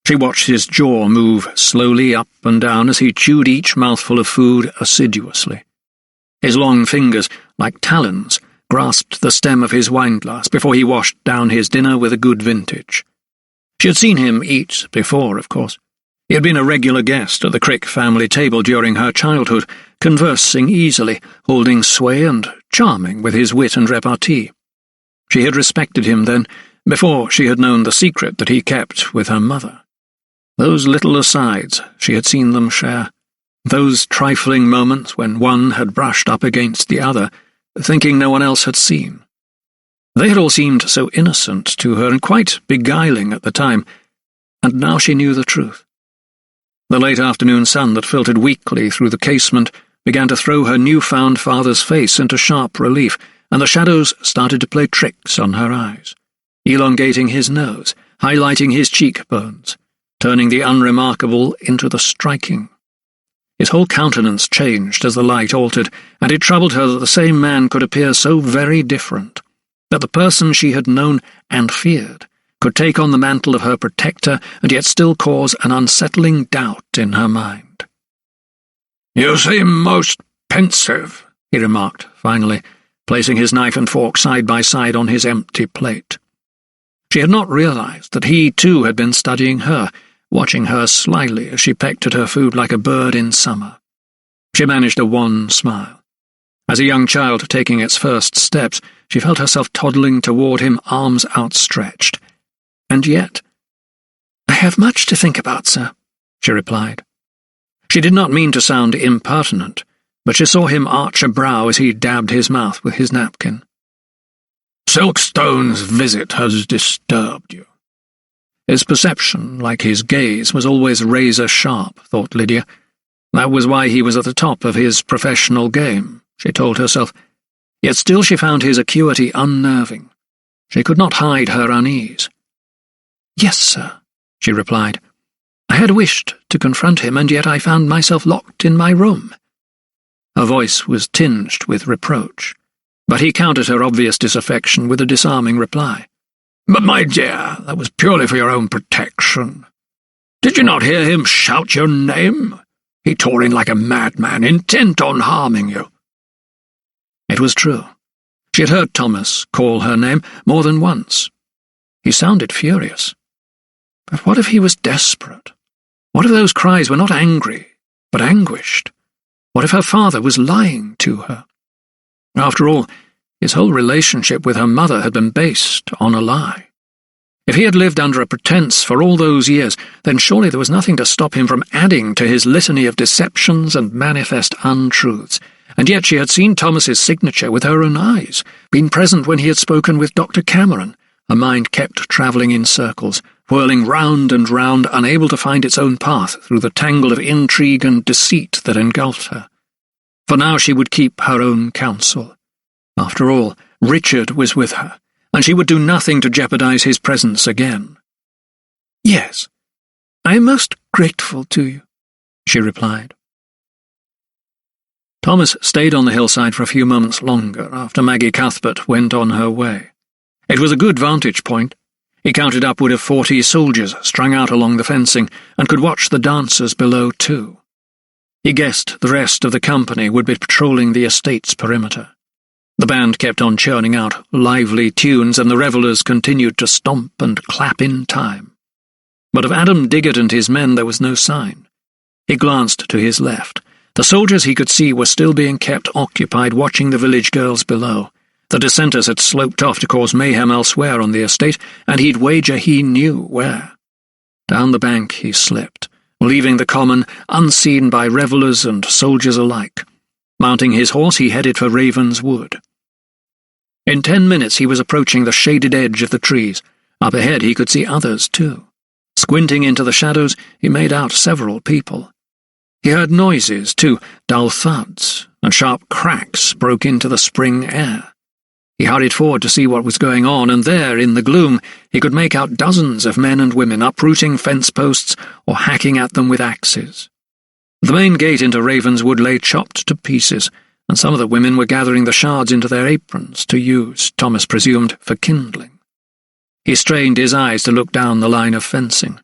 She watched his jaw move slowly up and down as he chewed each mouthful of food assiduously. His long fingers, like talons, grasped the stem of his wineglass before he washed down his dinner with a good vintage. She had seen him eat before, of course. He had been a regular guest at the Crick family table during her childhood, conversing easily, holding sway and charming with his wit and repartee. She had respected him then, before she had known the secret that he kept with her mother. Those little asides, she had seen them share. Those trifling moments when one had brushed up against the other, thinking no one else had seen. They had all seemed so innocent to her and quite beguiling at the time, and now she knew the truth. The late afternoon sun that filtered weakly through the casement began to throw her new-found father's face into sharp relief, and the shadows started to play tricks on her eyes, elongating his nose, highlighting his cheekbones, turning the unremarkable into the striking. His whole countenance changed as the light altered, and it troubled her that the same man could appear so very different, that the person she had known and feared could take on the mantle of her protector and yet still cause an unsettling doubt in her mind. "You seem most pensive," he remarked, finally, placing his knife and fork side by side on his empty plate. She had not realized that he, too, had been studying her, watching her slyly as she pecked at her food like a bird in summer. She managed a wan smile. As a young child taking its first steps, she felt herself toddling toward him, arms outstretched. And yet, "I have much to think about, sir," she replied. She did not mean to sound impertinent, but she saw him arch a brow as he dabbed his mouth with his napkin. "Silkstone's visit has disturbed you." His perception, like his gaze, was always razor-sharp, thought Lydia. That was why he was at the top of his professional game, she told herself. Yet still she found his acuity unnerving. She could not hide her unease. "Yes, sir," she replied. "I had wished to confront him, and yet I found myself locked in my room, Her voice was tinged with reproach, but he countered her obvious disaffection with a disarming reply. "But, my dear, that was purely for your own protection. Did you not hear him shout your name? He tore in like a madman, intent on harming you." It was true. She had heard Thomas call her name more than once. He sounded furious. But what if he was desperate? What if those cries were not angry, but anguished? What if her father was lying to her? After all, his whole relationship with her mother had been based on a lie. If he had lived under a pretense for all those years, then surely there was nothing to stop him from adding to his litany of deceptions and manifest untruths. And yet she had seen Thomas's signature with her own eyes, been present when he had spoken with Dr. Cameron. Her mind kept travelling in circles, whirling round and round, unable to find its own path through the tangle of intrigue and deceit that engulfed her. For now she would keep her own counsel. After all, Richard was with her, and she would do nothing to jeopardize his presence again. "Yes, I am most grateful to you," she replied. Thomas stayed on the hillside for a few moments longer after Maggie Cuthbert went on her way. It was a good vantage point. He counted upward of 40 soldiers strung out along the fencing, and could watch the dancers below too. He guessed the rest of the company would be patrolling the estate's perimeter. The band kept on churning out lively tunes, and the revellers continued to stomp and clap in time. But of Adam Diggott and his men there was no sign. He glanced to his left. The soldiers he could see were still being kept occupied watching the village girls below. The dissenters had sloped off to cause mayhem elsewhere on the estate, and he'd wager he knew where. Down the bank he slipped, leaving the common unseen by revellers and soldiers alike. Mounting his horse, he headed for Raven's Wood. In 10 minutes he was approaching the shaded edge of the trees. Up ahead he could see others too. Squinting into the shadows, he made out several people. He heard noises, too, dull thuds, and sharp cracks broke into the spring air. He hurried forward to see what was going on, and there, in the gloom, he could make out dozens of men and women uprooting fence posts or hacking at them with axes. The main gate into Ravenswood lay chopped to pieces, and some of the women were gathering the shards into their aprons to use, Thomas presumed, for kindling. He strained his eyes to look down the line of fencing.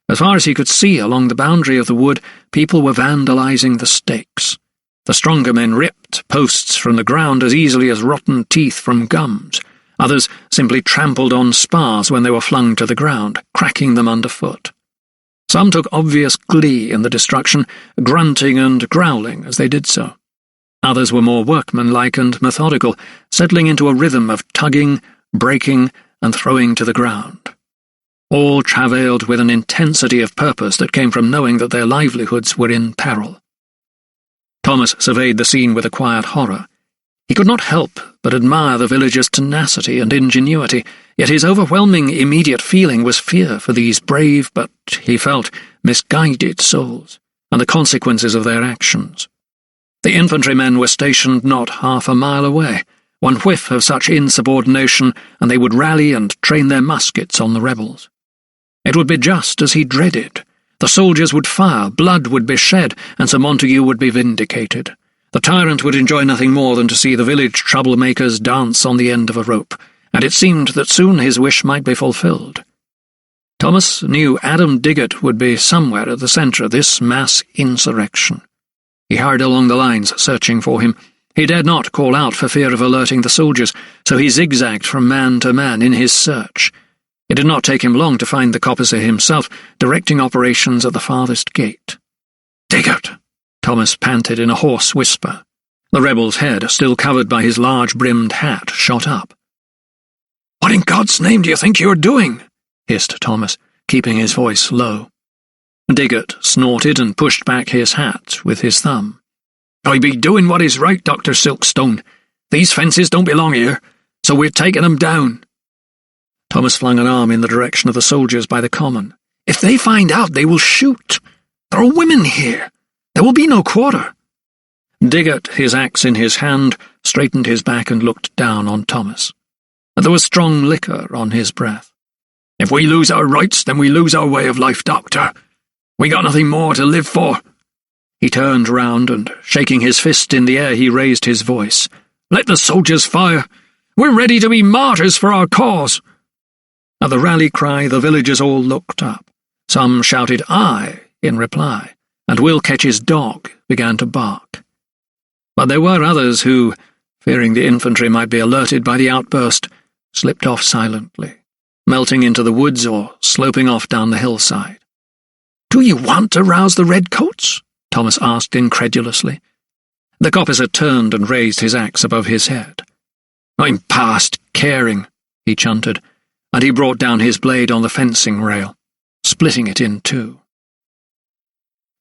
As far as he could see along the boundary of the wood, people were vandalizing the stakes. The stronger men ripped posts from the ground as easily as rotten teeth from gums. Others simply trampled on spars when they were flung to the ground, cracking them underfoot. Some took obvious glee in the destruction, grunting and growling as they did so. Others were more workmanlike and methodical, settling into a rhythm of tugging, breaking, and throwing to the ground. All travailed with an intensity of purpose that came from knowing that their livelihoods were in peril. Thomas surveyed the scene with a quiet horror. He could not help but admire the villagers' tenacity and ingenuity, yet his overwhelming immediate feeling was fear for these brave but, he felt, misguided souls, and the consequences of their actions. The infantrymen were stationed not half a mile away. One whiff of such insubordination, and they would rally and train their muskets on the rebels. It would be just as he dreaded. The soldiers would fire, blood would be shed, and Sir Montague would be vindicated. The tyrant would enjoy nothing more than to see the village troublemakers dance on the end of a rope, and it seemed that soon his wish might be fulfilled. Thomas knew Adam Diggott would be somewhere at the centre of this mass insurrection. He hurried along the lines, searching for him. He dared not call out for fear of alerting the soldiers, so he zigzagged from man to man in his search. It did not take him long to find the coppicer himself, directing operations at the farthest gate. "Diggott!" Thomas panted in a hoarse whisper. The rebel's head, still covered by his large-brimmed hat, shot up. "What in God's name do you think you're doing?" hissed Thomas, keeping his voice low. Diggott snorted and pushed back his hat with his thumb. "I be doing what is right, Dr. Silkstone. These fences don't belong here, so we're taking them down." Thomas flung an arm in the direction of the soldiers by the common. "If they find out, they will shoot. There are women here. There will be no quarter." Diggott, his axe in his hand, straightened his back and looked down on Thomas. There was strong liquor on his breath. "If we lose our rights, then we lose our way of life, Doctor. We got nothing more to live for." He turned round and, shaking his fist in the air, he raised his voice. "Let the soldiers fire! We're ready to be martyrs for our cause!" At the rally cry, the villagers all looked up. Some shouted "Aye" in reply, and Will Ketch's dog began to bark. But there were others who, fearing the infantry might be alerted by the outburst, slipped off silently, melting into the woods or sloping off down the hillside. "Do you want to rouse the redcoats?" Thomas asked incredulously. The officer turned and raised his axe above his head. "I'm past caring," he chunted, and he brought down his blade on the fencing rail, splitting it in two.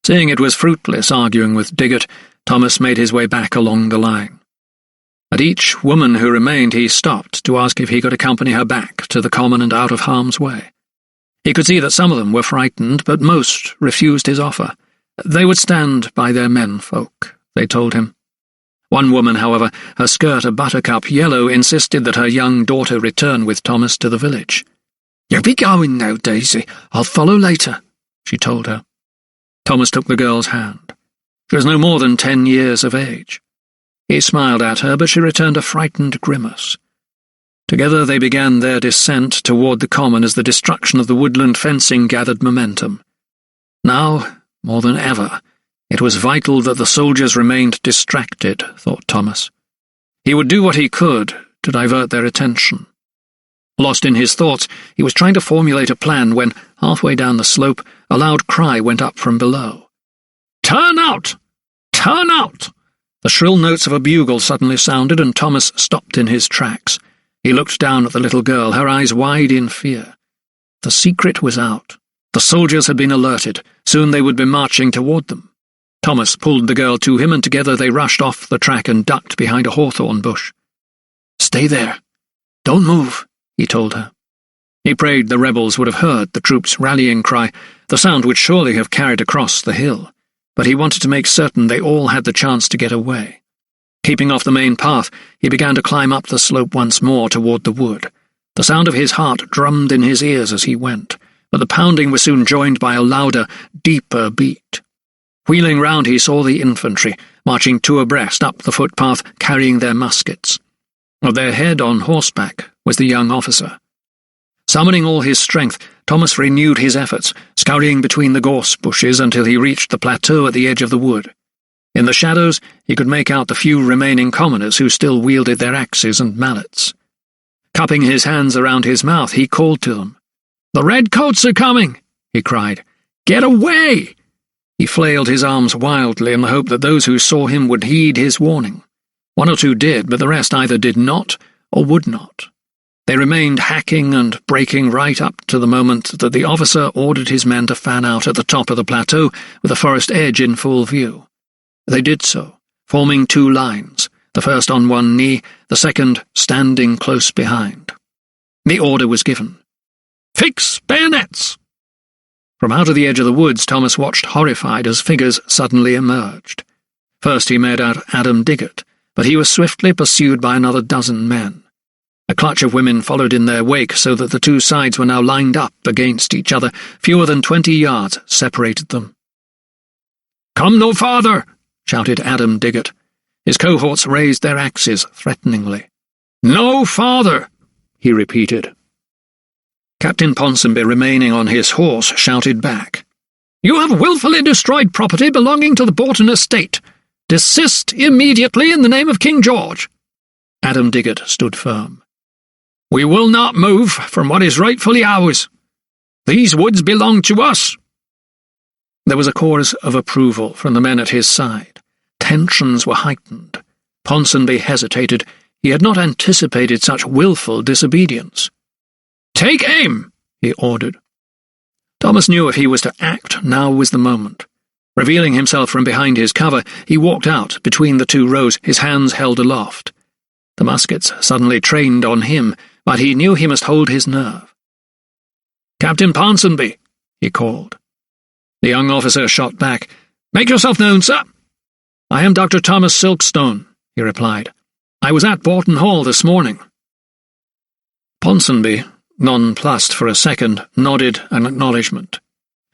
Seeing it was fruitless arguing with Diggott, Thomas made his way back along the line. At each woman who remained, he stopped to ask if he could accompany her back to the common and out of harm's way. He could see that some of them were frightened, but most refused his offer. They would stand by their menfolk, they told him. One woman, however, her skirt a buttercup yellow, insisted that her young daughter return with Thomas to the village. "You be going now, Daisy. I'll follow later," she told her. Thomas took the girl's hand. She was no more than 10 years of age. He smiled at her, but she returned a frightened grimace. Together they began their descent toward the common as the destruction of the woodland fencing gathered momentum. Now, more than ever, it was vital that the soldiers remained distracted, thought Thomas. He would do what he could to divert their attention. Lost in his thoughts, he was trying to formulate a plan when, halfway down the slope, a loud cry went up from below. "Turn out! Turn out!" The shrill notes of a bugle suddenly sounded, and Thomas stopped in his tracks. He looked down at the little girl, her eyes wide in fear. The secret was out. The soldiers had been alerted. Soon they would be marching toward them. Thomas pulled the girl to him, and together they rushed off the track and ducked behind a hawthorn bush. "Stay there. Don't move," he told her. He prayed the rebels would have heard the troops' rallying cry. The sound would surely have carried across the hill, but he wanted to make certain they all had the chance to get away. Keeping off the main path, he began to climb up the slope once more toward the wood. The sound of his heart drummed in his ears as he went, but the pounding was soon joined by a louder, deeper beat. Wheeling round, he saw the infantry, marching two abreast up the footpath, carrying their muskets. At their head, on horseback, was the young officer. Summoning all his strength, Thomas renewed his efforts, scurrying between the gorse bushes until he reached the plateau at the edge of the wood. In the shadows, he could make out the few remaining commoners who still wielded their axes and mallets. Cupping his hands around his mouth, he called to them. "The redcoats are coming!" he cried. "Get away!" He flailed his arms wildly in the hope that those who saw him would heed his warning. One or two did, but the rest either did not or would not. They remained hacking and breaking right up to the moment that the officer ordered his men to fan out at the top of the plateau with the forest edge in full view. They did so, forming two lines, the first on one knee, the second standing close behind. The order was given. "Fix bayonets!" From out of the edge of the woods, Thomas watched horrified as figures suddenly emerged. First he made out Adam Diggott, but he was swiftly pursued by another dozen men. A clutch of women followed in their wake so that the two sides were now lined up against each other. Fewer than 20 yards separated them. "Come no farther!" shouted Adam Diggott. His cohorts raised their axes threateningly. "No farther!" he repeated. Captain Ponsonby, remaining on his horse, shouted back. "You have wilfully destroyed property belonging to the Borton estate. Desist immediately in the name of King George." Adam Diggott stood firm. "We will not move from what is rightfully ours. These woods belong to us." There was a chorus of approval from the men at his side. Tensions were heightened. Ponsonby hesitated. He had not anticipated such wilful disobedience. "Take aim!" he ordered. Thomas knew if he was to act, now was the moment. Revealing himself from behind his cover, he walked out between the two rows, his hands held aloft. The muskets suddenly trained on him, but he knew he must hold his nerve. "Captain Ponsonby," he called. The young officer shot back. "Make yourself known, sir." "I am Dr. Thomas Silkstone," he replied. "I was at Borton Hall this morning." Ponsonby, nonplussed for a second, nodded an acknowledgment.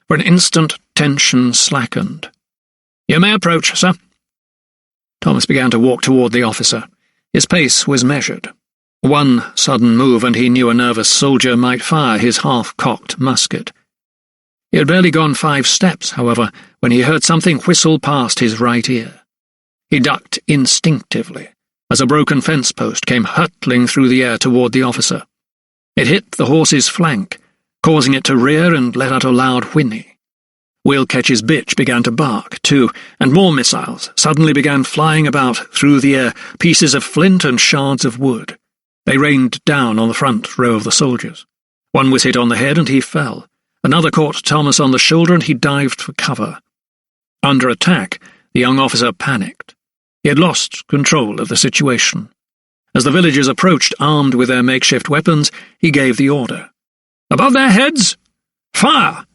For an instant, tension slackened. "You may approach, sir." Thomas began to walk toward the officer. His pace was measured. One sudden move and he knew a nervous soldier might fire his half-cocked musket. He had barely gone 5 steps, however, when he heard something whistle past his right ear. He ducked instinctively as a broken fence post came hurtling through the air toward the officer. It hit the horse's flank, causing it to rear and let out a loud whinny. Will Ketch's bitch began to bark, too, and more missiles suddenly began flying about through the air, pieces of flint and shards of wood. They rained down on the front row of the soldiers. One was hit on the head and he fell. Another caught Thomas on the shoulder and he dived for cover. Under attack, the young officer panicked. He had lost control of the situation. As the villagers approached, armed with their makeshift weapons, he gave the order. "Above their heads! Fire!"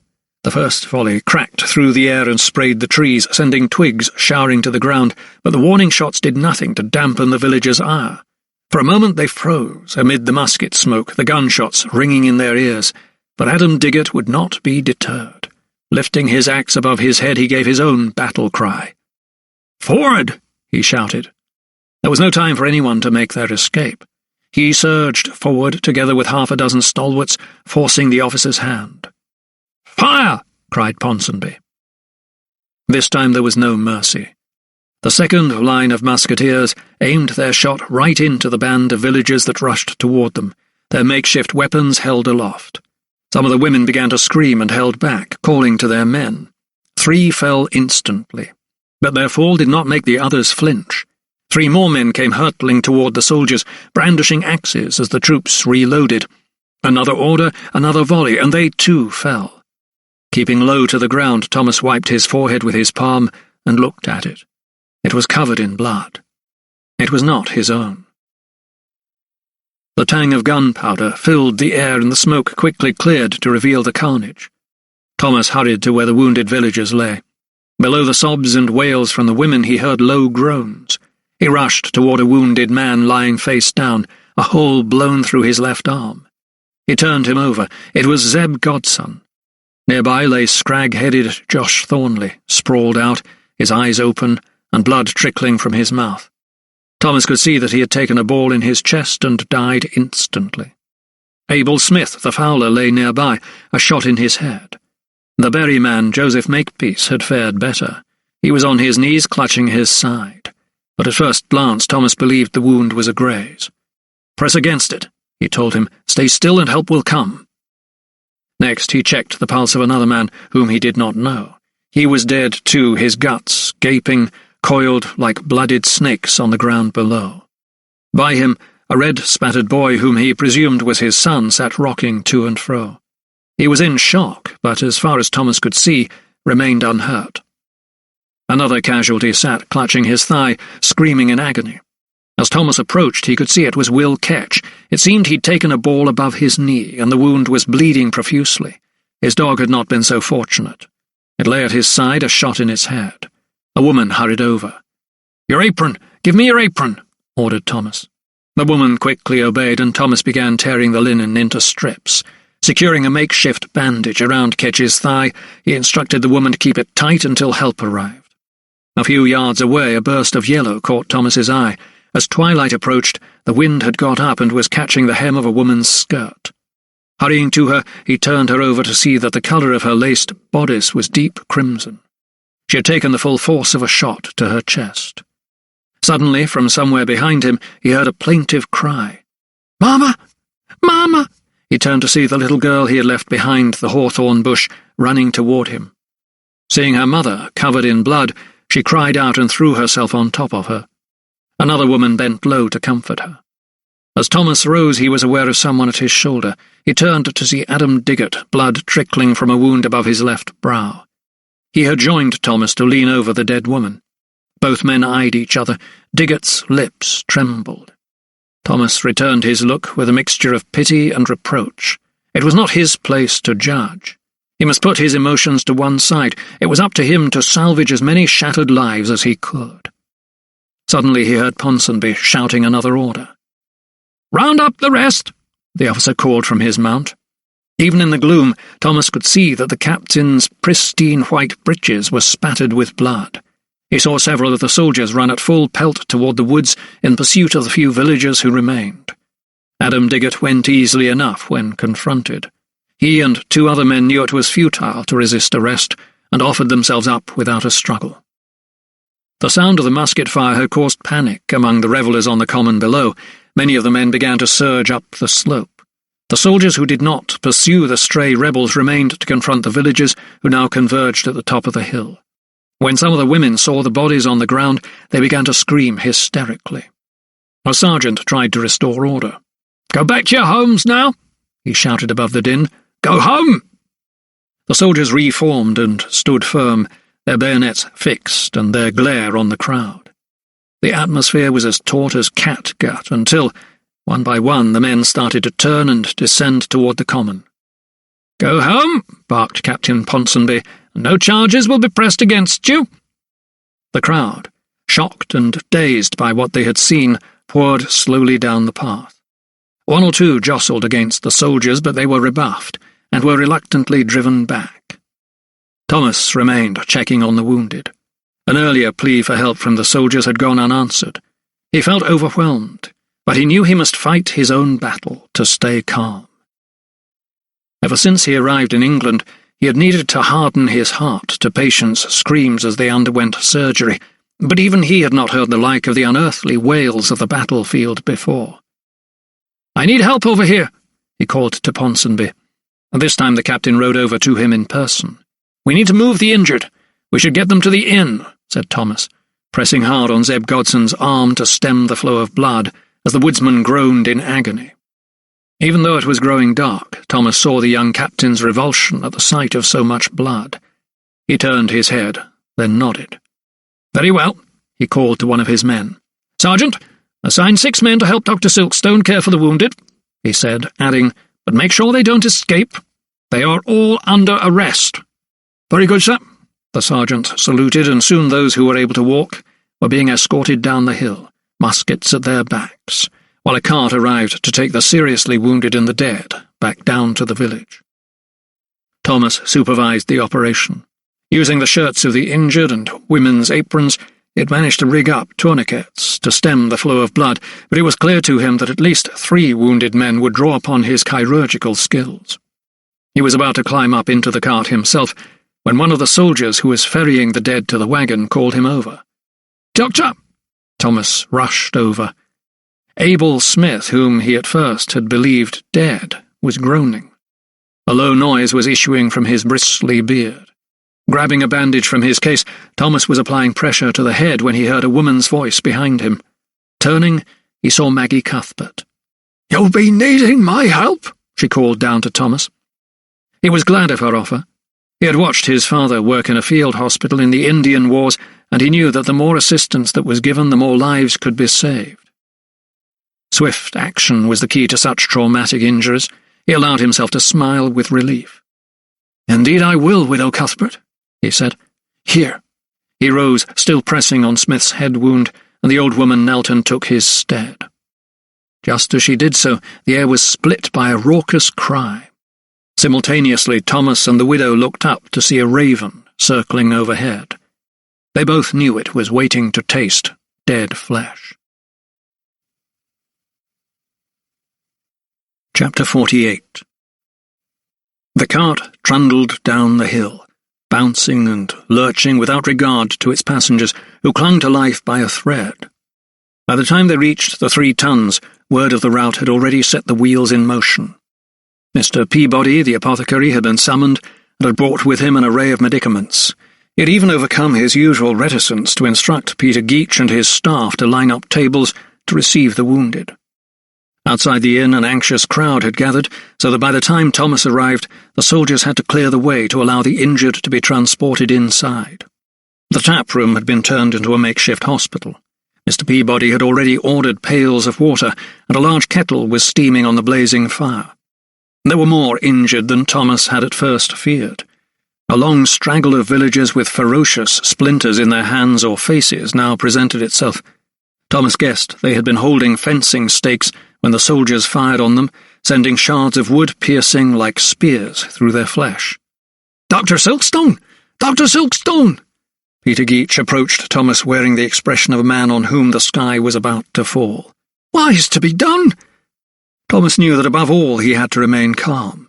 The first volley cracked through the air and sprayed the trees, sending twigs showering to the ground, but the warning shots did nothing to dampen the villagers' ire. For a moment they froze amid the musket smoke, the gunshots ringing in their ears, but Adam Diggott would not be deterred. Lifting his axe above his head, he gave his own battle cry. "Forward!" he shouted. There was no time for anyone to make their escape. He surged forward together with 6 stalwarts, forcing the officer's hand. "Fire!" cried Ponsonby. This time there was no mercy. The second line of musketeers aimed their shot right into the band of villagers that rushed toward them, their makeshift weapons held aloft. Some of the women began to scream and held back, calling to their men. 3 fell instantly, but their fall did not make the others flinch. 3 more men came hurtling toward the soldiers, brandishing axes as the troops reloaded. Another order, another volley, and they too fell. Keeping low to the ground, Thomas wiped his forehead with his palm and looked at it. It was covered in blood. It was not his own. The tang of gunpowder filled the air and the smoke quickly cleared to reveal the carnage. Thomas hurried to where the wounded villagers lay. Below the sobs and wails from the women he heard low groans. He rushed toward a wounded man lying face down, a hole blown through his left arm. He turned him over. It was Zeb Godson. Nearby lay scrag-headed Josh Thornley, sprawled out, his eyes open, and blood trickling from his mouth. Thomas could see that he had taken a ball in his chest and died instantly. Abel Smith, the fowler, lay nearby, a shot in his head. The berry man, Joseph Makepeace, had fared better. He was on his knees, clutching his side. But at first glance, Thomas believed the wound was a graze. "Press against it," he told him. "Stay still and help will come." Next, he checked the pulse of another man whom he did not know. He was dead too, his guts, gaping, coiled like blooded snakes on the ground below. By him, a red-spattered boy whom he presumed was his son sat rocking to and fro. He was in shock, but as far as Thomas could see, remained unhurt. Another casualty sat clutching his thigh, screaming in agony. As Thomas approached, he could see it was Will Ketch. It seemed he'd taken a ball above his knee, and the wound was bleeding profusely. His dog had not been so fortunate. It lay at his side, a shot in its head. A woman hurried over. "Your apron! Give me your apron!" ordered Thomas. The woman quickly obeyed, and Thomas began tearing the linen into strips. Securing a makeshift bandage around Ketch's thigh, he instructed the woman to keep it tight until help arrived. A few yards away, a burst of yellow caught Thomas's eye. As twilight approached, the wind had got up and was catching the hem of a woman's skirt. Hurrying to her, he turned her over to see that the colour of her laced bodice was deep crimson. She had taken the full force of a shot to her chest. Suddenly, from somewhere behind him, he heard a plaintive cry. "Mama! Mama!" He turned to see the little girl he had left behind the hawthorn bush running toward him. Seeing her mother, covered in blood, she cried out and threw herself on top of her. Another woman bent low to comfort her. As Thomas rose, he was aware of someone at his shoulder. He turned to see Adam Diggott, blood trickling from a wound above his left brow. He had joined Thomas to lean over the dead woman. Both men eyed each other. Diggott's lips trembled. Thomas returned his look with a mixture of pity and reproach. It was not his place to judge. He must put his emotions to one side. It was up to him to salvage as many shattered lives as he could. Suddenly he heard Ponsonby shouting another order. "Round up the rest!" the officer called from his mount. Even in the gloom, Thomas could see that the captain's pristine white breeches were spattered with blood. He saw several of the soldiers run at full pelt toward the woods in pursuit of the few villagers who remained. Adam Diggott went easily enough when confronted. He and 2 other men knew it was futile to resist arrest and offered themselves up without a struggle. The sound of the musket fire had caused panic among the revellers on the common below. Many of the men began to surge up the slope. The soldiers who did not pursue the stray rebels remained to confront the villagers who now converged at the top of the hill. When some of the women saw the bodies on the ground, they began to scream hysterically. A sergeant tried to restore order. "Go back to your homes now," he shouted above the din. "Go home!" The soldiers reformed and stood firm, their bayonets fixed and their glare on the crowd. The atmosphere was as taut as catgut until, one by one, the men started to turn and descend toward the common. "Go home," barked Captain Ponsonby, "and no charges will be pressed against you." The crowd, shocked and dazed by what they had seen, poured slowly down the path. 1 or 2 jostled against the soldiers, but they were rebuffed and were reluctantly driven back. Thomas remained, checking on the wounded. An earlier plea for help from the soldiers had gone unanswered. He felt overwhelmed, but he knew he must fight his own battle to stay calm. Ever since he arrived in England, he had needed to harden his heart to patients' screams as they underwent surgery, but even he had not heard the like of the unearthly wails of the battlefield before. "I need help over here," he called to Ponsonby, and this time the captain rode over to him in person. "We need to move the injured. We should get them to the inn," said Thomas, pressing hard on Zeb Godson's arm to stem the flow of blood as the woodsman groaned in agony. Even though it was growing dark, Thomas saw the young captain's revulsion at the sight of so much blood. He turned his head, then nodded. "Very well," he called to one of his men. "Sergeant, assign 6 men to help Dr. Silkstone care for the wounded," he said, adding, "but make sure they don't escape. They are all under arrest." "Very good, sir." The sergeant saluted, and soon those who were able to walk were being escorted down the hill, muskets at their backs, while a cart arrived to take the seriously wounded and the dead back down to the village. Thomas supervised the operation. Using the shirts of the injured and women's aprons, he had managed to rig up tourniquets to stem the flow of blood, but it was clear to him that at least 3 wounded men would draw upon his chirurgical skills. He was about to climb up into the cart himself when one of the soldiers who was ferrying the dead to the wagon called him over. "Doctor!" Thomas rushed over. Abel Smith, whom he at first had believed dead, was groaning. A low noise was issuing from his bristly beard. Grabbing a bandage from his case, Thomas was applying pressure to the head when he heard a woman's voice behind him. Turning, he saw Maggie Cuthbert. "You'll be needing my help," she called down to Thomas. He was glad of her offer. He had watched his father work in a field hospital in the Indian Wars, and he knew that the more assistance that was given, the more lives could be saved. Swift action was the key to such traumatic injuries. He allowed himself to smile with relief. "Indeed I will, Widow Cuthbert," he said. "Here." He rose, still pressing on Smith's head wound, and the old woman knelt and took his stead. Just as she did so, the air was split by a raucous cry. Simultaneously, Thomas and the widow looked up to see a raven circling overhead. They both knew it was waiting to taste dead flesh. Chapter 48. The cart trundled down the hill, bouncing and lurching without regard to its passengers, who clung to life by a thread. By the time they reached the 3 tons, word of the rout had already set the wheels in motion. Mr. Peabody, the apothecary, had been summoned and had brought with him an array of medicaments. He had even overcome his usual reticence to instruct Peter Geach and his staff to line up tables to receive the wounded. Outside the inn, an anxious crowd had gathered, so that by the time Thomas arrived, the soldiers had to clear the way to allow the injured to be transported inside. The tap room had been turned into a makeshift hospital. Mr. Peabody had already ordered pails of water, and a large kettle was steaming on the blazing fire. There were more injured than Thomas had at first feared. A long straggle of villagers with ferocious splinters in their hands or faces now presented itself. Thomas guessed they had been holding fencing stakes when the soldiers fired on them, sending shards of wood piercing like spears through their flesh. "Dr. Silkstone! Dr. Silkstone!" Peter Geach approached Thomas wearing the expression of a man on whom the sky was about to fall. "What is to be done?" Thomas knew that above all he had to remain calm.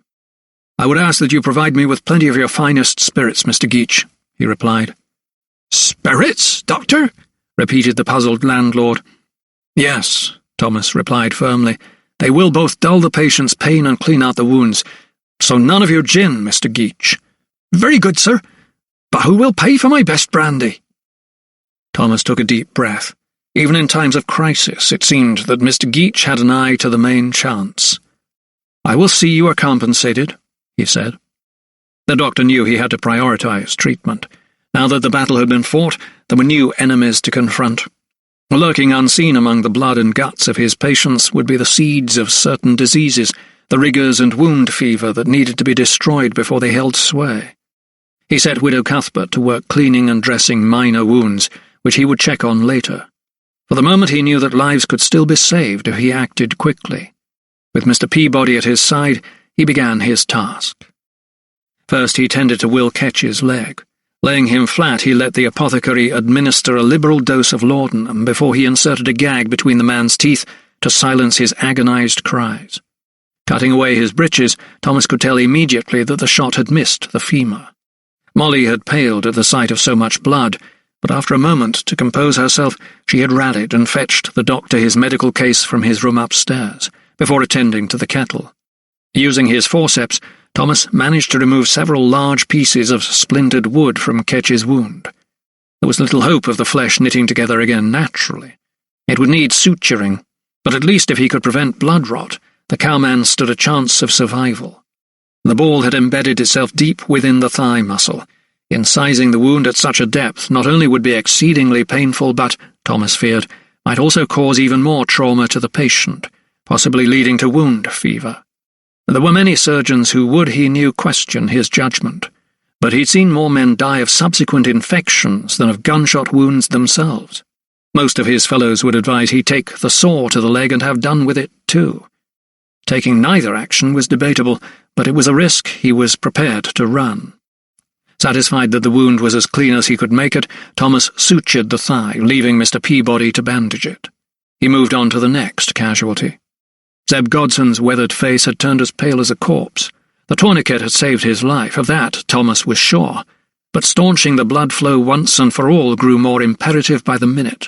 "I would ask that you provide me with plenty of your finest spirits, Mr. Geach," he replied. "Spirits, Doctor?" repeated the puzzled landlord. "Yes," Thomas replied firmly. "They will both dull the patient's pain and clean out the wounds. So none of your gin, Mr. Geach." "Very good, sir. But who will pay for my best brandy?" Thomas took a deep breath. Even in times of crisis, it seemed that Mr. Geach had an eye to the main chance. "I will see you are compensated," he said. The doctor knew he had to prioritize treatment. Now that the battle had been fought, there were new enemies to confront. Lurking unseen among the blood and guts of his patients would be the seeds of certain diseases, the rigours and wound fever that needed to be destroyed before they held sway. He set Widow Cuthbert to work cleaning and dressing minor wounds, which he would check on later. For the moment he knew that lives could still be saved if he acted quickly. With Mr. Peabody at his side, he began his task. First he tended to Will Ketch's leg. Laying him flat, he let the apothecary administer a liberal dose of laudanum before he inserted a gag between the man's teeth to silence his agonized cries. Cutting away his breeches, Thomas could tell immediately that the shot had missed the femur. Molly had paled at the sight of so much blood, but after a moment, to compose herself, she had rallied and fetched the doctor his medical case from his room upstairs, before attending to the kettle. Using his forceps, Thomas managed to remove several large pieces of splintered wood from Ketch's wound. There was little hope of the flesh knitting together again naturally. It would need suturing, but at least if he could prevent blood rot, the cowman stood a chance of survival. The ball had embedded itself deep within the thigh muscle. Incising the wound at such a depth not only would be exceedingly painful but, Thomas feared, might also cause even more trauma to the patient, possibly leading to wound fever. There were many surgeons who would, he knew, question his judgment, but he'd seen more men die of subsequent infections than of gunshot wounds themselves. Most of his fellows would advise he take the saw to the leg and have done with it too. Taking neither action was debatable, but it was a risk he was prepared to run. Satisfied that the wound was as clean as he could make it, Thomas sutured the thigh, leaving Mr. Peabody to bandage it. He moved on to the next casualty. Zeb Godson's weathered face had turned as pale as a corpse. The tourniquet had saved his life, of that Thomas was sure, but staunching the blood flow once and for all grew more imperative by the minute.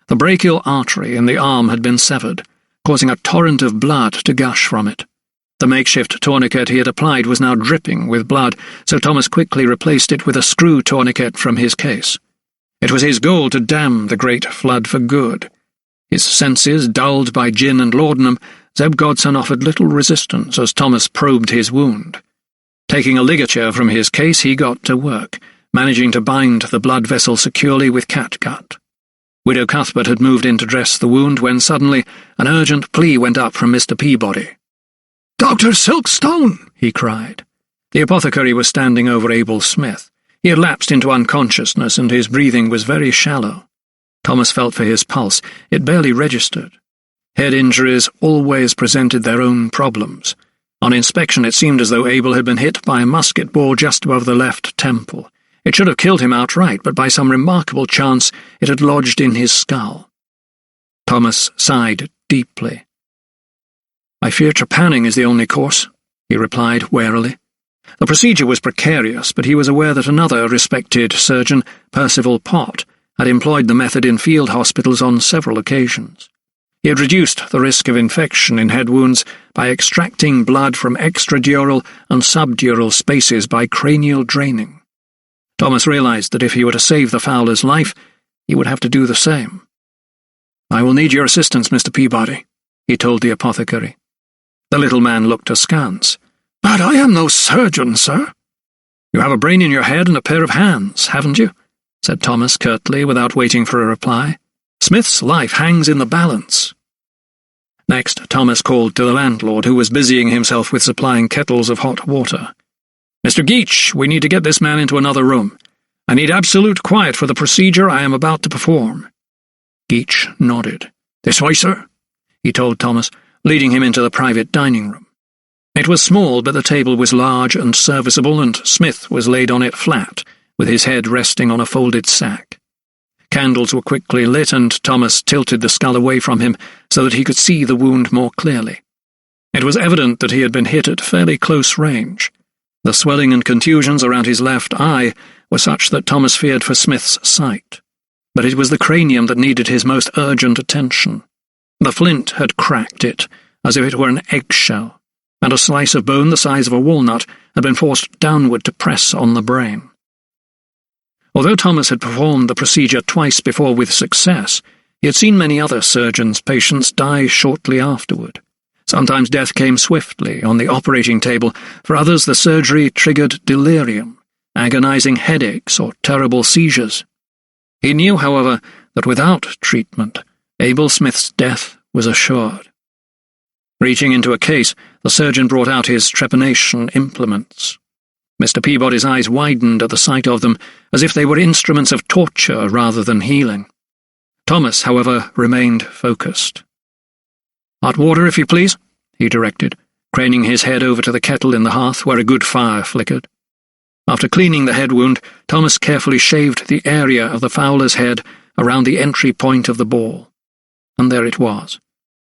The brachial artery in the arm had been severed, causing a torrent of blood to gush from it. The makeshift tourniquet he had applied was now dripping with blood, so Thomas quickly replaced it with a screw tourniquet from his case. It was his goal to dam the great flood for good. His senses dulled by gin and laudanum, Zeb Godson offered little resistance as Thomas probed his wound. Taking a ligature from his case, he got to work, managing to bind the blood vessel securely with catgut. Widow Cuthbert had moved in to dress the wound when suddenly an urgent plea went up from Mr. Peabody. "Dr. Silkstone!" he cried. The apothecary was standing over Abel Smith. He had lapsed into unconsciousness and his breathing was very shallow. Thomas felt for his pulse. It barely registered. Head injuries always presented their own problems. On inspection it seemed as though Abel had been hit by a musket ball just above the left temple. It should have killed him outright, but by some remarkable chance it had lodged in his skull. Thomas sighed deeply. "I fear trepanning is the only course," he replied warily. The procedure was precarious, but he was aware that another respected surgeon, Percival Pott, had employed the method in field hospitals on several occasions. He had reduced the risk of infection in head wounds by extracting blood from extradural and subdural spaces by cranial draining. Thomas realized that if he were to save the fowler's life, he would have to do the same. "I will need your assistance, Mr. Peabody," he told the apothecary. The little man looked askance. "But I am no surgeon, sir." "You have a brain in your head and a pair of hands, haven't you?" said Thomas curtly, without waiting for a reply. "Smith's life hangs in the balance." Next, Thomas called to the landlord, who was busying himself with supplying kettles of hot water. "Mr. Geach, we need to get this man into another room. I need absolute quiet for the procedure I am about to perform." Geach nodded. "This way, sir," he told Thomas, leading him into the private dining room. It was small, but the table was large and serviceable, and Smith was laid on it flat, with his head resting on a folded sack. Candles were quickly lit, and Thomas tilted the skull away from him so that he could see the wound more clearly. It was evident that he had been hit at fairly close range. The swelling and contusions around his left eye were such that Thomas feared for Smith's sight. But it was the cranium that needed his most urgent attention. The flint had cracked it, as if it were an eggshell, and a slice of bone the size of a walnut had been forced downward to press on the brain. Although Thomas had performed the procedure twice before with success, he had seen many other surgeons' patients die shortly afterward. Sometimes death came swiftly on the operating table, for others the surgery triggered delirium, agonizing headaches, or terrible seizures. He knew, however, that without treatment, Abel Smith's death was assured. Reaching into a case, the surgeon brought out his trepanation implements. Mr. Peabody's eyes widened at the sight of them, as if they were instruments of torture rather than healing. Thomas, however, remained focused. "Hot water, if you please," he directed, craning his head over to the kettle in the hearth where a good fire flickered. After cleaning the head wound, Thomas carefully shaved the area of the fowler's head around the entry point of the ball. And there it was,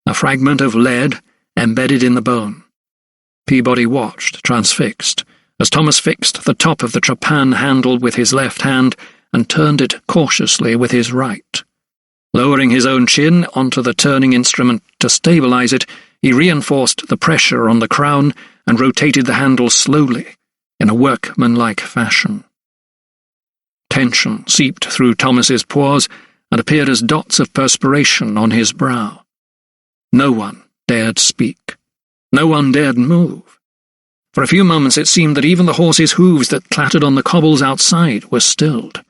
a fragment of lead embedded in the bone. Peabody watched, transfixed, as Thomas fixed the top of the trepan handle with his left hand and turned it cautiously with his right. Lowering his own chin onto the turning instrument to stabilize it, he reinforced the pressure on the crown and rotated the handle slowly, in a workmanlike fashion. Tension seeped through Thomas's pores and appeared as dots of perspiration on his brow. No one dared speak. No one dared move. For a few moments it seemed that even the horse's hooves that clattered on the cobbles outside were stilled.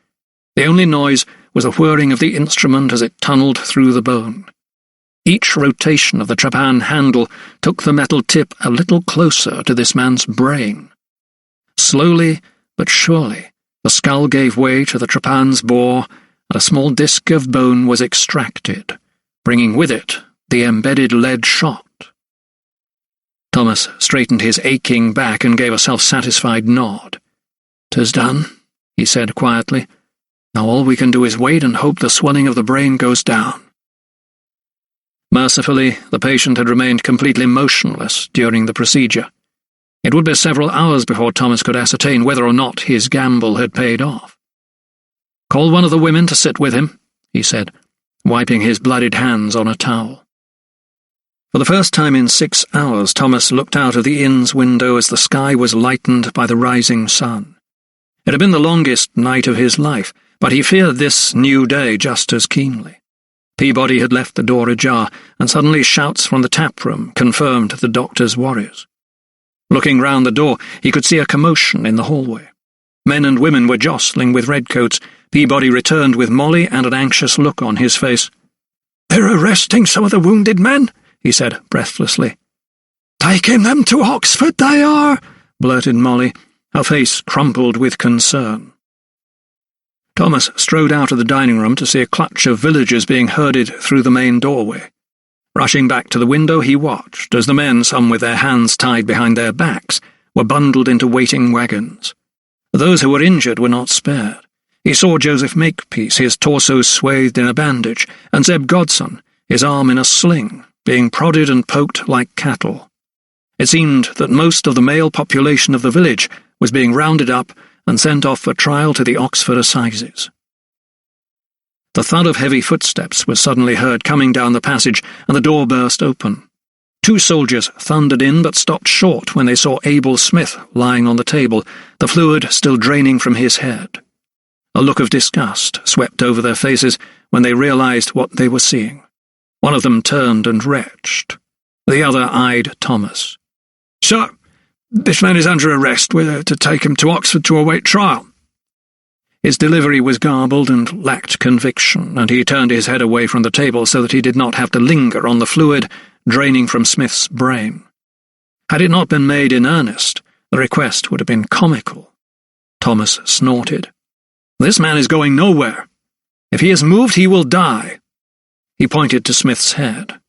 The only noise was the whirring of the instrument as it tunneled through the bone. Each rotation of the trepan handle took the metal tip a little closer to this man's brain. Slowly but surely, the skull gave way to the trepan's bore, and a small disc of bone was extracted, bringing with it the embedded lead shot. Thomas straightened his aching back and gave a self-satisfied nod. "'Tis done," he said quietly. "Now all we can do is wait and hope the swelling of the brain goes down." Mercifully, the patient had remained completely motionless during the procedure. It would be several hours before Thomas could ascertain whether or not his gamble had paid off. "Call one of the women to sit with him," he said, wiping his bloodied hands on a towel. For the first time in 6 hours, Thomas looked out of the inn's window as the sky was lightened by the rising sun. It had been the longest night of his life, but he feared this new day just as keenly. Peabody had left the door ajar, and suddenly shouts from the tap-room confirmed the doctor's worries. Looking round the door, he could see a commotion in the hallway. Men and women were jostling with redcoats. Peabody returned with Molly and an anxious look on his face. "They're arresting some of the wounded men," he said breathlessly. "Taking them to Oxford, they are," blurted Molly, her face crumpled with concern. Thomas strode out of the dining room to see a clutch of villagers being herded through the main doorway. Rushing back to the window, he watched as the men, some with their hands tied behind their backs, were bundled into waiting wagons. Those who were injured were not spared. He saw Joseph Makepeace, his torso swathed in a bandage, and Zeb Godson, his arm in a sling, being prodded and poked like cattle. It seemed that most of the male population of the village was being rounded up and sent off for trial to the Oxford Assizes. The thud of heavy footsteps was suddenly heard coming down the passage, and the door burst open. 2 soldiers thundered in but stopped short when they saw Abel Smith lying on the table, the fluid still draining from his head. A look of disgust swept over their faces when they realized what they were seeing. One of them turned and retched. The other eyed Thomas. "Sir, this man is under arrest. We're to take him to Oxford to await trial." His delivery was garbled and lacked conviction, and he turned his head away from the table so that he did not have to linger on the fluid draining from Smith's brain. Had it not been made in earnest, the request would have been comical. Thomas snorted. "This man is going nowhere. If he is moved, he will die." He pointed to Smith's head.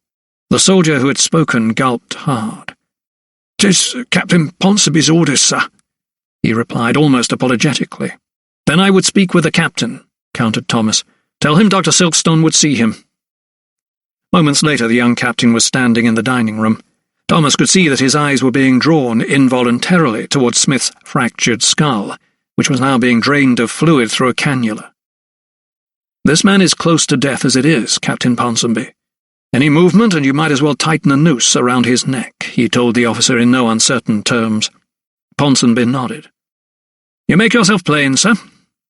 The soldier who had spoken gulped hard. "'Tis Captain Ponsonby's orders, sir," he replied almost apologetically. "Then I would speak with the captain," countered Thomas. "Tell him Dr. Silkstone would see him." Moments later the young captain was standing in the dining room. Thomas could see that his eyes were being drawn involuntarily towards Smith's fractured skull, which was now being drained of fluid through a cannula. "This man is close to death as it is, Captain Ponsonby. Any movement and you might as well tighten a noose around his neck," he told the officer in no uncertain terms. Ponsonby nodded. "You make yourself plain, sir,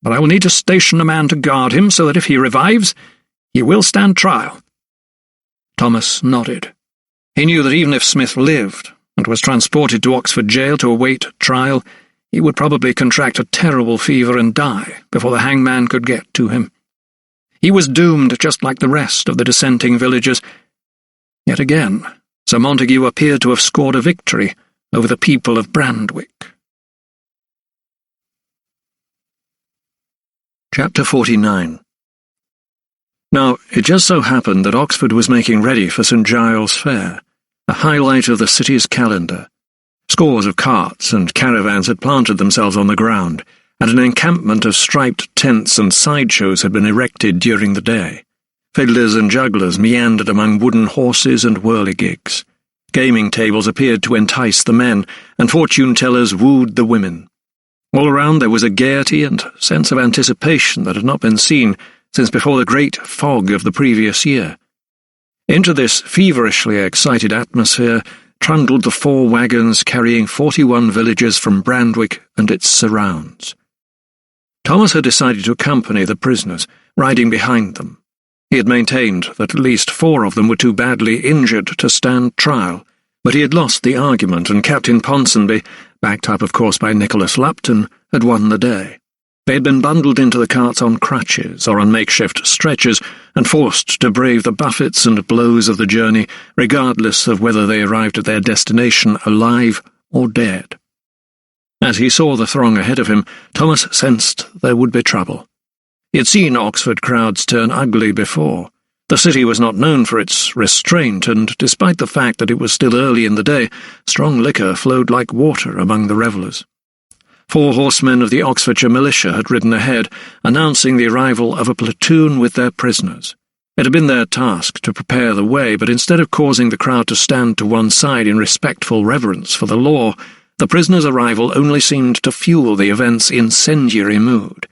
but I will need to station a man to guard him so that if he revives, he will stand trial." Thomas nodded. He knew that even if Smith lived and was transported to Oxford jail to await trial, he would probably contract a terrible fever and die before the hangman could get to him. He was doomed just like the rest of the dissenting villagers. Yet again, Sir Montague appeared to have scored a victory over the people of Brandwick. Chapter 49. Now, it just so happened that Oxford was making ready for St. Giles' Fair, a highlight of the city's calendar. Scores of carts and caravans had planted themselves on the ground, and an encampment of striped tents and sideshows had been erected during the day. Fiddlers and jugglers meandered among wooden horses and whirligigs. Gaming tables appeared to entice the men, and fortune-tellers wooed the women. All around there was a gaiety and sense of anticipation that had not been seen since before the great fog of the previous year. Into this feverishly excited atmosphere trundled the 4 wagons carrying 41 villagers from Brandwick and its surrounds. Thomas had decided to accompany the prisoners, riding behind them. He had maintained that at least 4 of them were too badly injured to stand trial, but he had lost the argument, and Captain Ponsonby, backed up of course by Nicholas Lupton, had won the day. They had been bundled into the carts on crutches or on makeshift stretchers and forced to brave the buffets and blows of the journey, regardless of whether they arrived at their destination alive or dead. As he saw the throng ahead of him, Thomas sensed there would be trouble. He had seen Oxford crowds turn ugly before. The city was not known for its restraint, and despite the fact that it was still early in the day, strong liquor flowed like water among the revellers. 4 horsemen of the Oxfordshire militia had ridden ahead, announcing the arrival of a platoon with their prisoners. It had been their task to prepare the way, but instead of causing the crowd to stand to one side in respectful reverence for the law, the prisoners' arrival only seemed to fuel the event's incendiary mood.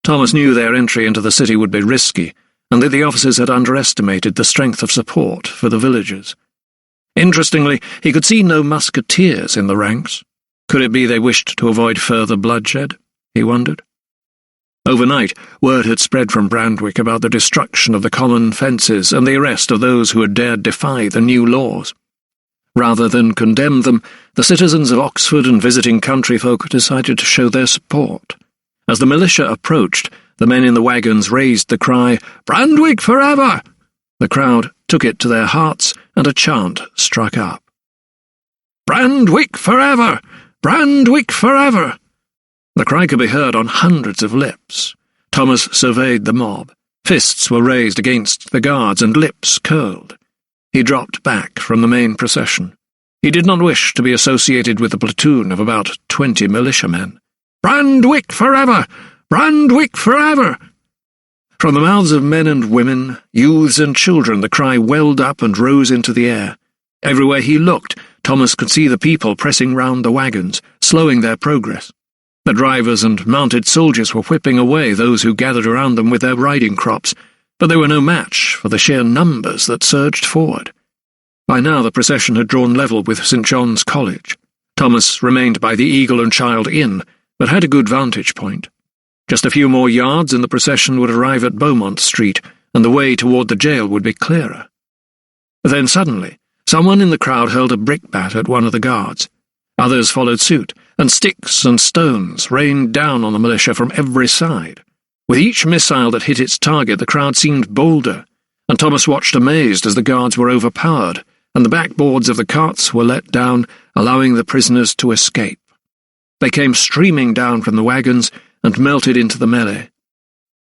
Thomas knew their entry into the city would be risky, and that the officers had underestimated the strength of support for the villagers. Interestingly, he could see no musketeers in the ranks. Could it be they wished to avoid further bloodshed? He wondered. Overnight, word had spread from Brandwick about the destruction of the common fences and the arrest of those who had dared defy the new laws. Rather than condemn them, the citizens of Oxford and visiting country folk decided to show their support. As the militia approached, the men in the wagons raised the cry, "Brandwick forever!" The crowd took it to their hearts, and a chant struck up. "Brandwick forever! Brandwick forever!" The cry could be heard on hundreds of lips. Thomas surveyed the mob. Fists were raised against the guards, and lips curled. He dropped back from the main procession. He did not wish to be associated with a platoon of about 20 militiamen. "Brandwick forever! Brandwick forever!" From the mouths of men and women, youths and children, the cry welled up and rose into the air. Everywhere he looked, Thomas could see the people pressing round the wagons, slowing their progress. The drivers and mounted soldiers were whipping away those who gathered around them with their riding crops, but they were no match for the sheer numbers that surged forward. By now the procession had drawn level with St. John's College. Thomas remained by the Eagle and Child Inn, but had a good vantage point. Just a few more yards and the procession would arrive at Beaumont Street, and the way toward the jail would be clearer. Then suddenly, someone in the crowd hurled a brickbat at one of the guards. Others followed suit, and sticks and stones rained down on the militia from every side. With each missile that hit its target, the crowd seemed bolder, and Thomas watched amazed as the guards were overpowered, and the backboards of the carts were let down, allowing the prisoners to escape. They came streaming down from the wagons and melted into the melee.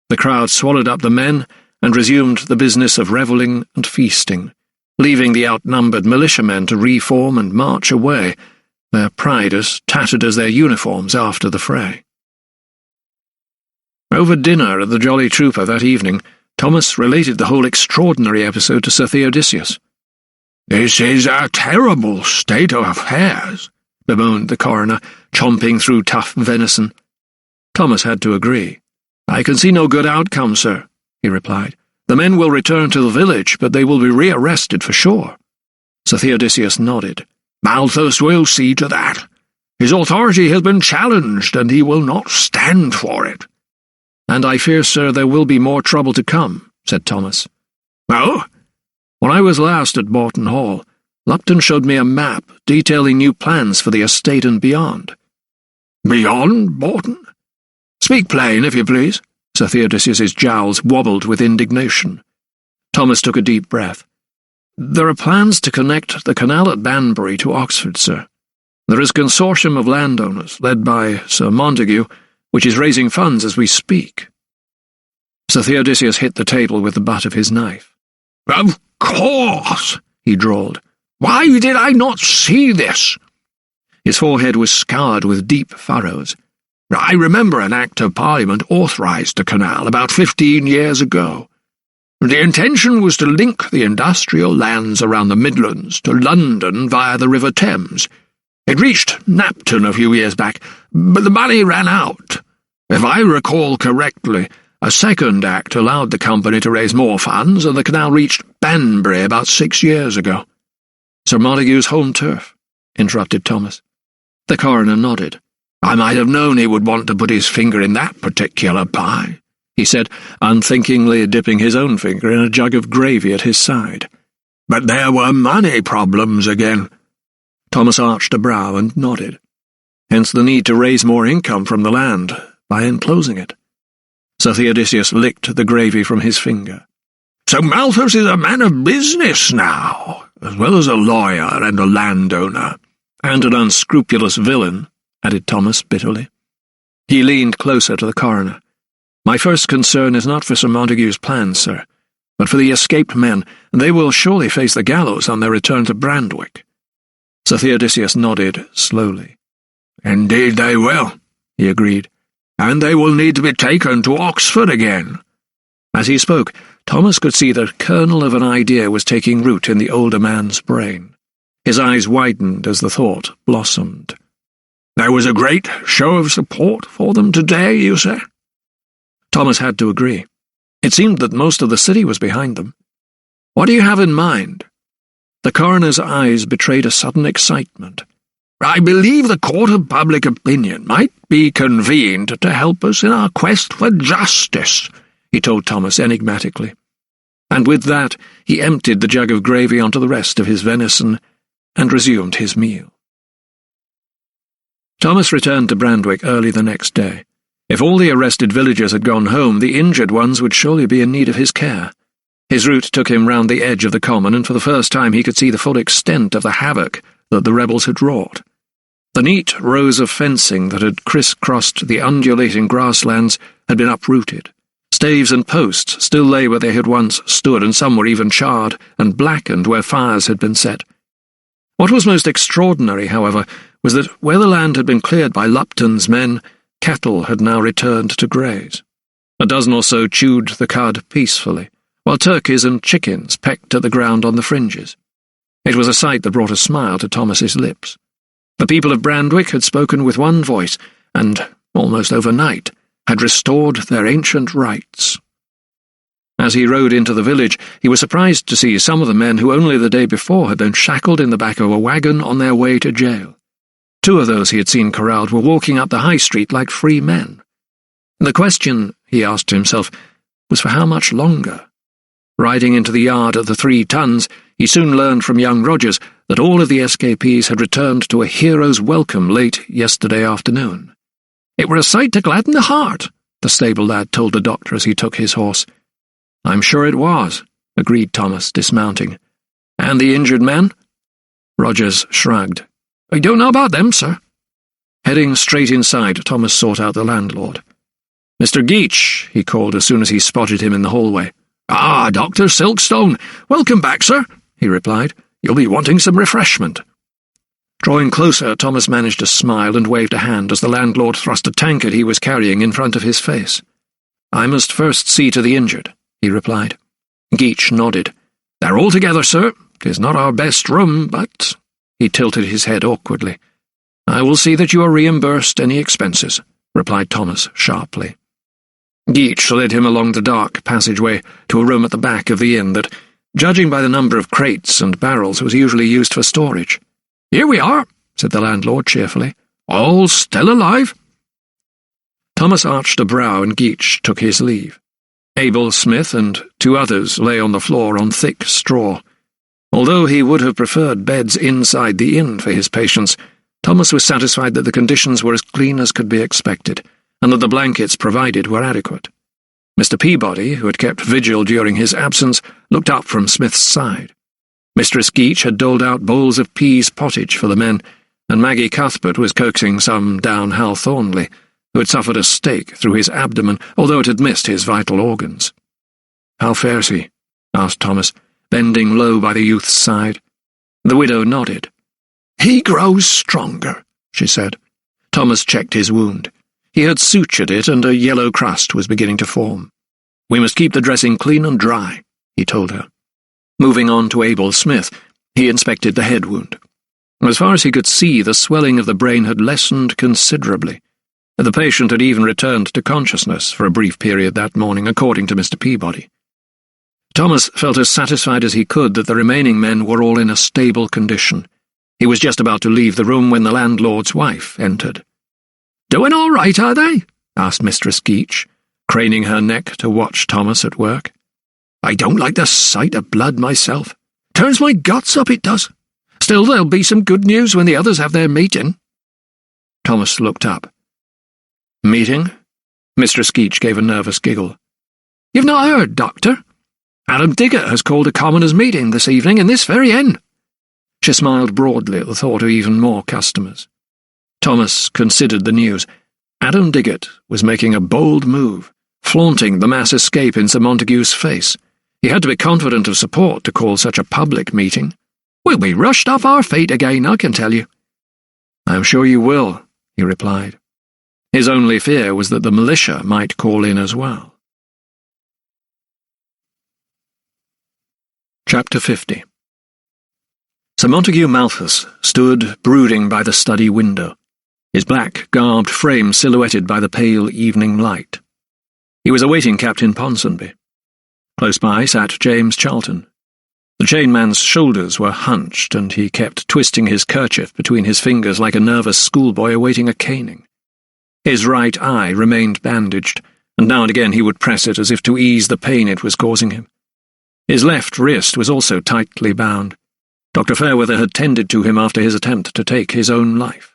The crowd swallowed up the men and resumed the business of revelling and feasting, leaving the outnumbered militiamen to reform and march away, their pride as tattered as their uniforms after the fray. Over dinner at the Jolly Trooper that evening, Thomas related the whole extraordinary episode to Sir Theodosius. "This is a terrible state of affairs," bemoaned the coroner, chomping through tough venison. Thomas had to agree. "I can see no good outcome, sir," he replied. "The men will return to the village, but they will be rearrested for sure." Sir Theodosius nodded. "Malthus will see to that. His authority has been challenged, and he will not stand for it." "And I fear, sir, there will be more trouble to come," said Thomas. "Oh?" "When I was last at Boughton Hall, Lupton showed me a map detailing new plans for the estate and beyond." "Beyond Boughton? Speak plain, if you please." Sir Theodosius's jowls wobbled with indignation. Thomas took a deep breath. "There are plans to connect the canal at Banbury to Oxford, sir. There is a consortium of landowners, led by Sir Montague, which is raising funds as we speak." Sir Theodosius hit the table with the butt of his knife. "Of course," he drawled. "Why did I not see this?" His forehead was scarred with deep furrows. "I remember an Act of Parliament authorised the canal about 15 years ago. The intention was to link the industrial lands around the Midlands to London via the River Thames. It reached Knapton a few years back, but the money ran out. If I recall correctly, a second act allowed the company to raise more funds, and the canal reached Banbury about 6 years ago." "Sir Montague's home turf," interrupted Thomas. The coroner nodded. "I might have known he would want to put his finger in that particular pie," he said, unthinkingly dipping his own finger in a jug of gravy at his side. "But there were money problems again." Thomas arched a brow and nodded. Hence the need to raise more income from the land by enclosing it. Sir Theodosius licked the gravy from his finger. "So Malthus is a man of business now, as well as a lawyer and a landowner." "And an unscrupulous villain," added Thomas bitterly. He leaned closer to the coroner. "My first concern is not for Sir Montague's plans, sir, but for the escaped men. They will surely face the gallows on their return to Brandwick." Sir Theodosius nodded slowly. "Indeed they will," he agreed, "and they will need to be taken to Oxford again." As he spoke, Thomas could see the kernel of an idea was taking root in the older man's brain. His eyes widened as the thought blossomed. "There was a great show of support for them today, you say?" Thomas had to agree. It seemed that most of the city was behind them. "What do you have in mind?" The coroner's eyes betrayed a sudden excitement. "I believe the court of public opinion might be convened to help us in our quest for justice," he told Thomas enigmatically. And with that he emptied the jug of gravy onto the rest of his venison and resumed his meal. Thomas returned to Brandwick early the next day. If all the arrested villagers had gone home, the injured ones would surely be in need of his care. His route took him round the edge of the common, and for the first time he could see the full extent of the havoc that the rebels had wrought. The neat rows of fencing that had criss-crossed the undulating grasslands had been uprooted. Staves and posts still lay where they had once stood, and some were even charred and blackened where fires had been set. What was most extraordinary, however, was that where the land had been cleared by Lupton's men, cattle had now returned to graze. A dozen or so chewed the cud peacefully, while turkeys and chickens pecked at the ground on the fringes. It was a sight that brought a smile to Thomas's lips. The people of Brandwick had spoken with one voice, and, almost overnight, had restored their ancient rights. As he rode into the village, he was surprised to see some of the men who only the day before had been shackled in the back of a wagon on their way to jail. 2 of those he had seen corralled were walking up the high street like free men. The question, he asked himself, was for how much longer? Riding into the yard at the 3 Tons, he soon learned from young Rogers that all of the escapees had returned to a hero's welcome late yesterday afternoon. "It were a sight to gladden the heart," the stable lad told the doctor as he took his horse. "I'm sure it was," agreed Thomas, dismounting. "And the injured men?" Rogers shrugged. "I don't know about them, sir." Heading straight inside, Thomas sought out the landlord. "Mr. Geach," he called as soon as he spotted him in the hallway. "Ah, Dr. Silkstone. Welcome back, sir," he replied. "You'll be wanting some refreshment." Drawing closer, Thomas managed to smile and waved a hand as the landlord thrust a tankard he was carrying in front of his face. I must first see to the injured," he replied. Geach nodded. "They're all together, sir. 'Tis not our best room, but—" He tilted his head awkwardly. "I will see that you are reimbursed any expenses," replied Thomas sharply. Geach led him along the dark passageway to a room at the back of the inn that, judging by the number of crates and barrels, was usually used for storage. "Here we are," said the landlord cheerfully. "All still alive?" Thomas arched a brow and Geach took his leave. Abel Smith and 2 others lay on the floor on thick straw. Although he would have preferred beds inside the inn for his patients, Thomas was satisfied that the conditions were as clean as could be expected, and that the blankets provided were adequate. Mr. Peabody, who had kept vigil during his absence, looked up from Smith's side. Mistress Geach had doled out bowls of peas pottage for the men, and Maggie Cuthbert was coaxing some down Hal Thornley, who had suffered a stake through his abdomen, although it had missed his vital organs. "How fares he?" asked Thomas, bending low by the youth's side. The widow nodded. "He grows stronger," she said. Thomas checked his wound. He had sutured it, and a yellow crust was beginning to form. "We must keep the dressing clean and dry," he told her. Moving on to Abel Smith, he inspected the head wound. As far as he could see, the swelling of the brain had lessened considerably. The patient had even returned to consciousness for a brief period that morning, according to Mr. Peabody. Thomas felt as satisfied as he could that the remaining men were all in a stable condition. He was just about to leave the room when the landlord's wife entered. "Doing all right, are they?" asked Mistress Geach, craning her neck to watch Thomas at work. "I don't like the sight of blood myself. Turns my guts up, it does. Still, there'll be some good news when the others have their meeting." Thomas looked up. "Meeting?" Mistress Geach gave a nervous giggle. "You've not heard, Doctor? Adam Diggett has called a commoners' meeting this evening in this very inn." She smiled broadly at the thought of even more customers. Thomas considered the news. Adam Diggett was making a bold move, flaunting the mass escape in Sir Montague's face. He had to be confident of support to call such a public meeting. "We'll be rushed off our feet again, I can tell you." "I'm sure you will," he replied. His only fear was that the militia might call in as well. Chapter 50. Sir Montague Malthus stood brooding by the study window, his black-garbed frame silhouetted by the pale evening light. He was awaiting Captain Ponsonby. Close by sat James Charlton. The chainman's shoulders were hunched, and he kept twisting his kerchief between his fingers like a nervous schoolboy awaiting a caning. His right eye remained bandaged, and now and again he would press it as if to ease the pain it was causing him. His left wrist was also tightly bound. Dr. Fairweather had tended to him after his attempt to take his own life.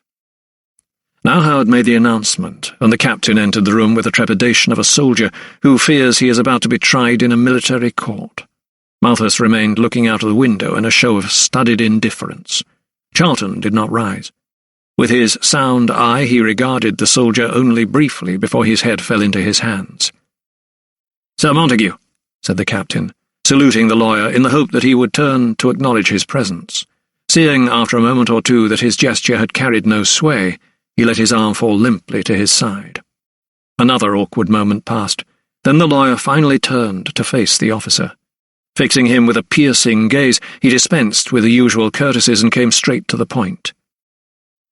Now Howard made the announcement, and the captain entered the room with the trepidation of a soldier who fears he is about to be tried in a military court. Malthus remained looking out of the window in a show of studied indifference. Charlton did not rise. With his sound eye he regarded the soldier only briefly before his head fell into his hands. "Sir Montague," said the captain, saluting the lawyer in the hope that he would turn to acknowledge his presence. Seeing after a moment or two that his gesture had carried no sway, he let his arm fall limply to his side. Another awkward moment passed. Then the lawyer finally turned to face the officer. Fixing him with a piercing gaze, he dispensed with the usual courtesies and came straight to the point.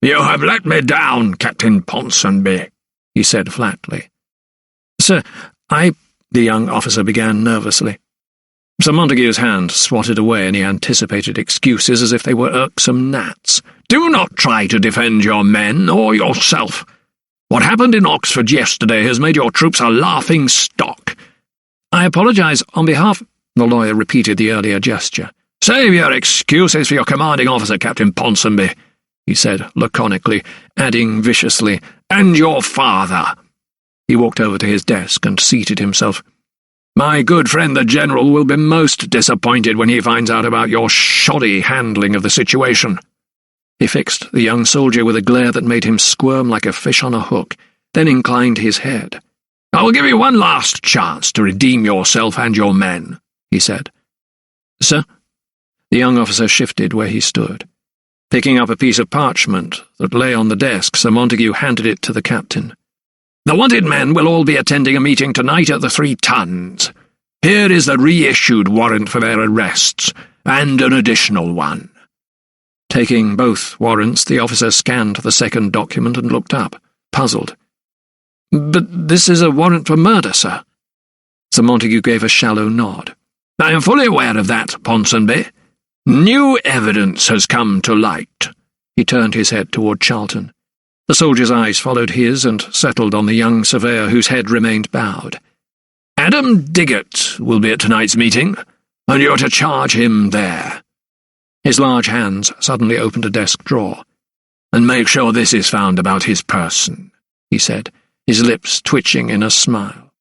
"You have let me down, Captain Ponsonby," he said flatly. "Sir, the young officer began nervously. Sir Montague's hand swatted away any anticipated excuses as if they were irksome gnats. "Do not try to defend your men or yourself. What happened in Oxford yesterday has made your troops a laughing stock." "I apologize on behalf—" The lawyer repeated the earlier gesture. "Save your excuses for your commanding officer, Captain Ponsonby," he said laconically, adding viciously, "and your father." He walked over to his desk and seated himself. "My good friend the General will be most disappointed when he finds out about your shoddy handling of the situation." He fixed the young soldier with a glare that made him squirm like a fish on a hook, then inclined his head. "I will give you one last chance to redeem yourself and your men," he said. "Sir?" The young officer shifted where he stood. Picking up a piece of parchment that lay on the desk, Sir Montague handed it to the captain. The wanted men will all be attending a meeting tonight at the 3 Tuns. Here is the reissued warrant for their arrests, and an additional one." Taking both warrants, the officer scanned the second document and looked up, puzzled. "But this is a warrant for murder, sir." Sir Montague gave a shallow nod. "I am fully aware of that, Ponsonby. New evidence has come to light." He turned his head toward Charlton. The soldier's eyes followed his and settled on the young surveyor whose head remained bowed. "Adam Diggott will be at tonight's meeting, and you're to charge him there." His large hands suddenly opened a desk drawer. "And make sure this is found about his person," he said, his lips twitching in a smile.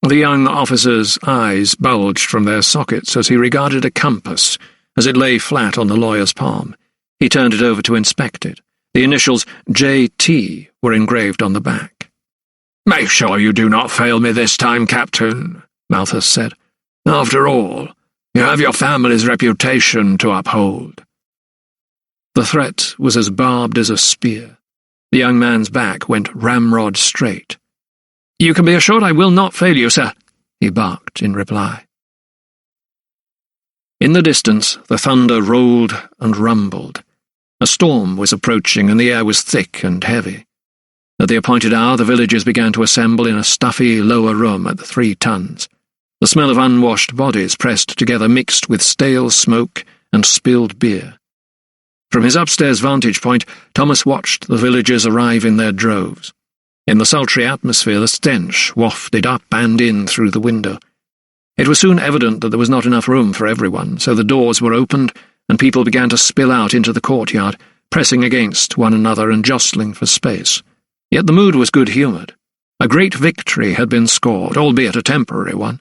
The young officer's eyes bulged from their sockets as he regarded a compass as it lay flat on the lawyer's palm. He turned it over to inspect it. The initials J.T. were engraved on the back. "Make sure you do not fail me this time, Captain," Malthus said. "After all, you have your family's reputation to uphold." The threat was as barbed as a spear. The young man's back went ramrod straight. "You can be assured I will not fail you, sir," he barked in reply. In the distance, the thunder rolled and rumbled. A storm was approaching, and the air was thick and heavy. At the appointed hour, the villagers began to assemble in a stuffy lower room at the 3 Tuns. The smell of unwashed bodies pressed together mixed with stale smoke and spilled beer. From his upstairs vantage point, Thomas watched the villagers arrive in their droves. In the sultry atmosphere, the stench wafted up and in through the window. It was soon evident that there was not enough room for everyone, so the doors were opened, and people began to spill out into the courtyard, pressing against one another and jostling for space. Yet the mood was good-humoured. A great victory had been scored, albeit a temporary one.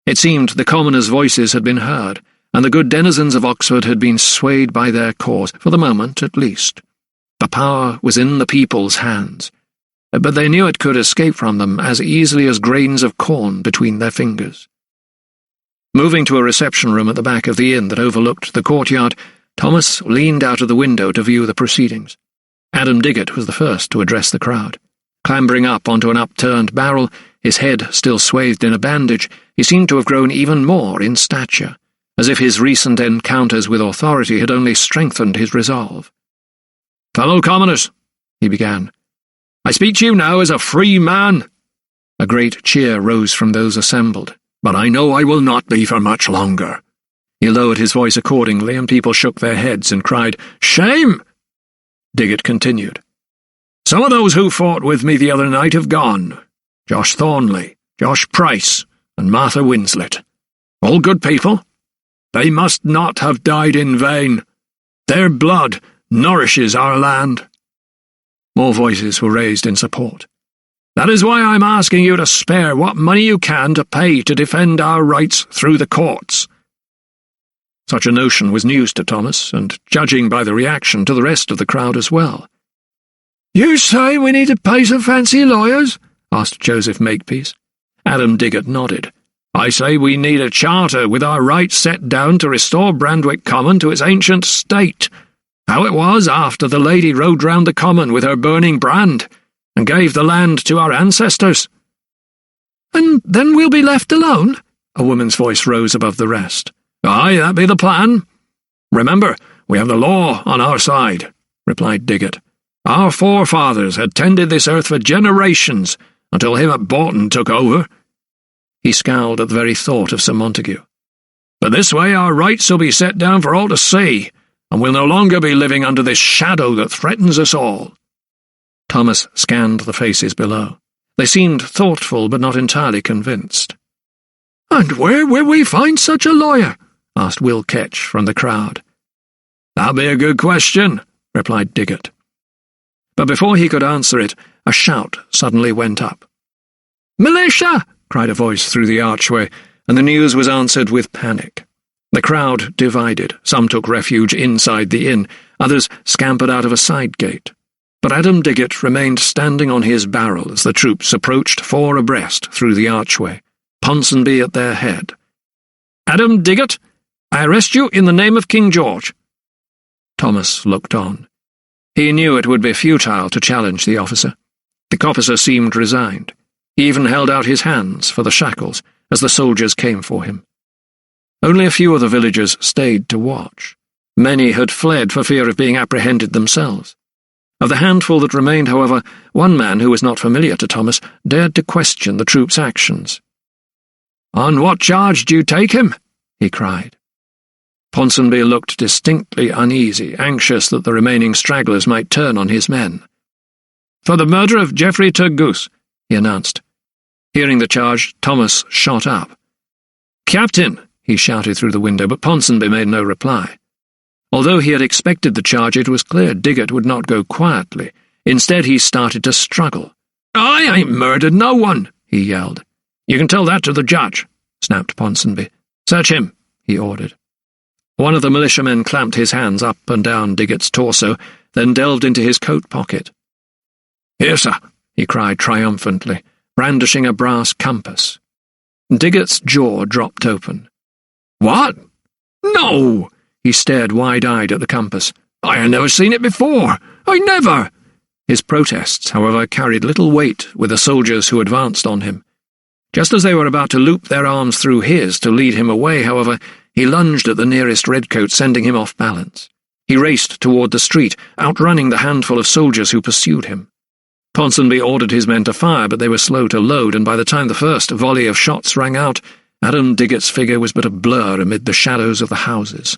It seemed the commoners' voices had been heard, and the good denizens of Oxford had been swayed by their cause, for the moment at least. The power was in the people's hands, but they knew it could escape from them as easily as grains of corn between their fingers. Moving to a reception room at the back of the inn that overlooked the courtyard, Thomas leaned out of the window to view the proceedings. Adam Diggott was the first to address the crowd. Clambering up onto an upturned barrel, his head still swathed in a bandage, he seemed to have grown even more in stature, as if his recent encounters with authority had only strengthened his resolve. "Fellow commoners," he began, "I speak to you now as a free man." A great cheer rose from those assembled. "But I know I will not be for much longer." He lowered his voice accordingly, and people shook their heads and cried, "Shame!" Diggott continued. "Some of those who fought with me the other night have gone. Josh Thornley, Josh Price, and Martha Winslet. All good people. They must not have died in vain. Their blood nourishes our land." More voices were raised in support. "That is why I'm asking you to spare what money you can to pay to defend our rights through the courts." Such a notion was news to Thomas, and, judging by the reaction, to the rest of the crowd as well. "You say we need to pay some fancy lawyers?" asked Joseph Makepeace. Adam Diggott nodded. "I say we need a charter with our rights set down to restore Brandwick Common to its ancient state, how it was after the lady rode round the common with her burning brand, and gave the land to our ancestors." "And then we'll be left alone?" A woman's voice rose above the rest. "Aye, that be the plan. Remember, we have the law on our side," replied Diggott. "Our forefathers had tended this earth for generations, until him at Bolton took over." He scowled at the very thought of Sir Montague. "But this way our rights will be set down for all to see, and we'll no longer be living under this shadow that threatens us all." Thomas scanned the faces below. They seemed thoughtful but not entirely convinced. "And where will we find such a lawyer?" asked Will Ketch from the crowd. "That'll be a good question," replied Diggott. But before he could answer it, a shout suddenly went up. "Militia!" cried a voice through the archway, and the news was answered with panic. The crowd divided. Some took refuge inside the inn, others scampered out of a side gate. But Adam Diggott remained standing on his barrel as the troops approached 4 abreast through the archway, Ponsonby at their head. "Adam Diggott, I arrest you in the name of King George." Thomas looked on. He knew it would be futile to challenge the officer. The officer seemed resigned. He even held out his hands for the shackles as the soldiers came for him. Only a few of the villagers stayed to watch. Many had fled for fear of being apprehended themselves. Of the handful that remained, however, one man who was not familiar to Thomas dared to question the troops' actions. "On what charge do you take him?" he cried. Ponsonby looked distinctly uneasy, anxious that the remaining stragglers might turn on his men. "For the murder of Geoffrey Turgoose," he announced. Hearing the charge, Thomas shot up. "Captain!" he shouted through the window, but Ponsonby made no reply. Although he had expected the charge, it was clear Diggott would not go quietly. Instead, he started to struggle. "I ain't murdered no one," he yelled. "You can tell that to the judge," snapped Ponsonby. "Search him," he ordered. One of the militiamen clamped his hands up and down Diggott's torso, then delved into his coat pocket. "Here, sir," he cried triumphantly, brandishing a brass compass. Diggott's jaw dropped open. "What? No!" He stared wide-eyed at the compass. "I had never seen it before. I never!" His protests, however, carried little weight with the soldiers who advanced on him. Just as they were about to loop their arms through his to lead him away, however, he lunged at the nearest redcoat, sending him off balance. He raced toward the street, outrunning the handful of soldiers who pursued him. Ponsonby ordered his men to fire, but they were slow to load, and by the time the first volley of shots rang out, Adam Diggott's figure was but a blur amid the shadows of the houses.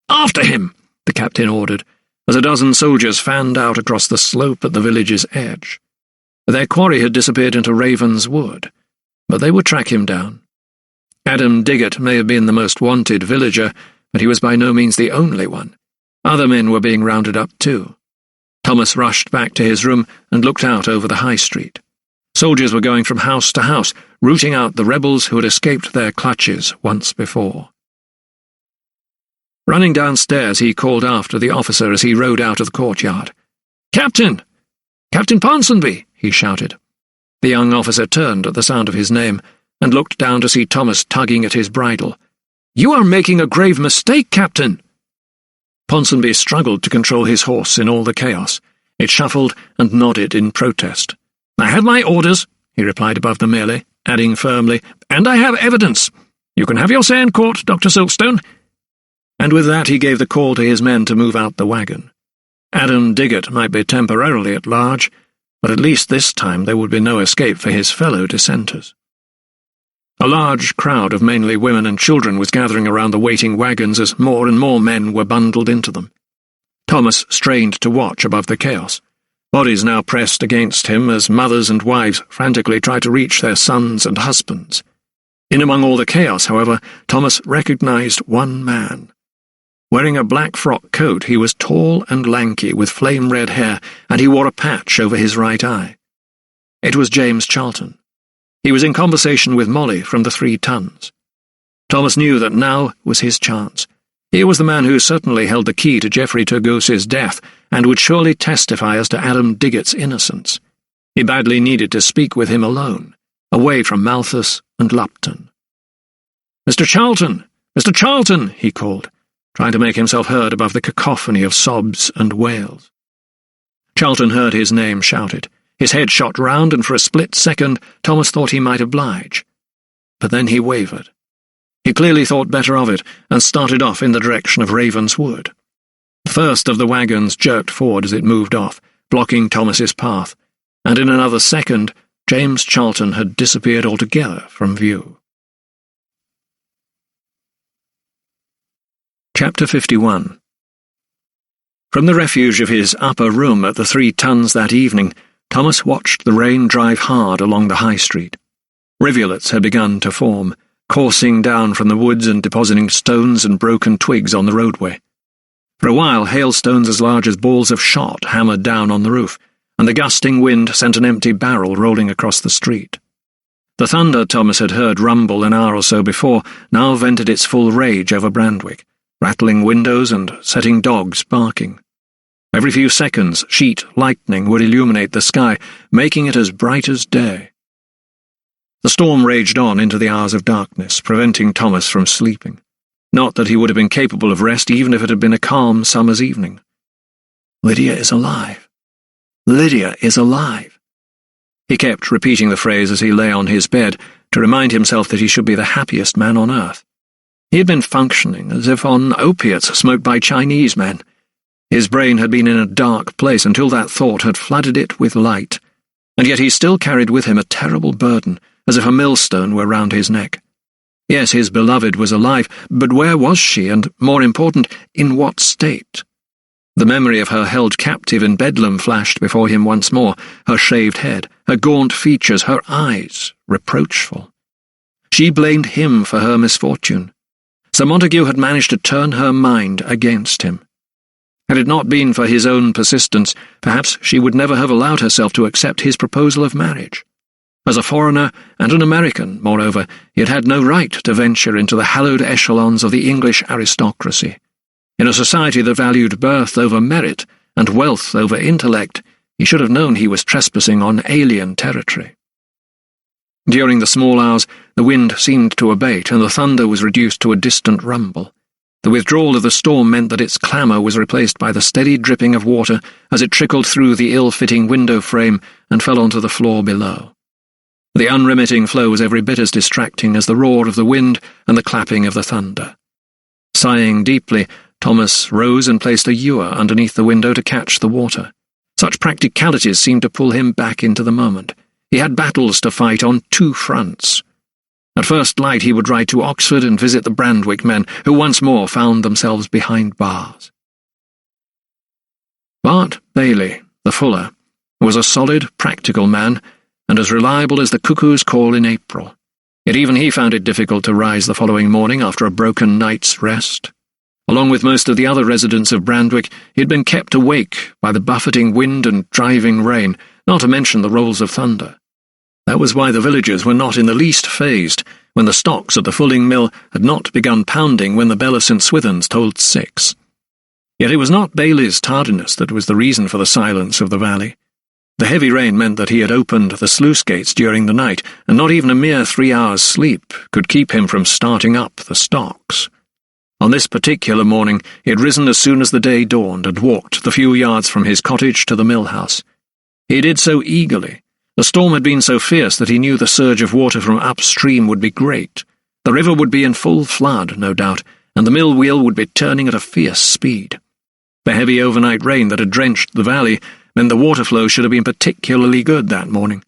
"After him!" the captain ordered, as a dozen soldiers fanned out across the slope at the village's edge. Their quarry had disappeared into Raven's Wood, but they would track him down. Adam Diggott may have been the most wanted villager, but he was by no means the only one. Other men were being rounded up too. Thomas rushed back to his room and looked out over the high street. Soldiers were going from house to house, rooting out the rebels who had escaped their clutches once before. Running downstairs, he called after the officer as he rode out of the courtyard. "Captain! Captain Ponsonby!" he shouted. The young officer turned at the sound of his name and looked down to see Thomas tugging at his bridle. "You are making a grave mistake, Captain!" Ponsonby struggled to control his horse in all the chaos. It shuffled and nodded in protest. "I have my orders," he replied above the melee, adding firmly, "and I have evidence. You can have your say in court, Dr. Silkstone." And with that he gave the call to his men to move out the wagon. Adam Diggott might be temporarily at large, but at least this time there would be no escape for his fellow dissenters. A large crowd of mainly women and children was gathering around the waiting wagons as more and more men were bundled into them. Thomas strained to watch above the chaos. Bodies now pressed against him as mothers and wives frantically tried to reach their sons and husbands. In among all the chaos, however, Thomas recognized one man. Wearing a black frock coat, he was tall and lanky, with flame-red hair, and he wore a patch over his right eye. It was James Charlton. He was in conversation with Molly from the 3 Tons. Thomas knew that now was his chance. He was the man who certainly held the key to Geoffrey Turgoose's death, and would surely testify as to Adam Diggott's innocence. He badly needed to speak with him alone, away from Malthus and Lupton. "Mr. Charlton! Mr. Charlton!" he called, trying to make himself heard above the cacophony of sobs and wails. Charlton heard his name shouted. His head shot round, and for a split second Thomas thought he might oblige. But then he wavered. He clearly thought better of it, and started off in the direction of Raven's Wood. The first of the wagons jerked forward as it moved off, blocking Thomas's path, and in another second James Charlton had disappeared altogether from view. Chapter 51. From the refuge of his upper room at the 3 Tons that evening, Thomas watched the rain drive hard along the high street. Rivulets had begun to form, coursing down from the woods and depositing stones and broken twigs on the roadway. For a while, hailstones as large as balls of shot hammered down on the roof, and the gusting wind sent an empty barrel rolling across the street. The thunder Thomas had heard rumble an hour or so before now vented its full rage over Brandwick, rattling windows and setting dogs barking. Every few seconds, sheet lightning would illuminate the sky, making it as bright as day. The storm raged on into the hours of darkness, preventing Thomas from sleeping. Not that he would have been capable of rest even if it had been a calm summer's evening. Lydia is alive. Lydia is alive. He kept repeating the phrase as he lay on his bed to remind himself that he should be the happiest man on earth. He had been functioning as if on opiates smoked by Chinese men. His brain had been in a dark place until that thought had flooded it with light, and yet he still carried with him a terrible burden, as if a millstone were round his neck. Yes, his beloved was alive, but where was she, and, more important, in what state? The memory of her held captive in Bedlam flashed before him once more, her shaved head, her gaunt features, her eyes, reproachful. She blamed him for her misfortune. Sir Montague had managed to turn her mind against him. Had it not been for his own persistence, perhaps she would never have allowed herself to accept his proposal of marriage. As a foreigner, and an American, moreover, he had had no right to venture into the hallowed echelons of the English aristocracy. In a society that valued birth over merit, and wealth over intellect, he should have known he was trespassing on alien territory. During the small hours, the wind seemed to abate, and the thunder was reduced to a distant rumble. The withdrawal of the storm meant that its clamour was replaced by the steady dripping of water as it trickled through the ill-fitting window frame and fell onto the floor below. The unremitting flow was every bit as distracting as the roar of the wind and the clapping of the thunder. Sighing deeply, Thomas rose and placed a ewer underneath the window to catch the water. Such practicalities seemed to pull him back into the moment. He had battles to fight on 2 fronts. At first light he would ride to Oxford and visit the Brandwick men, who once more found themselves behind bars. Bart Bailey, the fuller, was a solid, practical man, and as reliable as the cuckoo's call in April. Yet even he found it difficult to rise the following morning after a broken night's rest. Along with most of the other residents of Brandwick, he had been kept awake by the buffeting wind and driving rain, not to mention the rolls of thunder. That was why the villagers were not in the least fazed when the stocks at the fulling mill had not begun pounding when the bell of St. Swithin's tolled 6. Yet it was not Bailey's tardiness that was the reason for the silence of the valley. The heavy rain meant that he had opened the sluice gates during the night, and not even a mere 3 hours' sleep could keep him from starting up the stocks. On this particular morning he had risen as soon as the day dawned and walked the few yards from his cottage to the mill house. He did so eagerly. The storm had been so fierce that he knew the surge of water from upstream would be great. The river would be in full flood, no doubt, and the mill wheel would be turning at a fierce speed. The heavy overnight rain that had drenched the valley meant the water flow should have been particularly good that morning.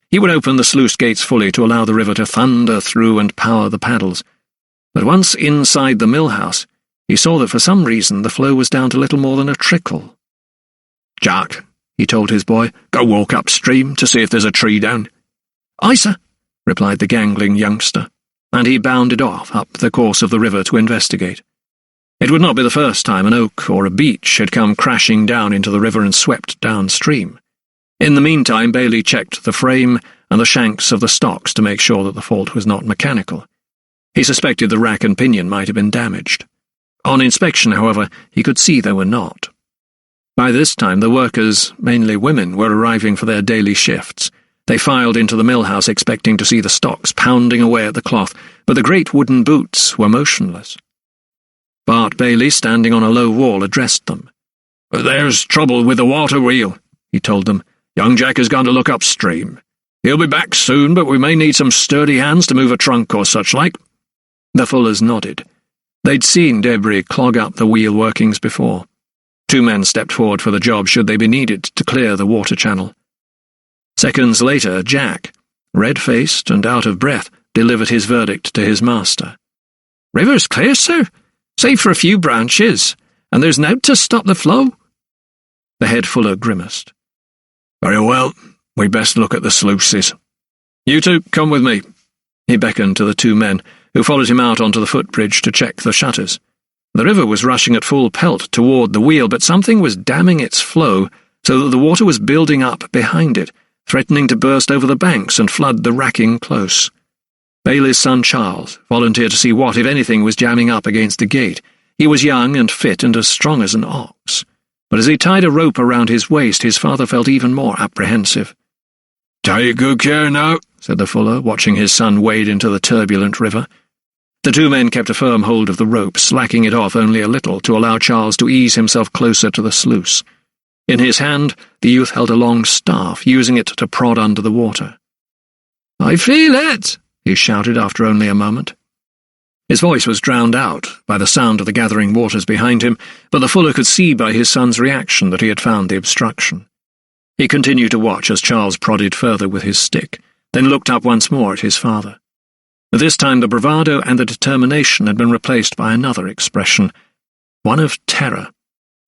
He would open the sluice gates fully to allow the river to thunder through and power the paddles. But once inside the mill house, he saw that for some reason the flow was down to little more than a trickle. "Jack," he told his boy, "go walk upstream to see if there's a tree down." "Aye, sir," replied the gangling youngster, and he bounded off up the course of the river to investigate. It would not be the first time an oak or a beech had come crashing down into the river and swept downstream. In the meantime, Bailey checked the frame and the shanks of the stocks to make sure that the fault was not mechanical. He suspected the rack and pinion might have been damaged. On inspection, however, he could see they were not. By this time, the workers, mainly women, were arriving for their daily shifts. They filed into the mill house expecting to see the stocks pounding away at the cloth, but the great wooden boots were motionless. Bart Bailey, standing on a low wall, addressed them. "There's trouble with the water wheel," he told them. "Young Jack has gone to look upstream. He'll be back soon, but we may need some sturdy hands to move a trunk or such like." The Fullers nodded. They'd seen debris clog up the wheel workings before. 2 men stepped forward for the job should they be needed to clear the water channel. Seconds later, Jack, red-faced and out of breath, delivered his verdict to his master. "River's clear, sir, save for a few branches, and there's nowt to stop the flow." The head fuller grimaced. "Very well, we'd best look at the sluices. You two, come with me." He beckoned to the 2 men, who followed him out onto the footbridge to check the shutters. The river was rushing at full pelt toward the wheel, but something was damming its flow so that the water was building up behind it, threatening to burst over the banks and flood the racking close. Bailey's son Charles volunteered to see what, if anything, was jamming up against the gate. He was young and fit and as strong as an ox. But as he tied a rope around his waist, his father felt even more apprehensive. "Take good care now," said the fuller, watching his son wade into the turbulent river. The 2 men kept a firm hold of the rope, slacking it off only a little to allow Charles to ease himself closer to the sluice. In his hand, the youth held a long staff, using it to prod under the water. "I feel it!" he shouted after only a moment. His voice was drowned out by the sound of the gathering waters behind him, but the fuller could see by his son's reaction that he had found the obstruction. He continued to watch as Charles prodded further with his stick, then looked up once more at his father. This time the bravado and the determination had been replaced by another expression, one of terror.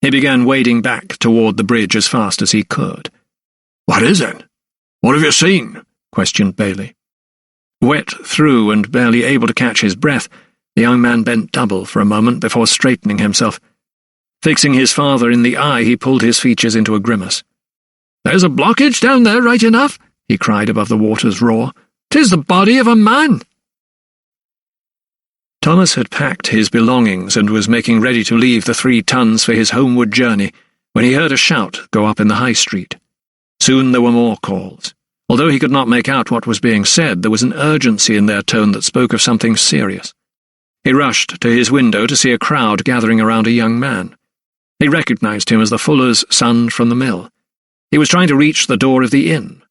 He began wading back toward the bridge as fast as he could. "What is it? What have you seen?" questioned Bailey. Wet through and barely able to catch his breath, the young man bent double for a moment before straightening himself. Fixing his father in the eye, he pulled his features into a grimace. "There's a blockage down there, right enough," he cried above the water's roar. "'Tis the body of a man." Thomas had packed his belongings and was making ready to leave the 3 tons for his homeward journey when he heard a shout go up in the high street. Soon there were more calls. Although he could not make out what was being said, there was an urgency in their tone that spoke of something serious. He rushed to his window to see a crowd gathering around a young man. He recognized him as the fuller's son from the mill. He was trying to reach the door of the inn.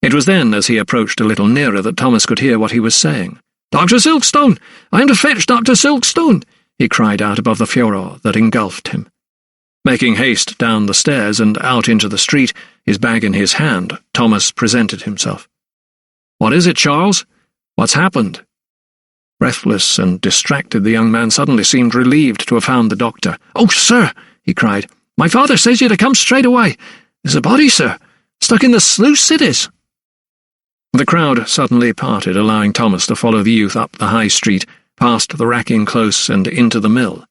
It was then, as he approached a little nearer, that Thomas could hear what he was saying. "Dr. Silkstone! I am to fetch Dr. Silkstone!" he cried out above the furor that engulfed him. Making haste down the stairs and out into the street, his bag in his hand, Thomas presented himself. "What is it, Charles? What's happened?" Breathless and distracted, the young man suddenly seemed relieved to have found the doctor. "Oh, sir," he cried, "my father says you to come straight away. There's a body, sir, stuck in the sluice it is." The crowd suddenly parted, allowing Thomas to follow the youth up the high street, past the racking close and into the mill.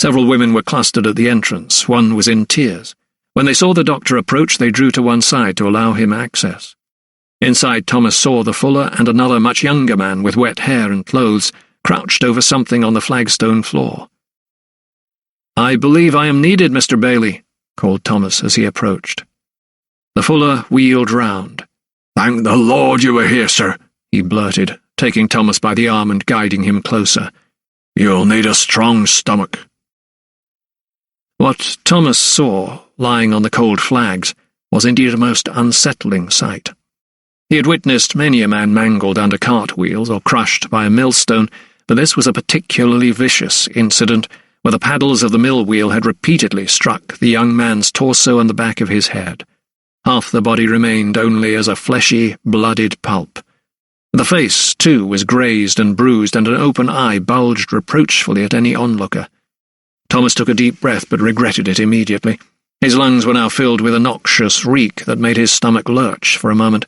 Several women were clustered at the entrance. One was in tears. When they saw the doctor approach, they drew to one side to allow him access. Inside, Thomas saw the fuller and another much younger man with wet hair and clothes, crouched over something on the flagstone floor. "I believe I am needed, Mr. Bailey," called Thomas as he approached. The fuller wheeled round. "Thank the Lord you were here, sir," he blurted, taking Thomas by the arm and guiding him closer. "You'll need a strong stomach." What Thomas saw, lying on the cold flags, was indeed a most unsettling sight. He had witnessed many a man mangled under cartwheels or crushed by a millstone, but this was a particularly vicious incident, where the paddles of the mill wheel had repeatedly struck the young man's torso and the back of his head. Half the body remained only as a fleshy, blooded pulp. The face, too, was grazed and bruised, and an open eye bulged reproachfully at any onlooker. Thomas took a deep breath, but regretted it immediately. His lungs were now filled with a noxious reek that made his stomach lurch for a moment.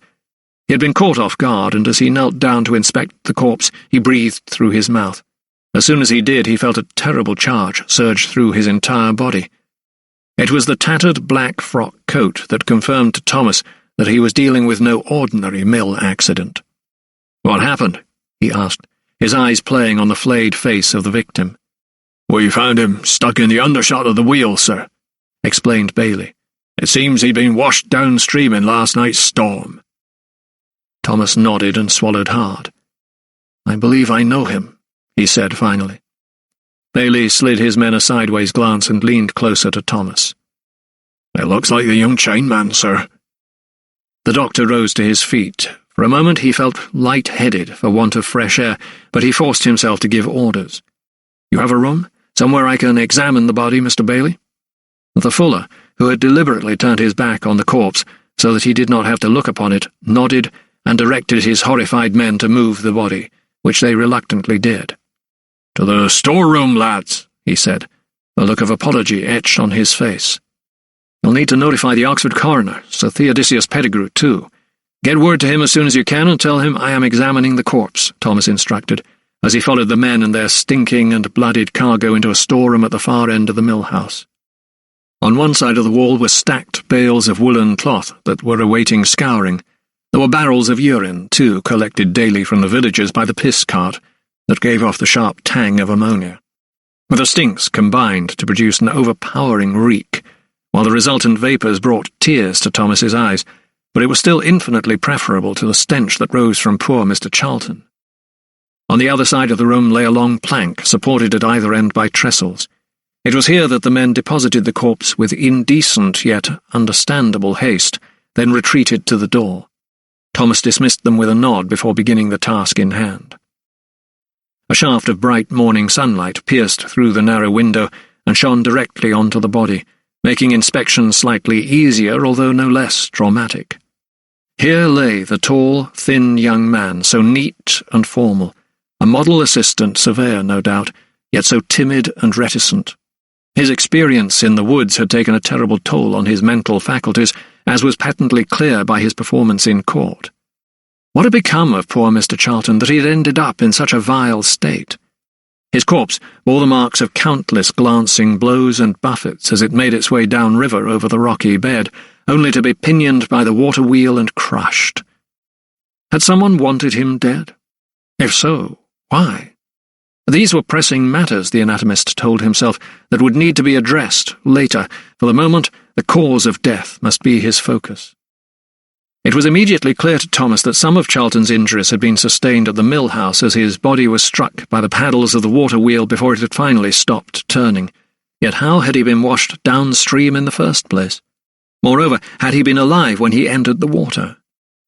He had been caught off guard, and as he knelt down to inspect the corpse, he breathed through his mouth. As soon as he did, he felt a terrible charge surge through his entire body. It was the tattered black frock coat that confirmed to Thomas that he was dealing with no ordinary mill accident. "What happened?" he asked, his eyes playing on the flayed face of the victim. "We found him stuck in the undershot of the wheel, sir," explained Bailey. "It seems he'd been washed downstream in last night's storm." Thomas nodded and swallowed hard. "I believe I know him," he said finally. Bailey slid his men a sideways glance and leaned closer to Thomas. "It looks like the young chainman, sir." The doctor rose to his feet. For a moment he felt light-headed for want of fresh air, but he forced himself to give orders. "You have a room? Somewhere I can examine the body, Mr. Bailey?" The fuller, who had deliberately turned his back on the corpse so that he did not have to look upon it, nodded and directed his horrified men to move the body, which they reluctantly did. "To the storeroom, lads," he said, a look of apology etched on his face. "You'll need to notify the Oxford coroner, Sir Theodosius Pettigrew, too. Get word to him as soon as you can and tell him I am examining the corpse," Thomas instructed, as he followed the men and their stinking and blooded cargo into a storeroom at the far end of the mill house. On one side of the wall were stacked bales of woolen cloth that were awaiting scouring. There were barrels of urine, too, collected daily from the villagers by the piss cart, that gave off the sharp tang of ammonia. The stinks combined to produce an overpowering reek, while the resultant vapours brought tears to Thomas's eyes, but it was still infinitely preferable to the stench that rose from poor Mr. Charlton. On the other side of the room lay a long plank, supported at either end by trestles. It was here that the men deposited the corpse with indecent yet understandable haste, then retreated to the door. Thomas dismissed them with a nod before beginning the task in hand. A shaft of bright morning sunlight pierced through the narrow window and shone directly onto the body, making inspection slightly easier, although no less dramatic. Here lay the tall, thin young man, so neat and formal, a model assistant surveyor, no doubt, yet so timid and reticent. His experience in the woods had taken a terrible toll on his mental faculties, as was patently clear by his performance in court. What had become of poor Mr. Charlton that he had ended up in such a vile state? His corpse bore the marks of countless glancing blows and buffets as it made its way downriver over the rocky bed, only to be pinioned by the water wheel and crushed. Had someone wanted him dead? If so, why? These were pressing matters, the anatomist told himself, that would need to be addressed later. For the moment, the cause of death must be his focus. It was immediately clear to Thomas that some of Charlton's injuries had been sustained at the mill house as his body was struck by the paddles of the water wheel before it had finally stopped turning. Yet how had he been washed downstream in the first place? Moreover, had he been alive when he entered the water?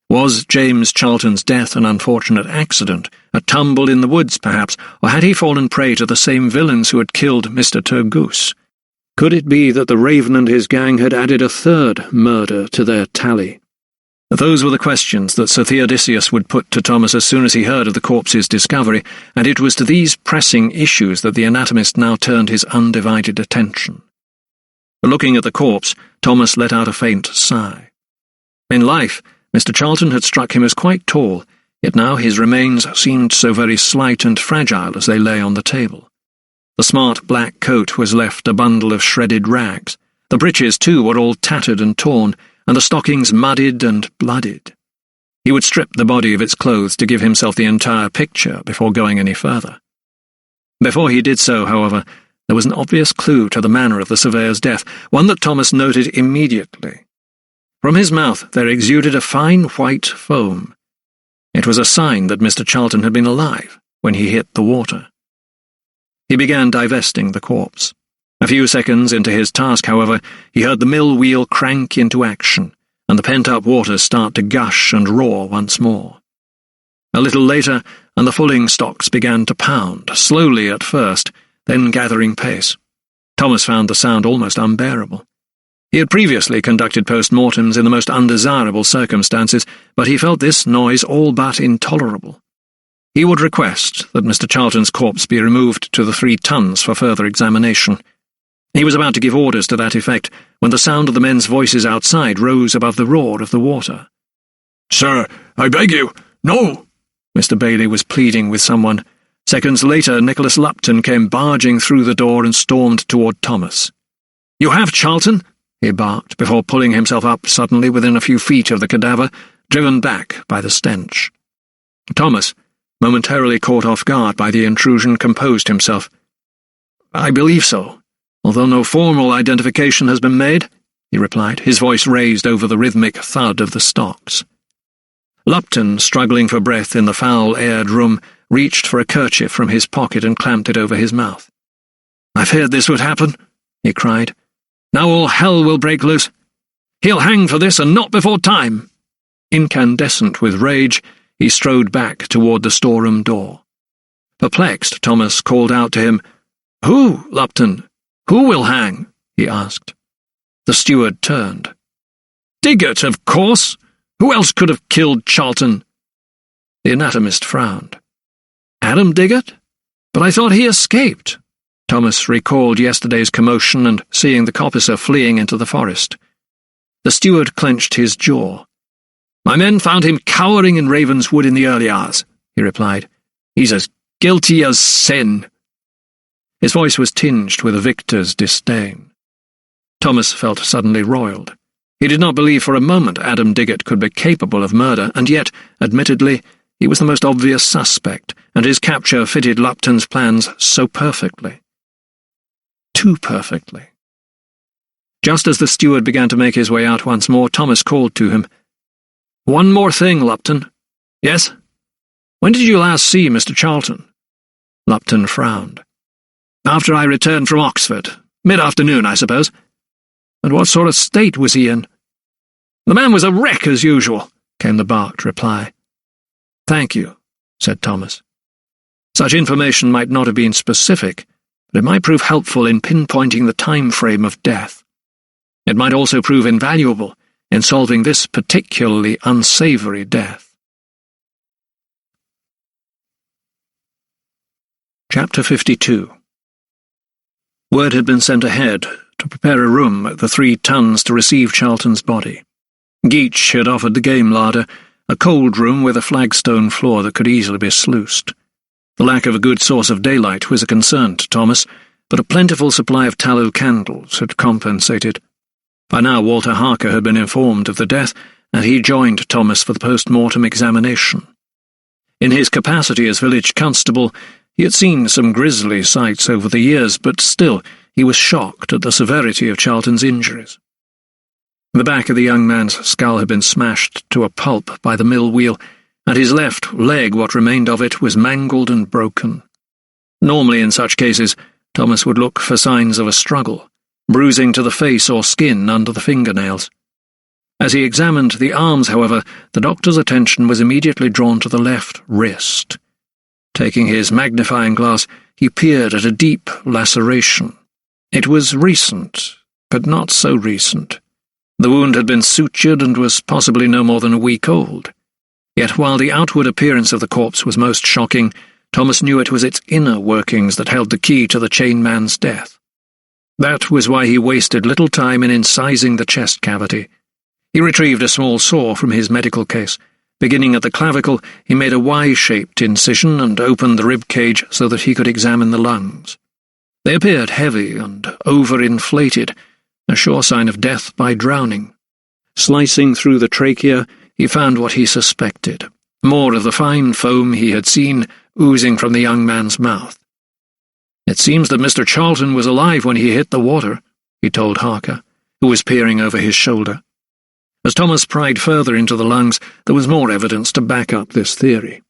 Was James Charlton's death an unfortunate accident, a tumble in the woods perhaps, or had he fallen prey to the same villains who had killed Mr. Turgoose? Could it be that the Raven and his gang had added a third murder to their tally? Those were the questions that Sir Theodosius would put to Thomas as soon as he heard of the corpse's discovery, and it was to these pressing issues that the anatomist now turned his undivided attention. Looking at the corpse, Thomas let out a faint sigh. In life, Mr. Charlton had struck him as quite tall, yet now his remains seemed so very slight and fragile as they lay on the table. The smart black coat was left a bundle of shredded rags. The breeches, too, were all tattered and torn, and the stockings muddied and blooded. He would strip the body of its clothes to give himself the entire picture before going any further. Before he did so, however, there was an obvious clue to the manner of the surveyor's death, one that Thomas noted immediately. From his mouth there exuded a fine white foam. It was a sign that Mr. Charlton had been alive when he hit the water. He began divesting the corpse. A few seconds into his task, however, he heard the mill wheel crank into action, and the pent-up water start to gush and roar once more. A little later, and the fulling stocks began to pound, slowly at first, then gathering pace. Thomas found the sound almost unbearable. He had previously conducted post-mortems in the most undesirable circumstances, but he felt this noise all but intolerable. He would request that Mr. Charlton's corpse be removed to the 3 tons for further examination. He was about to give orders to that effect when the sound of the men's voices outside rose above the roar of the water. "Sir, I beg you, no!" Mr. Bailey was pleading with someone. Seconds later, Nicholas Lupton came barging through the door and stormed toward Thomas. "You have Charlton?" he barked, before pulling himself up suddenly within a few feet of the cadaver, driven back by the stench. Thomas, momentarily caught off guard by the intrusion, composed himself. "I believe so, although no formal identification has been made," he replied, his voice raised over the rhythmic thud of the stocks. Lupton, struggling for breath in the foul-aired room, reached for a kerchief from his pocket and clamped it over his mouth. "I feared this would happen," he cried. "Now all hell will break loose. He'll hang for this, and not before time." Incandescent with rage, he strode back toward the storeroom door. Perplexed, Thomas called out to him. "Who, Lupton? Who will hang?" he asked. The steward turned. "Diggott, of course. Who else could have killed Charlton?" The anatomist frowned. "Adam Diggott? But I thought he escaped." Thomas recalled yesterday's commotion and seeing the coppicer fleeing into the forest. The steward clenched his jaw. "My men found him cowering in Ravenswood in the early hours," he replied. "He's as guilty as sin." His voice was tinged with a victor's disdain. Thomas felt suddenly roiled. He did not believe for a moment Adam Diggott could be capable of murder, and yet, admittedly, he was the most obvious suspect, and his capture fitted Lupton's plans so perfectly. Too perfectly. Just as the steward began to make his way out once more, Thomas called to him. "One more thing, Lupton." "Yes?" "When did you last see Mr. Charlton?" Lupton frowned. "After I returned from Oxford. Mid-afternoon, I suppose. And what sort of state was he in? The man was a wreck as usual, came the barked reply. Thank you, said Thomas. Such information might not have been specific, but it might prove helpful in pinpointing the time frame of death. It might also prove invaluable in solving this particularly unsavoury death. Chapter 52. Word had been sent ahead to prepare a room at the 3 Tons to receive Charlton's body. Geach had offered the game larder, a cold room with a flagstone floor that could easily be sluiced. The lack of a good source of daylight was a concern to Thomas, but a plentiful supply of tallow candles had compensated. By now Walter Harker had been informed of the death, and he joined Thomas for the post-mortem examination. In his capacity as village constable, he had seen some grisly sights over the years, but still he was shocked at the severity of Charlton's injuries. The back of the young man's skull had been smashed to a pulp by the mill wheel, and his left leg, what remained of it, was mangled and broken. Normally in such cases, Thomas would look for signs of a struggle, bruising to the face or skin under the fingernails. As he examined the arms, however, the doctor's attention was immediately drawn to the left wrist. Taking his magnifying glass, he peered at a deep laceration. It was recent, but not so recent. The wound had been sutured and was possibly no more than a week old. Yet while the outward appearance of the corpse was most shocking, Thomas knew it was its inner workings that held the key to the chain man's death. That was why he wasted little time in incising the chest cavity. He retrieved a small saw from his medical case. Beginning at the clavicle, he made a Y-shaped incision and opened the rib cage so that he could examine the lungs. They appeared heavy and overinflated, a sure sign of death by drowning. Slicing through the trachea, he found what he suspected, more of the fine foam he had seen oozing from the young man's mouth. "It seems that Mr. Charlton was alive when he hit the water," he told Harker, who was peering over his shoulder. As Thomas pried further into the lungs, there was more evidence to back up this theory.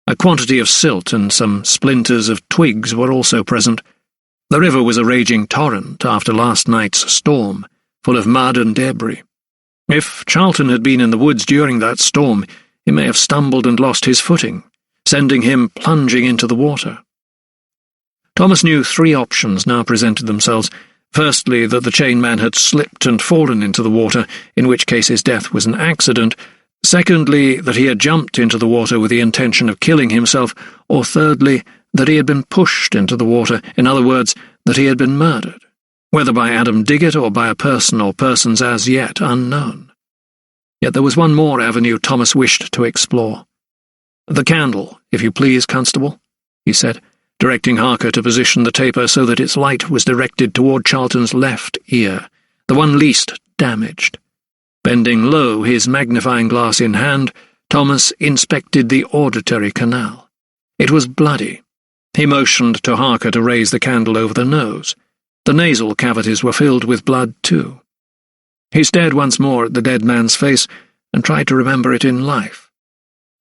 A quantity of silt and some splinters of twigs were also present. The river was a raging torrent after last night's storm, full of mud and debris. If Charlton had been in the woods during that storm, he may have stumbled and lost his footing, sending him plunging into the water. Thomas knew 3 options now presented themselves. Firstly, that the chain man had slipped and fallen into the water, in which case his death was an accident. Secondly, that he had jumped into the water with the intention of killing himself. Or thirdly, that he had been pushed into the water, in other words, that he had been murdered, whether by Adam Diggett or by a person or persons as yet unknown. Yet there was one more avenue Thomas wished to explore. "The candle, if you please, Constable," he said, directing Harker to position the taper so that its light was directed toward Charlton's left ear, the one least damaged. Bending low, his magnifying glass in hand, Thomas inspected the auditory canal. It was bloody. He motioned to Harker to raise the candle over the nose. The nasal cavities were filled with blood, too. He stared once more at the dead man's face and tried to remember it in life.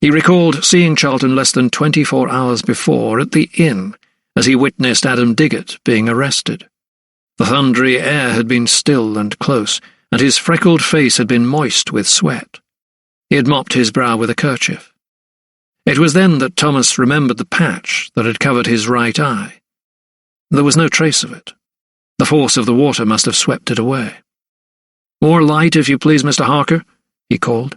He recalled seeing Charlton less than 24 hours before at the inn, as he witnessed Adam Diggett being arrested. The thundery air had been still and close, and his freckled face had been moist with sweat. He had mopped his brow with a kerchief. It was then that Thomas remembered the patch that had covered his right eye. There was no trace of it. The force of the water must have swept it away. "More light, if you please, Mr. Harker," he called.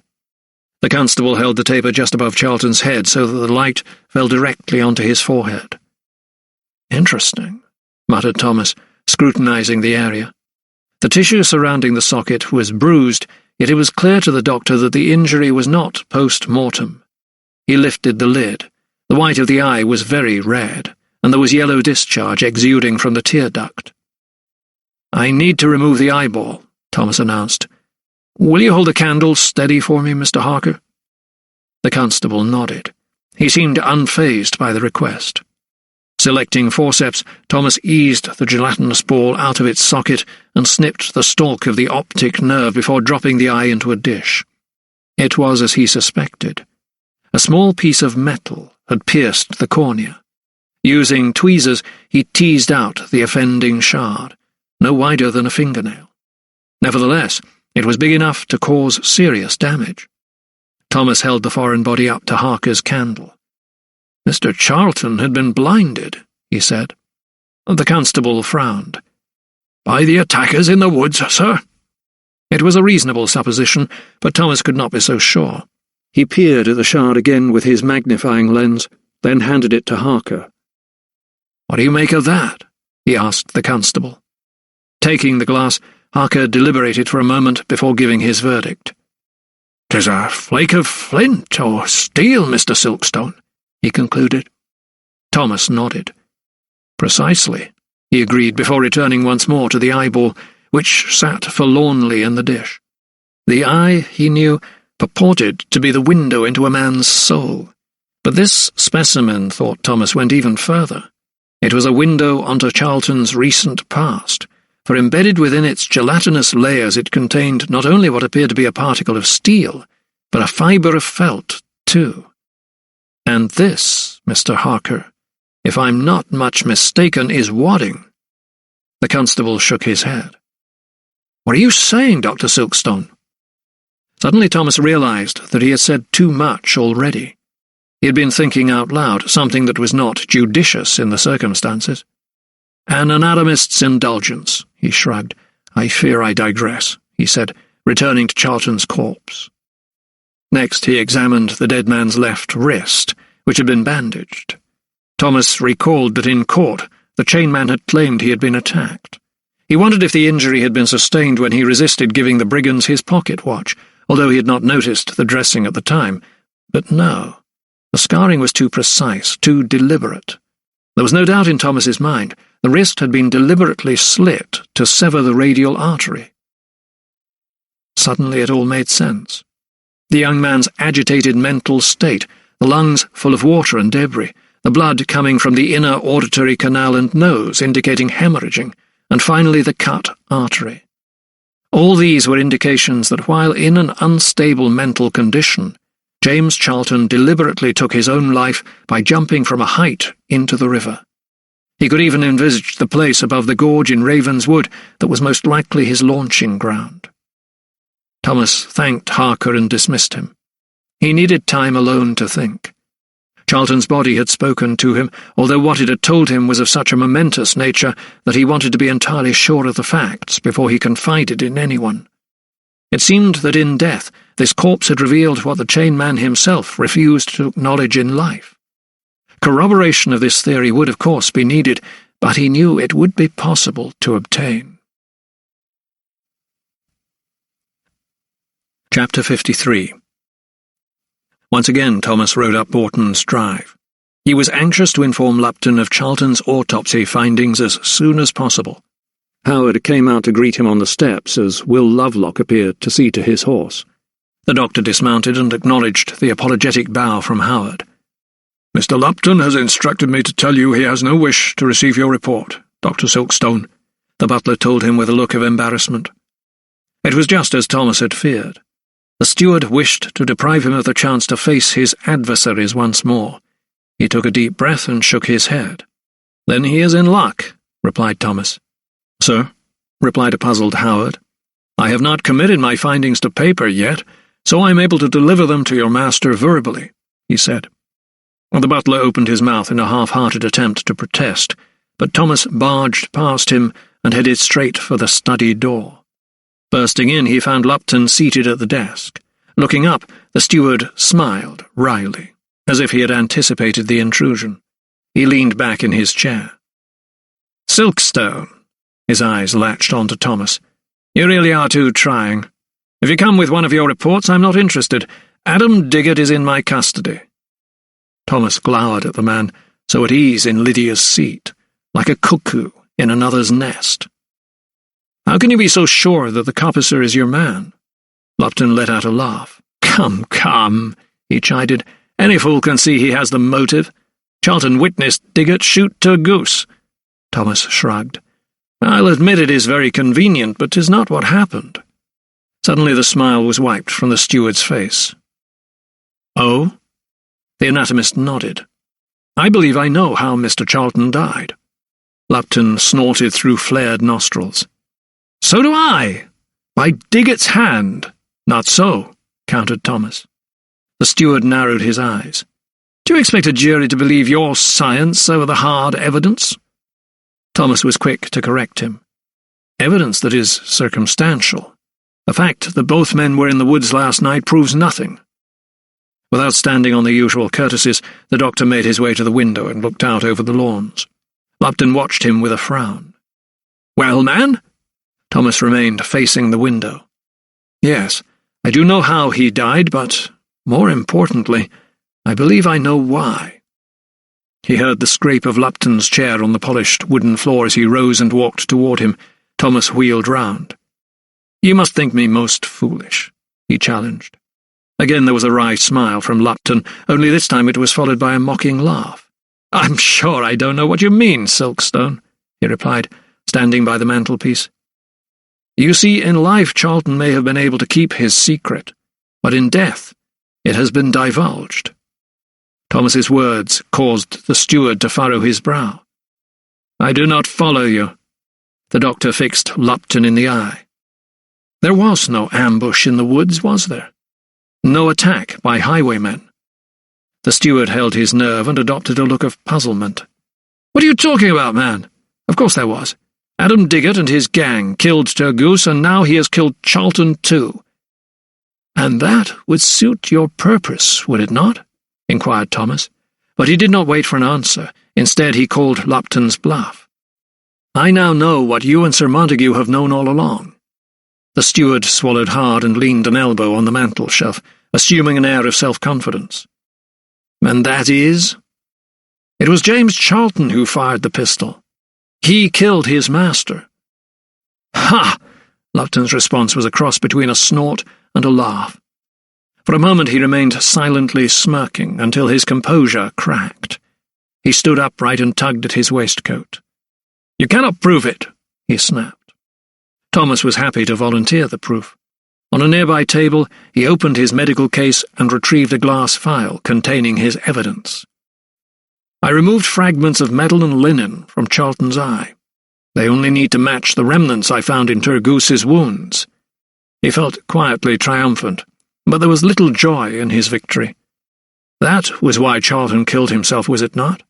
The constable held the taper just above Charlton's head so that the light fell directly onto his forehead. "Interesting," muttered Thomas, scrutinizing the area. The tissue surrounding the socket was bruised, yet it was clear to the doctor that the injury was not post-mortem. He lifted the lid. The white of the eye was very red, and there was yellow discharge exuding from the tear duct. "I need to remove the eyeball," Thomas announced. "Will you hold the candle steady for me, Mr. Harker?" The constable nodded. He seemed unfazed by the request. Selecting forceps, Thomas eased the gelatinous ball out of its socket and snipped the stalk of the optic nerve before dropping the eye into a dish. It was as he suspected. A small piece of metal had pierced the cornea. Using tweezers, he teased out the offending shard. no wider than a fingernail. Nevertheless, it was big enough to cause serious damage. Thomas held the foreign body up to Harker's candle. "Mr. Charlton had been blinded," he said. The constable frowned. "By the attackers in the woods, sir?" It was a reasonable supposition, but Thomas could not be so sure. He peered at the shard again with his magnifying lens, then handed it to Harker. "What do you make of that?" he asked the constable. Taking the glass, Harker deliberated for a moment before giving his verdict. "'Tis a flake of flint or steel, Mr. Silkstone," he concluded. Thomas nodded. "Precisely," he agreed before returning once more to the eyeball, which sat forlornly in the dish. The eye, he knew, purported to be the window into a man's soul. But this specimen, thought Thomas, went even further. It was a window onto Charlton's recent past, for embedded within its gelatinous layers it contained not only what appeared to be a particle of steel, but a fibre of felt, too. "And this, Mr. Harker, if I'm not much mistaken, is wadding." The constable shook his head. "What are you saying, Dr. Silkstone?" Suddenly Thomas realized that he had said too much already. He had been thinking out loud, something that was not judicious in the circumstances. "An anatomist's indulgence," he shrugged. "I fear I digress," he said, returning to Charlton's corpse. Next he examined the dead man's left wrist, which had been bandaged. Thomas recalled that in court the chainman had claimed he had been attacked. He wondered if the injury had been sustained when he resisted giving the brigands his pocket watch, although he had not noticed the dressing at the time. But no, the scarring was too precise, too deliberate. There was no doubt in Thomas's mind. The wrist had been deliberately slit to sever the radial artery. Suddenly it all made sense. The young man's agitated mental state, the lungs full of water and debris, the blood coming from the inner auditory canal and nose indicating hemorrhaging, and finally the cut artery. All these were indications that while in an unstable mental condition, James Charlton deliberately took his own life by jumping from a height into the river. He could even envisage the place above the gorge in Ravenswood that was most likely his launching ground. Thomas thanked Harker and dismissed him. He needed time alone to think. Charlton's body had spoken to him, although what it had told him was of such a momentous nature that he wanted to be entirely sure of the facts before he confided in anyone. It seemed that in death this corpse had revealed what the chainman himself refused to acknowledge in life. Corroboration of this theory would, of course, be needed, but he knew it would be possible to obtain. Chapter 53. Once again Thomas rode up Borton's Drive. He was anxious to inform Lupton of Charlton's autopsy findings as soon as possible. Howard came out to greet him on the steps as Will Lovelock appeared to see to his horse. The doctor dismounted and acknowledged the apologetic bow from Howard. "Mr. Lupton has instructed me to tell you he has no wish to receive your report, Dr. Silkstone," the butler told him with a look of embarrassment. It was just as Thomas had feared. The steward wished to deprive him of the chance to face his adversaries once more. He took a deep breath and shook his head. "Then he is in luck," replied Thomas. "Sir," replied a puzzled Howard, "I have not committed my findings to paper yet, so I am able to deliver them to your master verbally," he said. The butler opened his mouth in a half-hearted attempt to protest, but Thomas barged past him and headed straight for the study door. Bursting in, he found Lupton seated at the desk. Looking up, the steward smiled wryly, as if he had anticipated the intrusion. He leaned back in his chair. "Silkstone," his eyes latched on to Thomas. "You really are too trying. If you come with one of your reports, I'm not interested. Adam Diggott is in my custody." Thomas glowered at the man, so at ease in Lydia's seat, like a cuckoo in another's nest. "How can you be so sure that the coppicer is your man?" Lupton let out a laugh. Come, he chided. "Any fool can see he has the motive. Charlton witnessed Diggott shoot to a goose." Thomas shrugged. "I'll admit it is very convenient, but 'tis not what happened." Suddenly the smile was wiped from the steward's face. "Oh?" The anatomist nodded. "I believe I know how Mr. Charlton died." Lupton snorted through flared nostrils. So do I. By Diggott's hand. Not so, countered Thomas. The steward narrowed his eyes. Do you expect a jury to believe your science over the hard evidence? Thomas was quick to correct him. Evidence that is circumstantial. The fact that both men were in the woods last night proves nothing. Without standing on the usual courtesies, the doctor made his way to the window and looked out over the lawns. Lupton watched him with a frown. Well, man? Thomas remained facing the window. Yes, I do know how he died, but, more importantly, I believe I know why. He heard the scrape of Lupton's chair on the polished wooden floor as he rose and walked toward him. Thomas wheeled round. You must think me most foolish, he challenged. Again there was a wry smile from Lupton, only this time it was followed by a mocking laugh. I'm sure I don't know what you mean, Silkstone, he replied, standing by the mantelpiece. You see, in life Charlton may have been able to keep his secret, but in death it has been divulged. Thomas's words caused the steward to furrow his brow. I do not follow you. The doctor fixed Lupton in the eye. There was no ambush in the woods, was there? No attack by highwaymen. The steward held his nerve and adopted a look of puzzlement. What are you talking about, man? Of course there was. Adam Diggott and his gang killed Turgoose, and now he has killed Charlton too. And that would suit your purpose, would it not? Inquired Thomas, but he did not wait for an answer. Instead he called Lupton's bluff. I now know what you and Sir Montague have known all along. The steward swallowed hard and leaned an elbow on the mantel-shelf, assuming an air of self-confidence. And that is? It was James Charlton who fired the pistol. He killed his master. Ha! Lupton's response was a cross between a snort and a laugh. For a moment he remained silently smirking until his composure cracked. He stood upright and tugged at his waistcoat. You cannot prove it, he snapped. Thomas was happy to volunteer the proof. On a nearby table, he opened his medical case and retrieved a glass vial containing his evidence. I removed fragments of metal and linen from Charlton's eye. They only need to match the remnants I found in Turgoose's wounds. He felt quietly triumphant, but there was little joy in his victory. That was why Charlton killed himself, was it not?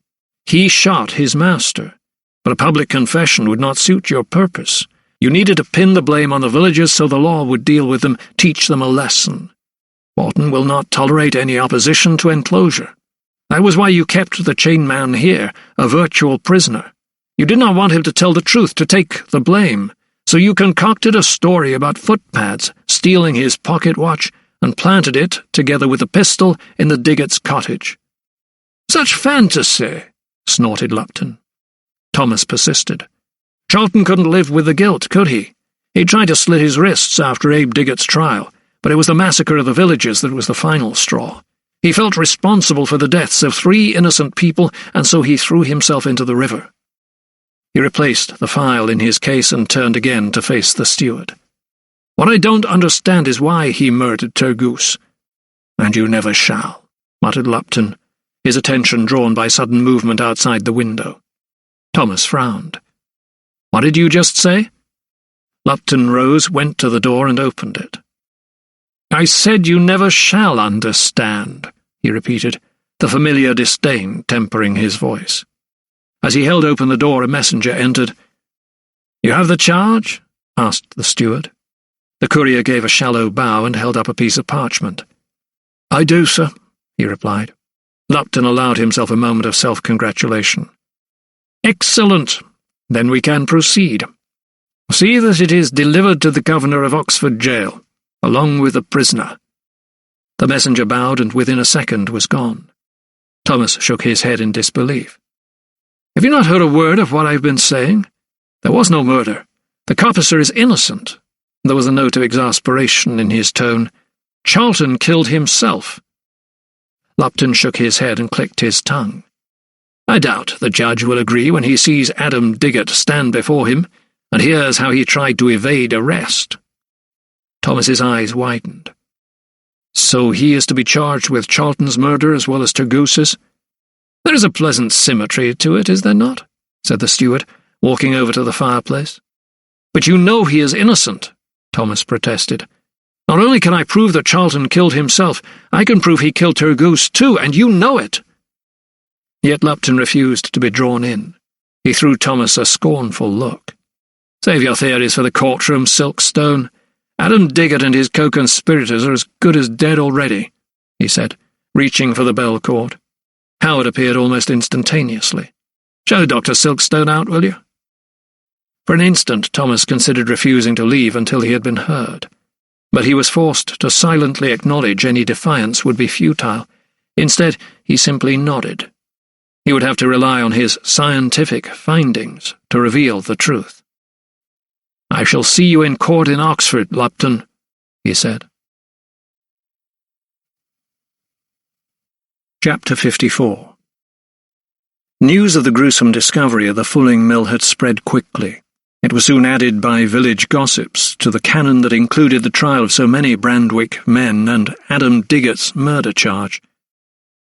He shot his master, but a public confession would not suit your purpose. You needed to pin the blame on the villagers so the law would deal with them, teach them a lesson. Bolton will not tolerate any opposition to enclosure. That was why you kept the chain man here, a virtual prisoner. You did not want him to tell the truth, to take the blame, so you concocted a story about footpads, stealing his pocket watch, and planted it, together with the pistol, in the Diggott's cottage. Such fantasy, snorted Lupton. Thomas persisted. Charlton couldn't live with the guilt, could he? He tried to slit his wrists after Abe Diggott's trial, but it was the massacre of the villagers that was the final straw. He felt responsible for the deaths of 3 innocent people, and so he threw himself into the river. He replaced the file in his case and turned again to face the steward. What I don't understand is why he murdered Turgoose. And you never shall, muttered Lupton, his attention drawn by sudden movement outside the window. Thomas frowned. What did you just say? Lupton rose, went to the door, and opened it. I said you never shall understand, he repeated, the familiar disdain tempering his voice. As he held open the door, a messenger entered. You have the charge? Asked the steward. The courier gave a shallow bow and held up a piece of parchment. I do, sir, he replied. Lupton allowed himself a moment of self-congratulation. Excellent. Then we can proceed. See that it is delivered to the governor of Oxford jail, along with the prisoner. The messenger bowed and within a second was gone. Thomas shook his head in disbelief. Have you not heard a word of what I've been saying? There was no murder. The coppicer is innocent. There was a note of exasperation in his tone. Charlton killed himself. Lupton shook his head and clicked his tongue. I doubt the judge will agree when he sees Adam Diggott stand before him and hears how he tried to evade arrest. Thomas's eyes widened. So he is to be charged with Charlton's murder as well as Turgoose's? There is a pleasant symmetry to it, is there not? Said the steward, walking over to the fireplace. "But you know he is innocent," Thomas protested. "Not only can I prove that Charlton killed himself, I can prove he killed Turgoose too, and you know it." Yet Lupton refused to be drawn in. He threw Thomas a scornful look. "Save your theories for the courtroom, Silkstone. Adam Diggett and his co-conspirators are as good as dead already," he said, reaching for the bell cord. Howard appeared almost instantaneously. "Show Dr. Silkstone out, will you?" For an instant Thomas considered refusing to leave until he had been heard, but he was forced to silently acknowledge any defiance would be futile. Instead, he simply nodded. He would have to rely on his scientific findings to reveal the truth. "I shall see you in court in Oxford, Lupton," he said. Chapter 54. News of the gruesome discovery of the fulling mill had spread quickly. It was soon added by village gossips to the canon that included the trial of so many Brandwick men and Adam Diggett's murder charge.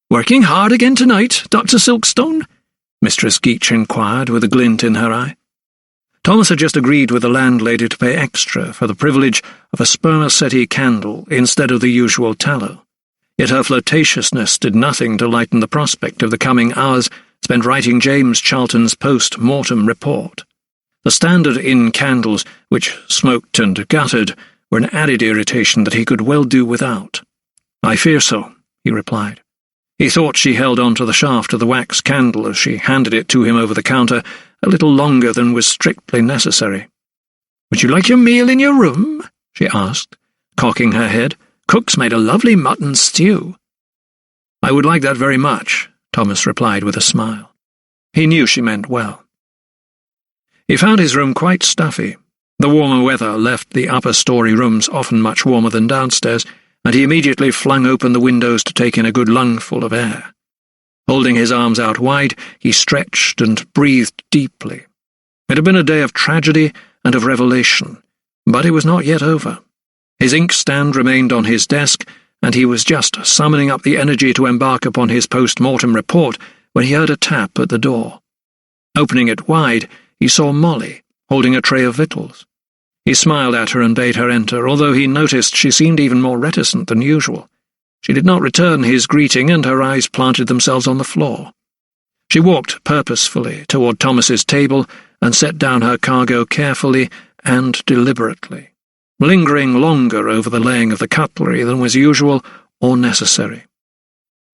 "Working hard again tonight, Dr. Silkstone?" Mistress Geach inquired with a glint in her eye. Thomas had just agreed with the landlady to pay extra for the privilege of a spermaceti candle instead of the usual tallow. Yet her flirtatiousness did nothing to lighten the prospect of the coming hours spent writing James Charlton's post-mortem report. The standard inn candles, which smoked and guttered, were an added irritation that he could well do without. "I fear so," he replied. He thought she held on to the shaft of the wax candle as she handed it to him over the counter a little longer than was strictly necessary. "Would you like your meal in your room?" she asked, cocking her head. "Cook's made a lovely mutton stew." "I would like that very much," Thomas replied with a smile. He knew she meant well. He found his room quite stuffy. The warmer weather left the upper-story rooms often much warmer than downstairs, and he immediately flung open the windows to take in a good lungful of air. Holding his arms out wide, he stretched and breathed deeply. It had been a day of tragedy and of revelation, but it was not yet over. His inkstand remained on his desk, and he was just summoning up the energy to embark upon his post-mortem report when he heard a tap at the door. Opening it wide, he saw Molly, holding a tray of victuals. He smiled at her and bade her enter, although he noticed she seemed even more reticent than usual. She did not return his greeting, and her eyes planted themselves on the floor. She walked purposefully toward Thomas's table and set down her cargo carefully and deliberately, lingering longer over the laying of the cutlery than was usual or necessary.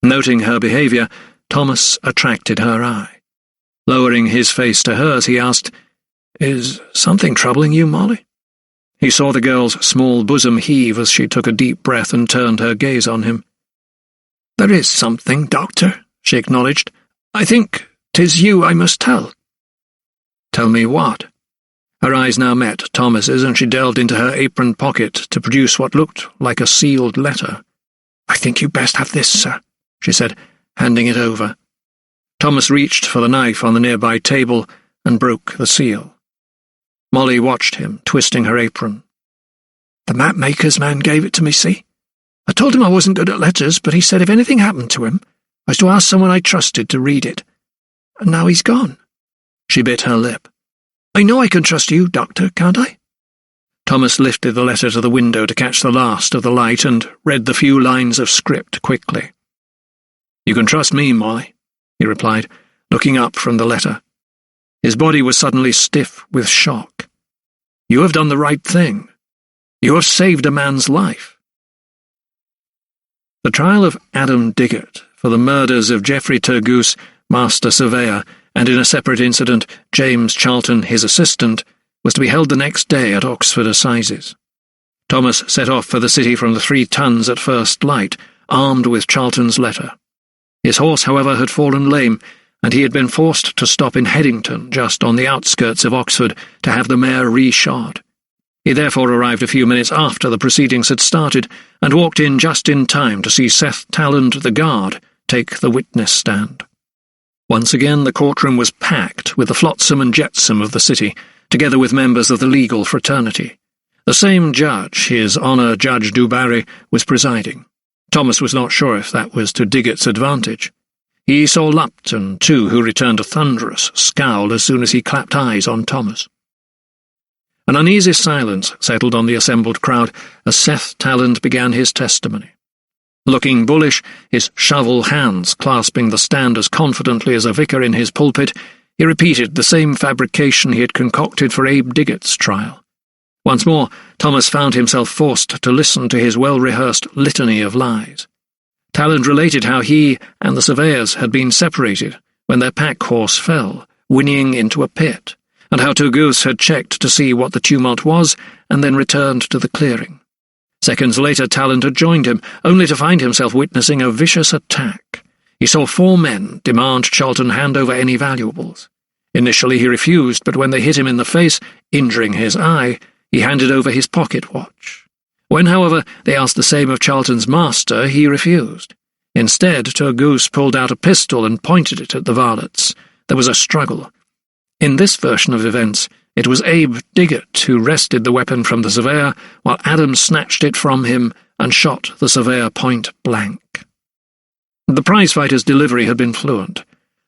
Noting her behaviour, Thomas attracted her eye. Lowering his face to hers, he asked, "Is something troubling you, Molly?" He saw the girl's small bosom heave as she took a deep breath and turned her gaze on him. "There is something, Doctor," she acknowledged. "I think 'tis you I must tell." "Tell me what?" Her eyes now met Thomas's, and she delved into her apron pocket to produce what looked like a sealed letter. "I think you'd best have this, sir," she said, handing it over. Thomas reached for the knife on the nearby table and broke the seal. Molly watched him, twisting her apron. "The mapmaker's man gave it to me, see? I told him I wasn't good at letters, but he said if anything happened to him, I was to ask someone I trusted to read it. And now he's gone." She bit her lip. "I know I can trust you, Doctor, can't I?" Thomas lifted the letter to the window to catch the last of the light and read the few lines of script quickly. "You can trust me, Molly," he replied, looking up from the letter. His body was suddenly stiff with shock. "You have done the right thing. You have saved a man's life." The trial of Adam Diggett for the murders of Geoffrey Turgoose, Master Surveyor, and in a separate incident, James Charlton, his assistant, was to be held the next day at Oxford Assizes. Thomas set off for the city from the 3 Tuns at first light, armed with Charlton's letter. His horse, however, had fallen lame, and he had been forced to stop in Headington, just on the outskirts of Oxford, to have the mare re-shod. He therefore arrived a few minutes after the proceedings had started, and walked in just in time to see Seth Talland, the guard, take the witness stand. Once again the courtroom was packed with the flotsam and jetsam of the city, together with members of the legal fraternity. The same judge, His Honour Judge Du Barry, was presiding. Thomas was not sure if that was to Diggett's advantage. He saw Lupton, too, who returned a thunderous scowl as soon as he clapped eyes on Thomas. An uneasy silence settled on the assembled crowd as Seth Talland began his testimony. Looking bullish, his shovel hands clasping the stand as confidently as a vicar in his pulpit, he repeated the same fabrication he had concocted for Abe Diggett's trial. Once more, Thomas found himself forced to listen to his well-rehearsed litany of lies. Talland related how he and the surveyors had been separated when their pack horse fell, whinnying into a pit, and how Turgoose had checked to see what the tumult was and then returned to the clearing. Seconds later, Talland had joined him, only to find himself witnessing a vicious attack. He saw 4 men demand Charlton hand over any valuables. Initially he refused, but when they hit him in the face, injuring his eye, he handed over his pocket watch. When, however, they asked the same of Charlton's master, he refused. Instead, Turgoose pulled out a pistol and pointed it at the varlets. There was a struggle. In this version of events, it was Abe Diggett who wrested the weapon from the surveyor, while Adam snatched it from him and shot the surveyor point blank. The prizefighter's delivery had been fluent.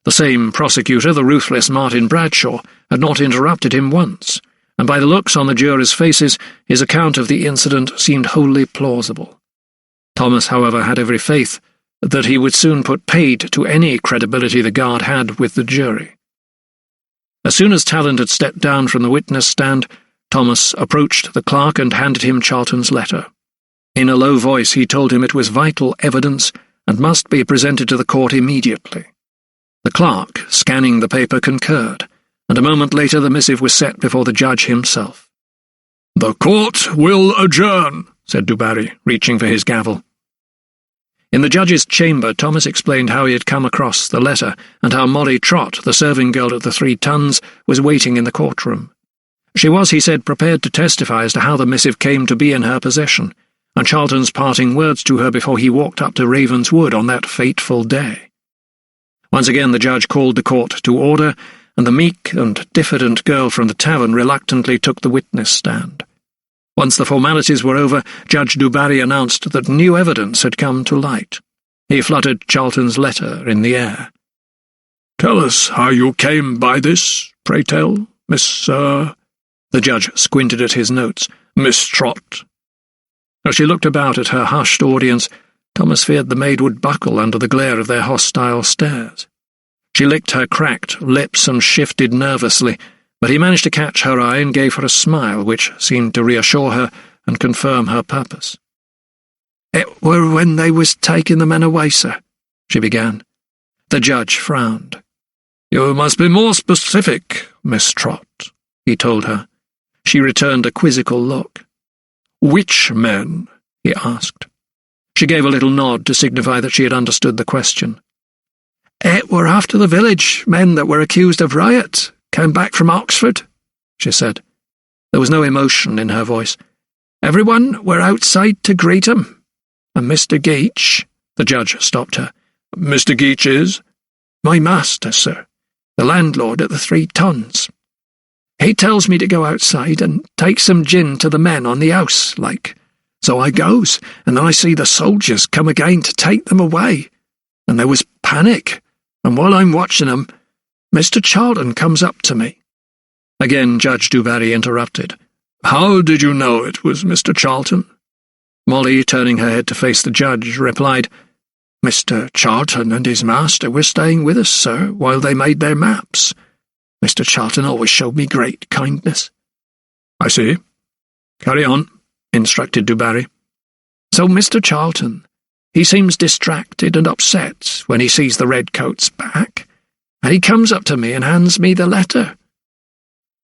The same prosecutor, the ruthless Martin Bradshaw, had not interrupted him once, and by the looks on the jurors' faces, his account of the incident seemed wholly plausible. Thomas, however, had every faith that he would soon put paid to any credibility the guard had with the jury. As soon as Talland had stepped down from the witness stand, Thomas approached the clerk and handed him Charlton's letter. In a low voice he told him it was vital evidence and must be presented to the court immediately. The clerk, scanning the paper, concurred, and a moment later the missive was set before the judge himself. "The court will adjourn," said Du Barry, reaching for his gavel. In the judge's chamber, Thomas explained how he had come across the letter and how Molly Trott, the serving girl at the 3 Tons, was waiting in the courtroom. She was, he said, prepared to testify as to how the missive came to be in her possession, and Charlton's parting words to her before he walked up to Ravenswood on that fateful day. Once again the judge called the court to order, and the meek and diffident girl from the tavern reluctantly took the witness stand. Once the formalities were over, Judge Du Barry announced that new evidence had come to light. He fluttered Charlton's letter in the air. "Tell us how you came by this, pray tell, Miss, The judge squinted at his notes. "Miss Trott." As she looked about at her hushed audience, Thomas feared the maid would buckle under the glare of their hostile stares. She licked her cracked lips and shifted nervously, but he managed to catch her eye and gave her a smile which seemed to reassure her and confirm her purpose. "It were when they was taking the men away, sir," she began. The judge frowned. "You must be more specific, Miss Trott," he told her. She returned a quizzical look. "Which men?" he asked. She gave a little nod to signify that she had understood the question. "It were after the village men that were accused of riot came back from Oxford," she said. There was no emotion in her voice. "Everyone were outside to greet 'em. And Mr. Geach—" The judge stopped her. "Mr. Geach is?" "My master, sir, the landlord at the 3 Tons. He tells me to go outside and take some gin to the men on the house, like. So I goes, and I see the soldiers come again to take them away. And there was panic, and while I'm watching 'em, Mr. Charlton comes up to me." Again Judge Du Barry interrupted. "How did you know it was Mr. Charlton?" Molly, turning her head to face the judge, replied, "Mr. Charlton and his master were staying with us, sir, while they made their maps. Mr. Charlton always showed me great kindness." "I see. Carry on," instructed Du Barry. "So Mr. Charlton, he seems distracted and upset when he sees the redcoats back, and he comes up to me and hands me the letter."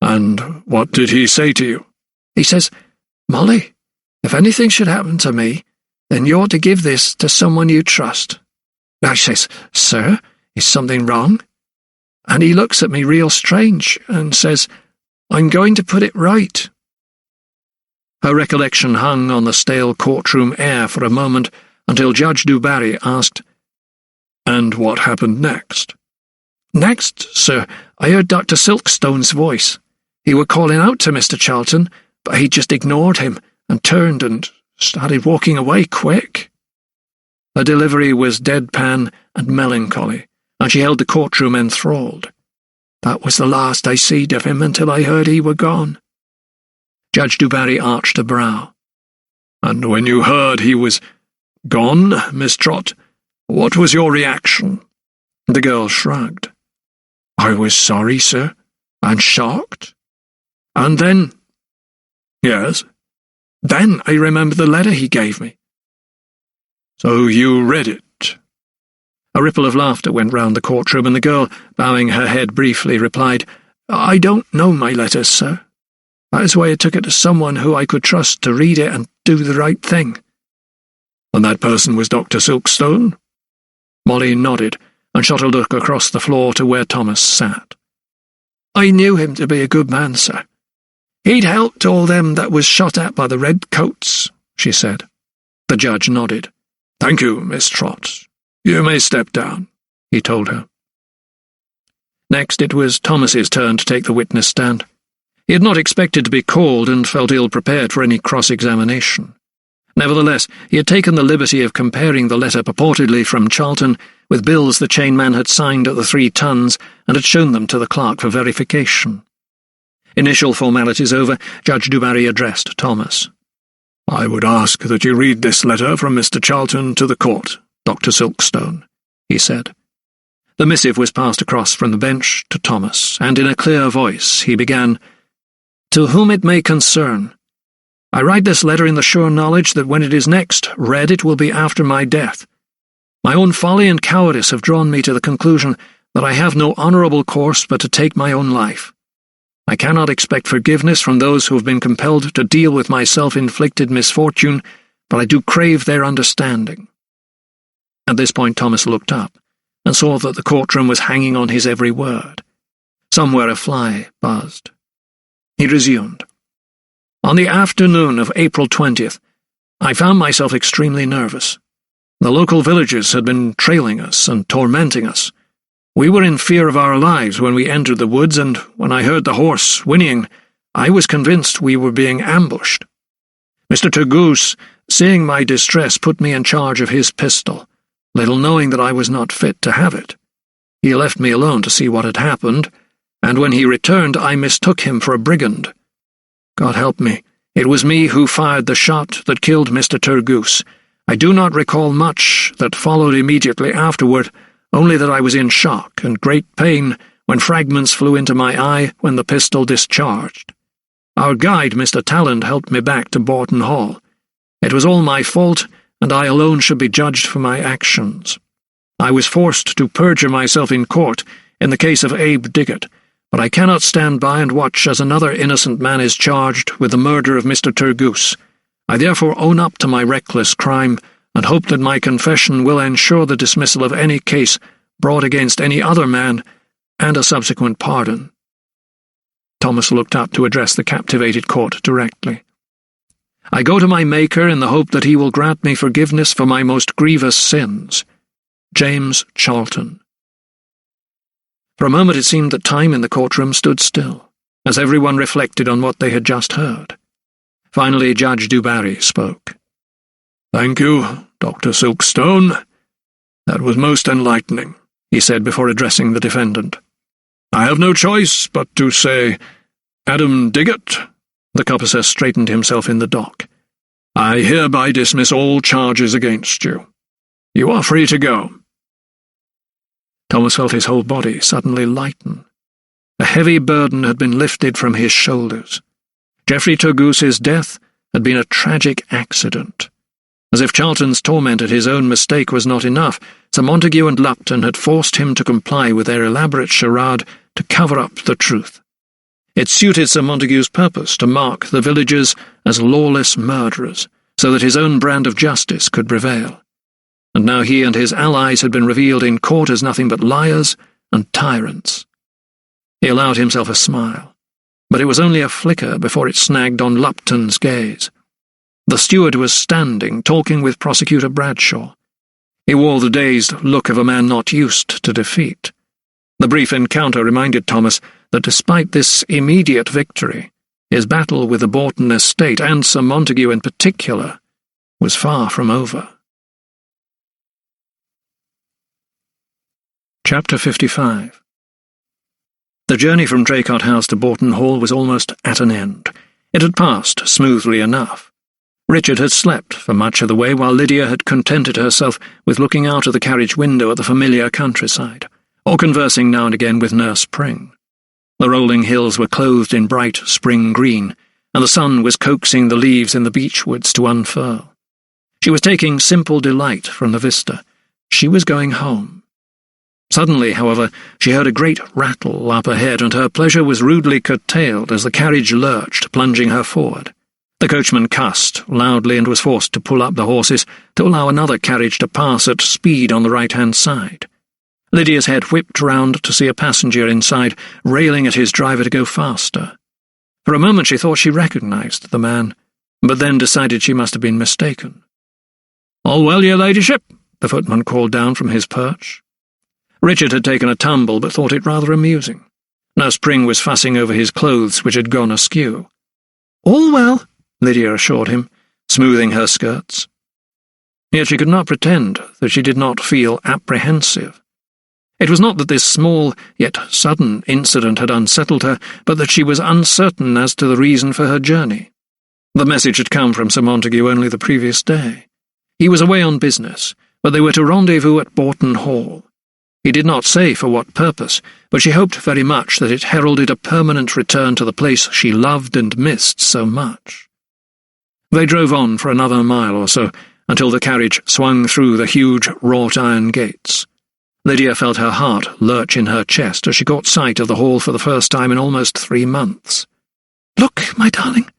"And what did he say to you?" "He says, 'Molly, if anything should happen to me, then you're to give this to someone you trust.' I says, 'Sir, is something wrong?' And he looks at me real strange and says, 'I'm going to put it right.'" Her recollection hung on the stale courtroom air for a moment until Judge Du Barry asked, "And what happened next?" "Next, sir, I heard Dr. Silkstone's voice. He were calling out to Mr. Charlton, but he just ignored him and turned and started walking away quick." Her delivery was deadpan and melancholy, and she held the courtroom enthralled. "That was the last I seed of him until I heard he were gone." Judge du Barry arched a brow. "And when you heard he was gone, Miss Trott, what was your reaction?" The girl shrugged. "I was sorry, sir, and shocked. And then—" "Yes?" "Then I remembered the letter he gave me." "So you read it?" A ripple of laughter went round the courtroom, and the girl, bowing her head briefly, replied, "I don't know my letters, sir. That's why I took it to someone who I could trust to read it and do the right thing." "And that person was Dr. Silkstone?" Molly nodded and shot a look across the floor to where Thomas sat. "I knew him to be a good man, sir. He'd helped all them that was shot at by the redcoats," she said. The judge nodded. "Thank you, Miss Trott. You may step down," he told her. Next, it was Thomas's turn to take the witness stand. He had not expected to be called and felt ill-prepared for any cross-examination. Nevertheless, he had taken the liberty of comparing the letter purportedly from Charlton with bills the chainman had signed at the 3 Tons and had shown them to the clerk for verification. Initial formalities over, Judge du Barry addressed Thomas. "I would ask that you read this letter from Mr. Charlton to the court, Dr. Silkstone," he said. The missive was passed across from the bench to Thomas, and in a clear voice he began, "To whom it may concern, I write this letter in the sure knowledge that when it is next read it will be after my death. My own folly and cowardice have drawn me to the conclusion that I have no honourable course but to take my own life. I cannot expect forgiveness from those who have been compelled to deal with my self-inflicted misfortune, but I do crave their understanding." At this point Thomas looked up and saw that the courtroom was hanging on his every word. Somewhere a fly buzzed. He resumed. "On the afternoon of April 20th, I found myself extremely nervous. The local villagers had been trailing us and tormenting us. We were in fear of our lives when we entered the woods, and when I heard the horse whinnying, I was convinced we were being ambushed. Mr. Turgoose, seeing my distress, put me in charge of his pistol, little knowing that I was not fit to have it. He left me alone to see what had happened, and when he returned I mistook him for a brigand. God help me, it was me who fired the shot that killed Mr. Turgoose. I do not recall much that followed immediately afterward, only that I was in shock and great pain when fragments flew into my eye when the pistol discharged. Our guide, Mr. Talland, helped me back to Borton Hall. It was all my fault, and I alone should be judged for my actions. I was forced to perjure myself in court in the case of Abe Diggett, but I cannot stand by and watch as another innocent man is charged with the murder of Mr. Turgoose. I therefore own up to my reckless crime, and hope that my confession will ensure the dismissal of any case brought against any other man, and a subsequent pardon." Thomas looked up to address the captivated court directly. "I go to my Maker in the hope that he will grant me forgiveness for my most grievous sins. James Charlton." For a moment it seemed that time in the courtroom stood still, as everyone reflected on what they had just heard. Finally, Judge du Barry spoke. "Thank you, Dr. Silkstone. That was most enlightening," he said before addressing the defendant. "I have no choice but to say, Adam Diggett," the coppicer straightened himself in the dock, "I hereby dismiss all charges against you. You are free to go." Thomas felt his whole body suddenly lighten. A heavy burden had been lifted from his shoulders. Geoffrey Turgoose's death had been a tragic accident. As if Charlton's torment at his own mistake was not enough, Sir Montague and Lupton had forced him to comply with their elaborate charade to cover up the truth. It suited Sir Montague's purpose to mark the villagers as lawless murderers, so that his own brand of justice could prevail. And now he and his allies had been revealed in court as nothing but liars and tyrants. He allowed himself a smile, but it was only a flicker before it snagged on Lupton's gaze. The steward was standing, talking with Prosecutor Bradshaw. He wore the dazed look of a man not used to defeat. The brief encounter reminded Thomas that despite this immediate victory, his battle with the Borton estate, and Sir Montague in particular, was far from over. Chapter 55. The journey from Draycott House to Borton Hall was almost at an end. It had passed smoothly enough. Richard had slept for much of the way, while Lydia had contented herself with looking out of the carriage window at the familiar countryside, or conversing now and again with Nurse Pring. The rolling hills were clothed in bright spring green, and the sun was coaxing the leaves in the beechwoods to unfurl. She was taking simple delight from the vista. She was going home. Suddenly, however, she heard a great rattle up ahead, and her pleasure was rudely curtailed as the carriage lurched, plunging her forward. The coachman cussed loudly and was forced to pull up the horses to allow another carriage to pass at speed on the right-hand side. Lydia's head whipped round to see a passenger inside, railing at his driver to go faster. For a moment she thought she recognised the man, but then decided she must have been mistaken. "All well, your ladyship?" the footman called down from his perch. Richard had taken a tumble, but thought it rather amusing. Nurse Pring was fussing over his clothes, which had gone askew. "All well," Lydia assured him, smoothing her skirts. Yet she could not pretend that she did not feel apprehensive. It was not that this small, yet sudden incident had unsettled her, but that she was uncertain as to the reason for her journey. The message had come from Sir Montague only the previous day. He was away on business, but they were to rendezvous at Boughton Hall. He did not say for what purpose, but she hoped very much that it heralded a permanent return to the place she loved and missed so much. They drove on for another mile or so, until the carriage swung through the huge wrought-iron gates. Lydia felt her heart lurch in her chest as she caught sight of the hall for the first time in almost 3 months. "Look, my darling."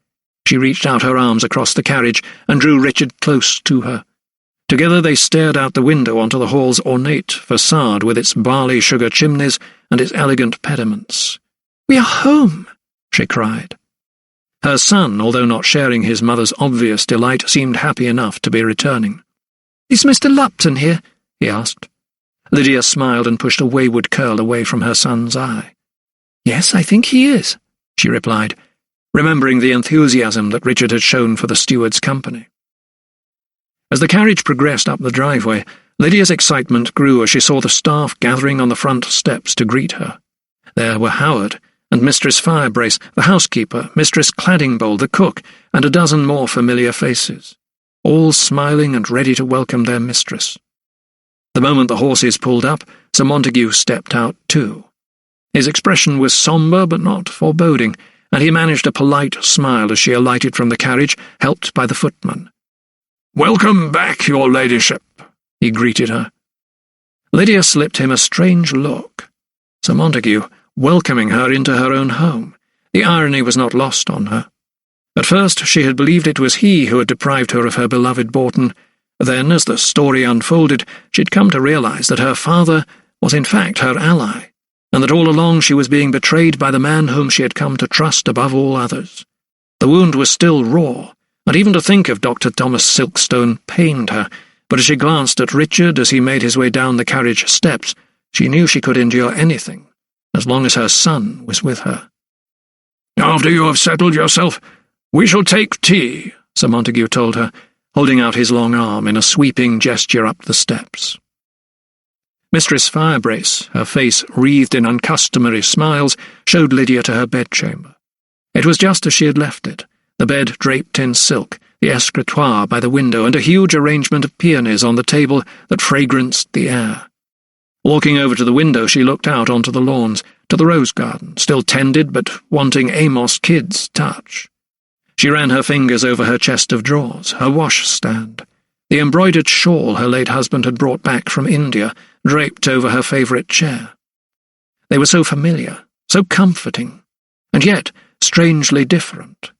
She reached out her arms across the carriage and drew Richard close to her. Together they stared out the window onto the hall's ornate facade with its barley-sugar chimneys and its elegant pediments. "We are home," she cried. Her son, although not sharing his mother's obvious delight, seemed happy enough to be returning. "Is Mr. Lupton here?" he asked. Lydia smiled and pushed a wayward curl away from her son's eye. "Yes, I think he is," she replied, remembering the enthusiasm that Richard had shown for the steward's company. As the carriage progressed up the driveway, Lydia's excitement grew as she saw the staff gathering on the front steps to greet her. There were Howard and Mistress Firebrace, the housekeeper, Mistress Claddingbowl, the cook, and a dozen more familiar faces, all smiling and ready to welcome their mistress. The moment the horses pulled up, Sir Montague stepped out too. His expression was sombre but not foreboding, and he managed a polite smile as she alighted from the carriage, helped by the footman. "Welcome back, your ladyship," he greeted her. Lydia slipped him a strange look. Sir Montague, welcoming her into her own home. The irony was not lost on her. At first she had believed it was he who had deprived her of her beloved Boughton. Then, as the story unfolded, she had come to realize that her father was in fact her ally, and that all along she was being betrayed by the man whom she had come to trust above all others. The wound was still raw, and even to think of Dr. Thomas Silkstone pained her, but as she glanced at Richard as he made his way down the carriage steps, she knew she could endure anything, as long as her son was with her. "After you have settled yourself, we shall take tea," Sir Montague told her, holding out his long arm in a sweeping gesture up the steps. Mistress Firebrace, her face wreathed in uncustomary smiles, showed Lydia to her bedchamber. It was just as she had left it, the bed draped in silk, the escritoire by the window, and a huge arrangement of peonies on the table that fragranced the air. Walking over to the window, she looked out onto the lawns, to the rose garden, still tended but wanting Amos Kidd's touch. She ran her fingers over her chest of drawers, her washstand, the embroidered shawl her late husband had brought back from India, draped over her favourite chair. They were so familiar, so comforting, and yet strangely different.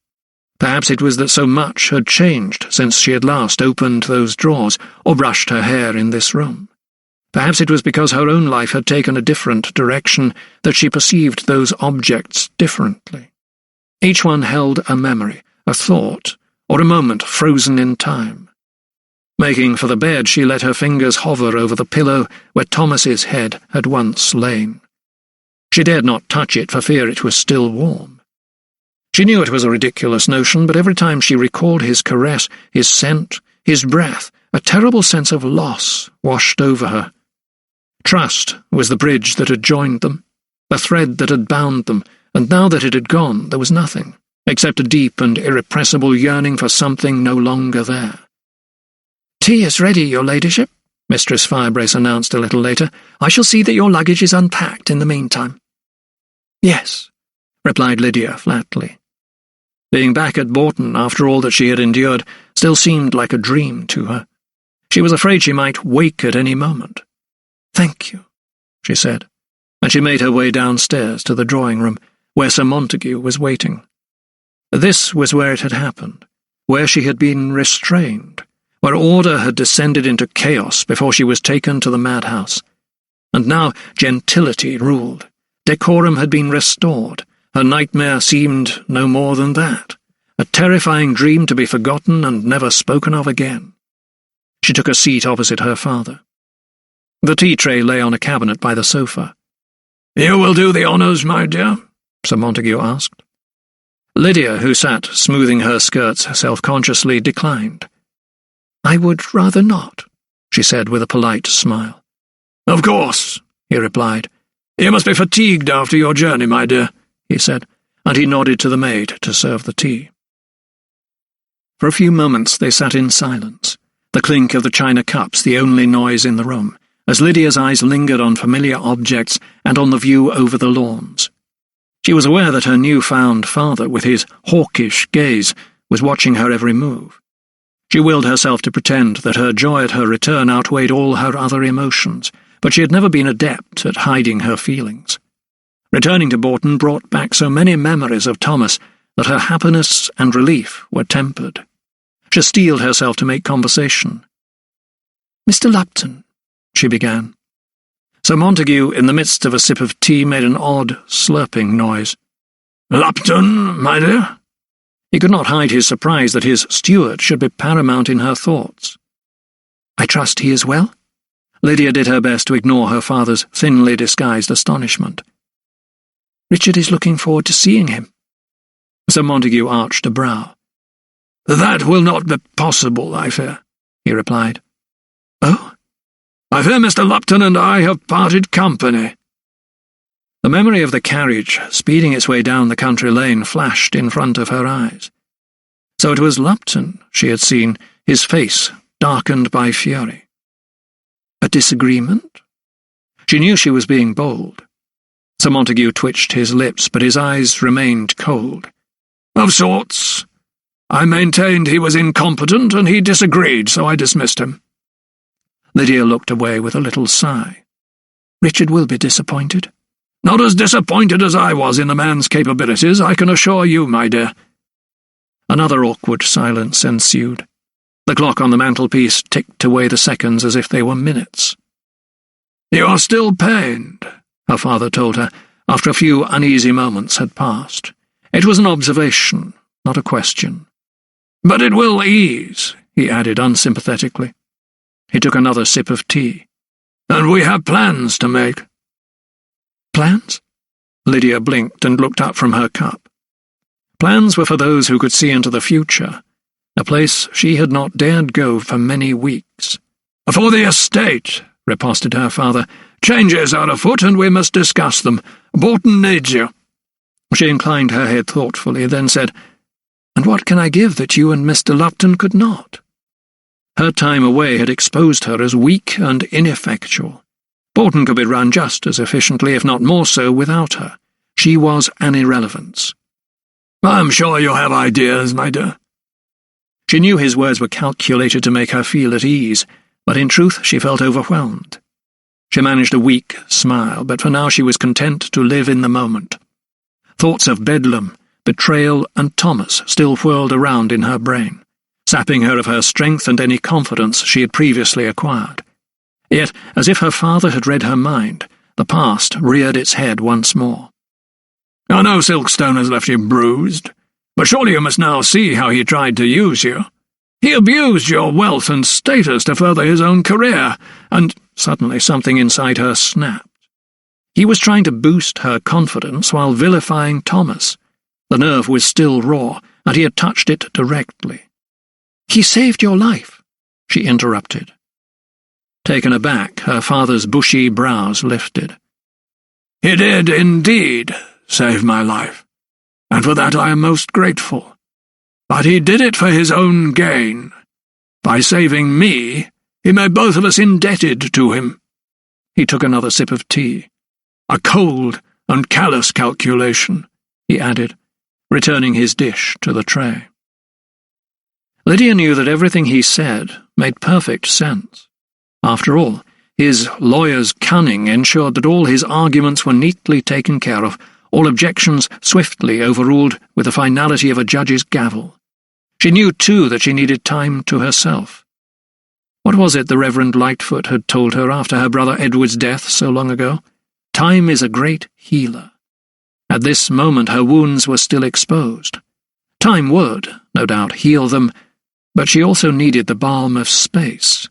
Perhaps it was that so much had changed since she had last opened those drawers or brushed her hair in this room. Perhaps it was because her own life had taken a different direction that she perceived those objects differently. Each one held a memory, a thought, or a moment frozen in time. Making for the bed, she let her fingers hover over the pillow where Thomas's head had once lain. She dared not touch it for fear it was still warm. She knew it was a ridiculous notion, but every time she recalled his caress, his scent, his breath, a terrible sense of loss washed over her. Trust was the bridge that had joined them, the thread that had bound them, and now that it had gone, there was nothing, except a deep and irrepressible yearning for something no longer there. "Tea is ready, your ladyship," Mistress Firebrace announced a little later. "I shall see that your luggage is unpacked in the meantime." "Yes," replied Lydia flatly. Being back at Bourton after all that she had endured still seemed like a dream to her. She was afraid she might wake at any moment. "Thank you," she said, and she made her way downstairs to the drawing-room, where Sir Montague was waiting. This was where it had happened, where she had been restrained, where order had descended into chaos before she was taken to the madhouse. And now gentility ruled. Decorum had been restored. Her nightmare seemed no more than that, a terrifying dream to be forgotten and never spoken of again. She took a seat opposite her father. The tea-tray lay on a cabinet by the sofa. "You will do the honours, my dear?" Sir Montague asked. Lydia, who sat smoothing her skirts self-consciously, declined. "I would rather not," she said with a polite smile. "Of course," he replied. "You must be fatigued after your journey, my dear," he said, and he nodded to the maid to serve the tea. For a few moments they sat in silence, the clink of the china cups the only noise in the room, as Lydia's eyes lingered on familiar objects and on the view over the lawns. She was aware that her new-found father, with his hawkish gaze, was watching her every move. She willed herself to pretend that her joy at her return outweighed all her other emotions, but she had never been adept at hiding her feelings. Returning to Bourton brought back so many memories of Thomas that her happiness and relief were tempered. She steeled herself to make conversation. "Mr. Lupton," she began. Sir Montague, in the midst of a sip of tea, made an odd, slurping noise. "Lupton, my dear?" He could not hide his surprise that his steward should be paramount in her thoughts. "I trust he is well?" Lydia did her best to ignore her father's thinly disguised astonishment. "Richard is looking forward to seeing him." Sir Montague arched a brow. "That will not be possible, I fear," he replied. "Oh?" "I fear Mr. Lupton and I have parted company." The memory of the carriage speeding its way down the country lane flashed in front of her eyes. So it was Lupton she had seen, his face darkened by fury. "A disagreement?" She knew she was being bold. Sir Montague twitched his lips, but his eyes remained cold. "Of sorts. I maintained he was incompetent, and he disagreed, so I dismissed him." Lydia looked away with a little sigh. "Richard will be disappointed." "Not as disappointed as I was in the man's capabilities, I can assure you, my dear." Another awkward silence ensued. The clock on the mantelpiece ticked away the seconds as if they were minutes. "You are still pained," her father told her, after a few uneasy moments had passed. It was an observation, not a question. "But it will ease," he added unsympathetically. He took another sip of tea. "And we have plans to make." "Plans?" Lydia blinked and looked up from her cup. Plans were for those who could see into the future, a place she had not dared go for many weeks. "For the estate," riposted her father. "Changes are afoot, and we must discuss them. Bourton needs you." She inclined her head thoughtfully, then said, "And what can I give that you and Mr. Lupton could not?" Her time away had exposed her as weak and ineffectual. Bourton could be run just as efficiently, if not more so, without her. She was an irrelevance. "I'm sure you have ideas, my dear." She knew his words were calculated to make her feel at ease, but in truth she felt overwhelmed. She managed a weak smile, but for now she was content to live in the moment. Thoughts of Bedlam, betrayal, and Thomas still whirled around in her brain, sapping her of her strength and any confidence she had previously acquired. Yet, as if her father had read her mind, the past reared its head once more. "I know Silkstone has left you bruised, but surely you must now see how he tried to use you. He abused your wealth and status to further his own career, and—" Suddenly something inside her snapped. He was trying to boost her confidence while vilifying Thomas. The nerve was still raw, and he had touched it directly. "He saved your life," she interrupted. Taken aback, her father's bushy brows lifted. "He did indeed save my life, and for that I am most grateful. But he did it for his own gain. By saving me, he made both of us indebted to him." He took another sip of tea. "A cold and callous calculation," he added, returning his dish to the tray. Lydia knew that everything he said made perfect sense. After all, his lawyer's cunning ensured that all his arguments were neatly taken care of, all objections swiftly overruled with the finality of a judge's gavel. She knew, too, that she needed time to herself. What was it the Reverend Lightfoot had told her after her brother Edward's death so long ago? Time is a great healer. At this moment her wounds were still exposed. Time would, no doubt, heal them, but she also needed the balm of space.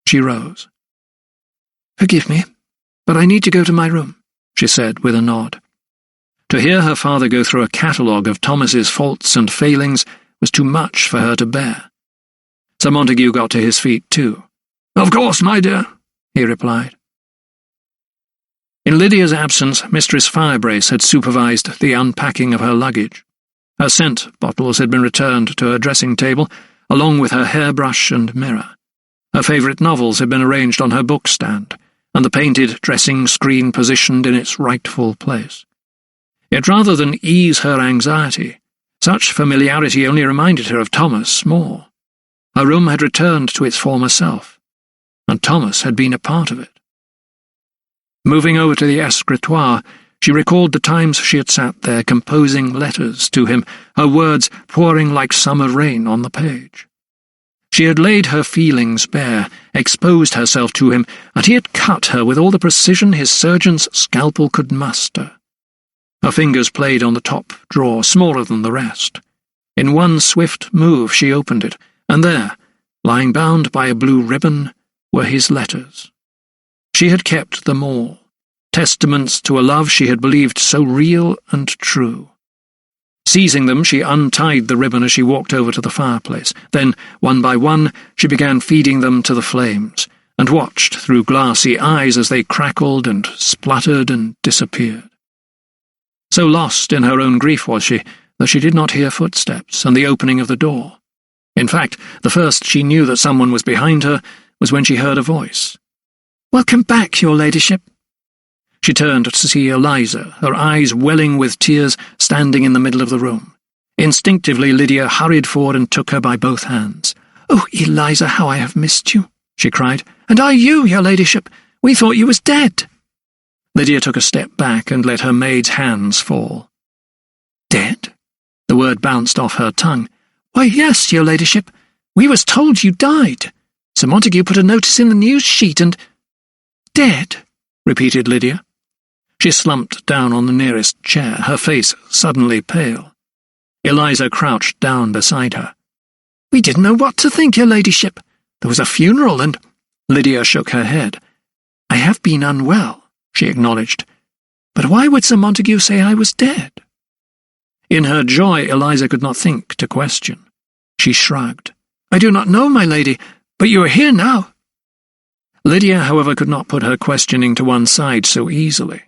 She rose. "Forgive me, but I need to go to my room," she said with a nod. To hear her father go through a catalogue of Thomas's faults and failings was too much for her to bear. Sir Montague got to his feet too. "Of course, my dear," he replied. In Lydia's absence, Mistress Firebrace had supervised the unpacking of her luggage. Her scent bottles had been returned to her dressing table, along with her hairbrush and mirror. Her favourite novels had been arranged on her bookstand, and the painted dressing screen positioned in its rightful place. Yet rather than ease her anxiety, such familiarity only reminded her of Thomas more. Her room had returned to its former self, and Thomas had been a part of it. Moving over to the escritoire, she recalled the times she had sat there composing letters to him, her words pouring like summer rain on the page. She had laid her feelings bare, exposed herself to him, and he had cut her with all the precision his surgeon's scalpel could muster. Her fingers played on the top drawer, smaller than the rest. In one swift move she opened it, and there, lying bound by a blue ribbon, were his letters. She had kept them all, testaments to a love she had believed so real and true. Seizing them, she untied the ribbon as she walked over to the fireplace. Then, one by one, she began feeding them to the flames, and watched through glassy eyes as they crackled and spluttered and disappeared. So lost in her own grief was she, that she did not hear footsteps and the opening of the door. In fact, the first she knew that someone was behind her was when she heard a voice. "Welcome back, your ladyship." She turned to see Eliza, her eyes welling with tears, standing in the middle of the room. Instinctively, Lydia hurried forward and took her by both hands. "Oh, Eliza, how I have missed you," she cried. "And are you, your ladyship? We thought you was dead." Lydia took a step back and let her maid's hands fall. "Dead?" The word bounced off her tongue. "Why, yes, your ladyship. We was told you died. Sir Montague put a notice in the news sheet and—" "Dead?" repeated Lydia. She slumped down on the nearest chair, her face suddenly pale. Eliza crouched down beside her. "We didn't know what to think, your ladyship. There was a funeral and—" Lydia shook her head. "I have been unwell," she acknowledged. "But why would Sir Montague say I was dead?" In her joy, Eliza could not think to question. She shrugged. "I do not know, my lady, but you are here now." Lydia, however, could not put her questioning to one side so easily.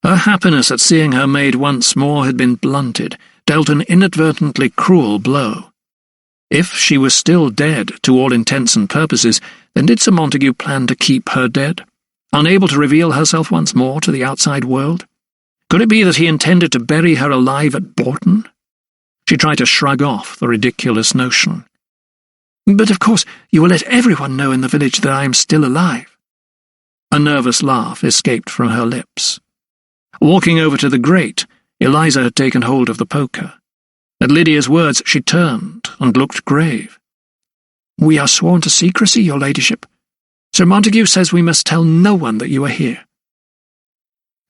Her happiness at seeing her maid once more had been blunted, dealt an inadvertently cruel blow. If she was still dead, to all intents and purposes, then did Sir Montague plan to keep her dead, unable to reveal herself once more to the outside world? Could it be that he intended to bury her alive at Bourton? She tried to shrug off the ridiculous notion. "But of course you will let everyone know in the village that I am still alive." A nervous laugh escaped from her lips. Walking over to the grate, Eliza had taken hold of the poker. At Lydia's words she turned and looked grave. "We are sworn to secrecy, your ladyship. Sir Montague says we must tell no one that you are here."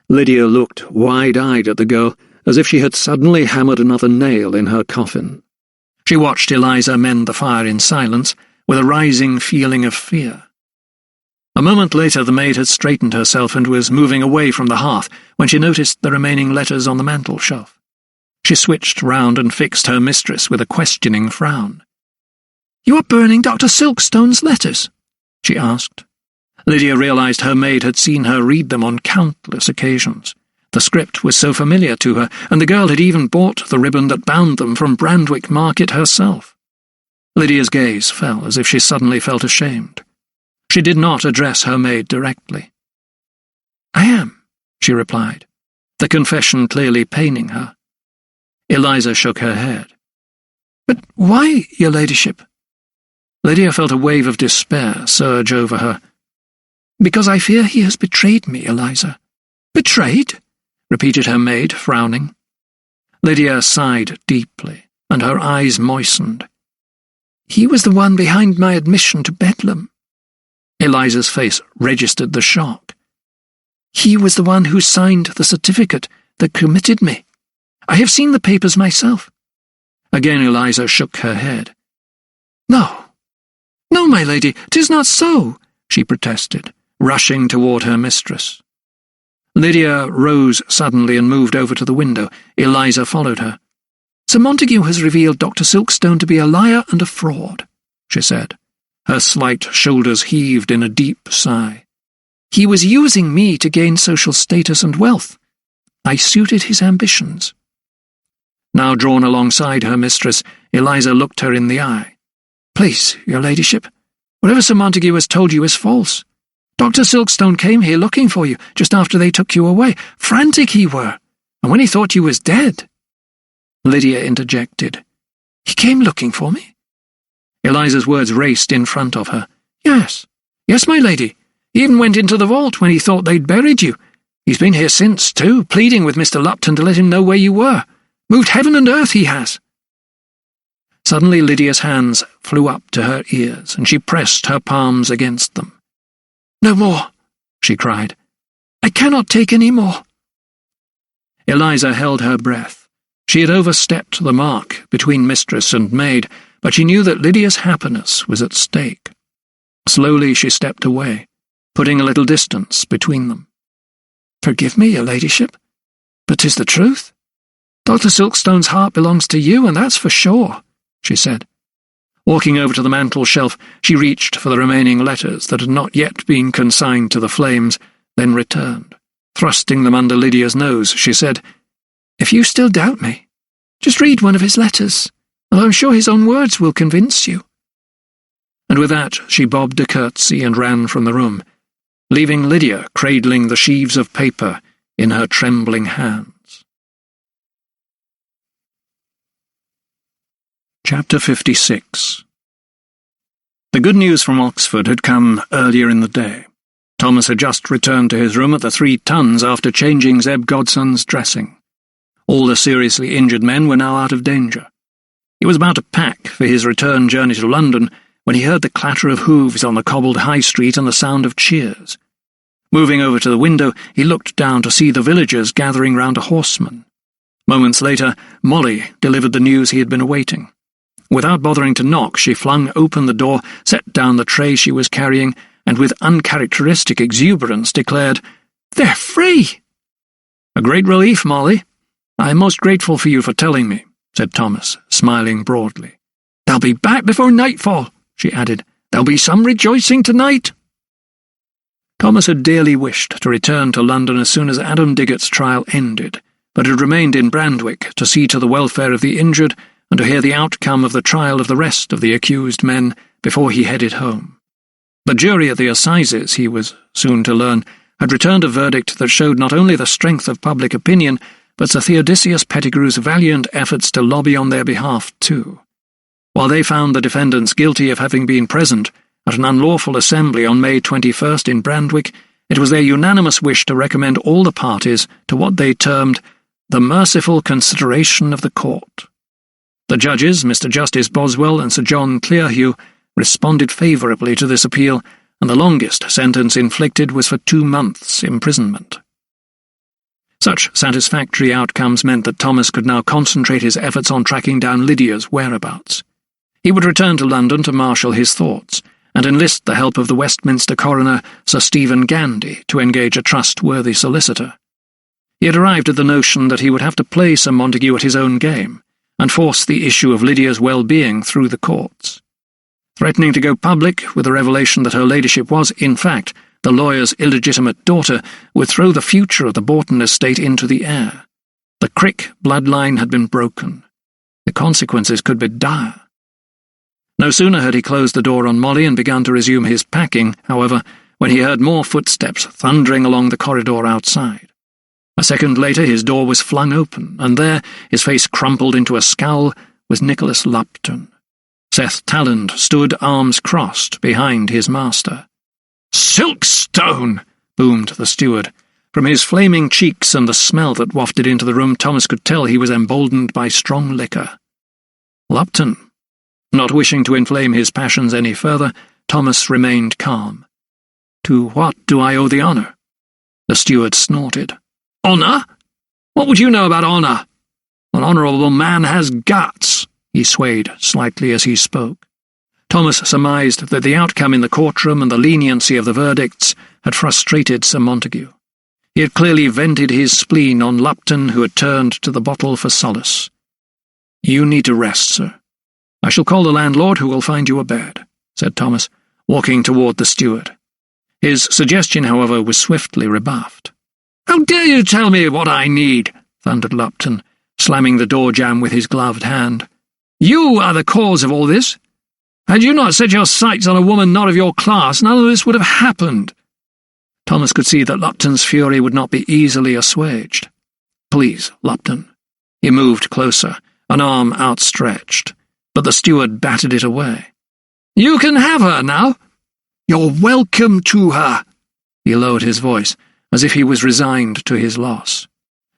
Lydia looked wide-eyed at the girl, as if she had suddenly hammered another nail in her coffin. She watched Eliza mend the fire in silence, with a rising feeling of fear. A moment later the maid had straightened herself and was moving away from the hearth when she noticed the remaining letters on the mantel-shelf. She switched round and fixed her mistress with a questioning frown. "You are burning Dr. Silkstone's letters?" she asked. Lydia realized her maid had seen her read them on countless occasions. The script was so familiar to her, and the girl had even bought the ribbon that bound them from Brandwick Market herself. Lydia's gaze fell as if she suddenly felt ashamed. She did not address her maid directly. "I am," she replied, the confession clearly paining her. Eliza shook her head. "But why, your ladyship?" Lydia felt a wave of despair surge over her. "Because I fear he has betrayed me, Eliza." "Betrayed?" repeated her maid, frowning. Lydia sighed deeply, and her eyes moistened. "He was the one behind my admission to Bedlam." Eliza's face registered the shock. "He was the one who signed the certificate that committed me. I have seen the papers myself." Again Eliza shook her head. "No, no, my lady, 'tis not so," she protested, rushing toward her mistress. Lydia rose suddenly and moved over to the window. Eliza followed her. "Sir Montague has revealed Dr. Silkstone to be a liar and a fraud," she said. Her slight shoulders heaved in a deep sigh. "He was using me to gain social status and wealth. I suited his ambitions." Now drawn alongside her mistress, Eliza looked her in the eye. "Please, your ladyship, whatever Sir Montague has told you is false. Dr. Silkstone came here looking for you just after they took you away. Frantic he were, and when he thought you was dead." Lydia interjected. "He came looking for me?" Eliza's words raced in front of her. Yes, my lady. He even went into the vault when he thought they'd buried you. He's been here since, too, pleading with Mr. Lupton to let him know where you were. Moved heaven and earth, he has." Suddenly Lydia's hands flew up to her ears, and she pressed her palms against them. "No more," she cried. "I cannot take any more." Eliza held her breath. She had overstepped the mark between mistress and maid, but she knew that Lydia's happiness was at stake. Slowly she stepped away, putting a little distance between them. "Forgive me, your ladyship, but 'tis the truth. Dr. Silkstone's heart belongs to you, and that's for sure," she said. Walking over to the mantel shelf, she reached for the remaining letters that had not yet been consigned to the flames, then returned. Thrusting them under Lydia's nose, she said, "If you still doubt me, just read one of his letters, and I'm sure his own words will convince you." And with that she bobbed a curtsy and ran from the room, leaving Lydia cradling the sheaves of paper in her trembling hands. Chapter 56. The good news from Oxford had come earlier in the day. Thomas had just returned to his room at the 3 Tons after changing Zeb Godson's dressing. All the seriously injured men were now out of danger. He was about to pack for his return journey to London when he heard the clatter of hooves on the cobbled high street and the sound of cheers. Moving over to the window, he looked down to see the villagers gathering round a horseman. Moments later, Molly delivered the news he had been awaiting. Without bothering to knock, she flung open the door, set down the tray she was carrying, and with uncharacteristic exuberance declared, "They're free!" "A great relief, Molly. I am most grateful for you for telling me," said Thomas, smiling broadly. "They'll be back before nightfall," she added. "There'll be some rejoicing tonight." Thomas had dearly wished to return to London as soon as Adam Diggott's trial ended, but had remained in Brandwick to see to the welfare of the injured and to hear the outcome of the trial of the rest of the accused men before he headed home. The jury at the assizes, he was soon to learn, had returned a verdict that showed not only the strength of public opinion, but Sir Theodosius Pettigrew's valiant efforts to lobby on their behalf too. While they found the defendants guilty of having been present at an unlawful assembly on May 21st in Brandwick, it was their unanimous wish to recommend all the parties to what they termed the merciful consideration of the court. The judges, Mr. Justice Boswell and Sir John Clearhue, responded favourably to this appeal, and the longest sentence inflicted was for 2 months' imprisonment. Such satisfactory outcomes meant that Thomas could now concentrate his efforts on tracking down Lydia's whereabouts. He would return to London to marshal his thoughts, and enlist the help of the Westminster coroner, Sir Stephen Gandy, to engage a trustworthy solicitor. He had arrived at the notion that he would have to play Sir Montague at his own game, and force the issue of Lydia's well-being through the courts. Threatening to go public with the revelation that her ladyship was, in fact, The lawyer's illegitimate daughter would throw the future of the Borton estate into the air. The Crick bloodline had been broken. The consequences could be dire. No sooner had he closed the door on Molly and begun to resume his packing, however, when he heard more footsteps thundering along the corridor outside. A second later his door was flung open, and there, his face crumpled into a scowl, was Nicholas Lupton. Seth Talland stood arms crossed behind his master. "Silkstone!" boomed the steward. From his flaming cheeks and the smell that wafted into the room, Thomas could tell he was emboldened by strong liquor. Lupton. Not wishing to inflame his passions any further, Thomas remained calm. "To what do I owe the honour?" The steward snorted. "Honour? What would you know about honour? An honourable man has guts." He swayed slightly as he spoke. Thomas surmised that the outcome in the courtroom and the leniency of the verdicts had frustrated Sir Montague. He had clearly vented his spleen on Lupton, who had turned to the bottle for solace. "You need to rest, sir. I shall call the landlord, who will find you a bed," said Thomas, walking toward the steward. His suggestion, however, was swiftly rebuffed. "How dare you tell me what I need?" thundered Lupton, slamming the door jamb with his gloved hand. "You are the cause of all this. Had you not set your sights on a woman not of your class, none of this would have happened." Thomas could see that Lupton's fury would not be easily assuaged. "Please, Lupton." He moved closer, an arm outstretched, but the steward batted it away. "You can have her now. You're welcome to her." He lowered his voice, as if he was resigned to his loss.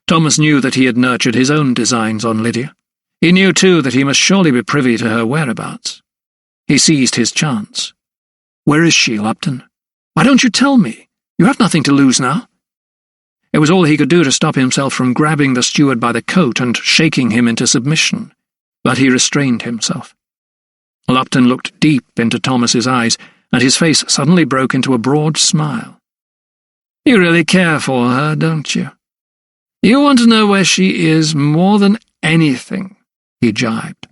Thomas knew that he had nurtured his own designs on Lydia. He knew, too, that he must surely be privy to her whereabouts. He seized his chance. "Where is she, Lupton? Why don't you tell me? You have nothing to lose now." It was all he could do to stop himself from grabbing the steward by the coat and shaking him into submission, but he restrained himself. Lupton looked deep into Thomas's eyes, and his face suddenly broke into a broad smile. "You really care for her, don't you? You want to know where she is more than anything," he jibed.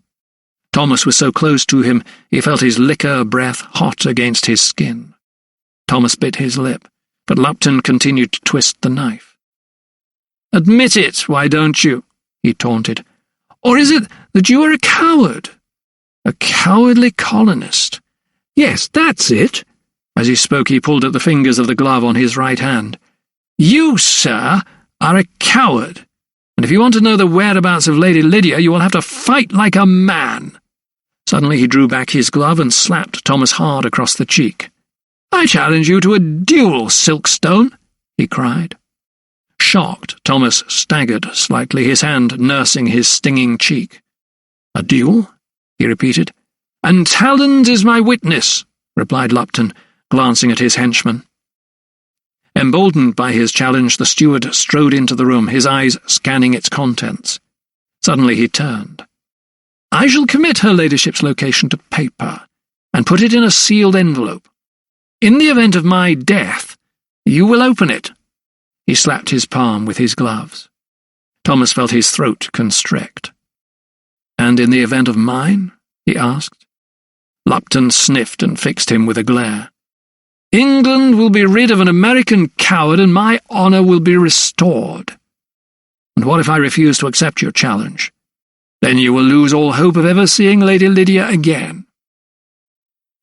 Thomas was so close to him he felt his liquor breath hot against his skin. Thomas bit his lip, but Lupton continued to twist the knife. "Admit it, why don't you?" he taunted. "Or is it that you are a coward? A cowardly colonist? Yes, that's it." As he spoke, he pulled at the fingers of the glove on his right hand. "You, sir, are a coward, and if you want to know the whereabouts of Lady Lydia, you will have to fight like a man." Suddenly he drew back his glove and slapped Thomas hard across the cheek. "I challenge you to a duel, Silkstone," he cried. Shocked, Thomas staggered slightly, his hand nursing his stinging cheek. "A duel?" he repeated. "And Talland is my witness," replied Lupton, glancing at his henchman. Emboldened by his challenge, the steward strode into the room, his eyes scanning its contents. Suddenly he turned. "I shall commit her ladyship's location to paper, and put it in a sealed envelope. In the event of my death, you will open it." He slapped his palm with his gloves. Thomas felt his throat constrict. "And in the event of mine?" he asked. Lupton sniffed and fixed him with a glare. "England will be rid of an American coward, and my honour will be restored." "And what if I refuse to accept your challenge?" "Then you will lose all hope of ever seeing Lady Lydia again."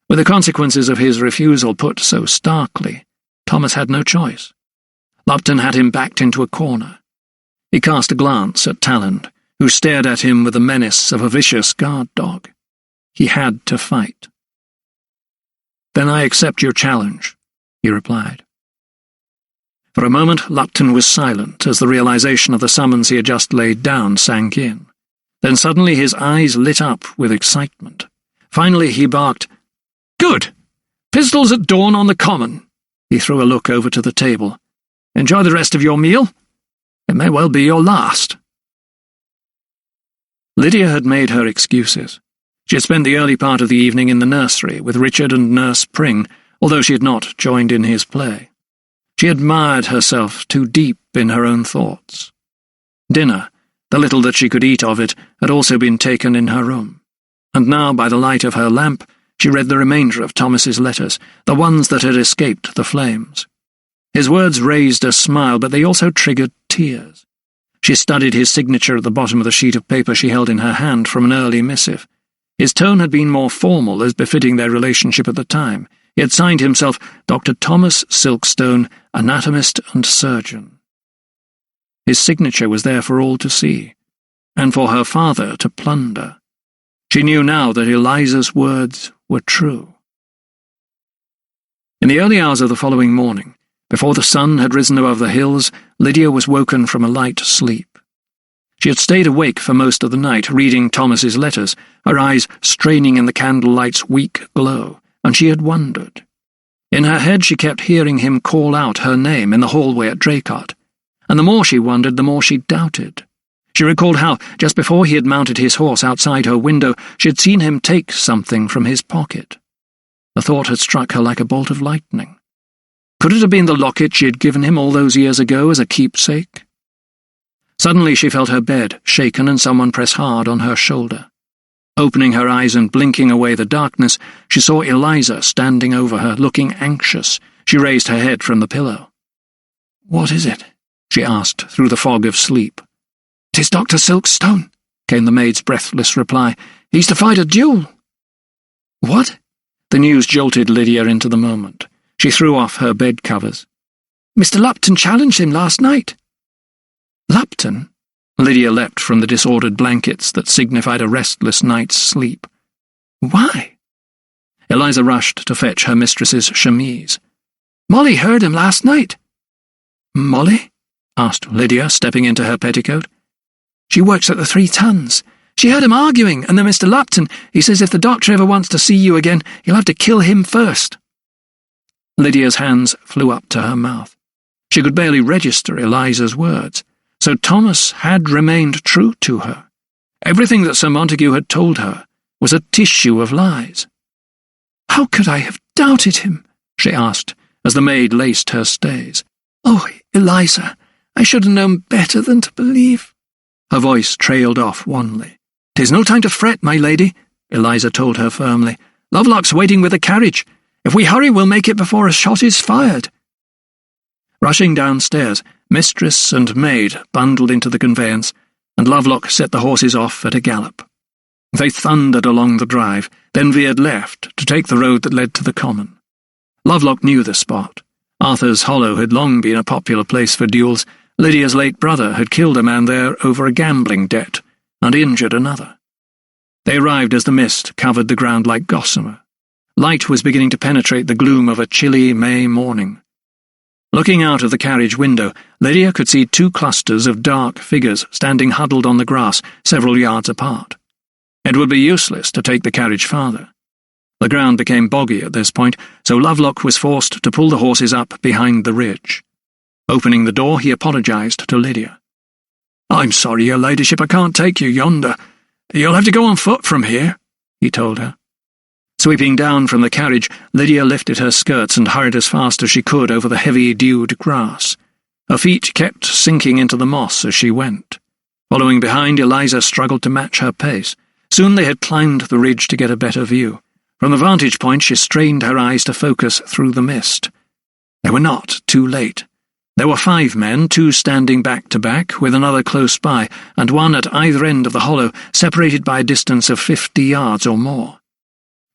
With the consequences of his refusal put so starkly, Thomas had no choice. Lupton had him backed into a corner. He cast a glance at Talland, who stared at him with the menace of a vicious guard dog. He had to fight. "Then I accept your challenge," he replied. For a moment Lupton was silent as the realization of the summons he had just laid down sank in. Then suddenly his eyes lit up with excitement. Finally he barked, "Good! Pistols at dawn on the common." He threw a look over to the table. "Enjoy the rest of your meal. It may well be your last." Lydia had made her excuses. She had spent the early part of the evening in the nursery with Richard and Nurse Pring, although she had not joined in his play. She admired herself too deep in her own thoughts. Dinner, the little that she could eat of it, had also been taken in her room, and now, by the light of her lamp, She read the remainder of Thomas's letters, the ones that had escaped the flames. His words raised a smile, but they also triggered tears. She studied his signature at the bottom of the sheet of paper she held in her hand from an early missive. His tone had been more formal, as befitting their relationship at the time. He had signed himself Dr. Thomas Silkstone, anatomist and surgeon. His signature was there for all to see, and for her father to plunder. She knew now that Eliza's words were true. In the early hours of the following morning, before the sun had risen above the hills, Lydia was woken from a light sleep. She had stayed awake for most of the night, reading Thomas's letters, her eyes straining in the candlelight's weak glow, and she had wondered. In her head she kept hearing him call out her name in the hallway at Draycott, and the more she wondered, the more she doubted. She recalled how, just before he had mounted his horse outside her window, she had seen him take something from his pocket. The thought had struck her like a bolt of lightning. Could it have been the locket she had given him all those years ago as a keepsake? Suddenly she felt her bed shaken and someone press hard on her shoulder. Opening her eyes and blinking away the darkness, she saw Eliza standing over her, looking anxious. She raised her head from the pillow. "What is it?" she asked through the fog of sleep. "'Tis Dr. Silkstone," came the maid's breathless reply. "He's to fight a duel." "What?" The news jolted Lydia into the moment. She threw off her bed covers. "Mr. Lupton challenged him last night." "Lupton?" Lydia leapt from the disordered blankets that signified a restless night's sleep. "Why?" Eliza rushed to fetch her mistress's chemise. "Molly heard him last night." "Molly?" asked Lydia, stepping into her petticoat. "She works at the 3 Tons. She heard him arguing, and then Mr. Lupton, he says if the doctor ever wants to see you again, you'll have to kill him first." Lydia's hands flew up to her mouth. She could barely register Eliza's words. So Thomas had remained true to her. Everything that Sir Montague had told her was a tissue of lies. "How could I have doubted him?" she asked, as the maid laced her stays. "Oh, Eliza, I should have known better than to believe." Her voice trailed off wanly. "'Tis no time to fret, my lady," Eliza told her firmly. "Lovelock's waiting with the carriage. If we hurry, we'll make it before a shot is fired." Rushing downstairs, mistress and maid bundled into the conveyance, and Lovelock set the horses off at a gallop. They thundered along the drive, then veered left to take the road that led to the common. Lovelock knew the spot. Arthur's Hollow had long been a popular place for duels. Lydia's late brother had killed a man there over a gambling debt, and injured another. They arrived as the mist covered the ground like gossamer. Light was beginning to penetrate the gloom of a chilly May morning. Looking out of the carriage window, Lydia could see 2 clusters of dark figures standing huddled on the grass several yards apart. It would be useless to take the carriage farther. The ground became boggy at this point, so Lovelock was forced to pull the horses up behind the ridge. Opening the door, he apologised to Lydia. "I'm sorry, your ladyship, I can't take you yonder. You'll have to go on foot from here," he told her. Sweeping down from the carriage, Lydia lifted her skirts and hurried as fast as she could over the heavy, dewed grass. Her feet kept sinking into the moss as she went. Following behind, Eliza struggled to match her pace. Soon they had climbed the ridge to get a better view. From the vantage point, she strained her eyes to focus through the mist. They were not too late. There were 5 men, 2 standing back to back, with another close by, and one at either end of the hollow, separated by a distance of 50 yards or more.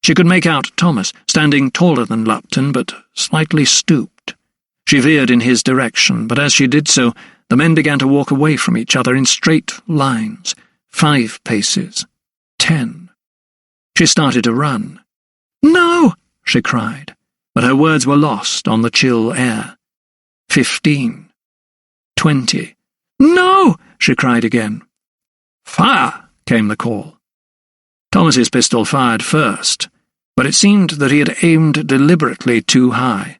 She could make out Thomas, standing taller than Lupton, but slightly stooped. She veered in his direction, but as she did so, the men began to walk away from each other in straight lines. 5 paces. 10. She started to run. "No!" she cried, but her words were lost on the chill air. 15. 20. "No!" she cried again. "Fire!" came the call. Thomas's pistol fired first, but it seemed that he had aimed deliberately too high.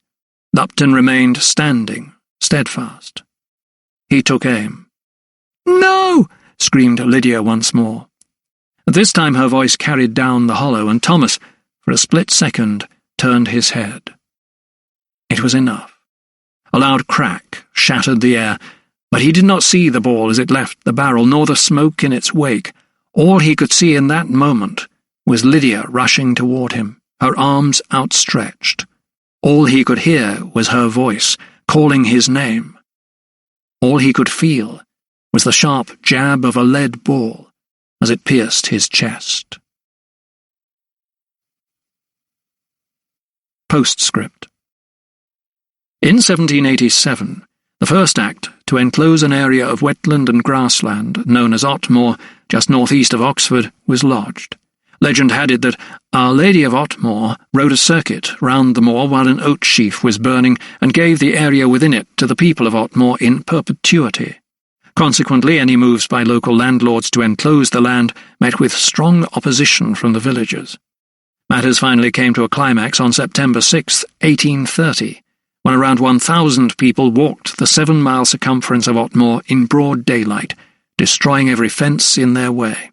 Lupton remained standing, steadfast. He took aim. "No!" screamed Lydia once more. This time her voice carried down the hollow, and Thomas, for a split second, turned his head. It was enough. A loud crack shattered the air, but he did not see the ball as it left the barrel, nor the smoke in its wake. All he could see in that moment was Lydia rushing toward him. her arms outstretched. All he could hear was her voice, calling his name. All he could feel was the sharp jab of a lead ball as it pierced his chest. Postscript. In 1787, the first act to enclose an area of wetland and grassland known as Otmore, just northeast of Oxford, was lodged. Legend had it that Our Lady of Otmore rode a circuit round the moor while an oat sheaf was burning and gave the area within it to the people of Otmore in perpetuity. Consequently, any moves by local landlords to enclose the land met with strong opposition from the villagers. Matters finally came to a climax on September 6, 1830, when around 1,000 people walked the 7-mile circumference of Otmore in broad daylight, destroying every fence in their way.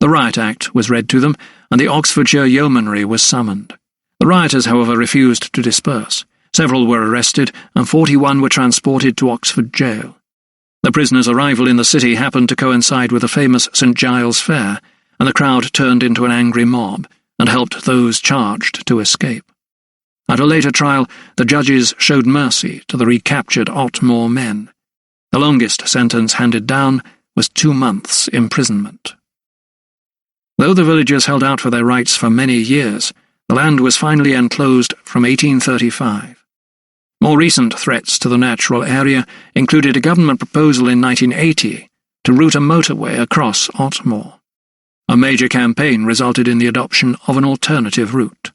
The Riot Act was read to them, and the Oxfordshire Yeomanry was summoned. The rioters, however, refused to disperse. Several were arrested, and 41 were transported to Oxford jail. The prisoners' arrival in the city happened to coincide with the famous St. Giles Fair, and the crowd turned into an angry mob and helped those charged to escape. At a later trial, the judges showed mercy to the recaptured Otmore men. The longest sentence handed down was 2 months' imprisonment. Though the villagers held out for their rights for many years, the land was finally enclosed from 1835. More recent threats to the natural area included a government proposal in 1980 to route a motorway across Otmore. A major campaign resulted in the adoption of an alternative route.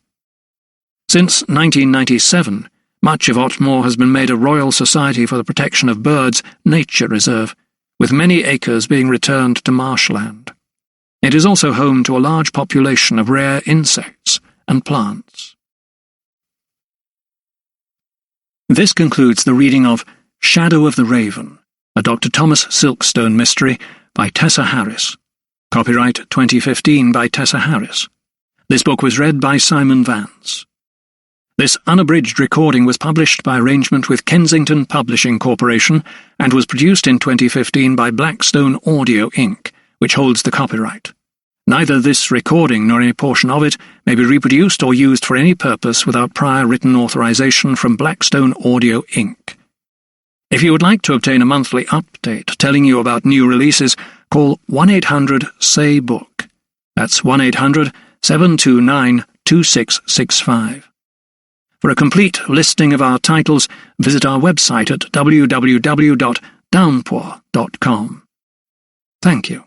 Since 1997, much of Otmore has been made a Royal Society for the Protection of Birds nature reserve, with many acres being returned to marshland. It is also home to a large population of rare insects and plants. This concludes the reading of Shadow of the Raven, a Dr. Thomas Silkstone mystery by Tessa Harris. Copyright 2015 by Tessa Harris. This book was read by Simon Vance. This unabridged recording was published by arrangement with Kensington Publishing Corporation and was produced in 2015 by Blackstone Audio Inc., which holds the copyright. Neither this recording nor any portion of it may be reproduced or used for any purpose without prior written authorization from Blackstone Audio Inc. If you would like to obtain a monthly update telling you about new releases, call 1-800-SAY-BOOK. That's 1-800-729-2665. For a complete listing of our titles, visit our website at www.downpour.com. Thank you.